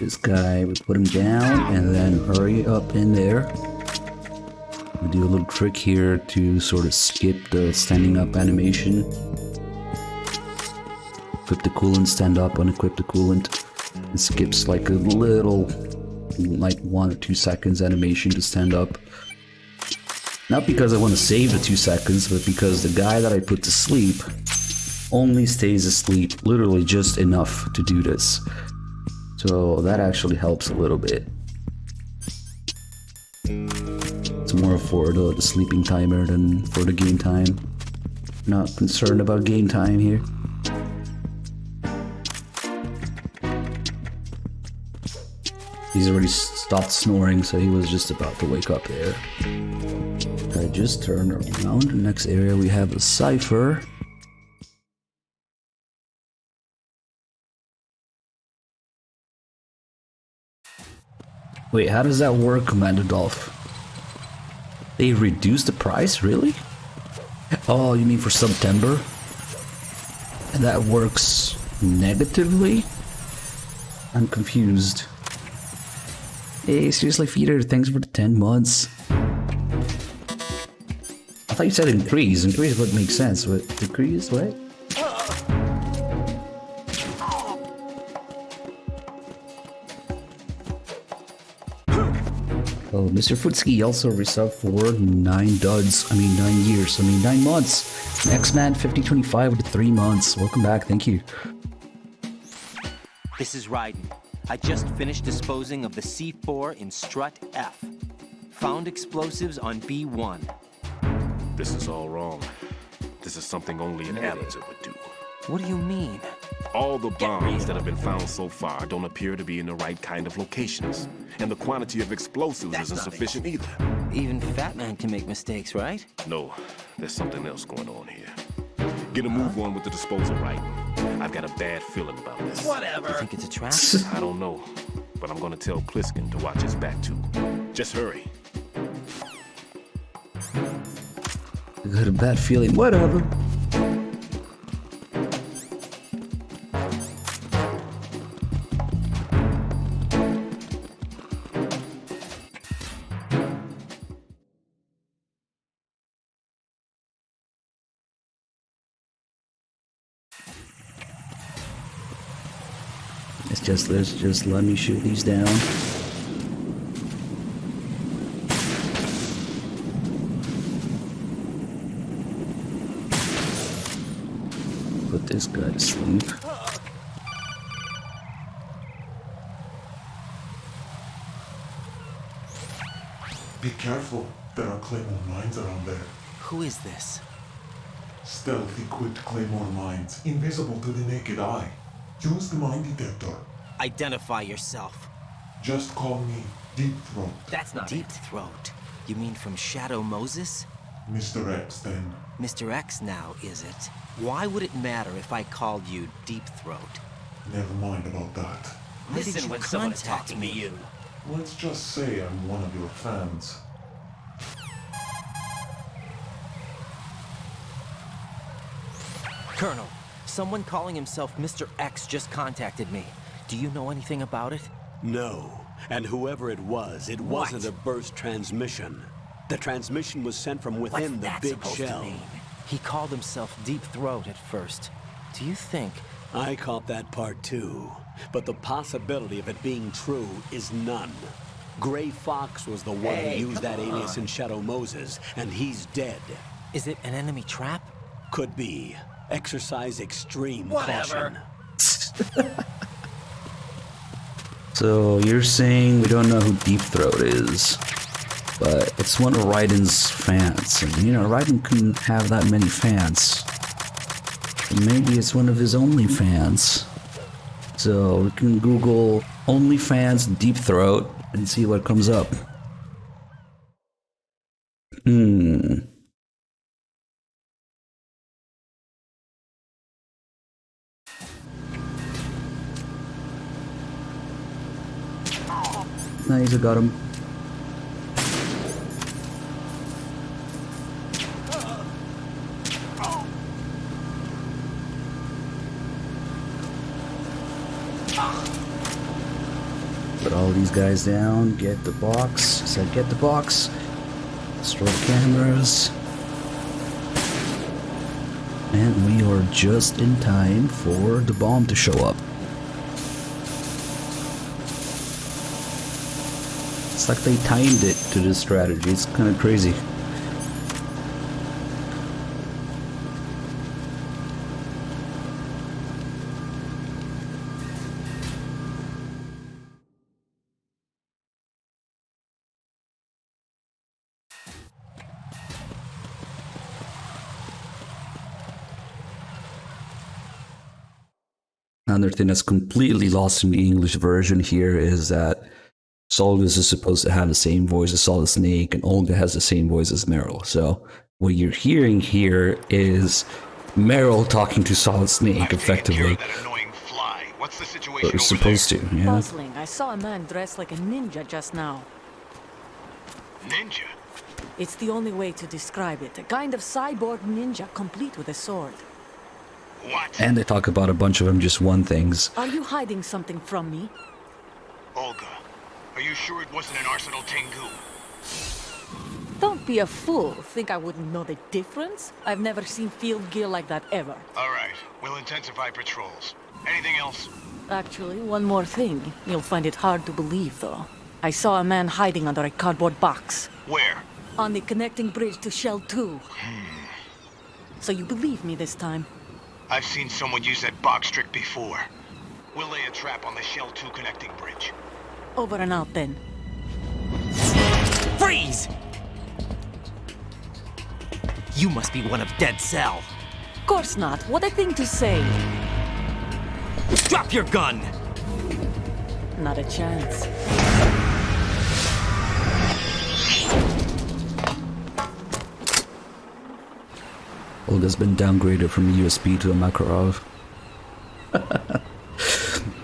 This guy, we put him down and then hurry up in there. We do a little trick here to sort of skip the standing up animation. Equip the coolant, stand up, unequip the coolant. It skips like a little, like 1 or 2 seconds animation to stand up. Not because I want to save the 2 seconds, but because the guy that I put to sleep only stays asleep literally just enough to do this. So that actually helps a little bit. It's more for the sleeping timer than for the game time. Not concerned about game time here. He's already stopped snoring, so he was just about to wake up there. I just turned around. Next area we have a cipher. Wait, how does that work, Commander Dolph? They reduced the price? Really? Oh, you mean for September? And that works negatively? I'm confused. Hey, seriously, Feeder, thanks for the 10 months. I thought you said increase. Increase would make sense, but decrease, what? Oh, Mr. Futski also resubbed for 9 duds. 9 years. 9 months. X-Man 5025 with 3 months. Welcome back. Thank you. This is Ryden. I just finished disposing of the C4 in Strut F. Found explosives on B1. This is all wrong. This is something only an amateur would do. What do you mean? All the bombs that have been found so far don't appear to be in the right kind of locations. And the quantity of explosives isn't sufficient either. Even Fat Man can make mistakes, right? No, there's something else going on here. Get a move on with the disposal, right? I've got a bad feeling about this. Whatever. You think it's a trap? I don't know, but I'm gonna tell Pliskin to watch his back too. Just hurry. I got a bad feeling. Whatever. Let's just let me shoot these down. Put this guy to sleep. Be careful. There are Claymore mines around there. Who is this? Stealth equipped Claymore mines, invisible to the naked eye. Use the mine detector. Identify yourself. Just call me Deep Throat. That's not Deep Throat. You mean from Shadow Moses? Mr. X, then. Mr. X now, is it? Why would it matter if I called you Deep Throat? Never mind about that. Listen when someone's talking to you. Let's just say I'm one of your fans. Colonel, someone calling himself Mr. X just contacted me. Do you know anything about it? No. And whoever it wasn't a burst transmission. The transmission was sent from within the Big Shell. He called himself Deep Throat at first. Do you think... I caught that part too. But the possibility of it being true is none. Gray Fox was the one who used that alias in Shadow Moses, and he's dead. Is it an enemy trap? Could be. Exercise extreme caution. So you're saying we don't know who Deep Throat is, but it's one of Ryden's fans, and Ryden couldn't have that many fans. And maybe it's one of his OnlyFans. So we can Google OnlyFans Deep Throat and see what comes up. Nice, I got him. Put all these guys down, get the box. I said get the box. Destroy the cameras. And we are just in time for the bomb to show up. It's like they timed it to this strategy. It's kind of crazy. Another thing that's completely lost in the English version here is that Solgus is supposed to have the same voice as Solid Snake, and Olga has the same voice as Meryl. So what you're hearing here is Meryl talking to Solid Snake, effectively. What's the situation But you're supposed to, yeah. Puzzling. I saw a man dressed like a ninja just now. Ninja? It's the only way to describe it. A kind of cyborg ninja, complete with a sword. What? And they talk about a bunch of them just one things. Are you hiding something from me? Olga, are you sure it wasn't an Arsenal Tengu? Don't be a fool. Think I wouldn't know the difference? I've never seen field gear like that ever. All right, we'll intensify patrols. Anything else? Actually, one more thing. You'll find it hard to believe, though. I saw a man hiding under a cardboard box. Where? On the connecting bridge to Shell 2. So you believe me this time? I've seen someone use that box trick before. We'll lay a trap on the Shell 2 connecting bridge. Over and out then. Freeze! You must be one of Dead Cell. Of course not. What a thing to say. Drop your gun! Not a chance. Olga's been downgraded from a USB to a Makarov.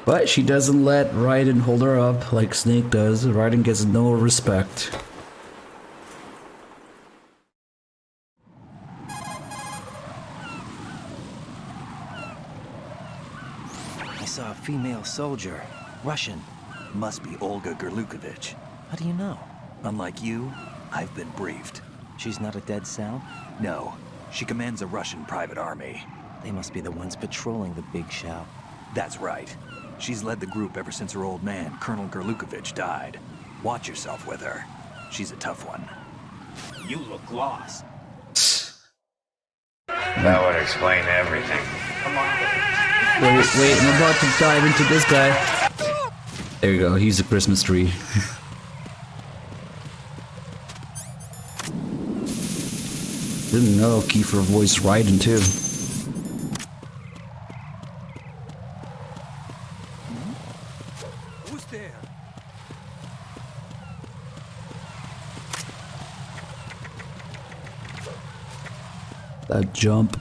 But she doesn't let Ryden hold her up like Snake does. Ryden gets no respect. I saw a female soldier. Russian. Must be Olga Gerlukovich. How do you know? Unlike you, I've been briefed. She's not a Dead Cell? No. She commands a Russian private army. They must be the ones patrolling the Big Shell. That's right. She's led the group ever since her old man, Colonel Gerlukovich, died. Watch yourself with her. She's a tough one. You look lost. That would explain everything. Come on. Wait, I'm about to dive into this guy. There you go, he's a Christmas tree. Didn't know Kiefer voiced Ryden too. Who's there? That jump.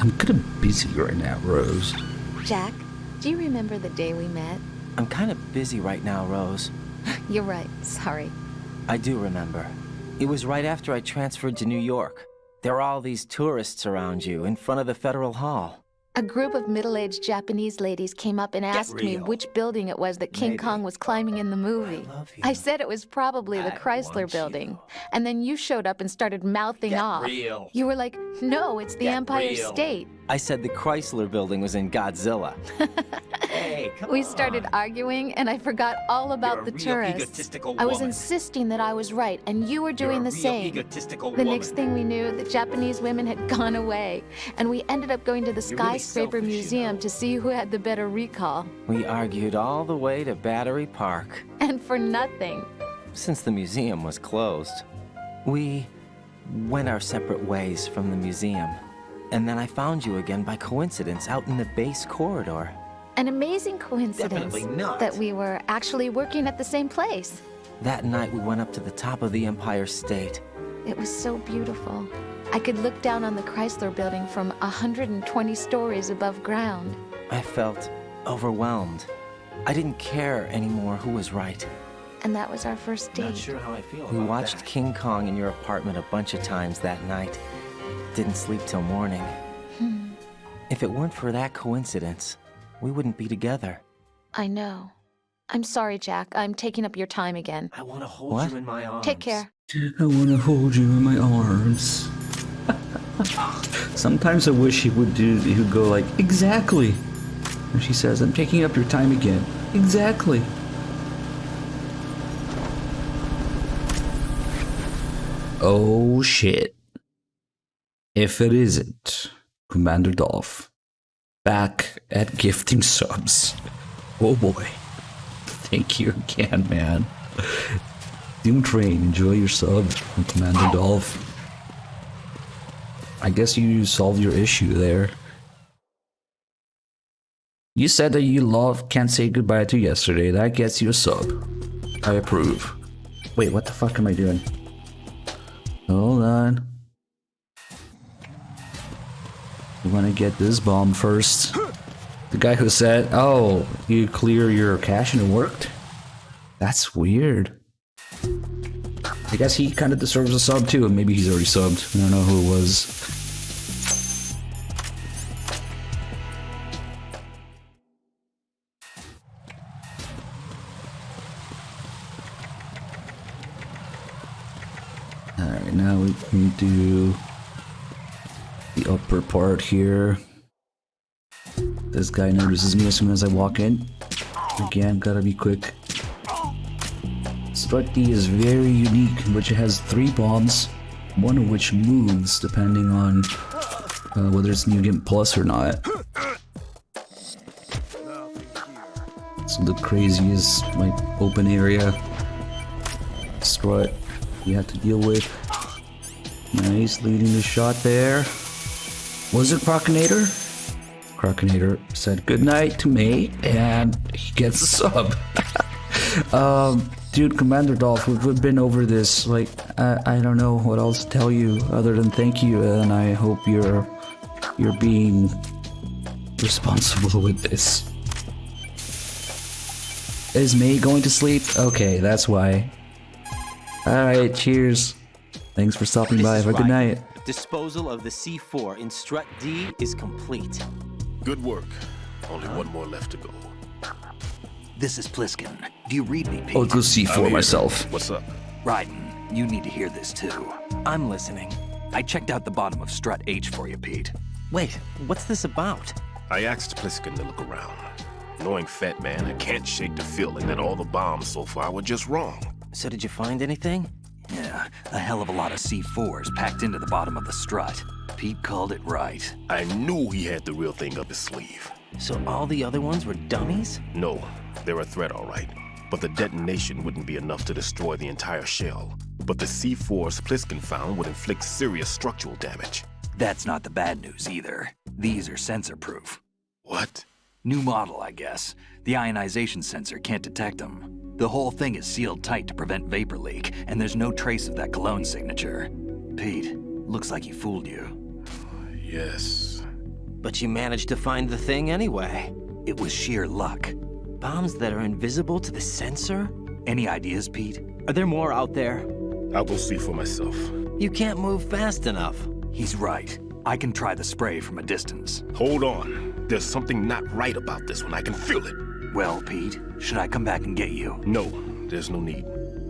I'm kind of busy right now, Rose. Jack, do you remember the day we met? I'm kind of busy right now, Rose. You're right, sorry. I do remember. It was right after I transferred to New York. There are all these tourists around you in front of the Federal Hall. A group of middle-aged Japanese ladies came up and asked me which building it was that King Kong was climbing in the movie. I said it was probably the Chrysler building. And then you showed up and started mouthing off. Real. You were like, no, it's the Empire State. I said the Chrysler building was in Godzilla. Hey, come We started arguing, and I forgot all about the tourists. I was insisting that I was right, and you were doing the same. The next thing we knew, the Japanese women had gone away, and we ended up going to the Skyscraper Museum to see who had the better recall. We argued all the way to Battery Park. And for nothing. Since the museum was closed, we went our separate ways from the museum. And then I found you again by coincidence out in the base corridor. An amazing coincidence that we were actually working at the same place. That night we went up to the top of the Empire State. It was so beautiful. I could look down on the Chrysler building from 120 stories above ground. I felt overwhelmed. I didn't care anymore who was right. And that was our first date. Not sure how I feel we watched King Kong in your apartment a bunch of times that night. Didn't sleep till morning. If it weren't for that coincidence, we wouldn't be together. I know. I'm sorry, Jack. I'm taking up your time again. I want to hold you in my arms. Take care. I want to hold you in my arms. Sometimes I wish he would go like, exactly. And she says, I'm taking up your time again. Exactly. Oh shit. If it isn't, Commander Dolph, back at gifting subs. Oh boy. Thank you again, man. Doom Train, enjoy your sub from Commander Dolph. I guess you solved your issue there. You said that you can't say goodbye to yesterday. That gets you a sub. I approve. Wait, what the fuck am I doing? Hold on. You want to get this bomb first. The guy who said, oh, you clear your cache and it worked? That's weird. I guess he kind of deserves a sub too, and maybe he's already subbed. I don't know who it was. Alright, Now we can do the upper part here. This guy notices me as soon as I walk in. Again, gotta be quick. Strut D is very unique, in which it has 3 bombs, one of which moves depending on whether it's Mutant Plus or not. So the craziest, like, open area strut you have to deal with. Nice, leading the shot there. Was it Crocinator? Crocinator said goodnight to me, and he gets a sub. Dude, Commander Dolph, we've been over this. Like, I don't know what else to tell you other than thank you, and I hope you're being responsible with this. Is May going to sleep? Okay, that's why. Alright, cheers. Thanks for stopping by. Have a good night. Disposal of the C4 in Strut D is complete. Good work. Only one more left to go. This is Pliskin. Do you read me, Pete? I'll go see for myself. What's up? Ryden, you need to hear this too. I'm listening. I checked out the bottom of Strut H for you, Pete. Wait, what's this about? I asked Pliskin to look around. Knowing Fat Man, I can't shake the feeling that all the bombs so far were just wrong. So did you find anything? Yeah, a hell of a lot of C4s packed into the bottom of the strut. Pete called it right. I knew he had the real thing up his sleeve. So all the other ones were dummies? No, they're a threat, all right. But the detonation wouldn't be enough to destroy the entire shell. But the C4s Pliskin found would inflict serious structural damage. That's not the bad news either. These are sensor-proof. What? New model, I guess. The ionization sensor can't detect them. The whole thing is sealed tight to prevent vapor leak, and there's no trace of that cologne signature. Pete, looks like he fooled you. Yes. But you managed to find the thing anyway. It was sheer luck. Bombs that are invisible to the sensor? Any ideas, Pete? Are there more out there? I'll go see for myself. You can't move fast enough. He's right. I can try the spray from a distance. Hold on. There's something not right about this one. I can feel it. Well, Pete, should I come back and get you? No, there's no need.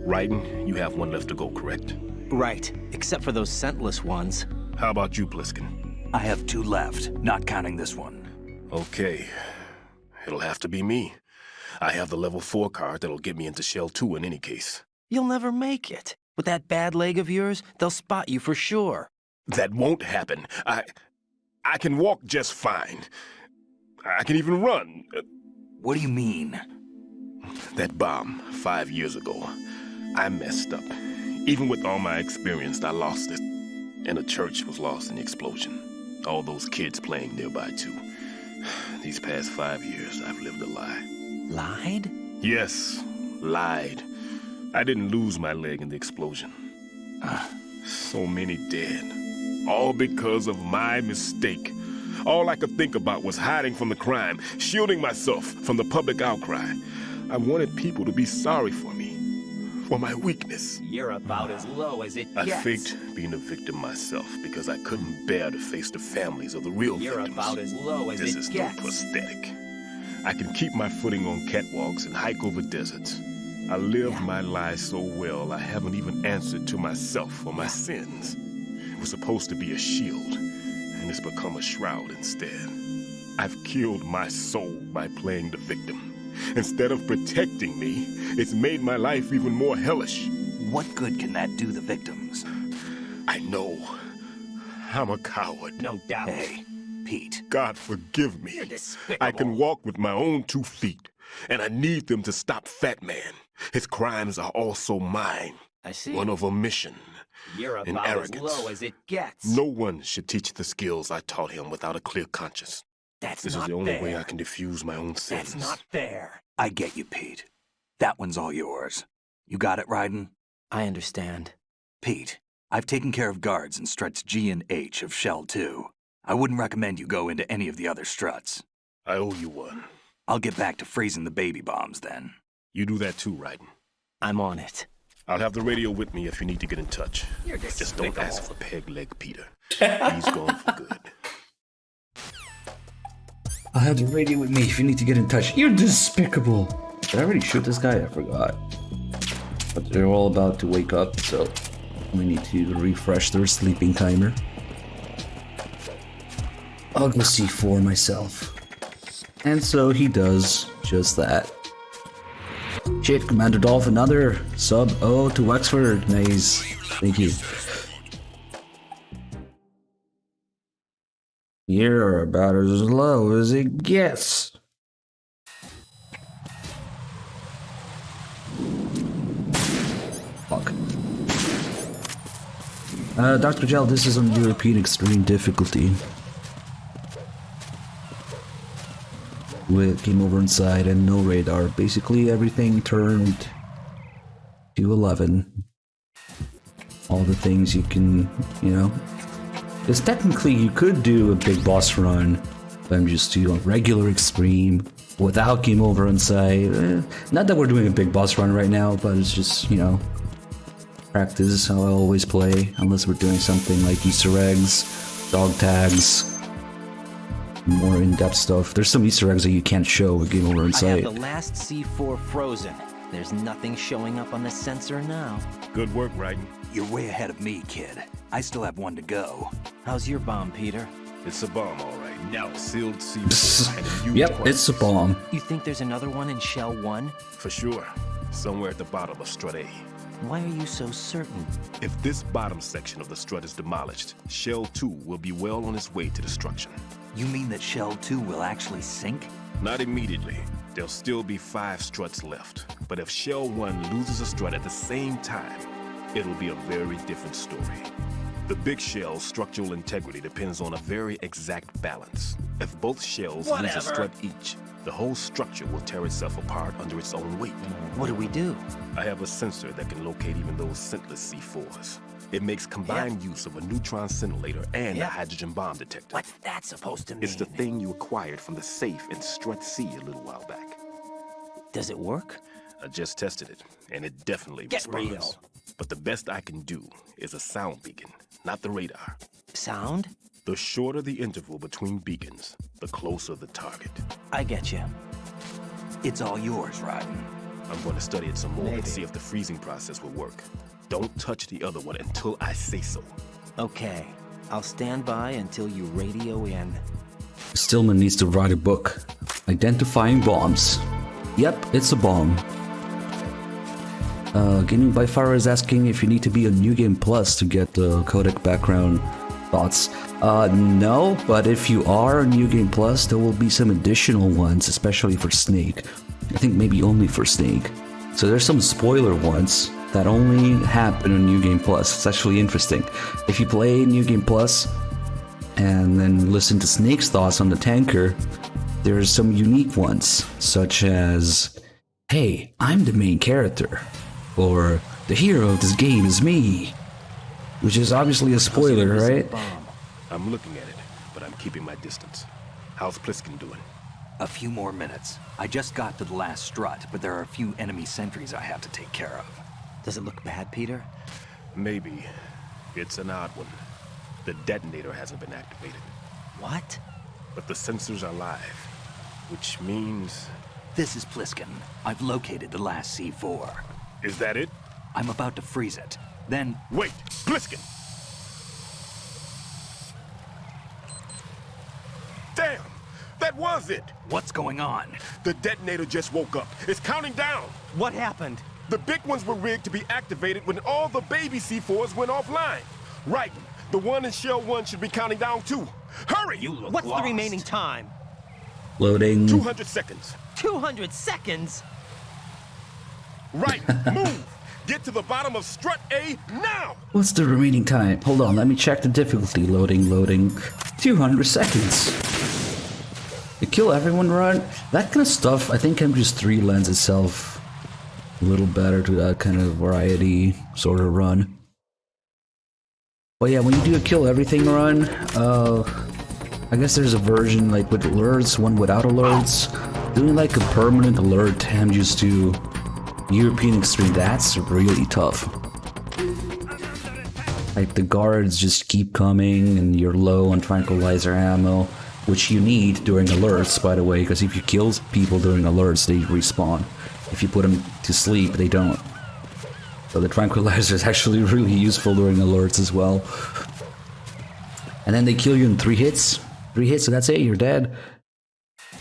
Ryden, you have one left to go, correct? Right, except for those scentless ones. How about you, Pliskin? I have 2 left, not counting this one. Okay. It'll have to be me. I have the level 4 card that'll get me into Shell 2 in any case. You'll never make it. With that bad leg of yours, they'll spot you for sure. That won't happen. I can walk just fine. I can even run. What do you mean? That bomb, 5 years ago. I messed up. Even with all my experience, I lost it. And the church was lost in the explosion. All those kids playing nearby, too. These past 5 years, I've lived a lie. Lied? Yes, lied. I didn't lose my leg in the explosion. So many dead. All because of my mistake. All I could think about was hiding from the crime, shielding myself from the public outcry. I wanted people to be sorry for me, for my weakness. You're about as low as it gets. I faked being a victim myself because I couldn't bear to face the families of the real You're victims. about as low as this it is gets. no prosthetic. I can keep my footing on catwalks and hike over deserts. I lived my life so well, I haven't even answered to myself for my sins. It was supposed to be a shield, and it's become a shroud instead. I've killed my soul by playing the victim. Instead of protecting me, it's made my life even more hellish. What good can that do the victims? I know. I'm a coward. No doubt. Hey, Pete. God forgive me. You're despicable. I can walk with my own 2 feet, and I need them to stop Fat Man. His crimes are also mine. I see. One of omission. You're and about as arrogance. low as it gets. No one should teach the skills I taught him without a clear conscience. That's This not is the only fair. way I can diffuse my own sins. That's not fair. I get you, Pete. That one's all yours. You got it, Ryden? I understand. Pete, I've taken care of guards in struts G and H of Shell 2. I wouldn't recommend you go into any of the other struts. I owe you one. I'll get back to freezing the baby bombs then. You do that too, Ryden. I'm on it. I'll have the radio with me if you need to get in touch. You're Just don't despicable. ask for Peg Leg Peter. He's gone for good. I'll have the radio with me if you need to get in touch. You're despicable. Did I already shoot this guy? I forgot. But they're all about to wake up, so We need to refresh their sleeping timer. I'll go C4 myself. And so he does just that. Shit, Commander Dolph, another sub O to Wexford. Nice. Thank you. You're about as low as it gets. Fuck. Dr. Gel, this is on European extreme difficulty. With game over inside and no radar. Basically everything turned to 11. All the things you can, you know. Because technically you could do a big boss run, but I'm just doing regular extreme without game over inside. Not that we're doing a big boss run right now, but it's just, you know, practice how I always play, unless we're doing something like Easter eggs, dog tags, more in-depth stuff. There's some Easter eggs that you can't show with game over inside. I have the last C4 frozen. There's nothing showing up on the sensor now. Good work, Ryden. You're way ahead of me, kid. I still have one to go. How's your bomb, Peter? It's a bomb, all right. Now sealed C4 and a huge Yep, quantity. it's a bomb. You think there's another one in Shell 1? For sure. Somewhere at the bottom of Strut A. Why are you so certain? If this bottom section of the strut is demolished, Shell 2 will be well on its way to destruction. You mean that Shell 2 will actually sink? Not immediately. There'll still be 5 struts left. But if Shell 1 loses a strut at the same time, it'll be a very different story. The Big Shell's structural integrity depends on a very exact balance. If both shells lose a strut each, the whole structure will tear itself apart under its own weight. What do we do? I have a sensor that can locate even those scentless C4s. It makes combined use of a neutron scintillator and a hydrogen bomb detector. What's that supposed to mean? It's the thing you acquired from the safe in Strut C a little while back. Does it work? I just tested it, and it definitely responds. Real. But the best I can do is a sound beacon, not the radar. Sound? The shorter the interval between beacons, the closer the target. I get you. It's all yours, Ryden. I'm going to study it some more and see if the freezing process will work. Don't touch the other one until I say so. Okay. I'll stand by until you radio in. Stillman needs to write a book. Identifying bombs. Yep, it's a bomb. Gaming by Far is asking if you need to be on New Game Plus to get the codec background thoughts. No, but if you are on New Game Plus, there will be some additional ones, especially for Snake. I think maybe only for Snake. So there's some spoiler ones that only happen on New Game Plus. It's actually interesting. If you play New Game Plus and then listen to Snake's thoughts on the tanker, there's some unique ones, such as, hey, I'm the main character, or the hero of this game is me, which is obviously a spoiler, right? I'm looking at it, but I'm keeping my distance. How's Pliskin doing? A few more minutes. I just got to the last strut, but there are a few enemy sentries I have to take care of. Does it look bad, Peter? Maybe. It's an odd one. The detonator hasn't been activated. What? But the sensors are live, which means... This is Pliskin. I've located the last C4. Is that it? I'm about to freeze it. Then... Wait! Pliskin! Damn! That was it! What's going on? The detonator just woke up. It's counting down! What happened? The big ones were rigged to be activated when all the baby C4s went offline. Right. The one in Shell 1 should be counting down too. Hurry! What's the remaining time? Loading. 200 seconds. 200 seconds? Right. Move! Get to the bottom of Strut A now! What's the remaining time? Hold on, let me check the difficulty. Loading. 200 seconds. The kill everyone run? That kind of stuff, I think MGS3 lends itself a little better to that kind of variety sort of run. But yeah, when you do a kill everything run, I guess there's a version like with alerts, one without alerts. Doing like a permanent alert MGS2 European Extreme, that's really tough. Like the guards just keep coming and you're low on tranquilizer ammo, which you need during alerts, by the way, because if you kill people during alerts, they respawn. If you put them to sleep, they don't. So the tranquilizer is actually really useful during alerts as well. And then they kill you in 3 hits. 3 hits, so that's it, you're dead.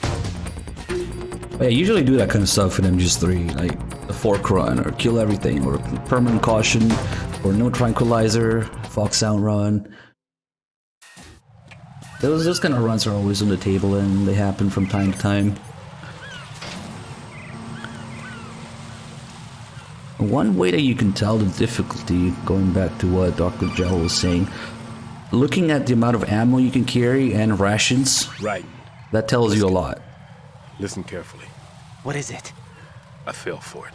But yeah, I usually do that kind of stuff in MGS3, like the fork run, or kill everything, or permanent caution, or no tranquilizer, Fox sound run. Those kind of runs are always on the table and they happen from time to time. One way that you can tell the difficulty, going back to what Dr. Gel was saying, looking at the amount of ammo you can carry and rations, Right. that tells you a lot. Listen carefully. What is it? I fell for it.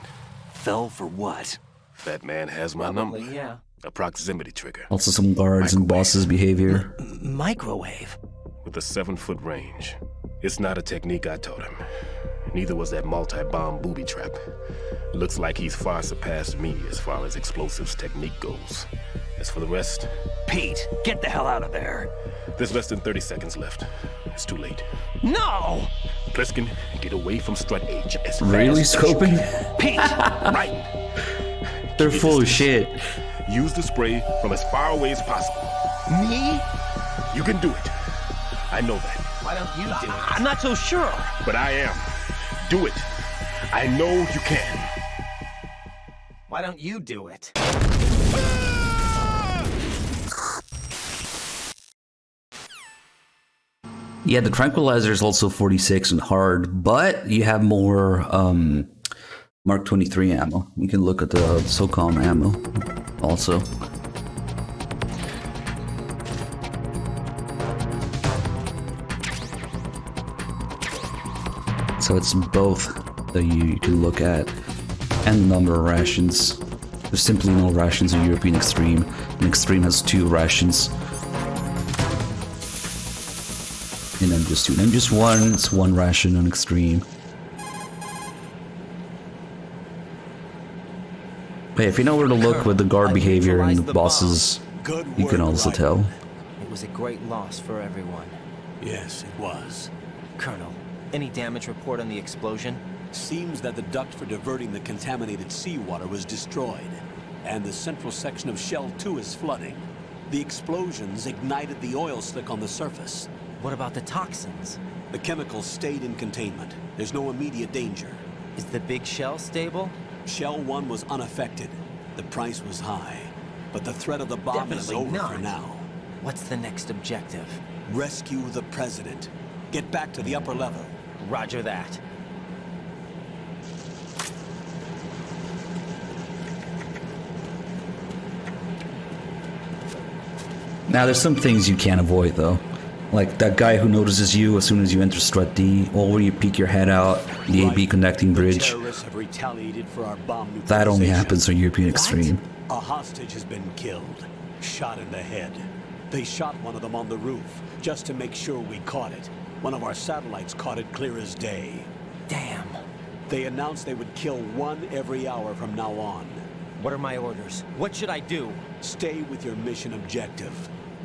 Fell for what? That man has my Probably, number. yeah. A proximity trigger. Also some guards and bosses' behavior. Microwave? With a 7-foot range. It's not a technique I taught him. Neither was that multi-bomb booby trap. Looks like he's far surpassed me as far as explosives technique goes. As for the rest... Pete, get the hell out of there. There's less than 30 seconds left. It's too late. No! Pliskin, get away from strut H as fast Really as scoping? Pete! Right! They're full of shit. Use the spray from as far away as possible. Me? You can do it. I know that. Why don't you do it? I'm not so sure. But I am. Do it. I know you can. Why don't you do it? Yeah, the tranquilizer is also 46 and hard, but you have more Mark 23 ammo. You can look at the SOCOM ammo also. So it's both that you can look at, and the number of rations. There's simply no rations in European Extreme, and Extreme has 2 rations. And MGS2. And MGS1, it's 1 ration on Extreme. But if you know where to look with the guard behavior and the bosses, you can also tell. It was a great loss for everyone. Yes, it was. Colonel, any damage report on the explosion? Seems that the duct for diverting the contaminated seawater was destroyed, and the central section of Shell 2 is flooding. The explosions ignited the oil slick on the surface. What about the toxins? The chemicals stayed in containment. There's no immediate danger. Is the big shell stable? Shell 1 was unaffected. The price was high, but the threat of the bomb is over for now. What's the next objective? Rescue the president. Get back to the upper level. Roger that. Now there's some things you can't avoid though. Like that guy who notices you as soon as you enter strut D, or when you peek your head out, the AB connecting bridge. Terrorists have retaliated for our bomb neutralization. That only happens on European Extreme. A hostage has been killed, shot in the head. They shot one of them on the roof, just to make sure we caught it. One of our satellites caught it clear as day. Damn. They announced they would kill 1 every hour from now on. What are my orders? What should I do? Stay with your mission objective.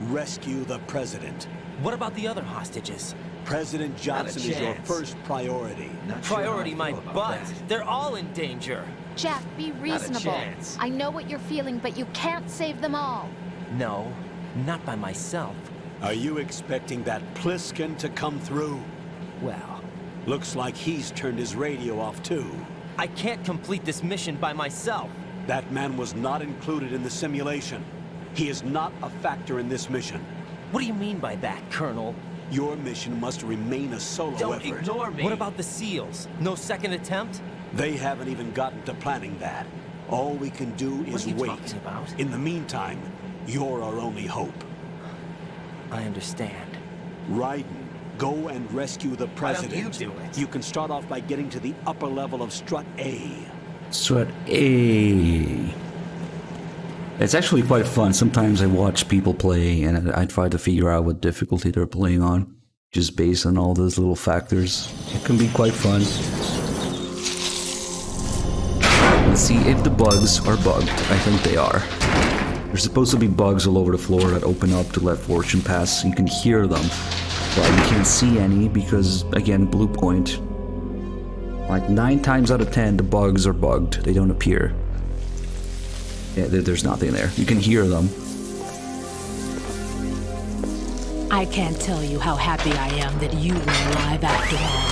Rescue the president. What about the other hostages? President Johnson is your first priority. Priority my butt. They're all in danger. Jack, be reasonable. chance. I know what you're feeling, but you can't save them all. No, not by myself. Are you expecting that Pliskin to come through? Well, looks like he's turned his radio off too. I can't complete this mission by myself. That man was not included in the simulation. He is not a factor in this mission. What do you mean by that, Colonel? Your mission must remain a solo Don't effort. ignore me. What about the SEALs? No second attempt? They haven't even gotten to planning that. All we can do is What are you wait. talking about? In the meantime, you're our only hope. I understand. Ryden, go and rescue the president. Why don't you do it? You can start off by getting to the upper level of Strut A. Strut A. It's actually quite fun. Sometimes I watch people play and I try to figure out what difficulty they're playing on, just based on all those little factors. It can be quite fun. Let's see if the bugs are bugged. I think they are. There's supposed to be bugs all over the floor that open up to let Fortune pass. You can hear them, but you can't see any because, again, blue point. Like 9 times out of 10, the bugs are bugged. They don't appear. Yeah, there's nothing there. You can hear them. I can't tell you how happy I am that you were alive after all.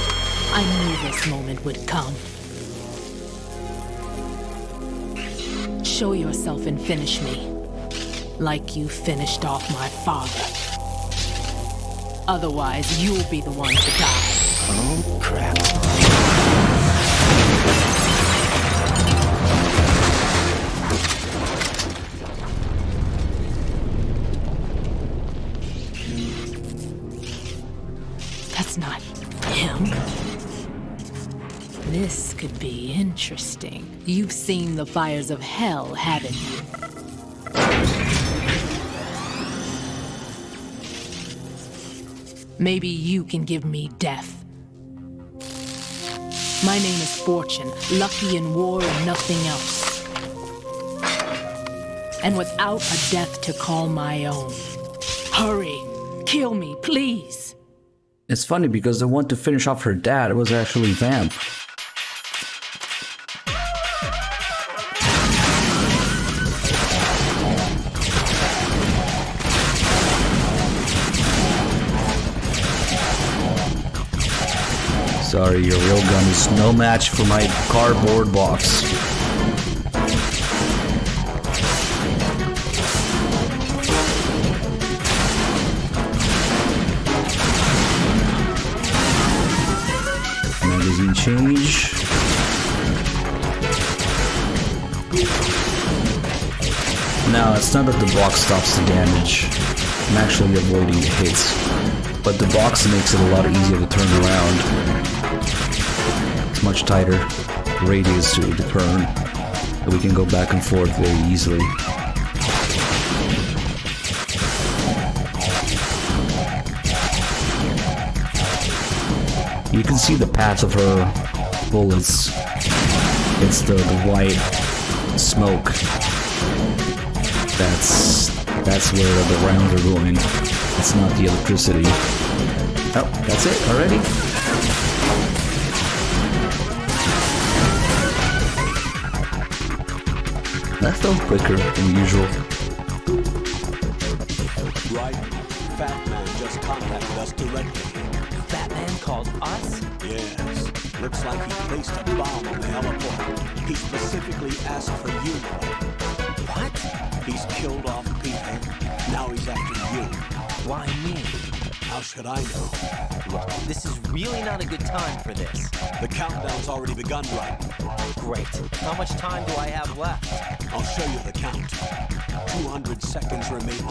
I knew this moment would come. Show yourself and finish me. Like you finished off my father. Otherwise, you'll be the one to die. Oh, crap. That's not him. This could be interesting. You've seen the fires of hell, haven't you? Maybe you can give me death. My name is Fortune, lucky in war and nothing else. And without a death to call my own. Hurry, kill me, please. It's funny because the one to finish off her dad was actually Vamp. Sorry, your real gun is no match for my cardboard box. Magazine change. Now, it's not that the box stops the damage. I'm actually avoiding the hits. But the box makes it a lot easier to turn around. It's much tighter radius to the turn. So we can go back and forth very easily. You can see the paths of her bullets. It's the white smoke. That's where the rounds are going. It's not the electricity. Oh, that's it already? That felt quicker than usual. Ryden, Fat Man just contacted us directly. Fat Man called us? Yes. Looks like he placed a bomb on the heliport. He specifically asked for you. What? He's killed off Peter. Now he's after you. Why me? How should I know? Look, this is really not a good time for this. The countdown's already begun, Ryden. Great. How much time do I have left? I'll show you the count. 200 seconds remaining.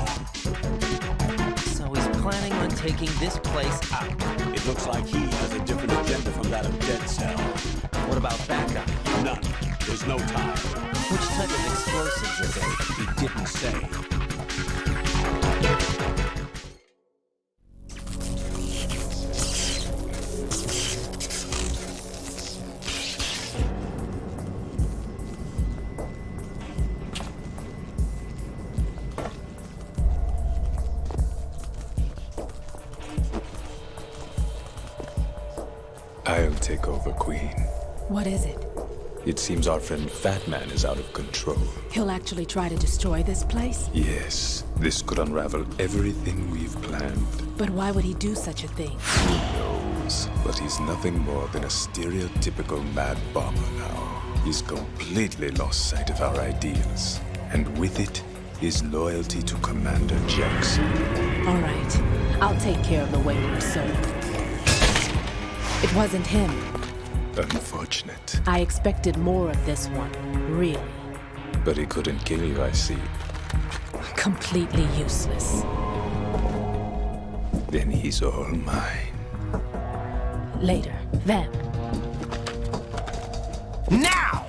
So he's planning on taking this place out. It looks like he has a different agenda from that of Dead Cell. What about backup? None. There's no time. Which type of explosives is it? He didn't say. I'll take over, Queen. What is it? It seems our friend Fat Man is out of control. He'll actually try to destroy this place? Yes, this could unravel everything we've planned. But why would he do such a thing? Who knows? But he's nothing more than a stereotypical mad bomber now. He's completely lost sight of our ideals. And with it, his loyalty to Commander Jackson. All right. I'll take care of the wayward soul. It wasn't him. Unfortunate. I expected more of this one, really. But he couldn't kill you, I see. Completely useless. Then he's all mine. Later, Vamp. Now!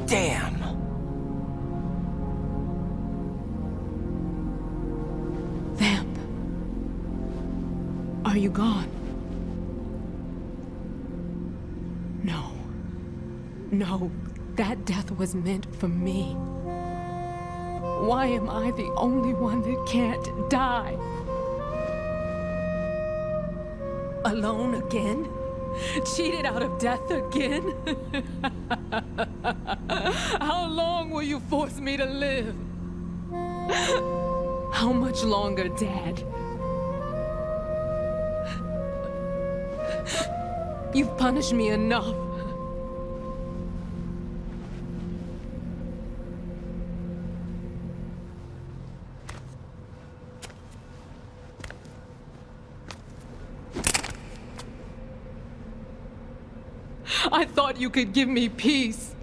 Damn! Vamp. Are you gone? No. No, that death was meant for me. Why am I the only one that can't die? Alone again? Cheated out of death again? How long will you force me to live? How much longer, Dad? You've punished me enough. I thought you could give me peace.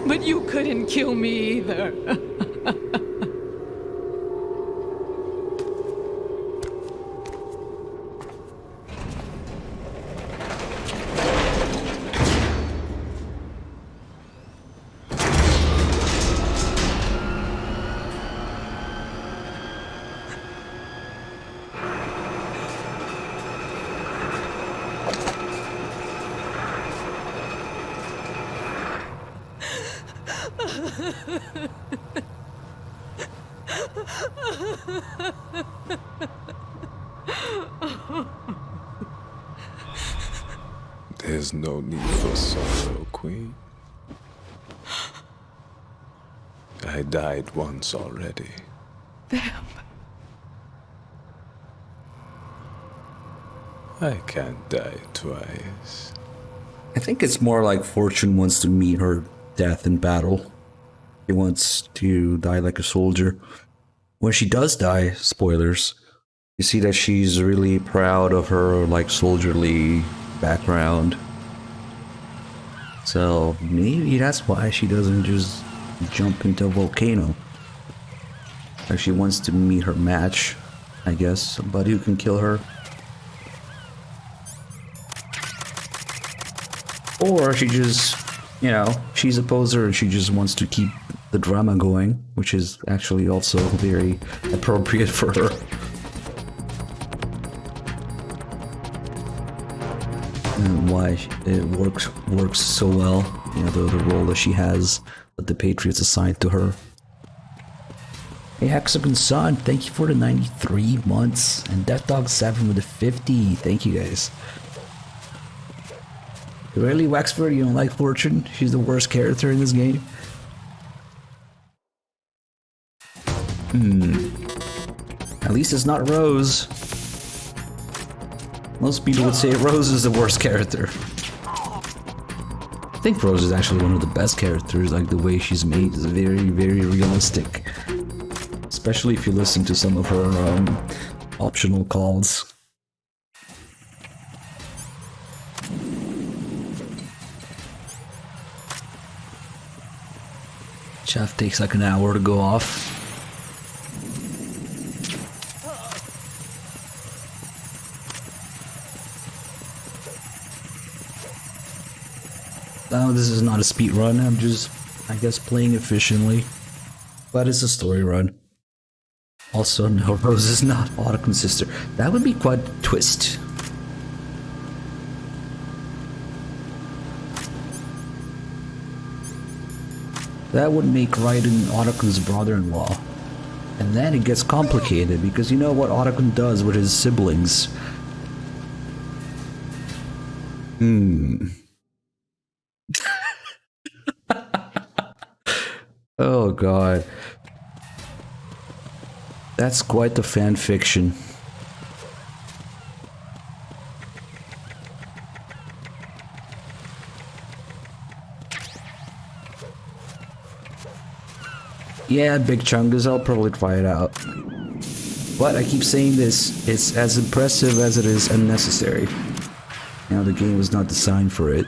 But you couldn't kill me either. There's no need for sorrow, Queen. I died once already. Damn. I can't die twice. I think it's more like Fortune wants to meet her death in battle. He wants to die like a soldier. When she does die, spoilers, you see that she's really proud of her like soldierly background. So maybe that's why she doesn't just jump into a volcano. Like she wants to meet her match, I guess, somebody who can kill her. Or she just, you know, she's a poser and she just wants to keep the drama going, which is actually also very appropriate for her. And why it works so well, you know, the role that she has, that the Patriots assigned to her. Hey Hexagon Son, thank you for the 93 months, and Death Dog 7 with the 50. Thank you guys. Really, Wexford, you don't like Fortune? She's the worst character in this game? At least it's not Rose. Most people would say Rose is the worst character. I think Rose is actually one of the best characters, like the way she's made is very, very realistic. Especially if you listen to some of her optional calls. Chef takes like an hour to go off. Now this is not a speed run, I'm just, I guess, playing efficiently. But it's a story run. Also, no, Rose is not Otakon's sister. That would be quite a twist. That would make Ryden Otakon's brother-in-law. And then it gets complicated, because you know what Otakon does with his siblings. Oh god. That's quite the fan fiction. Yeah, Big Chungus, I'll probably try it out. But I keep saying this, it's as impressive as it is unnecessary. You know, the game was not designed for it.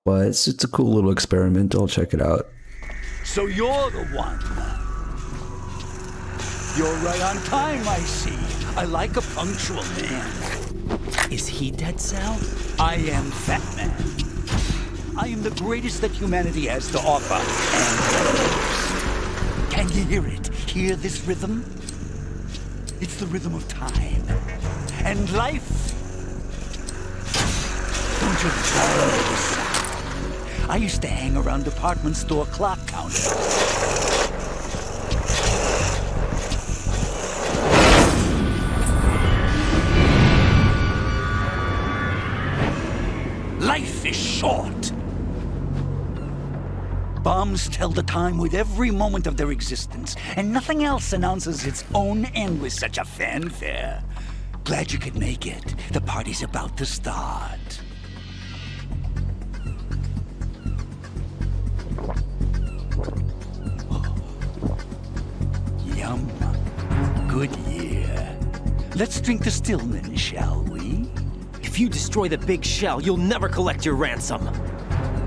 But it's a cool little experiment, I'll check it out. So you're the one. You're right on time, I see. I like a punctual man. Is he he Dead Cell? I am Fat Man. I am the greatest that humanity has to offer. And can you hear it? Hear this rhythm? It's the rhythm of time. And life. Don't you love this? I used to hang around department store clock counters. Life is short. Bombs tell the time with every moment of their existence, and nothing else announces its own end with such a fanfare. Glad you could make it. The party's about to start. Yum. Good year. Let's drink to Stillman, shall we? If you destroy the Big Shell, you'll never collect your ransom.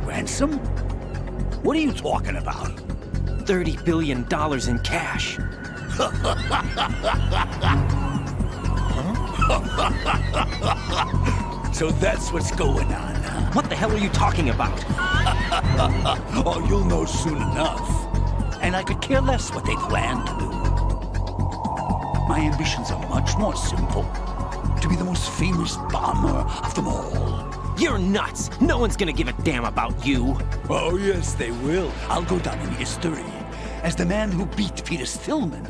Ransom? What are you talking about? $30 billion in cash. So that's what's going on, huh? What the hell are you talking about? Oh, you'll know soon enough. And I could care less what they plan to do. My ambitions are much more simple. To be the most famous bomber of them all. You're nuts! No one's gonna give a damn about you! Oh, yes, they will. I'll go down in history as the man who beat Peter Stillman.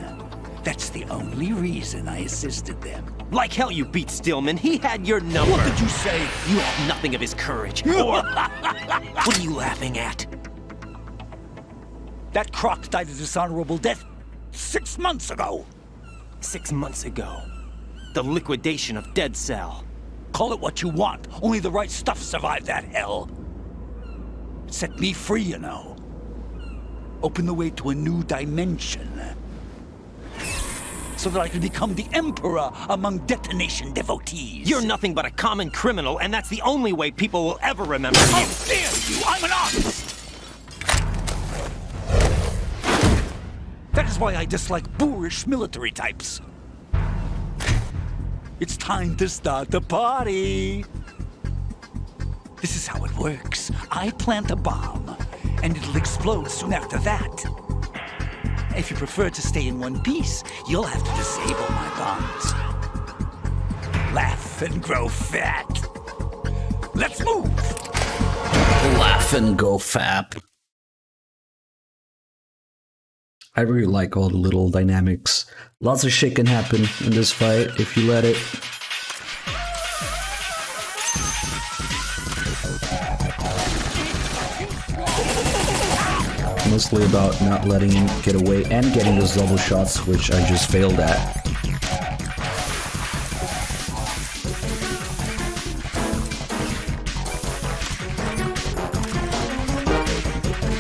That's the only reason I assisted them. Like hell you beat Stillman. He had your number. What did you say? You have nothing of his courage. Or... What are you laughing at? That croc died a dishonorable death 6 months ago. 6 months ago. The liquidation of Dead Cell. Call it what you want. Only the right stuff survived that hell. It set me free, you know. Opened the way to a new dimension. So that I could become the Emperor among Detonation devotees. You're nothing but a common criminal, and that's the only way people will ever remember you. How dare you! I'm an artist! That is why I dislike boorish military types. It's time to start the party. This is how it works. I plant a bomb, and it'll explode soon after that. If you prefer to stay in one piece, you'll have to disable my bombs. Laugh and grow fat. Let's move! Laugh and go fap. I really like all the little dynamics. Lots of shit can happen in this fight if you let it. Mostly about not letting him get away and getting those double shots, which I just failed at.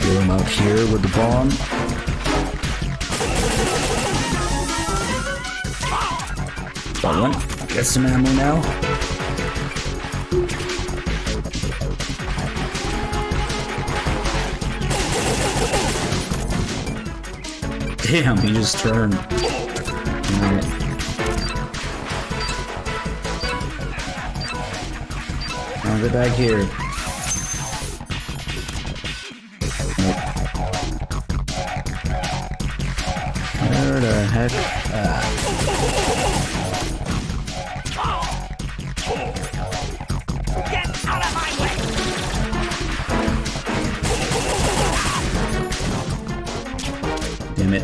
Get him out here with the bomb. That one. Get some ammo now. Damn, he just turned. Alright. I'll get back here. Where the heck? Get out of my way! Damn it.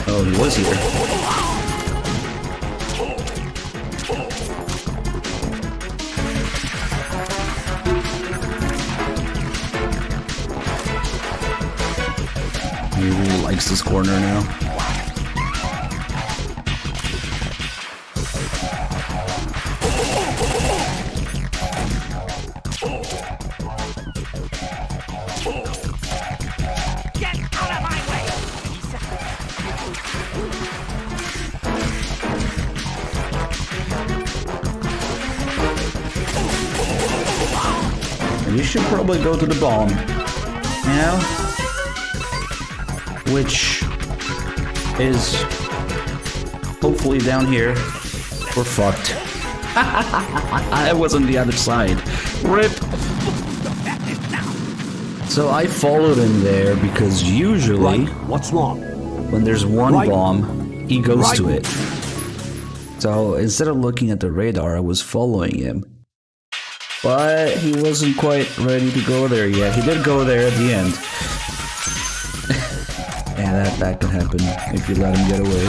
Oh, he was here. He really likes this corner now. Get out of my way! You should probably go to the bomb. You know? Which is hopefully down here. We're fucked. I was on the other side. RIP! So I followed him there because usually, what's wrong? When there's one bomb, he goes to it. So instead of looking at the radar, I was following him. But he wasn't quite ready to go there yet. He did go there at the end. Yeah, that can happen if you let him get away.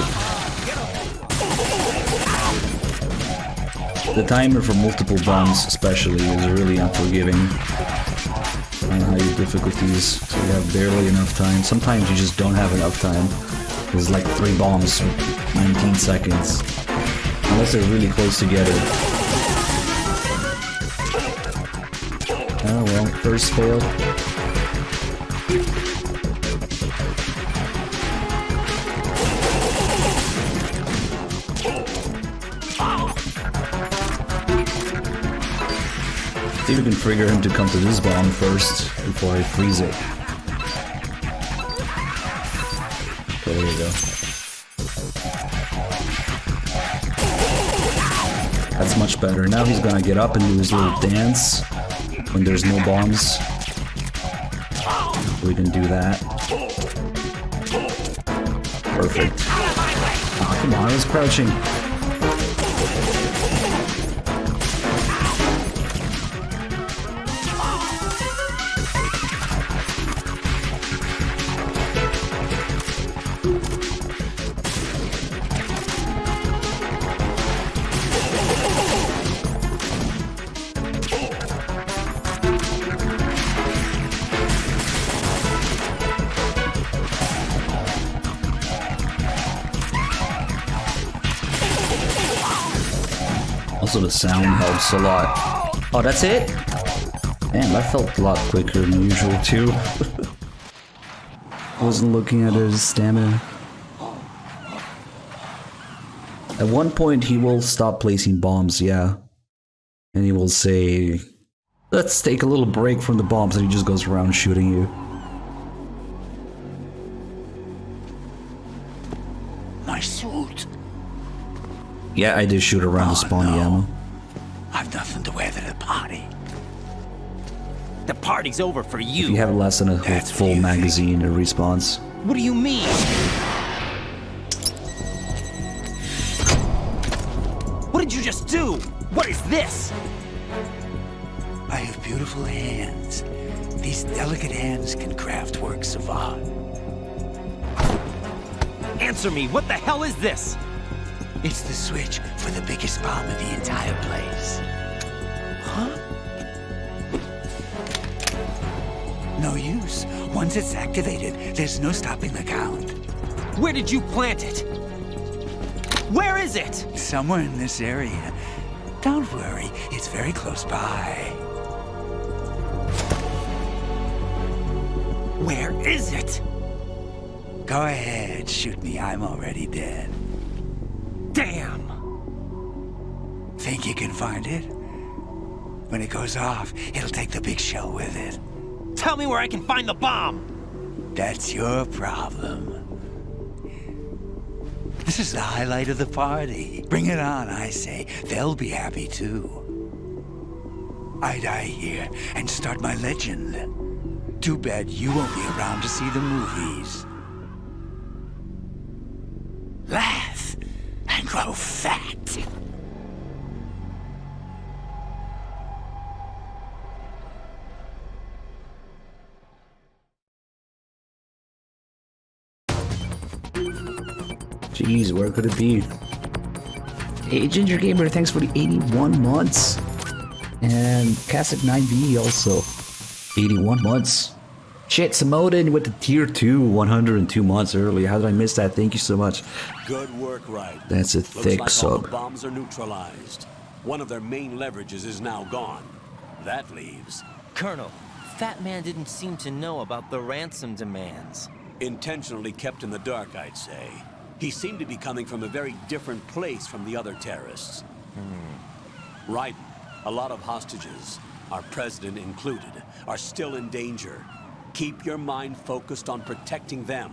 The timer for multiple bombs especially is really unforgiving on high difficulties, so you have barely enough time. Sometimes you just don't have enough time. There's like 3 bombs, 19 seconds. Unless they're really close together. Oh well, first fail. See if we can trigger him to come to this bomb first before I freeze it. Okay, there we go. That's much better. Now he's gonna get up and do his little dance when there's no bombs. We can do that. Perfect. Oh, come on, I was crouching. Also, the sound helps a lot. Oh, that's it? Damn, that felt a lot quicker than usual, too. I wasn't looking at his stamina. At one point, he will stop placing bombs, yeah. And he will say, let's take a little break from the bombs, and he just goes around shooting you. My suit. Yeah, I did shoot around the spawny ammo. I've nothing to wear to the party. The party's over for you. If you have less than a full magazine, it respawns. What do you mean? What did you just do? What is this? I have beautiful hands. These delicate hands can craft works of art. Answer me, what the hell is this? It's the switch for the biggest bomb in the entire place. Huh? No use. Once it's activated, there's no stopping the count. Where did you plant it? Where is it? Somewhere in this area. Don't worry, it's very close by. Where is it? Go ahead, shoot me. I'm already dead. Damn! Think you can find it? When it goes off, it'll take the big shell with it. Tell me where I can find the bomb! That's your problem. This is the highlight of the party. Bring it on, I say. They'll be happy too. I die here and start my legend. Too bad you won't be around to see the movies. Laugh and grow fat. Jeez, where could it be? Hey, Ginger Gamer, thanks for the 81 months. And Kasich9B also. 81 months. Shit, Samoden with the tier 2, 102 months early. How did I miss that? Thank you so much. Good work, Ryden. That's a thick Looks like all sub. the bombs are neutralized. One of their main leverages is now gone. That leaves... Colonel, Fat Man didn't seem to know about the ransom demands. Intentionally kept in the dark, I'd say. He seemed to be coming from a very different place from the other terrorists. Ryden, a lot of hostages, our president included, are still in danger. Keep your mind focused on protecting them.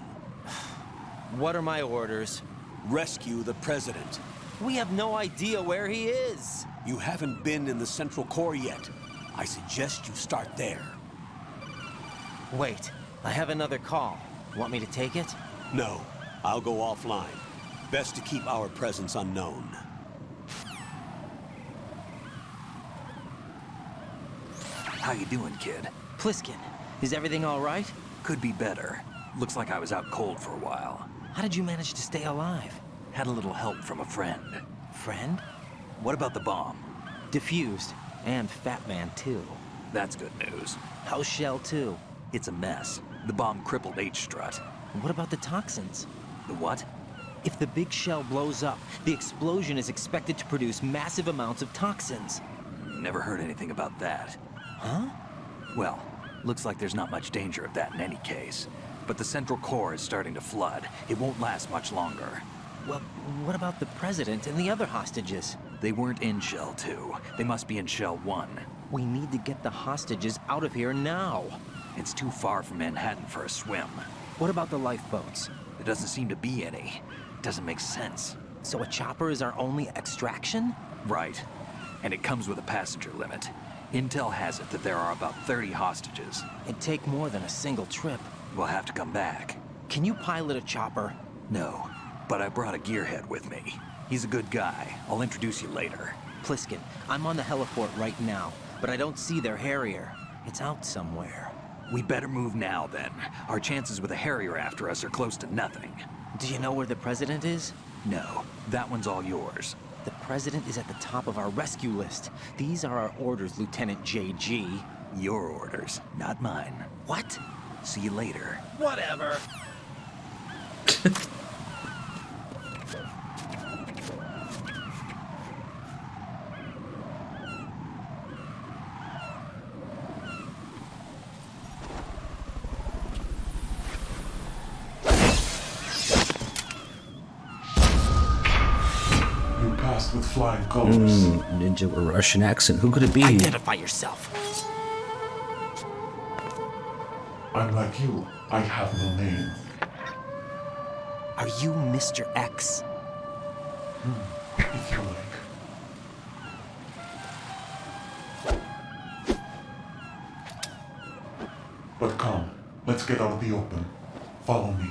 What are my orders? Rescue the President. We have no idea where he is. You haven't been in the Central Core yet. I suggest you start there. Wait, I have another call. Want me to take it? No, I'll go offline. Best to keep our presence unknown. How you doing, kid? Pliskin, is everything all right? Could be better. Looks like I was out cold for a while. How did you manage to stay alive? Had a little help from a friend. Friend? What about the bomb? Diffused. And Fat Man, too. That's good news. How's Shell 2? It's a mess. The bomb crippled H-Strut. What about the toxins? The what? If the big shell blows up, the explosion is expected to produce massive amounts of toxins. Never heard anything about that. Huh? Well, looks like there's not much danger of that in any case. But the Central Core is starting to flood. It won't last much longer. Well, what about the President and the other hostages? They weren't in Shell 2. They must be in Shell 1. We need to get the hostages out of here now. It's too far from Manhattan for a swim. What about the lifeboats? There doesn't seem to be any. It doesn't make sense. So a chopper is our only extraction? Right. And it comes with a passenger limit. Intel has it that there are about 30 hostages. It'd take more than a single trip. We'll have to come back. Can you pilot a chopper? No, but I brought a gearhead with me. He's a good guy. I'll introduce you later. Pliskin, I'm on the heliport right now, but I don't see their Harrier. It's out somewhere. We better move now, then. Our chances with a Harrier after us are close to nothing. Do you know where the President is? No, that one's all yours. The President is at the top of our rescue list. These are our orders, Lieutenant JG. Your orders, not mine. What? See you later. Whatever. With flying colors. Ninja with a Russian accent. Who could it be? Identify yourself. I'm like you. I have no name. Are you Mr. X? If you like. But come, let's get out of the open. Follow me.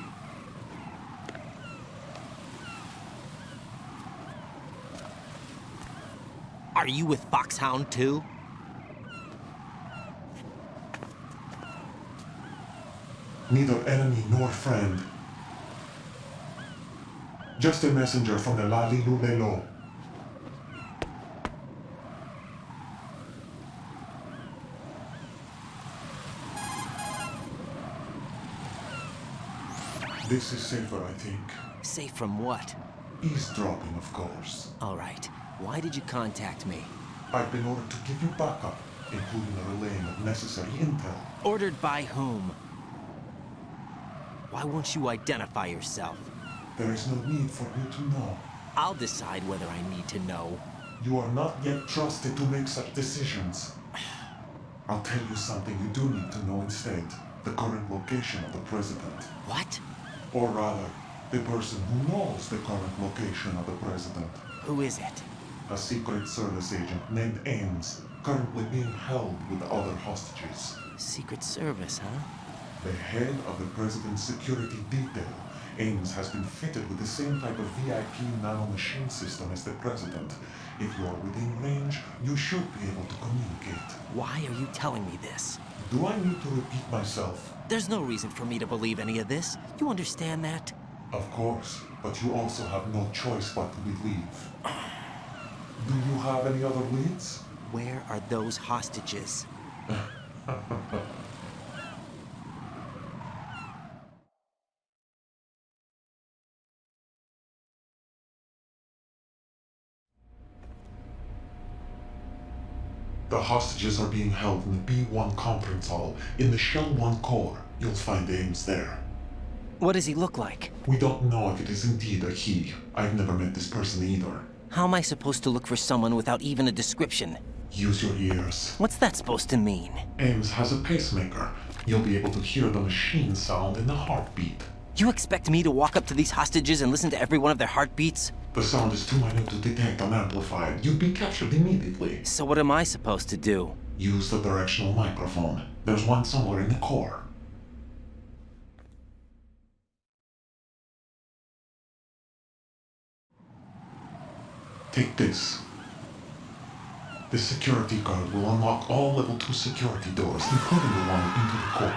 Are you with Foxhound too? Neither enemy nor friend. Just a messenger from the Lali Lulelo. This is safer, I think. Safe from what? Eavesdropping, of course. All right. Why did you contact me? I've been ordered to give you backup, including a relaying of necessary intel. Ordered by whom? Why won't you identify yourself? There is no need for you to know. I'll decide whether I need to know. You are not yet trusted to make such decisions. I'll tell you something you do need to know instead. The current location of the President. What? Or rather, the person who knows the current location of the President. Who is it? A Secret Service agent named Ames, currently being held with other hostages. Secret Service, huh? The head of the President's security detail, Ames has been fitted with the same type of VIP nanomachine system as the President. If you are within range, you should be able to communicate. Why are you telling me this? Do I need to repeat myself? There's no reason for me to believe any of this. You understand that? Of course, but you also have no choice but to believe. Do you have any other leads? Where are those hostages? The hostages are being held in the B1 conference hall. In the Shell 1 core, you'll find Ames there. What does he look like? We don't know if it is indeed a he. I've never met this person either. How am I supposed to look for someone without even a description? Use your ears. What's that supposed to mean? Ames has a pacemaker. You'll be able to hear the machine sound in the heartbeat. You expect me to walk up to these hostages and listen to every one of their heartbeats? The sound is too minute to detect unamplified. You'd be captured immediately. So what am I supposed to do? Use the directional microphone. There's one somewhere in the core. Take this. This security card will unlock all level 2 security doors, including the one into the core.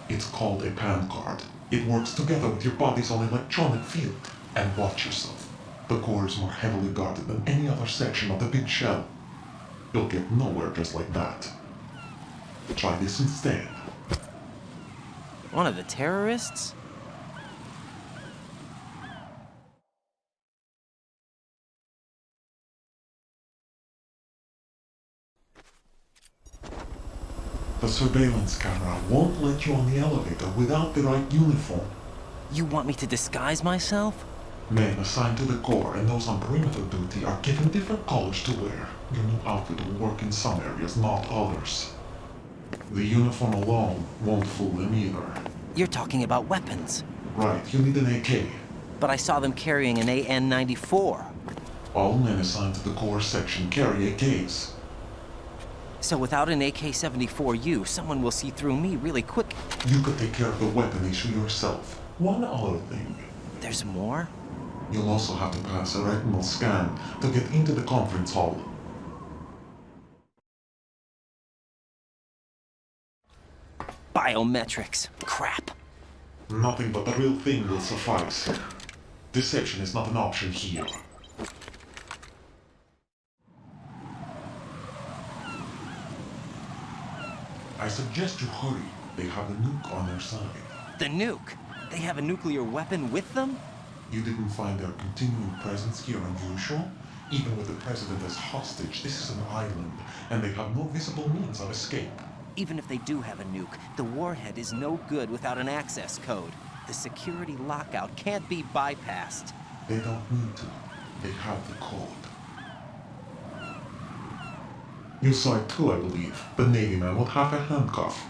It's called a PAN card. It works together with your body's own electronic field. And watch yourself. The core is more heavily guarded than any other section of the Big Shell. You'll get nowhere just like that. Try this instead. One of the terrorists? The surveillance camera won't let you on the elevator without the right uniform. You want me to disguise myself? Men assigned to the core and those on perimeter duty are given different colors to wear. Your new outfit will work in some areas, not others. The uniform alone won't fool them either. You're talking about weapons. Right, you need an AK. But I saw them carrying an AN-94. All men assigned to the core section carry AKs. So without an AK-74U, someone will see through me really quick. You could take care of the weapon issue yourself. One other thing. There's more? You'll also have to pass a retinal scan to get into the conference hall. Biometrics. Crap. Nothing but the real thing will suffice. Deception is not an option here. I suggest you hurry. They have the nuke on their side. The nuke? They have a nuclear weapon with them? You didn't find their continuing presence here unusual? Even with the president as hostage, this is an island, and they have no visible means of escape. Even if they do have a nuke, the warhead is no good without an access code. The security lockout can't be bypassed. They don't need to. They have the code. You saw it too, I believe. The Navy man with half a handcuff.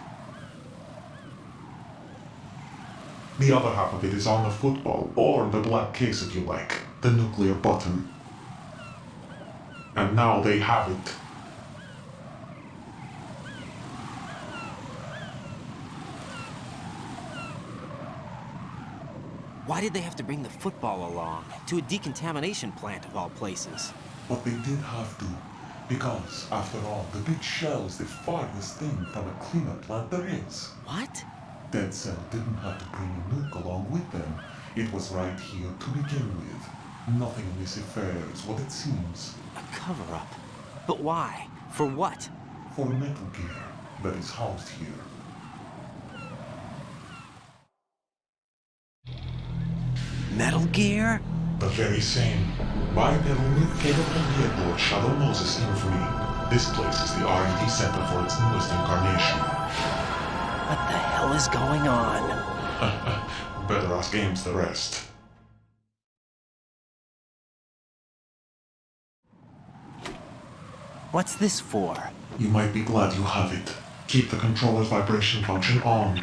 The other half of it is on the football, or the black case if you like. The nuclear button. And now they have it. Why did they have to bring the football along? To a decontamination plant of all places. But they did have to. Because, after all, the Big Shell is the farthest thing from a cleanup plant there is. What? Dead Cell didn't have to bring a nuke along with them. It was right here to begin with. Nothing in this affair is what it seems. A cover-up? But why? For what? For metal gear that is housed here. Metal Gear? The very same. Bipedal nuke-capable vehicle of Shadow Moses infamy. This place is the R&D center for its newest incarnation. What the hell is going on? Better ask Ames the rest. What's this for? You might be glad you have it. Keep the controller's vibration function on.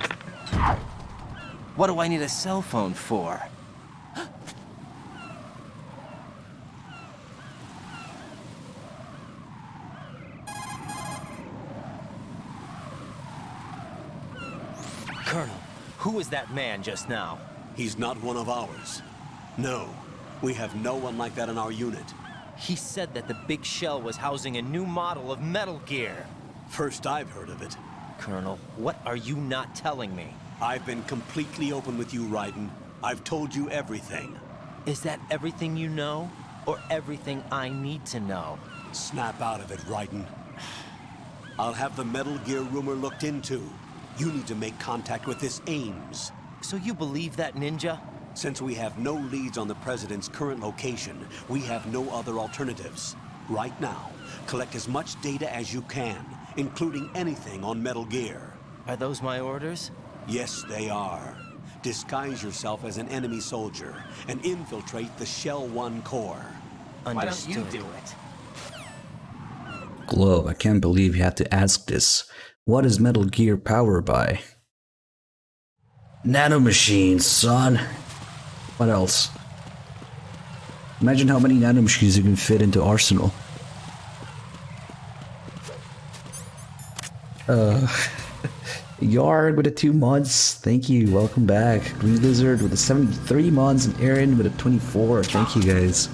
What do I need a cell phone for? Colonel, who was that man just now? He's not one of ours. No, we have no one like that in our unit. He said that the Big Shell was housing a new model of Metal Gear. First I've heard of it. Colonel, what are you not telling me? I've been completely open with you, Ryden. I've told you everything. Is that everything you know? Or everything I need to know? Snap out of it, Ryden. I'll have the Metal Gear rumor looked into. You need to make contact with this Ames. So you believe that ninja? Since we have no leads on the President's current location, we have no other alternatives. Right now, collect as much data as you can, including anything on Metal Gear. Are those my orders? Yes, they are. Disguise yourself as an enemy soldier and infiltrate the Shell 1 core. Understood. Why don't you do it? Globe, I can't believe you had to ask this. What is Metal Gear powered by? Nanomachines, son. What else? Imagine how many nanomachines you can fit into Arsenal. Yarg with the 2 months. Thank you. Welcome back. Green Lizard with the 73 months and Aaron with a 24. Thank you guys.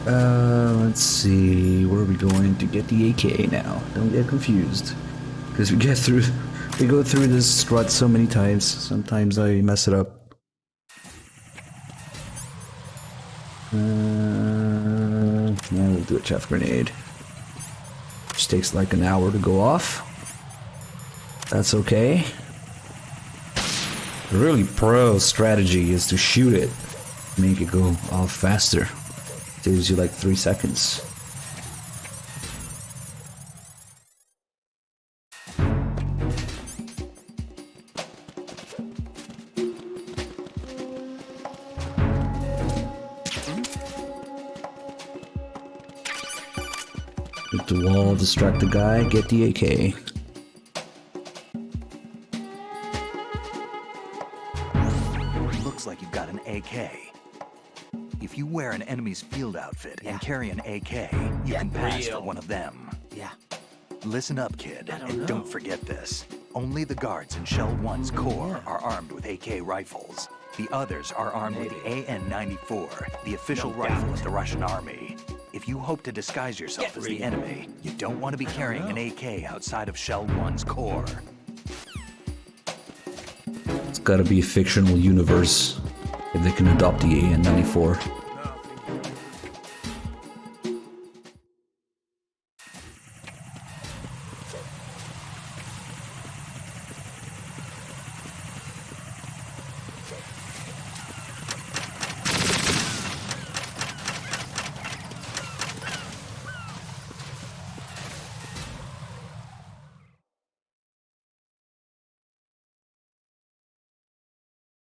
Let's see. Where are we going to get the AK now? Don't get confused. Because we go through this strut so many times. Sometimes I mess it up. Yeah, we'll do a chaff grenade. Which takes like an hour to go off. That's okay. The really pro strategy is to shoot it. Make it go off faster. Saves you like 3 seconds. Hit the wall, distract the guy, get the AK. Looks like you've got an AK. If you wear an enemy's field outfit and carry an AK, you can pass for one of them. Yeah. Listen up, kid, and don't forget this. Only the guards in Shell 1's core are armed with AK rifles. The others are armed with the AN-94, the official rifle of the Russian army. If you hope to disguise yourself as the enemy, you don't want to be carrying an AK outside of Shell 1's core. It's gotta be a fictional universe if they can adopt the AN-94.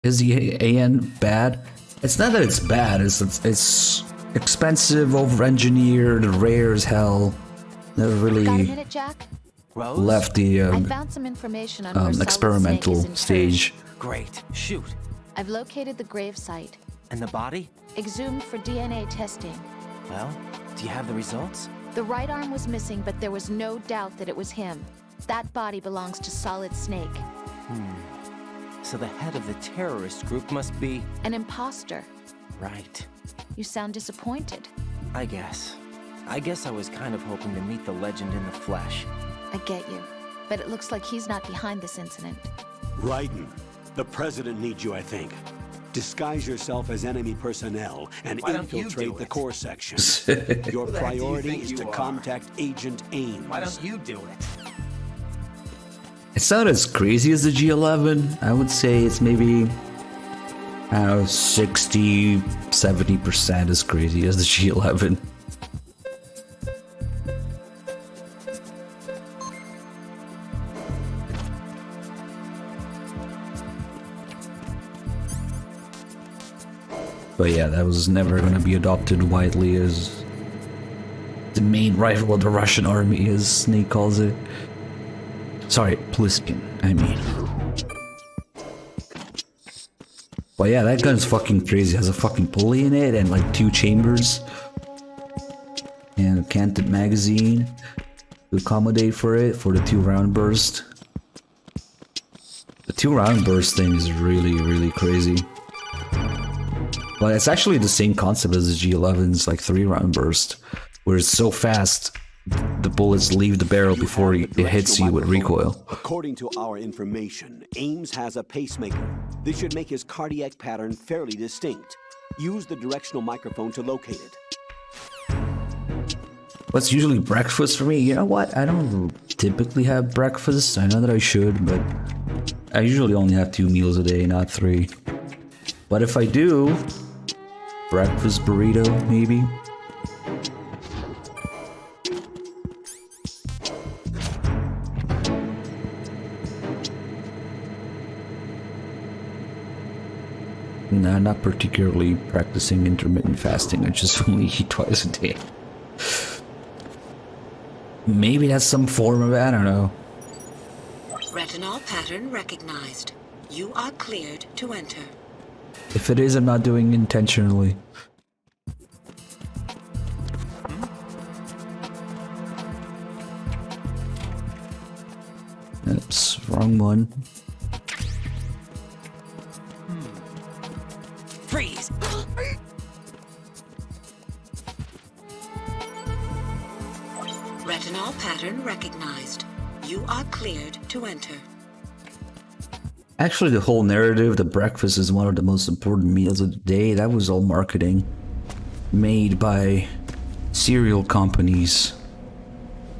Is the AN bad? It's not that it's bad, it's expensive, over-engineered, rare as hell. Never really Got a minute, Jack? left the I found some information on where Solid experimental Snake is stage. Great. Shoot. I've located the grave site. And the body? Exhumed for DNA testing. Well, do you have the results? The right arm was missing, but there was no doubt that it was him. That body belongs to Solid Snake. So the head of the terrorist group must be... An imposter. Right. You sound disappointed. I guess I was kind of hoping to meet the legend in the flesh. I get you. But it looks like he's not behind this incident. Ryden, the president needs you, I think. Disguise yourself as enemy personnel and infiltrate the core section. Your priority is to contact Agent Ames. Why don't you do it? It's not as crazy as the G11. I would say it's maybe 60-70% as crazy as the G11. But yeah, that was never going to be adopted widely as the main rifle of the Russian army, as Snake calls it. Sorry, Pliskin, I mean. But yeah, that gun's fucking crazy. It has a fucking pulley in it and like 2 chambers. And a canted magazine to accommodate for it, for the 2-round burst. The 2-round burst thing is really, really crazy. But it's actually the same concept as the G11's like 3-round burst, where it's so fast the bullets leave the barrel before it hits you with recoil. According to our information, Ames has a pacemaker. This should make his cardiac pattern fairly distinct. Use the directional microphone to locate it. What's usually breakfast for me? You know what? I don't typically have breakfast. I know that I should, but I usually only have 2 meals a day, not 3. But if I do, breakfast burrito, maybe. Nah, not particularly practicing intermittent fasting. I just only eat twice a day. Maybe that's some form of it, I don't know. Retinol pattern recognized. You are cleared to enter. If it is, I'm not doing intentionally. Oops, wrong one. Freeze! Retinol pattern recognized. You are cleared to enter. Actually, the whole narrative, the breakfast is one of the most important meals of the day. That was all marketing made by cereal companies.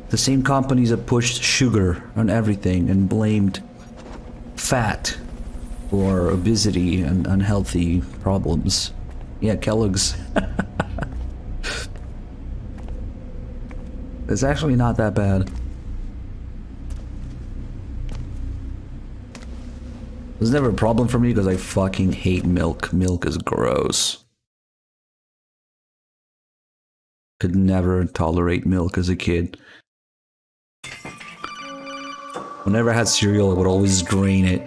The same companies that pushed sugar on everything and blamed fat for obesity and unhealthy problems. Yeah, Kellogg's. It's actually not that bad. It was never a problem for me because I fucking hate milk. Milk is gross. Could never tolerate milk as a kid. Whenever I had cereal, I would always drain it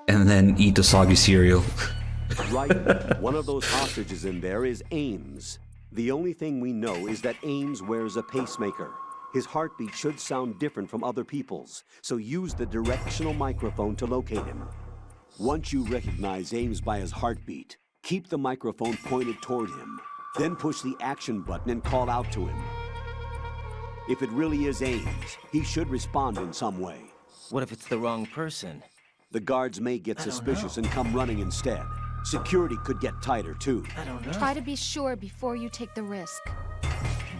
and then eat the soggy cereal. Right. One of those hostages in there is Ames. The only thing we know is that Ames wears a pacemaker. His heartbeat should sound different from other people's, so use the directional microphone to locate him. Once you recognize Ames by his heartbeat, keep the microphone pointed toward him. Then push the action button and call out to him. If it really is Ames, he should respond in some way. What if it's the wrong person? The guards may get suspicious and come running instead. Security could get tighter, too. I don't know. Try to be sure before you take the risk.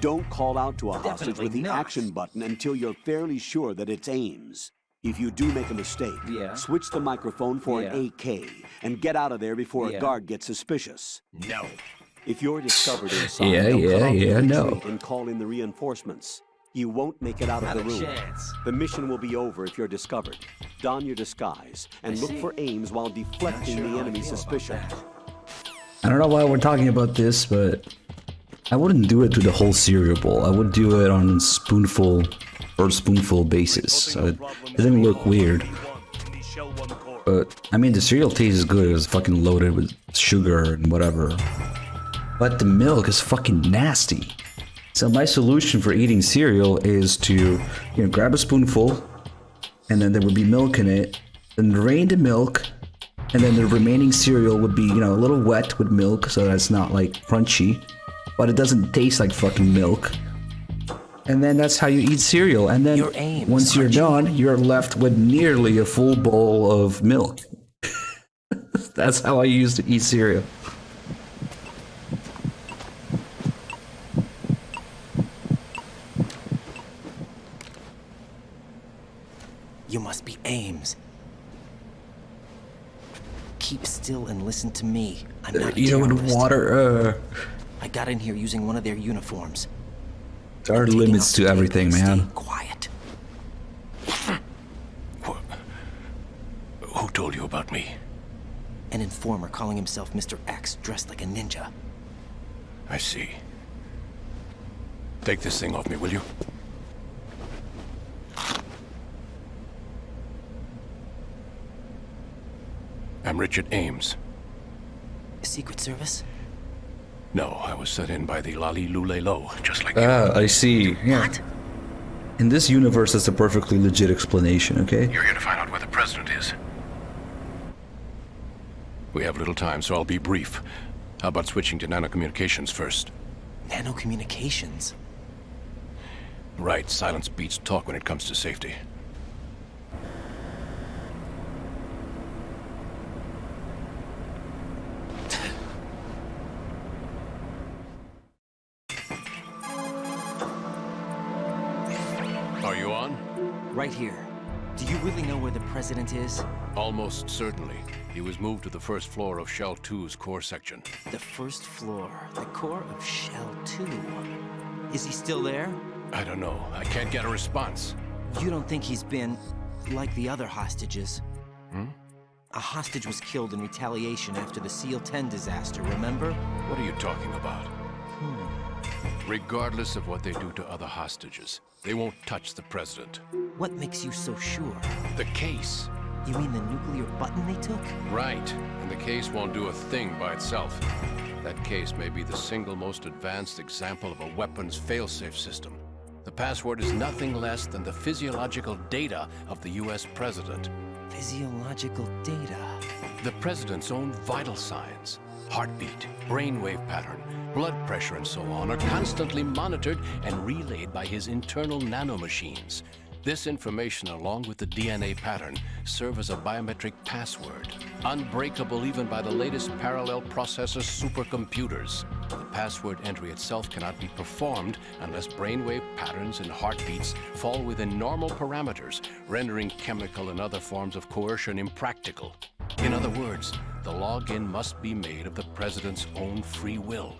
Don't call out to a hostage Definitely with the not. action button until you're fairly sure that it's Ames. If you do make a mistake, switch the microphone for an AK and get out of there before a guard gets suspicious. No. If you're discovered inside, Yeah, they'll cut off the no. retreat and call in the reinforcements. You won't make it out of Not the a room. chance. The mission will be over if you're discovered. Don your disguise and look for Ames while deflecting the enemy's suspicion. I don't know why we're talking about this, but I wouldn't do it to the whole cereal bowl. I would do it on spoonful or spoonful basis. So it didn't look weird. But I mean, the cereal tastes good. It's fucking loaded with sugar and whatever. But the milk is fucking nasty. So my solution for eating cereal is to, grab a spoonful, and then there would be milk in it, then drain the milk, and then the remaining cereal would be, a little wet with milk so that it's not like crunchy, but it doesn't taste like fucking milk. And then that's how you eat cereal. And then once you're done, you're left with nearly a full bowl of milk. That's how I used to eat cereal. You must be Ames. Keep still and listen to me. I'm not a with terrorist. water. I got in here using one of their uniforms. There are limits to everything, man. Quiet. Who told you about me? An informer calling himself Mr. X, dressed like a ninja. I see. Take this thing off me, will you? I'm Richard Ames. Secret Service? No, I was sent in by the Lali Lule Lo, just like you. Ah, I see. Yeah. What? In this universe, that's a perfectly legit explanation, okay? You're here to find out where the president is. We have little time, so I'll be brief. How about switching to nanocommunications first? Nanocommunications? Right, silence beats talk when it comes to safety. Are you on? Right here. Do you really know where the president is? Almost certainly. He was moved to the first floor of Shell 2's core section. The first floor. The core of Shell 2. Is he still there? I don't know. I can't get a response. You don't think he's been like the other hostages? Hmm? A hostage was killed in retaliation after the SEAL 10 disaster, remember? What are you talking about? Regardless of what they do to other hostages, they won't touch the president. What makes you so sure? The case. You mean the nuclear button they took? Right, and the case won't do a thing by itself. That case may be the single most advanced example of a weapons failsafe system. The password is nothing less than the physiological data of the US president. Physiological data? The president's own vital signs, heartbeat, brainwave pattern, blood pressure and so on are constantly monitored and relayed by his internal nanomachines. This information, along with the DNA pattern, serve as a biometric password, unbreakable even by the latest parallel processor supercomputers. The password entry itself cannot be performed unless brainwave patterns and heartbeats fall within normal parameters, rendering chemical and other forms of coercion impractical. In other words, the login must be made of the president's own free will.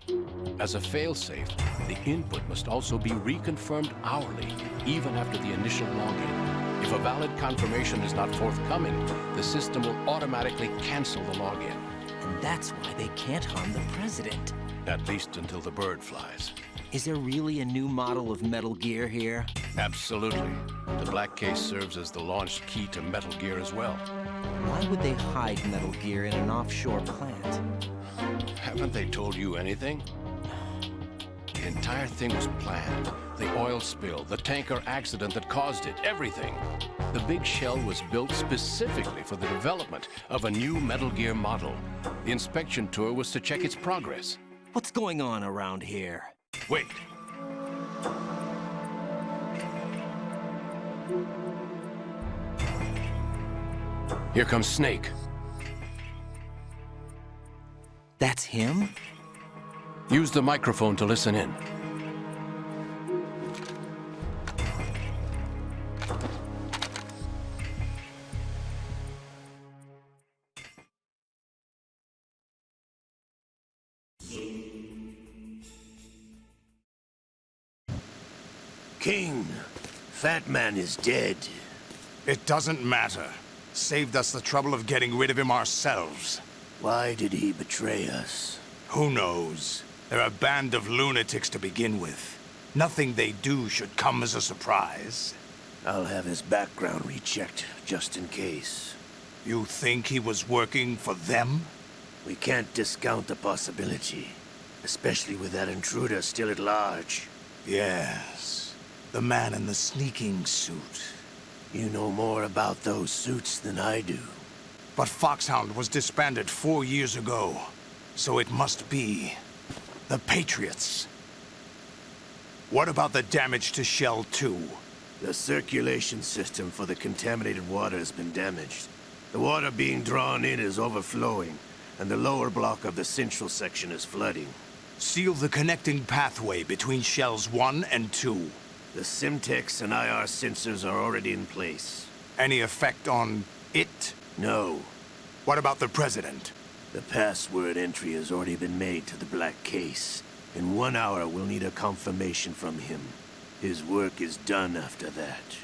As a failsafe, the input must also be reconfirmed hourly, even after the initial login. If a valid confirmation is not forthcoming, the system will automatically cancel the login. And that's why they can't harm the president. At least until the bird flies. Is there really a new model of Metal Gear here? Absolutely. The black case serves as the launch key to Metal Gear as well. Why would they hide Metal Gear in an offshore plant? Haven't they told you anything? The entire thing was planned. The oil spill, the tanker accident that caused it, everything. The Big Shell was built specifically for the development of a new Metal Gear model. The inspection tour was to check its progress. What's going on around here? Wait. Here comes Snake. That's him? Use the microphone to listen in. King, Fat Man is dead. It doesn't matter. Saved us the trouble of getting rid of him ourselves. Why did he betray us? Who knows? They're a band of lunatics to begin with. Nothing they do should come as a surprise. I'll have his background rechecked, just in case. You think he was working for them? We can't discount the possibility, especially with that intruder still at large. Yes, the man in the sneaking suit. You know more about those suits than I do. But Foxhound was disbanded 4 years ago, so it must be the Patriots. What about the damage to Shell 2? The circulation system for the contaminated water has been damaged. The water being drawn in is overflowing, and the lower block of the central section is flooding. Seal the connecting pathway between Shells 1 and 2. The Simtex and IR sensors are already in place. Any effect on it? No. What about the President? The password entry has already been made to the black case. In 1 hour, we'll need a confirmation from him. His work is done after that.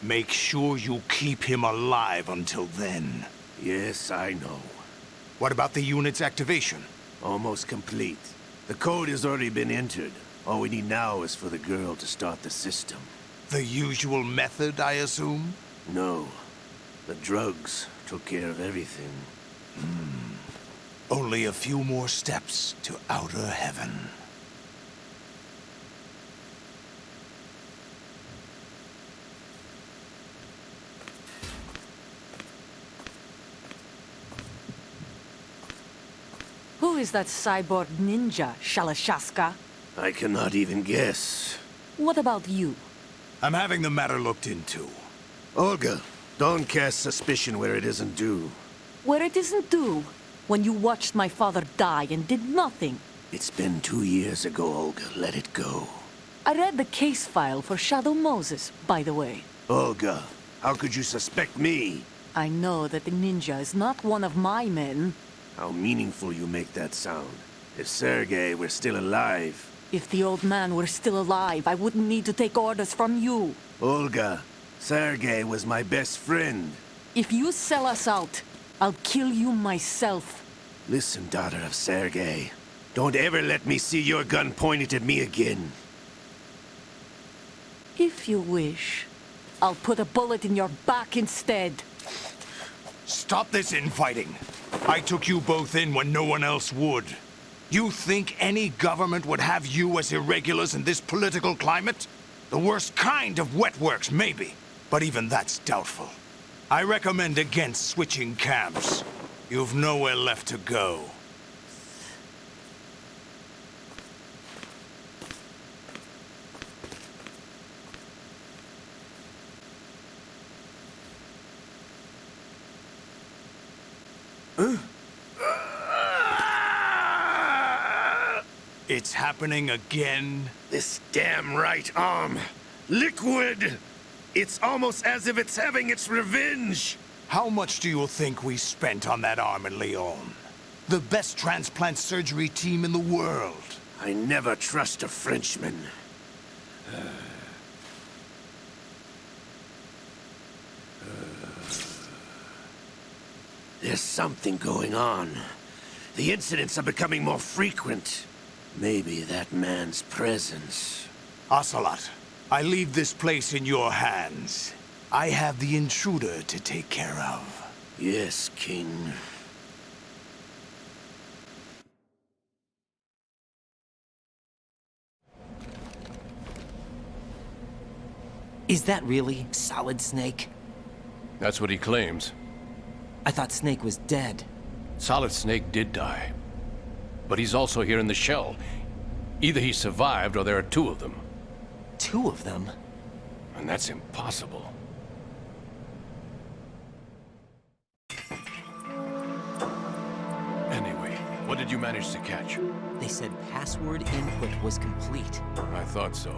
Make sure you keep him alive until then. Yes, I know. What about the unit's activation? Almost complete. The code has already been entered. All we need now is for the girl to start the system. The usual method, I assume? No. The drugs took care of everything. Only a few more steps to outer heaven. Who is that cyborg ninja, Shalashaska? I cannot even guess. What about you? I'm having the matter looked into. Olga, don't cast suspicion where it isn't due. Where it isn't due? When you watched my father die and did nothing. It's been 2 years ago, Olga. Let it go. I read the case file for Shadow Moses, by the way. Olga, how could you suspect me? I know that the ninja is not one of my men. How meaningful you make that sound. If Sergei were still alive... If the old man were still alive, I wouldn't need to take orders from you. Olga, Sergei was my best friend. If you sell us out, I'll kill you myself. Listen, daughter of Sergei. Don't ever let me see your gun pointed at me again. If you wish, I'll put a bullet in your back instead. Stop this infighting. I took you both in when no one else would. You think any government would have you as irregulars in this political climate? The worst kind of wet works, maybe. But even that's doubtful. I recommend against switching camps. You've nowhere left to go. It's happening again? This damn right arm. Liquid! It's almost as if it's having its revenge! How much do you think we spent on that arm in Lyon? The best transplant surgery team in the world. I never trust a Frenchman. There's something going on. The incidents are becoming more frequent. Maybe that man's presence. Ocelot, I leave this place in your hands. I have the intruder to take care of. Yes, King. Is that really Solid Snake? That's what he claims. I thought Snake was dead. Solid Snake did die. But he's also here in the shell. Either he survived or there are two of them. Two of them? And that's impossible. Anyway, what did you manage to catch? They said password input was complete. I thought so.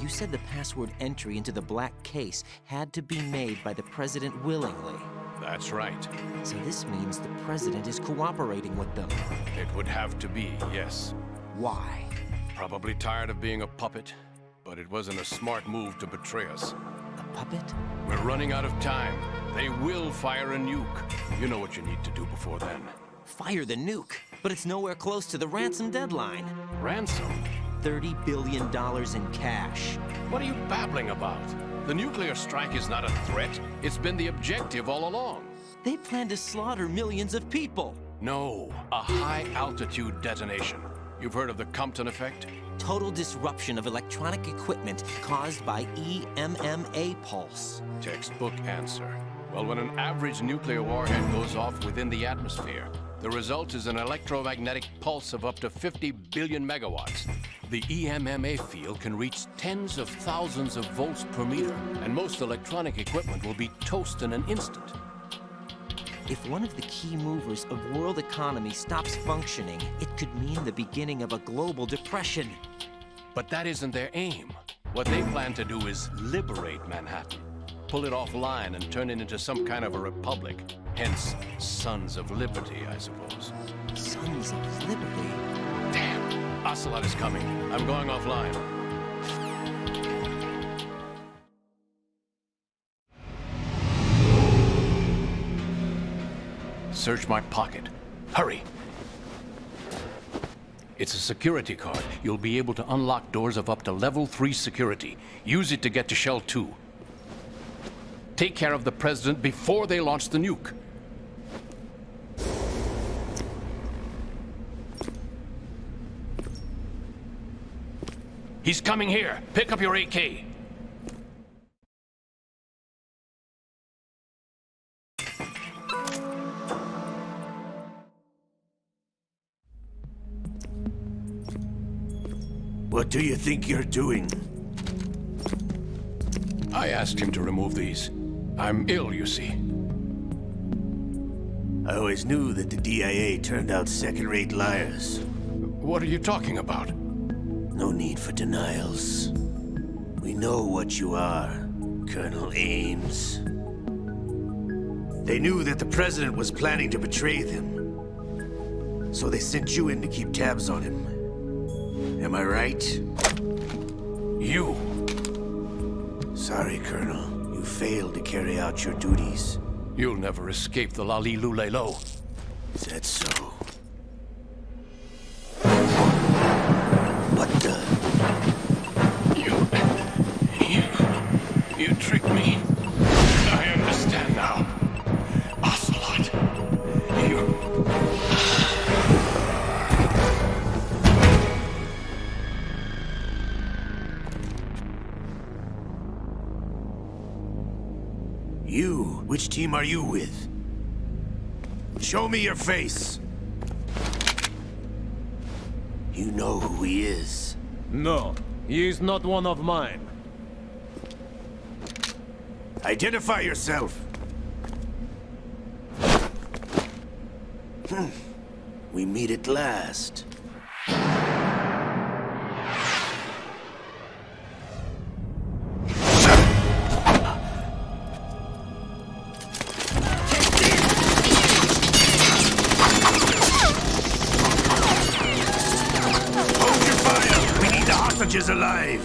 You said the password entry into the black case had to be made by the President willingly. That's right. So this means the President is cooperating with them. It would have to be, yes. Why? Probably tired of being a puppet, but it wasn't a smart move to betray us. A puppet? We're running out of time. They will fire a nuke. You know what you need to do before then. Fire the nuke? But it's nowhere close to the ransom deadline. Ransom? $30 billion in cash. What are you babbling about? The nuclear strike is not a threat. It's been the objective all along. They plan to slaughter millions of people. No, a high-altitude detonation. You've heard of the Compton effect? Total disruption of electronic equipment caused by EMMA pulse. Textbook answer. Well, when an average nuclear warhead goes off within the atmosphere, the result is an electromagnetic pulse of up to 50 billion megawatts. The EMMA field can reach tens of thousands of volts per meter, and most electronic equipment will be toast in an instant. If one of the key movers of world economy stops functioning, it could mean the beginning of a global depression. But that isn't their aim. What they plan to do is liberate Manhattan. Pull it offline and turn it into some kind of a republic. Hence, Sons of Liberty, I suppose. Sons of Liberty? Damn! Ocelot is coming. I'm going offline. Search my pocket. Hurry! It's a security card. You'll be able to unlock doors of up to level 3 security. Use it to get to Shell 2. Take care of the President before they launch the nuke. He's coming here. Pick up your AK. What do you think you're doing? I asked him to remove these. I'm ill, you see. I always knew that the DIA turned out second-rate liars. What are you talking about? No need for denials. We know what you are, Colonel Ames. They knew that the President was planning to betray them. So they sent you in to keep tabs on him. Am I right? You! Sorry, Colonel. You failed to carry out your duties. You'll never escape the Lalilulelo. Is that so? What the? You... which team are you with? Show me your face. You know who he is. No, he is not one of mine. Identify yourself. We meet at last. Is alive.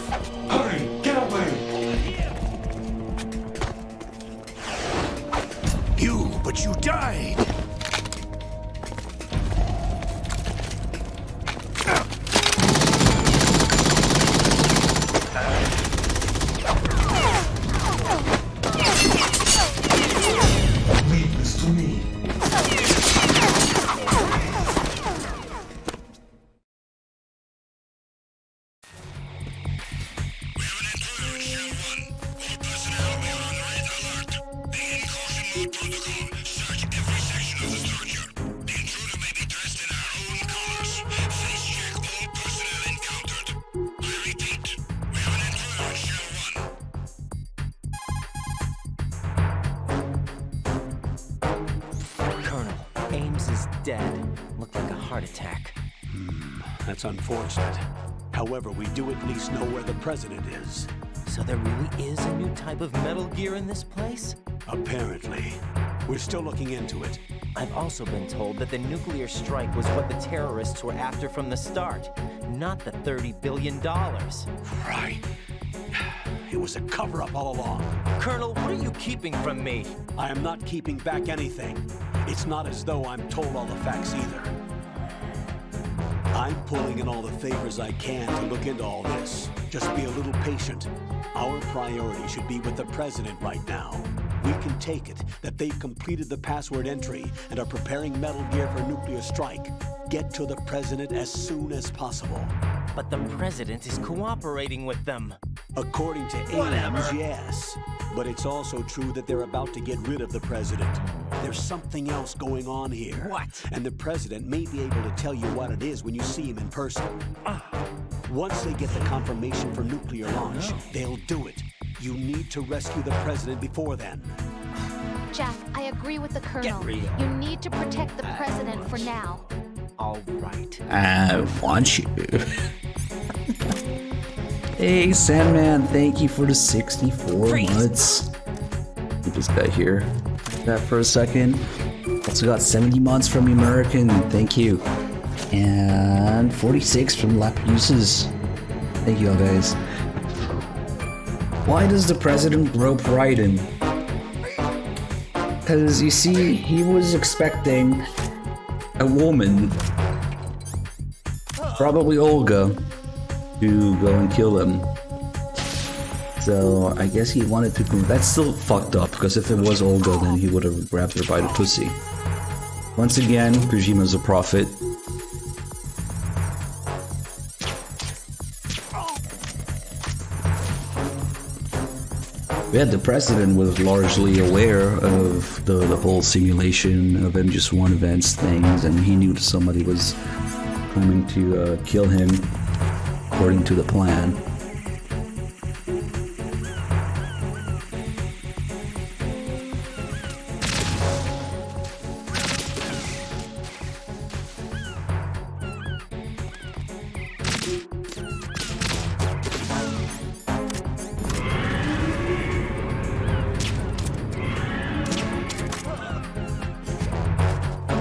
Hurry, get away. But you died. Leave this to me. That's unfortunate. However, we do at least know where the president is. So there really is a new type of Metal Gear in this place? Apparently. We're still looking into it. I've also been told that the nuclear strike was what the terrorists were after from the start, not the $30 billion. Right. It was a cover-up all along. Colonel, what are you keeping from me? I am not keeping back anything. It's not as though I'm told all the facts either. I'm pulling in all the favors I can to look into all this. Just be a little patient. Our priority should be with the president right now. We can take it that they've completed the password entry and are preparing Metal Gear for nuclear strike. Get to the president as soon as possible. But the president is cooperating with them. According to Ames, yes. But it's also true that they're about to get rid of the president. There's something else going on here. What? And the president may be able to tell you what it is when you see him in person. Once they get the confirmation for nuclear launch, they'll do it. You need to rescue the president before then. Jack, I agree with the Colonel. Get real. You need to protect the president for now. All right. I want you. Hey, Sandman, thank you for the 64 months. Keep this guy here. That for a second. Also got 70 months from American, thank you. And 46 from Lapuses. Thank you all, guys. Why does the president grope Ryden? Because you see, he was expecting a woman, probably Olga, to go and kill him. So I guess he wanted to. That's still fucked up, because if it was Olga, then he would have grabbed her by the pussy. Once again, Kojima's a prophet. Yeah, the president was largely aware of the whole simulation of MGS1 events things, and he knew that somebody was coming to kill him according to the plan.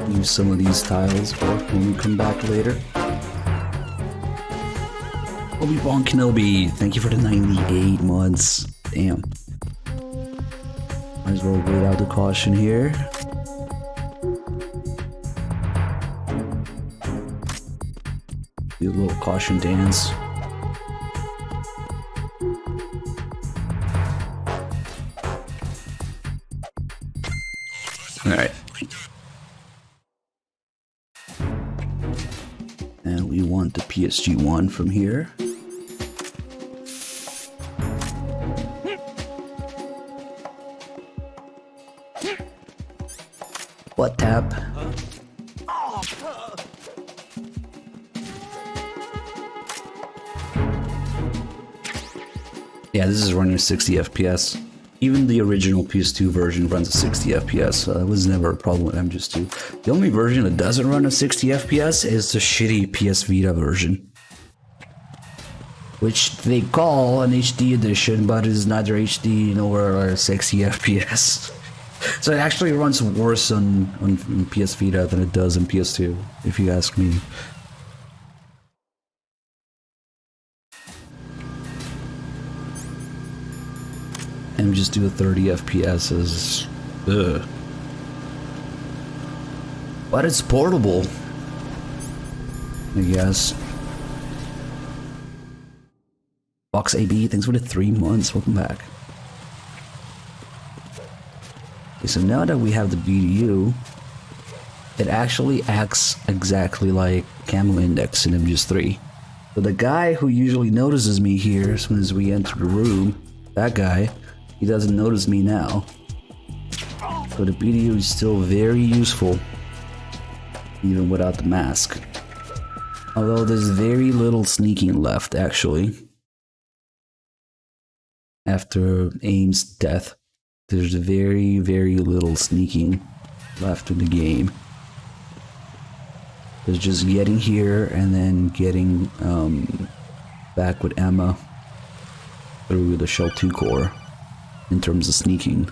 Use some of these tiles for when we come back later. Obi-Wan Kenobi, thank you for the 98 months. Damn. Might as well wait out the caution here. Do a little caution dance. Alright. And we want the PSG-1 from here. What tap? Yeah, this is running at 60 FPS. Even the original PS2 version runs at 60 FPS, so that was never a problem with MGS2. The only version that doesn't run at 60 FPS is the shitty PS Vita version, which they call an HD edition, but it is neither HD nor 60 FPS. So it actually runs worse on PS Vita than it does on PS2, if you ask me. And just do a 30 FPS is... ugh. But it's portable, I guess. Fox AB, thanks for the 3 months, welcome back. Okay, so now that we have the BDU, it actually acts exactly like Camo Index in MGS3. So the guy who usually notices me here as soon as we enter the room, that guy, he doesn't notice me now. So the BDU is still very useful, even without the mask. Although there's very little sneaking left, actually. After Ames' death, there's very, very little sneaking left in the game. There's just getting here and then getting back with Emma through the Shell 2 core in terms of sneaking.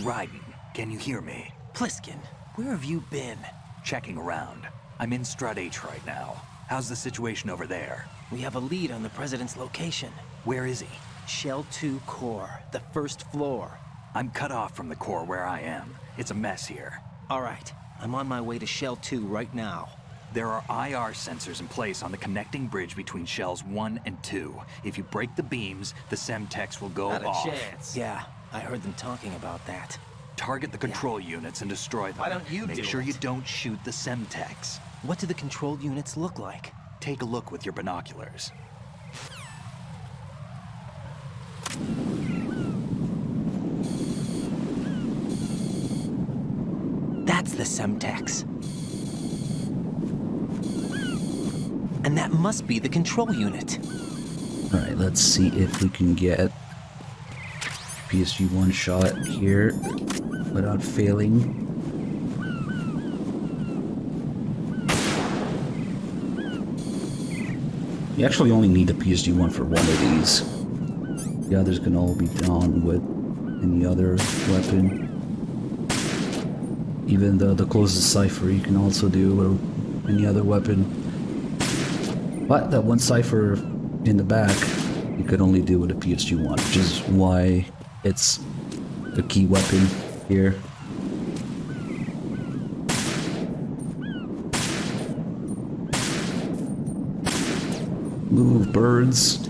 Ryden, can you hear me? Pliskin, where have you been? Checking around. I'm in Strut H right now. How's the situation over there? We have a lead on the President's location. Where is he? Shell 2 core, the first floor. I'm cut off from the core where I am. It's a mess here. All right, I'm on my way to Shell 2 right now. There are IR sensors in place on the connecting bridge between Shells 1 and 2. If you break the beams, the Semtex will go Not off. a chance. Yeah, I heard them talking about that. Target the control units and destroy them. Why don't you Make sure you don't shoot the Semtex. What do the control units look like? Take a look with your binoculars. That's the Semtex. And that must be the control unit. Alright, let's see if we can get PSG one shot here without failing. You actually only need the PSG one for one of these. The others can all be done with any other weapon. Even the closest cipher you can also do with any other weapon. But that one cipher in the back, you could only do with a PSG-1, which is why it's the key weapon here. Move, birds.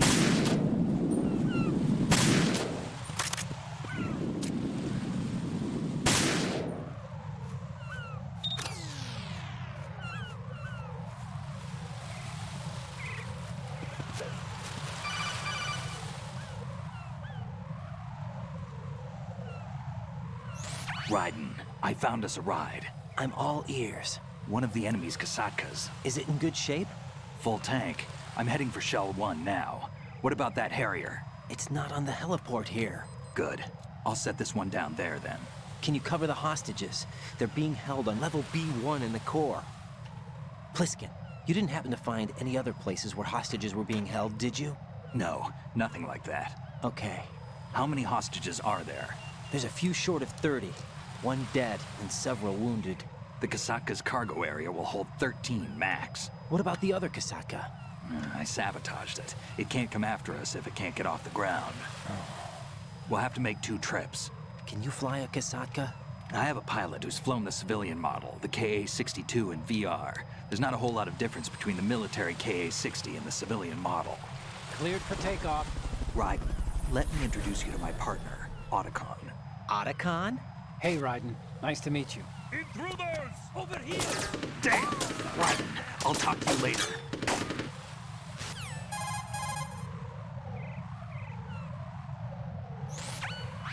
Ryden, I found us a ride. I'm all ears. One of the enemy's Kasatkas. Is it in good shape? Full tank. I'm heading for Shell 1 now. What about that Harrier? It's not on the heliport here. Good. I'll set this one down there then. Can you cover the hostages? They're being held on level B1 in the core. Pliskin, you didn't happen to find any other places where hostages were being held, did you? No, nothing like that. Okay. How many hostages are there? There's a few short of 30. One dead and several wounded. The Kasatka's cargo area will hold 13 max. What about the other Kasatka? I sabotaged it. It can't come after us if it can't get off the ground. We'll have to make 2 trips. Can you fly a Kasatka? I have a pilot who's flown the civilian model, the KA-62 in VR. There's not a whole lot of difference between the military KA-60 and the civilian model. Cleared for takeoff. Ryden, let me introduce you to my partner, Otakon. Otakon? Hey, Ryden. Nice to meet you. Intruders! Over here! Damn! Ryden, I'll talk to you later.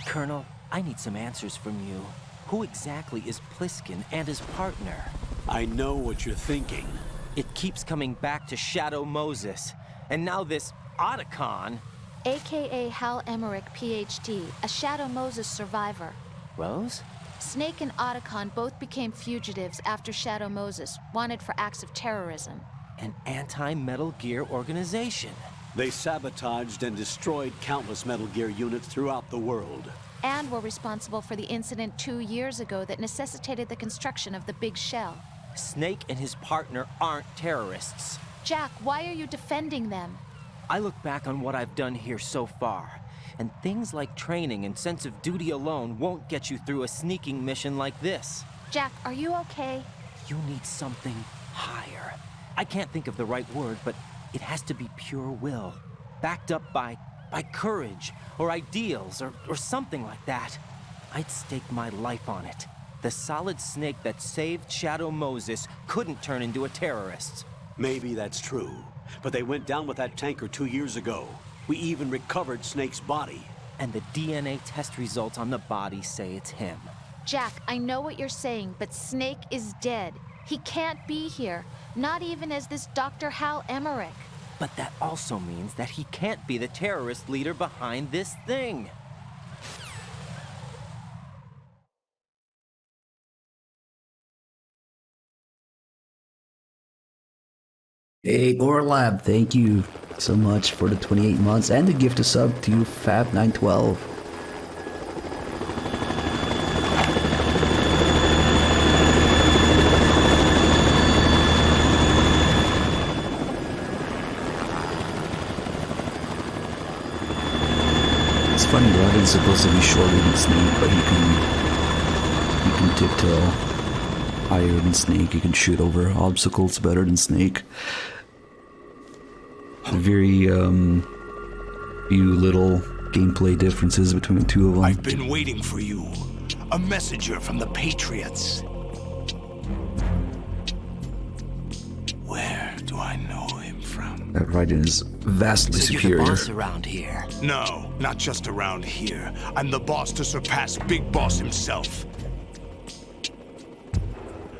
Colonel, I need some answers from you. Who exactly is Pliskin and his partner? I know what you're thinking. It keeps coming back to Shadow Moses. And now this Otakon. AKA Hal Emerick, PhD, a Shadow Moses survivor. Rose? Snake and Otakon both became fugitives after Shadow Moses, wanted for acts of terrorism. An anti-Metal Gear organization. They sabotaged and destroyed countless Metal Gear units throughout the world. And were responsible for the incident 2 years ago that necessitated the construction of the Big Shell. Snake and his partner aren't terrorists. Jack, why are you defending them? I look back on what I've done here so far, and things like training and sense of duty alone won't get you through a sneaking mission like this. Jack, are you okay? You need something higher. I can't think of the right word, but it has to be pure will, backed up by courage, or ideals, or something like that. I'd stake my life on it. The solid snake that saved Shadow Moses couldn't turn into a terrorist. Maybe that's true, but they went down with that tanker 2 years ago. We even recovered Snake's body. And the DNA test results on the body say it's him. Jack, I know what you're saying, but Snake is dead. He can't be here, not even as this Dr. Hal Emerick. But that also means that he can't be the terrorist leader behind this thing. Hey, Gorlab, thank you so much for the 28 months and the gift of sub to Fab912. It's funny, Ryden's supposed to be shorter than Snake, but he can tiptoe higher than Snake. He can shoot over obstacles better than Snake. Very few little gameplay differences between the two of them. I've been waiting for you. A messenger from the Patriots. Where do I know him from? That Ryden is vastly superior. You're the boss around here. No, not just around here. I'm the boss to surpass Big Boss himself.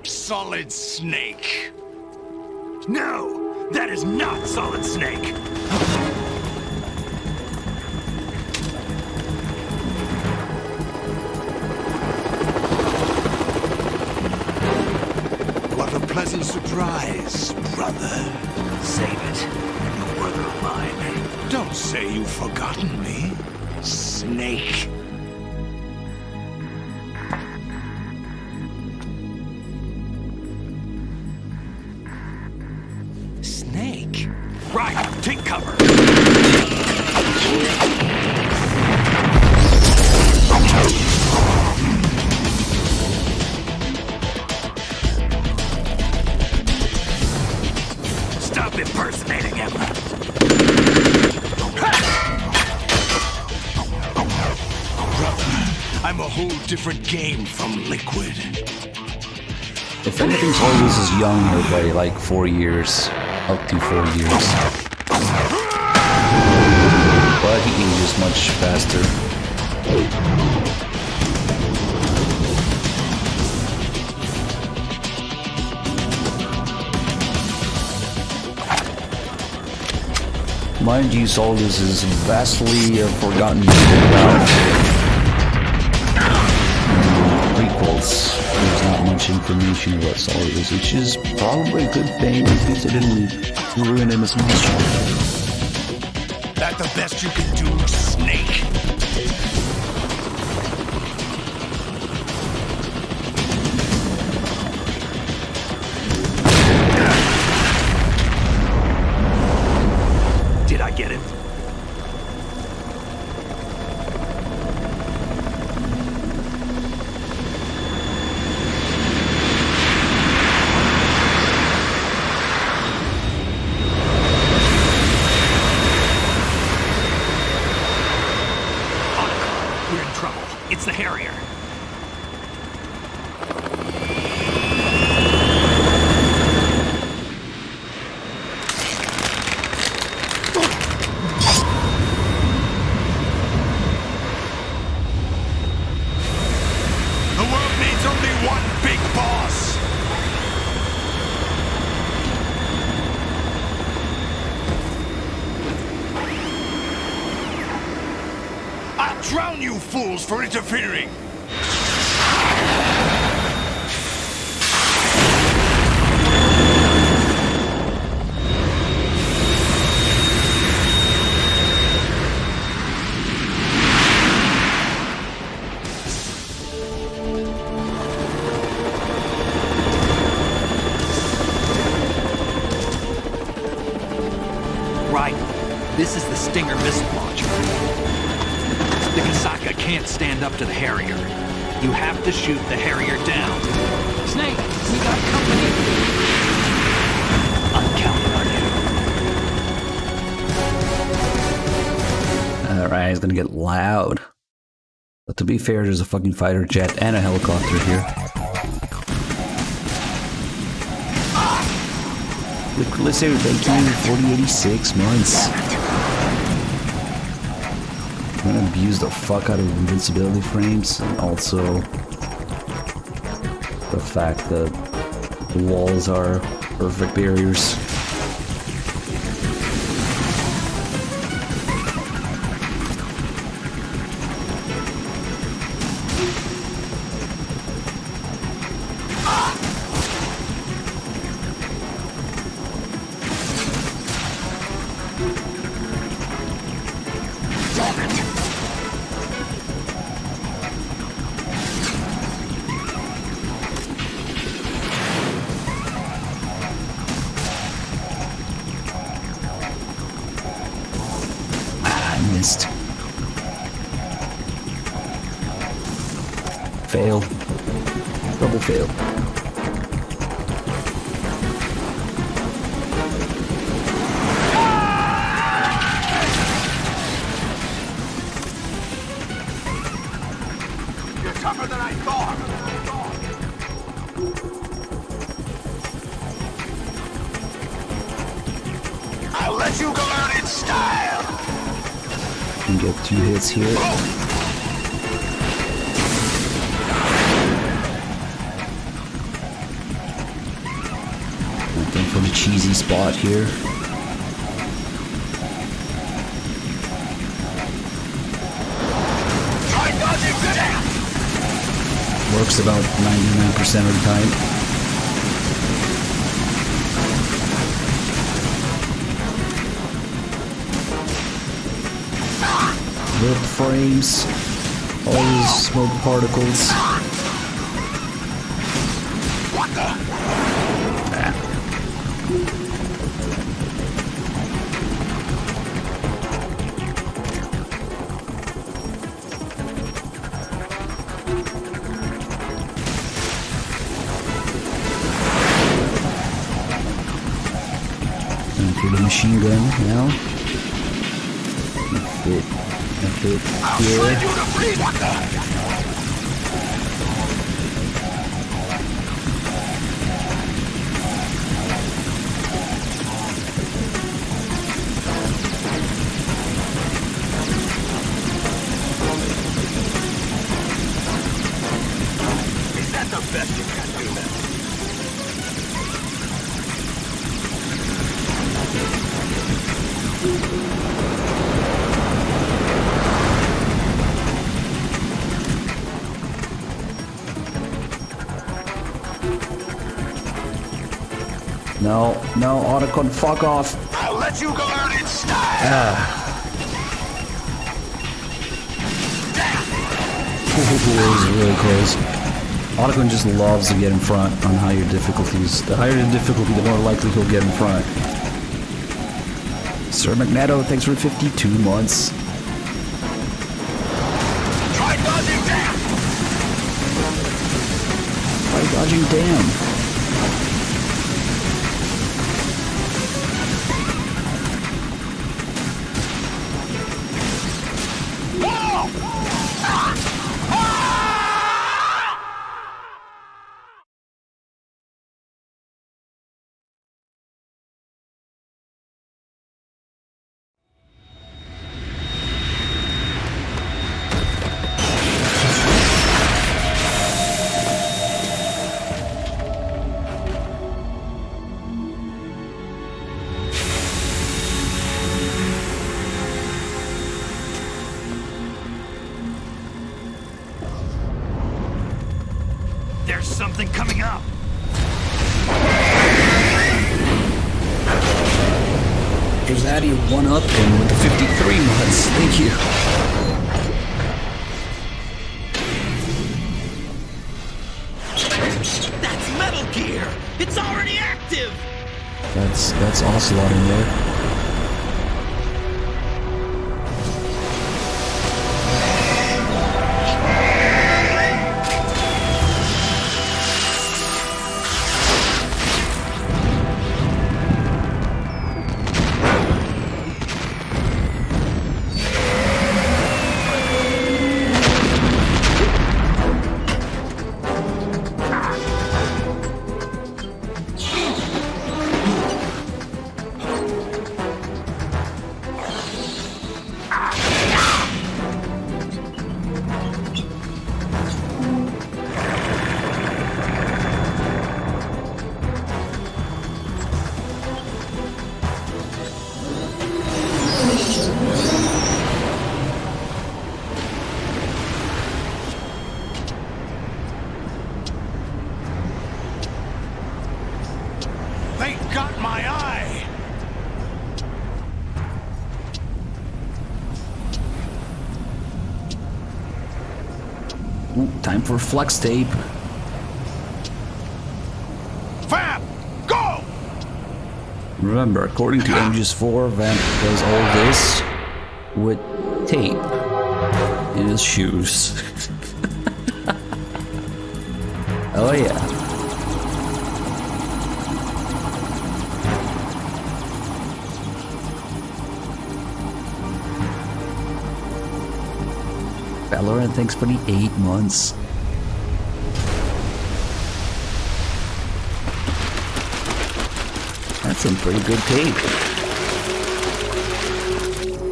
Solid Snake. No! That is not Solid Snake! What a pleasant surprise, brother. Save it. No brother of mine. Don't say you've forgotten me, Snake. Snake? Right, take cover. Stop impersonating him. I'm a whole different game from Liquid. If anything, Soldiers is younger by like 4 years, up to 4 years. But he ages much faster. Mind you, Soldiers is vastly forgotten about prequels. There's not much information about Soldiers, which is probably a good thing because it didn't ruin him as much. That the best you can do, Snake? Did I get it? We're in trouble. It's the Harrier. rebels for interfering! This is the Stinger missile launcher. The Kasaka can't stand up to the Harrier. You have to shoot the Harrier down. Snake, we got company. I'm counting on you. Alright, it's gonna get loud. But to be fair, there's a fucking fighter jet and a helicopter here. Let's say thank you 4086 months. I'm gonna abuse the fuck out of invincibility frames, and also the fact that the walls are perfect barriers. Failed. Double failed. You're tougher than I thought! I'll let you go out in style! Can get 2 hits here. For the cheesy spot here. Works about 99% of the time. Ripped frames. All these smoke particles. What the? For the machine gun now. Fit here. Is that the best you can do? No, Otakon, fuck off. I'll let you go out in style. It was really close. Otakon just loves to get in front on higher difficulties. The higher the difficulty, the more likely he'll get in front. Sir Magneto, thanks for 52 months. Try dodging down. Try dodging down. There's something coming up! There's Addy 1-up and with the 53 mods. Thank you. That's Metal Gear! It's already active! That's Ocelot in there. Time for flex tape. Vamp, go! Remember, according to MGS4, Vamp does all this with tape in his shoes. Oh yeah. Valorant, thanks for the 8 months. That's some pretty good tape.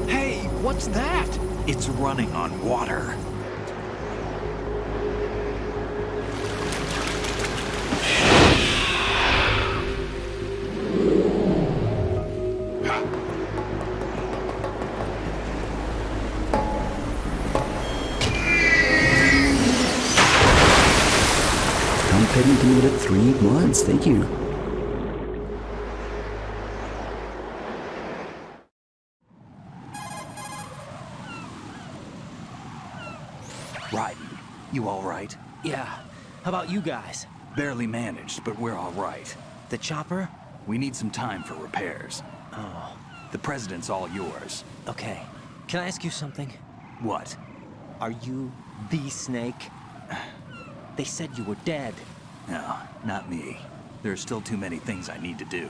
Hey, what's that? It's running on water. Payment committed 3 months. Thank you. Ryden, you all right? Yeah. How about you guys? Barely managed, but we're all right. The chopper? We need some time for repairs. Oh. The president's all yours. Okay. Can I ask you something? What? Are you the Snake? They said you were dead. No, not me. There are still too many things I need to do.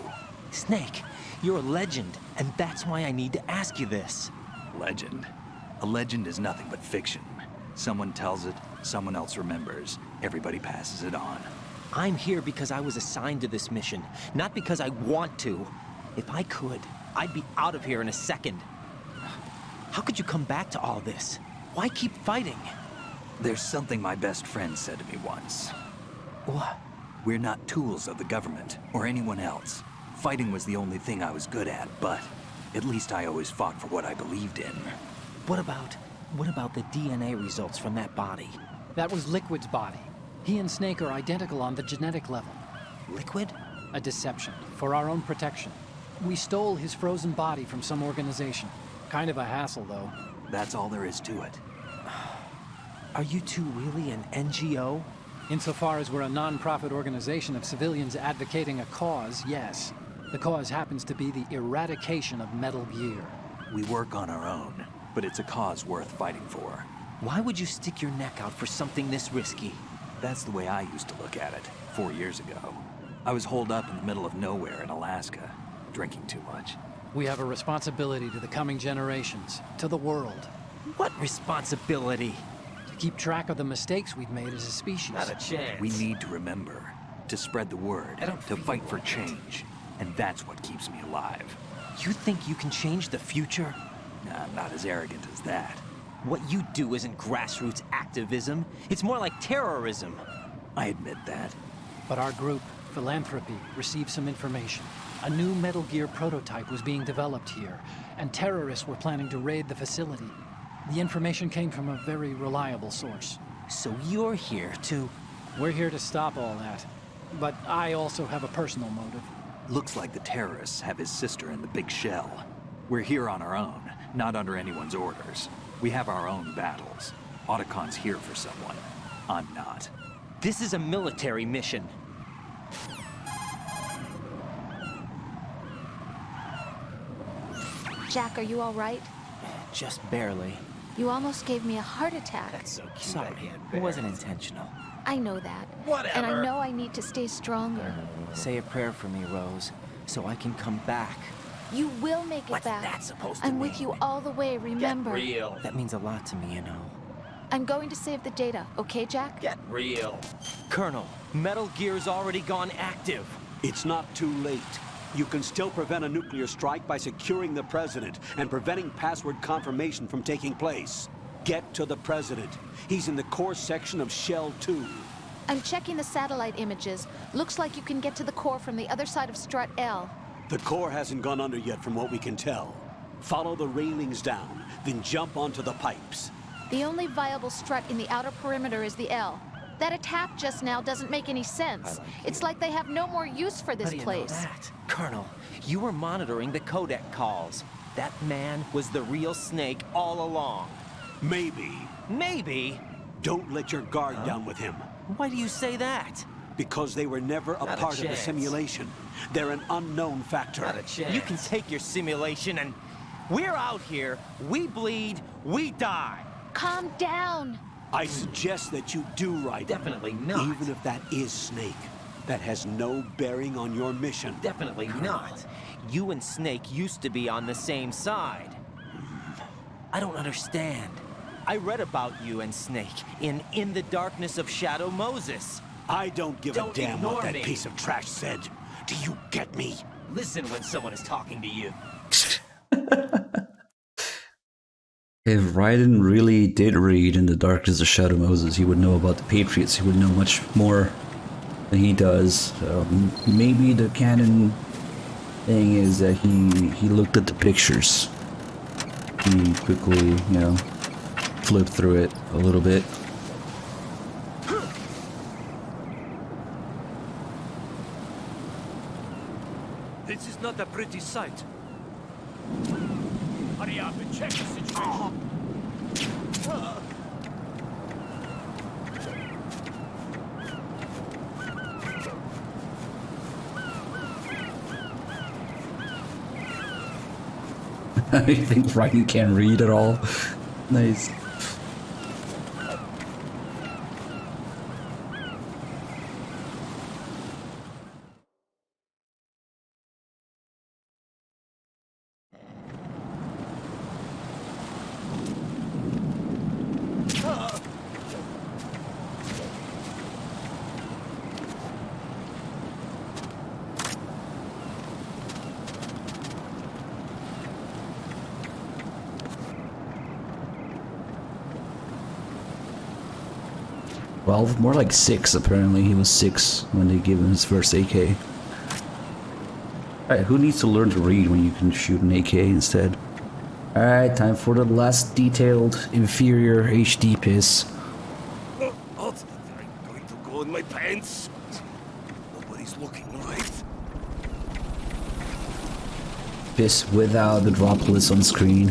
Snake, you're a legend, and that's why I need to ask you this. Legend? A legend is nothing but fiction. Someone tells it, someone else remembers. Everybody passes it on. I'm here because I was assigned to this mission, not because I want to. If I could, I'd be out of here in a second. How could you come back to all this? Why keep fighting? There's something my best friend said to me once. What? We're not tools of the government, or anyone else. Fighting was the only thing I was good at, but at least I always fought for what I believed in. What about the DNA results from that body? That was Liquid's body. He and Snake are identical on the genetic level. Liquid? A deception, for our own protection. We stole his frozen body from some organization. Kind of a hassle, though. That's all there is to it. Are you two really an NGO? Insofar as we're a non-profit organization of civilians advocating a cause, yes. The cause happens to be the eradication of Metal Gear. We work on our own, but it's a cause worth fighting for. Why would you stick your neck out for something this risky? That's the way I used to look at it, 4 years ago. I was holed up in the middle of nowhere in Alaska, drinking too much. We have a responsibility to the coming generations, to the world. What responsibility? To keep track of the mistakes we've made as a species. Not a chance. We need to remember, to spread the word, to fight for change. And that's what keeps me alive. You think you can change the future? Nah, I'm not as arrogant as that. What you do isn't grassroots activism. It's more like terrorism. I admit that. But our group, Philanthropy, received some information. A new Metal Gear prototype was being developed here, and terrorists were planning to raid the facility. The information came from a very reliable source. So you're here to... We're here to stop all that. But I also have a personal motive. Looks like the terrorists have his sister in the Big Shell. We're here on our own, not under anyone's orders. We have our own battles. Otakon's here for someone. I'm not. This is a military mission. Jack, are you all right? Just barely. You almost gave me a heart attack. That's so cute. Sorry, it wasn't intentional. I know that. Whatever. And I know I need to stay stronger. Say a prayer for me, Rose, so I can come back. You will make it What's back. that supposed to I'm mean? with you all the way, remember? Get real. That means a lot to me, you know. I'm going to save the data, okay, Jack? Get real. Colonel, Metal Gear's already gone active. It's not too late. You can still prevent a nuclear strike by securing the president and preventing password confirmation from taking place. Get to the president. He's in the core section of Shell 2. I'm checking the satellite images. Looks like you can get to the core from the other side of Strut L. The core hasn't gone under yet from what we can tell. Follow the railings down, then jump onto the pipes. The only viable strut in the outer perimeter is the L. That attack just now doesn't make any sense. It's like they have no more use for this place. How do you know that? Colonel, you were monitoring the codec calls. That man was the real Snake all along. Maybe. Maybe? Don't let your guard down with him. Why do you say that? Because they were never a Not a part of the chance. simulation. They're an unknown factor. Not a chance. You can take your simulation and... We're out here, we bleed, we die. Calm down. I suggest that you do, Ryden. Definitely not. Even if that is Snake. That has no bearing on your mission. Definitely not. You and Snake used to be on the same side. I don't understand. I read about you and Snake in the darkness of Shadow Moses. I don't give a damn what that me. piece of trash said. Do you get me? Listen when someone is talking to you. If Ryden really did read In the Darkness of Shadow Moses, he would know about the Patriots. He would know much more than he does. Maybe the canon thing is that he looked at the pictures. He quickly, you know, flipped through it a little bit. This is not a pretty sight. Hurry up and check the situation. You think Ryden can't read at all? Nice. Well, more like 6 apparently. He was 6 when they gave him his first AK. Alright, who needs to learn to read when you can shoot an AK instead? Alright, time for the last detailed, inferior HD piss. I'm going to go in my pants. Nobody's looking, right? Piss without the droplets on screen.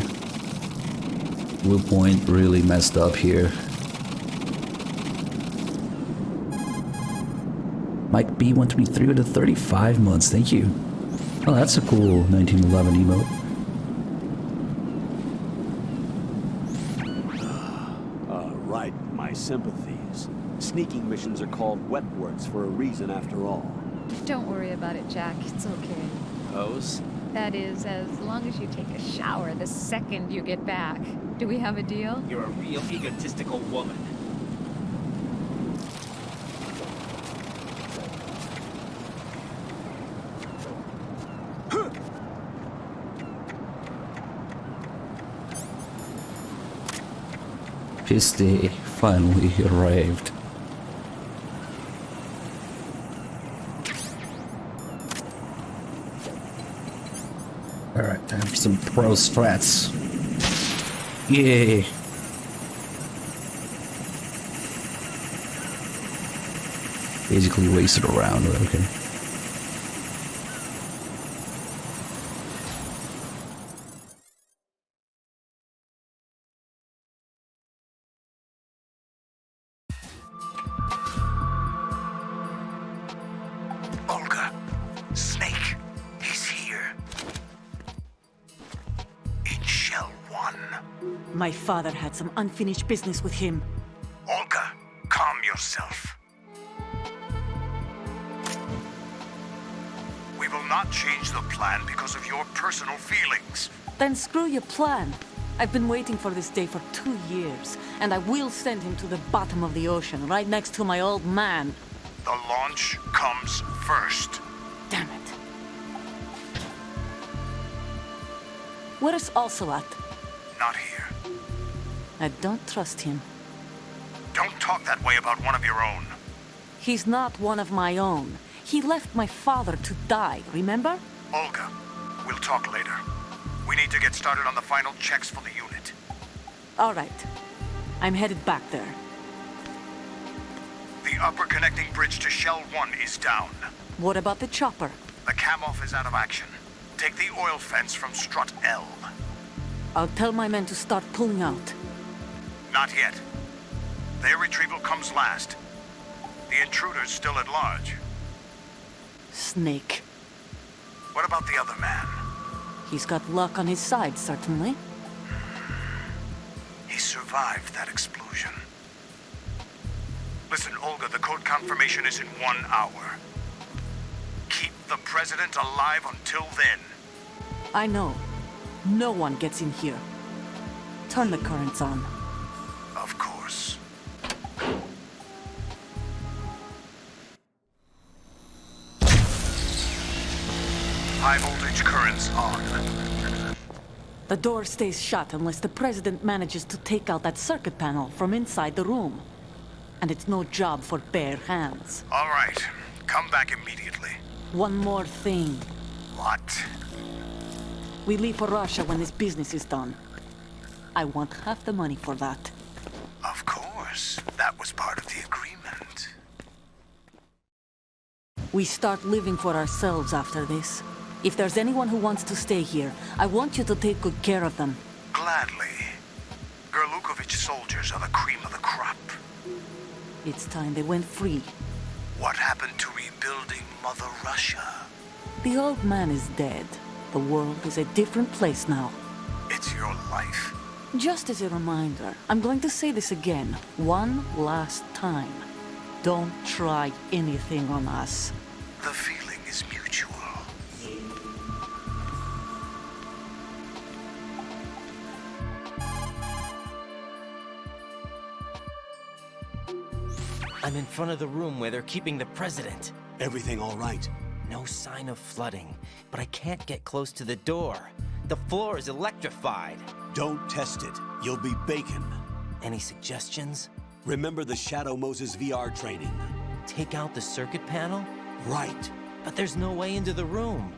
Blue point really messed up here. Mike B123 with the 35 months, thank you. Oh, that's a cool 1911 emote. Right, my sympathies. Sneaking missions are called wet works for a reason after all. Don't worry about it, Jack. It's okay. Pose? That is, as long as you take a shower the second you get back. Do we have a deal? You're a real egotistical woman. Piss day finally arrived. Alright, time for some pro strats. Yay! basically wasted around, but okay. Olga, Snake, he's here. In Shell 1. My father had some unfinished business with him. Olga, calm yourself. We will not change the plan because of your personal feelings. Then screw your plan. I've been waiting for this day for 2 years, and I will send him to the bottom of the ocean, right next to my old man. The launch comes first. Damn it. Where's Ocelot? Not here. I don't trust him. Don't talk that way about one of your own. He's not one of my own. He left my father to die, remember? Olga, we'll talk later. We need to get started on the final checks for the unit. All right. I'm headed back there. The upper connecting bridge to Shell 1 is down. What about the chopper? The cam-off is out of action. Take the oil fence from strut L. I'll tell my men to start pulling out. Not yet. Their retrieval comes last. The intruder's still at large. Snake. What about the other man? He's got luck on his side, certainly. He survived that explosion. Listen, Olga, the code confirmation is in 1 hour. Keep the president alive until then. I know. No one gets in here. Turn the currents on. Of course. High voltage currents on. The door stays shut unless the president manages to take out that circuit panel from inside the room. And it's no job for bare hands. All right. Come back immediately. One more thing. What? We leave for Russia when this business is done. I want half the money for that. Of course. That was part of the agreement. We start living for ourselves after this. If there's anyone who wants to stay here, I want you to take good care of them. Gladly. Gerlukovich soldiers are the cream of the crop. It's time they went free. What happened to rebuilding Mother Russia? The old man is dead. The world is a different place now. It's your life. Just as a reminder, I'm going to say this again, one last time. Don't try anything on us. The feeling is mutual. I'm in front of the room where they're keeping the president. Everything all right? No sign of flooding, but I can't get close to the door. The floor is electrified. Don't test it. You'll be bacon. Any suggestions? Remember the Shadow Moses VR training. Take out the circuit panel? Right. But there's no way into the room.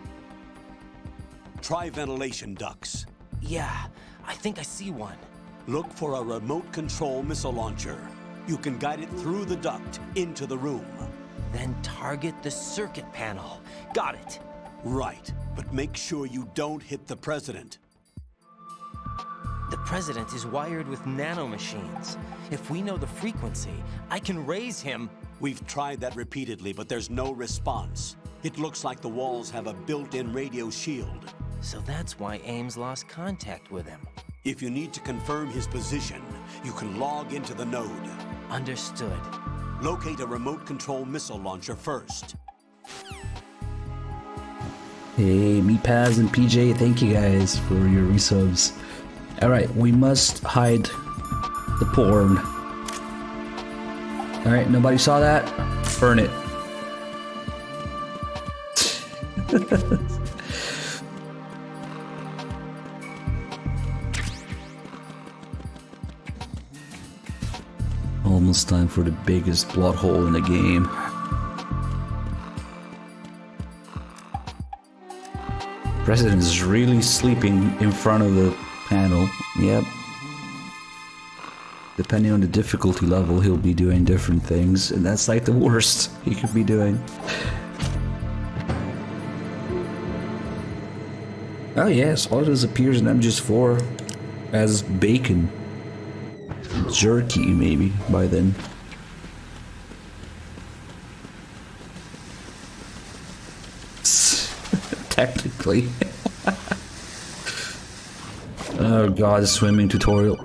Try ventilation ducts. Yeah, I think I see one. Look for a remote control missile launcher. You can guide it through the duct into the room. Then target the circuit panel. Got it. Right, but make sure you don't hit the president. The president is wired with nanomachines. If we know the frequency, I can raise him. We've tried that repeatedly, but there's no response. It looks like the walls have a built-in radio shield. So that's why Ames lost contact with him. If you need to confirm his position, you can log into the node. Understood. Locate a remote control missile launcher first. Hey, Meatpaz and PJ, thank you guys for your resubs. Alright, we must hide the porn. Alright, nobody saw that? Burn it. Almost time for the biggest plot hole in the game. President is really sleeping in front of the panel. Yep. depending on the difficulty level, he'll be doing different things, and that's like the worst he could be doing. Oh yes, Otis appears in MGS4 as bacon. Jerky, maybe, by then. Technically. Oh god, swimming tutorial.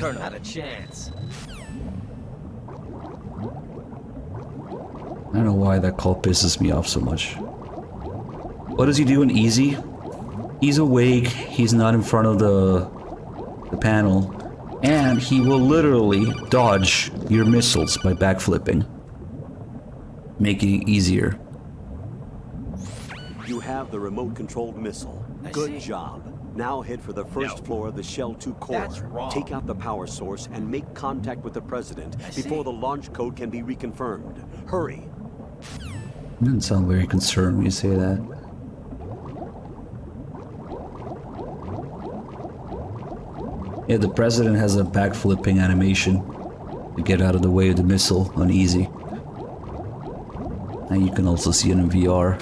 Not a chance. I don't know why that call pisses me off so much. What does he do in easy? He's awake, he's not in front of the panel, and he will literally dodge your missiles by backflipping, making it easier. You have the remote-controlled missile. Good job. Now head for the first floor of the Shell 2 core. That's wrong. Take out the power source and make contact with the President before the launch code can be reconfirmed. Hurry. You didn't sound very concerned when you say that. Yeah, the President has a backflipping animation to get out of the way of the missile on easy. And you can also see it in VR.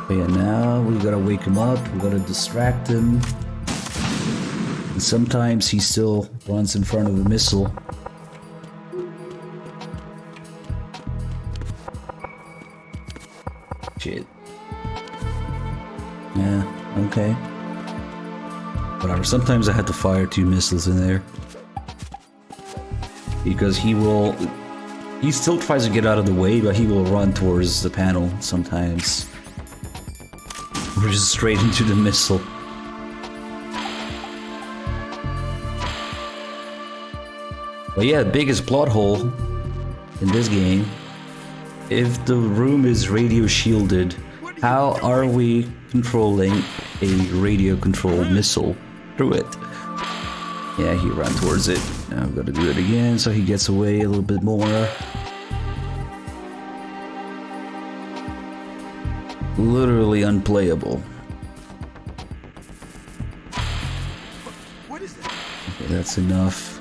Yeah, now we gotta wake him up, we gotta distract him. And sometimes he still runs in front of the missile. Shit. Yeah, okay. Whatever, sometimes I have to fire 2 missiles in there. Because he still tries to get out of the way, but he will run towards the panel sometimes. Or just straight into the missile. But yeah, the biggest plot hole in this game, if the room is radio shielded, how are we controlling a radio controlled missile through it? Yeah, he ran towards it. Now I've got to do it again so he gets away a little bit more. Literally unplayable. What is that? Okay, that's enough.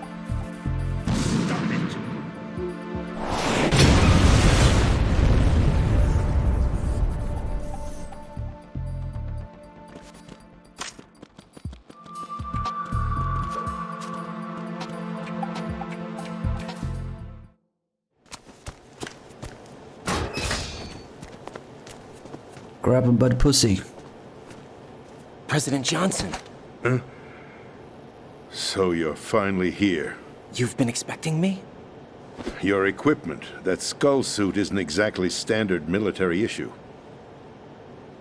Grab him by the pussy. President Johnson. Huh? So you're finally here. You've been expecting me? Your equipment, that skull suit, isn't exactly standard military issue.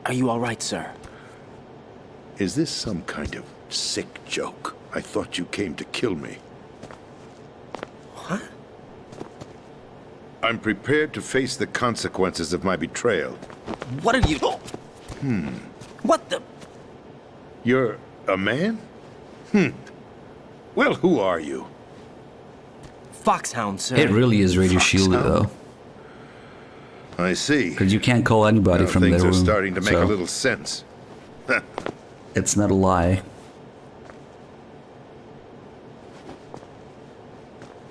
Are you all right, sir? Is this some kind of sick joke? I thought you came to kill me. What? I'm prepared to face the consequences of my betrayal. What are you... What the... You're a man? Well, who are you? Foxhound, sir. It really is radio shielded, though. I see. Because you can't call anybody Now from their room. things are starting to make so a little sense. it's not a lie.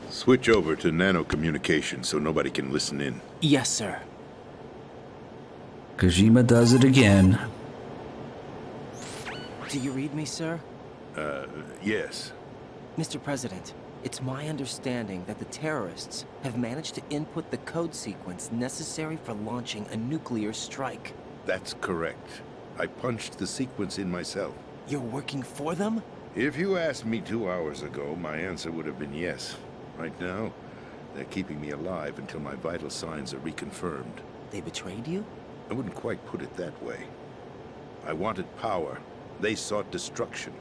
Switch over to nano communication so nobody can listen in. Yes, sir. Kojima does it again. Do you read me, sir? Yes. Mr. President, it's my understanding that the terrorists have managed to input the code sequence necessary for launching a nuclear strike. That's correct. I punched the sequence in myself. You're working for them? If you asked me 2 hours ago, my answer would have been yes. Right now, they're keeping me alive until my vital signs are reconfirmed. They betrayed you? I wouldn't quite put it that way. I wanted power. They sought destruction.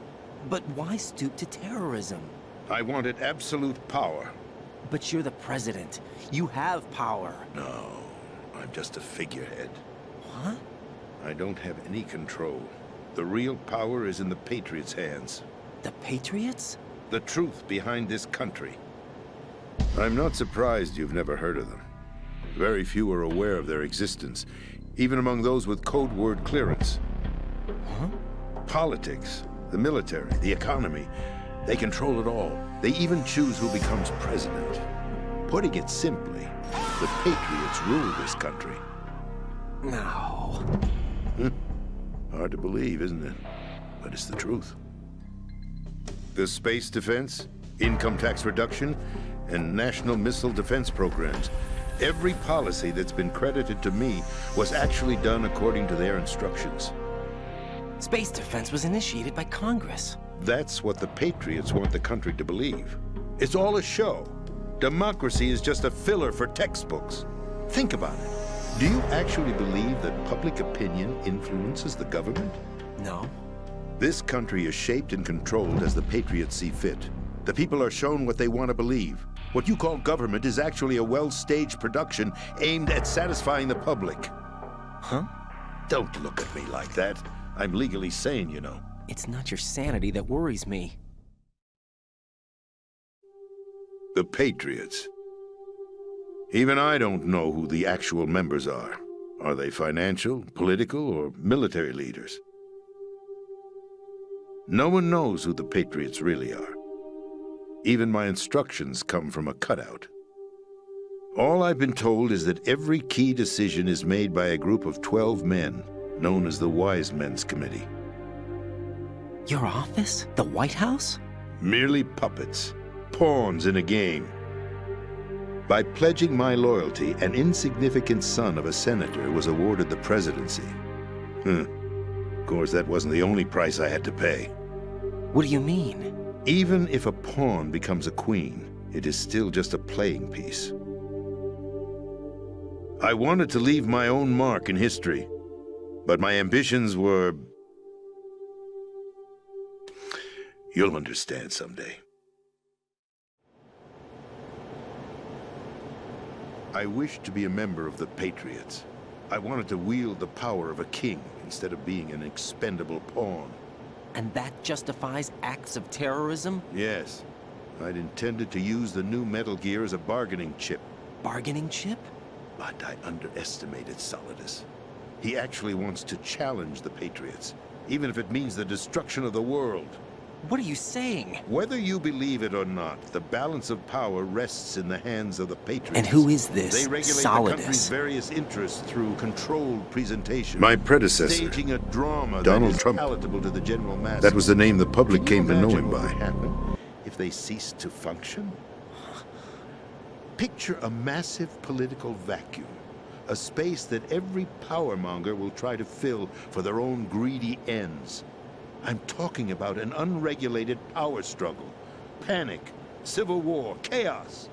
But why stoop to terrorism? I wanted absolute power. But you're the president. You have power. No, I'm just a figurehead. Huh? I don't have any control. The real power is in the Patriots' hands. The Patriots? The truth behind this country. I'm not surprised you've never heard of them. Very few are aware of their existence, even among those with code word clearance. Huh? Politics, the military, the economy, they control it all. They even choose who becomes president. Putting it simply, the Patriots rule this country. No. Hard to believe, isn't it? But it's the truth. The space defense, income tax reduction, and national missile defense programs. Every policy that's been credited to me was actually done according to their instructions. Space defense was initiated by Congress. That's what the Patriots want the country to believe. It's all a show. Democracy is just a filler for textbooks. Think about it. Do you actually believe that public opinion influences the government? No. This country is shaped and controlled as the Patriots see fit. The people are shown what they want to believe. What you call government is actually a well-staged production aimed at satisfying the public. Huh? Don't look at me like that. I'm legally sane, you know. It's not your sanity that worries me. The Patriots. Even I don't know who the actual members are. Are they financial, political, or military leaders? No one knows who the Patriots really are. Even my instructions come from a cutout. All I've been told is that every key decision is made by a group of 12 men, known as the Wise Men's Committee. Your office? The White House? Merely puppets, pawns in a game. By pledging my loyalty, an insignificant son of a senator was awarded the presidency. Of course, that wasn't the only price I had to pay. What do you mean? Even if a pawn becomes a queen, it is still just a playing piece. I wanted to leave my own mark in history, but my ambitions were... You'll understand someday. I wished to be a member of the Patriots. I wanted to wield the power of a king instead of being an expendable pawn. And that justifies acts of terrorism? Yes. I'd intended to use the new Metal Gear as a bargaining chip. Bargaining chip? But I underestimated Solidus. He actually wants to challenge the Patriots, even if it means the destruction of the world. What are you saying? Whether you believe it or not, the balance of power rests in the hands of the Patriots. And who is this They regulate Solidus? the country's various interests through controlled presentation. My predecessor, staging a drama Donald Trump, palatable to the general mass. That was the name the public came to know him by. Happen if they ceased to function? Picture a massive political vacuum, a space that every powermonger will try to fill for their own greedy ends. I'm talking about an unregulated power struggle, panic, civil war, chaos.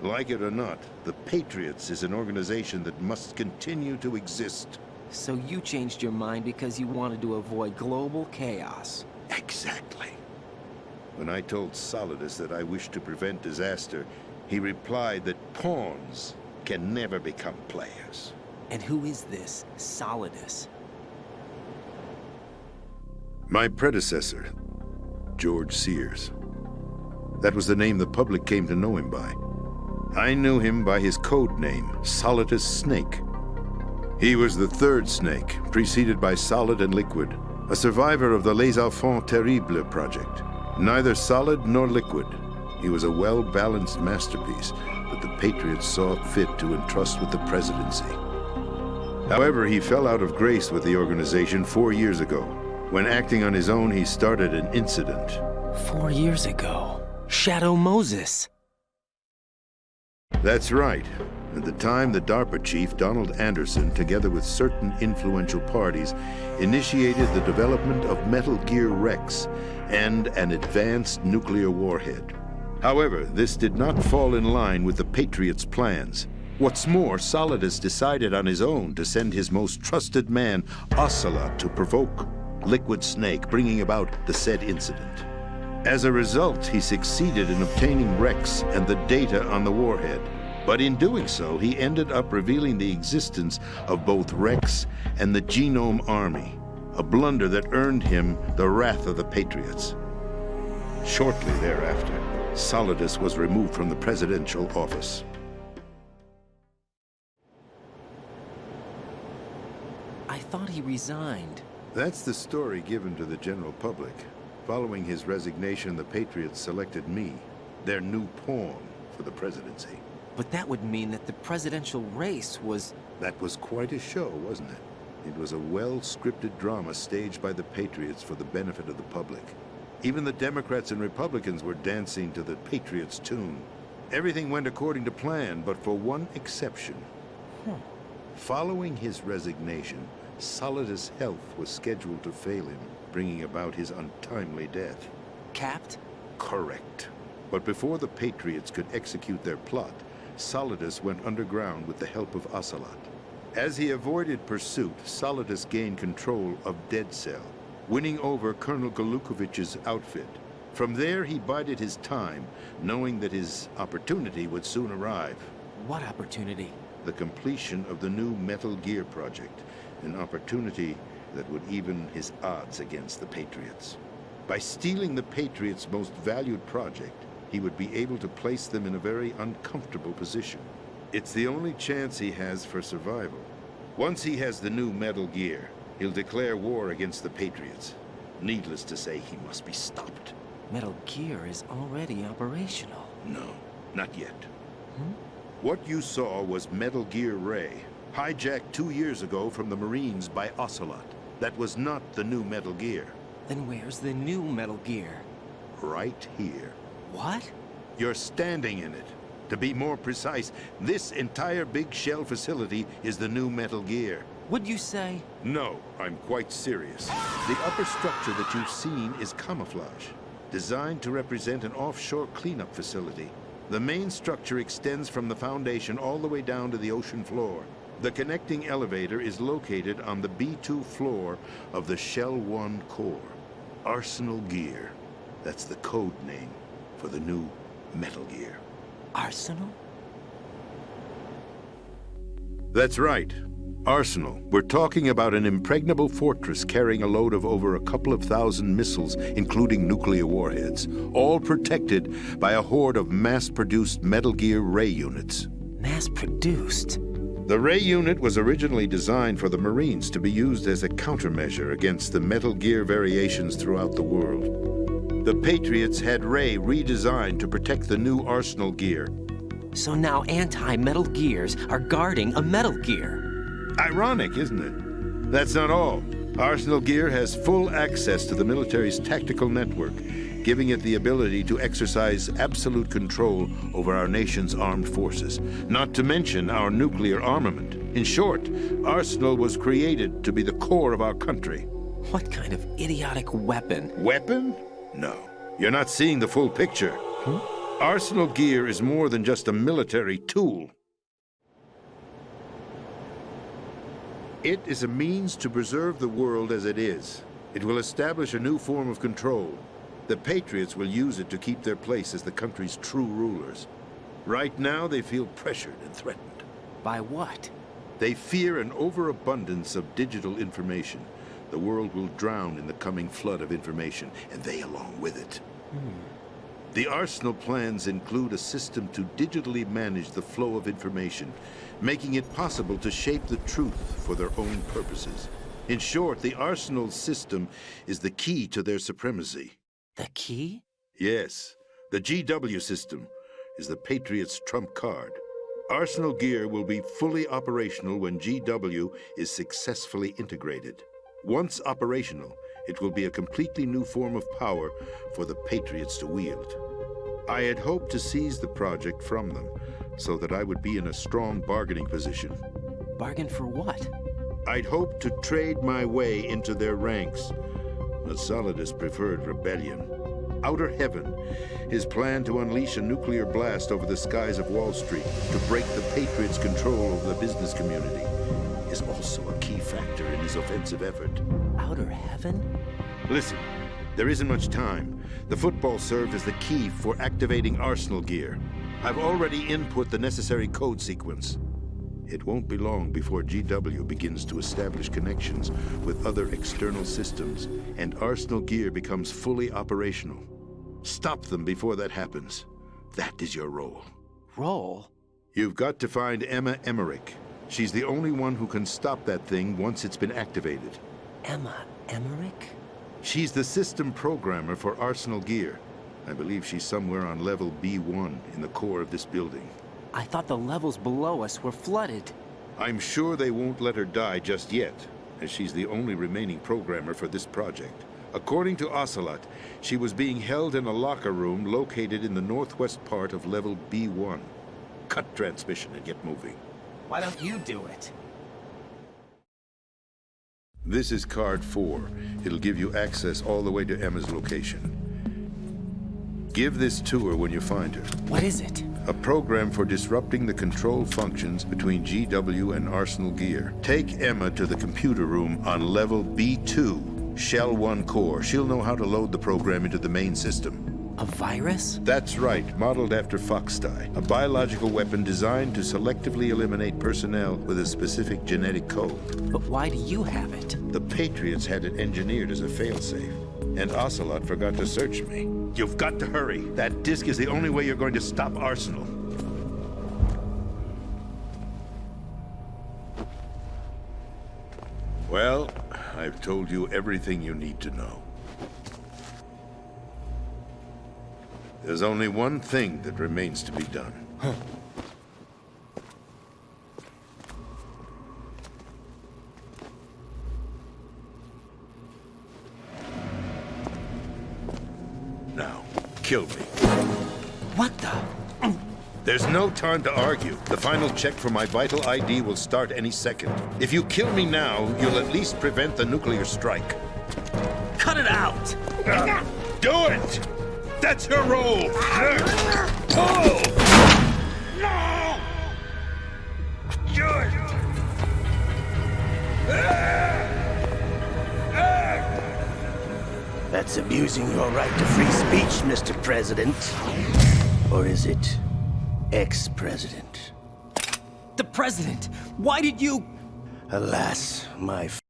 Like it or not, the Patriots is an organization that must continue to exist. So you changed your mind because you wanted to avoid global chaos. Exactly. When I told Solidus that I wished to prevent disaster, he replied that pawns can never become players. And who is this Solidus? My predecessor, George Sears. That was the name the public came to know him by. I knew him by his code name, Solidus Snake. He was the third snake, preceded by Solid and Liquid, a survivor of the Les Enfants Terribles project. Neither solid nor liquid, he was a well-balanced masterpiece that the Patriots saw fit to entrust with the presidency. However, he fell out of grace with the organization 4 years ago. When acting on his own, he started an incident. 4 years ago. Shadow Moses. That's right. At the time, the DARPA chief, Donald Anderson, together with certain influential parties, initiated the development of Metal Gear Rex and an advanced nuclear warhead. However, this did not fall in line with the Patriots' plans. What's more, Solidus decided on his own to send his most trusted man, Ocelot, to provoke Liquid Snake, bringing about the said incident. As a result, he succeeded in obtaining Rex and the data on the warhead. But in doing so, he ended up revealing the existence of both Rex and the Genome Army, a blunder that earned him the wrath of the Patriots. Shortly thereafter, Solidus was removed from the presidential office. I thought he resigned. That's the story given to the general public. Following his resignation, the Patriots selected me, their new pawn for the presidency. But that would mean that the presidential race was... That was quite a show, wasn't it? It was a well-scripted drama staged by the Patriots for the benefit of the public. Even the Democrats and Republicans were dancing to the Patriots' tune. Everything went according to plan, but for one exception. Following his resignation, Solidus' health was scheduled to fail him, bringing about his untimely death. Capped? Correct. But before the Patriots could execute their plot, Solidus went underground with the help of Ocelot. As he avoided pursuit, Solidus gained control of Dead Cell, winning over Colonel Galukovich's outfit. From there, he bided his time, knowing that his opportunity would soon arrive. What opportunity? The completion of the new Metal Gear project, an opportunity that would even his odds against the Patriots. By stealing the Patriots' most valued project, he would be able to place them in a very uncomfortable position. It's the only chance he has for survival. Once he has the new Metal Gear, he'll declare war against the Patriots. Needless to say, he must be stopped. Metal Gear is already operational. No, not yet. What you saw was Metal Gear Ray, hijacked 2 years ago from the Marines by Ocelot. That was not the new Metal Gear. Then where's the new Metal Gear? Right here. What? You're standing in it. To be more precise, this entire Big Shell facility is the new Metal Gear. Would you say? No, I'm quite serious. The upper structure that you've seen is camouflage, designed to represent an offshore cleanup facility. The main structure extends from the foundation all the way down to the ocean floor. The connecting elevator is located on the B2 floor of the Shell 1 core. Arsenal Gear. That's the code name for the new Metal Gear. Arsenal? That's right. Arsenal. We're talking about an impregnable fortress carrying a load of over a couple of thousand missiles, including nuclear warheads, all protected by a horde of mass-produced Metal Gear Ray units. Mass-produced? The Ray unit was originally designed for the Marines to be used as a countermeasure against the Metal Gear variations throughout the world. The Patriots had Ray redesigned to protect the new Arsenal Gear. So now anti-Metal Gears are guarding a Metal Gear. Ironic, isn't it? That's not all. Arsenal Gear has full access to the military's tactical network, giving it the ability to exercise absolute control over our nation's armed forces, not to mention our nuclear armament. In short, Arsenal was created to be the core of our country. What kind of idiotic weapon? Weapon? No. You're not seeing the full picture. Arsenal Gear is more than just a military tool. It is a means to preserve the world as it is. It will establish a new form of control. The Patriots will use it to keep their place as the country's true rulers. Right now, they feel pressured and threatened. By what? They fear an overabundance of digital information. The world will drown in the coming flood of information, and they along with it. The Arsenal plans include a system to digitally manage the flow of information, making it possible to shape the truth for their own purposes. In short, the Arsenal system is the key to their supremacy. The key? Yes. The GW system is the Patriots' trump card. Arsenal Gear will be fully operational when GW is successfully integrated. Once operational, it will be a completely new form of power for the Patriots to wield. I had hoped to seize the project from them, so that I would be in a strong bargaining position. Bargain for what? I'd hoped to trade my way into their ranks, but Solidus preferred rebellion. Outer Heaven, his plan to unleash a nuclear blast over the skies of Wall Street to break the Patriots' control over the business community, is also a key factor in his offensive effort. Outer Heaven? Listen, There isn't much time. The football served as the key for activating Arsenal gear. I've already input the necessary code sequence. It won't be long before GW begins to establish connections with other external systems, and Arsenal gear becomes fully operational. Stop them before that happens. That is your role. Role? You've got to find Emma Emerick. She's the only one who can stop that thing once it's been activated. Emma Emerick? She's the system programmer for Arsenal gear. I believe she's somewhere on level B1 in the core of this building. I thought the levels below us were flooded. I'm sure they won't let her die just yet, as she's the only remaining programmer for this project. According to Ocelot, she was being held in a locker room located in the northwest part of level B1. Cut transmission and get moving. Why don't you do it? This is card 4. It'll give you access all the way to Emma's location. Give this to her when you find her. What is it? A program for disrupting the control functions between GW and Arsenal gear. Take Emma to the computer room on level B2, Shell 1 core. She'll know how to load the program into the main system. A virus? That's right, modeled after Foxdie. A biological weapon designed to selectively eliminate personnel with a specific genetic code. But why do you have it? The Patriots had it engineered as a failsafe. And Ocelot forgot to search me. You've got to hurry. That disk is the only way you're going to stop Arsenal. Well, I've told you everything you need to know. There's only one thing that remains to be done. Now, kill me. What the? There's no time to argue. The final check for my vital ID will start any second. If you kill me now, you'll at least prevent the nuclear strike. Cut it out! Do it! That's your role! Pull! No! Do it! That's abusing your right to free speech, Mr. President. Or is it ex-president? The president! Why did you... Alas, my